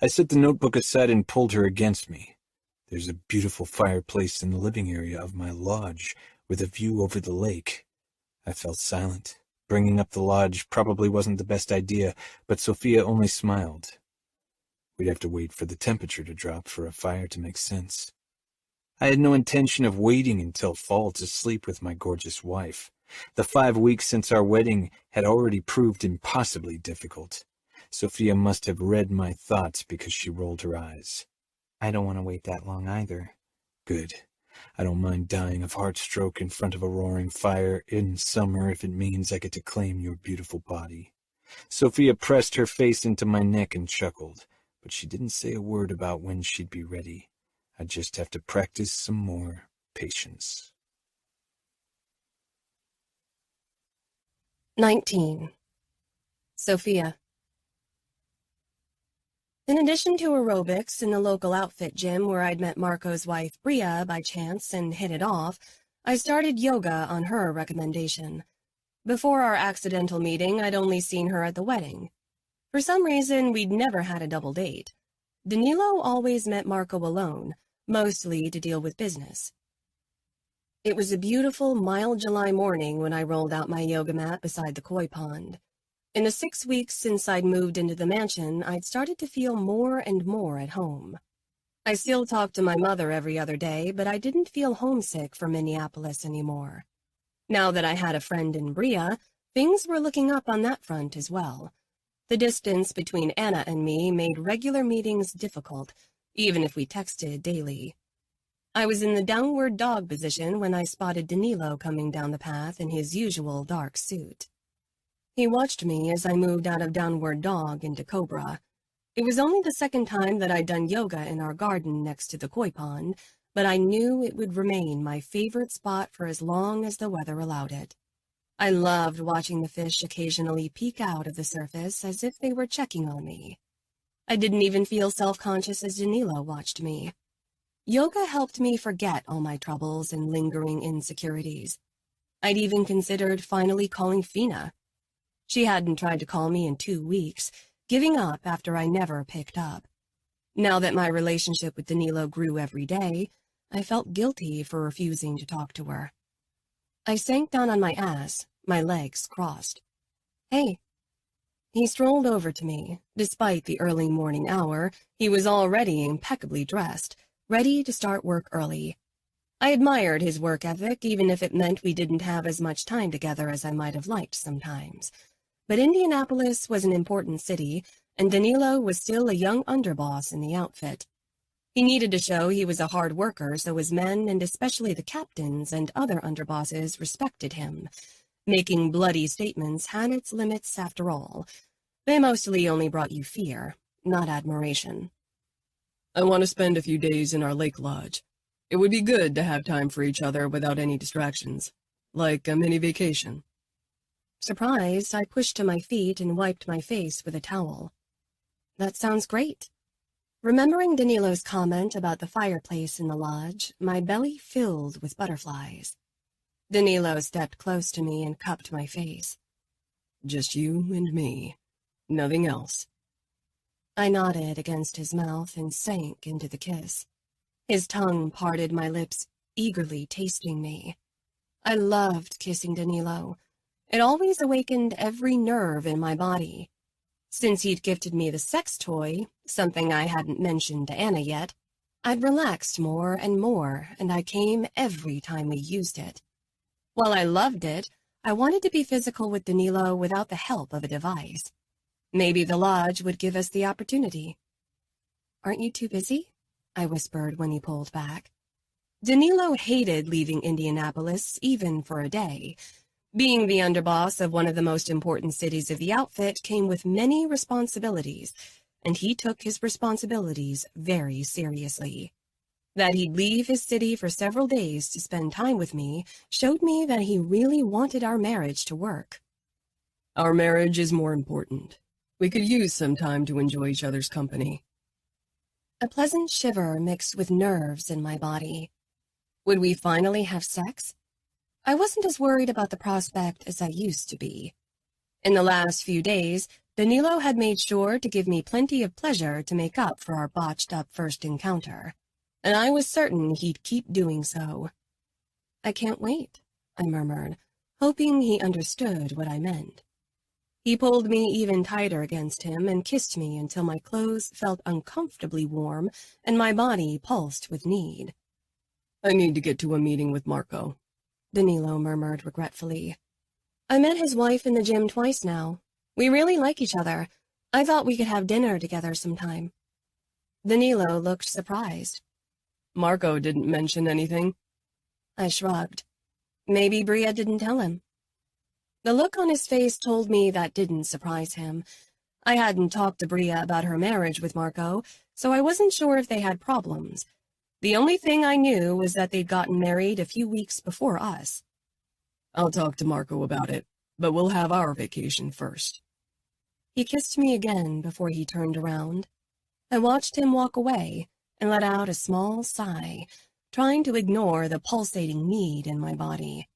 Speaker 1: I set the notebook aside and pulled her against me. There's a beautiful fireplace in the living area of my lodge, with a view over the lake. I fell silent. Bringing up the lodge probably wasn't the best idea, but Sofia only smiled. We'd have to wait for the temperature to drop for a fire to make sense. I had no intention of waiting until fall to sleep with my gorgeous wife. The 5 weeks since our wedding had already proved impossibly difficult. Sofia must have read my thoughts because she rolled her eyes.
Speaker 5: I don't want to wait that long either.
Speaker 1: Good. I don't mind dying of heart stroke in front of a roaring fire in summer if it means I get to claim your beautiful body. Sofia pressed her face into my neck and chuckled, but she didn't say a word about when she'd be ready. I'd just have to practice some more patience.
Speaker 2: 19. Sofia. In addition to aerobics in the local outfit gym where I'd met Marco's wife Bria by chance and hit it off, I started yoga on her recommendation. Before our accidental meeting, I'd only seen her at the wedding. For some reason, we'd never had a double date. Danilo always met Marco alone, mostly to deal with business. It was a beautiful, mild July morning when I rolled out my yoga mat beside the koi pond. In the 6 weeks since I'd moved into the mansion, I'd started to feel more and more at home. I still talked to my mother every other day, but I didn't feel homesick for Minneapolis anymore. Now that I had a friend in Bria, things were looking up on that front as well. The distance between Anna and me made regular meetings difficult, even if we texted daily. I was in the downward dog position when I spotted Danilo coming down the path in his usual dark suit. He watched me as I moved out of downward dog into cobra. It was only the second time that I'd done yoga in our garden next to the koi pond, but I knew it would remain my favorite spot for as long as the weather allowed it. I loved watching the fish occasionally peek out of the surface as if they were checking on me. I didn't even feel self-conscious as Danilo watched me. Yoga helped me forget all my troubles and lingering insecurities. I'd even considered finally calling Fina. She hadn't tried to call me in 2 weeks, giving up after I never picked up. Now that my relationship with Danilo grew every day, I felt guilty for refusing to talk to her. I sank down on my ass, my legs crossed. "Hey." He strolled over to me. Despite the early morning hour, he was already impeccably dressed, ready to start work early. I admired his work ethic, even if it meant we didn't have as much time together as I might have liked sometimes. But Indianapolis was an important city, and Danilo was still a young underboss in the outfit. He needed to show he was a hard worker so his men, and especially the captains and other underbosses, respected him. Making bloody statements had its limits after all. They mostly only brought you fear, not admiration.
Speaker 3: "I want to spend a few days in our lake lodge. It would be good to have time for each other without any distractions, like a mini vacation."
Speaker 2: Surprised, I pushed to my feet and wiped my face with a towel. "That sounds great." Remembering Danilo's comment about the fireplace in the lodge, my belly filled with butterflies. Danilo stepped close to me and cupped my face.
Speaker 3: "Just you and me. Nothing else."
Speaker 2: I nodded against his mouth and sank into the kiss. His tongue parted my lips, eagerly tasting me. I loved kissing Danilo. It always awakened every nerve in my body. Since he'd gifted me the sex toy, something I hadn't mentioned to Anna yet, I'd relaxed more and more, and I came every time we used it. While I loved it, I wanted to be physical with Danilo without the help of a device. Maybe the lodge would give us the opportunity. "Aren't you too busy?" I whispered when he pulled back. Danilo hated leaving Indianapolis, even for a day. Being the underboss of one of the most important cities of the outfit came with many responsibilities, and he took his responsibilities very seriously. That he'd leave his city for several days to spend time with me showed me that he really wanted our marriage to work.
Speaker 3: "Our marriage is more important. We could use some time to enjoy each other's company."
Speaker 2: A pleasant shiver mixed with nerves in my body. Would we finally have sex? I wasn't as worried about the prospect as I used to be. In the last few days, Danilo had made sure to give me plenty of pleasure to make up for our botched-up first encounter, and I was certain he'd keep doing so. "I can't wait," I murmured, hoping he understood what I meant. He pulled me even tighter against him and kissed me until my clothes felt uncomfortably warm and my body pulsed with need.
Speaker 3: "I need to get to a meeting with Marco,"
Speaker 2: Danilo murmured regretfully. "I met his wife in the gym twice now. We really like each other. I thought we could have dinner together sometime." Danilo looked surprised.
Speaker 3: "Marco didn't mention anything."
Speaker 2: I shrugged. Maybe Bria didn't tell him. The look on his face told me that didn't surprise him. I hadn't talked to Bria about her marriage with Marco, so I wasn't sure if they had problems. The only thing I knew was that they'd gotten married a few weeks before us.
Speaker 3: "I'll talk to Marco about it, but we'll have our vacation first."
Speaker 2: He kissed me again before he turned around. I watched him walk away and let out a small sigh, trying to ignore the pulsating need in my body.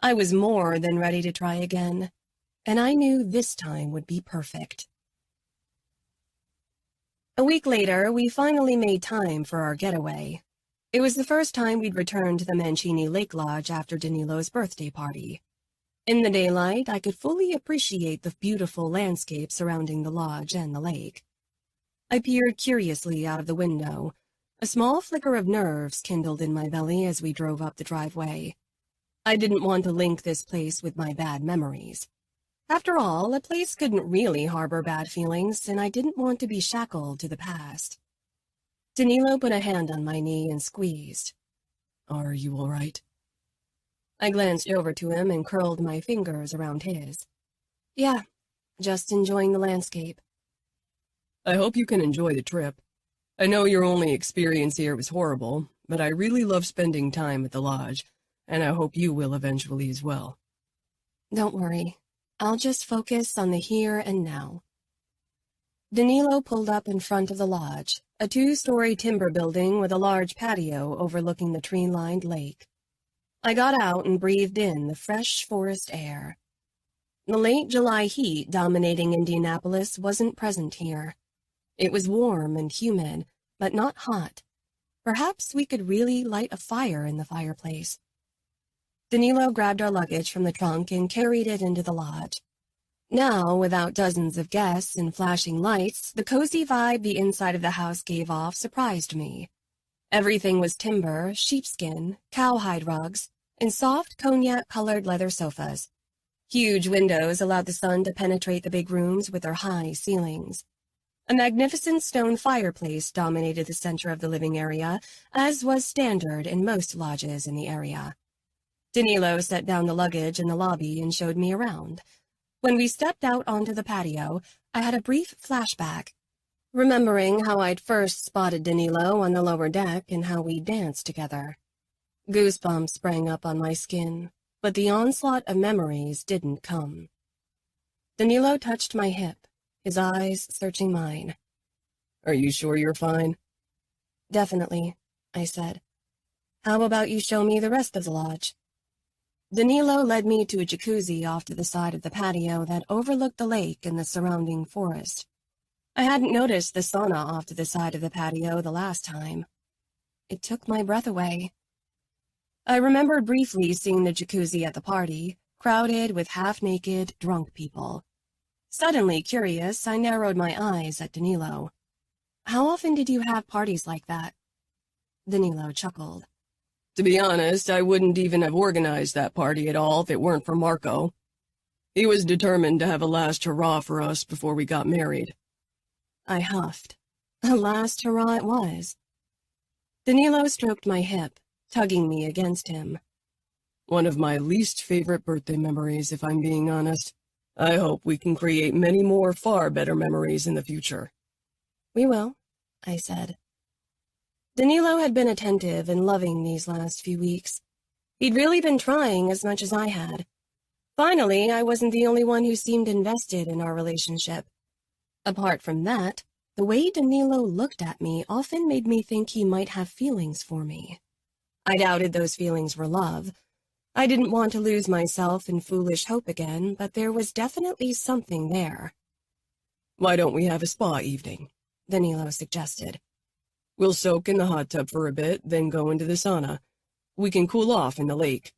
Speaker 2: I was more than ready to try again, and I knew this time would be perfect. A week later, we finally made time for our getaway. It was the first time we'd returned to the Mancini Lake Lodge after Danilo's birthday party. In the daylight, I could fully appreciate the beautiful landscape surrounding the lodge and the lake. I peered curiously out of the window. A small flicker of nerves kindled in my belly as we drove up the driveway. I didn't want to link this place with my bad memories. After all, a place couldn't really harbor bad feelings, and I didn't want to be shackled to the past. Danilo put a hand on my knee and squeezed.
Speaker 3: "Are you all right?"
Speaker 2: I glanced over to him and curled my fingers around his. "Yeah, just enjoying the landscape."
Speaker 3: "I hope you can enjoy the trip. I know your only experience here was horrible, but I really love spending time at the lodge, and I hope you will eventually as well."
Speaker 2: "Don't worry. I'll just focus on the here and now." Danilo pulled up in front of the lodge, a 2-story timber building with a large patio overlooking the tree-lined lake. I got out and breathed in the fresh forest air. The late July heat dominating Indianapolis wasn't present here. It was warm and humid, but not hot. Perhaps we could really light a fire in the fireplace. Danilo grabbed our luggage from the trunk and carried it into the lodge. Now, without dozens of guests and flashing lights, the cozy vibe the inside of the house gave off surprised me. Everything was timber, sheepskin, cowhide rugs, and soft cognac-colored leather sofas. Huge windows allowed the sun to penetrate the big rooms with their high ceilings. A magnificent stone fireplace dominated the center of the living area, as was standard in most lodges in the area. Danilo set down the luggage in the lobby and showed me around. When we stepped out onto the patio, I had a brief flashback, remembering how I'd first spotted Danilo on the lower deck and how we danced together. Goosebumps sprang up on my skin, but the onslaught of memories didn't come. Danilo touched my hip, his eyes searching mine.
Speaker 3: Are you sure you're fine?
Speaker 2: Definitely, I said. How about you show me the rest of the lodge? Danilo led me to a jacuzzi off to the side of the patio that overlooked the lake and the surrounding forest. I hadn't noticed the sauna off to the side of the patio the last time. It took my breath away. I remembered briefly seeing the jacuzzi at the party, crowded with half-naked, drunk people. Suddenly curious, I narrowed my eyes at Danilo. How often did you have parties like that? Danilo chuckled.
Speaker 3: To be honest, I wouldn't even have organized that party at all if it weren't for Marco. He was determined to have a last hurrah for us before we got married.
Speaker 2: I huffed. A last hurrah it was. Danilo stroked my hip, tugging me against him.
Speaker 3: One of my least favorite birthday memories, if I'm being honest. I hope we can create many more far better memories in the future.
Speaker 2: We will, I said. Danilo had been attentive and loving these last few weeks. He'd really been trying as much as I had. Finally, I wasn't the only one who seemed invested in our relationship. Apart from that, the way Danilo looked at me often made me think he might have feelings for me. I doubted those feelings were love. I didn't want to lose myself in foolish hope again, but there was definitely something there.
Speaker 3: Why don't we have a spa evening?
Speaker 2: Danilo suggested.
Speaker 3: We'll soak in the hot tub for a bit, then go into the sauna. We can cool off in the lake.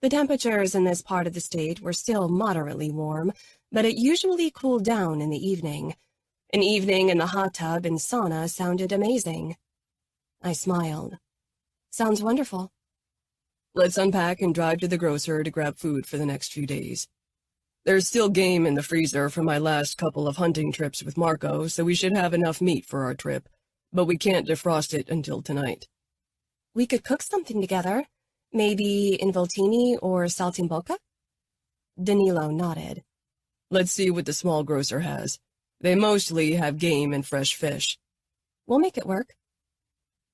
Speaker 2: The temperatures in this part of the state were still moderately warm, but it usually cooled down in the evening. An evening in the hot tub and sauna sounded amazing. I smiled. Sounds wonderful.
Speaker 3: Let's unpack and drive to the grocer to grab food for the next few days. There's still game in the freezer from my last couple of hunting trips with Marco, so we should have enough meat for our trip. But we can't defrost it until tonight.
Speaker 2: We could cook something together. Maybe involtini or saltimbocca? Danilo nodded.
Speaker 3: Let's see what the small grocer has. They mostly have game and fresh fish.
Speaker 2: We'll make it work.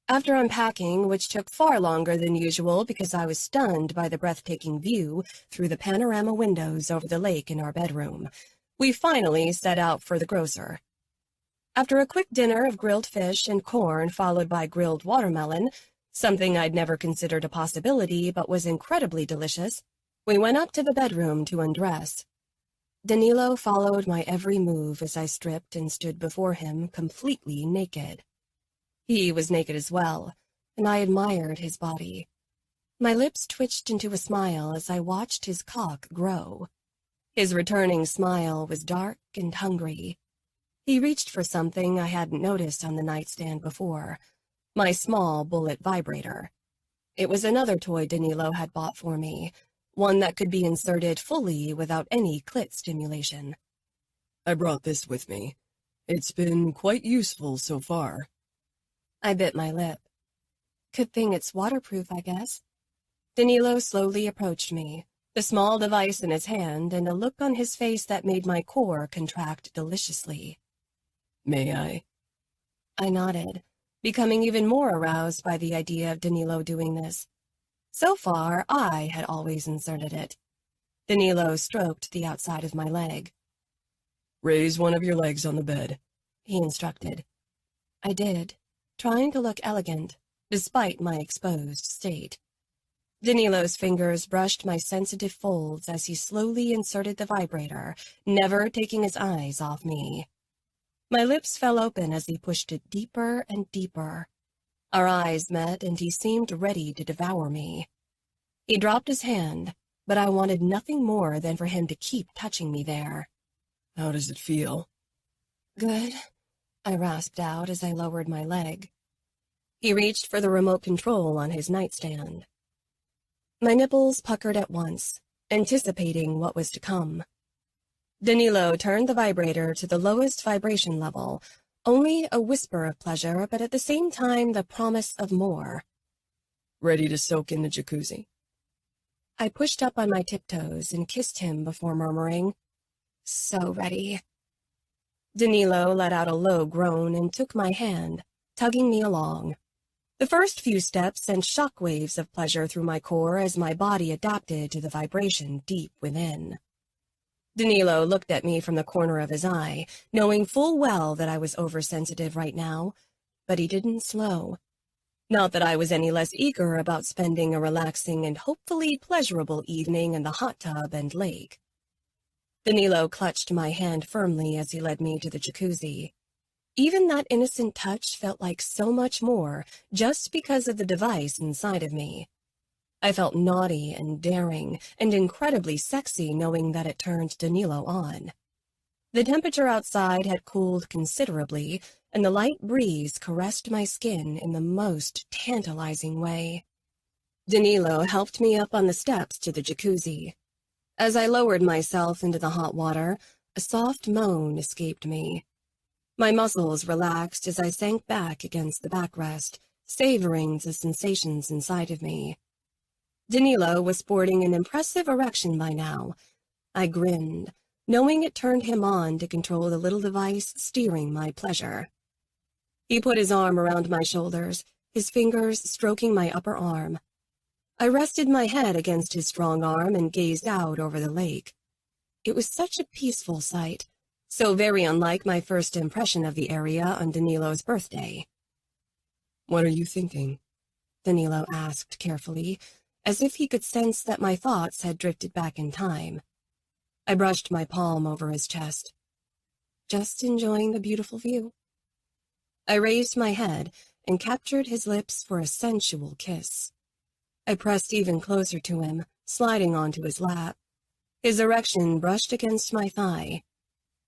Speaker 2: After unpacking, which took far longer than usual because I was stunned by the breathtaking view through the panorama windows over the lake in our bedroom, we finally set out for the grocer. After a quick dinner of grilled fish and corn followed by grilled watermelon, something I'd never considered a possibility but was incredibly delicious, we went up to the bedroom to undress. Danilo followed my every move as I stripped and stood before him completely naked. He was naked as well, and I admired his body. My lips twitched into a smile as I watched his cock grow. His returning smile was dark and hungry. He reached for something I hadn't noticed on the nightstand before, my small bullet vibrator. It was another toy Danilo had bought for me, one that could be inserted fully without any clit stimulation.
Speaker 3: I brought this with me. It's been quite useful so far.
Speaker 2: I bit my lip. Good thing it's waterproof, I guess. Danilo slowly approached me, the small device in his hand and a look on his face that made my core contract deliciously.
Speaker 3: May I?
Speaker 2: I nodded, becoming even more aroused by the idea of Danilo doing this. So far, I had always inserted it. Danilo stroked the outside of my leg.
Speaker 3: Raise one of your legs on the bed,
Speaker 2: he instructed. I did, trying to look elegant, despite my exposed state. Danilo's fingers brushed my sensitive folds as he slowly inserted the vibrator, never taking his eyes off me. My lips fell open as he pushed it deeper and deeper. Our eyes met, and he seemed ready to devour me. He dropped his hand, but I wanted nothing more than for him to keep touching me there.
Speaker 3: How does it feel?
Speaker 2: Good, I rasped out as I lowered my leg. He reached for the remote control on his nightstand. My nipples puckered at once, anticipating what was to come. Danilo turned the vibrator to the lowest vibration level, only a whisper of pleasure, but at the same time the promise of more.
Speaker 3: Ready to soak in the jacuzzi?
Speaker 2: I pushed up on my tiptoes and kissed him before murmuring, "So ready." Danilo let out a low groan and took my hand, tugging me along. The first few steps sent shockwaves of pleasure through my core as my body adapted to the vibration deep within. Danilo looked at me from the corner of his eye, knowing full well that I was oversensitive right now, but he didn't slow. Not that I was any less eager about spending a relaxing and hopefully pleasurable evening in the hot tub and lake. Danilo clutched my hand firmly as he led me to the jacuzzi. Even that innocent touch felt like so much more just because of the device inside of me. I felt naughty and daring and incredibly sexy knowing that it turned Danilo on. The temperature outside had cooled considerably, and the light breeze caressed my skin in the most tantalizing way. Danilo helped me up on the steps to the jacuzzi. As I lowered myself into the hot water, a soft moan escaped me. My muscles relaxed as I sank back against the backrest, savoring the sensations inside of me. Danilo was sporting an impressive erection by now. I grinned, knowing it turned him on to control the little device steering my pleasure. He put his arm around my shoulders, his fingers stroking my upper arm. I rested my head against his strong arm and gazed out over the lake. It was such a peaceful sight, so very unlike my first impression of the area on Danilo's birthday.
Speaker 3: What are you thinking?
Speaker 2: Danilo asked carefully, as if he could sense that my thoughts had drifted back in time. I brushed my palm over his chest. Just enjoying the beautiful view. I raised my head and captured his lips for a sensual kiss. I pressed even closer to him, sliding onto his lap. His erection brushed against my thigh.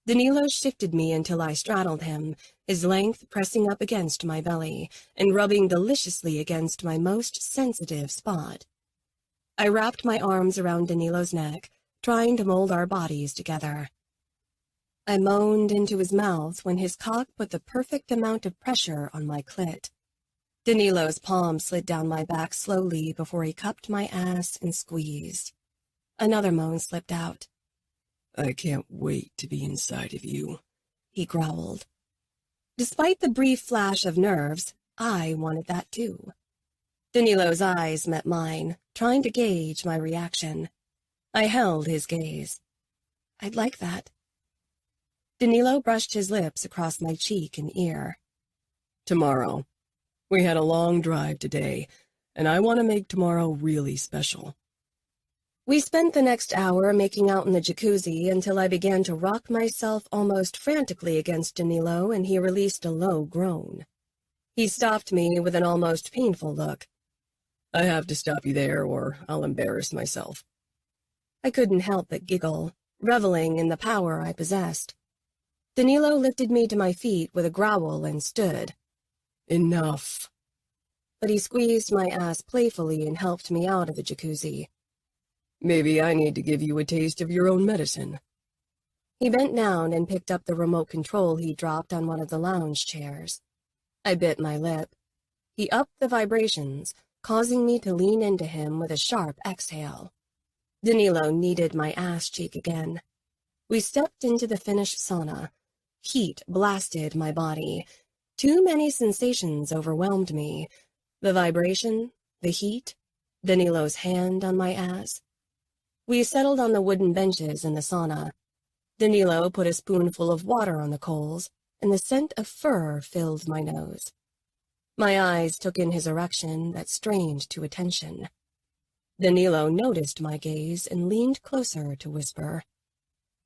Speaker 2: Danilo shifted me until I straddled him, his length pressing up against my belly and rubbing deliciously against my most sensitive spot. I wrapped my arms around Danilo's neck, trying to mold our bodies together. I moaned into his mouth when his cock put the perfect amount of pressure on my clit. Danilo's palm slid down my back slowly before he cupped my ass and squeezed. Another moan slipped out.
Speaker 3: I can't wait to be inside of you,
Speaker 2: he growled. Despite the brief flash of nerves, I wanted that too. Danilo's eyes met mine, trying to gauge my reaction. I held his gaze. I'd like that. Danilo brushed his lips across my cheek and ear.
Speaker 3: Tomorrow. We had a long drive today, and I want to make tomorrow really special.
Speaker 2: We spent the next hour making out in the jacuzzi until I began to rock myself almost frantically against Danilo, and he released a low groan. He stopped me with an almost painful look.
Speaker 3: I have to stop you there, or I'll embarrass myself.
Speaker 2: I couldn't help but giggle, reveling in the power I possessed. Danilo lifted me to my feet with a growl and stood.
Speaker 3: Enough.
Speaker 2: But he squeezed my ass playfully and helped me out of the jacuzzi.
Speaker 3: Maybe I need to give you a taste of your own medicine.
Speaker 2: He bent down and picked up the remote control he dropped on one of the lounge chairs. I bit my lip. He upped the vibrations, causing me to lean into him with a sharp exhale. Danilo kneaded my ass cheek again. We stepped into the Finnish sauna. Heat blasted my body. Too many sensations overwhelmed me. The vibration, the heat, Danilo's hand on my ass. We settled on the wooden benches in the sauna. Danilo put a spoonful of water on the coals, and the scent of fur filled my nose. My eyes took in his erection that strained to attention. Danilo noticed my gaze and leaned closer to whisper,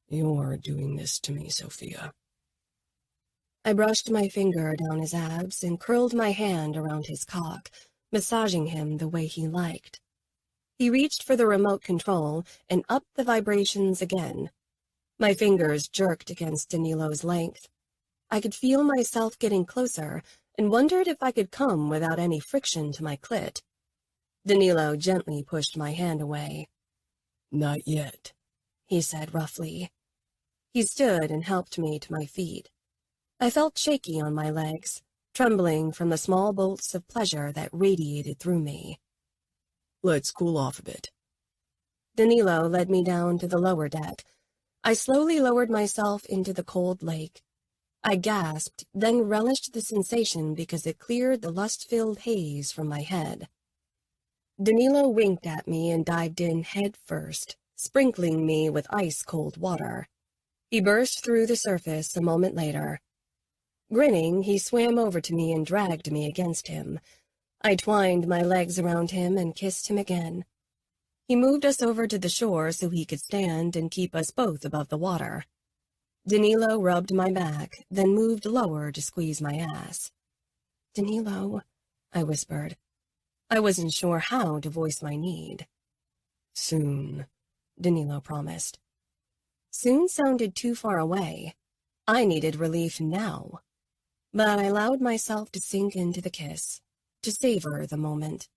Speaker 3: "You're doing this to me, Sofia."
Speaker 2: I brushed my finger down his abs and curled my hand around his cock, massaging him the way he liked. He reached for the remote control and upped the vibrations again. My fingers jerked against Danilo's length. I could feel myself getting closer and wondered if I could come without any friction to my clit. Danilo gently pushed my hand away.
Speaker 3: "Not yet,"
Speaker 2: he said roughly. He stood and helped me to my feet. I felt shaky on my legs, trembling from the small bolts of pleasure that radiated through me.
Speaker 3: "Let's cool off a bit."
Speaker 2: Danilo led me down to the lower deck. I slowly lowered myself into the cold lake. I gasped, then relished the sensation because it cleared the lust-filled haze from my head. Danilo winked at me and dived in head first, sprinkling me with ice-cold water. He burst through the surface a moment later. Grinning, he swam over to me and dragged me against him. I twined my legs around him and kissed him again. He moved us over to the shore so he could stand and keep us both above the water. Danilo rubbed my back, then moved lower to squeeze my ass. "Danilo," I whispered. I wasn't sure how to voice my need.
Speaker 3: "Soon,"
Speaker 2: Danilo promised. Soon sounded too far away. I needed relief now. But I allowed myself to sink into the kiss, to savor the moment.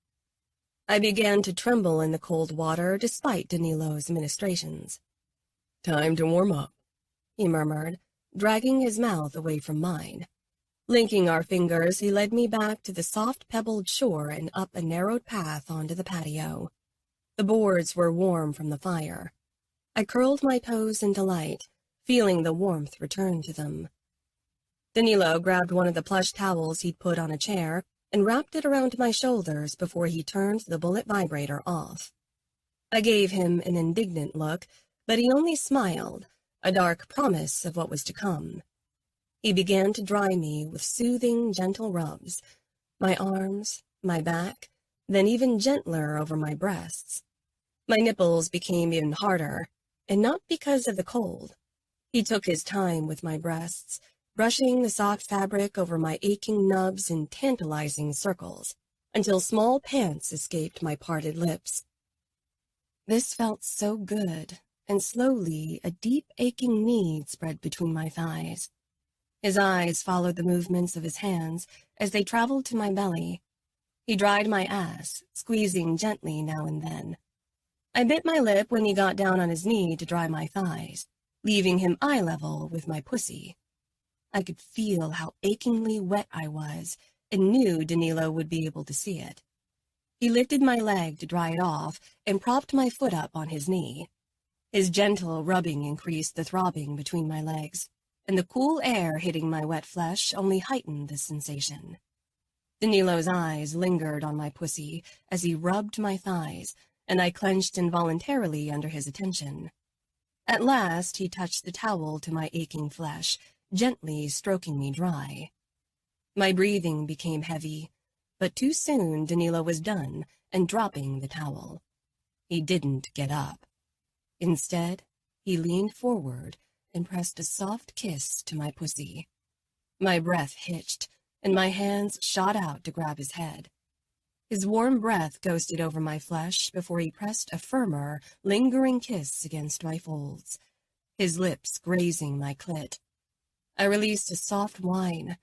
Speaker 2: I began to tremble in the cold water despite Danilo's ministrations.
Speaker 3: "Time to warm up,"
Speaker 2: he murmured, dragging his mouth away from mine. Linking our fingers, he led me back to the soft pebbled shore and up a narrowed path onto the patio. The boards were warm from the fire. I curled my toes in delight, feeling the warmth return to them. Danilo grabbed one of the plush towels he'd put on a chair and wrapped it around my shoulders before he turned the bullet vibrator off. I gave him an indignant look, but he only smiled, a dark promise of what was to come. He began to dry me with soothing, gentle rubs, my arms, my back, then even gentler over my breasts. My nipples became even harder, and not because of the cold. He took his time with my breasts, brushing the soft fabric over my aching nubs in tantalizing circles, until small pants escaped my parted lips. This felt so good, and slowly a deep aching need spread between my thighs. His eyes followed the movements of his hands as they traveled to my belly. He dried my ass, squeezing gently now and then. I bit my lip when he got down on his knee to dry my thighs, leaving him eye level with my pussy. I could feel how achingly wet I was and knew Danilo would be able to see it. He lifted my leg to dry it off and propped my foot up on his knee. His gentle rubbing increased the throbbing between my legs, and the cool air hitting my wet flesh only heightened the sensation. Danilo's eyes lingered on my pussy as he rubbed my thighs, and I clenched involuntarily under his attention. At last, he touched the towel to my aching flesh, gently stroking me dry. My breathing became heavy, but too soon Danilo was done and dropping the towel. He didn't get up. Instead, he leaned forward and pressed a soft kiss to my pussy. My breath hitched, and my hands shot out to grab his head. His warm breath ghosted over my flesh before he pressed a firmer, lingering kiss against my folds, his lips grazing my clit. I released a soft whine.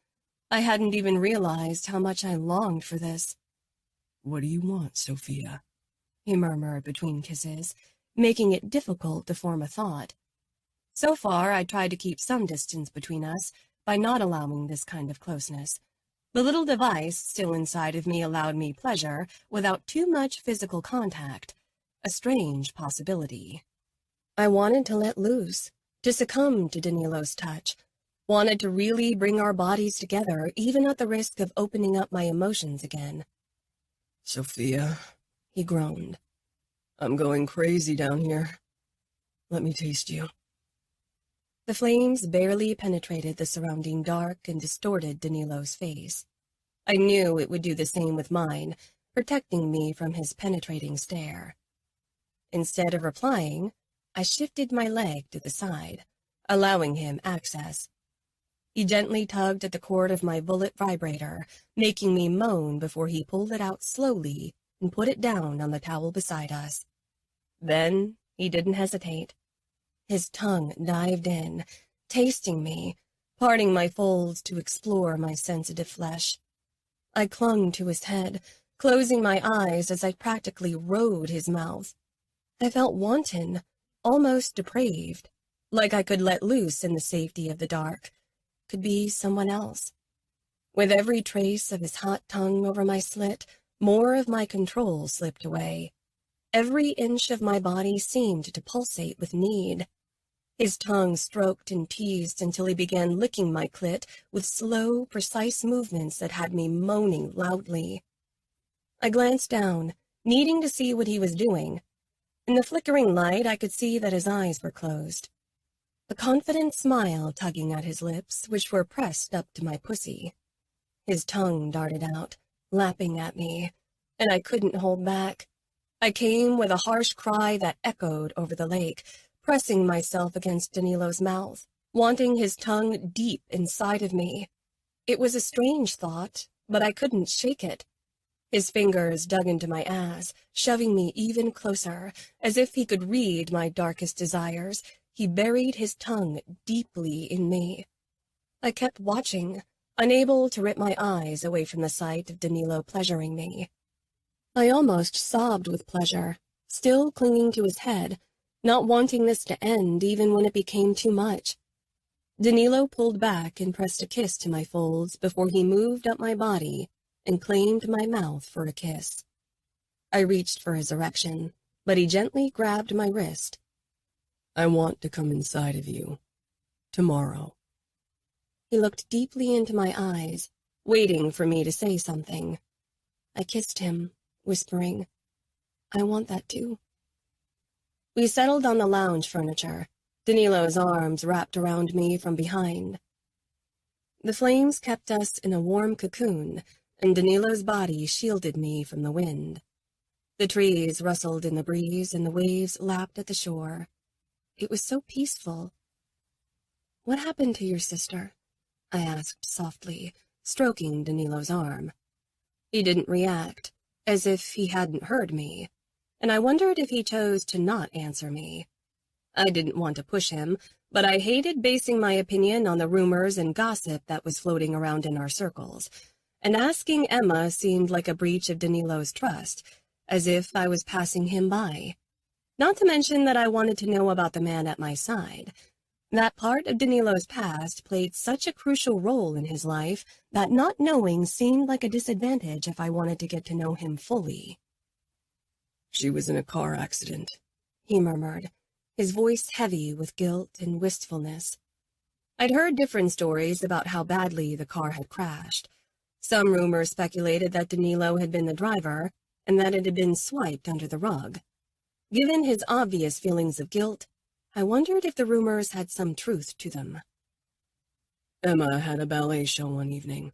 Speaker 2: I hadn't even realized how much I longed for this.
Speaker 3: "What do you want, Sofia?"
Speaker 2: he murmured between kisses, making it difficult to form a thought. So far, I tried to keep some distance between us by not allowing this kind of closeness. The little device still inside of me allowed me pleasure without too much physical contact, a strange possibility. I wanted to let loose, to succumb to Danilo's touch, wanted to really bring our bodies together, even at the risk of opening up my emotions again.
Speaker 3: "Sofia,"
Speaker 2: he groaned.
Speaker 3: "I'm going crazy down here. Let me taste you."
Speaker 2: The flames barely penetrated the surrounding dark and distorted Danilo's face. I knew it would do the same with mine, protecting me from his penetrating stare. Instead of replying, I shifted my leg to the side, allowing him access. He gently tugged at the cord of my bullet vibrator, making me moan before he pulled it out slowly and put it down on the towel beside us. Then he didn't hesitate. His tongue dived in, tasting me, parting my folds to explore my sensitive flesh. I clung to his head, closing my eyes as I practically rode his mouth. I felt wanton, almost depraved, like I could let loose in the safety of the dark, could be someone else. With every trace of his hot tongue over my slit, more of my control slipped away. Every inch of my body seemed to pulsate with need. His tongue stroked and teased until he began licking my clit with slow, precise movements that had me moaning loudly. I glanced down, needing to see what he was doing. In the flickering light, I could see that his eyes were closed. A confident smile tugging at his lips, which were pressed up to my pussy. His tongue darted out, lapping at me, and I couldn't hold back. I came with a harsh cry that echoed over the lake, pressing myself against Danilo's mouth, wanting his tongue deep inside of me. It was a strange thought, but I couldn't shake it. His fingers dug into my ass, shoving me even closer, as if he could read my darkest desires. He buried his tongue deeply in me. I kept watching, unable to rip my eyes away from the sight of Danilo pleasuring me. I almost sobbed with pleasure, still clinging to his head, not wanting this to end even when it became too much. Danilo pulled back and pressed a kiss to my folds before he moved up my body and claimed my mouth for a kiss. I reached for his erection, but he gently grabbed my wrist.
Speaker 3: I want to come inside of you. Tomorrow.
Speaker 2: He looked deeply into my eyes, waiting for me to say something. I kissed him, whispering, I want that too. We settled on the lounge furniture, Danilo's arms wrapped around me from behind. The flames kept us in a warm cocoon, and Danilo's body shielded me from the wind. The trees rustled in the breeze, and the waves lapped at the shore. It was so peaceful. What happened to your sister? I asked softly, stroking Danilo's arm. He didn't react, as if he hadn't heard me, and I wondered if he chose to not answer me. I didn't want to push him, but I hated basing my opinion on the rumors and gossip that was floating around in our circles, and asking Emma seemed like a breach of Danilo's trust, as if I was passing him by. Not to mention that I wanted to know about the man at my side. That part of Danilo's past played such a crucial role in his life that not knowing seemed like a disadvantage if I wanted to get to know him fully.
Speaker 3: She was in a car accident,
Speaker 2: he murmured, his voice heavy with guilt and wistfulness. I'd heard different stories about how badly the car had crashed. Some rumors speculated that Danilo had been the driver and that it had been swiped under the rug. Given his obvious feelings of guilt, I wondered if the rumors had some truth to them.
Speaker 3: Emma had a ballet show one evening.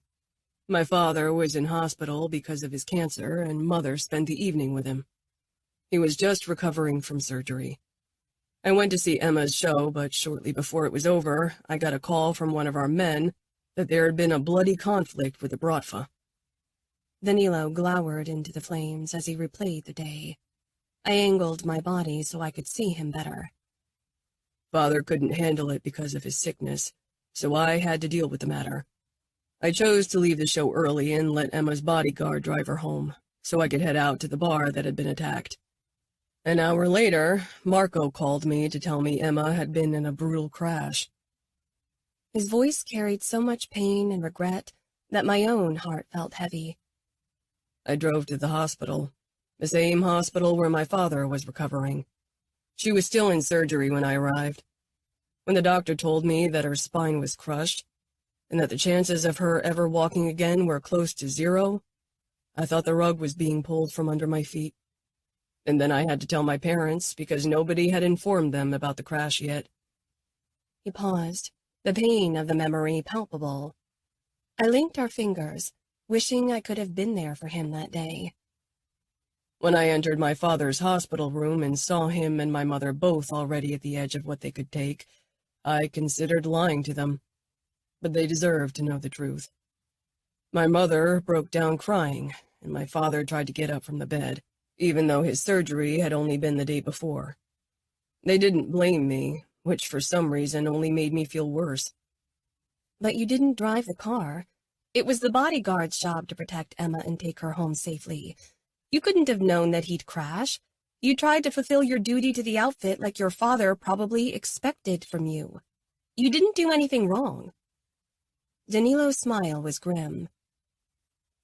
Speaker 3: My father was in hospital because of his cancer, and Mother spent the evening with him. He was just recovering from surgery. I went to see Emma's show, but shortly before it was over, I got a call from one of our men that there had been a bloody conflict with the Bratva.
Speaker 2: Danilo glowered into the flames as he replayed the day. I angled my body so I could see him better.
Speaker 3: Father couldn't handle it because of his sickness, so I had to deal with the matter. I chose to leave the show early and let Emma's bodyguard drive her home, so I could head out to the bar that had been attacked. An hour later, Marco called me to tell me Emma had been in a brutal crash.
Speaker 2: His voice carried so much pain and regret that my own heart felt heavy.
Speaker 3: I drove to the hospital, the same hospital where my father was recovering. She was still in surgery when I arrived. When the doctor told me that her spine was crushed, and that the chances of her ever walking again were close to zero, I thought the rug was being pulled from under my feet. And then I had to tell my parents because nobody had informed them about the crash yet.
Speaker 2: He paused, the pain of the memory palpable. I linked our fingers, wishing I could have been there for him that day.
Speaker 3: When I entered my father's hospital room and saw him and my mother both already at the edge of what they could take, I considered lying to them. But they deserved to know the truth. My mother broke down crying, and my father tried to get up from the bed, even though his surgery had only been the day before. They didn't blame me, which for some reason only made me feel worse.
Speaker 2: But you didn't drive the car. It was the bodyguard's job to protect Emma and take her home safely. You couldn't have known that he'd crash. You tried to fulfill your duty to the outfit like your father probably expected from you. You didn't do anything wrong. Danilo's smile was grim.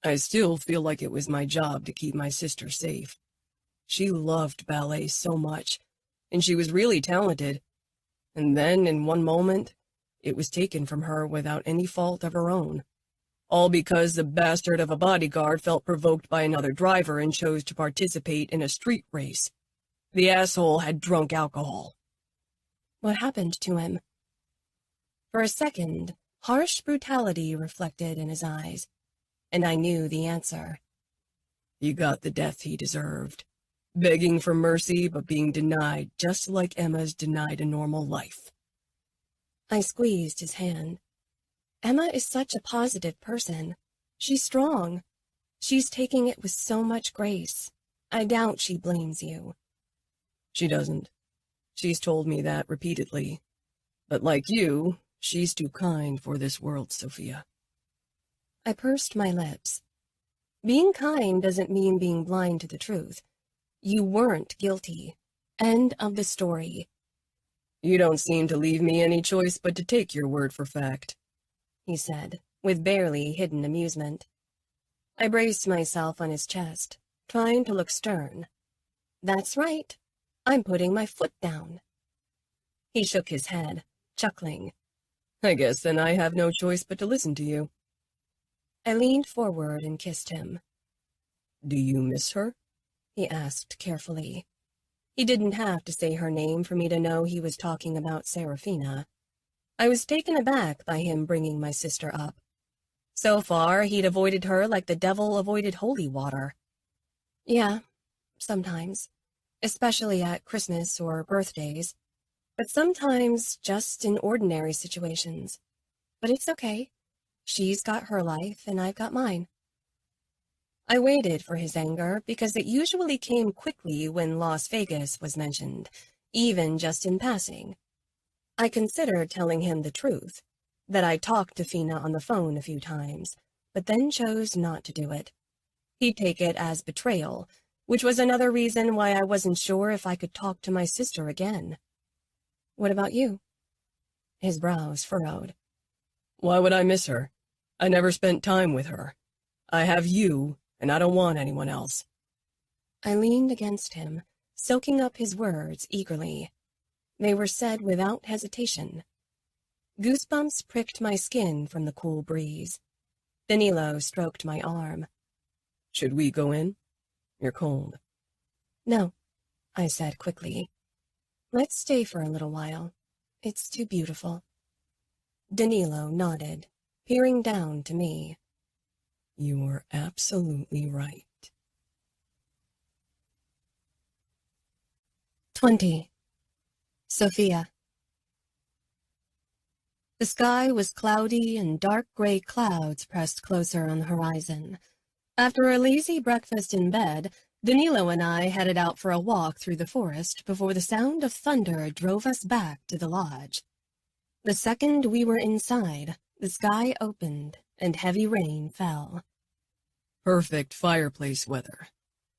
Speaker 3: I still feel like it was my job to keep my sister safe. She loved ballet so much, and she was really talented. And then, in one moment, it was taken from her without any fault of her own. All because the bastard of a bodyguard felt provoked by another driver and chose to participate in a street race. The asshole had drunk alcohol.
Speaker 2: What happened to him? For a second, harsh brutality reflected in his eyes, and I knew the answer.
Speaker 3: He got the death he deserved, begging for mercy but being denied just like Emma's denied a normal life.
Speaker 2: I squeezed his hand. Emma is such a positive person. She's strong. She's taking it with so much grace. I doubt she blames you.
Speaker 3: She doesn't. She's told me that repeatedly. But like you, she's too kind for this world, Sofia.
Speaker 2: I pursed my lips. Being kind doesn't mean being blind to the truth. You weren't guilty. End of the story.
Speaker 3: You don't seem to leave me any choice but to take your word for fact,
Speaker 2: he said, with barely hidden amusement. I braced myself on his chest, trying to look stern. That's right. I'm putting my foot down. He shook his head, chuckling.
Speaker 3: I guess then I have no choice but to listen to you.
Speaker 2: I leaned forward and kissed him.
Speaker 3: Do you miss her?
Speaker 2: He asked carefully. He didn't have to say her name for me to know he was talking about Serafina. I was taken aback by him bringing my sister up. So far, he'd avoided her like the devil avoided holy water. Yeah, sometimes, especially at Christmas or birthdays, but sometimes just in ordinary situations. But it's okay. She's got her life and I've got mine. I waited for his anger because it usually came quickly when Las Vegas was mentioned, even just in passing. I considered telling him the truth, that I talked to Fina on the phone a few times, but then chose not to do it. He'd take it as betrayal, which was another reason why I wasn't sure if I could talk to my sister again. What about you? His brows furrowed.
Speaker 3: Why would I miss her? I never spent time with her. I have you, and I don't want anyone else.
Speaker 2: I leaned against him, soaking up his words eagerly. They were said without hesitation. Goosebumps pricked my skin from the cool breeze. Danilo stroked my arm.
Speaker 3: Should we go in? You're cold.
Speaker 2: No, I said quickly. Let's stay for a little while. It's too beautiful. Danilo nodded, peering down to me.
Speaker 3: You were absolutely right.
Speaker 2: 20. Sofia. The sky was cloudy and dark gray clouds pressed closer on the horizon. After a lazy breakfast in bed, Danilo and I headed out for a walk through the forest before the sound of thunder drove us back to the lodge. The second we were inside, the sky opened and heavy rain fell.
Speaker 3: Perfect fireplace weather,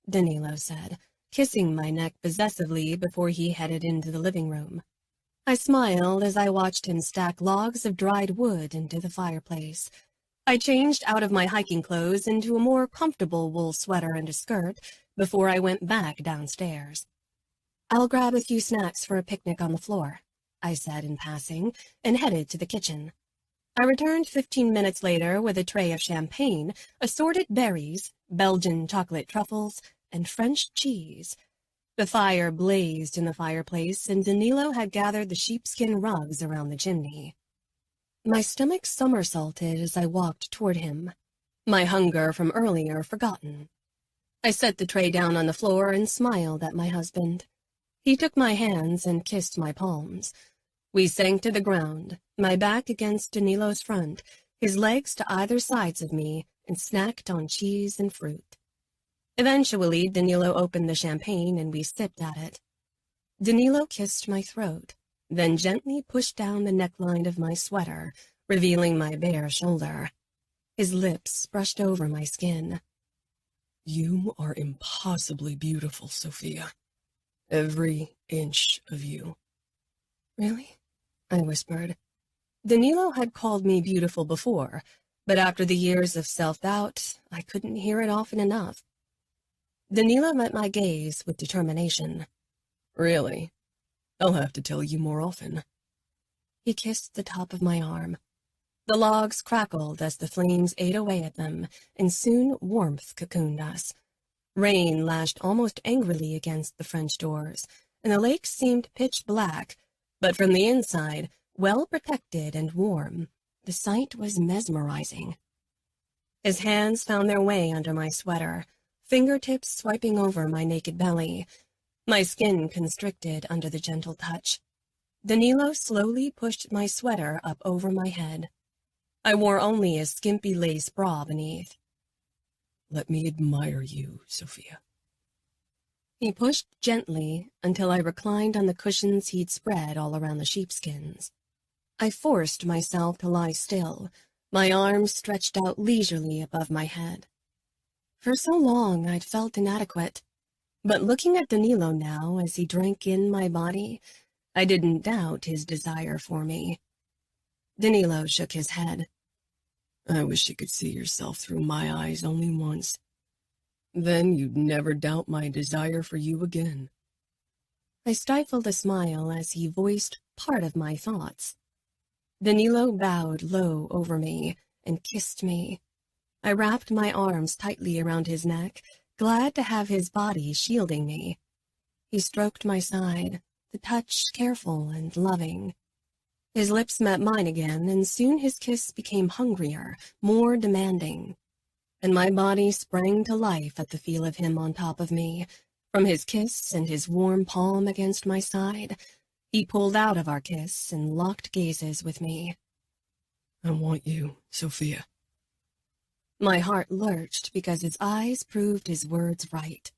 Speaker 2: Danilo said, kissing my neck possessively before he headed into the living room. I smiled as I watched him stack logs of dried wood into the fireplace. I changed out of my hiking clothes into a more comfortable wool sweater and a skirt before I went back downstairs. I'll grab a few snacks for a picnic on the floor, I said in passing, and headed to the kitchen. I returned 15 minutes later with a tray of champagne, assorted berries, Belgian chocolate truffles, and French cheese. The fire blazed in the fireplace, and Danilo had gathered the sheepskin rugs around the chimney. My stomach somersaulted as I walked toward him, my hunger from earlier forgotten. I set the tray down on the floor and smiled at my husband. He took my hands and kissed my palms. We sank to the ground, my back against Danilo's front, his legs to either sides of me, and snacked on cheese and fruit. Eventually, Danilo opened the champagne and we sipped at it. Danilo kissed my throat, then gently pushed down the neckline of my sweater, revealing my bare shoulder. His lips brushed over my skin.
Speaker 3: You are impossibly beautiful, Sofia. Every inch of you.
Speaker 2: Really? I whispered. Danilo had called me beautiful before, but after the years of self-doubt, I couldn't hear it often enough. Danilo met my gaze with determination.
Speaker 3: Really? I'll have to tell you more often.
Speaker 2: He kissed the top of my arm. The logs crackled as the flames ate away at them, and soon warmth cocooned us. Rain lashed almost angrily against the French doors, and the lake seemed pitch black, but from the inside, well protected and warm, the sight was mesmerizing. His hands found their way under my sweater, fingertips swiping over my naked belly. My skin constricted under the gentle touch. Danilo slowly pushed my sweater up over my head. I wore only a skimpy lace bra beneath.
Speaker 3: Let me admire you, Sofia.
Speaker 2: He pushed gently until I reclined on the cushions he'd spread all around the sheepskins. I forced myself to lie still, my arms stretched out leisurely above my head. For so long I'd felt inadequate, but looking at Danilo now as he drank in my body, I didn't doubt his desire for me. Danilo shook his head.
Speaker 3: I wish you could see yourself through my eyes only once. Then you'd never doubt my desire for you again.
Speaker 2: I stifled a smile as he voiced part of my thoughts. Danilo bowed low over me and kissed me. I wrapped my arms tightly around his neck, glad to have his body shielding me. He stroked my side, the touch careful and loving. His lips met mine again, and soon his kiss became hungrier, more demanding. And my body sprang to life at the feel of him on top of me. From his kiss and his warm palm against my side, he pulled out of our kiss and locked gazes with me.
Speaker 3: I want you, Sofia.
Speaker 2: My heart lurched because his eyes proved his words right.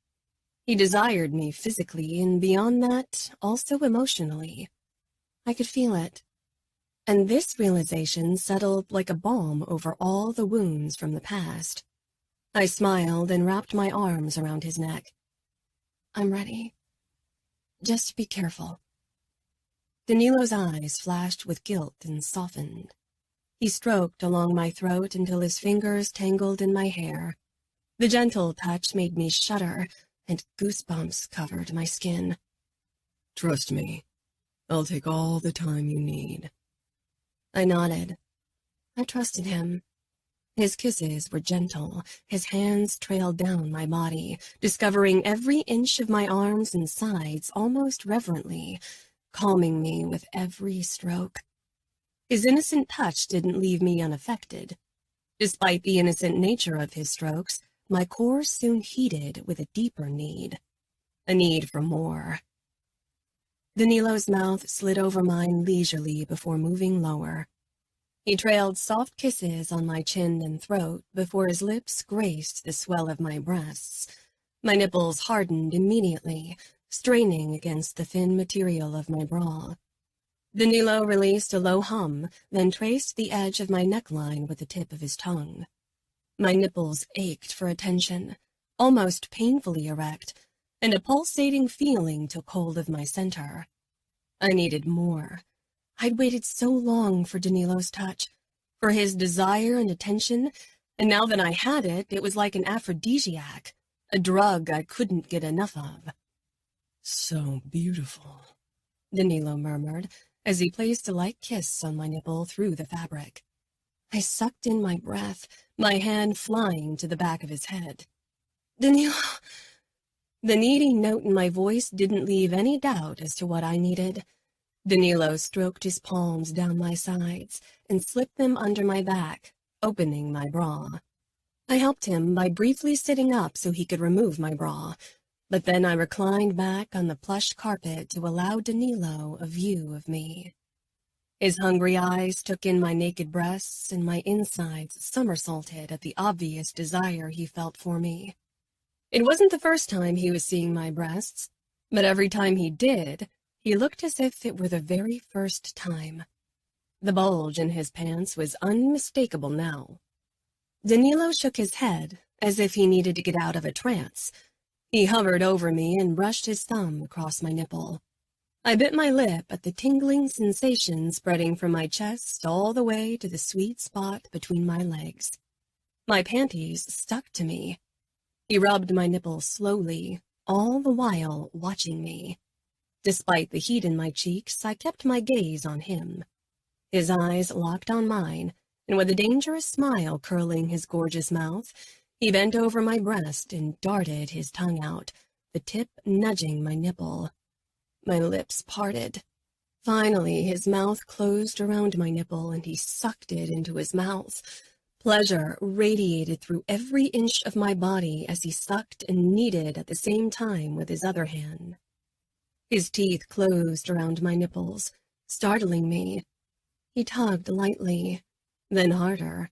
Speaker 2: He desired me physically, and beyond that, also emotionally. I could feel it. And this realization settled like a balm over all the wounds from the past. I smiled and wrapped my arms around his neck. I'm ready. Just be careful. Danilo's eyes flashed with guilt and softened. He stroked along my throat until his fingers tangled in my hair. The gentle touch made me shudder, and goosebumps covered my skin.
Speaker 3: Trust me, I'll take all the time you need.
Speaker 2: I nodded. I trusted him. His kisses were gentle. His hands trailed down my body, discovering every inch of my arms and sides almost reverently, calming me with every stroke. His innocent touch didn't leave me unaffected. Despite the innocent nature of his strokes, my core soon heated with a deeper need. A need for more. Danilo's mouth slid over mine leisurely before moving lower. He trailed soft kisses on my chin and throat before his lips graced the swell of my breasts. My nipples hardened immediately, straining against the thin material of my bra. Danilo released a low hum, then traced the edge of my neckline with the tip of his tongue. My nipples ached for attention, almost painfully erect, and a pulsating feeling took hold of my center. I needed more. I'd waited so long for Danilo's touch, for his desire and attention, and now that I had it, it was like an aphrodisiac, a drug I couldn't get enough of.
Speaker 3: So beautiful,
Speaker 2: Danilo murmured as he placed a light kiss on my nipple through the fabric. I sucked in my breath, my hand flying to the back of his head. Danilo! The needy note in my voice didn't leave any doubt as to what I needed. Danilo stroked his palms down my sides and slipped them under my back, opening my bra. I helped him by briefly sitting up so he could remove my bra, but then I reclined back on the plush carpet to allow Danilo a view of me. His hungry eyes took in my naked breasts, and my insides somersaulted at the obvious desire he felt for me. It wasn't the first time he was seeing my breasts, but every time he did, he looked as if it were the very first time. The bulge in his pants was unmistakable now. Danilo shook his head, as if he needed to get out of a trance. He hovered over me and brushed his thumb across my nipple. I bit my lip at the tingling sensation spreading from my chest all the way to the sweet spot between my legs. My panties stuck to me. He rubbed my nipple slowly, all the while watching me. Despite the heat in my cheeks, I kept my gaze on him. His eyes locked on mine, and with a dangerous smile curling his gorgeous mouth, he bent over my breast and darted his tongue out, the tip nudging my nipple. My lips parted. Finally, his mouth closed around my nipple, and he sucked it into his mouth. Pleasure radiated through every inch of my body as he sucked and kneaded at the same time with his other hand. His teeth closed around my nipples, startling me. He tugged lightly, then harder.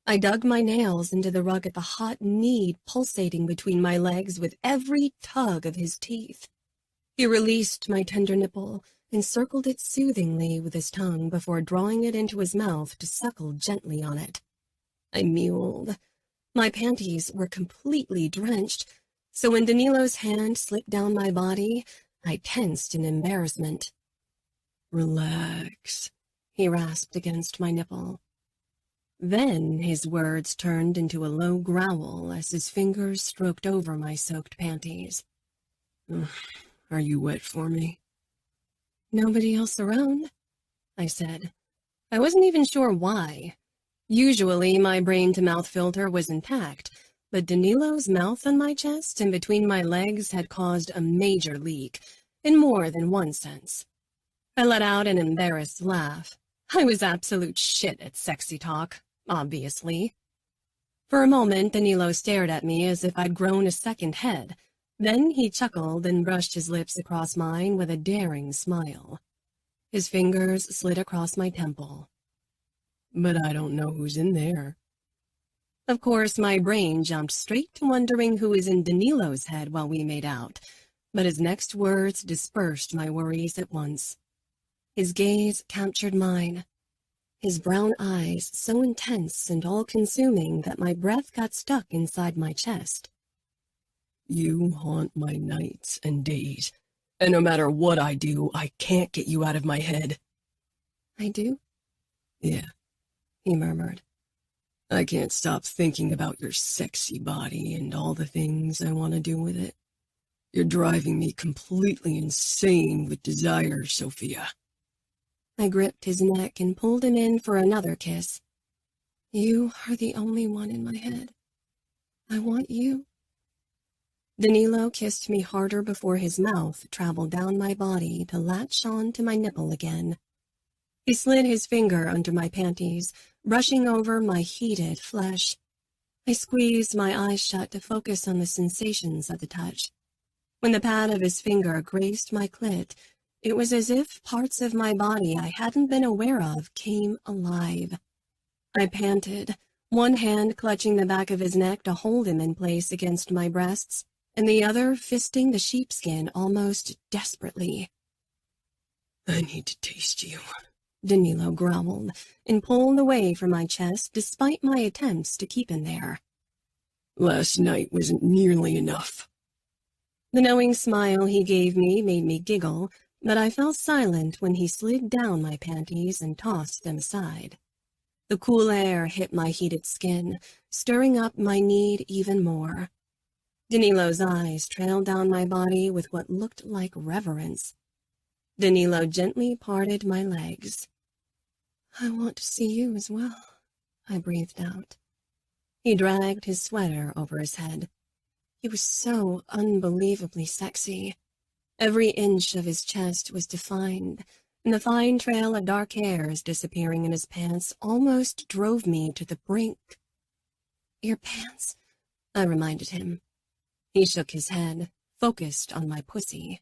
Speaker 2: I dug my nails into the rug at the hot need pulsating between my legs with every tug of his teeth. He released my tender nipple and circled it soothingly with his tongue before drawing it into his mouth to suckle gently on it. I mewed. My panties were completely drenched, so when Danilo's hand slipped down my body, I tensed in embarrassment.
Speaker 3: Relax,
Speaker 2: he rasped against my nipple. Then his words turned into a low growl as his fingers stroked over my soaked panties.
Speaker 3: Are you wet for me?
Speaker 2: Nobody else around, I said. I wasn't even sure why. Usually my brain-to-mouth filter was intact, but Danilo's mouth on my chest and between my legs had caused a major leak, in more than one sense. I let out an embarrassed laugh. I was absolute shit at sexy talk, obviously. For a moment, Danilo stared at me as if I'd grown a second head. Then he chuckled and brushed his lips across mine with a daring smile. His fingers slid across my temple.
Speaker 3: But I don't know who's in there.
Speaker 2: Of course, my brain jumped straight to wondering who was in Danilo's head while we made out, but his next words dispersed my worries at once. His gaze captured mine, his brown eyes so intense and all-consuming that my breath got stuck inside my chest.
Speaker 3: You haunt my nights and days, and no matter what I do, I can't get you out of my head.
Speaker 2: I do?
Speaker 3: Yeah,
Speaker 2: he murmured.
Speaker 3: I can't stop thinking about your sexy body and all the things I want to do with it. You're driving me completely insane with desire, Sofia.
Speaker 2: I gripped his neck and pulled him in for another kiss. You are the only one in my head. I want you. Danilo kissed me harder before his mouth traveled down my body to latch on to my nipple again. He slid his finger under my panties, brushing over my heated flesh. I squeezed my eyes shut to focus on the sensations of the touch. When the pad of his finger grazed my clit, it was as if parts of my body I hadn't been aware of came alive. I panted, one hand clutching the back of his neck to hold him in place against my breasts, and the other fisting the sheepskin almost desperately.
Speaker 3: I need to taste you,
Speaker 2: Danilo growled, and pulled away from my chest despite my attempts to keep him there.
Speaker 3: Last night wasn't nearly enough.
Speaker 2: The knowing smile he gave me made me giggle, but I fell silent when he slid down my panties and tossed them aside. The cool air hit my heated skin, stirring up my need even more. Danilo's eyes trailed down my body with what looked like reverence. Danilo gently parted my legs. I want to see you as well, I breathed out. He dragged his sweater over his head. He was so unbelievably sexy. Every inch of his chest was defined, and the fine trail of dark hairs disappearing in his pants almost drove me to the brink. Your pants, I reminded him. He shook his head, focused on my pussy.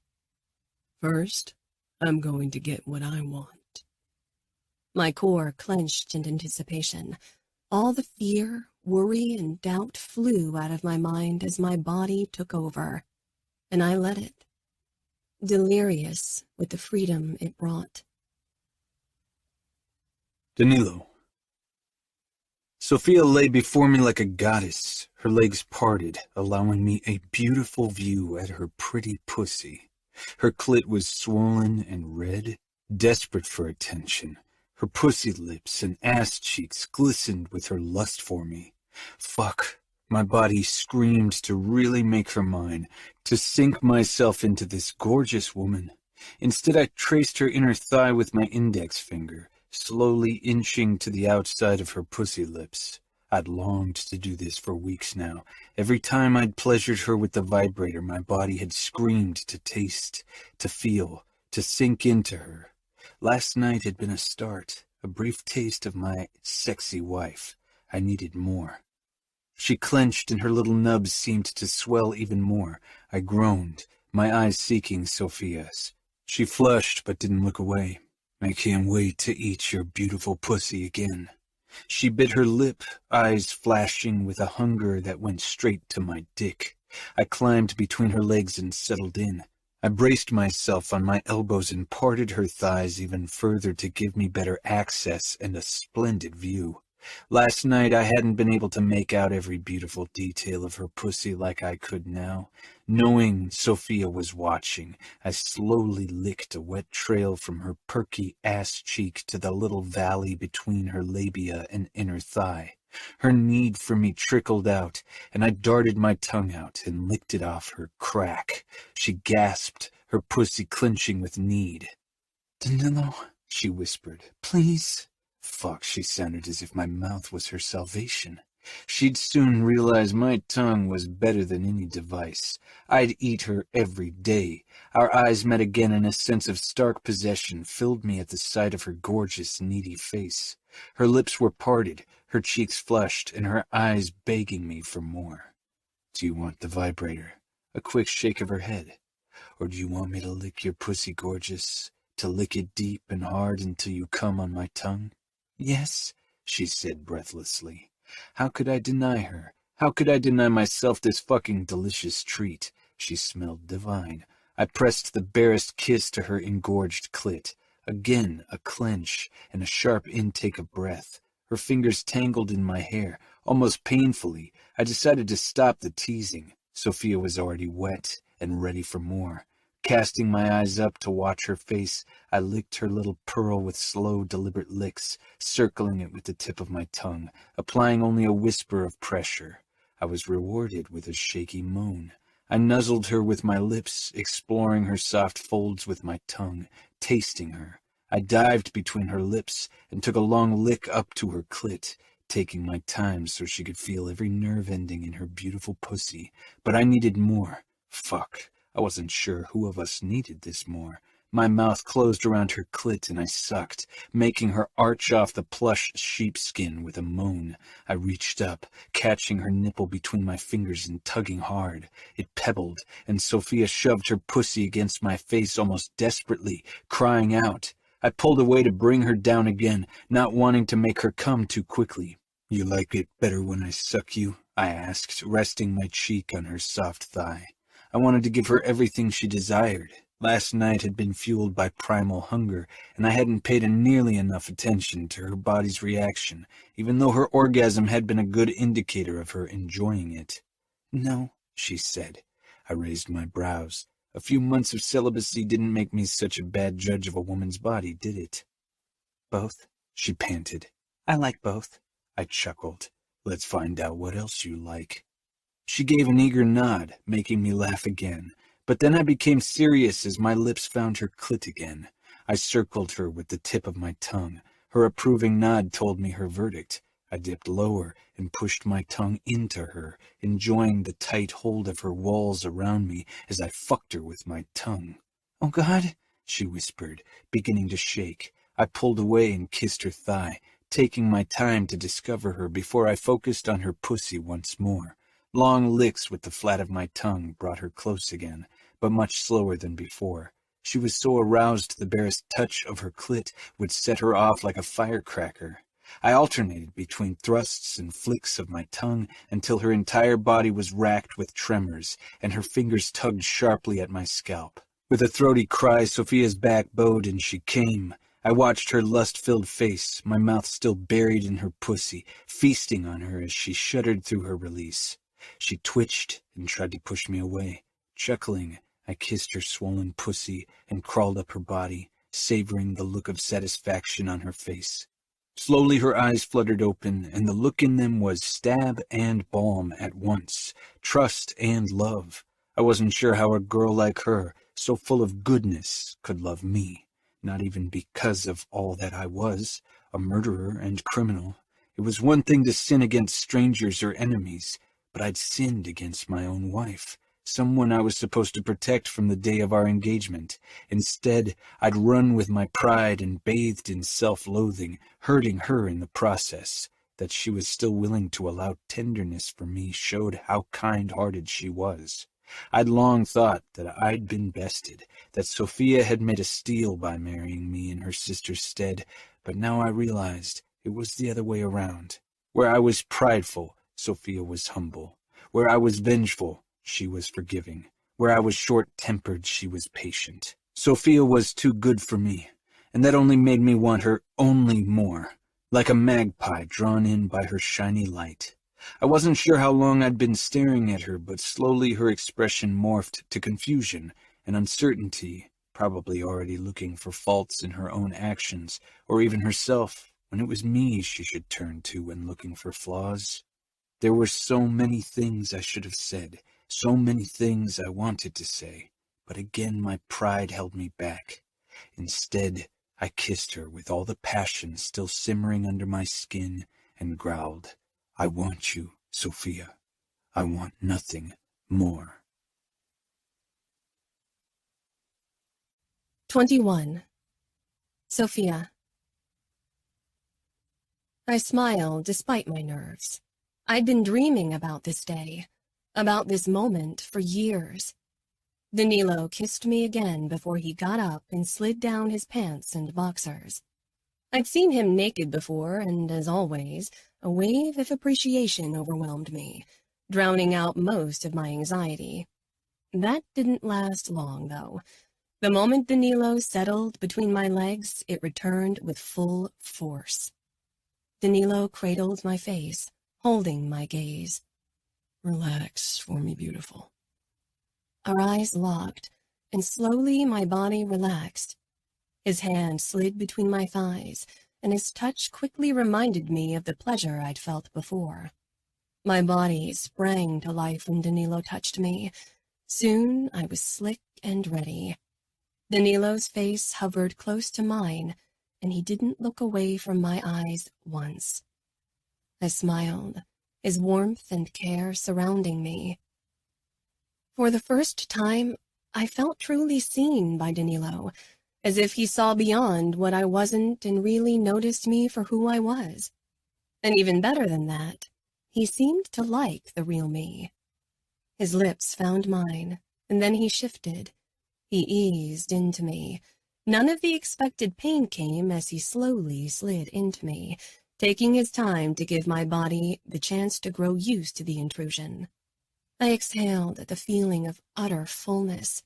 Speaker 3: First, I'm going to get what I want.
Speaker 2: My core clenched in anticipation. All the fear, worry, and doubt flew out of my mind as my body took over, and I let it, delirious with the freedom it brought.
Speaker 1: Danilo. Sofia lay before me like a goddess, her legs parted, allowing me a beautiful view at her pretty pussy. Her clit was swollen and red, desperate for attention. Her pussy lips and ass cheeks glistened with her lust for me. Fuck. My body screamed to really make her mine, to sink myself into this gorgeous woman. Instead, I traced her inner thigh with my index finger, slowly inching to the outside of her pussy lips. I'd longed to do this for weeks now. Every time I'd pleasured her with the vibrator, my body had screamed to taste, to feel, to sink into her. Last night had been a start, a brief taste of my sexy wife. I needed more. She clenched and her little nubs seemed to swell even more. I groaned, my eyes seeking Sofia's. She flushed but didn't look away. I can't wait to eat your beautiful pussy again. She bit her lip, eyes flashing with a hunger that went straight to my dick. I climbed between her legs and settled in. I braced myself on my elbows and parted her thighs even further to give me better access and a splendid view. Last night I hadn't been able to make out every beautiful detail of her pussy like I could now. Knowing Sofia was watching, I slowly licked a wet trail from her perky ass cheek to the little valley between her labia and inner thigh. Her need for me trickled out, and I darted my tongue out and licked it off her crack. She gasped, her pussy clenching with need. "Danilo," she whispered, "please." Fuck, she sounded as if my mouth was her salvation. She'd soon realize my tongue was better than any device. I'd eat her every day. Our eyes met again, and a sense of stark possession filled me at the sight of her gorgeous, needy face. Her lips were parted, her cheeks flushed, and her eyes begging me for more. "Do you want the vibrator?" A quick shake of her head. "Or do you want me to lick your pussy, gorgeous? To lick it deep and hard until you come on my tongue?" "Yes," she said breathlessly. How could I deny her? How could I deny myself this fucking delicious treat? She smelled divine. I pressed the barest kiss to her engorged clit. Again a clench and a sharp intake of breath. Her fingers tangled in my hair, almost painfully. I decided to stop the teasing. Sofia was already wet and ready for more. Casting my eyes up to watch her face, I licked her little pearl with slow, deliberate licks, circling it with the tip of my tongue, applying only a whisper of pressure. I was rewarded with a shaky moan. I nuzzled her with my lips, exploring her soft folds with my tongue, tasting her. I dived between her lips and took a long lick up to her clit, taking my time so she could feel every nerve ending in her beautiful pussy. But I needed more. Fuck. I wasn't sure who of us needed this more. My mouth closed around her clit and I sucked, making her arch off the plush sheepskin with a moan. I reached up, catching her nipple between my fingers and tugging hard. It pebbled, and Sofia shoved her pussy against my face almost desperately, crying out. I pulled away to bring her down again, not wanting to make her come too quickly. "You like it better when I suck you?" I asked, resting my cheek on her soft thigh. I wanted to give her everything she desired. Last night had been fueled by primal hunger, and I hadn't paid nearly enough attention to her body's reaction, even though her orgasm had been a good indicator of her enjoying it. "No," she said. I raised my brows. A few months of celibacy didn't make me such a bad judge of a woman's body, did it? "Both," she panted. "I like both." I chuckled. "Let's find out what else you like." She gave an eager nod, making me laugh again. But then I became serious as my lips found her clit again. I circled her with the tip of my tongue. Her approving nod told me her verdict. I dipped lower and pushed my tongue into her, enjoying the tight hold of her walls around me as I fucked her with my tongue. "Oh, God," she whispered, beginning to shake. I pulled away and kissed her thigh, taking my time to discover her before I focused on her pussy once more. Long licks with the flat of my tongue brought her close again, but much slower than before. She was so aroused the barest touch of her clit would set her off like a firecracker. I alternated between thrusts and flicks of my tongue until her entire body was racked with tremors, and her fingers tugged sharply at my scalp. With a throaty cry, Sofia's back bowed and she came. I watched her lust-filled face, my mouth still buried in her pussy, feasting on her as she shuddered through her release. She twitched and tried to push me away. Chuckling, I kissed her swollen pussy and crawled up her body, savoring the look of satisfaction on her face. Slowly her eyes fluttered open, and the look in them was stab and balm at once, trust and love. I wasn't sure how a girl like her, so full of goodness, could love me, not even because of all that I was, a murderer and criminal. It was one thing to sin against strangers or enemies, but I'd sinned against my own wife, someone I was supposed to protect from the day of our engagement. Instead, I'd run with my pride and bathed in self-loathing, hurting her in the process. That she was still willing to allow tenderness for me showed how kind-hearted she was. I'd long thought that I'd been bested, that Sofia had made a steal by marrying me in her sister's stead, but now I realized it was the other way around. Where I was prideful, Sofia was humble. Where I was vengeful, she was forgiving. Where I was short-tempered, she was patient. Sofia was too good for me, and that only made me want her only more, like a magpie drawn in by her shiny light. I wasn't sure how long I'd been staring at her, but slowly her expression morphed to confusion and uncertainty, probably already looking for faults in her own actions, or even herself, when it was me she should turn to when looking for flaws. There were so many things I should have said, so many things I wanted to say, but again my pride held me back. Instead, I kissed her with all the passion still simmering under my skin and growled, "I want you, Sofia. I want nothing more."
Speaker 2: 21. Sofia. I smiled despite my nerves. I'd been dreaming about this day, about this moment for years. Danilo kissed me again before he got up and slid down his pants and boxers. I'd seen him naked before, and as always, a wave of appreciation overwhelmed me, drowning out most of my anxiety. That didn't last long, though. The moment Danilo settled between my legs, it returned with full force. Danilo cradled my face, holding my gaze.
Speaker 3: Relax for me, beautiful.
Speaker 2: Our eyes locked, and slowly my body relaxed. His hand slid between my thighs, and his touch quickly reminded me of the pleasure I'd felt before. My body sprang to life when Danilo touched me. Soon I was slick and ready. Danilo's face hovered close to mine, and he didn't look away from my eyes once. I smiled, his warmth and care surrounding me. For the first time, I felt truly seen by Danilo, as if he saw beyond what I wasn't and really noticed me for who I was. And even better than that, he seemed to like the real me. His lips found mine, and then he shifted. He eased into me. None of the expected pain came as he slowly slid into me, taking his time to give my body the chance to grow used to the intrusion. I exhaled at the feeling of utter fullness.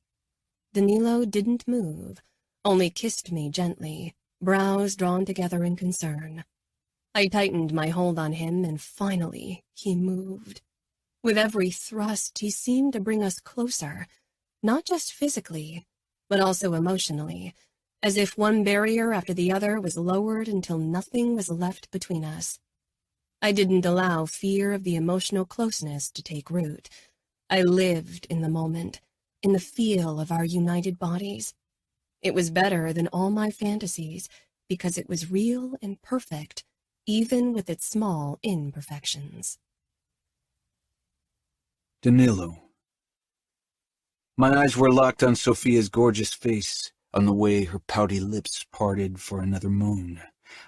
Speaker 2: Danilo didn't move, only kissed me gently, brows drawn together in concern. I tightened my hold on him, and finally he moved. With every thrust, he seemed to bring us closer, not just physically, but also emotionally, as if one barrier after the other was lowered until nothing was left between us. I didn't allow fear of the emotional closeness to take root. I lived in the moment, in the feel of our united bodies. It was better than all my fantasies because it was real and perfect, even with its small imperfections.
Speaker 1: Danilo. My eyes were locked on Sofia's gorgeous face, on the way her pouty lips parted for another moan.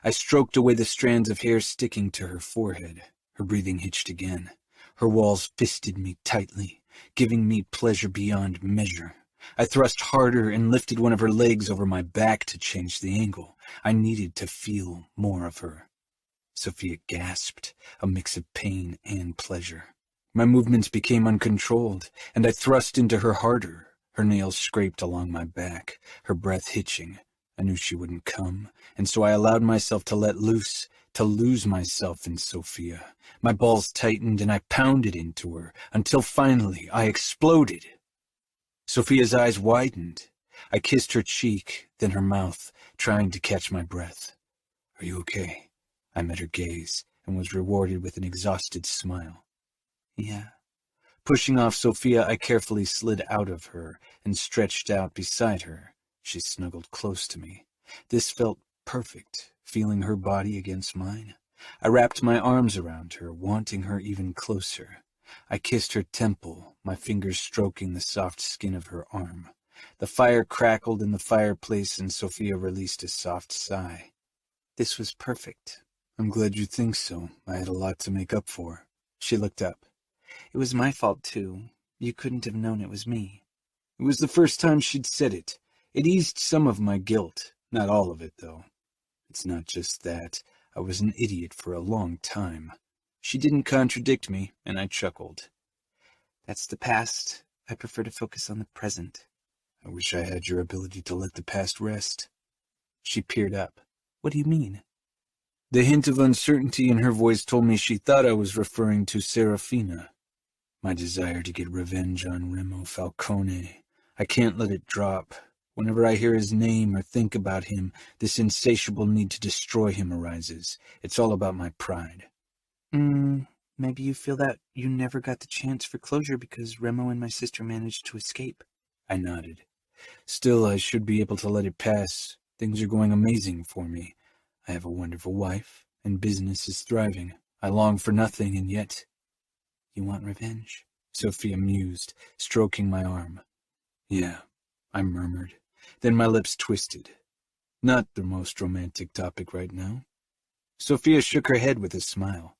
Speaker 1: I stroked away the strands of hair sticking to her forehead. Her breathing hitched again. Her walls fisted me tightly, giving me pleasure beyond measure. I thrust harder and lifted one of her legs over my back to change the angle. I needed to feel more of her. Sofia gasped, a mix of pain and pleasure. My movements became uncontrolled, and I thrust into her harder. Her nails scraped along my back, her breath hitching. I knew she wouldn't come, and so I allowed myself to let loose, to lose myself in Sofia. My balls tightened, and I pounded into her, until finally I exploded. Sofia's eyes widened. I kissed her cheek, then her mouth, trying to catch my breath. "Are you okay?" I met her gaze, and was rewarded with an exhausted smile. "Yeah." Pushing off Sofia, I carefully slid out of her and stretched out beside her. She snuggled close to me. This felt perfect, feeling her body against mine. I wrapped my arms around her, wanting her even closer. I kissed her temple, my fingers stroking the soft skin of her arm. The fire crackled in the fireplace, and Sofia released a soft sigh. "This was perfect." "I'm glad you think so. I had a lot to make up for." She looked up. "It was my fault, too. You couldn't have known it was me." It was the first time she'd said it. It eased some of my guilt. Not all of it, though. It's not just that. I was an idiot for a long time. She didn't contradict me, and I chuckled. "That's the past. I prefer to focus on the present." "I wish I had your ability to let the past rest." She peered up. "What do you mean?" The hint of uncertainty in her voice told me she thought I was referring to Serafina. My desire to get revenge on Remo Falcone. I can't let it drop. Whenever I hear his name or think about him, this insatiable need to destroy him arises. It's all about my pride. Maybe you feel that you never got the chance for closure because Remo and my sister managed to escape." I nodded. "Still, I should be able to let it pass. Things are going amazing for me. I have a wonderful wife, and business is thriving. I long for nothing, and yet—" "You want revenge?" Sofia mused, stroking my arm. "Yeah," I murmured. Then my lips twisted. "Not the most romantic topic right now." Sofia shook her head with a smile.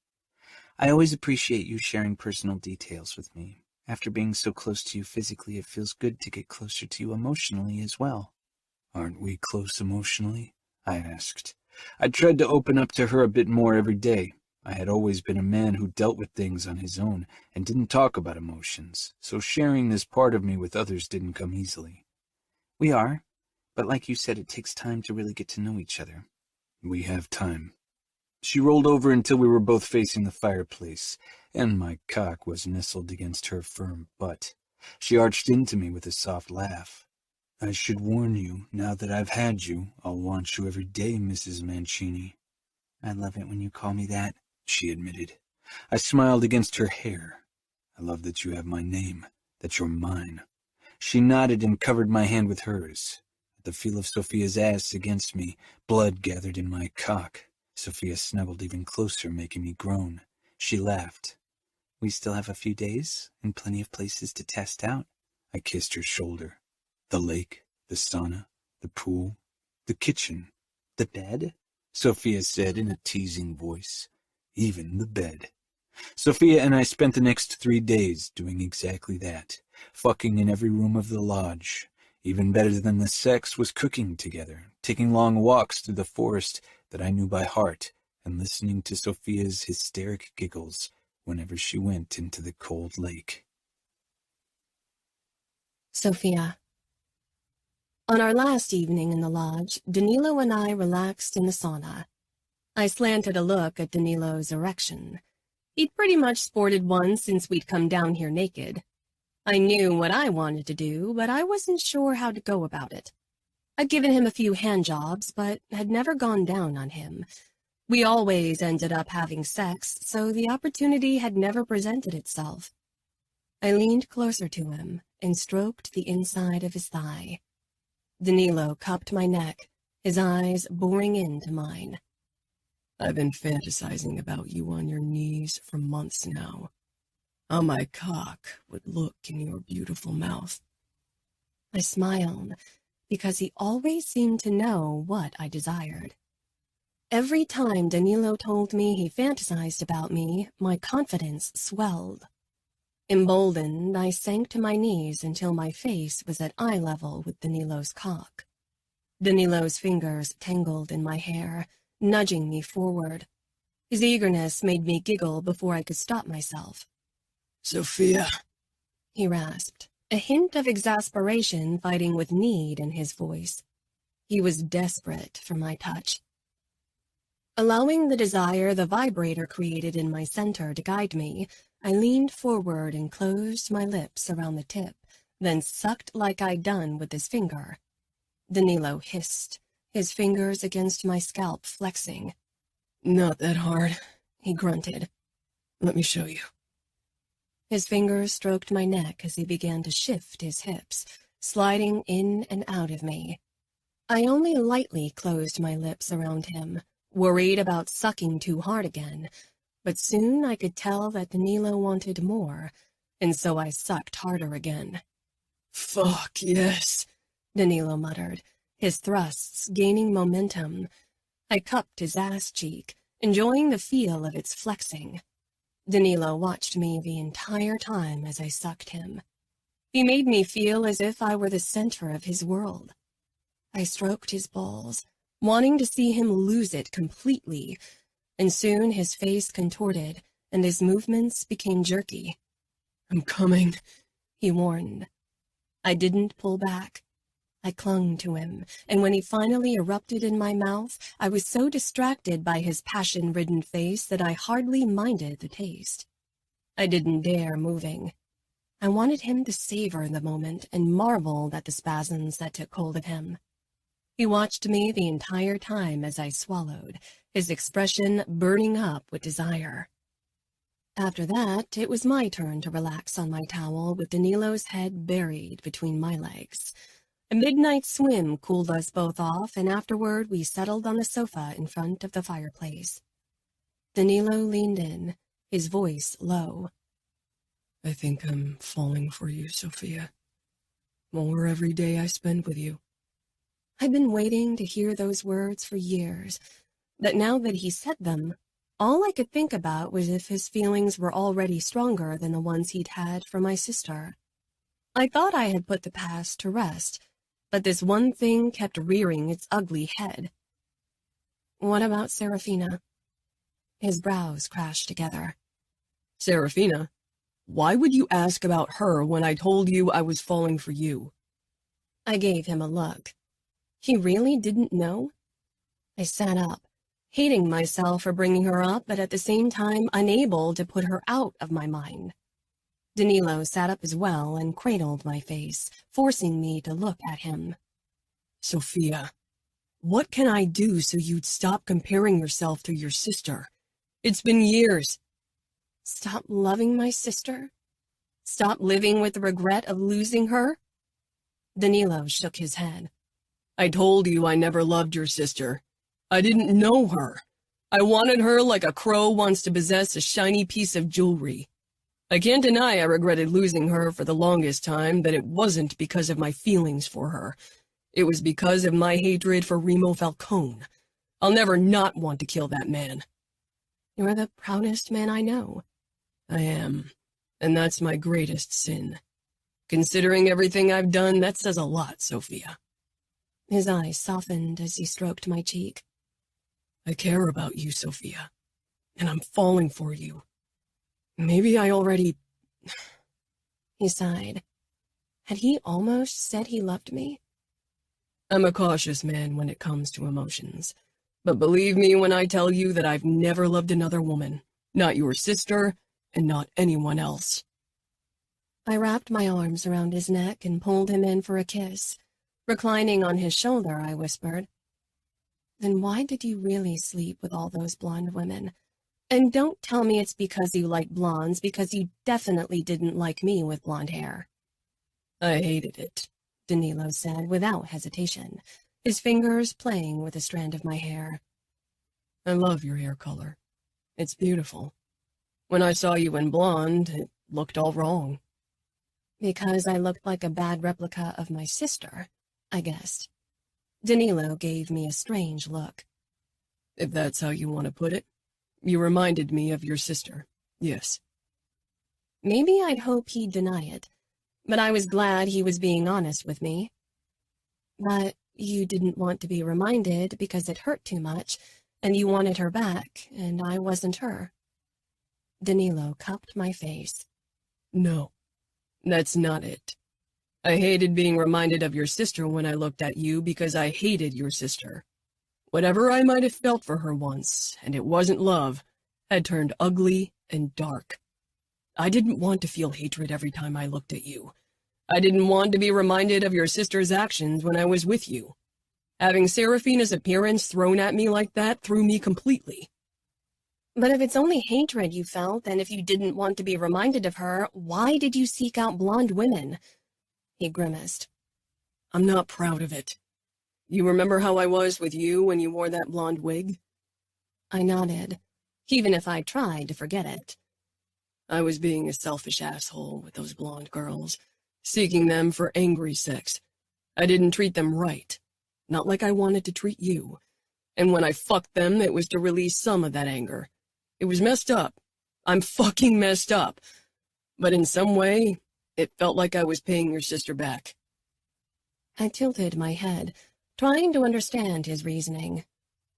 Speaker 1: "I always appreciate you sharing personal details with me. After being so close to you physically, it feels good to get closer to you emotionally as well." "Aren't we close emotionally?" I asked. I tried to open up to her a bit more every day. I had always been a man who dealt with things on his own and didn't talk about emotions, so sharing this part of me with others didn't come easily. "We are, but like you said, it takes time to really get to know each other." "We have time." She rolled over until we were both facing the fireplace, and my cock was nestled against her firm butt. She arched into me with a soft laugh. "I should warn you, now that I've had you, I'll want you every day, Mrs. Mancini." "I love it when you call me that," she admitted. I smiled against her hair. "I love that you have my name, that you're mine." She nodded and covered my hand with hers. At the feel of Sofia's ass against me, blood gathered in my cock. Sofia snuggled even closer, making me groan. She laughed. "We still have a few days, and plenty of places to test out." I kissed her shoulder. "The lake, the sauna, the pool, the kitchen, the bed?" Sofia said in a teasing voice. "Even the bed." Sofia and I spent the next 3 days doing exactly that, fucking in every room of the lodge. Even better than the sex was cooking together, taking long walks through the forest that I knew by heart, and listening to Sofia's hysteric giggles whenever she went into the cold lake.
Speaker 2: Sofia. On our last evening in the lodge, Danilo and I relaxed in the sauna. I slanted a look at Danilo's erection. He'd pretty much sported one since we'd come down here naked. I knew what I wanted to do, but I wasn't sure how to go about it. I'd given him a few handjobs, but had never gone down on him. We always ended up having sex, so the opportunity had never presented itself. I leaned closer to him and stroked the inside of his thigh. Danilo cupped my neck, his eyes boring into mine.
Speaker 3: "I've been fantasizing about you on your knees for months now. How my cock would look in your beautiful mouth."
Speaker 2: I smiled, because he always seemed to know what I desired. Every time Danilo told me he fantasized about me, my confidence swelled. Emboldened, I sank to my knees until my face was at eye level with Danilo's cock. Danilo's fingers tangled in my hair, nudging me forward. His eagerness made me giggle before I could stop myself.
Speaker 3: Sofia,
Speaker 2: He rasped, a hint of exasperation fighting with need in his voice. He was desperate for my touch. Allowing the desire the vibrator created in my center to guide me, I leaned forward and closed my lips around the tip, then sucked like I'd done with his finger. Danilo hissed, his fingers against my scalp flexing.
Speaker 3: not that hard,
Speaker 2: He grunted.
Speaker 3: let me show you.
Speaker 2: His fingers stroked my neck as he began to shift his hips, sliding in and out of me. I only lightly closed my lips around him, worried about sucking too hard again, but soon I could tell that Danilo wanted more, and so I sucked harder again.
Speaker 3: Fuck, yes.
Speaker 2: Danilo muttered, his thrusts gaining momentum. I cupped his ass cheek, enjoying the feel of its flexing. Danilo watched me the entire time as I sucked him. He made me feel as if I were the center of his world. I stroked his balls, wanting to see him lose it completely, and soon his face contorted and his movements became jerky.
Speaker 3: I'm coming,
Speaker 2: He warned. I didn't pull back. I clung to him, and when he finally erupted in my mouth, I was so distracted by his passion-ridden face that I hardly minded the taste. I didn't dare moving. I wanted him to savor the moment and marveled at the spasms that took hold of him. He watched me the entire time as I swallowed, his expression burning up with desire. After that, it was my turn to relax on my towel with Danilo's head buried between my legs. A midnight swim cooled us both off, and afterward we settled on the sofa in front of the fireplace. Danilo leaned in, his voice low.
Speaker 3: I think I'm falling for you, Sofia. More every day I spend with you.
Speaker 2: I'd been waiting to hear those words for years, but now that he said them, all I could think about was if his feelings were already stronger than the ones he'd had for my sister. I thought I had put the past to rest, but this one thing kept rearing its ugly head. What about Serafina? His brows crashed together.
Speaker 3: Serafina? Why would you ask about her when I told you I was falling for you?
Speaker 2: I gave him a look. He really didn't know? I sat up, hating myself for bringing her up, but at the same time unable to put her out of my mind. Danilo sat up as well and cradled my face, forcing me to look at him.
Speaker 3: Sofia, what can I do so you'd stop comparing yourself to your sister? It's been years.
Speaker 2: Stop loving my sister? Stop living with the regret of losing her? Danilo shook his head.
Speaker 3: I told you I never loved your sister. I didn't know her. I wanted her like a crow wants to possess a shiny piece of jewelry. I can't deny I regretted losing her for the longest time, but it wasn't because of my feelings for her. It was because of my hatred for Remo Falcone. I'll never not want to kill that man.
Speaker 2: You're the proudest man I know.
Speaker 3: I am, and that's my greatest sin. Considering everything I've done, that says a lot, Sofia.
Speaker 2: His eyes softened as he stroked my cheek.
Speaker 3: I care about you, Sofia, and I'm falling for you. Maybe I already...
Speaker 2: He sighed. Had he almost said he loved me?
Speaker 3: I'm a cautious man when it comes to emotions. But believe me when I tell you that I've never loved another woman. Not your sister, and not anyone else.
Speaker 2: I wrapped my arms around his neck and pulled him in for a kiss. Reclining on his shoulder, I whispered, "Then why did you really sleep with all those blonde women? And don't tell me it's because you like blondes, because you definitely didn't like me with blonde hair."
Speaker 3: I hated it,
Speaker 2: Danilo said without hesitation, his fingers playing with a strand of my hair.
Speaker 3: I love your hair color. It's beautiful. When I saw you in blonde, it looked all wrong.
Speaker 2: Because I looked like a bad replica of my sister, I guessed. Danilo gave me a strange look.
Speaker 3: if that's how you want to put it. You reminded me of your sister, yes.
Speaker 2: Maybe I'd hoped he'd deny it, but I was glad he was being honest with me. But you didn't want to be reminded because it hurt too much, and you wanted her back, and I wasn't her. Danilo cupped my face.
Speaker 3: No, that's not it. I hated being reminded of your sister when I looked at you because I hated your sister. Whatever I might have felt for her once, and it wasn't love, had turned ugly and dark. I didn't want to feel hatred every time I looked at you. I didn't want to be reminded of your sister's actions when I was with you. Having Serafina's appearance thrown at me like that threw me completely.
Speaker 2: But if it's only hatred you felt, and if you didn't want to be reminded of her, why did you seek out blonde women? He grimaced.
Speaker 3: I'm not proud of it. You remember how I was with you when you wore that blonde wig?
Speaker 2: I nodded, even if I tried to forget it.
Speaker 3: I was being a selfish asshole with those blonde girls, seeking them for angry sex. I didn't treat them right, not like I wanted to treat you. And when I fucked them, it was to release some of that anger. It was messed up. I'm fucking messed up. But in some way, it felt like I was paying your sister back.
Speaker 2: I tilted my head, trying to understand his reasoning.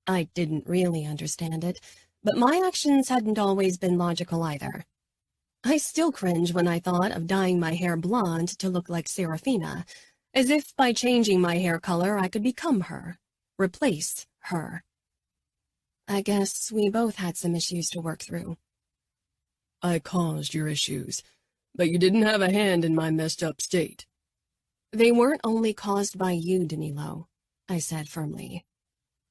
Speaker 2: I didn't really understand it, but my actions hadn't always been logical either. I still cringe when I thought of dyeing my hair blonde to look like Serafina, as if by changing my hair color I could become her, replace her. I guess we both had some issues to work through.
Speaker 3: I caused your issues, but you didn't have a hand in my messed up state.
Speaker 2: They weren't only caused by you, Danilo, I said firmly.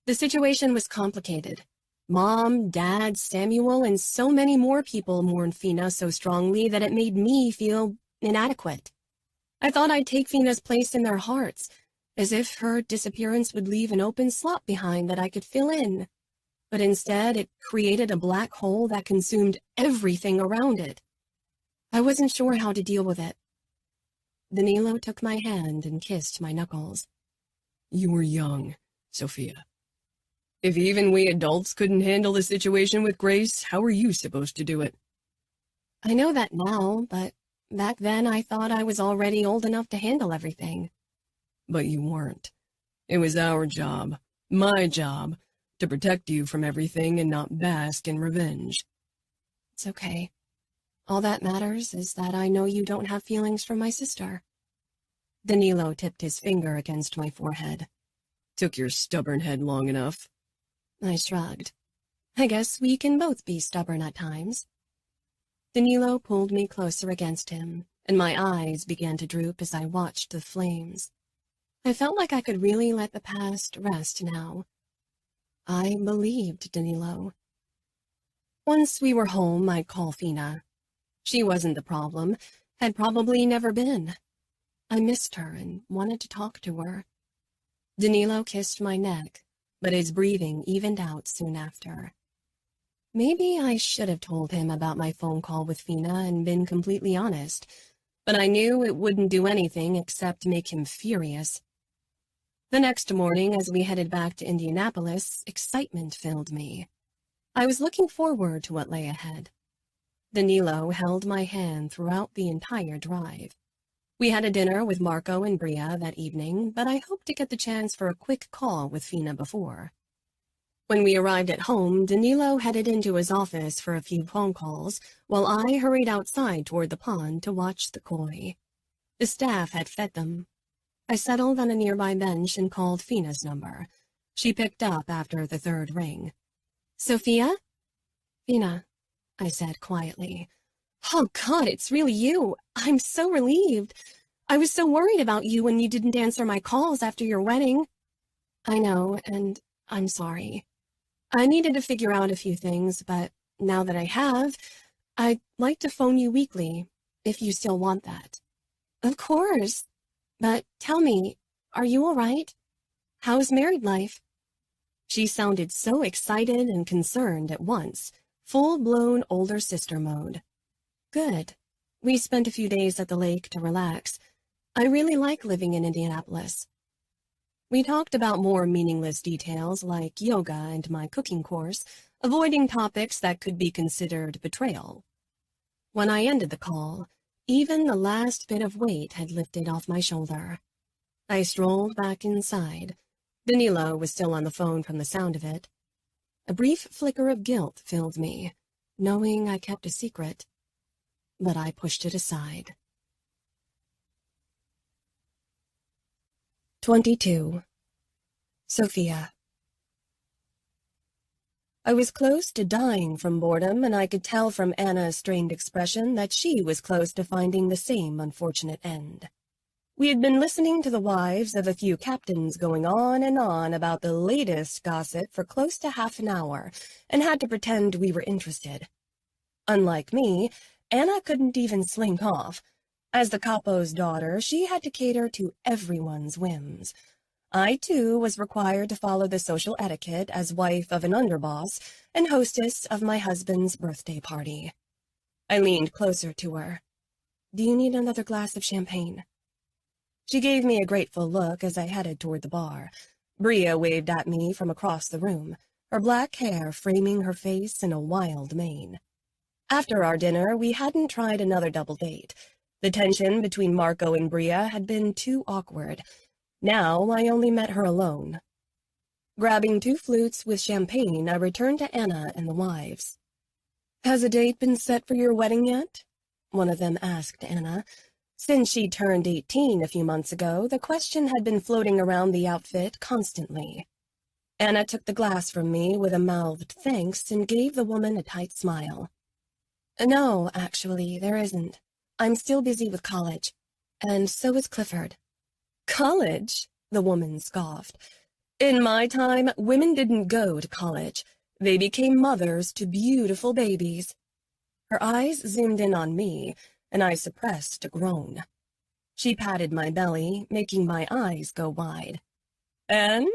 Speaker 2: The situation was complicated. Mom, Dad, Samuel, and so many more people mourned Fina so strongly that it made me feel inadequate. I thought I'd take Fina's place in their hearts, as if her disappearance would leave an open slot behind that I could fill in. But instead, it created a black hole that consumed everything around it. I wasn't sure how to deal with it. Danilo took my hand and kissed my knuckles.
Speaker 3: You were young, Sofia. If even we adults couldn't handle the situation with grace, how were you supposed to do it?
Speaker 2: I know that now, but back then I thought I was already old enough to handle everything.
Speaker 3: But you weren't. It was our job, my job, to protect you from everything and not bask in revenge.
Speaker 2: It's okay. All that matters is that I know you don't have feelings for my sister. Danilo tipped his finger against my forehead.
Speaker 3: Took your stubborn head long enough.
Speaker 2: I shrugged. I guess we can both be stubborn at times. Danilo pulled me closer against him, and my eyes began to droop as I watched the flames. I felt like I could really let the past rest now. I believed Danilo. Once we were home, I'd call Fina. She wasn't the problem, had probably never been. I missed her and wanted to talk to her. Danilo kissed my neck, but his breathing evened out soon after. Maybe I should have told him about my phone call with Fina and been completely honest, but I knew it wouldn't do anything except make him furious. The next morning, as we headed back to Indianapolis, excitement filled me. I was looking forward to what lay ahead. Danilo held my hand throughout the entire drive. We had a dinner with Marco and Bria that evening, but I hoped to get the chance for a quick call with Fina before. When we arrived at home, Danilo headed into his office for a few phone calls, while I hurried outside toward the pond to watch the koi. The staff had fed them. I settled on a nearby bench and called Fina's number. She picked up after the third ring. Sofia? Fina, I said quietly. Oh, God, it's really you. I'm so relieved. I was so worried about you when you didn't answer my calls after your wedding. I know, and I'm sorry. I needed to figure out a few things, but now that I have, I'd like to phone you weekly, if you still want that. Of course. But tell me, are you all right? How's married life? She sounded so excited and concerned at once, full-blown older sister mode. Good. We spent a few days at the lake to relax. I really like living in Indianapolis. We talked about more meaningless details like yoga and my cooking course, avoiding topics that could be considered betrayal. When I ended the call, even the last bit of weight had lifted off my shoulder. I strolled back inside. Danilo was still on the phone from the sound of it. A brief flicker of guilt filled me, knowing I kept a secret, but I pushed it aside. 22. Sofia. I was close to dying from boredom, and I could tell from Anna's strained expression that she was close to finding the same unfortunate end. We had been listening to the wives of a few captains going on and on about the latest gossip for close to half an hour, and had to pretend we were interested. Unlike me, Anna couldn't even slink off. As the capo's daughter, she had to cater to everyone's whims. I, too, was required to follow the social etiquette as wife of an underboss and hostess of my husband's birthday party. I leaned closer to her. "Do you need another glass of champagne?" She gave me a grateful look as I headed toward the bar. Bria waved at me from across the room, her black hair framing her face in a wild mane. After our dinner, we hadn't tried another double date. The tension between Marco and Bria had been too awkward. Now I only met her alone. Grabbing 2 flutes with champagne, I returned to Anna and the wives. "Has a date been set for your wedding yet?" one of them asked Anna. Since she turned 18 a few months ago, the question had been floating around the outfit constantly. Anna took the glass from me with a mouthed thanks and gave the woman a tight smile. "No, actually, there isn't. I'm still busy with college, and so is Clifford." "College?" the woman scoffed. "In my time, women didn't go to college. They became mothers to beautiful babies." Her eyes zoomed in on me, and I suppressed a groan. She patted my belly, making my eyes go wide. "And?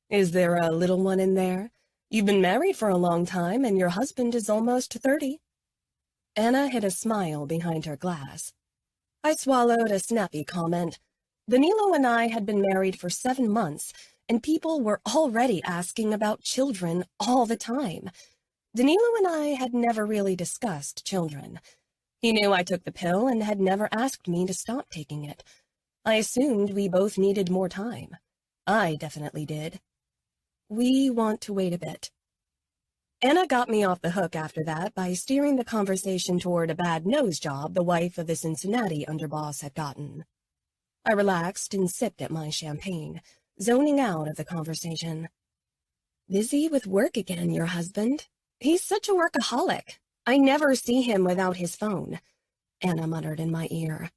Speaker 2: Is there a little one in there? You've been married for a long time, and your husband is almost 30. Anna hid a smile behind her glass. I swallowed a snappy comment. Danilo and I had been married for 7 months, and people were already asking about children all the time. Danilo and I had never really discussed children. He knew I took the pill and had never asked me to stop taking it. I assumed we both needed more time. I definitely did. "We want to wait a bit." Anna got me off the hook after that by steering the conversation toward a bad nose job the wife of the Cincinnati underboss had gotten. I relaxed and sipped at my champagne, zoning out of the conversation. "Busy with work again, your husband? He's such a workaholic. I never see him without his phone," Anna muttered in my ear.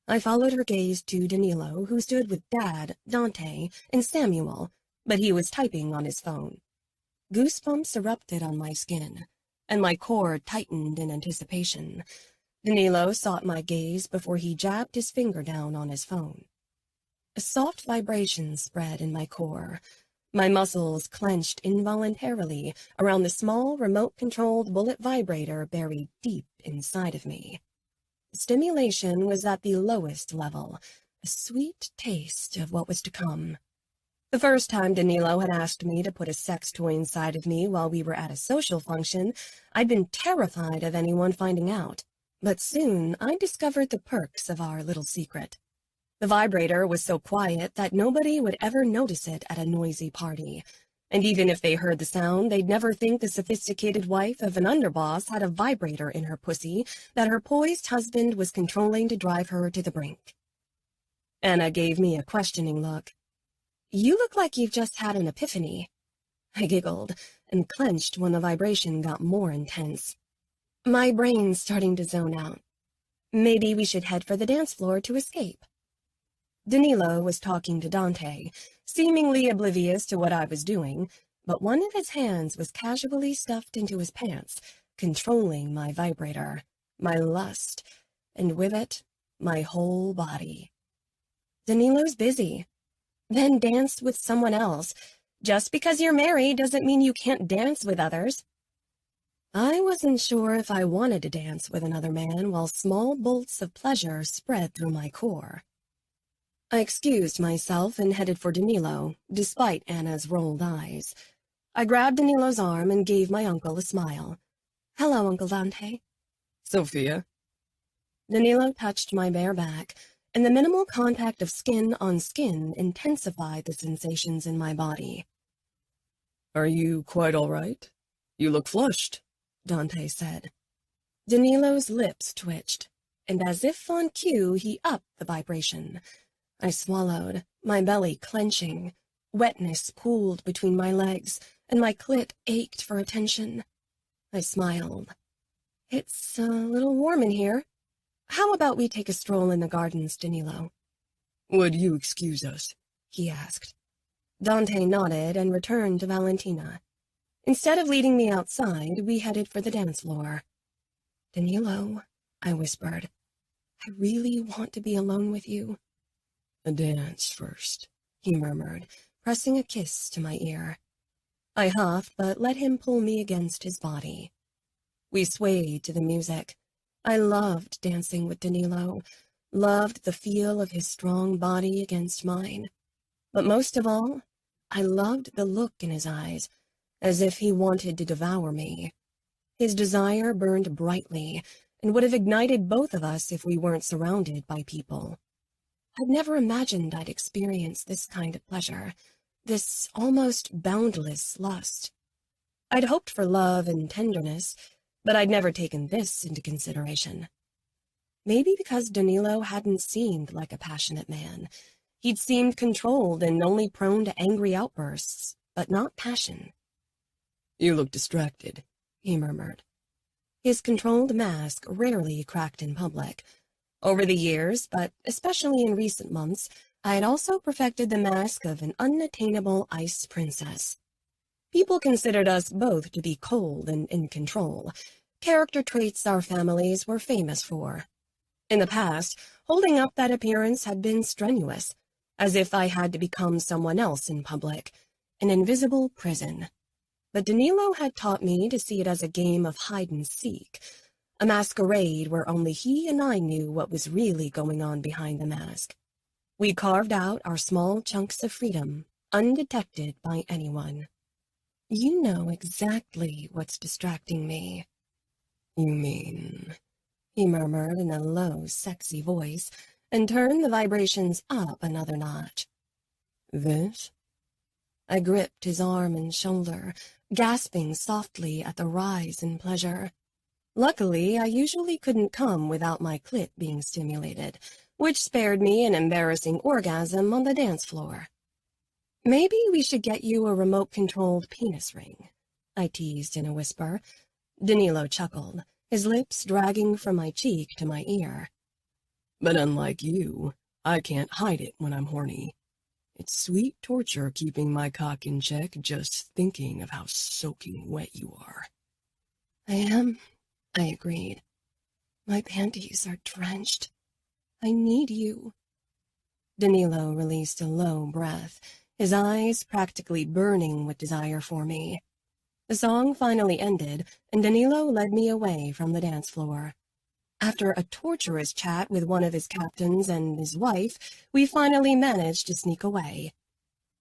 Speaker 2: I followed her gaze to Danilo, who stood with Dad, Dante, and Samuel, but he was typing on his phone. Goosebumps erupted on my skin, and my core tightened in anticipation. Danilo sought my gaze before he jabbed his finger down on his phone. A soft vibration spread in my core. My muscles clenched involuntarily around the small, remote-controlled bullet vibrator buried deep inside of me. Stimulation was at the lowest level, a sweet taste of what was to come. The first time Danilo had asked me to put a sex toy inside of me while we were at a social function, I'd been terrified of anyone finding out. But soon I discovered the perks of our little secret. The vibrator was so quiet that nobody would ever notice it at a noisy party. And even if they heard the sound, they'd never think the sophisticated wife of an underboss had a vibrator in her pussy that her poised husband was controlling to drive her to the brink. Anna gave me a questioning look. "You look like you've just had an epiphany." I giggled and clenched when the vibration got more intense. My brain's starting to zone out. Maybe we should head for the dance floor to escape. Danilo was talking to Dante, seemingly oblivious to what I was doing, but one of his hands was casually stuffed into his pants, controlling my vibrator, my lust, and with it, my whole body. Danilo's busy. Then dance with someone else. Just because you're married doesn't mean you can't dance with others. I wasn't sure if I wanted to dance with another man while small bolts of pleasure spread through my core. I excused myself and headed for Danilo, despite Anna's rolled eyes. I grabbed Danilo's arm and gave my uncle a smile. "Hello, Uncle Dante."
Speaker 3: Sofia.
Speaker 2: Danilo touched my bare back, and the minimal contact of skin on skin intensified the sensations in my body.
Speaker 3: Are you quite all right? You look flushed,
Speaker 2: Dante said. Danilo's lips twitched, and as if on cue, he upped the vibration. I swallowed, my belly clenching. Wetness pooled between my legs, and my clit ached for attention. I smiled. "It's a little warm in here. How about we take a stroll in the gardens, Danilo?"
Speaker 3: Would you excuse us?
Speaker 2: He asked. Dante nodded and returned to Valentina. Instead of leading me outside, we headed for the dance floor. "Danilo," I whispered, "I really want to be alone with you."
Speaker 3: A dance first,
Speaker 2: he murmured, pressing a kiss to my ear. I huffed, but let him pull me against his body. We swayed to the music. I loved dancing with Danilo, loved the feel of his strong body against mine. But most of all, I loved the look in his eyes, as if he wanted to devour me. His desire burned brightly and would have ignited both of us if we weren't surrounded by people. I'd never imagined I'd experience this kind of pleasure, this almost boundless lust. I'd hoped for love and tenderness, but I'd never taken this into consideration. Maybe because Danilo hadn't seemed like a passionate man. He'd seemed controlled and only prone to angry outbursts, but not passion.
Speaker 3: You look distracted,
Speaker 2: he murmured. His controlled mask rarely cracked in public. Over the years, but especially in recent months, I had also perfected the mask of an unattainable ice princess. People considered us both to be cold and in control, character traits our families were famous for. In the past, holding up that appearance had been strenuous, as if I had to become someone else in public, an invisible prison. But Danilo had taught me to see it as a game of hide-and-seek, a masquerade where only he and I knew what was really going on behind the mask. We carved out our small chunks of freedom, undetected by anyone. "You know exactly what's distracting me."
Speaker 3: You mean?
Speaker 2: He murmured in a low, sexy voice, and turned the vibrations up another notch.
Speaker 3: This?
Speaker 2: I gripped his arm and shoulder, gasping softly at the rise in pleasure. Luckily, I usually couldn't come without my clit being stimulated, which spared me an embarrassing orgasm on the dance floor. "Maybe we should get you a remote-controlled penis ring," I teased in a whisper. Danilo chuckled, his lips dragging from my cheek to my ear.
Speaker 3: But unlike you, I can't hide it when I'm horny. It's sweet torture keeping my cock in check just thinking of how soaking wet you are.
Speaker 2: "I am," I agreed. "My panties are drenched. I need you." Danilo released a low breath, his eyes practically burning with desire for me. The song finally ended, and Danilo led me away from the dance floor. After a torturous chat with one of his captains and his wife, we finally managed to sneak away.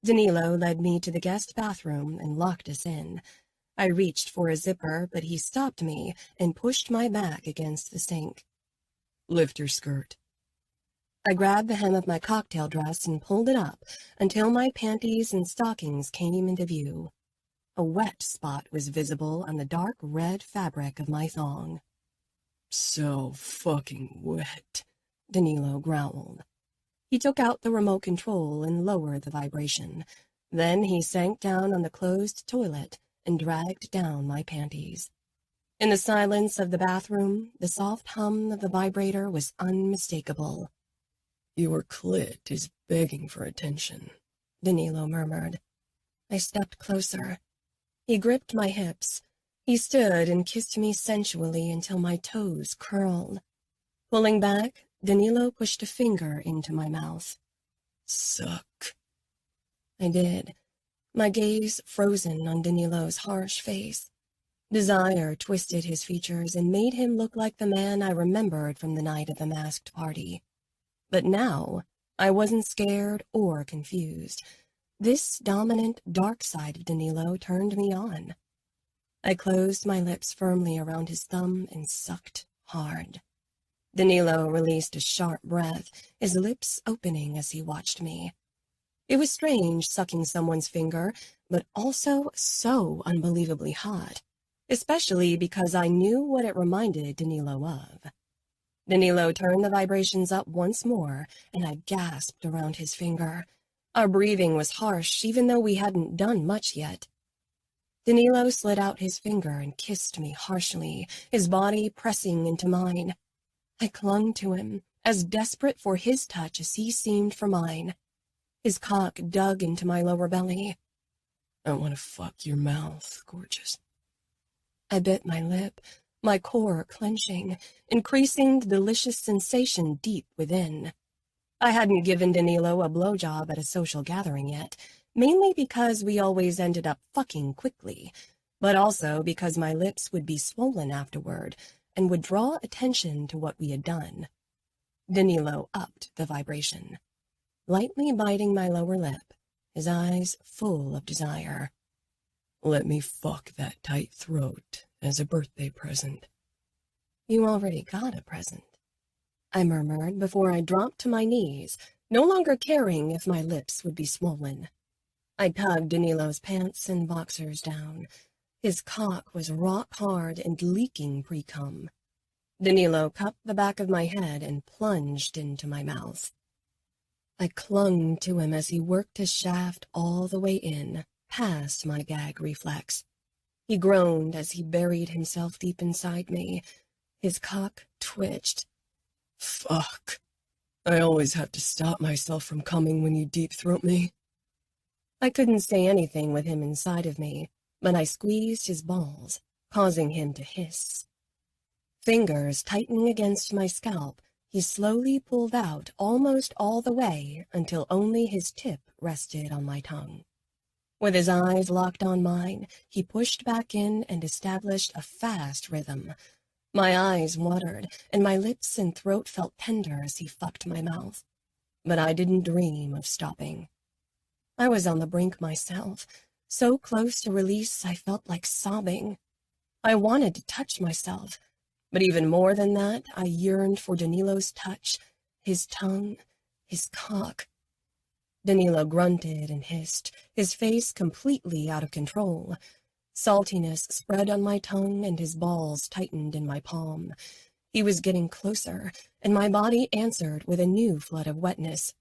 Speaker 2: Danilo led me to the guest bathroom and locked us in. I reached for a zipper, but he stopped me and pushed my back against the sink.
Speaker 3: Lift your skirt.
Speaker 2: I grabbed the hem of my cocktail dress and pulled it up until my panties and stockings came into view. A wet spot was visible on the dark red fabric of my thong.
Speaker 3: So fucking wet,
Speaker 2: Danilo growled. He took out the remote control and lowered the vibration. Then he sank down on the closed toilet and dragged down my panties. In the silence of the bathroom, the soft hum of the vibrator was unmistakable.
Speaker 3: Your clit is begging for attention,
Speaker 2: Danilo murmured. I stepped closer. He gripped my hips. He stood and kissed me sensually until my toes curled. Pulling back, Danilo pushed a finger into my mouth.
Speaker 3: Suck.
Speaker 2: I did, my gaze frozen on Danilo's harsh face. Desire twisted his features and made him look like the man I remembered from the night of the masked party. But now, I wasn't scared or confused. This dominant, dark side of Danilo turned me on. I closed my lips firmly around his thumb and sucked hard. Danilo released a sharp breath, his lips opening as he watched me. It was strange sucking someone's finger, but also so unbelievably hot, especially because I knew what it reminded Danilo of. Danilo turned the vibrations up once more, and I gasped around his finger. Our breathing was harsh, even though we hadn't done much yet. Danilo slid out his finger and kissed me harshly, his body pressing into mine. I clung to him, as desperate for his touch as he seemed for mine. His cock dug into my lower belly.
Speaker 3: I want to fuck your mouth, gorgeous.
Speaker 2: I bit my lip, my core clenching, increasing the delicious sensation deep within. I hadn't given Danilo a blowjob at a social gathering yet, mainly because we always ended up fucking quickly, but also because my lips would be swollen afterward and would draw attention to what we had done. Danilo upped the vibration, lightly biting my lower lip, his eyes full of desire.
Speaker 3: Let me fuck that tight throat as a birthday present.
Speaker 2: You already got a present, I murmured before I dropped to my knees, no longer caring if my lips would be swollen. I tugged Danilo's pants and boxers down. His cock was rock hard and leaking pre-cum. Danilo cupped the back of my head and plunged into my mouth. I clung to him as he worked his shaft all the way in, past my gag reflex. He groaned as he buried himself deep inside me. His cock twitched.
Speaker 3: Fuck. I always have to stop myself from coming when you deep-throat me.
Speaker 2: I couldn't say anything with him inside of me, but I squeezed his balls, causing him to hiss. Fingers tightening against my scalp, he slowly pulled out almost all the way until only his tip rested on my tongue. With his eyes locked on mine, he pushed back in and established a fast rhythm. My eyes watered, and my lips and throat felt tender as he fucked my mouth. But I didn't dream of stopping. I was on the brink myself, so close to release I felt like sobbing. I wanted to touch myself, but even more than that, I yearned for Danilo's touch, his tongue, his cock. Danilo grunted and hissed, his face completely out of control. Saltiness spread on my tongue and his balls tightened in my palm. He was getting closer, and my body answered with a new flood of wetness.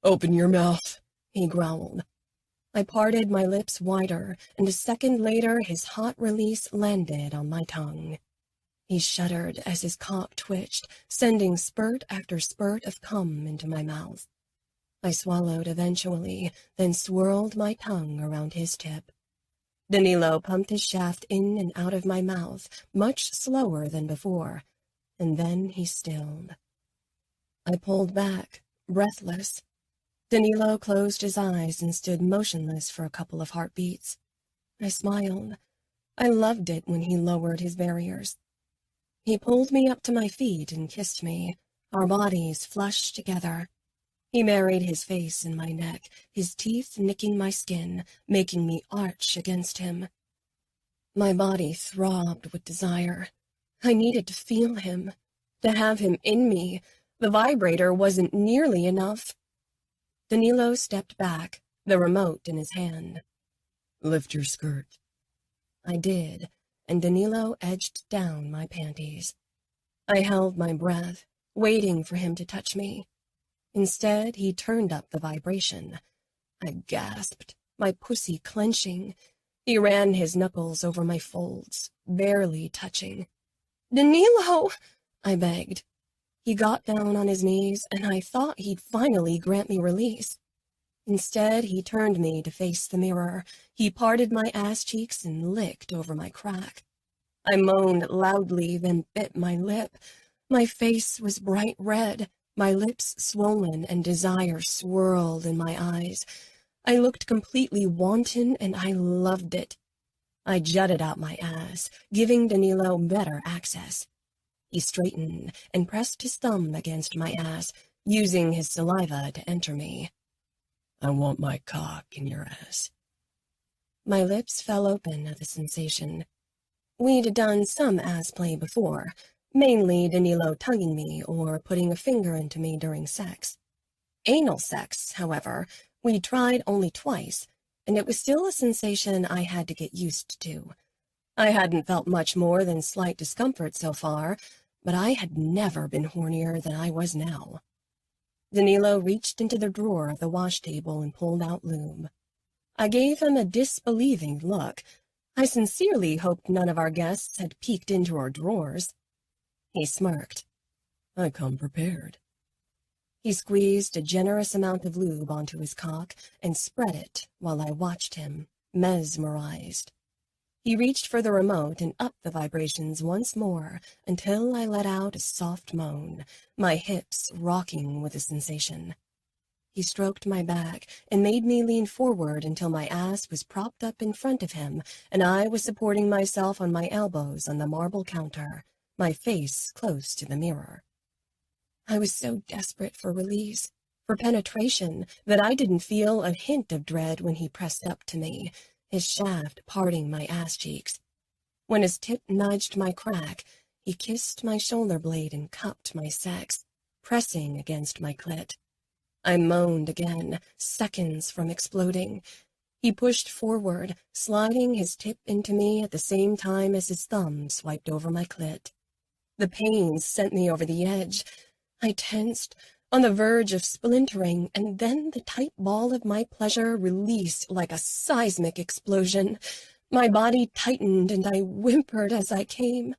Speaker 3: Open your mouth,
Speaker 2: he growled. I parted my lips wider, and a second later his hot release landed on my tongue. He shuddered as his cock twitched, sending spurt after spurt of cum into my mouth. I swallowed eventually, then swirled my tongue around his tip. Danilo pumped his shaft in and out of my mouth, much slower than before, and then he stilled. I pulled back, breathless. Danilo closed his eyes and stood motionless for a couple of heartbeats. I smiled. I loved it when he lowered his barriers. He pulled me up to my feet and kissed me, our bodies flushed together. He buried his face in my neck, his teeth nicking my skin, making me arch against him. My body throbbed with desire. I needed to feel him, to have him in me. The vibrator wasn't nearly enough. Danilo stepped back, the remote in his hand.
Speaker 3: Lift your skirt.
Speaker 2: I did, and Danilo edged down my panties. I held my breath, waiting for him to touch me. Instead, he turned up the vibration. I gasped, my pussy clenching. He ran his knuckles over my folds, barely touching. "Danilo!" I begged. He got down on his knees, and I thought he'd finally grant me release. Instead, he turned me to face the mirror. He parted my ass cheeks and licked over my crack. I moaned loudly, then bit my lip. My face was bright red, my lips swollen, and desire swirled in my eyes. I looked completely wanton, and I loved it. I jutted out my ass, giving Danilo better access. He straightened and pressed his thumb against my ass, using his saliva to enter me.
Speaker 3: I want my cock in your ass.
Speaker 2: My lips fell open at the sensation. We'd done some ass play before, mainly Danilo tugging me or putting a finger into me during sex. Anal sex, however, we tried only twice, and it was still a sensation I had to get used to. I hadn't felt much more than slight discomfort so far, but I had never been hornier than I was now. Danilo reached into the drawer of the wash table and pulled out lube. I gave him a disbelieving look. I sincerely hoped none of our guests had peeked into our drawers. He smirked.
Speaker 3: I come prepared.
Speaker 2: He squeezed a generous amount of lube onto his cock and spread it while I watched him, mesmerized. He reached for the remote and upped the vibrations once more until I let out a soft moan, my hips rocking with the sensation. He stroked my back and made me lean forward until my ass was propped up in front of him and I was supporting myself on my elbows on the marble counter, my face close to the mirror. I was so desperate for release, for penetration, that I didn't feel a hint of dread when he pressed up to me, his shaft parting my ass cheeks. When his tip nudged my crack, he kissed my shoulder blade and cupped my sex, pressing against my clit. I moaned again, seconds from exploding. He pushed forward, sliding his tip into me at the same time as his thumb swiped over my clit. The pain sent me over the edge. I tensed, on the verge of splintering, and then the tight ball of my pleasure released like a seismic explosion. My body tightened and I whimpered as I came.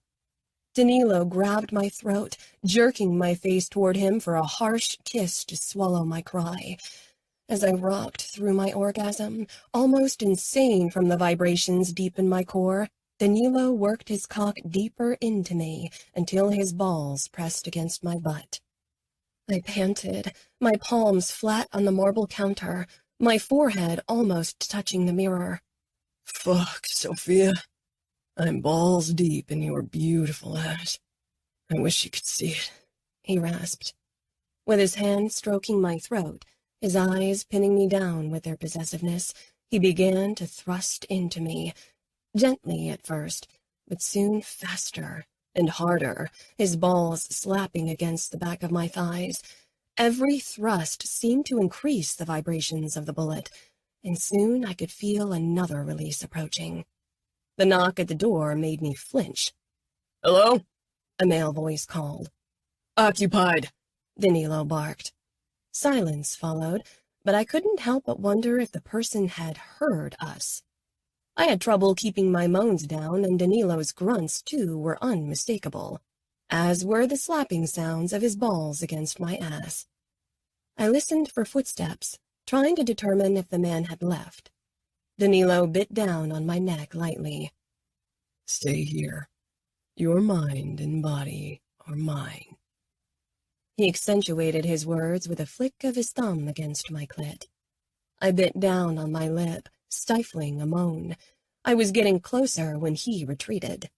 Speaker 2: Danilo grabbed my throat, jerking my face toward him for a harsh kiss to swallow my cry. As I rocked through my orgasm, almost insane from the vibrations deep in my core, Danilo worked his cock deeper into me until his balls pressed against my butt. I panted, my palms flat on the marble counter, my forehead almost touching the mirror.
Speaker 3: Fuck, Sofia. I'm balls deep in your beautiful ass. I wish you could see it,
Speaker 2: he rasped. With his hand stroking my throat, his eyes pinning me down with their possessiveness, he began to thrust into me, gently at first, but soon faster and harder, his balls slapping against the back of my thighs. Every thrust seemed to increase the vibrations of the bullet, and soon I could feel another release approaching. The knock at the door made me flinch.
Speaker 3: Hello?
Speaker 2: A male voice called.
Speaker 3: Occupied,
Speaker 2: Danilo barked. Silence followed, but I couldn't help but wonder if the person had heard us. I had trouble keeping my moans down, and Danilo's grunts, too, were unmistakable, as were the slapping sounds of his balls against my ass. I listened for footsteps, trying to determine if the man had left. Danilo bit down on my neck lightly.
Speaker 3: Stay here. Your mind and body are mine.
Speaker 2: He accentuated his words with a flick of his thumb against my clit. I bit down on my lip, stifling a moan. I was getting closer when he retreated.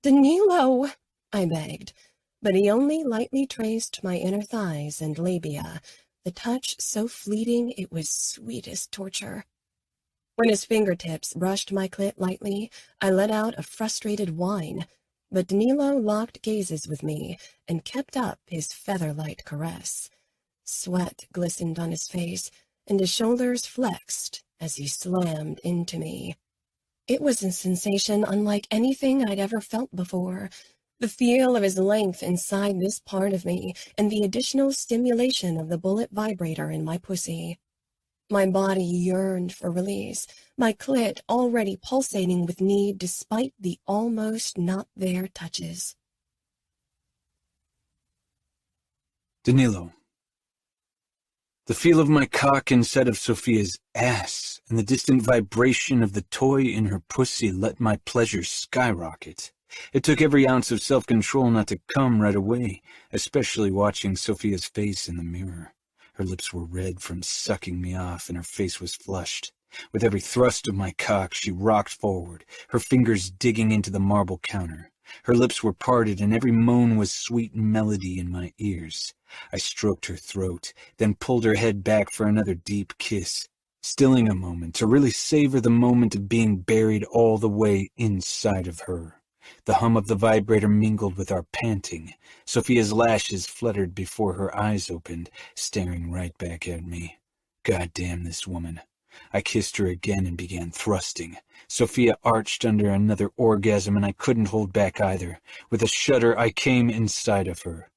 Speaker 2: Danilo, I begged, but he only lightly traced my inner thighs and labia, the touch so fleeting it was sweetest torture. When his fingertips brushed my clit lightly, I let out a frustrated whine, but Danilo locked gazes with me and kept up his feather-light caress. Sweat glistened on his face, and his shoulders flexed as he slammed into me. It was a sensation unlike anything I'd ever felt before. The feel of his length inside this part of me, and the additional stimulation of the bullet vibrator in my pussy. My body yearned for release, my clit already pulsating with need despite the almost not there touches.
Speaker 1: Danilo. The feel of my cock inside of Sofia's ass and the distant vibration of the toy in her pussy let my pleasure skyrocket. It took every ounce of self-control not to come right away, especially watching Sofia's face in the mirror. Her lips were red from sucking me off, and her face was flushed. With every thrust of my cock, she rocked forward, her fingers digging into the marble counter. Her lips were parted, and every moan was sweet melody in my ears. I stroked her throat, then pulled her head back for another deep kiss, stilling a moment to really savor the moment of being buried all the way inside of her. The hum of the vibrator mingled with our panting. Sofia's lashes fluttered before her eyes opened, staring right back at me. God damn this woman. I kissed her again and began thrusting. Sofia arched under another orgasm, and I couldn't hold back either. With a shudder, I came inside of her.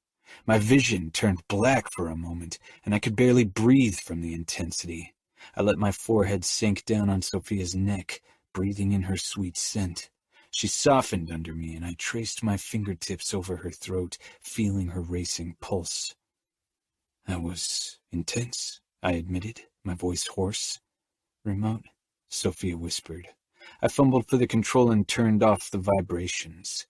Speaker 1: My vision turned black for a moment, and I could barely breathe from the intensity. I let my forehead sink down on Sofia's neck, breathing in her sweet scent. She softened under me, and I traced my fingertips over her throat, feeling her racing pulse. That was intense, I admitted, my voice hoarse. Remote, Sofia whispered. I fumbled for the control and turned off the vibrations.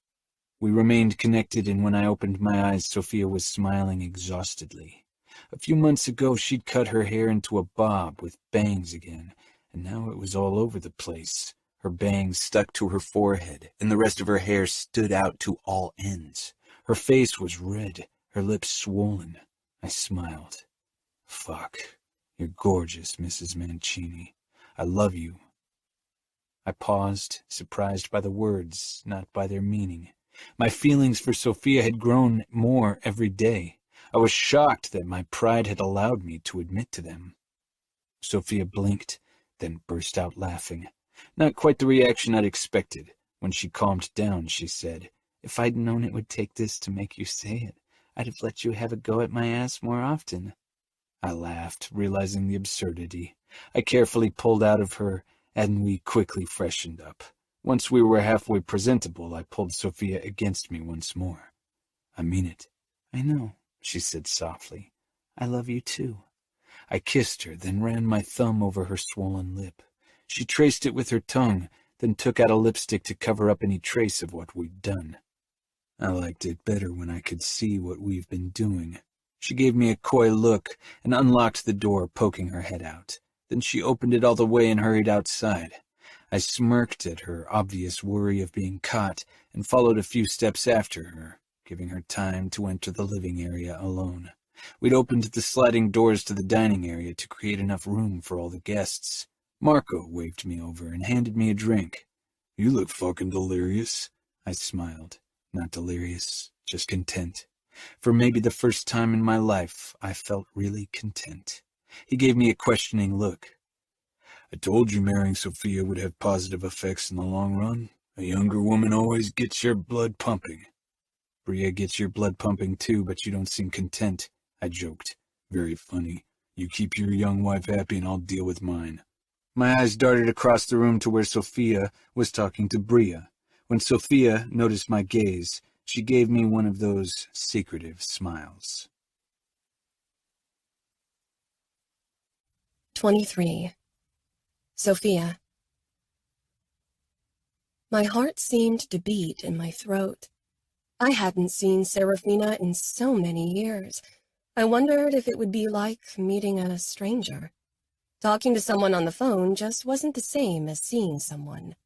Speaker 1: We remained connected, and when I opened my eyes, Sofia was smiling exhaustedly. A few months ago, she'd cut her hair into a bob with bangs again, and now it was all over the place. Her bangs stuck to her forehead, and the rest of her hair stood out to all ends. Her face was red, her lips swollen. I smiled. Fuck, you're gorgeous, Mrs. Mancini. I love you. I paused, surprised by the words, not by their meaning. My feelings for Sofia had grown more every day. I was shocked that my pride had allowed me to admit to them. Sofia blinked, then burst out laughing. Not quite the reaction I'd expected. When she calmed down, she said, "If I'd known it would take this to make you say it, I'd have let you have a go at my ass more often." I laughed, realizing the absurdity. I carefully pulled out of her, and we quickly freshened up. Once we were halfway presentable, I pulled Sofia against me once more. "I mean it." "I know," she said softly. "I love you too." I kissed her, then ran my thumb over her swollen lip. She traced it with her tongue, then took out a lipstick to cover up any trace of what we'd done. I liked it better when I could see what we've been doing. She gave me a coy look and unlocked the door, poking her head out. Then she opened it all the way and hurried outside. I smirked at her obvious worry of being caught and followed a few steps after her, giving her time to enter the living area alone. We'd opened the sliding doors to the dining area to create enough room for all the guests. Marco waved me over and handed me a drink. "You look fucking delirious." I smiled. Not delirious, just content. For maybe the first time in my life, I felt really content. He gave me a questioning look. "I told you marrying Sofia would have positive effects in the long run. A younger woman always gets your blood pumping." "Bria gets your blood pumping too, but you don't seem content," I joked. "Very funny. You keep your young wife happy and I'll deal with mine." My eyes darted across the room to where Sofia was talking to Bria. When Sofia noticed my gaze, she gave me one of those secretive smiles.
Speaker 2: 23. Sofia. My heart seemed to beat in my throat. I hadn't seen Serafina in so many years. I wondered if it would be like meeting a stranger. Talking to someone on the phone just wasn't the same as seeing someone.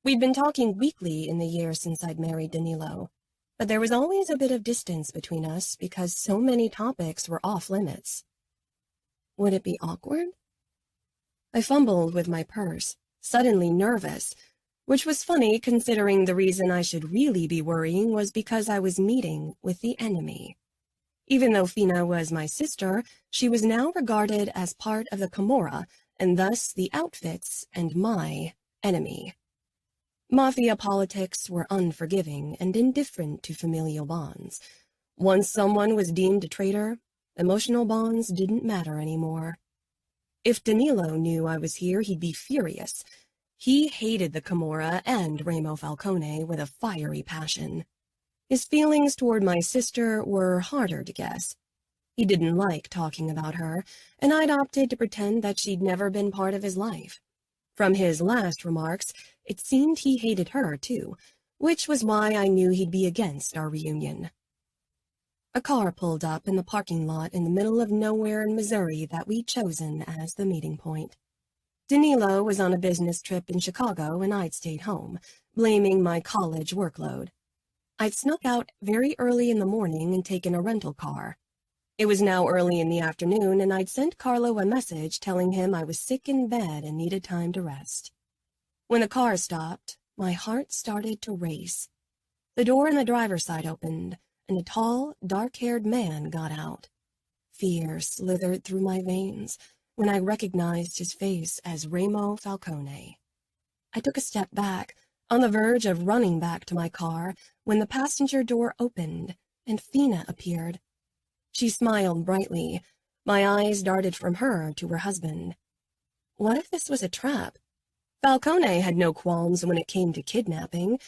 Speaker 2: We'd been talking weekly in the year since I'd married Danilo, but there was always a bit of distance between us because so many topics were off limits. Would it be awkward? I fumbled with my purse, suddenly nervous, which was funny considering the reason I should really be worrying was because I was meeting with the enemy. Even though Fina was my sister, she was now regarded as part of the Camorra, and thus the outfits and my enemy. Mafia politics were unforgiving and indifferent to familial bonds. Once someone was deemed a traitor, emotional bonds didn't matter anymore. If Danilo knew I was here, he'd be furious. He hated the Camorra and Remo Falcone with a fiery passion. His feelings toward my sister were harder to guess. He didn't like talking about her, and I'd opted to pretend that she'd never been part of his life. From his last remarks, it seemed he hated her, too, which was why I knew he'd be against our reunion. A car pulled up in the parking lot in the middle of nowhere in Missouri that we'd chosen as the meeting point. Danilo was on a business trip in Chicago, and I'd stayed home, blaming my college workload. I'd snuck out very early in the morning and taken a rental car. It was now early in the afternoon, and I'd sent Carlo a message telling him I was sick in bed and needed time to rest. When the car stopped, my heart started to race. The door in the driver's side opened, and a tall, dark-haired man got out. Fear slithered through my veins when I recognized his face as Remo Falcone. I took a step back, on the verge of running back to my car, when the passenger door opened and Fina appeared. She smiled brightly. My eyes darted from her to her husband. What if this was a trap? Falcone had no qualms when it came to kidnapping.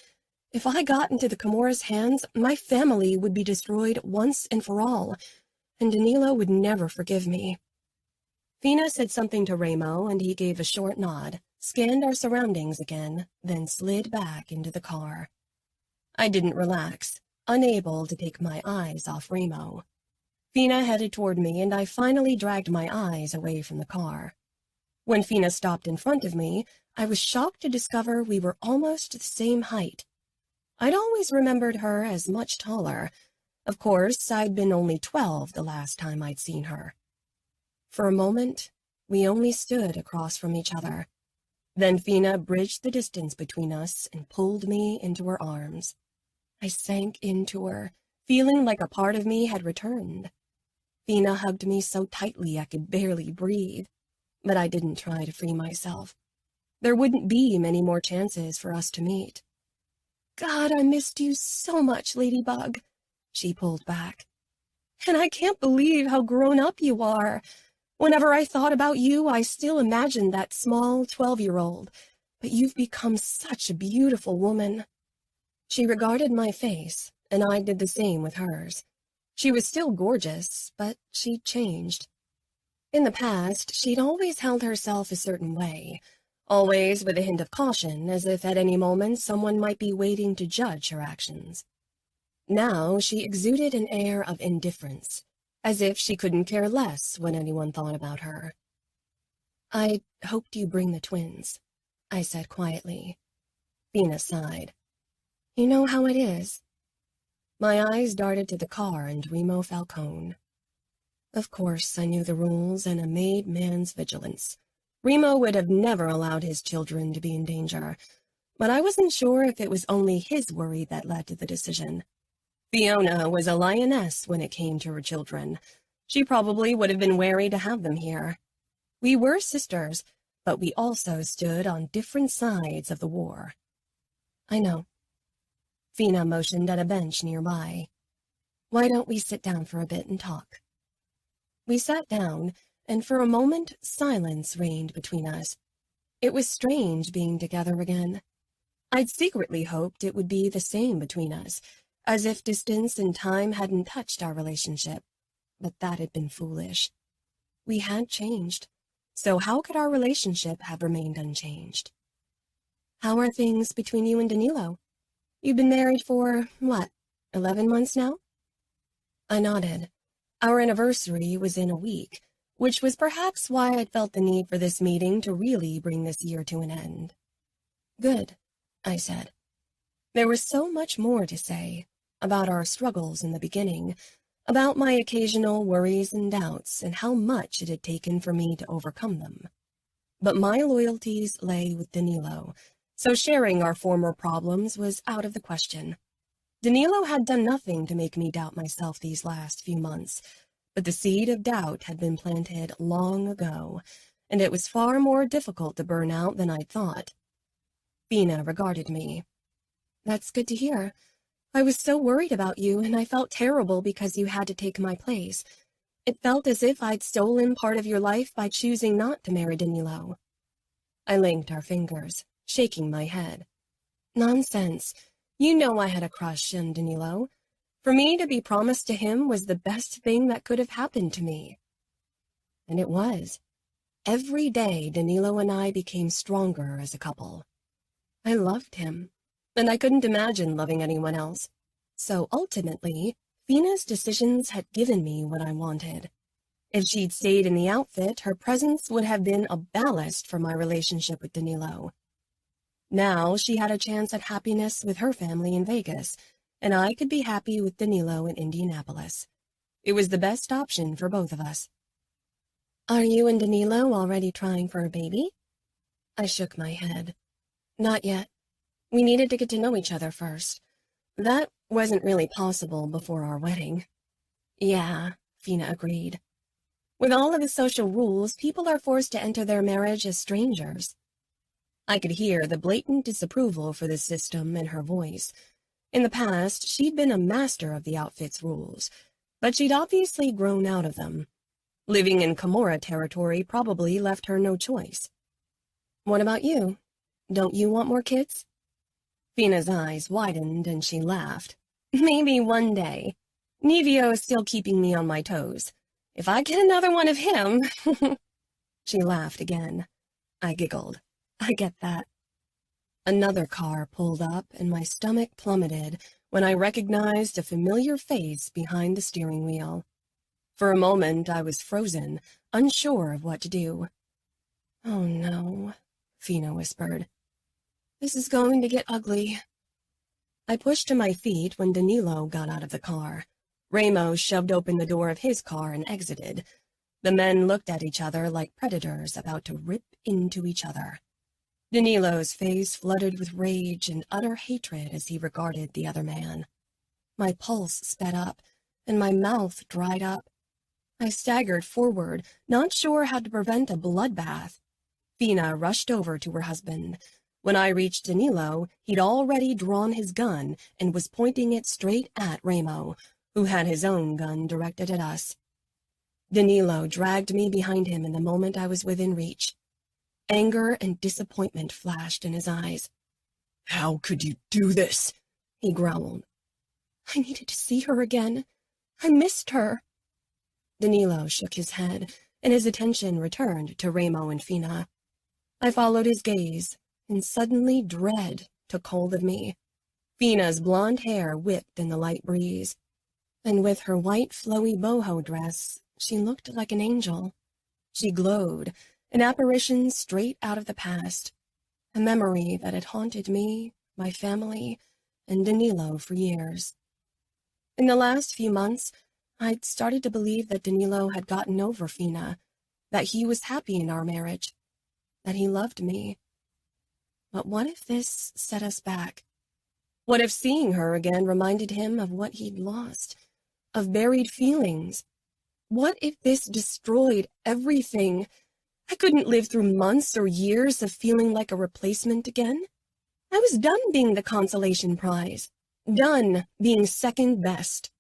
Speaker 2: If I got into the Camorra's hands, my family would be destroyed once and for all, and Danilo would never forgive me. Fina said something to Remo, and he gave a short nod, scanned our surroundings again, then slid back into the car. I didn't relax, unable to take my eyes off Remo. Fina headed toward me, and I finally dragged my eyes away from the car. When Fina stopped in front of me, I was shocked to discover we were almost the same height. I'd always remembered her as much taller. Of course, I'd been only 12 the last time I'd seen her. For a moment, we only stood across from each other. Then Fina bridged the distance between us and pulled me into her arms. I sank into her, feeling like a part of me had returned. Fina hugged me so tightly I could barely breathe, but I didn't try to free myself. There wouldn't be many more chances for us to meet. God, I missed you so much, Ladybug, she pulled back. And I can't believe how grown up you are. Whenever I thought about you, I still imagined that small 12-year-old, but you've become such a beautiful woman. She regarded my face, and I did the same with hers. She was still gorgeous, but she'd changed. In the past, she'd always held herself a certain way, always with a hint of caution, as if at any moment someone might be waiting to judge her actions. Now she exuded an air of indifference, as if she couldn't care less what anyone thought about her. I hoped you bring the twins, I said quietly. Fina sighed. You know how it is. My eyes darted to the car and Remo Falcone. Of course, I knew the rules and a made man's vigilance. Remo would have never allowed his children to be in danger, but I wasn't sure if it was only his worry that led to the decision. Fiona was a lioness when it came to her children. She probably would have been wary to have them here. We were sisters, but we also stood on different sides of the war. I know. Fina motioned at a bench nearby. Why don't we sit down for a bit and talk? We sat down, and for a moment silence reigned between us. It was strange being together again. I'd secretly hoped it would be the same between us, as if distance and time hadn't touched our relationship, but that had been foolish. We had changed, so how could our relationship have remained unchanged? How are things between you and Danilo? You've been married for, 11 months now? I nodded. Our anniversary was in a week, which was perhaps why I'd felt the need for this meeting to really bring this year to an end. Good, I said. There was so much more to say, about our struggles in the beginning, about my occasional worries and doubts, and how much it had taken for me to overcome them. But my loyalties lay with Danilo, so sharing our former problems was out of the question. Danilo had done nothing to make me doubt myself these last few months, but the seed of doubt had been planted long ago, and it was far more difficult to burn out than I'd thought. Fina regarded me. That's good to hear. I was so worried about you, and I felt terrible because you had to take my place. It felt as if I'd stolen part of your life by choosing not to marry Danilo. I linked our fingers, shaking my head. Nonsense. You know I had a crush on Danilo. For me to be promised to him was the best thing that could have happened to me. And it was. Every day, Danilo and I became stronger as a couple. I loved him, and I couldn't imagine loving anyone else. So ultimately, Fina's decisions had given me what I wanted. If she'd stayed in the outfit, her presence would have been a ballast for my relationship with Danilo. Now she had a chance at happiness with her family in Vegas, and I could be happy with Danilo in Indianapolis. It was the best option for both of us. Are you and Danilo already trying for a baby? I shook my head. Not yet. We needed to get to know each other first. That wasn't really possible before our wedding. Yeah, Fina agreed. With all of the social rules, people are forced to enter their marriage as strangers. I could hear the blatant disapproval for this system in her voice. In the past, she'd been a master of the outfit's rules, but she'd obviously grown out of them. Living in Cora territory probably left her no choice. What about you? Don't you want more kids? Fina's eyes widened and she laughed. Maybe one day. Nevio is still keeping me on my toes. If I get another one of him... She laughed again. I giggled. I get that. Another car pulled up and my stomach plummeted when I recognized a familiar face behind the steering wheel. For a moment I was frozen, unsure of what to do. Oh no, Fina whispered. This is going to get ugly. I pushed to my feet when Danilo got out of the car. Ramos shoved open the door of his car and exited. The men looked at each other like predators about to rip into each other. Danilo's face flooded with rage and utter hatred as he regarded the other man. My pulse sped up, and my mouth dried up. I staggered forward, not sure how to prevent a bloodbath. Fina rushed over to her husband. When I reached Danilo, he'd already drawn his gun and was pointing it straight at Ramo, who had his own gun directed at us. Danilo dragged me behind him in the moment I was within reach. Anger and disappointment flashed in his eyes.
Speaker 3: How could you do this?
Speaker 2: He growled. I needed to see her again. I missed her. Danilo shook his head, and his attention returned to Ramo and Fina. I followed his gaze, and suddenly dread took hold of me. Fina's blonde hair whipped in the light breeze, and with her white flowy boho dress, she looked like an angel. She glowed, an apparition straight out of the past, a memory that had haunted me, my family, and Danilo for years. In the last few months, I'd started to believe that Danilo had gotten over Fina, that he was happy in our marriage, that he loved me. But what if this set us back? What if seeing her again reminded him of what he'd lost, of buried feelings? What if this destroyed everything? I couldn't live through months or years of feeling like a replacement again. I was done being the consolation prize, done being second best.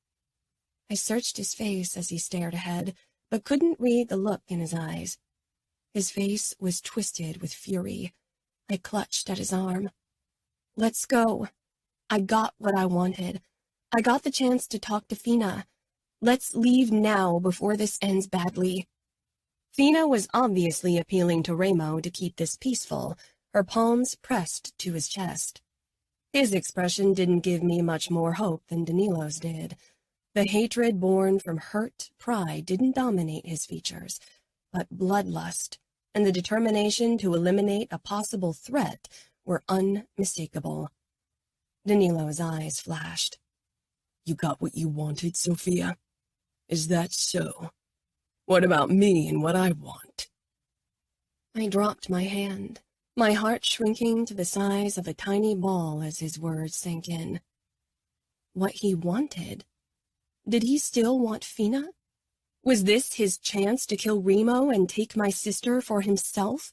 Speaker 2: I searched his face as he stared ahead, but couldn't read the look in his eyes. His face was twisted with fury. I clutched at his arm. Let's go. I got what I wanted. I got the chance to talk to Fina. Let's leave now before this ends badly. Fina was obviously appealing to Ramo to keep this peaceful, her palms pressed to his chest. His expression didn't give me much more hope than Danilo's did. The hatred born from hurt pride didn't dominate his features, but bloodlust and the determination to eliminate a possible threat were unmistakable. Danilo's eyes flashed.
Speaker 3: You got what you wanted, Sofia? Is that so? What about me and what I want?
Speaker 2: I dropped my hand, my heart shrinking to the size of a tiny ball as his words sank in. What he wanted? Did he still want Fina? Was this his chance to kill Remo and take my sister for himself?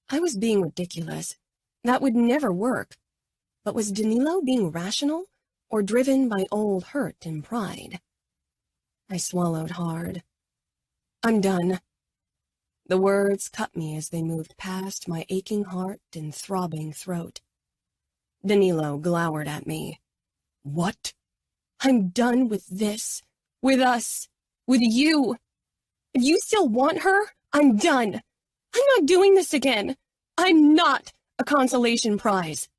Speaker 2: I was being ridiculous. That would never work. But was Danilo being rational or driven by old hurt and pride? I swallowed hard. I'm done. The words cut me as they moved past my aching heart and throbbing throat. Danilo glowered at me.
Speaker 3: What?
Speaker 2: I'm done with this. With us. With you. If you still want her, I'm done. I'm not doing this again. I'm not a consolation prize.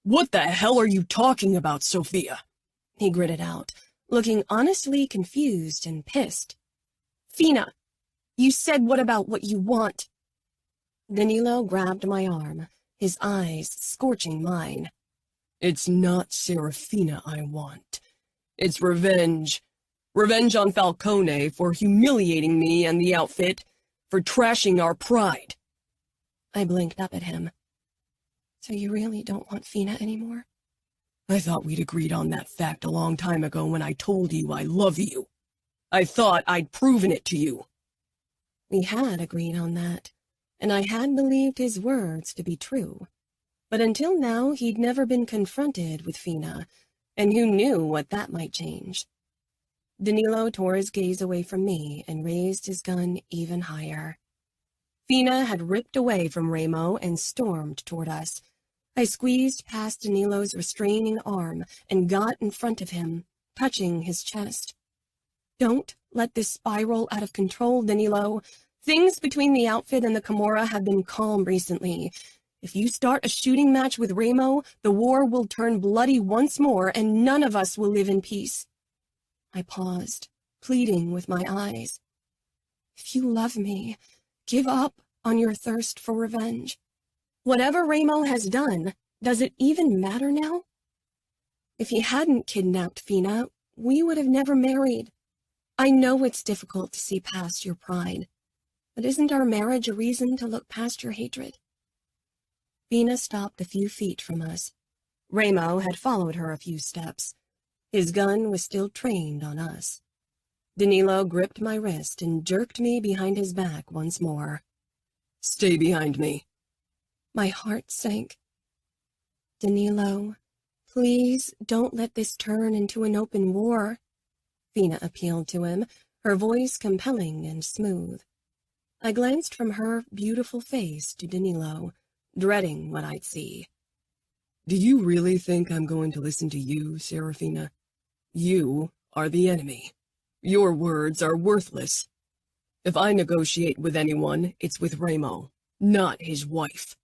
Speaker 3: What the hell are you talking about, Sofia?
Speaker 2: He gritted out, looking honestly confused and pissed. Fina, you said what about what you want? Danilo grabbed my arm, his eyes scorching mine.
Speaker 3: It's not Serafina I want. It's revenge. Revenge on Falcone for humiliating me and the outfit, for trashing our pride.
Speaker 2: I blinked up at him. So you really don't want Fina anymore?
Speaker 3: I thought we'd agreed on that fact a long time ago when I told you I love you. I thought I'd proven it to you.
Speaker 2: We had agreed on that, and I had believed his words to be true. But until now, he'd never been confronted with Fina, and who knew what that might change. Danilo tore his gaze away from me and raised his gun even higher. Fina had ripped away from Remo and stormed toward us. I squeezed past Danilo's restraining arm and got in front of him, touching his chest. Don't let this spiral out of control, Danilo. Things between the outfit and the Camorra have been calm recently. If you start a shooting match with Remo, the war will turn bloody once more and none of us will live in peace. I paused, pleading with my eyes. If you love me, give up on your thirst for revenge. Whatever Remo has done, does it even matter now? If he hadn't kidnapped Fina, we would have never married. I know it's difficult to see past your pride, but isn't our marriage a reason to look past your hatred? Fina stopped a few feet from us. Remo had followed her a few steps. His gun was still trained on us. Danilo gripped my wrist and jerked me behind his back once more.
Speaker 3: Stay behind me.
Speaker 2: My heart sank. Danilo, please don't let this turn into an open war. Fina appealed to him, her voice compelling and smooth. I glanced from her beautiful face to Danilo, dreading what I'd see.
Speaker 3: Do you really think I'm going to listen to you, Serafina? You are the enemy. Your words are worthless. If I negotiate with anyone, it's with Remo, not his wife.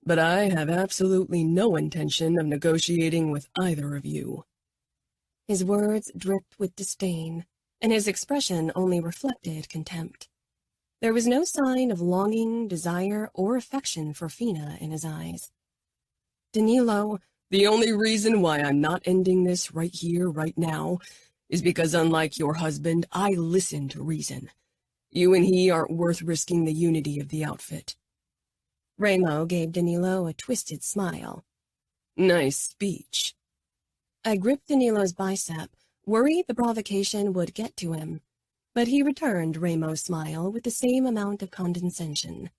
Speaker 3: But I have absolutely no intention of negotiating with either of you.
Speaker 2: His words dripped with disdain, and his expression only reflected contempt. There was no sign of longing, desire, or affection for Fina in his eyes. Danilo,
Speaker 3: the only reason why I'm not ending this right here, right now, is because unlike your husband, I listen to reason. You and he aren't worth risking the unity of the outfit.
Speaker 2: Remo gave Danilo a twisted smile.
Speaker 3: Nice speech.
Speaker 2: I gripped Danilo's bicep, worried the provocation would get to him, but he returned Remo's smile with the same amount of condescension.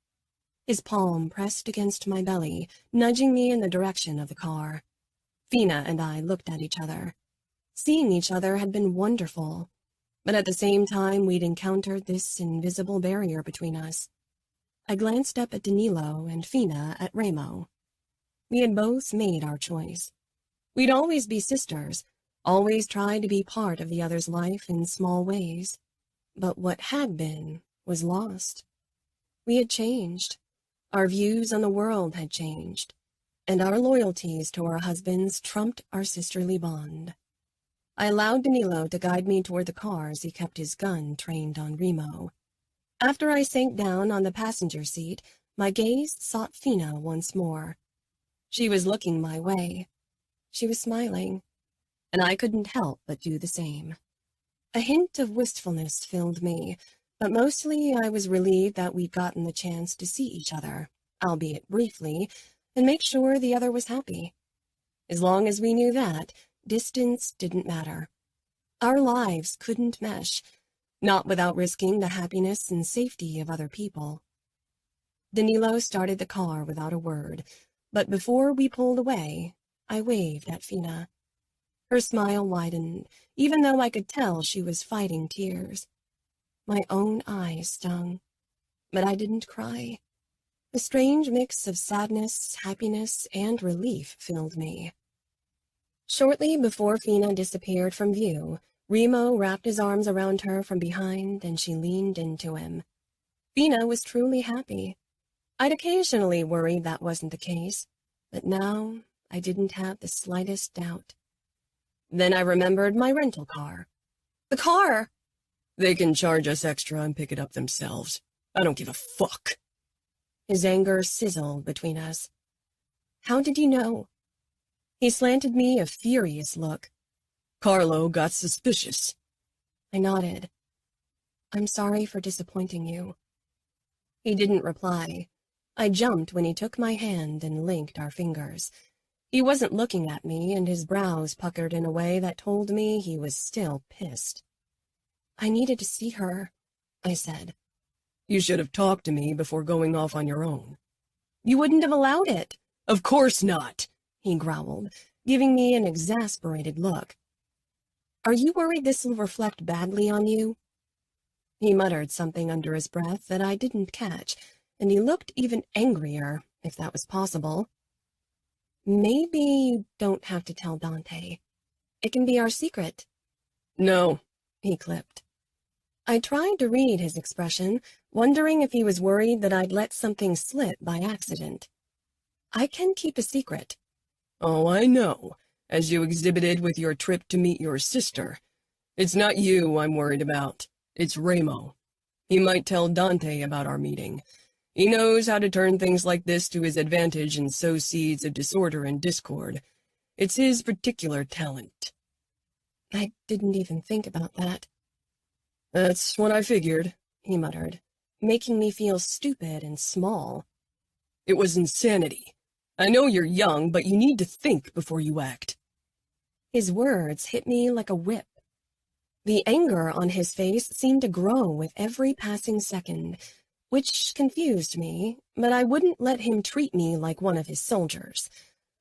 Speaker 2: His palm pressed against my belly, nudging me in the direction of the car. Fina and I looked at each other. Seeing each other had been wonderful, but at the same time we'd encountered this invisible barrier between us. I glanced up at Danilo and Fina at Remo. We had both made our choice. We'd always be sisters, always try to be part of the other's life in small ways. But what had been was lost. We had changed. Our views on the world had changed, and our loyalties to our husbands trumped our sisterly bond. I allowed Danilo to guide me toward the car as he kept his gun trained on Remo. After I sank down on the passenger seat, my gaze sought Fina once more. She was looking my way. She was smiling, and I couldn't help but do the same. A hint of wistfulness filled me, but mostly I was relieved that we'd gotten the chance to see each other, albeit briefly, and make sure the other was happy. As long as we knew that, distance didn't matter. Our lives couldn't mesh, not without risking the happiness and safety of other people. Danilo started the car without a word, but before we pulled away, I waved at Fina. Her smile widened, even though I could tell she was fighting tears. My own eyes stung, but I didn't cry. A strange mix of sadness, happiness, and relief filled me. Shortly before Fina disappeared from view, Remo wrapped his arms around her from behind, and she leaned into him. Fina was truly happy. I'd occasionally worried that wasn't the case, but now I didn't have the slightest doubt. Then I remembered my rental car. The car!
Speaker 3: They can charge us extra and pick it up themselves. I don't give a fuck.
Speaker 2: His anger sizzled between us. How did you know? He slanted me a furious look.
Speaker 3: Carlo got suspicious.
Speaker 2: I nodded. I'm sorry for disappointing you. He didn't reply. I jumped when he took my hand and linked our fingers. He wasn't looking at me, and his brows puckered in a way that told me he was still pissed. I needed to see her, I said.
Speaker 3: You should have talked to me before going off on your own.
Speaker 2: You wouldn't have allowed it.
Speaker 3: Of course not,
Speaker 2: he growled, giving me an exasperated look. Are you worried this will reflect badly on you? He muttered something under his breath that I didn't catch, and he looked even angrier, if that was possible. Maybe you don't have to tell Dante. It can be our secret.
Speaker 3: No,
Speaker 2: he clipped. I tried to read his expression, wondering if he was worried that I'd let something slip by accident. I can keep a secret.
Speaker 3: Oh, I know, as you exhibited with your trip to meet your sister. It's not you I'm worried about. It's Remo. He might tell Dante about our meeting. He knows how to turn things like this to his advantage and sow seeds of disorder and discord. It's his particular talent.
Speaker 2: I didn't even think about that.
Speaker 3: That's what I figured,
Speaker 2: he muttered, making me feel stupid and small.
Speaker 3: It was insanity. I know you're young, but you need to think before you act.
Speaker 2: His words hit me like a whip. The anger on his face seemed to grow with every passing second, which confused me, but I wouldn't let him treat me like one of his soldiers.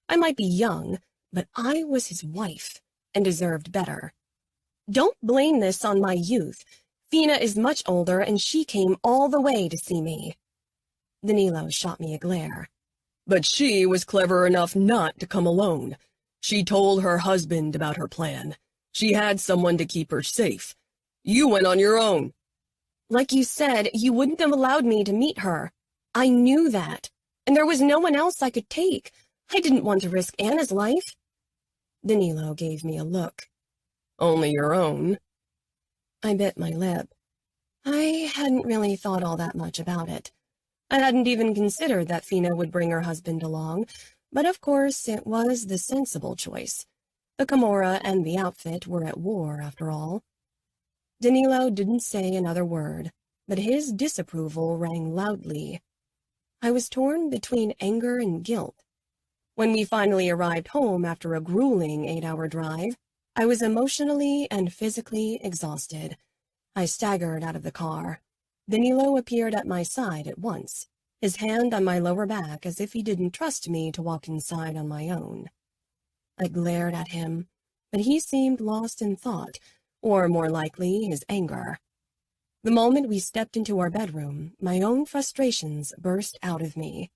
Speaker 2: I might be young, but I was his wife and deserved better. Don't blame this on my youth. Fina is much older, and she came all the way to see me. Danilo shot me a glare.
Speaker 3: But she was clever enough not to come alone. She told her husband about her plan. She had someone to keep her safe. You went on your own.
Speaker 2: Like you said, you wouldn't have allowed me to meet her. I knew that, and there was no one else I could take. I didn't want to risk Anna's life. Danilo gave me a look.
Speaker 3: Only your own.
Speaker 2: I bit my lip. I hadn't really thought all that much about it. I hadn't even considered that Fina would bring her husband along, but of course it was the sensible choice. The Camorra and the outfit were at war, after all. Danilo didn't say another word, but his disapproval rang loudly. I was torn between anger and guilt. When we finally arrived home after a grueling 8-hour drive, I was emotionally and physically exhausted. I staggered out of the car. Danilo appeared at my side at once, his hand on my lower back as if he didn't trust me to walk inside on my own. I glared at him, but he seemed lost in thought, or more likely, his anger. The moment we stepped into our bedroom, my own frustrations burst out of me.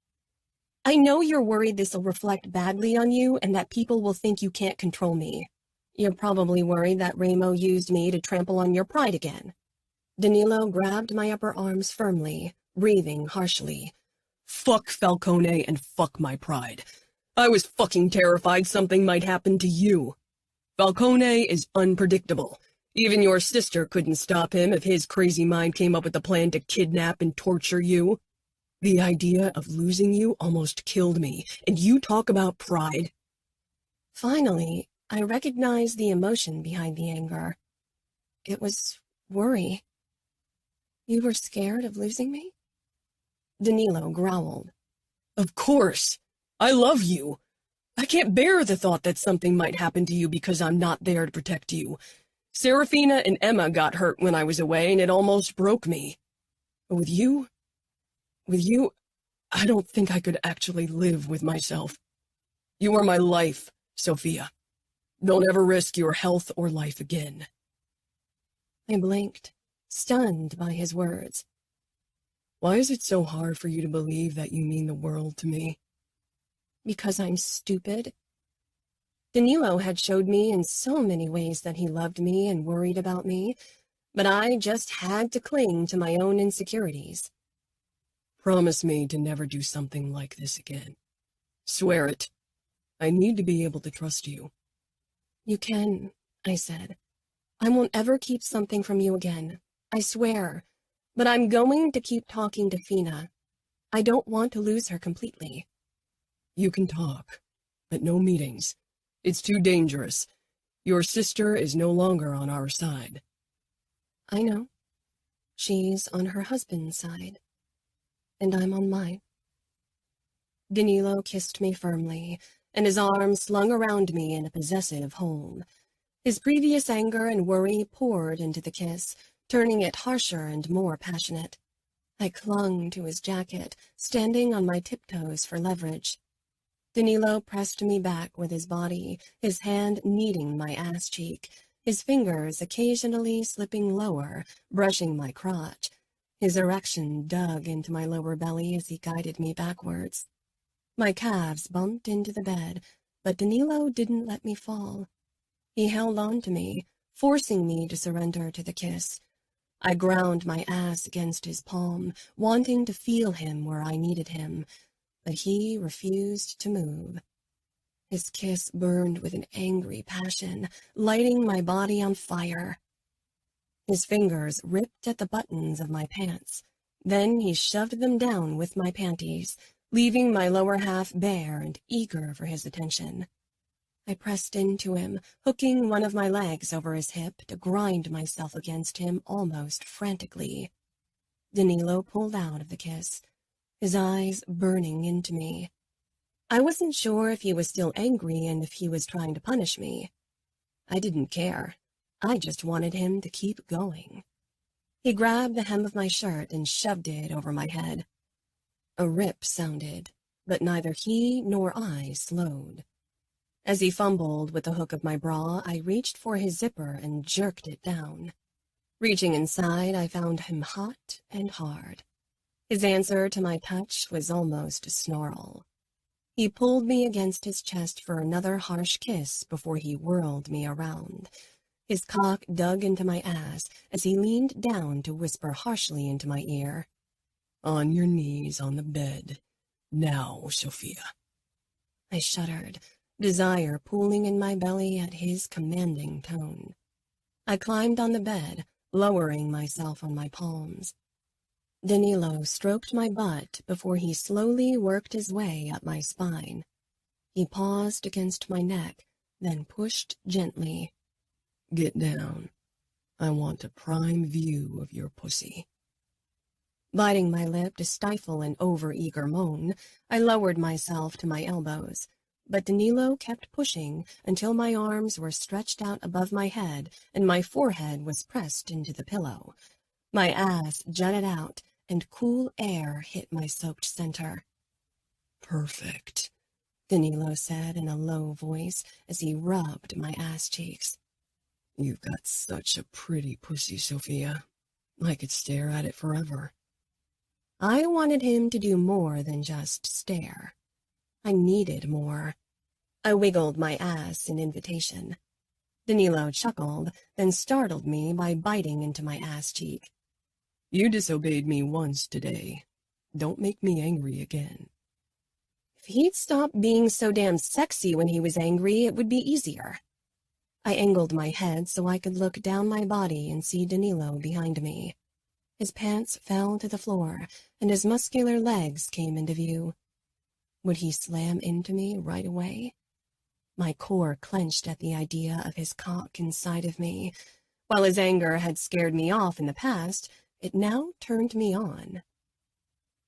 Speaker 2: I know you're worried this'll reflect badly on you and that people will think you can't control me. You're probably worried that Remo used me to trample on your pride again. Danilo grabbed my upper arms firmly, breathing harshly.
Speaker 3: Fuck Falcone and fuck my pride. I was fucking terrified something might happen to you. Falcone is unpredictable. Even your sister couldn't stop him if his crazy mind came up with a plan to kidnap and torture you. The idea of losing you almost killed me, and you talk about pride.
Speaker 2: Finally, I recognized the emotion behind the anger. It was worry. You were scared of losing me? Danilo growled.
Speaker 3: Of course. I love you. I can't bear the thought that something might happen to you because I'm not there to protect you. Serafina and Emma got hurt when I was away, and it almost broke me. But with you, I don't think I could actually live with myself. You are my life, Sofia. Don't ever risk your health or life again.
Speaker 2: I blinked, stunned by his words.
Speaker 3: Why is it so hard for you to believe that you mean the world to me?
Speaker 2: Because I'm stupid? Danilo had showed me in so many ways that he loved me and worried about me, but I just had to cling to my own insecurities.
Speaker 3: Promise me to never do something like this again. Swear it. I need to be able to trust you.
Speaker 2: You can, I said. I won't ever keep something from you again. I swear. But I'm going to keep talking to Fina. I don't want to lose her completely.
Speaker 3: You can talk, but no meetings. It's too dangerous. Your sister is no longer on our side.
Speaker 2: I know. She's on her husband's side, and I'm on mine. Danilo kissed me firmly, and his arms slung around me in a possessive hold. His previous anger and worry poured into the kiss, turning it harsher and more passionate. I clung to his jacket, standing on my tiptoes for leverage. Danilo pressed me back with his body, his hand kneading my ass cheek, his fingers occasionally slipping lower, brushing my crotch. His erection dug into my lower belly as he guided me backwards. My calves bumped into the bed, but Danilo didn't let me fall. He held on to me, forcing me to surrender to the kiss. I ground my ass against his palm, wanting to feel him where I needed him, but he refused to move. His kiss burned with an angry passion, lighting my body on fire. His fingers ripped at the buttons of my pants. Then he shoved them down with my panties, leaving my lower half bare and eager for his attention. I pressed into him, hooking one of my legs over his hip to grind myself against him almost frantically. Danilo pulled out of the kiss, his eyes burning into me. I wasn't sure if he was still angry and if he was trying to punish me. I didn't care. I just wanted him to keep going. He grabbed the hem of my shirt and shoved it over my head. A rip sounded, but neither he nor I slowed. As he fumbled with the hook of my bra, I reached for his zipper and jerked it down. Reaching inside, I found him hot and hard. His answer to my touch was almost a snarl. He pulled me against his chest for another harsh kiss before he whirled me around. His cock dug into my ass as he leaned down to whisper harshly into my ear.
Speaker 3: On your knees on the bed. Now, Sofia.
Speaker 2: I shuddered, desire pooling in my belly at his commanding tone. I climbed on the bed, lowering myself on my palms. Danilo stroked my butt before he slowly worked his way up my spine. He paused against my neck, then pushed gently.
Speaker 3: Get down. I want a prime view of your pussy.
Speaker 2: Biting my lip to stifle an over-eager moan, I lowered myself to my elbows, but Danilo kept pushing until my arms were stretched out above my head and my forehead was pressed into the pillow. My ass jutted out, and cool air hit my soaked center.
Speaker 3: Perfect,
Speaker 2: Danilo said in a low voice as he rubbed my ass cheeks.
Speaker 3: You've got such a pretty pussy, Sofia. I could stare at it forever.
Speaker 2: I wanted him to do more than just stare. I needed more. I wiggled my ass in invitation. Danilo chuckled, then startled me by biting into my ass cheek.
Speaker 3: You disobeyed me once today. Don't make me angry again.
Speaker 2: If he'd stop being so damn sexy when he was angry, it would be easier. I angled my head so I could look down my body and see Danilo behind me. His pants fell to the floor, and his muscular legs came into view. Would he slam into me right away? My core clenched at the idea of his cock inside of me. While his anger had scared me off in the past, it now turned me on.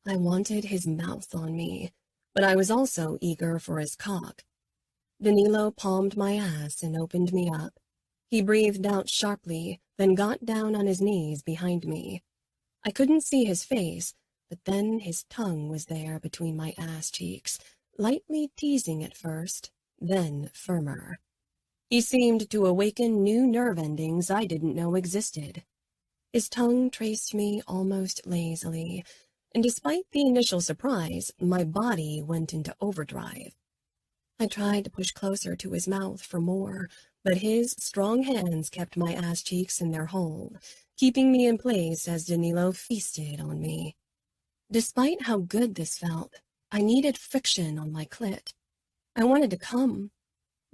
Speaker 2: I wanted his mouth on me, but I was also eager for his cock. Danilo palmed my ass and opened me up. He breathed out sharply, then got down on his knees behind me. I couldn't see his face, but then his tongue was there between my ass cheeks, lightly teasing at first, then firmer. He seemed to awaken new nerve endings I didn't know existed. His tongue traced me almost lazily, and despite the initial surprise, my body went into overdrive. I tried to push closer to his mouth for more, but his strong hands kept my ass cheeks in their hold, keeping me in place as Danilo feasted on me. Despite how good this felt, I needed friction on my clit. I wanted to come.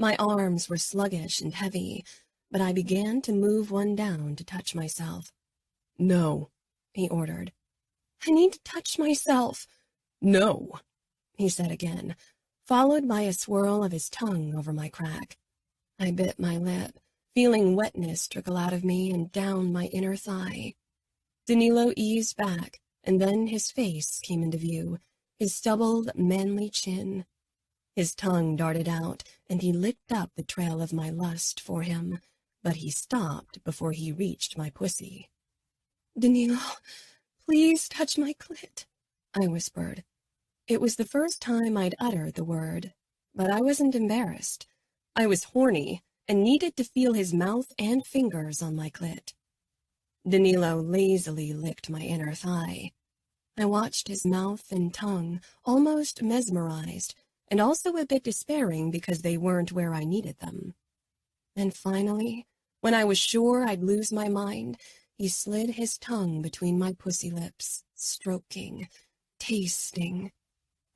Speaker 2: My arms were sluggish and heavy, but I began to move one down to touch myself.
Speaker 3: No,
Speaker 2: he ordered. I need to touch myself.
Speaker 3: No,
Speaker 2: he said again. followed by a swirl of his tongue over my crack. I bit my lip, feeling wetness trickle out of me and down my inner thigh. Danilo eased back, and then his face came into view, his stubbled, manly chin. His tongue darted out, and he licked up the trail of my lust for him, but he stopped before he reached my pussy. "Danilo, please touch my clit," I whispered. It was the first time I'd uttered the word, but I wasn't embarrassed. I was horny and needed to feel his mouth and fingers on my clit. Danilo lazily licked my inner thigh. I watched his mouth and tongue, almost mesmerized, and also a bit despairing because they weren't where I needed them. And finally, when I was sure I'd lose my mind, he slid his tongue between my pussy lips, stroking, tasting.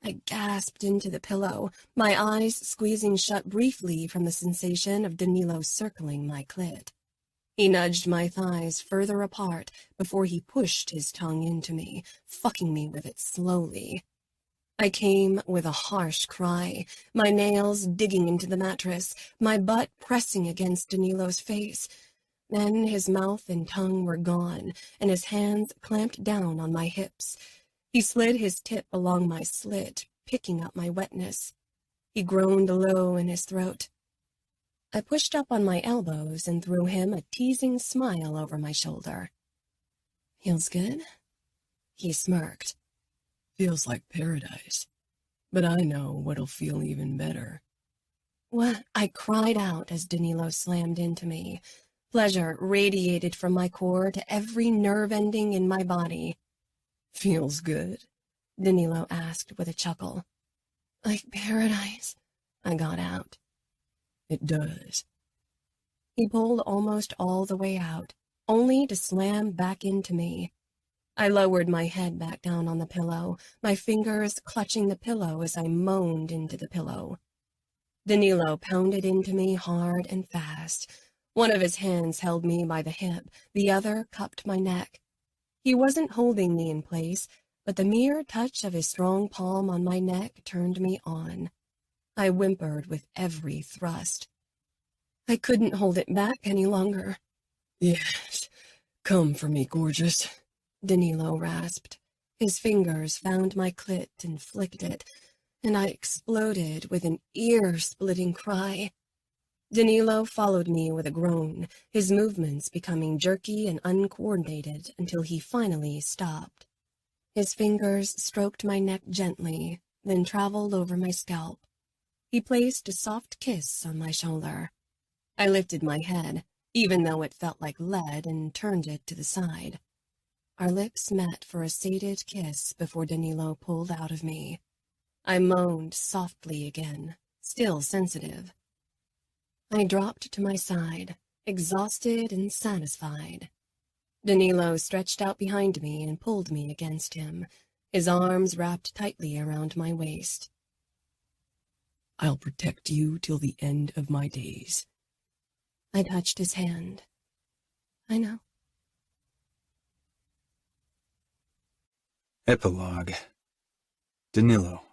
Speaker 2: I gasped into the pillow, my eyes squeezing shut briefly from the sensation of Danilo circling my clit. He nudged my thighs further apart before he pushed his tongue into me, fucking me with it slowly. I came with a harsh cry, my nails digging into the mattress, my butt pressing against Danilo's face. Then his mouth and tongue were gone, and his hands clamped down on my hips. He slid his tip along my slit, picking up my wetness. He groaned low in his throat. I pushed up on my elbows and threw him a teasing smile over my shoulder. "Feels good?" He smirked.
Speaker 3: "Feels like paradise, but I know what'll feel even better."
Speaker 2: "What?" I cried out as Danilo slammed into me. Pleasure radiated from my core to every nerve ending in my body.
Speaker 3: "Feels good?"
Speaker 2: Danilo asked with a chuckle. "Like paradise," I got out.
Speaker 3: "It does."
Speaker 2: He pulled almost all the way out, only to slam back into me. I lowered my head back down on the pillow, my fingers clutching the pillow as I moaned into the pillow. Danilo pounded into me hard and fast. One of his hands held me by the hip, the other cupped my neck. He wasn't holding me in place, but the mere touch of his strong palm on my neck turned me on. I whimpered with every thrust. I couldn't hold it back any longer.
Speaker 3: "Yes, come for me, gorgeous,"
Speaker 2: Danilo rasped. His fingers found my clit and flicked it, and I exploded with an ear-splitting cry. Danilo followed me with a groan, his movements becoming jerky and uncoordinated until he finally stopped. His fingers stroked my neck gently, then traveled over my scalp. He placed a soft kiss on my shoulder. I lifted my head, even though it felt like lead, and turned it to the side. Our lips met for a sated kiss before Danilo pulled out of me. I moaned softly again, still sensitive. I dropped to my side, exhausted and satisfied. Danilo stretched out behind me and pulled me against him, his arms wrapped tightly around my waist.
Speaker 3: "I'll protect you till the end of my days."
Speaker 2: I touched his hand. "I know."
Speaker 1: Epilogue. Danilo.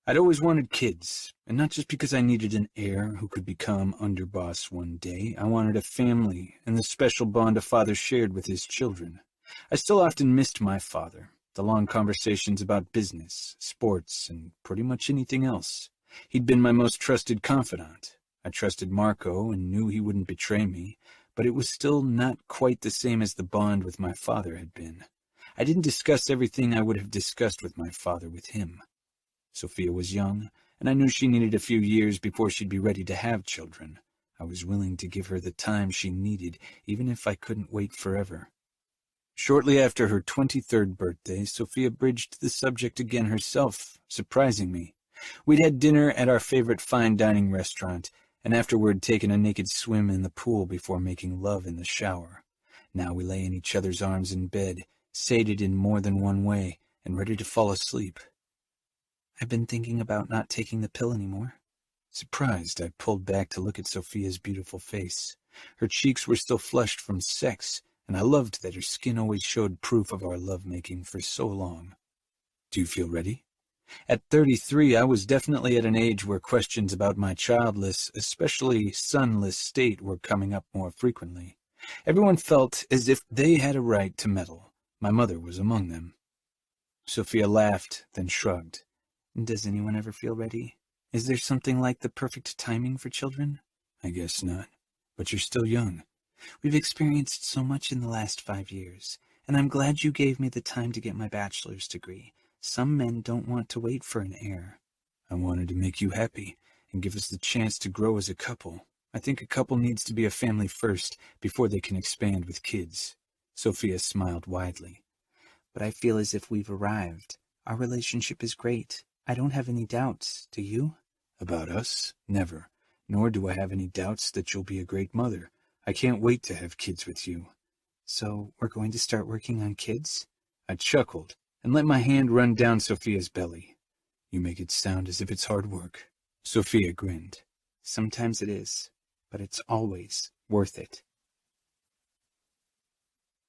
Speaker 1: I'd always wanted kids, and not just because I needed an heir who could become underboss one day. I wanted a family and the special bond a father shared with his children. I still often missed my father, the long conversations about business, sports, and pretty much anything else. He'd been my most trusted confidant. I trusted Marco and knew he wouldn't betray me, but it was still not quite the same as the bond with my father had been. I didn't discuss everything I would have discussed with my father with him. Sofia was young, and I knew she needed a few years before she'd be ready to have children. I was willing to give her the time she needed, even if I couldn't wait forever. Shortly after her 23rd birthday, Sofia bridged the subject again herself, surprising me. We'd had dinner at our favorite fine dining restaurant, and afterward taken a naked swim in the pool before making love in the shower. Now we lay in each other's arms in bed, sated in more than one way, and ready to fall asleep.
Speaker 5: "I've been thinking about not taking the pill anymore."
Speaker 1: Surprised, I pulled back to look at Sofia's beautiful face. Her cheeks were still flushed from sex, and I loved that her skin always showed proof of our lovemaking for so long. "Do you feel ready?" At 33, I was definitely at an age where questions about my childless, especially sonless state were coming up more frequently. Everyone felt as if they had a right to meddle. My mother was among them. Sofia laughed, then shrugged.
Speaker 5: Does anyone ever feel ready? Is there something like the perfect timing for children?
Speaker 1: I guess not. But you're still young.
Speaker 5: We've experienced so much in the last 5 years, and I'm glad you gave me the time to get my bachelor's degree. Some men don't want to wait for an heir.
Speaker 1: I wanted to make you happy and give us the chance to grow as a couple. I think a couple needs to be a family first before they can expand with kids. Sofia smiled widely.
Speaker 5: But I feel as if we've arrived. Our relationship is great. I don't have any doubts, do you?
Speaker 1: About us? Never. Nor do I have any doubts that you'll be a great mother. I can't wait to have kids with you.
Speaker 5: So we're going to start working on kids?
Speaker 1: I chuckled and let my hand run down Sofia's belly. You make it sound as if it's hard work. Sofia grinned.
Speaker 5: Sometimes it is, but it's always worth it.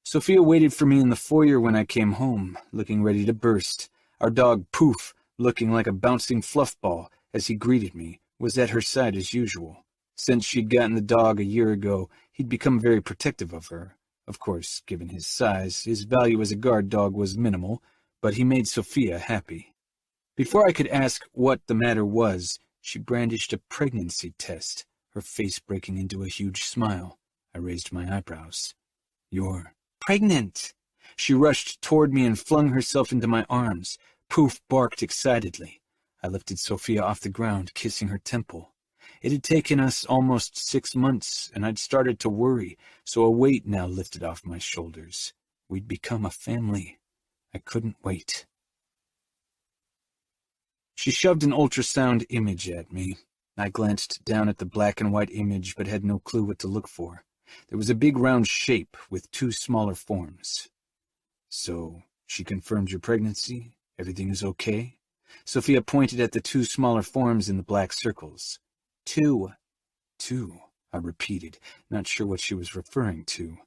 Speaker 1: Sofia waited for me in the foyer when I came home, looking ready to burst. Our dog, Poof, looking like a bouncing fluff ball as he greeted me, was at her side as usual. Since she'd gotten the dog a year ago, he'd become very protective of her. Of course, given his size, his value as a guard dog was minimal, but he made Sofia happy. Before I could ask what the matter was, she brandished a pregnancy test, her face breaking into a huge smile. I raised my eyebrows. You're
Speaker 5: pregnant!
Speaker 1: She rushed toward me and flung herself into my arms. Poof barked excitedly. I lifted Sofia off the ground, kissing her temple. It had taken us almost 6 months, and I'd started to worry, so a weight now lifted off my shoulders. We'd become a family. I couldn't wait. She shoved an ultrasound image at me. I glanced down at the black and white image, but had no clue what to look for. There was a big round shape with 2 smaller forms. So, she confirmed your pregnancy? Everything is okay? Sofia pointed at the 2 smaller forms in the black circles.
Speaker 5: 2.
Speaker 1: 2, I repeated, not sure what she was referring to.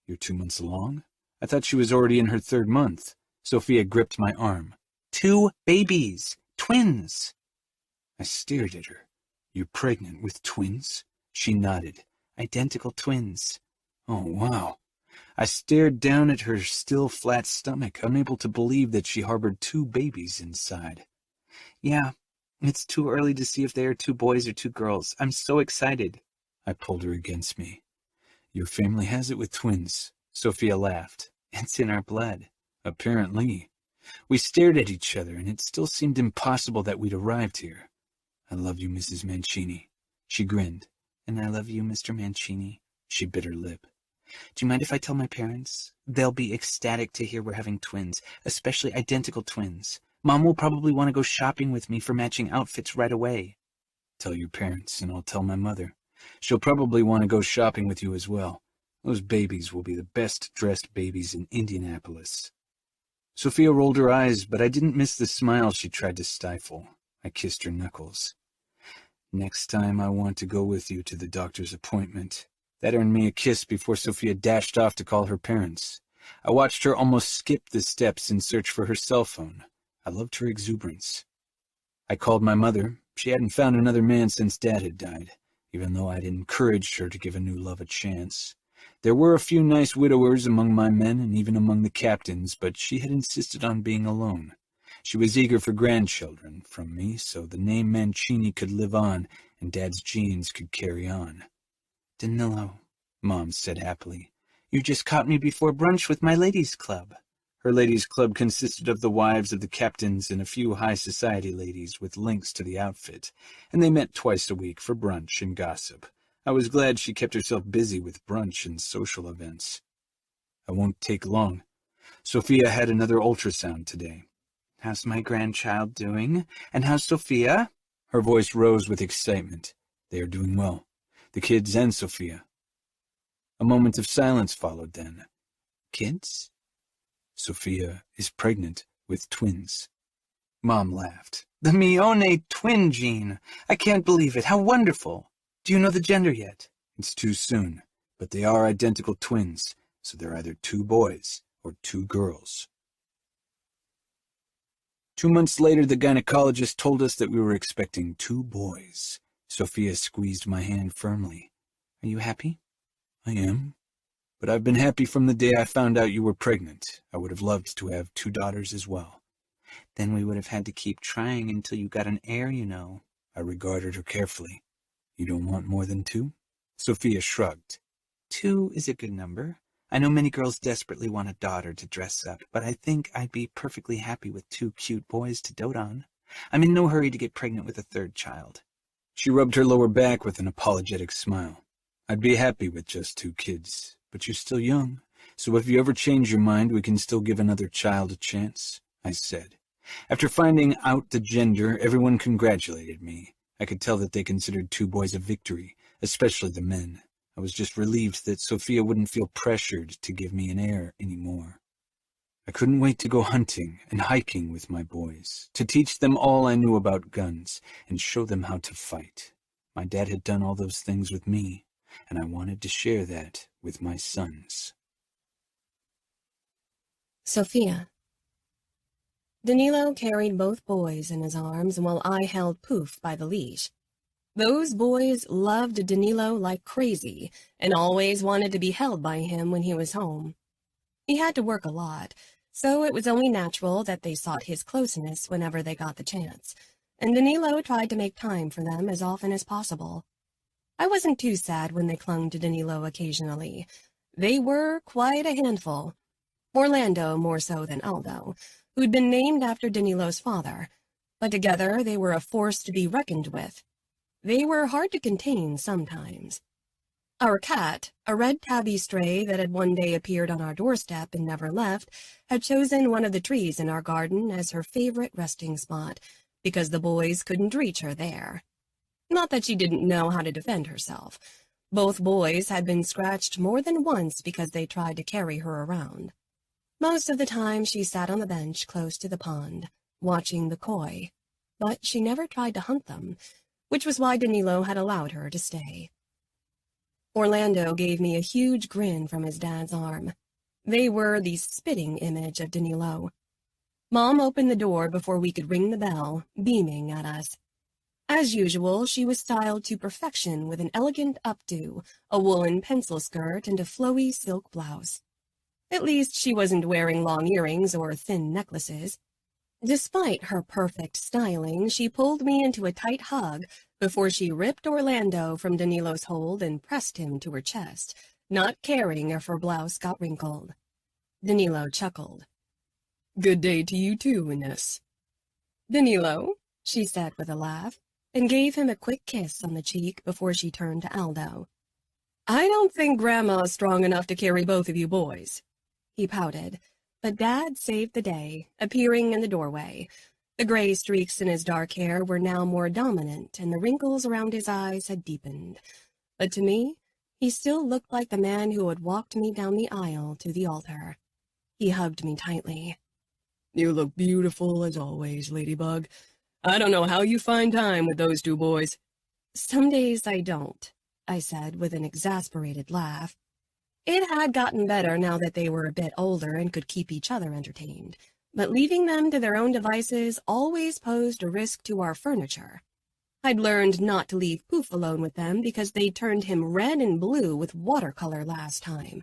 Speaker 1: You're 2 months along? I thought she was already in her 3rd month. Sofia gripped my arm.
Speaker 5: 2 babies! Twins!
Speaker 1: I stared at her. You're pregnant with twins? She nodded.
Speaker 5: Identical twins.
Speaker 1: Oh, wow. I stared down at her still flat stomach, unable to believe that she harbored 2 babies inside.
Speaker 5: Yeah, it's too early to see if they are 2 boys or 2 girls. I'm so excited.
Speaker 1: I pulled her against me. Your family has it with twins. Sofia laughed.
Speaker 5: It's in our blood.
Speaker 1: Apparently. We stared at each other, and it still seemed impossible that we'd arrived here. I love you, Mrs. Mancini. She grinned.
Speaker 5: And I love you, Mr. Mancini.
Speaker 1: She bit her lip.
Speaker 5: Do you mind if I tell my parents? They'll be ecstatic to hear we're having twins, especially identical twins. Mom will probably want to go shopping with me for matching outfits right away.
Speaker 1: Tell your parents, and I'll tell my mother. She'll probably want to go shopping with you as well. Those babies will be the best-dressed babies in Indianapolis. Sofia rolled her eyes, but I didn't miss the smile she tried to stifle. I kissed her knuckles. Next time I want to go with you to the doctor's appointment. That earned me a kiss before Sofia dashed off to call her parents. I watched her almost skip the steps in search for her cell phone. I loved her exuberance. I called my mother. She hadn't found another man since Dad had died, even though I'd encouraged her to give a new love a chance. There were a few nice widowers among my men and even among the captains, but she had insisted on being alone. She was eager for grandchildren from me, so the name Mancini could live on and Dad's genes could carry on.
Speaker 5: Danilo, Mom said happily, you just caught me before brunch with my ladies' club.
Speaker 1: Her ladies' club consisted of the wives of the captains and a few high society ladies with links to the outfit, and they met twice a week for brunch and gossip. I was glad she kept herself busy with brunch and social events. I won't take long. Sofia had another ultrasound today.
Speaker 5: How's my grandchild doing? And how's Sofia?
Speaker 1: Her voice rose with excitement. They are doing well. The kids and Sofia. A moment of silence followed then.
Speaker 5: Kids?
Speaker 1: Sofia is pregnant with twins.
Speaker 5: Mom laughed. The Mione twin gene. I can't believe it. How wonderful. Do you know the gender yet?
Speaker 1: It's too soon, but they are identical twins, so they're either 2 boys or 2 girls. 2 months later, the gynecologist told us that we were expecting 2 boys. Sofia squeezed my hand firmly.
Speaker 5: Are you happy?
Speaker 1: I am. But I've been happy from the day I found out you were pregnant. I would have loved to have 2 daughters as well.
Speaker 5: Then we would have had to keep trying until you got an heir, you know.
Speaker 1: I regarded her carefully. You don't want more than 2? Sofia shrugged.
Speaker 5: 2 is a good number. I know many girls desperately want a daughter to dress up, but I think I'd be perfectly happy with 2 cute boys to dote on. I'm in no hurry to get pregnant with a 3rd child.
Speaker 1: She rubbed her lower back with an apologetic smile. I'd be happy with just 2 kids, but you're still young, so if you ever change your mind, we can still give another child a chance, I said. After finding out the gender, everyone congratulated me. I could tell that they considered 2 boys a victory, especially the men. I was just relieved that Sofia wouldn't feel pressured to give me an heir anymore. I couldn't wait to go hunting and hiking with my boys, to teach them all I knew about guns and show them how to fight. My dad had done all those things with me, and I wanted to share that with my sons.
Speaker 2: Sofia. Danilo carried both boys in his arms while I held Poof by the leash. Those boys loved Danilo like crazy and always wanted to be held by him when he was home. He had to work a lot, so it was only natural that they sought his closeness whenever they got the chance, and Danilo tried to make time for them as often as possible. I wasn't too sad when they clung to Danilo occasionally. They were quite a handful. Orlando more so than Aldo, who'd been named after Danilo's father, but together they were a force to be reckoned with. They were hard to contain sometimes. Our cat, a red tabby stray that had one day appeared on our doorstep and never left, had chosen one of the trees in our garden as her favorite resting spot, because the boys couldn't reach her there. Not that she didn't know how to defend herself. Both boys had been scratched more than once because they tried to carry her around. Most of the time she sat on the bench close to the pond, watching the koi, but she never tried to hunt them, which was why Danilo had allowed her to stay. Orlando gave me a huge grin from his dad's arm. They were the spitting image of Danilo. Mom opened the door before we could ring the bell, beaming at us. As usual, she was styled to perfection with an elegant updo, a woolen pencil skirt, and a flowy silk blouse. At least she wasn't wearing long earrings or thin necklaces. Despite her perfect styling, she pulled me into a tight hug before she ripped Orlando from Danilo's hold and pressed him to her chest, not caring if her blouse got wrinkled. Danilo chuckled.
Speaker 3: Good day to you too, Ines.
Speaker 2: Danilo, she said with a laugh, and gave him a quick kiss on the cheek before she turned to Aldo.
Speaker 3: I don't think Grandma's strong enough to carry both of you boys.
Speaker 2: He pouted, but Dad saved the day, appearing in the doorway. The gray streaks in his dark hair were now more dominant, and the wrinkles around his eyes had deepened. But to me, he still looked like the man who had walked me down the aisle to the altar. He hugged me tightly.
Speaker 3: You look beautiful as always, Ladybug. I don't know how you find time with those 2 boys.
Speaker 2: Some days I don't, I said with an exasperated laugh. It had gotten better now that they were a bit older and could keep each other entertained, but leaving them to their own devices always posed a risk to our furniture. I'd learned not to leave Poof alone with them because they turned him red and blue with watercolor last time.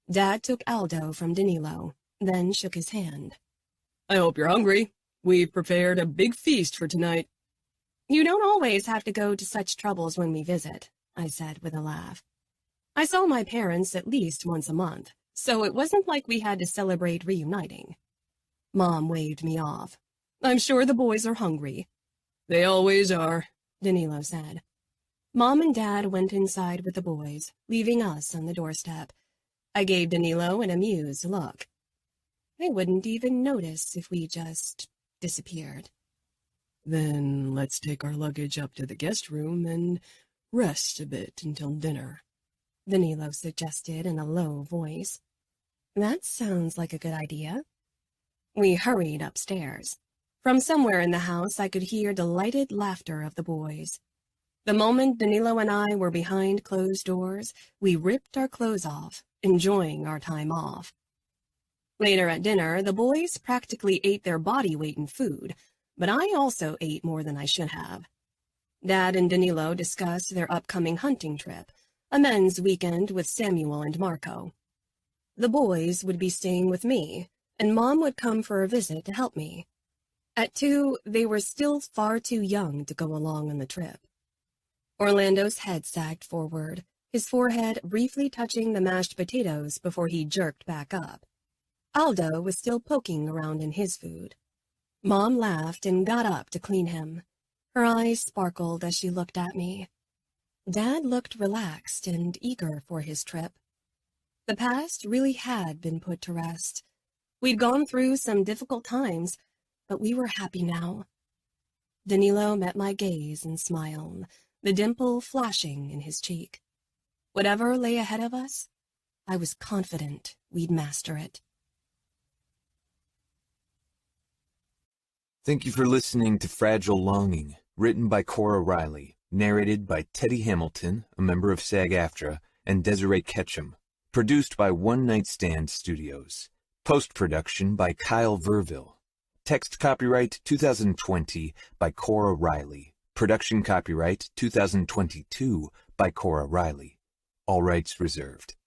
Speaker 2: Dad took Aldo from Danilo, then shook his hand.
Speaker 3: I hope you're hungry. We've prepared a big feast for tonight.
Speaker 2: You don't always have to go to such troubles when we visit, I said with a laugh. I saw my parents at least once a month, so it wasn't like we had to celebrate reuniting. Mom waved me off.
Speaker 3: I'm sure the boys are hungry. They always are,
Speaker 2: Danilo said. Mom and Dad went inside with the boys, leaving us on the doorstep. I gave Danilo an amused look. They wouldn't even notice if we just disappeared.
Speaker 3: Then let's take our luggage up to the guest room and rest a bit until dinner,
Speaker 2: Danilo suggested in a low voice. That sounds like a good idea. We hurried upstairs. From somewhere in the house, I could hear delighted laughter of the boys. The moment Danilo and I were behind closed doors, we ripped our clothes off, enjoying our time off. Later at dinner, the boys practically ate their body weight in food, but I also ate more than I should have. Dad and Danilo discussed their upcoming hunting trip, a men's weekend with Samuel and Marco. The boys would be staying with me, and Mom would come for a visit to help me. At 2, they were still far too young to go along on the trip. Orlando's head sagged forward, his forehead briefly touching the mashed potatoes before he jerked back up. Aldo was still poking around in his food. Mom laughed and got up to clean him. Her eyes sparkled as she looked at me. Dad looked relaxed and eager for his trip. The past really had been put to rest. We'd gone through some difficult times, but we were happy now. Danilo met my gaze and smiled, the dimple flashing in his cheek. Whatever lay ahead of us, I was confident we'd master it.
Speaker 1: Thank you for listening to Fragile Longing, written by Cora Reilly, narrated by Teddy Hamilton, a member of SAG-AFTRA, and Desiree Ketchum. Produced by One Night Stand Studios. Post-production by Kyle Verville. Text copyright 2020 by Cora Reilly. Production copyright 2022 by Cora Reilly. All rights reserved.